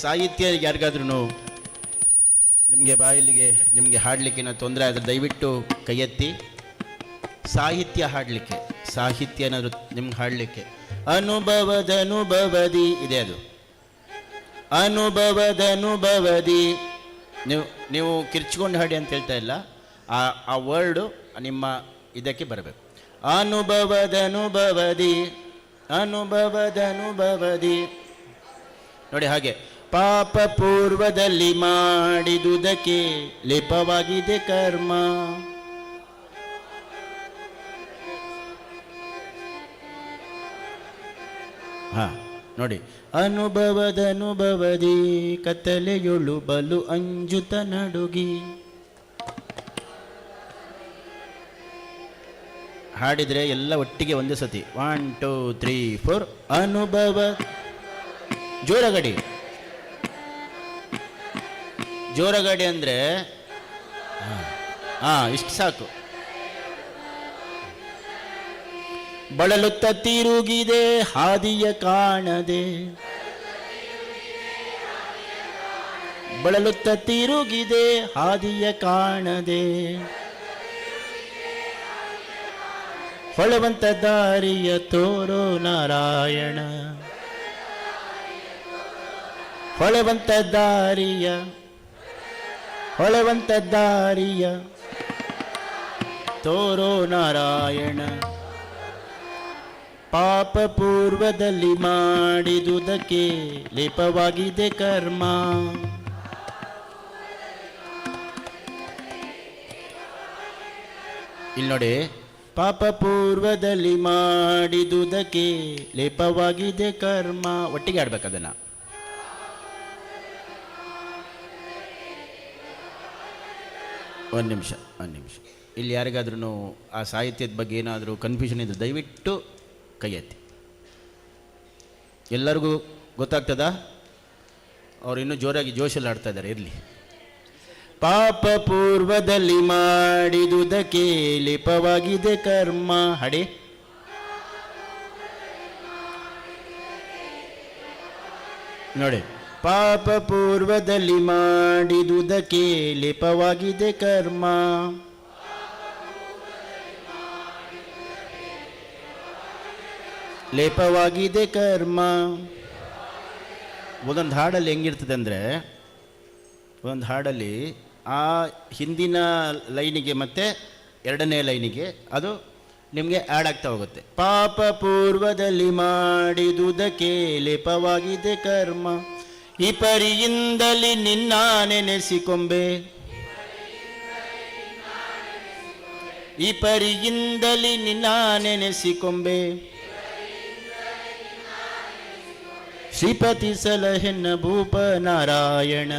ಸಾಹಿತ್ಯ ಯಾರಿಗಾದ್ರೂ ನಿಮಗೆ ಬಾಯಿಲಿಗೆ ನಿಮಗೆ ಹಾಡಲಿಕ್ಕೆ ತೊಂದರೆ ಆದರೆ ದಯವಿಟ್ಟು ಕೈ ಎತ್ತಿ. ಸಾಹಿತ್ಯ ಹಾಡಲಿಕ್ಕೆ, ಸಾಹಿತ್ಯ ಏನಾದರೂ ನಿಮ್ಗೆ ಹಾಡಲಿಕ್ಕೆ ಅನುಭವದಿ ಇದೆ, ಅದು ಅನುಭವದಿ. ನೀವು ಕಿರ್ಚ್ಕೊಂಡು ಹಾಡಿ ಅಂತ ಹೇಳ್ತಾ ಇಲ್ಲ, ಆ ವರ್ಡು ನಿಮ್ಮ ಇದಕ್ಕೆ ಬರಬೇಕು. ಅನುಭವದಿ ನೋಡಿ ಹಾಗೆ. ಪಾಪ ಪೂರ್ವದಲ್ಲಿ ಮಾಡಿದುದಕ್ಕೆ ಲೇಪವಾಗಿದೆ ಕರ್ಮ. ಹಾ ನೋಡಿ. ಅನುಭವದಿ ಕತ್ತಲೆಯೊಳು ಬಲು ಅಂಜುತ ನಡುಗಿ. ಹಾಡಿದರೆ ಎಲ್ಲ ಒಟ್ಟಿಗೆ ಒಂದೇ ಸತಿ 1 2 3 4. ಅನುಭವ ಜೋರಗಡಿ ಅಂದರೆ ಇಷ್ಟು ಸಾಕು. ಬಳಲುತ್ತ ತಿರುಗಿದೆ ಹಾದಿಯ ಕಾಣದೆ, ಬಳಲುತ್ತ ತಿರುಗಿದೆ ಹಾದಿಯ ಕಾಣದೆ, ಹೊಳವಂತ ದಾರಿಯ ತೋರೋ ನಾರಾಯಣ, ಹೊಳವಂತ ದಾರಿಯ ತೋರೋ ನಾರಾಯಣ. ಪಾಪ ಪೂರ್ವದಲ್ಲಿ ಮಾಡಿದುದಕ್ಕೆ ಲೇಪವಾಗಿದೆ ಕರ್ಮ. ಇಲ್ಲಿ ನೋಡಿ, ಪಾಪ ಪೂರ್ವದಲ್ಲಿ ಮಾಡಿದುದಕ್ಕೆ ಲೇಪವಾಗಿದೆ ಕರ್ಮ. ಒಟ್ಟಿಗೆ ಆಡ್ಬೇಕು ಅದನ್ನ. ಒಂದು ನಿಮಿಷ. ಇಲ್ಲಿ ಯಾರಿಗಾದ್ರೂ ಆ ಸಾಹಿತ್ಯದ ಬಗ್ಗೆ ಏನಾದರೂ ಕನ್ಫ್ಯೂಷನ್ ಇದ್ದರೆ ದಯವಿಟ್ಟು ಕೈ ಎತ್ತಿ. ಎಲ್ಲರಿಗೂ ಗೊತ್ತಾಗ್ತದಾ? ಅವ್ರು ಇನ್ನೂ ಜೋರಾಗಿ ಜೋಶಲ್ಲಿ ಆಡ್ತಾ ಇದ್ದಾರೆ. ಇರಲಿ. ಪಾಪ ಪೂರ್ವದಲ್ಲಿ ಮಾಡಿದುದಕ್ಕೆ ಲೇಪವಾಗಿದೆ ಕರ್ಮ. ಹಾಡಿ. ನೋಡಿ, ಪಾಪ ಪೂರ್ವದಲ್ಲಿ ಮಾಡಿದುದಕ್ಕೆ ಲೇಪವಾಗಿದೆ ಕರ್ಮ. ಲೇಪವಾಗಿದೆ ಕರ್ಮ. ಒಂದೊಂದು ಹಾಡಲ್ಲಿ ಹೆಂಗಿರ್ತದೆ ಅಂದರೆ, ಒಂದು ಹಾಡಲ್ಲಿ ಆ ಹಿಂದಿನ ಲೈನಿಗೆ ಮತ್ತು ಎರಡನೇ ಲೈನಿಗೆ ಅದು ನಿಮಗೆ ಆ್ಯಡ್ ಆಗ್ತಾ ಹೋಗುತ್ತೆ. ಪಾಪ ಪೂರ್ವದಲ್ಲಿ ಮಾಡಿದುದಕ್ಕೆ ಲೇಪವಾಗಿದೆ ಕರ್ಮ. ಈ ಪರಿಯಿಂದಲಿ ನಿನ್ನ ನೆನೆಸಿಕೊಂಬೆ, ಈ ಪರಿಯಿಂದಲಿ ನಿನ್ನ ನೆನೆಸಿಕೊಂಬೆ. ಶ್ರೀಪತಿ ಸಲಹೆನ್ನ ಭೂಪ ನಾರಾಯಣ.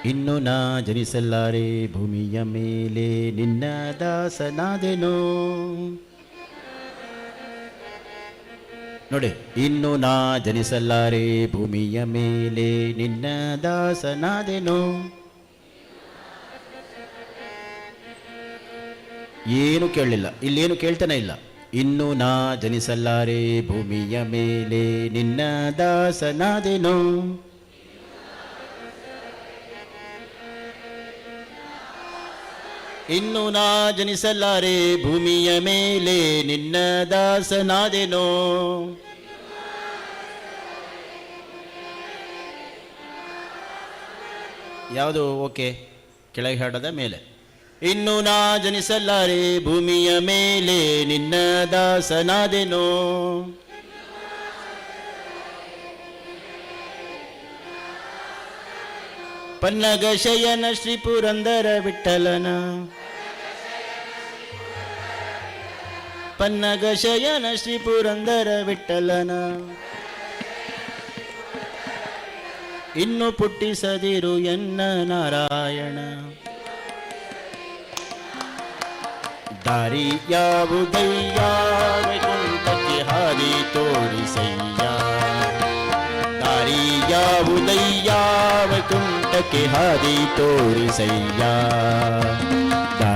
ಇನ್ನು ನಾ ಜನಿಸಲಾರೆ ಭೂಮಿಯ ಮೇಲೆ ನಿನ್ನ ದಾಸನಾದೆನೋ. ನೋಡಿ, ಇನ್ನು ನಾ ಜನಿಸಲಾರೆ ಭೂಮಿಯ ಮೇಲೆ ನಿನ್ನ ದಾಸನಾದೆನೋ. ಏನು ಕೇಳಲಿಲ್ಲ, ಇಲ್ಲೇನು ಕೇಳ್ತಾನೆ ಇಲ್ಲ. ಇನ್ನು ನಾ ಜನಿಸಲಾರೆ ಭೂಮಿಯ ಮೇಲೆ ನಿನ್ನ ದಾಸನಾದೆನೋ. ಇನ್ನು ನಾ ಜನಿಸಲಾರೆ ಭೂಮಿಯ ಮೇಲೆ ನಿನ್ನ ದಾಸನಾದೆನೋ. ಯಾವುದು ಓಕೆ? ಕೆಳಗೆ ಹಾಡದ ಮೇಲೆ. ಇನ್ನು ನಾ ಜನಿಸಲಾರೆ ಭೂಮಿಯ ಮೇಲೆ ನಿನ್ನ ದಾಸನಾದೆನೋ. ಪನ್ನಗ ಶಯನ ಶ್ರೀ ಪುರಂದರ ವಿಠಲನ, ಪನ್ನಗ ಶಯನ ಶ್ರೀ ಪುರಂದರ ವಿಠಲನ. ಇನ್ನು ಪುಟ್ಟಿಸದಿರು ಎನ್ನ ನಾರಾಯಣ. ದಾರಿ ಯಾವುದಯ್ಯ ವೈಕುಂಠಕ್ಕೆ ಹಾದಿ ತೋರಿಸಯ್ಯ. ದಾರಿ ಯಾವುದಯ್ಯ ವೈಕುಂಠಕ್ಕೆ ಹಾದಿ ತೋರಿಸಯ್ಯ.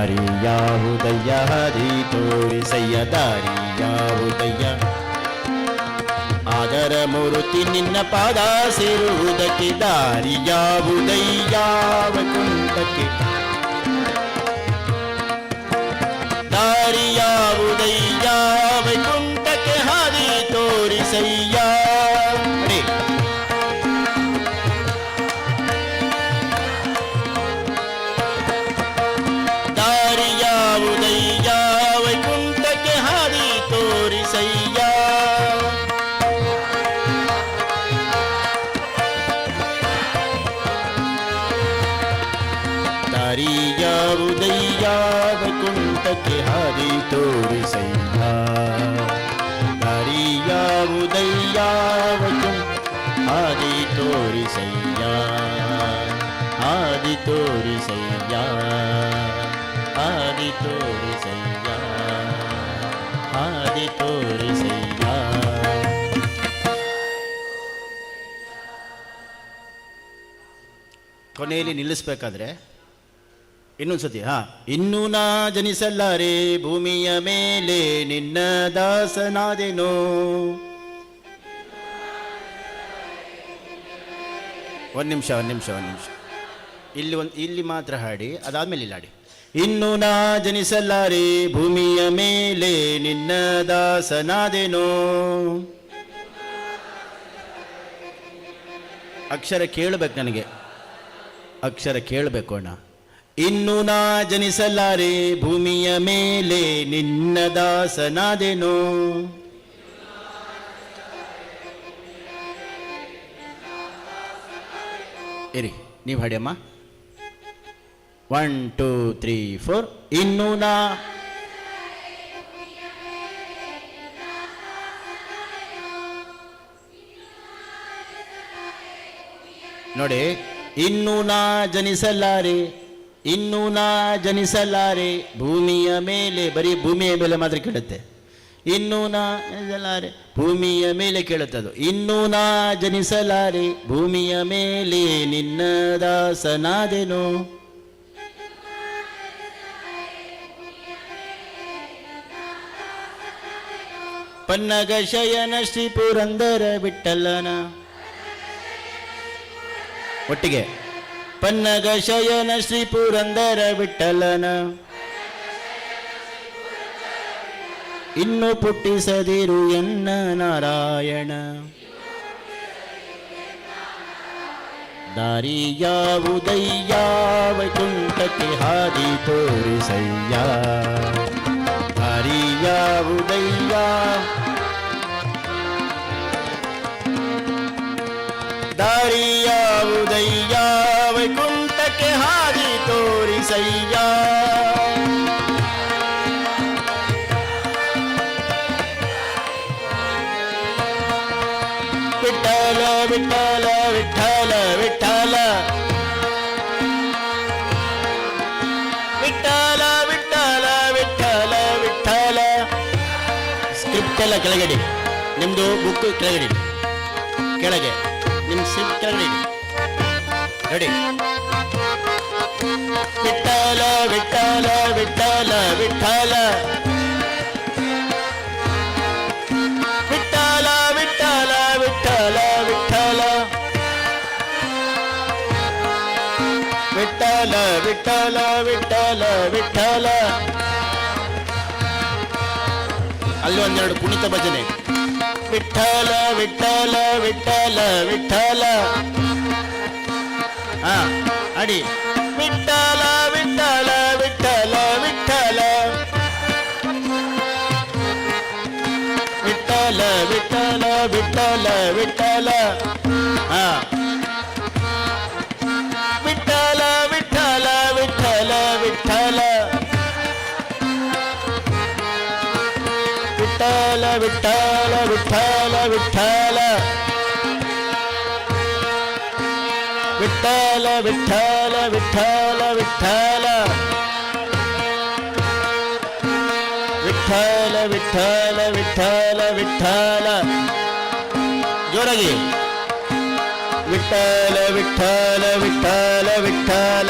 ದಾರಿ ಯಾವುದಯ್ಯ ಹರಿ ತೋರಿಸಯ್ಯ ದಾರಿ ಯಾವುದಯ್ಯ ಆದರ ಮೂರುತಿ ನಿನ್ನ ಪಾದ ಸೇರುವುದಕ್ಕೆ ದಾರಿ ಯಾವುದಯ್ಯ ವೈಕುಂಠಕ್ಕೆ ದಾರಿ ಯಾವುದಯ್ಯ ವೈಕುಂಠಕ್ಕೆ ಹಾದಿ ತೋರಿಸಯ್ಯ ದಾರಿ ಯಾವುದಯ್ಯ ವೈಕುಂಠಕ್ಕೆ ಹಾದಿ ತೋರಿಸಯ್ಯ ದಾರಿ ಯಾವುದಯ್ಯ ವೈಕುಂಠಕ್ಕೆ ಹಾದಿ ತೋರಿಸಯ್ಯ ದಾರಿ ಯಾವುದಯ್ಯ ವೈಕುಂಠ ಹಾದಿ ತೋರಿಸಯ್ಯ ಹಾದಿ ತೋರಿಸಯ್ಯ ಹಾದಿ ತೋರಿಸಯ್ಯ ಹಾದಿ ತೋರಿಸಯ್ಯ. ಕೊನೆಯಲ್ಲಿ ನಿಲ್ಲಿಸ್ಬೇಕಾದ್ರೆ ಇನ್ನೊಂದ್ಸತಿ ಇನ್ನೂ ನಾ ಜನಿಸಲಾರೆ ಭೂಮಿಯ ಮೇಲೆ ನಿನ್ನ ದಾಸನಾದೆನೋ. ಒಂದು ನಿಮಿಷ ಇಲ್ಲಿ ಮಾತ್ರ ಹಾಡಿ, ಅದಾದ್ಮೇಲೆ ಇಲ್ಲಿ ಹಾಡಿ. ಇನ್ನೂ ನಾ ಜನಿಸಲಾರೆ ಭೂಮಿಯ ಮೇಲೆ ನಿನ್ನ ದಾಸನಾದೆನೋ. ಅಕ್ಷರ ಕೇಳಬೇಕು, ನನಗೆ ಅಕ್ಷರ ಕೇಳಬೇಕು ಅಣ್ಣ. ಇನ್ನು ನಾ ಜನಿಸಲಾರೆ ಭೂಮಿಯ ಮೇಲೆ ನಿನ್ನ ದಾಸನಾದೆನೋ. ಇರಿ, ನೀವು ಹಾಡಿಯಮ್ಮ. 1 2 3 4. ಇನ್ನು ನಾ ನೋಡಿ, ಇನ್ನು ನಾ ಜನಿಸಲಾರೆ, ಇನ್ನು ನಾ ಜನಿಸಲಾರೆ ಭೂಮಿಯ ಮೇಲೆ, ಬರೀ ಭೂಮಿಯ ಮೇಲೆ ಮಾತ್ರ ಕೇಳುತ್ತೆ. ಇನ್ನು ನಾ ಜನಿಸಲಾರೆ ಭೂಮಿಯ ಮೇಲೆ ಕೇಳುತ್ತದು. ಇನ್ನು ನಾ ಜನಿಸಲಾರೆ ಭೂಮಿಯ ಮೇಲೆ ನಿನ್ನ ದಾಸನಾದೆನೋ. ಪನ್ನಗ ಶಯನ ಶ್ರೀ ಪುರಂದರ ವಿಠಲನ, ಒಟ್ಟಿಗೆ ಪನ್ನಗ ಶಯನ ಶ್ರೀ ಪುರಂದರ ವಿಠಲನ, ಇನ್ನು ಪುಟ್ಟಿಸದಿರು ಎನ್ನ ನಾರಾಯಣ. ದಾರಿ ಯಾವುದಯ್ಯ ವೈಕುಂಠಕ್ಕೆ ಹಾದಿ ತೋರಿಸಯ್ಯ. ದಾರಿ ಯಾವುದಯ್ಯ, ದಾರಿ ಯಾವುದಯ್ಯ ವೈಕುಂಠಕ್ಕೆ ಹಾದಿ ತೋರಿಸಯ್ಯ. ವಿಠಲ ವಿಠಲ ವಿಠಲ ವಿಠಲ ವಿಠಲ ವಿಠಲ ವಿಠಲ ವಿಠಲ. ಸ್ಕ್ರಿಪ್ಟ್ ಎಲ್ಲ ಕೆಳಗಡೆ, ನಿಮ್ದು ಬುಕ್ ಕೆಳಗಡೆ, ಕೆಳಗೆ ನಿಮ್ಮ ಸ್ಕ್ರಿಪ್ಟ್ ಕೆಳಗಡೆ ರೆಡಿ. ವಿಠಲ ವಿಠಲ ವಿಠಲ ವಿಠಲ ವಿಠಲ ವಿಠಲ ವಿಠಲ ವಿಠಲ ವಿಠಲ ವಿಠಲ ವಿಠಲ ವಿಠಲ. ಅಲ್ಲಿ ಒಂದೆರಡು ಕುಣಿತ ಭಜನೆ. ವಿಠಲ ವಿಠಲ ವಿಠಲ ವಿಠಲ. ಅಡಿ. ವಿಠಲ ವಿಠಲ ವಿಠಲ ವಿಠಲ ವಿಠಲ ವಿಠಲ ವಿಠಲ ವಿಠಲ. ವಿಠಲ ವಿಠಲ ವಿಠಲ ವಿಠಲ ವಿಠಲ ವಿಠಲ ವಿಠಲ ವಿಠಲ ವಿಠಲ ವಿಠಲ ವಿಠಲ ವಿಠಲ ವಿಠಲ ವಿಠಲ ವಿಠಲ ವಿಠಲ. ಜೋರಾಗಿ. ವಿಠಲ ವಿಠಲ ವಿಠಲ ವಿಠಲ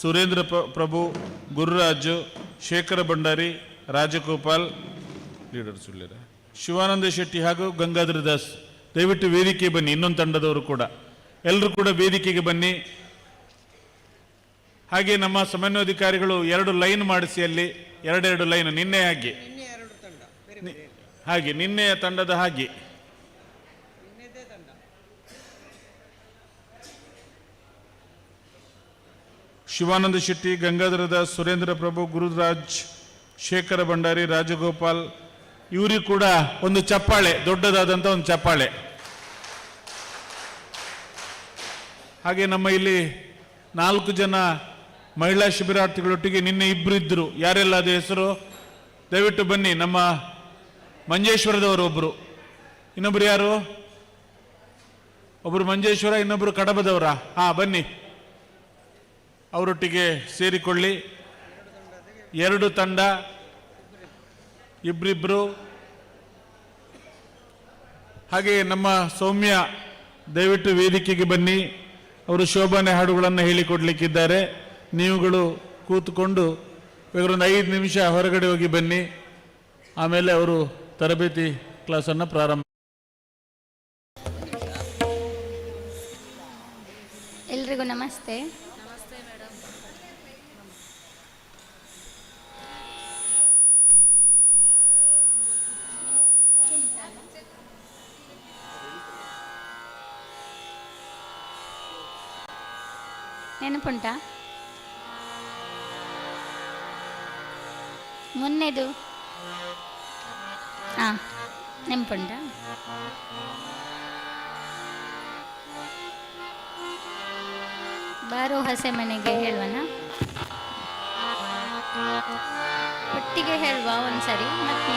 ಸುರೇಂದ್ರ ಪ್ರಭು, ಗುರುರಾಜು, ಶೇಖರ ಭಂಡಾರಿ, ರಾಜಗೋಪಾಲ್, ಲೀಡರ್ಸ್ ಶಿವಾನಂದ ಶೆಟ್ಟಿ ಹಾಗೂ ಗಂಗಾಧರ ದಾಸ್ ದಯವಿಟ್ಟು ವೇದಿಕೆ ಬನ್ನಿ. ಇನ್ನೊಂದು ತಂಡದವರು ಕೂಡ ಎಲ್ಲರೂ ಕೂಡ ವೇದಿಕೆಗೆ ಬನ್ನಿ. ಹಾಗೆ ನಮ್ಮ ಸಮನ್ವಯಾಧಿಕಾರಿಗಳು 2 ಲೈನ್ ಮಾಡಿಸಿ, ಅಲ್ಲಿ 2 ಲೈನ್ ನಿನ್ನೆ ಹಾಗೆ ನಿನ್ನೆಯ ತಂಡದ ಹಾಗೆ ಶಿವಾನಂದ ಶೆಟ್ಟಿ, ಗಂಗಾಧರ ದಾಸ್, ಸುರೇಂದ್ರ ಪ್ರಭು, ಗುರುರಾಜ್, ಶೇಖರ ಭಂಡಾರಿ, ರಾಜಗೋಪಾಲ್ ಇವರಿಗೂ ಕೂಡ ಒಂದು ಚಪ್ಪಾಳೆ, ದೊಡ್ಡದಾದಂಥ ಒಂದು ಚಪ್ಪಾಳೆ. ಹಾಗೆ ನಮ್ಮ ಇಲ್ಲಿ 4 ಜನ ಮಹಿಳಾ ಶಿಬಿರಾರ್ಥಿಗಳೊಟ್ಟಿಗೆ ನಿನ್ನೆ 2 ಇದ್ದರು. ಯಾರೆಲ್ಲ ಅದು ಹೆಸರು ದಯವಿಟ್ಟು ಬನ್ನಿ. ನಮ್ಮ ಮಂಜೇಶ್ವರದವರು ಒಬ್ಬರು, ಇನ್ನೊಬ್ರು ಯಾರು? ಒಬ್ಬರು ಮಂಜೇಶ್ವರ, ಇನ್ನೊಬ್ಬರು ಕಡಬದವರ. ಬನ್ನಿ, ಅವರೊಟ್ಟಿಗೆ ಸೇರಿಕೊಳ್ಳಿ. 2 ತಂಡ, ಇಬ್ಬರಿಬ್ಬರು. ಹಾಗೆ ನಮ್ಮ ಸೌಮ್ಯ ದಯವಿಟ್ಟು ವೇದಿಕೆಗೆ ಬನ್ನಿ. ಅವರು ಶೋಭಾನೆ ಹಾಡುಗಳನ್ನು ಹೇಳಿಕೊಡ್ಲಿಕ್ಕಿದ್ದಾರೆ. ನೀವುಗಳು ಕೂತ್ಕೊಂಡು ಒಂದು 5 ನಿಮಿಷ ಹೊರಗಡೆ ಹೋಗಿ ಬನ್ನಿ. ಆಮೇಲೆ ಅವರು ತರಬೇತಿ ಕ್ಲಾಸನ್ನು ಪ್ರಾರಂಭ. ಎಲ್ರಿಗೂ ನಮಸ್ತೆ. ನೆನಪುಂಟಾ ಮೊನ್ನೆದು? ನೆನಪುಂಟಾ? ಬಾರೋ ಹಸೆ ಮನೆಗೆ ಹೇಳುವನಾ? ಒಟ್ಟಿಗೆ ಹೇಳುವ ಒಂದ್ಸರಿ. ಮತ್ತೆ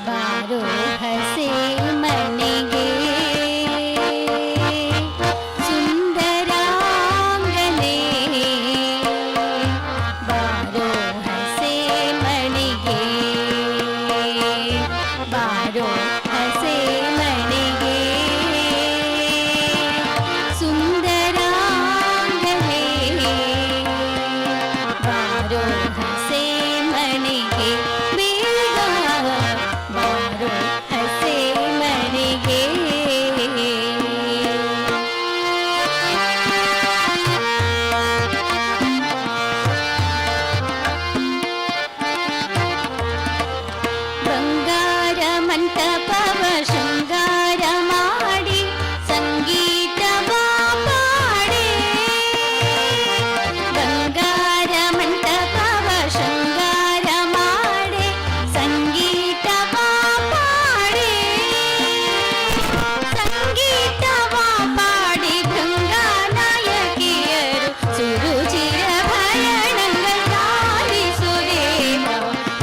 ಬಾರೋ ಹಸೆ ಮನೆಗೆ ಸುಂದರಾಂಗನೆ, ಬಾರೋ ಹಸೆ ಮನೆಗೆ, ಬಾರೋ ಹಸೆ ಮನೆಗೆ ಸುಂದರಾಂಗನೆ, ಬಾರೋ ಹಸೆ ಮನೆಗೆ ಬೇಗ ಬಾರೋ ಹಸೆ ಮನೆಗೆ. ಬಂಗಾರ ಮಂಟಪವ ಶೃಂಗಾರ ಮಾಡಿ ಸಂಗೀತವ ಪಾಡೆ, ಬಂಗಾರ ಮಂಟಪವ ಶೃಂಗಾರ ಮಾಡಿ ಸಂಗೀತವ ಪಾಡೆ, ಸಂಗೀತವ ಪಾಡಿ ಗಂಗಾನಾಯಕಿಯರು ಸುರುಚಿರ ಭಯಣಂಗಾಲಿಸುದೇವ,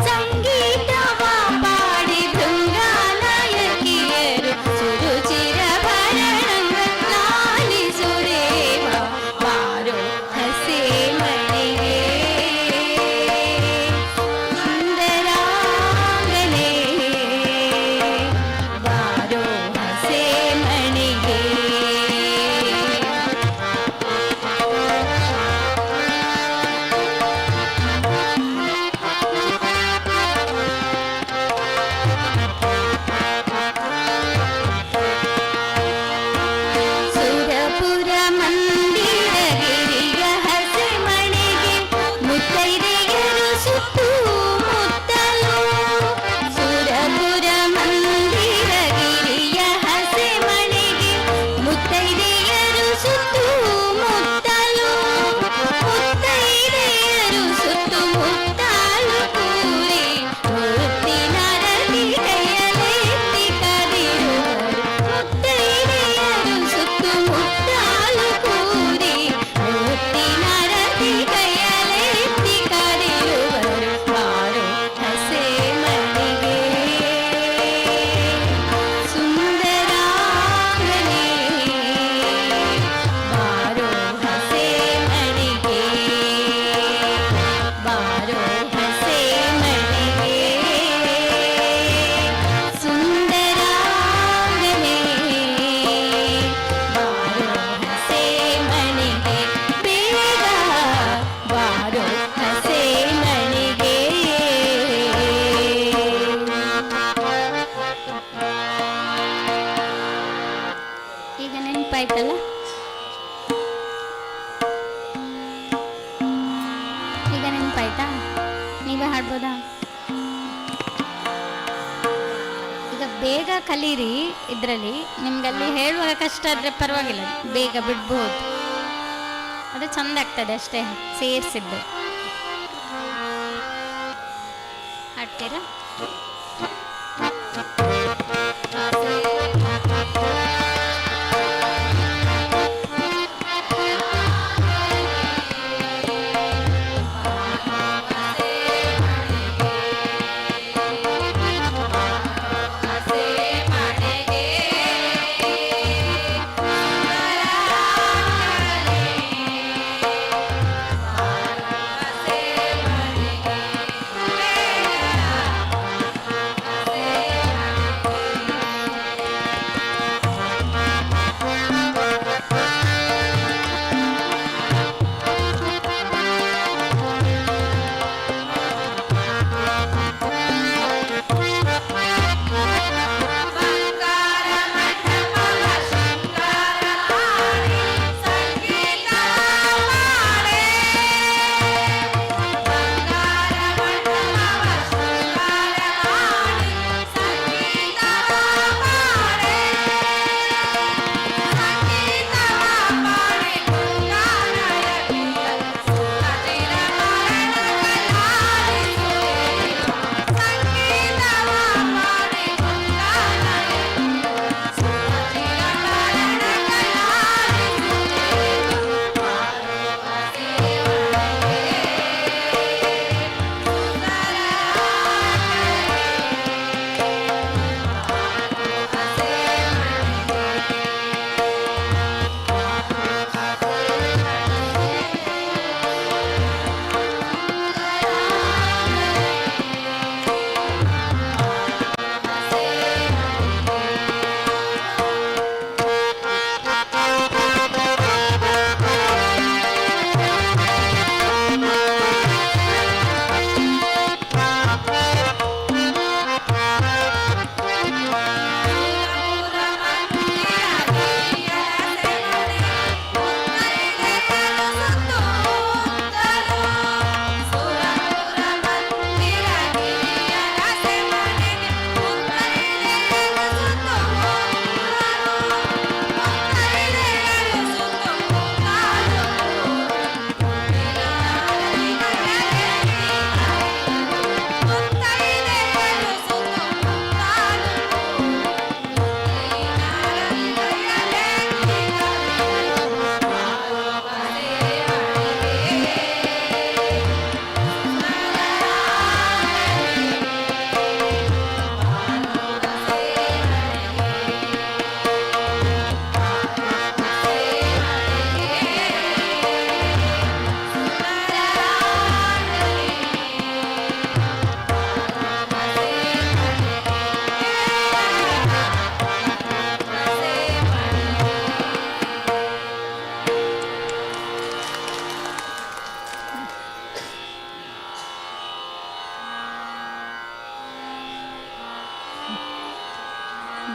ಸಂಗೀತವ ಪಾಡಿ ಗಂಗಾನಾಯಕಿಯರು ನೆನಪಾಯ್ತಲ್ಲ? ಈಗ ನೆನಪಾಯ್ತಾ? ನೀವೇ ಹಾಡ್ಬೋದಾ? ಈಗ ಬೇಗ ಕಲೀರಿ. ಇದರಲ್ಲಿ ನಿಮ್ಗಲ್ಲಿ ಹೇಳುವಾಗ ಕಷ್ಟ ಆದರೆ ಪರವಾಗಿಲ್ಲ, ಬೇಗ ಬಿಡ್ಬೋದು. ಅದು ಚಂದ ಆಗ್ತದೆ ಅಷ್ಟೇ, ಸೇರಿಸಿದ್ದು. ಹಾಡ್ತೀರಾ?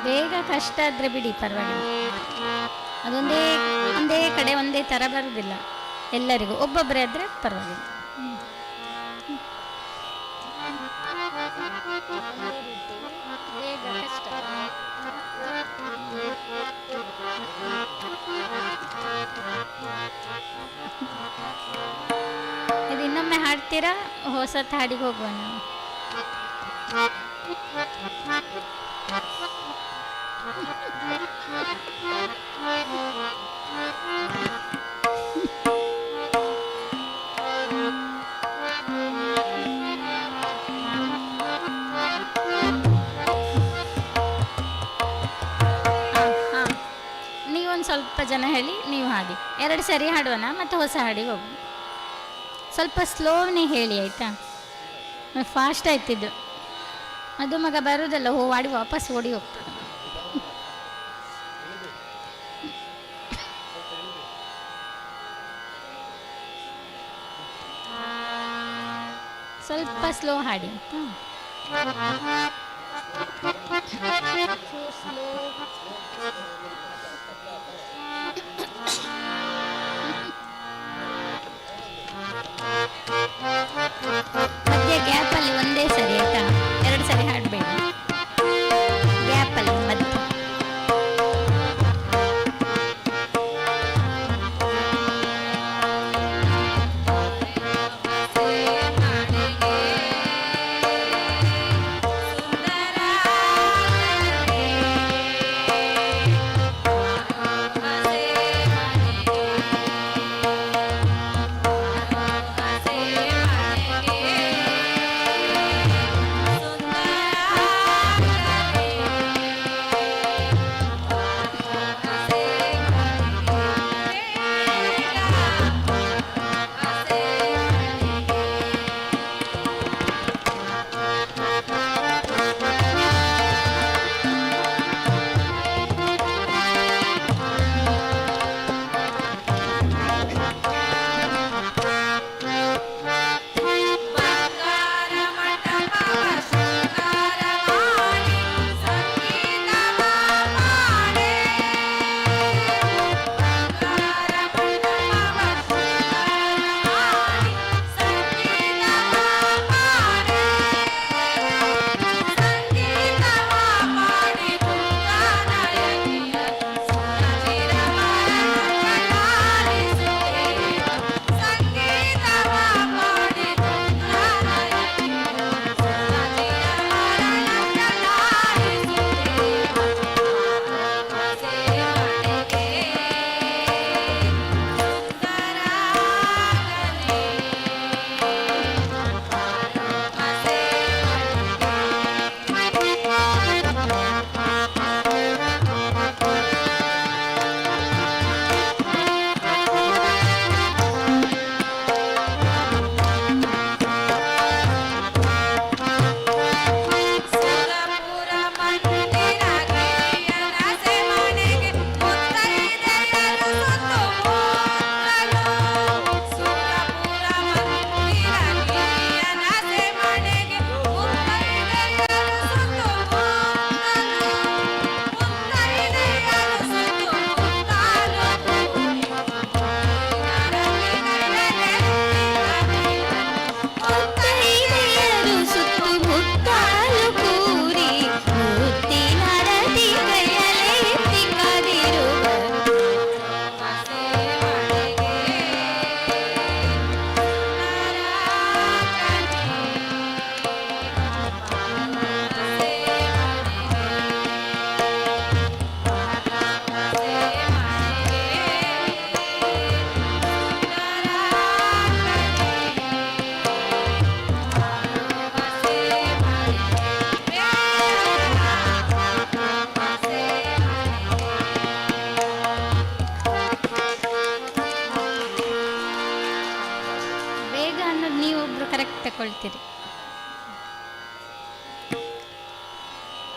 ಬೇಗ ಕಷ್ಟ ಆದರೆ ಬಿಡಿ, ಪರವಾಗಿಲ್ಲ. ಅದೊಂದೇ ಒಂದೇ ಕಡೆ ಒಂದೇ ಥರ ಬರುವುದಿಲ್ಲ ಎಲ್ಲರಿಗೂ, ಒಬ್ಬೊಬ್ಬರೇ ಆದರೆ ಪರವಾಗಿಲ್ಲ. ಬೇಗ ಕಷ್ಟ. ಇದು ಇನ್ನೊಮ್ಮೆ ಹಾಡ್ತೀರಾ? ಹೊಸತ ಹಾಡಿಗೆ ಹೋಗುವ ನಾವು. ನೀವೊಂದು ಸ್ವಲ್ಪ ಜನ ಹೇಳಿ, ನೀವು ಹಾಡಿ. 2 ಸರಿ ಹಾಡುವನ, ಮತ್ತು ಹೊಸ ಹಾಡಿಗೆ ಹೋಗು. ಸ್ವಲ್ಪ ಸ್ಲೋನೇ ಹೇಳಿ ಆಯಿತಾ? ಫಾಸ್ಟ್ ಆಯ್ತಿದ್ದು ಅದು ಮಗ ಬರುವುದಲ್ಲ, ಹಾಡಿ ವಾಪಸ್ ಓಡಿ ಹೋಗ್ತದೆ. ಸ್ವಲ್ಪ ಸ್ಲೋ ಹಾಡಿ ಆಯಿತಾ? ಸ್ಲೋ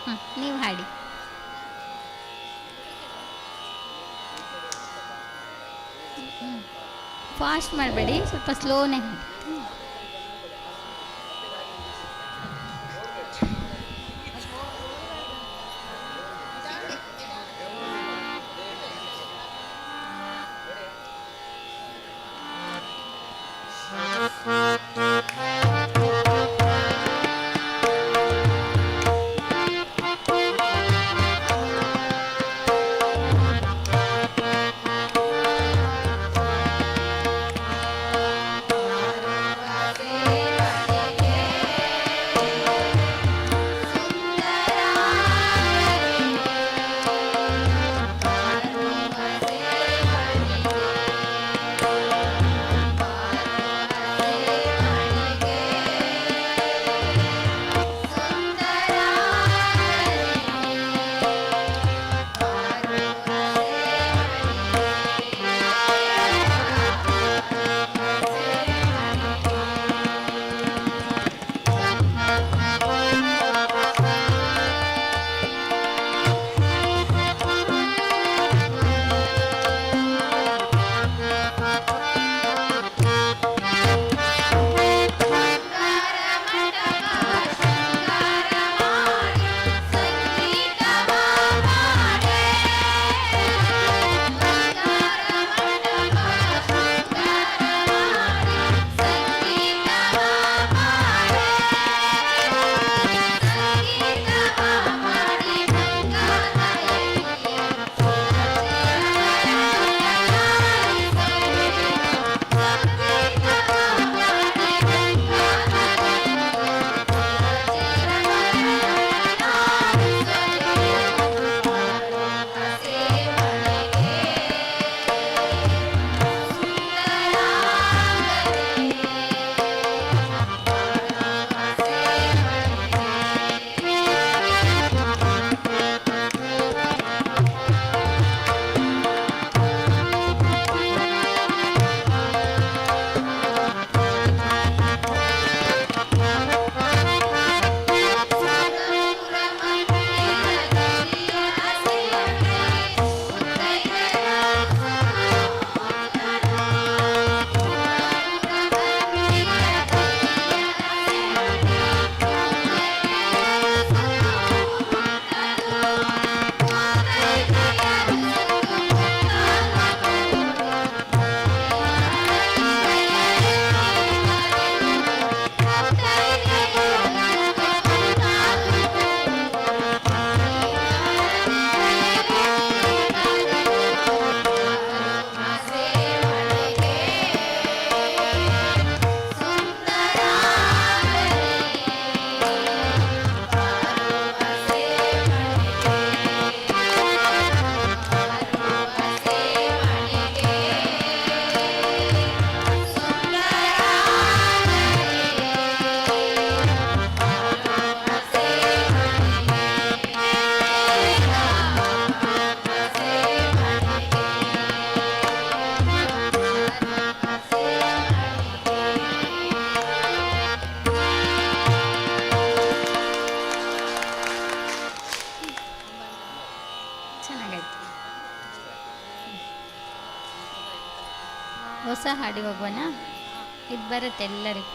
ಹಾಂ, ನೀವು ಹಾಡಿ. ಫಾಸ್ಟ್ ಮಾಡಬೇಡಿ, ಸ್ವಲ್ಪ ಸ್ಲೋನೇ ಹಾಡಿ. ಹೊಸ ಹಾಡಿಗೆ ಹೋಗೋಣ. ಇದು ಬರುತ್ತೆ ಎಲ್ಲರಿಗೂ.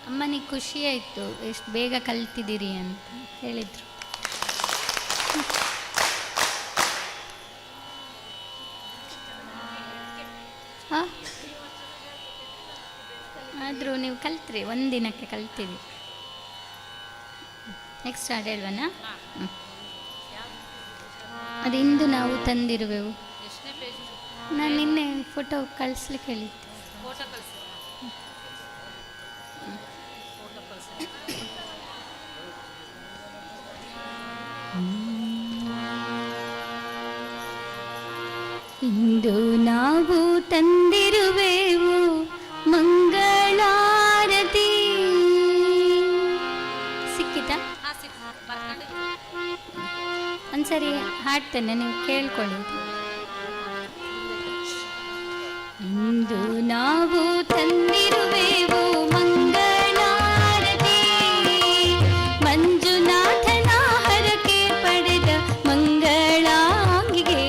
ಅಮ್ಮನಿಗೆ ಖುಷಿ ಆಯಿತು, ಎಷ್ಟು ಬೇಗ ಕಲ್ತಿದ್ದೀರಿ ಅಂತ ಹೇಳಿದರು. ಹಾಂ, ಆದರೂ ನೀವು ಕಲ್ತ್ರಿ, ಒಂದಿನಕ್ಕೆ ಕಲ್ತೀವಿ. ನೆಕ್ಸ್ಟ್ ಹಾಡು ಹೇಳುವನ? ಅದು ಇಂದು ನಾವು ತಂದಿರುವೆವು. ನಾನು ನಿನ್ನೆ ಫೋಟೋ ಕಳಿಸ್ಲಿಕ್ಕೆ ಹೇಳಿದ್ದೆ. ಇಂದು ನಾವು ತಂದಿರುವೆವು ಮಂಗಳಾರತಿ. ಸಿಕ್ಕಿತಾ? ಒಂದ್ಸರಿ ಹಾಡ್ತೇನೆ, ನೀವು ಕೇಳ್ಕೊಳ್ಳಿ. ಇಂದು ನಾವು ತಂದಿರುವೆವು ಮಂಗಳಾರತಿ, ಮಂಜುನಾಥನ ಹರಕೆ ಪಡೆದ ಮಂಗಳಾಂಗಿಗೆ.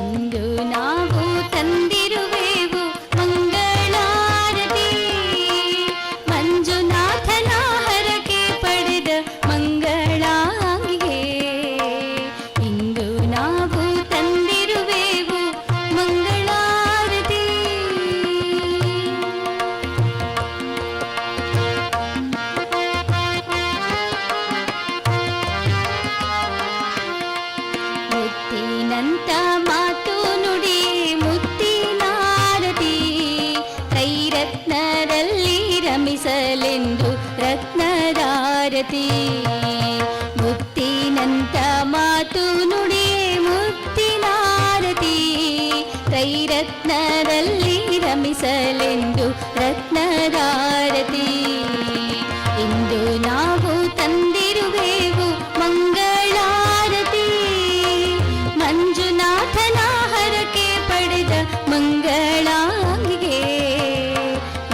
ಇಂದು ನಾವು ತಂದಿರುವೆವು ಮಂಗಳಾರತಿ, ಮಂಜುನಾಥನ ಹರಕೆ ಪಡೆದ ಮಂಗಳಾಂಗಿಗೆ. ಇಂದು ನಾವು ತಂದಿರುವೆವು ಮಂಗಳಾರತಿ. ಮುತ್ತಿನಂತ ಮಾತು ನುಡಿ ಮುತ್ತಿನಾರತಿ, ತ್ರೈರತ್ನರಲ್ಲಿ ರಮಿಸಲೆಂದು ರತ್ನದಾರತಿ. ಮುತ್ತಿನಂತ ಮಾತು ನುಡಿ ಮುತ್ತಿನಾರತಿ, ತ್ರೈರತ್ನರಲ್ಲಿ ರಮಿಸಲೆಂದು ರತ್ನದಾರತಿ. ಇಂದು ನಾವು ತಂದಿರುವೆವು ಮಂಗಳಾರತಿ, ಮಂಜುನಾಥನ ಹರಕೆ ಪಡೆದ ಮಂಗಳಾಂಗಿಗೆ.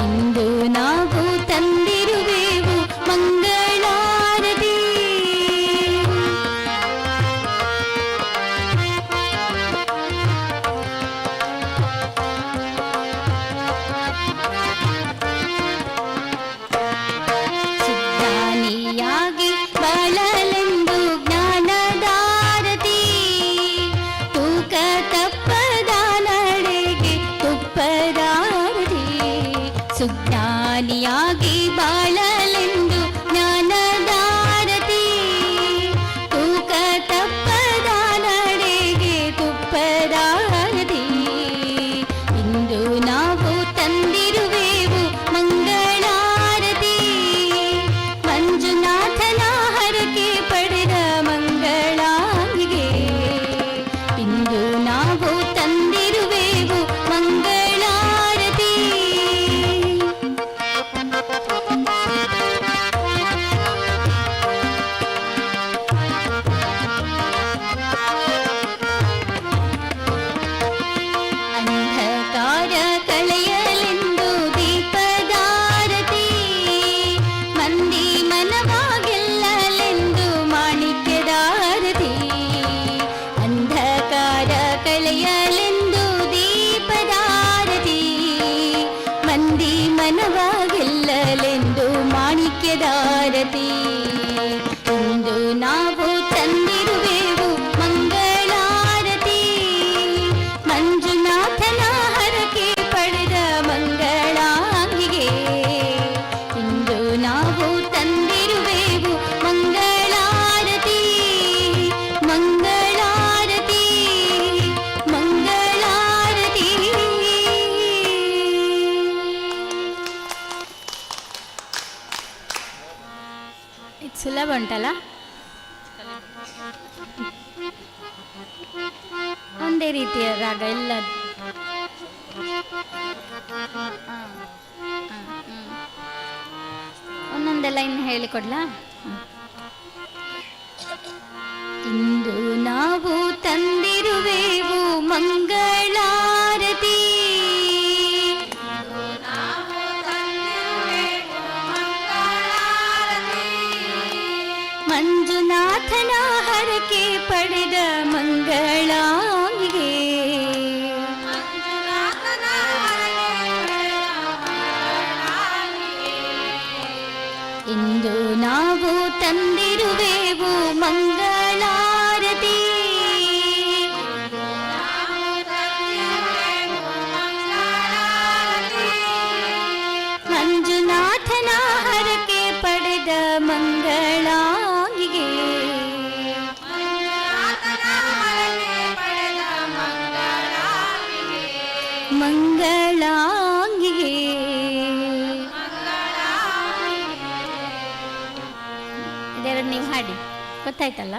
ಇಂದು ನಾವು ತಂದಿರುವೆವು ಮಂಗಳಾರತಿ. ಸುಜ್ಞಾನಿಯಾಗಿ ಬಾಳಲೆಂದು ಜ್ಞಾನದಾರತಿ, ತೂಕ ತಪ್ಪದ ನಡೆಗೆ ತುಪ್ಪದಾರತಿ. ಸುಜ್ಞಾನಿಯಾಗಿ ಬಾಳಲೆಂದು ಜ್ಞಾನದಾರತಿ, ತೂಕ ತಪ್ಪದ ನಡೆಗೆ ತುಪ್ಪದಾರತಿ. ಇಂದು ನಾವು ತಂದಿರುವೆವು ಮಂಗಳಾರತಿ, ಮಂಜುನಾಥನ ಹರಕೆ ಪಡೆದ ಮಂಗಳಾಂಗಿಗೆ. ಇಂದು ನಾವು ತಂದಿರುವೆವು ಮಂಗಳಾರತಿ. ಅಂಧಕಾರ ಕಳೆಯಲೆಂದು ದೀಪದಾರತಿ, ಮಂದಿ ಮನವಾಗೆಲ್ಲಲೆಂದು ಮಾಣಿಕ್ಯದಾರತಿ. ಅಂಧಕಾರ ಕಳೆಯಲೆಂದು ದೀಪದಾರತಿ, ಮಂದಿ ಮನವಾಗೆಲ್ಲಲೆಂದು ಮಾಣಿಕ್ಯದಾರತಿ. ಇಂದು ನಾವು ತಂದಿರುವೆವು ಮಂಗಳಾರತಿ, ಮಂಜುನಾಥನ ಹರಕೆ ಪಡೆದ ಮಂಗಳಾಂಗಿಗೆ. ಇಂದು ನಾವು ತಂದಿರುವೆವು ಮಂಗಳಾರತಿ, ಮಂಗಳಾರತಿ, ಮಂಗಳಾರತಿ. ಇದು ಸುಲಭ ಉಂಟಲ್ಲ? ಒಂದೇ ರೀತಿಯ ರಾಗ ಎಲ್ಲ. ಒಂದೊಂದೇ ಲೈನ್ ಹೇಳಿಕೊಡ್ಲಾ? ಇಂದು ನಾವು ತಂದಿರುವೆವು ಮಂಗಳಾರತಿ, ಮಂಜುನಾಥನ ಹರಕೆ ಪಡೆದ ಮಂಗಳಾಂಗಿಗೆ. ಇಂದು ನಾವು ತಂದಿರುವೆವು ಮಂಗಳಾರತಿ. ಮಂಜುನಾಥನ ಹರಕೆ ಪಡೆದ ಮಂಗಳಾಂಗಿಗೆ, ಮಂಗಳಾಂಗಿಗೆ ಇದೆರಡು ನೀವು ಹಾಡಿ, ಗೊತ್ತಾಯ್ತಲ್ಲ?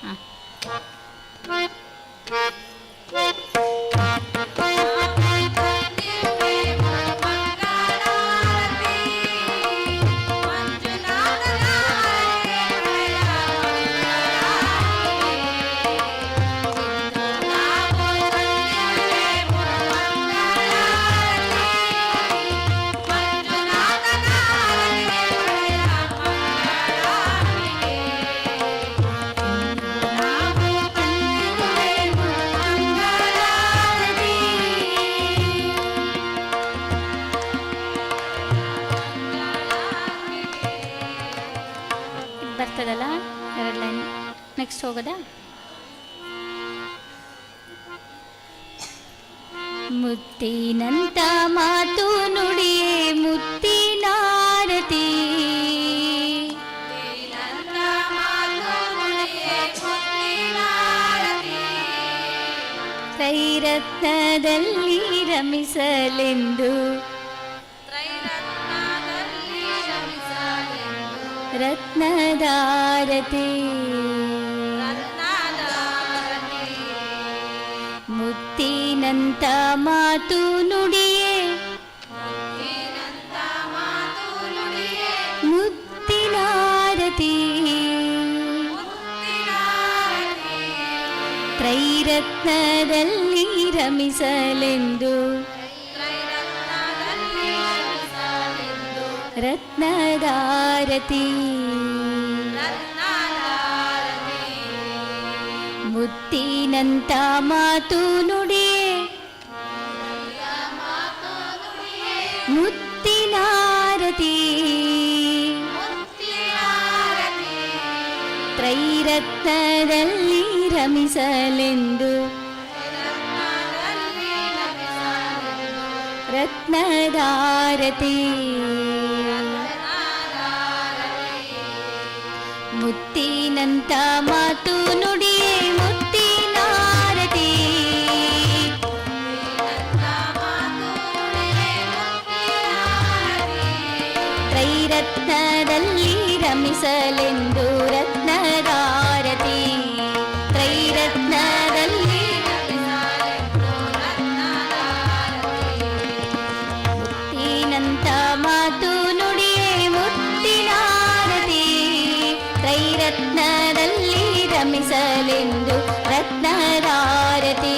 ಹಾಂ. ಬರ್ತದಲ್ಲ ಎರಡು ಲೈನ್. ನೆಕ್ಸ್ಟ್ ಹೋಗೋದಾ? ಮುತ್ತಿನಂತ ಮಾತು ನುಡಿಯೇ ಮುತ್ತಿನಾರತಿ, ತ್ರೈರತ್ನದಲ್ಲಿ ರಮಿಸಲೆಂದು ರತ್ನದಾರತಿ, ಮುತ್ತಿನಂತ ಮಾತು ನುಡಿಯೇ ಮುತ್ತಿನಾರತಿ, ತ್ರೈರತ್ನದಲ್ಲಿ ರಮಿಸಲೆಂದು ರತ್ನದಾರತಿ, ಮುತ್ತಿನಂತ ಮಾತು ನುಡಿಯೇ ಮುತ್ತಿನಾರತಿ, ತ್ರೈರತ್ನದಲ್ಲಿ ರಮಿಸಲೆಂದು ರತ್ನದಾರತಿ, ಮುತ್ತಿನಂತ ಮಾತು ನುಡಿಯೇ ಮುತ್ತಿನಾರತಿ, ತ್ರೈರತ್ನದಲ್ಲಿ ರಮಿಸಲೆಂದು ರತ್ನದಾರತಿ, ತ್ರೈರತ್ನದಲ್ಲಿ ಮುತ್ತಿನಂತ ಮಾತು ನುಡಿಯೇ ಮುತ್ತಿನಾರತಿ, ತ್ರೈರತ್ನದಲ್ಲಿ ರಮಿಸಲೆಂದು ರತ್ನದಾರತಿ.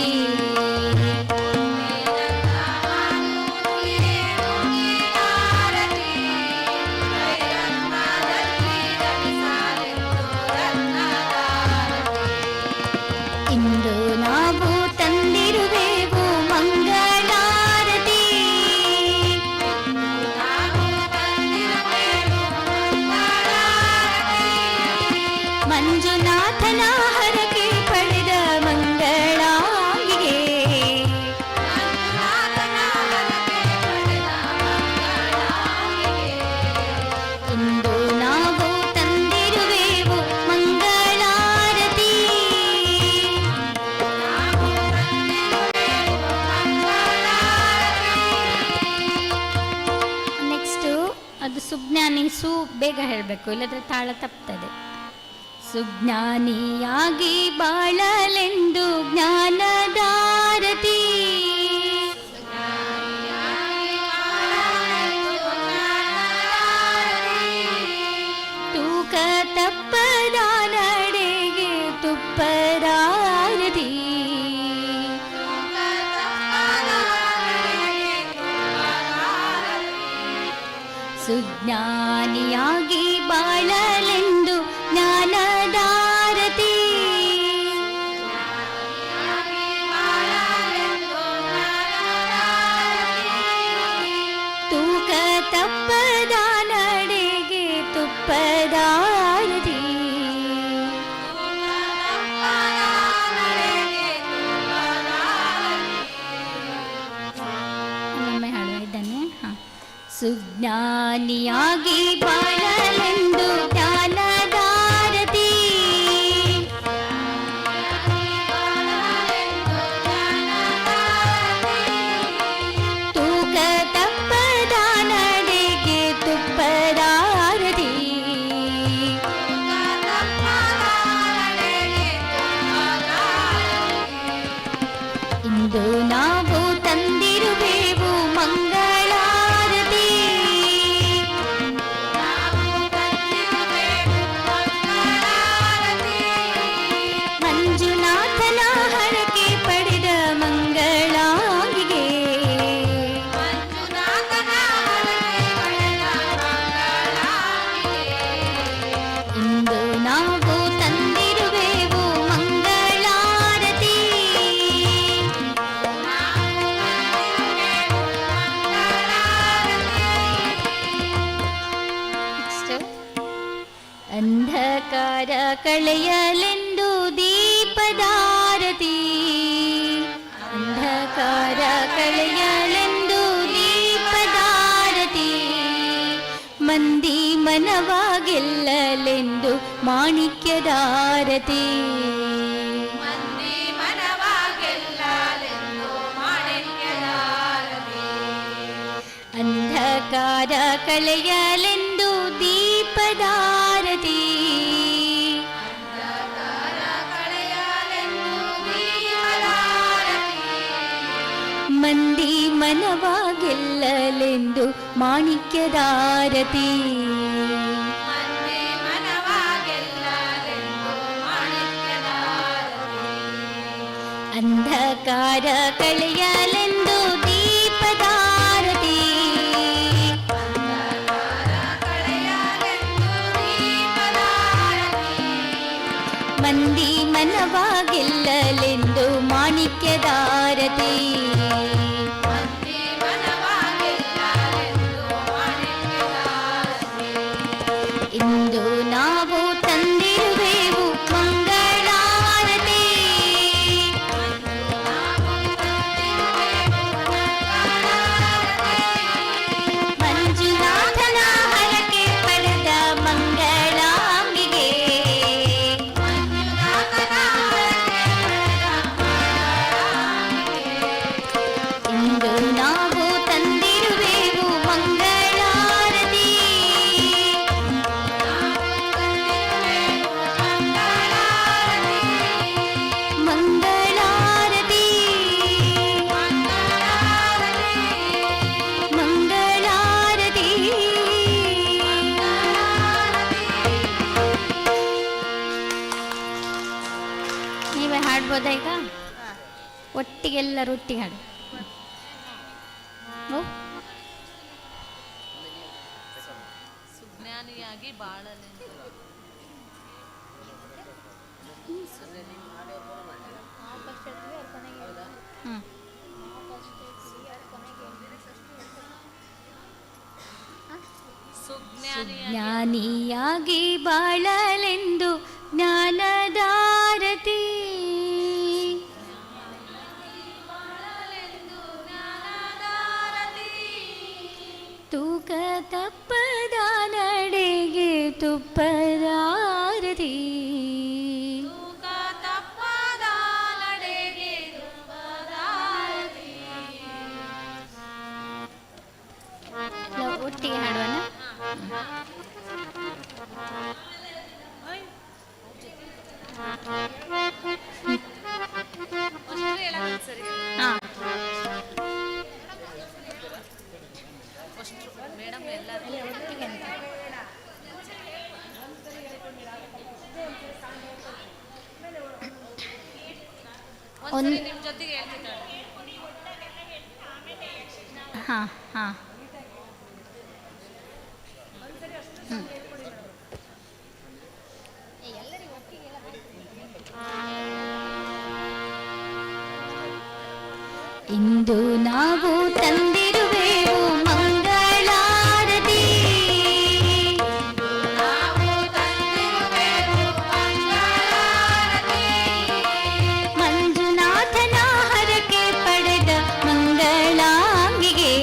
ಇಂದು ನಾವು ತಂದಿರುವೆವು ಮಂಗಳಾರತಿ, ಮಂಜುನಾಥನ ಹರಕೆ ಪಡೆದ ಮಂಗಳಾಂಗಿಗೆ, ಇಂದು ನಾವು ತಂದಿರುವೆವು ಮಂಗಳಾರತಿ. ನೆಕ್ಸ್ಟು ಅದು ಸುಜ್ಞಾನಿ ಸು ಬೇಗ ಹೇಳಬೇಕು, ಇಲ್ಲದ್ರೆ ತಾಳ ತಪ್ತದೆ. ಸುಜ್ಞಾನಿಯಾಗಿ ಬಾಳಲೆಂದು ಜ್ಞಾನದಾರತಿ, ತೂಕ ತಪ್ಪದ ನಡೆಗೆ ತುಪ್ಪದಾರತಿ, ಸುಜ್ಞಾನಿಯಾಗಿ ಬಾಳಲೆಂದು ಜ್ಞಾನದಾರತಿ, ತೂಕ ತಪ್ಪದ ನಡೆಗೆ ತುಪ್ಪ ಹಾಡಿದ್ದಾನೆ. ಹಾಂ. ಸುಜ್ಞಾನಿಯಾಗಿ ಬಾಳಲೆಂದು ಜ್ಞಾನದಾರತಿ, ತೂಕ ತಪ್ಪದ ನಡೆಗೆ ತುಪ್ಪದಾರತಿ, ಇಂದು ನಾವು ತಂದಿರುವೆವು ಮಂಗಳಾರತಿ, ಮಂಜುನಾಥನ ಹರಕೆ ಪಡೆದ ಮಂಗಳಾಂಗಿಗೆ, ಇಂದು ನಾವು ತಂದಿರುವೆವು ಮಂಗಳಾರತಿ. ಅಂಧಕಾರ ಕಳೆಯಲೆಂದು ದೀಪದಾರತಿ, ಅಂಧಕಾರ ಕಳೆಯಲೆಂದು ದೀಪದಾರತಿ, ಮಂದಿ ಮನವಾಗೆಲ್ಲಲೆಂದು ಮಾಣಿಕ್ಯದಾರತಿ, ಅಂಧಕಾರ ಕಳೆಯಲೆಂದು ದೀಪದಾರತಿ, ಮಂದಿ ಮನವಾಗೆಲ್ಲಲೆಂದು ಮಾಣಿಕ್ಯದಾರತಿ, ಅಂಧಕಾರ ಕಳೆಯಲೆಂದು ದೀಪದಾರತಿ, ಮಂದಿ ಮನವಾಗೆಲ್ಲಲೆಂದು ಮಾಣಿಕ್ಯದಾರತಿ, ಇಂದು ನಾವು ತಂದಿರುವೆವು ಮಂಗಳಾರತಿ, ಮಂಜುನಾಥನ ಹರಕೆ ಪಡೆದ ಮಂಗಳಾಂಬಿಗೆ, ಇಂದು ನಾವು ತಂದಿರುವೆವು ಮಂಗಳಾರತಿ, ಮಂಗಳಾರತಿ, ಮಂಗಳಾರತಿ. ನೀವೇ ಹಾಡ್ಬೋದಾ ಈಗ? ಒಟ್ಟಿಗೆ ಎಲ್ಲರೂ ಒಟ್ಟಿಗೆ ಹಾಡು. ಓ, ಸುಜ್ಞಾನಿಯಾಗಿ ಬಾಳಲೆಂದು. ಹ್ಮ್. ಜ್ಞಾನಿಯಾಗಿ ಬಾಳಲೆಂದು ಜ್ಞಾನದಾರತಿ, ತೂಕ ತಪ್ಪದ ನಡೆಗೆ ತುಪ್ಪದಾರತಿ, ಒಟ್ಟಿಗೆ ಹಾಡುವನ. ಹಾಂ. ಮೇಡಮ್ ಎಲ್ಲ ಒಟ್ಟಿಗೆ ಅಂತ. ಒಂದ್ಸರಿ ನಿಮ್ಮ ಜೊತೆಗೆ ಹೇಳ್ತಿದ್ದಾಳೆ. ಹಾಂ ಹಾಂ. ಇಂದು ನಾವು ತಂದಿರುವೆವು ಮಂಗಳಾರತಿ, ಮಂಜುನಾಥನ ಹರಕೆ ಪಡೆದ ಮಂಗಳಾಂಗಿಗೆ,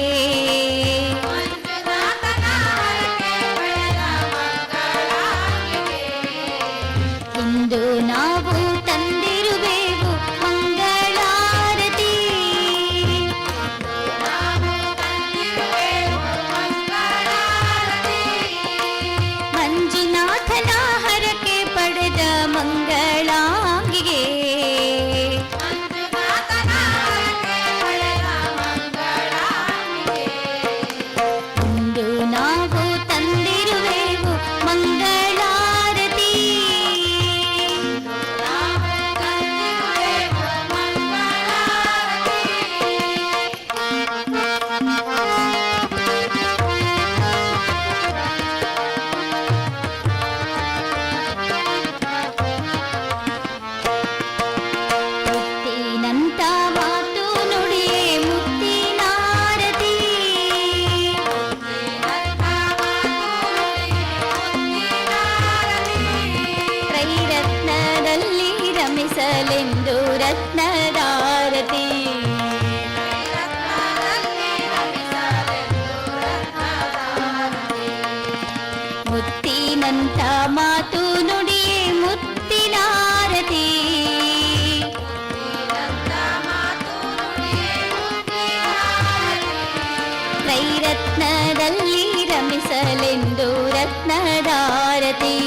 ತ್ರೈರತ್ನದಲ್ಲಿ ರಮಿಸಲೆಂದು ರತ್ನದಾರತಿ.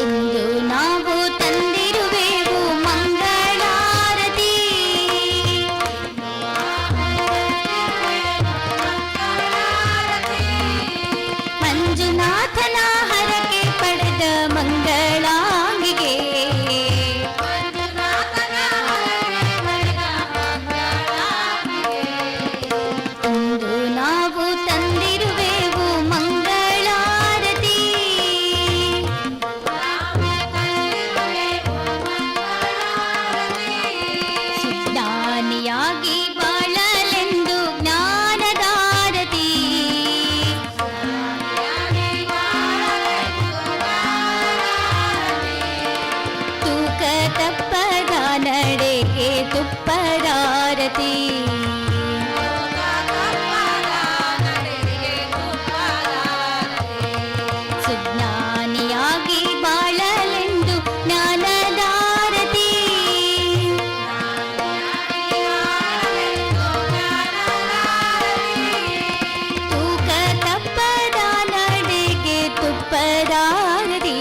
ಇಂದು ನಾವು ತಂದಿರುವೆವು ಮಂಗಳಾರತಿ. ಮಂಜುನಾಥನ ಹರಕೆ ಪಡೆದ ಮಂಗಳಾಂಗಿಗೆ ಇಂದು ನಾವು ತಂದಿರುವೆವು ಮಂಗಳಾರತಿ. ಸುಜ್ಞಾನಿಯಾಗಿ ಬಾಳಲೆಂದು ಜ್ಞಾನದಾರತಿ. ತೂಕ ತಪ್ಪದ ನಡೆಗೆ ತುಪ್ಪದಾರತಿ. ಸುಜ್ಞಾನಿಯಾಗಿ ಬಾಳಲೆಂದು ಜ್ಞಾನದಾರತಿ. ತೂಕ ತಪ್ಪದ ನಡೆಗೆ ತುಪ್ಪದಾರತಿ.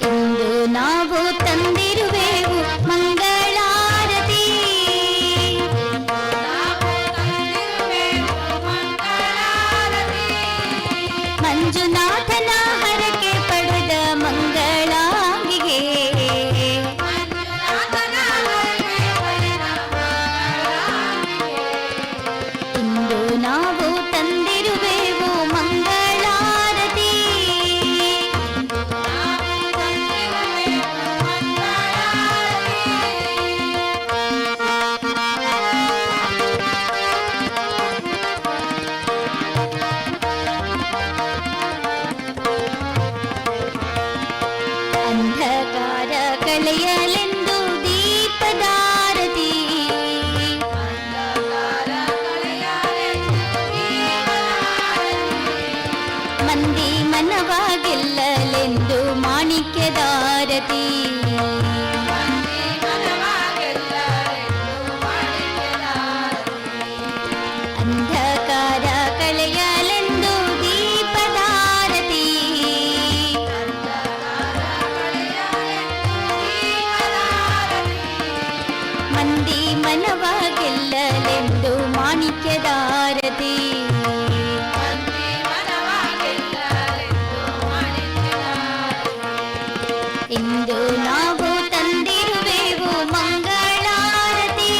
ಇಂದು ನಾವು ತಂದಿರುವೆವು ಮಂಗಳಾರತಿ. ಮಂಜುನಾಥನ ಹರಕೆ ಪಡೆದ ಮಂಗಳಾಂಗಿಗೆ ಇಂದು ನಾವು ತಂದಿರುವೆವು ಮಂಗಳಾರತಿ. ಅಂಧಕಾರ ಕಳೆಯಲೆಂದು ದೀಪದಾರತಿ. ಮಂದಿ ಮನವಾಗಿಲ್ಲಲೆಂದು ಮಾಣಿಕ್ಯದಾರತಿ. ಅಂಧಕಾರ ಕಳೆಯಲೆಂದು ದೀಪದಾರತಿ. ಮಂದಿ ಮನವಾಗಿಲ್ಲಲೆಂದು ಮಾಣಿಕ್ಯದಾರತಿ. ಇಂದು ನಾವು ತಂದಿರುವೆವು ಮಂಗಳಾರತಿ.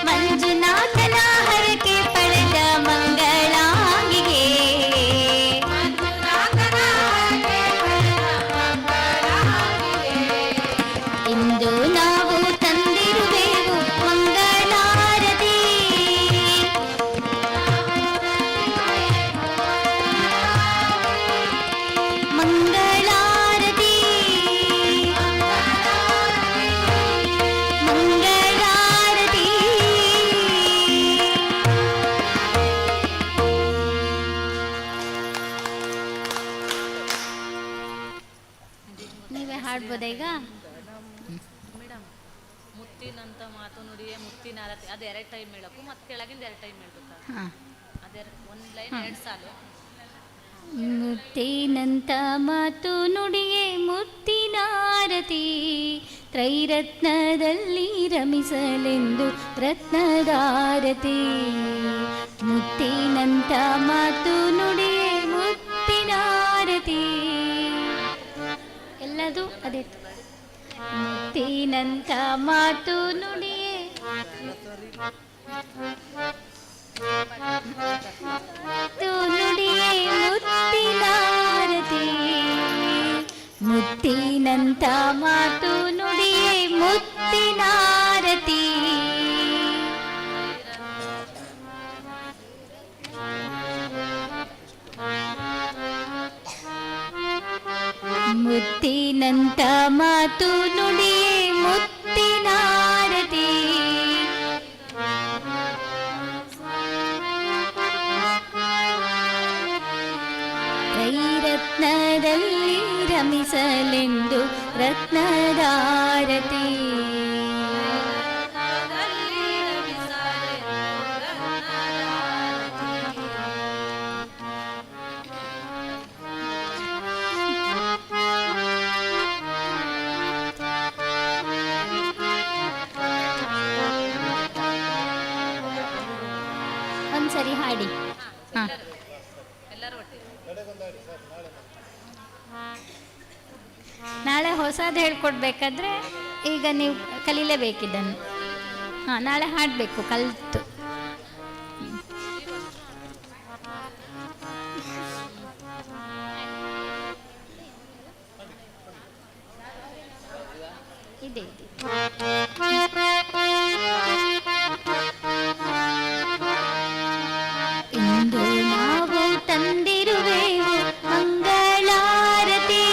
ಮಂಜುನಾಥನ ಹರಕೆ ಪಡೆದ ಮಂಗಳಾಂಗಿಗೆ ಇಂದು ನಾವು ತಂದಿರುವೆವು ಮಂಗಳಾರತಿ. ಮಂಗಳಾರತಿ ಮಂಗಳಾರತಿ. ನೀವೇ ಹಾಡ್ಬೋದಾ ಈಗ? ಮೇಡಮ್ ಮುತ್ತಿನಂತ ಮಾತು ನುಡಿಯೇ ಮುತ್ತಿನ ಆರತಿ ಅದು 2 ಟೈಮ್ ಹೇಳಬೇಕು ಮತ್ತೆ ಕೆಳಗಿಂದ 2 ಟೈಮ್ ಹೇಳ್ಬೇಕಾ? ಹಾಂ. ಅದೇ ಒಂದು ಲೈನ್ 2 ಸಾಲು. ಮುತ್ತಿನಂತ ಮಾತು ನುಡಿಯೇ ಮುತ್ತಿನಾರತಿ. ತ್ರೈರತ್ನದಲ್ಲಿ ರಮಿಸಲೆಂದು ರತ್ನದಾರತಿ. ಮುತ್ತಿನಂತ ಮಾತು ನುಡಿಯೇ ಮುತ್ತಿನಾರತಿ. ಎಲ್ಲದು ಅದೇ ಮುತ್ತಿನಂತ ಮಾತು ನುಡಿಯೇ ನುಡಿಯೇ ಮುತ್ತಿನಾರತಿ. ಮುತ್ತಿನಂತ ಮಾತು ನುಡಿಯೇ ಮುತ್ತಿನಾರತಿ. ಮುತ್ತಿನಂತ ಮಾತು ನುಡಿಯೇ ಮುತ್ತಿನಾರತಿ. ರಮಿಸಲೆಂದು ರತ್ನದಾರತಿ. ಒಂದ್ಸರಿ ಹಾಡಿ. ಹಾಂ, ನಾಳೆ ಹೊಸದು ಹೇಳ್ಕೊಡ್ಬೇಕಾದ್ರೆ ಈಗ ನೀವು ಕಲೀಲೇಬೇಕಿದ್ದನ್ನು. ಹಾಂ, ನಾಳೆ ಹಾಡಬೇಕು ಕಲಿತು. ಇದೆ ಇಂದು ನಾವು ತಂದಿರುವೆವು ಮಂಗಳಾರತಿ.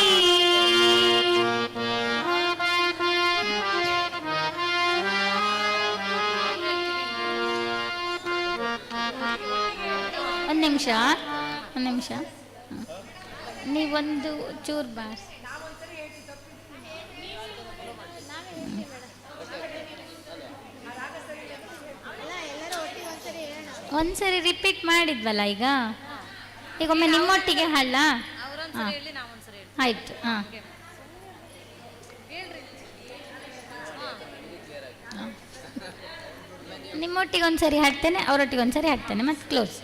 ಒಂದು ನಿಮಿಷ, ಒಂದು ನಿಮಿಷ, ನೀವೊಂದು ಚೂರು ಬಾರ್ಸಿ. ಒಂದ್ಸರಿ ರಿಪೀಟ್ ಮಾಡಿದ್ವಲ್ಲ ಈಗ ಒಮ್ಮೆ ನಿಮ್ಮೊಟ್ಟಿಗೆ ಹಾಳ. ಹಾಂ, ಆಯಿತು. ಹಾಂ, ನಿಮ್ಮೊಟ್ಟಿಗೆ ಒಂದ್ಸರಿ ಹಾಡ್ತೇನೆ, ಅವರೊಟ್ಟಿಗೆ ಒಂದ್ಸರಿ ಹಾಡ್ತೇನೆ, ಮತ್ತೆ ಕ್ಲೋಸ್.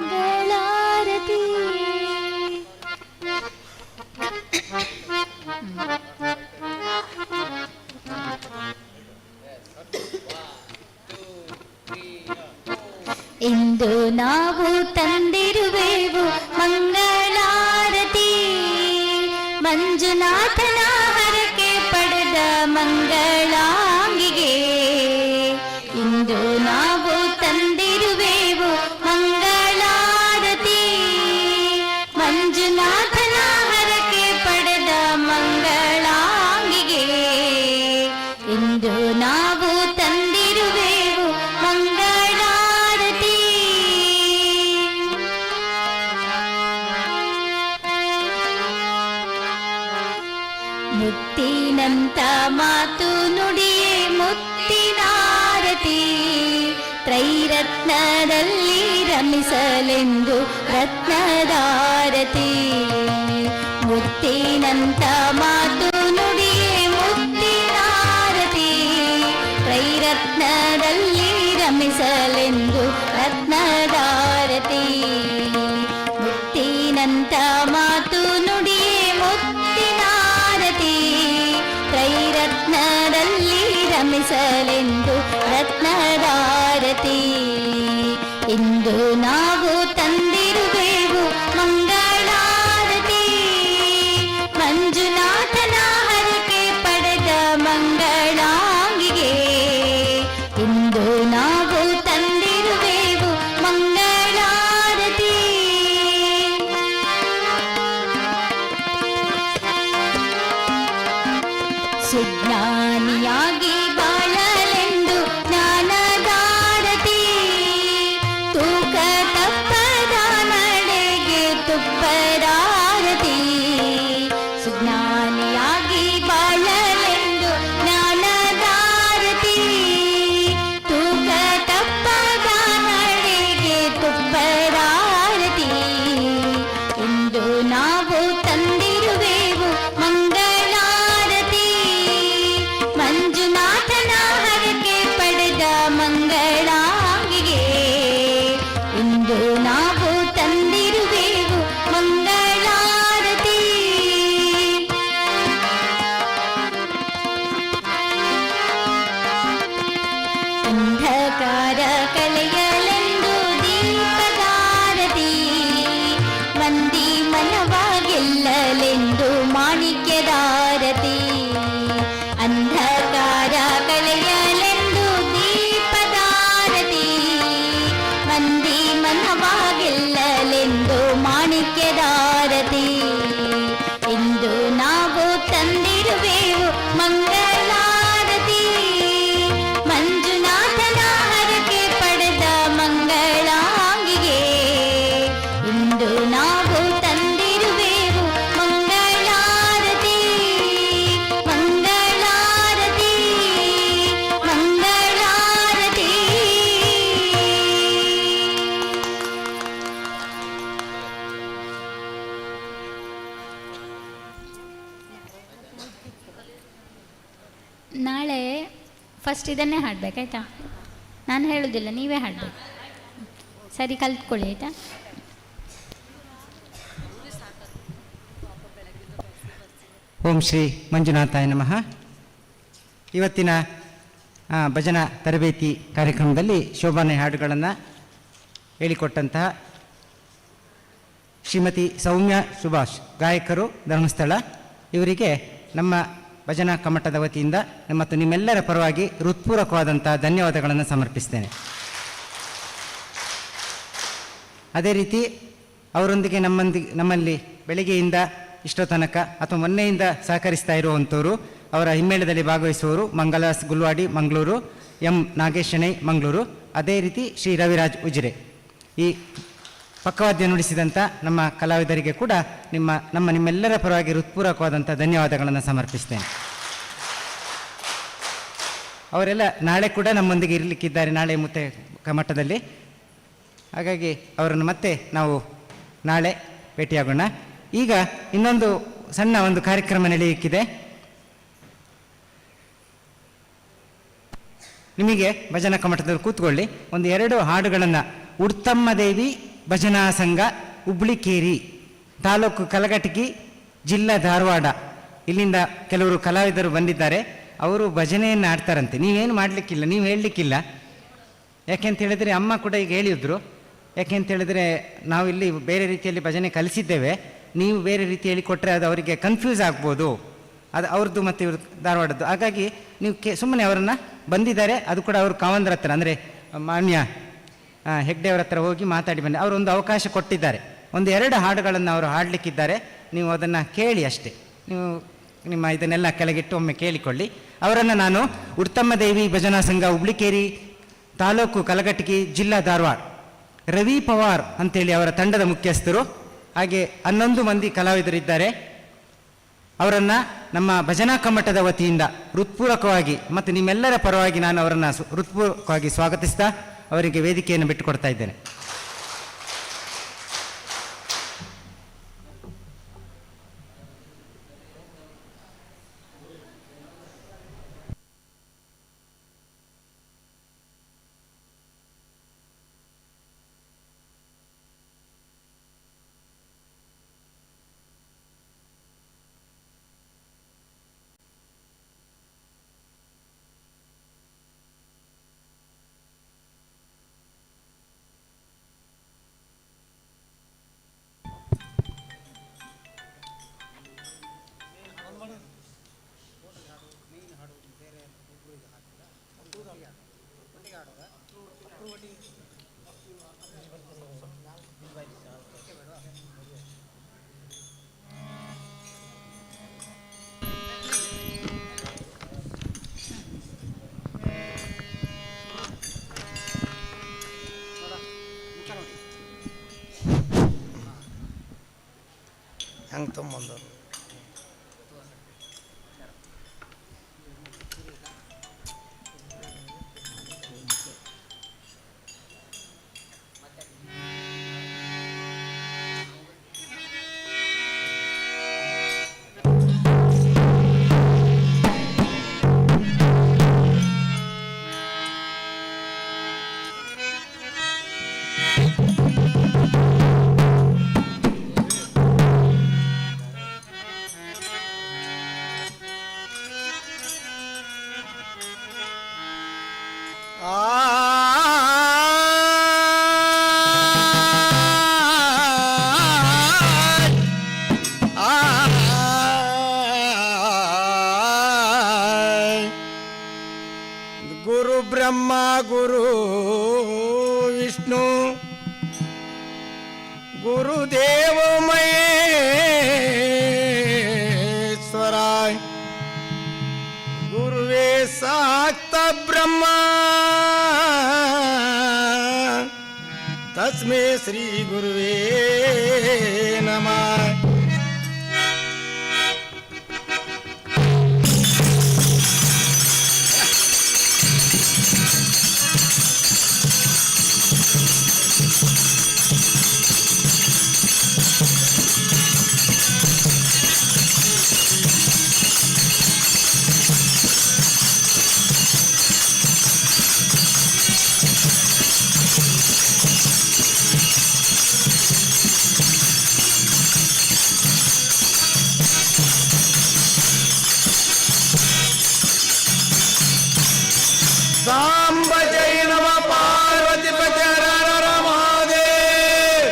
ಮಂಗಳಾರತಿ. ಇಂದು ನಾವು ತಂದಿರುವೆವು ಮಂಗಳಾರತಿ. ಮಂಜುನಾಥನ ಹರಕೆ ಪಡೆದ ಮಂಗಳಾಂಗಿಗೆ ಇಂದು ನಾವು ತಂದಿರುವೆವು ಮಂಗಳಾರತಿ. ಮಂಜುನಾಥನ ಹರಕೆ ಪಡೆದ ಮಂಗಳಾಂಗಿಗೆ ಇಂದು ನಾವು ತಂದಿರುವೆವು ಮಂಗಳಾರತಿ. ಮುತ್ತಿನಂತ ಮಾತು ನುಡಿಯೇ ಮುತ್ತಿನಾರತಿ. ತ್ರೈರತ್ನದಲ್ಲಿ ರಮಿಸಲೆಂದು ರತ್ನದಾರತಿ. ಮುತ್ತಿನಂತ ಮಾತು ನುಡಿಯೇ ಮುತ್ತಿನಾರತಿ. ತ್ರೈರತ್ನದಲ್ಲಿ ರಮಿಸಲೆಂದು ರತ್ನದಾರತಿ. ಮುತ್ತಿನಂತ ಮಾತು ನುಡಿಯೇ ಮುತ್ತಿನಾರತಿ. ತ್ರೈರತ್ನದಲ್ಲಿ ರಮಿಸಲೆಂದು ರತ್ನದಾರತಿ. ಇಂದು ನಾವು ತಂದಿರುವೆವು ಮಂಗಳಾರತಿ. ಮಂಜುನಾಥನ ಹರಕೆ ಪಡೆದ ಮಂಗಳಾಂಗಿಗೆ ಇಂದು ನಾವು ತಂದಿರುವೆವು ಮಂಗಳಾರತಿ. ಸುಜ್ಞಾನಿಯಾಗಿ ಬಾಳಲೆಂದು ಜ್ಞಾನದಾರತಿ. ತೂಕ ತಪ್ಪ ಫಸ್ಟ್ ಇದನ್ನೇ ಹಾಡಬೇಕಾಯ್ತಾ? ನಾನು ಹೇಳೋದಿಲ್ಲ, ನೀವೇ ಹಾಡಬೇಕು. ಸರಿ, ಕಲ್ತ್ಕೊಳ್ಳಿ ಆಯಿತಾ? ಓಂ ಶ್ರೀ ಮಂಜುನಾಥಾಯ ನಮಃ. ಇವತ್ತಿನ ಭಜನಾ ತರಬೇತಿ ಕಾರ್ಯಕ್ರಮದಲ್ಲಿ ಶೋಭಾನೆ ಹಾಡುಗಳನ್ನು ಹೇಳಿಕೊಟ್ಟಂತಹ ಶ್ರೀಮತಿ ಸೌಮ್ಯ ಸುಭಾಷ್, ಗಾಯಕರು, ಧರ್ಮಸ್ಥಳ, ಇವರಿಗೆ ನಮ್ಮ ಭಜನಾ ಕಮ್ಮಟದ ವತಿಯಿಂದ ಮತ್ತು ನಿಮ್ಮೆಲ್ಲರ ಪರವಾಗಿ ಹೃತ್ಪೂರ್ವಕವಾದಂಥ ಧನ್ಯವಾದಗಳನ್ನು ಸಮರ್ಪಿಸ್ತೇನೆ. ಅದೇ ರೀತಿ ಅವರೊಂದಿಗೆ ನಮ್ಮಲ್ಲಿ ಬೆಳಗ್ಗೆಯಿಂದ ಇಷ್ಟೋ ತನಕ ಅಥವಾ ಮೊನ್ನೆಯಿಂದ ಸಹಕರಿಸ್ತಾ ಇರುವಂಥವರು, ಅವರ ಹಿಮ್ಮೇಳದಲ್ಲಿ ಭಾಗವಹಿಸುವವರು ಮಂಗಲಾಸ್ ಗುಲ್ವಾಡಿ ಮಂಗಳೂರು, ಎಂ ನಾಗೇಶಣೈ ಮಂಗಳೂರು, ಅದೇ ರೀತಿ ಶ್ರೀ ರವಿರಾಜ್ ಉಜಿರೆ. ಈ ಪಕ್ಕವಾದ್ಯ ನುಡಿಸಿದಂಥ ನಮ್ಮ ಕಲಾವಿದರಿಗೆ ಕೂಡ ನಿಮ್ಮೆಲ್ಲರ ಪರವಾಗಿ ಹೃತ್ಪೂರ್ವಕವಾದಂಥ ಧನ್ಯವಾದಗಳನ್ನು ಸಮರ್ಪಿಸ್ತೇನೆ. ಅವರೆಲ್ಲ ನಾಳೆ ಕೂಡ ನಮ್ಮೊಂದಿಗೆ ಇರಲಿಕ್ಕಿದ್ದಾರೆ, ನಾಳೆ ಮುತ್ತೆ ಕಮ್ಮಟದಲ್ಲಿ. ಹಾಗಾಗಿ ಅವರನ್ನು ಮತ್ತೆ ನಾವು ನಾಳೆ ಭೇಟಿಯಾಗೋಣ. ಈಗ ಇನ್ನೊಂದು ಸಣ್ಣ ಒಂದು ಕಾರ್ಯಕ್ರಮ ನಡೆಯಲಿಕ್ಕಿದೆ. ನಿಮಗೆ ಭಜನಾ ಕಮ್ಮಟದಲ್ಲಿ ಕೂತ್ಕೊಳ್ಳಿ. ಒಂದು 2 ಹಾಡುಗಳನ್ನು ಉಡ್ತಮ್ಮ ದೇವಿ ಭಜನಾ ಸಂಘ, ಹುಬ್ಳಿಕೇರಿ ತಾಲೂಕು ಕಲಘಟಗಿ, ಜಿಲ್ಲಾ ಧಾರವಾಡ, ಇಲ್ಲಿಂದ ಕೆಲವರು ಕಲಾವಿದರು ಬಂದಿದ್ದಾರೆ. ಅವರು ಭಜನೆಯನ್ನು ಆಡ್ತಾರಂತೆ. ನೀವೇನು ಮಾಡಲಿಕ್ಕಿಲ್ಲ, ನೀವು ಹೇಳಲಿಕ್ಕಿಲ್ಲ. ಯಾಕೆಂತ ಹೇಳಿದರೆ ಅಮ್ಮ ಕೂಡ ಈಗ ಹೇಳಿದ್ರು. ಯಾಕೆಂತ ಹೇಳಿದರೆ ನಾವು ಇಲ್ಲಿ ಬೇರೆ ರೀತಿಯಲ್ಲಿ ಭಜನೆ ಕಲಿಸಿದ್ದೇವೆ, ನೀವು ಬೇರೆ ರೀತಿಯಲ್ಲಿ ಕೊಟ್ಟರೆ ಅದು ಅವರಿಗೆ ಕನ್ಫ್ಯೂಸ್ ಆಗ್ಬೋದು. ಅದು ಅವ್ರದ್ದು ಮತ್ತು ಇವ್ರ ಧಾರವಾಡದ್ದು. ಹಾಗಾಗಿ ನೀವು ಸುಮ್ಮನೆ ಅವರನ್ನು ಬಂದಿದ್ದಾರೆ, ಅದು ಕೂಡ ಅವರು ಕಾವಂದ್ರ ಹತ್ರ ಅಂದರೆ ಮಾನ್ಯ ಹೆಗ್ಡೆಯವರ ಹತ್ರ ಹೋಗಿ ಮಾತಾಡಿ ಬನ್ನಿ. ಅವರೊಂದು ಅವಕಾಶ ಕೊಟ್ಟಿದ್ದಾರೆ. ಒಂದು 2 ಹಾಡುಗಳನ್ನು ಅವರು ಹಾಡಲಿಕ್ಕಿದ್ದಾರೆ. ನೀವು ಅದನ್ನು ಕೇಳಿ ಅಷ್ಟೇ. ನೀವು ನಿಮ್ಮ ಇದನ್ನೆಲ್ಲ ಕೆಳಗಿಟ್ಟು ಒಮ್ಮೆ ಕೇಳಿಕೊಳ್ಳಿ. ಅವರನ್ನು ನಾನು ಉಡ್ತಮ್ಮ ದೇವಿ ಭಜನಾ ಸಂಘ, ಹುಬ್ಳಿಕೇರಿ ತಾಲೂಕು ಕಲಘಟಗಿ, ಜಿಲ್ಲಾ ಧಾರವಾಡ, ರವಿ ಪವಾರ್ ಅಂತೇಳಿ ಅವರ ತಂಡದ ಮುಖ್ಯಸ್ಥರು, ಹಾಗೆ 11 ಮಂದಿ ಕಲಾವಿದರಿದ್ದಾರೆ. ಅವರನ್ನು ನಮ್ಮ ಭಜನಾ ಕಮ್ಮಟದ ವತಿಯಿಂದ ಹೃತ್ಪೂರ್ವಕವಾಗಿ ಮತ್ತು ನಿಮ್ಮೆಲ್ಲರ ಪರವಾಗಿ ನಾನು ಅವರನ್ನು ಹೃತ್ಪೂರ್ವಕವಾಗಿ ಸ್ವಾಗತಿಸ್ತಾ ಅವರಿಗೆ ವೇದಿಕೆಯನ್ನು ಬಿಟ್ಟುಕೊಡ್ತಾ ಇದ್ದೇನೆ. ಹೆಂಗೆ ತೊಗೊಂಬಂದವರು ಗುರು ಬ್ರಹ್ಮ ಗುರು ವಿಷ್ಣು ಗುರುದೇವ ಮಹೇಶ್ವರ ಗುರುವೇ ಸಾಕ್ತ ಬ್ರಹ್ಮ ತಸ್ಮೈ ಶ್ರೀ ಗುರುವೇ ನಮಃ. ಸಾಂಬ ಜೈ ನಮ ಪಾರ್ವತಿ ಪತಿ ಹರ ಹರ ಮಹಾದೇವ್.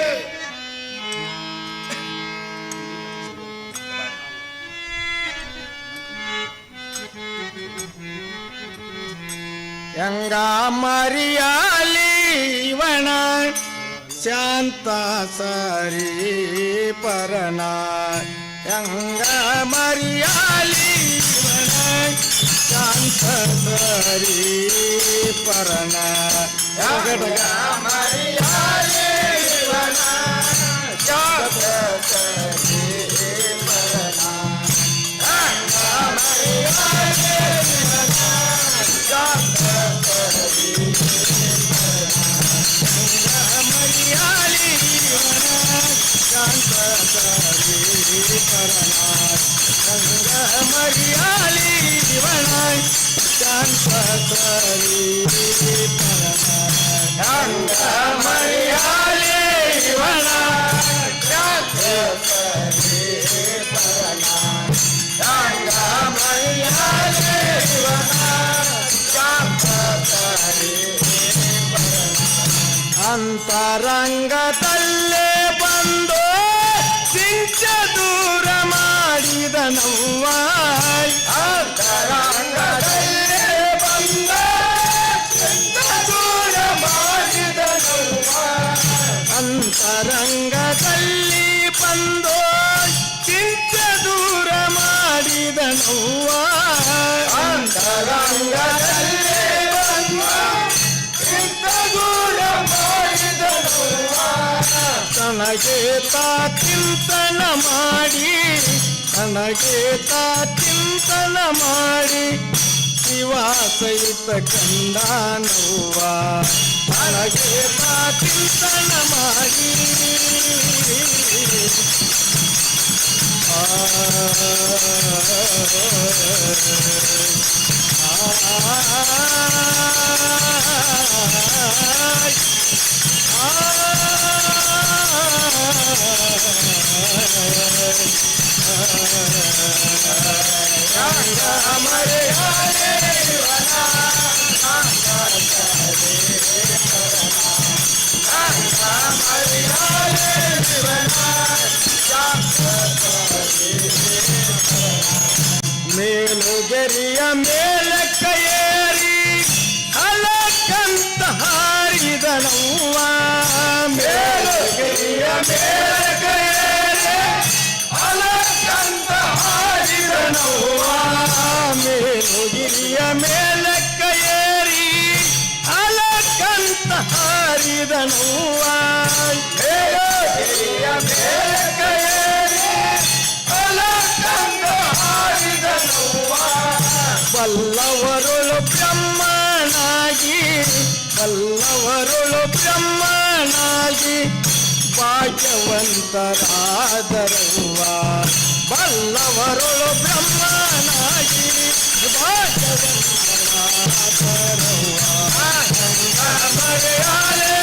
ಯಂಗ ಮರಿಯಾಲಿ ಇವಣ ಶಾಂತ ಸರಿ ಪರನ ಯಂಗ ಮರಿಯಾಲಿ ಇವಣ ಶಾಂತ ಸರಿ ಪರನ ಯಂಗ ಮರಿಯಾಲಿ ಇವಣ ಶಾಂತ ಸರಿ ಪರನ ಯಂಗ ಮರಿಯಾಲಿ ಇವಣ ಶಾಂತ ಸರಿ ಮರಿಯಾಲಿ ಶಾಂತ ಸರಿ ಪರನ ಗಂಗ ಮರಿಯಾಲಿ ಇವನ ಶಾಂತ ಸರಿ ಪರನ ಗಂಗ ಮರಿಯಾಲಿ ಇವನ ಶಾಂತ ಸರಿ ಪರನ ಗಂಗ ಮರಿಯಾಲಿ ಇವನ ಶಾಂತ ಸರಿ ಅಂತರಂಗದಲ್ಲೇ ಬಂದು ಸಿಂಚ ದೂರ ಮಾಡಿದ ನವ್ವ ಅಂತರಂಗದಲ್ಲೇ ಬಂದು ಸಿಂಚ ದೂರ ಮಾಡಿದ ನವ್ವ ಅಂತರಂಗದಲ್ಲಿ ಬಂದು ಸಿಂಚ ದೂರ ಮಾಡಿದ ನವ್ವ ಅಂತರಂಗದಲ್ಲೇ ಬಂದು ತನಗೆ ತಾ ಚಿಂತನ ಮಾಡಿ ತನಗೆ ತಾ ಚಿಂತನ ಮಾಡಿ ಶಿವ ಸಹಿತ ಕಂಡ ನೋವ ತನಗೆ ತಾ ಚಿಂತನ ಮಾಡಿ ಮೇಲುಗೆರಿಯ ಮೇಲಕ್ಕ ಏರಿ ಹಲಕಂತ ಹಾರಿದ ನವ್ವ ಮೇಲುಗೆರಿಯ ಮೇಲಕ್ಕ ಏರಿ ಹಲಕಂತ ಹಾರಿದ ನವ್ವ ಮೇಲುಗಿರಿಯ ಮೇಲಕ್ಕ ಏರಿ ಹಲಕಂತ ಹಾರಿದ ನವ್ವ ಮೇಲುಗಿರಿಯ ಮೇಲಕ್ಕ ಏರಿ ಹಲಕಂತ ಹಾರಿದ ನವ್ವ ಬಲ್ಲವರುಳು ಬ್ರಹ್ಮನಾಗಿ ಬಲ್ಲವರುಳು ಬ್ರಹ್ಮನಾಗಿ ಭಾಗ್ಯವಂತರಾದರವ್ವ ಬಲ್ಲವರುಳು ಬ್ರಹ್ಮನಾಗಿ ಭಾಗ್ಯವಂತರಾದರವ್ವ ಮರೆಯಾಲೆ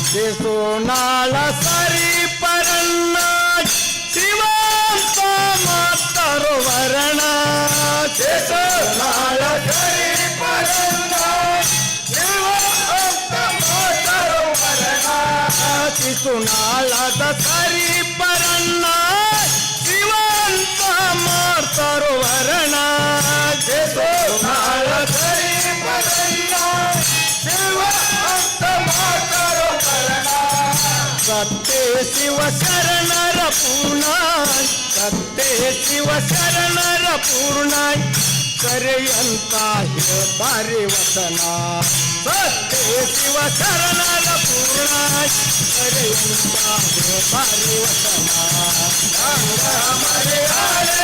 ಸೋನಾಳ ಸರಿ ಪರಣ್ಣ ಶಿವಂತ ಮಾತರು ವರಣ ಸೋನಾಳ ಸರಿ ಪರಣ್ಣ ಶಿವಂತ ಮಾತರು ವರಣ ಶಿಶುನಾಳದ ಸರಿ ಪರಣ್ಣ ಶಿವಂತ ಮಾತರು ವರಣ ಸೋನಾಳ ಸರಿ ಪರಣ್ಣ ಶಿವಂತ ಮಾತರು ವರಣ ಸತ್ಯ ಶಿವ ಶರಣರ ಪೂರ್ಣ ಸತ್ತೇ ಶಿವ ಶರಣರ ಪೂರ್ಣ ಕರೆಯಂತ ಹೇಳ್ತಾರೆ ವಚನ. ಸತ್ತೇ ಶಿವ ಶರಣರ ಪೂರ್ಣ ಕರೆಯಂತ ಹೇಳ್ತಾರೆ ವಚನ. ಮರೆಯಾಳೆ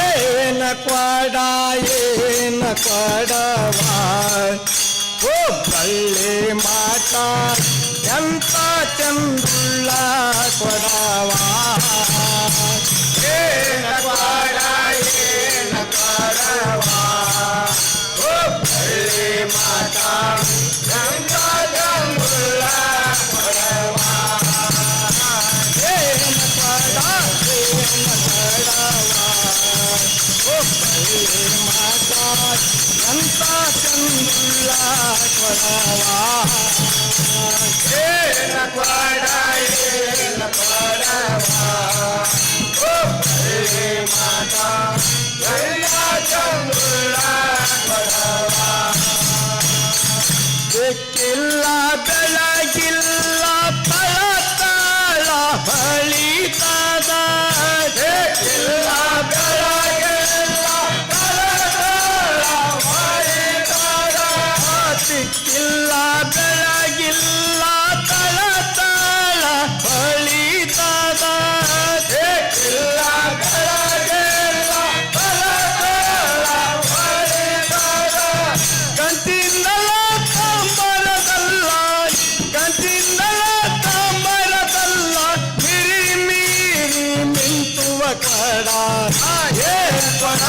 ಏನ ಕ್ವಾಡ ಏನ ಕ್ವಾಡವಾ ಓ ಬಳ್ಳಿ ಮಾಟ ಎಂತ ಚಂದುಳ್ಳ ಕೊಡವಾ. ಏನ ಕ್ವಾಡ ಏನ ಕ್ವಾಡವಾ ಓ ಬಳ್ಳಿ ಮಾಟ ಎಂತ ಚಂದುಳ್ಳ ಕೊಡವಾ. ಏನ ಕ್ವಾಡ ಏನ ಕ್ವಾಡವಾ ಓ ಬಳ್ಳಿ ಮಾಟ ಎಂತ ಚಂದುಳ್ಳ ಕೊಡವಾ. ಏನ ಕ್ವಾಡ ಏನ ಕೊಡವಾ ಓ ಬಳ್ಳಿ ಮಾಟ ಎಲ್ಲ ಚಂದುಳ್ಳ ಕೊಡವಾ. ಬೆಕ್ಕಿಲ್ಲ ಬೆಳಗಿಲ್ಲ ತಳತಾಳ ಬಳಿತದ. ಬೆಕ್ಕಿಲ್ಲ ಬೆಳಗಿಲ್ಲ ತಳತಾಳ ಬಳಿತದ. ಸಿಕ್ಕಿಲ್ಲ ಬೆಳಗಿಲ್ಲ ತಳತಾಳ ಬಳಿತದ. ಸಿಕ್ಕಿಲ್ಲ ಬೆಳಗಿಲ್ಲ ತಳತಾಳ ಬಳಿತದ. ಕಂತಿಂದಲ ತಾಂಬರದಲ್ಲ ಕಂತಿಂದಲ ತಾಂಬರದಲ್ಲ ಮಿರಿ ಮೀರಿ ಮಿಂಚುವ ಕಡ. ಏ ಕೊಡ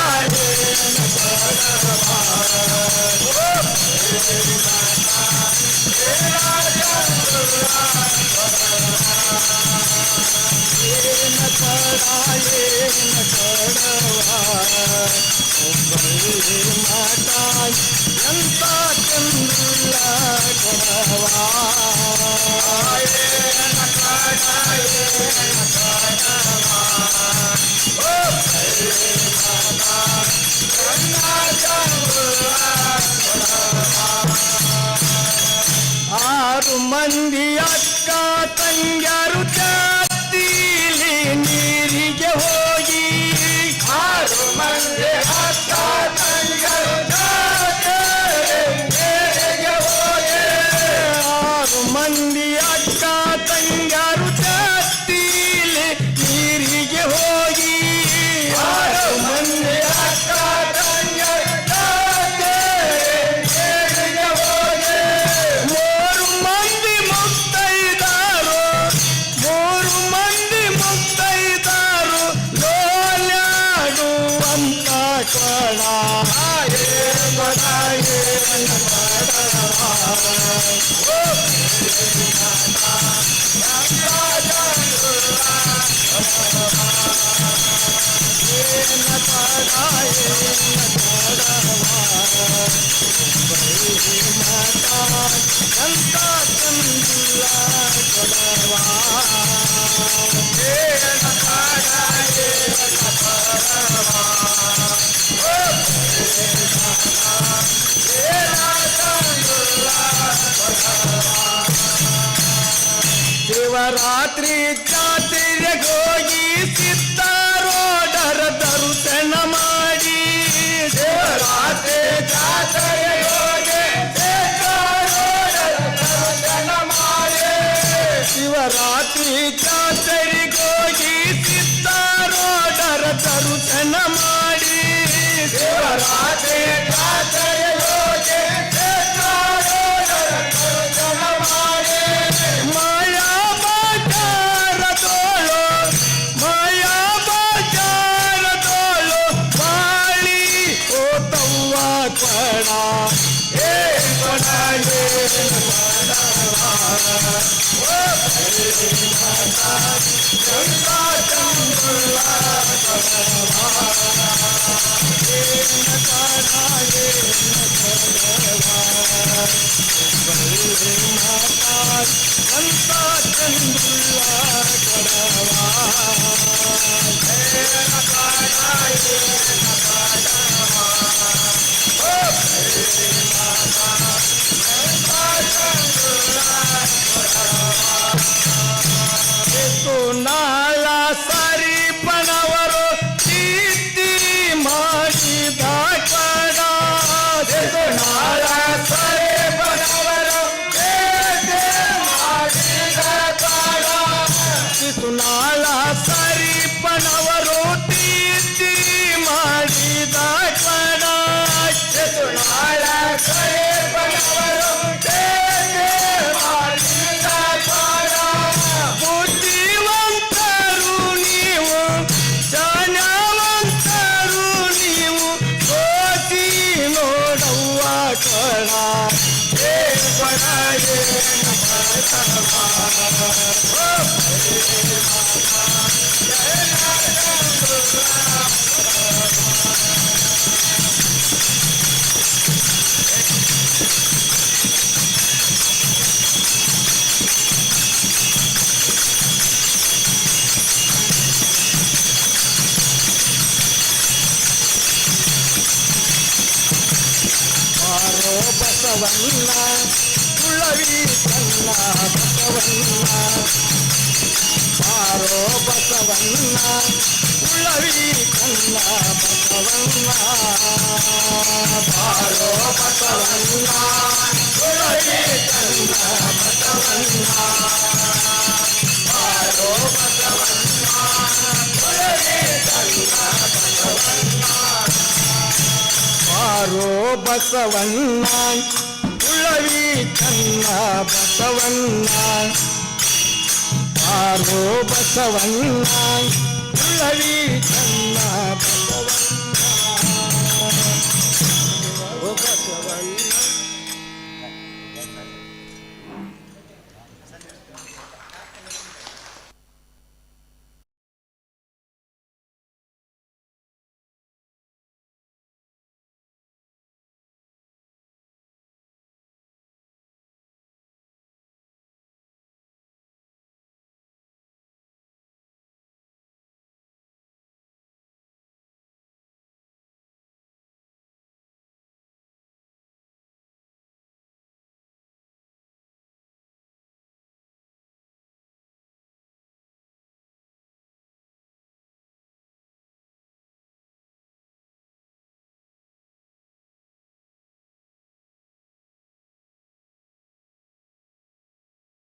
ಏನ ಕೊಡವಾ ಓ ಏನ ಕೊಡ ಏನ ಕೊಡವಾ ಓ ಬಳ್ಳಿ ಮಾಟ ಎಂತ ಚಂದುಳ್ಳ ಕೊಡವಾ. ಏನ ಕೊಡ ಏನ ಕೊಡವಾ ಓ ಬಳ್ಳಿ ಮಾಟ ಎಂತ ಚಂದುಳ್ಳ ಕೊಡವಾ. ಆರು ಮಂದಿ ಅಕ್ಕ ತಂಗ್ಯಾರು ಜಾತಿಲಿ ನೀರಿಗೆ ಹೋಗಿ. ಆರು ಮಂದಿ ಅಕ್ಕ ತಂಗ್ಯಾರು ಜಾತಿಲಿ ನೀರಿಗೆ ಹೋಗಿ. ಆರು ಮಂದಿ ಅಕ್ಕ ತಂಗ್ಯಾರು ಜಾತಿಲಿ ನೀರಿಗೆ ಹೋಗಿ. ಆರು ಮಂದಿ ಅಕ್ಕ ತಂಗ್ಯಾರು ಜಾತಿಲಿ ನೀರಿಗೆ ಹೋಗಿ. ಮೂರು ಮಂದಿ ಮುತ್ತೈದಾರು ಮೂರು ಮಂದಿ ಮುತ್ತೈದಾರು ಲೋಲ್ಯಾಡುವಂತ ಕೊಡ. ಏನ ಕೊಡ ಏನ ಕೊಡವಾ ಓ ಬಳ್ಳಿ ಮಾಟ ಎಂತ ಚಂದುಳ್ಳ ಕೊಡವಾ. ಏನ ಕೊಡ ಏನ ಕೊಡವಾ ಬಳ್ಳಿ ಮಾಟ ಎಂತ ಚಂದುಳ್ಳ ಕೊಡವಾ. ಏನ ಕೊಡ ಏನ ಕೊಡವಾ ಓ ಬಳ್ಳಿ ಮಾಟ ಏನ ಚಂದುಳ್ಳ ಕೊಡವಾ. ಶಿವರಾತ್ರಿ ಜಾತ್ರೆಗೆ ಹೋಗಿ ಸಿದ್ದಾರೋಡರ ದರ್ಶನ ಮಾಡಿ. ಶಿವರಾತ್ರಿ ಜಾತ್ರೆಗೆ ಹೋಗಿ ಸಿದ್ದಾರೋಡರ ದರ್ಶನ ಮಾಡಿ. ಶಿವರಾತ್ರಿ ಜಾತ್ರೆಗೆ ಹೋಗಿ ಸಿದ್ದಾರೋಡರ ದರ್ಶನ ಮಾಡಿ. ಶಿವರಾತ್ರಿ ಜಾತ್ರೆಗೆ ಹೋಗಿ ಸಿದ್ದಾರೋಡರ ದರ್ಶನ ಮಾಡಿ. ಮಾಯಾ ಬಾಜಾರದೋಳು ಮಾಯಾ ಬಾಜಾರದೋಳು ಬಾಳಿ ಓತವ್ವ ಕೊಡ. ಏ ಕೊಡ ಏನ ಕೊಡವಾ ಓ ಬಳ್ಳಿ ಮಾಟ ಎಂತ ಚಂದುಳ್ಳ ಕೊಡವಾ. ಎಂತ ಚಂದುಳ್ಳ ಕೊಡವಾ ನಾಳ ಸರಿ ಪಣವರು ಕೀರ್ತಿ ಮಾಡಿದ ಕಡ ನಾಳ ಸರಿ ಪಣವರು ಕೀರ್ತಿ ಮಾಡಿದ ಕಡ ನಾಳ ಸರಿ ಪಣವರು ಕೀರ್ತಿ ಮಾಡಿದ ಕಡ ನಾಳ ಸರಿ ಪಣವರು ಕೀರ್ತಿ ಮಾಡಿದ ಕಡ ಬುದ್ಧಿವಂತರು ನೀವು ಜ್ಞಾನವಂತರು ನೀವು ಸೋಸಿ ನೋಡವ್ವ ಕಣ ಏ ಬಡ ಬಾರೋ ಬಸವಣ್ಣ ಉಳವಿ ಕನ್ನ ಬಸವಣ್ಣ ಬಾರೋ ಬಸವಣ್ಣ ಉಳವಿ ಕನ್ನ ಬಸವಣ್ಣ ಬಾರೋ ಬಸವಣ್ಣ ಉಳವಿ ಕನ್ನ ಬಸವಣ್ಣ ಬಾರೋ ಬಸವಣ್ಣ ಉಳವಿ ಕನ್ನ ಬಸವಣ್ಣ ಬಾರೋ ಬಸವಣ್ಣ ಉಳವಿ ಕನ್ನ ಬಸವಣ್ಣ ಬಾರೋ ಬಸವಣ್ಣ ಉಳವಿ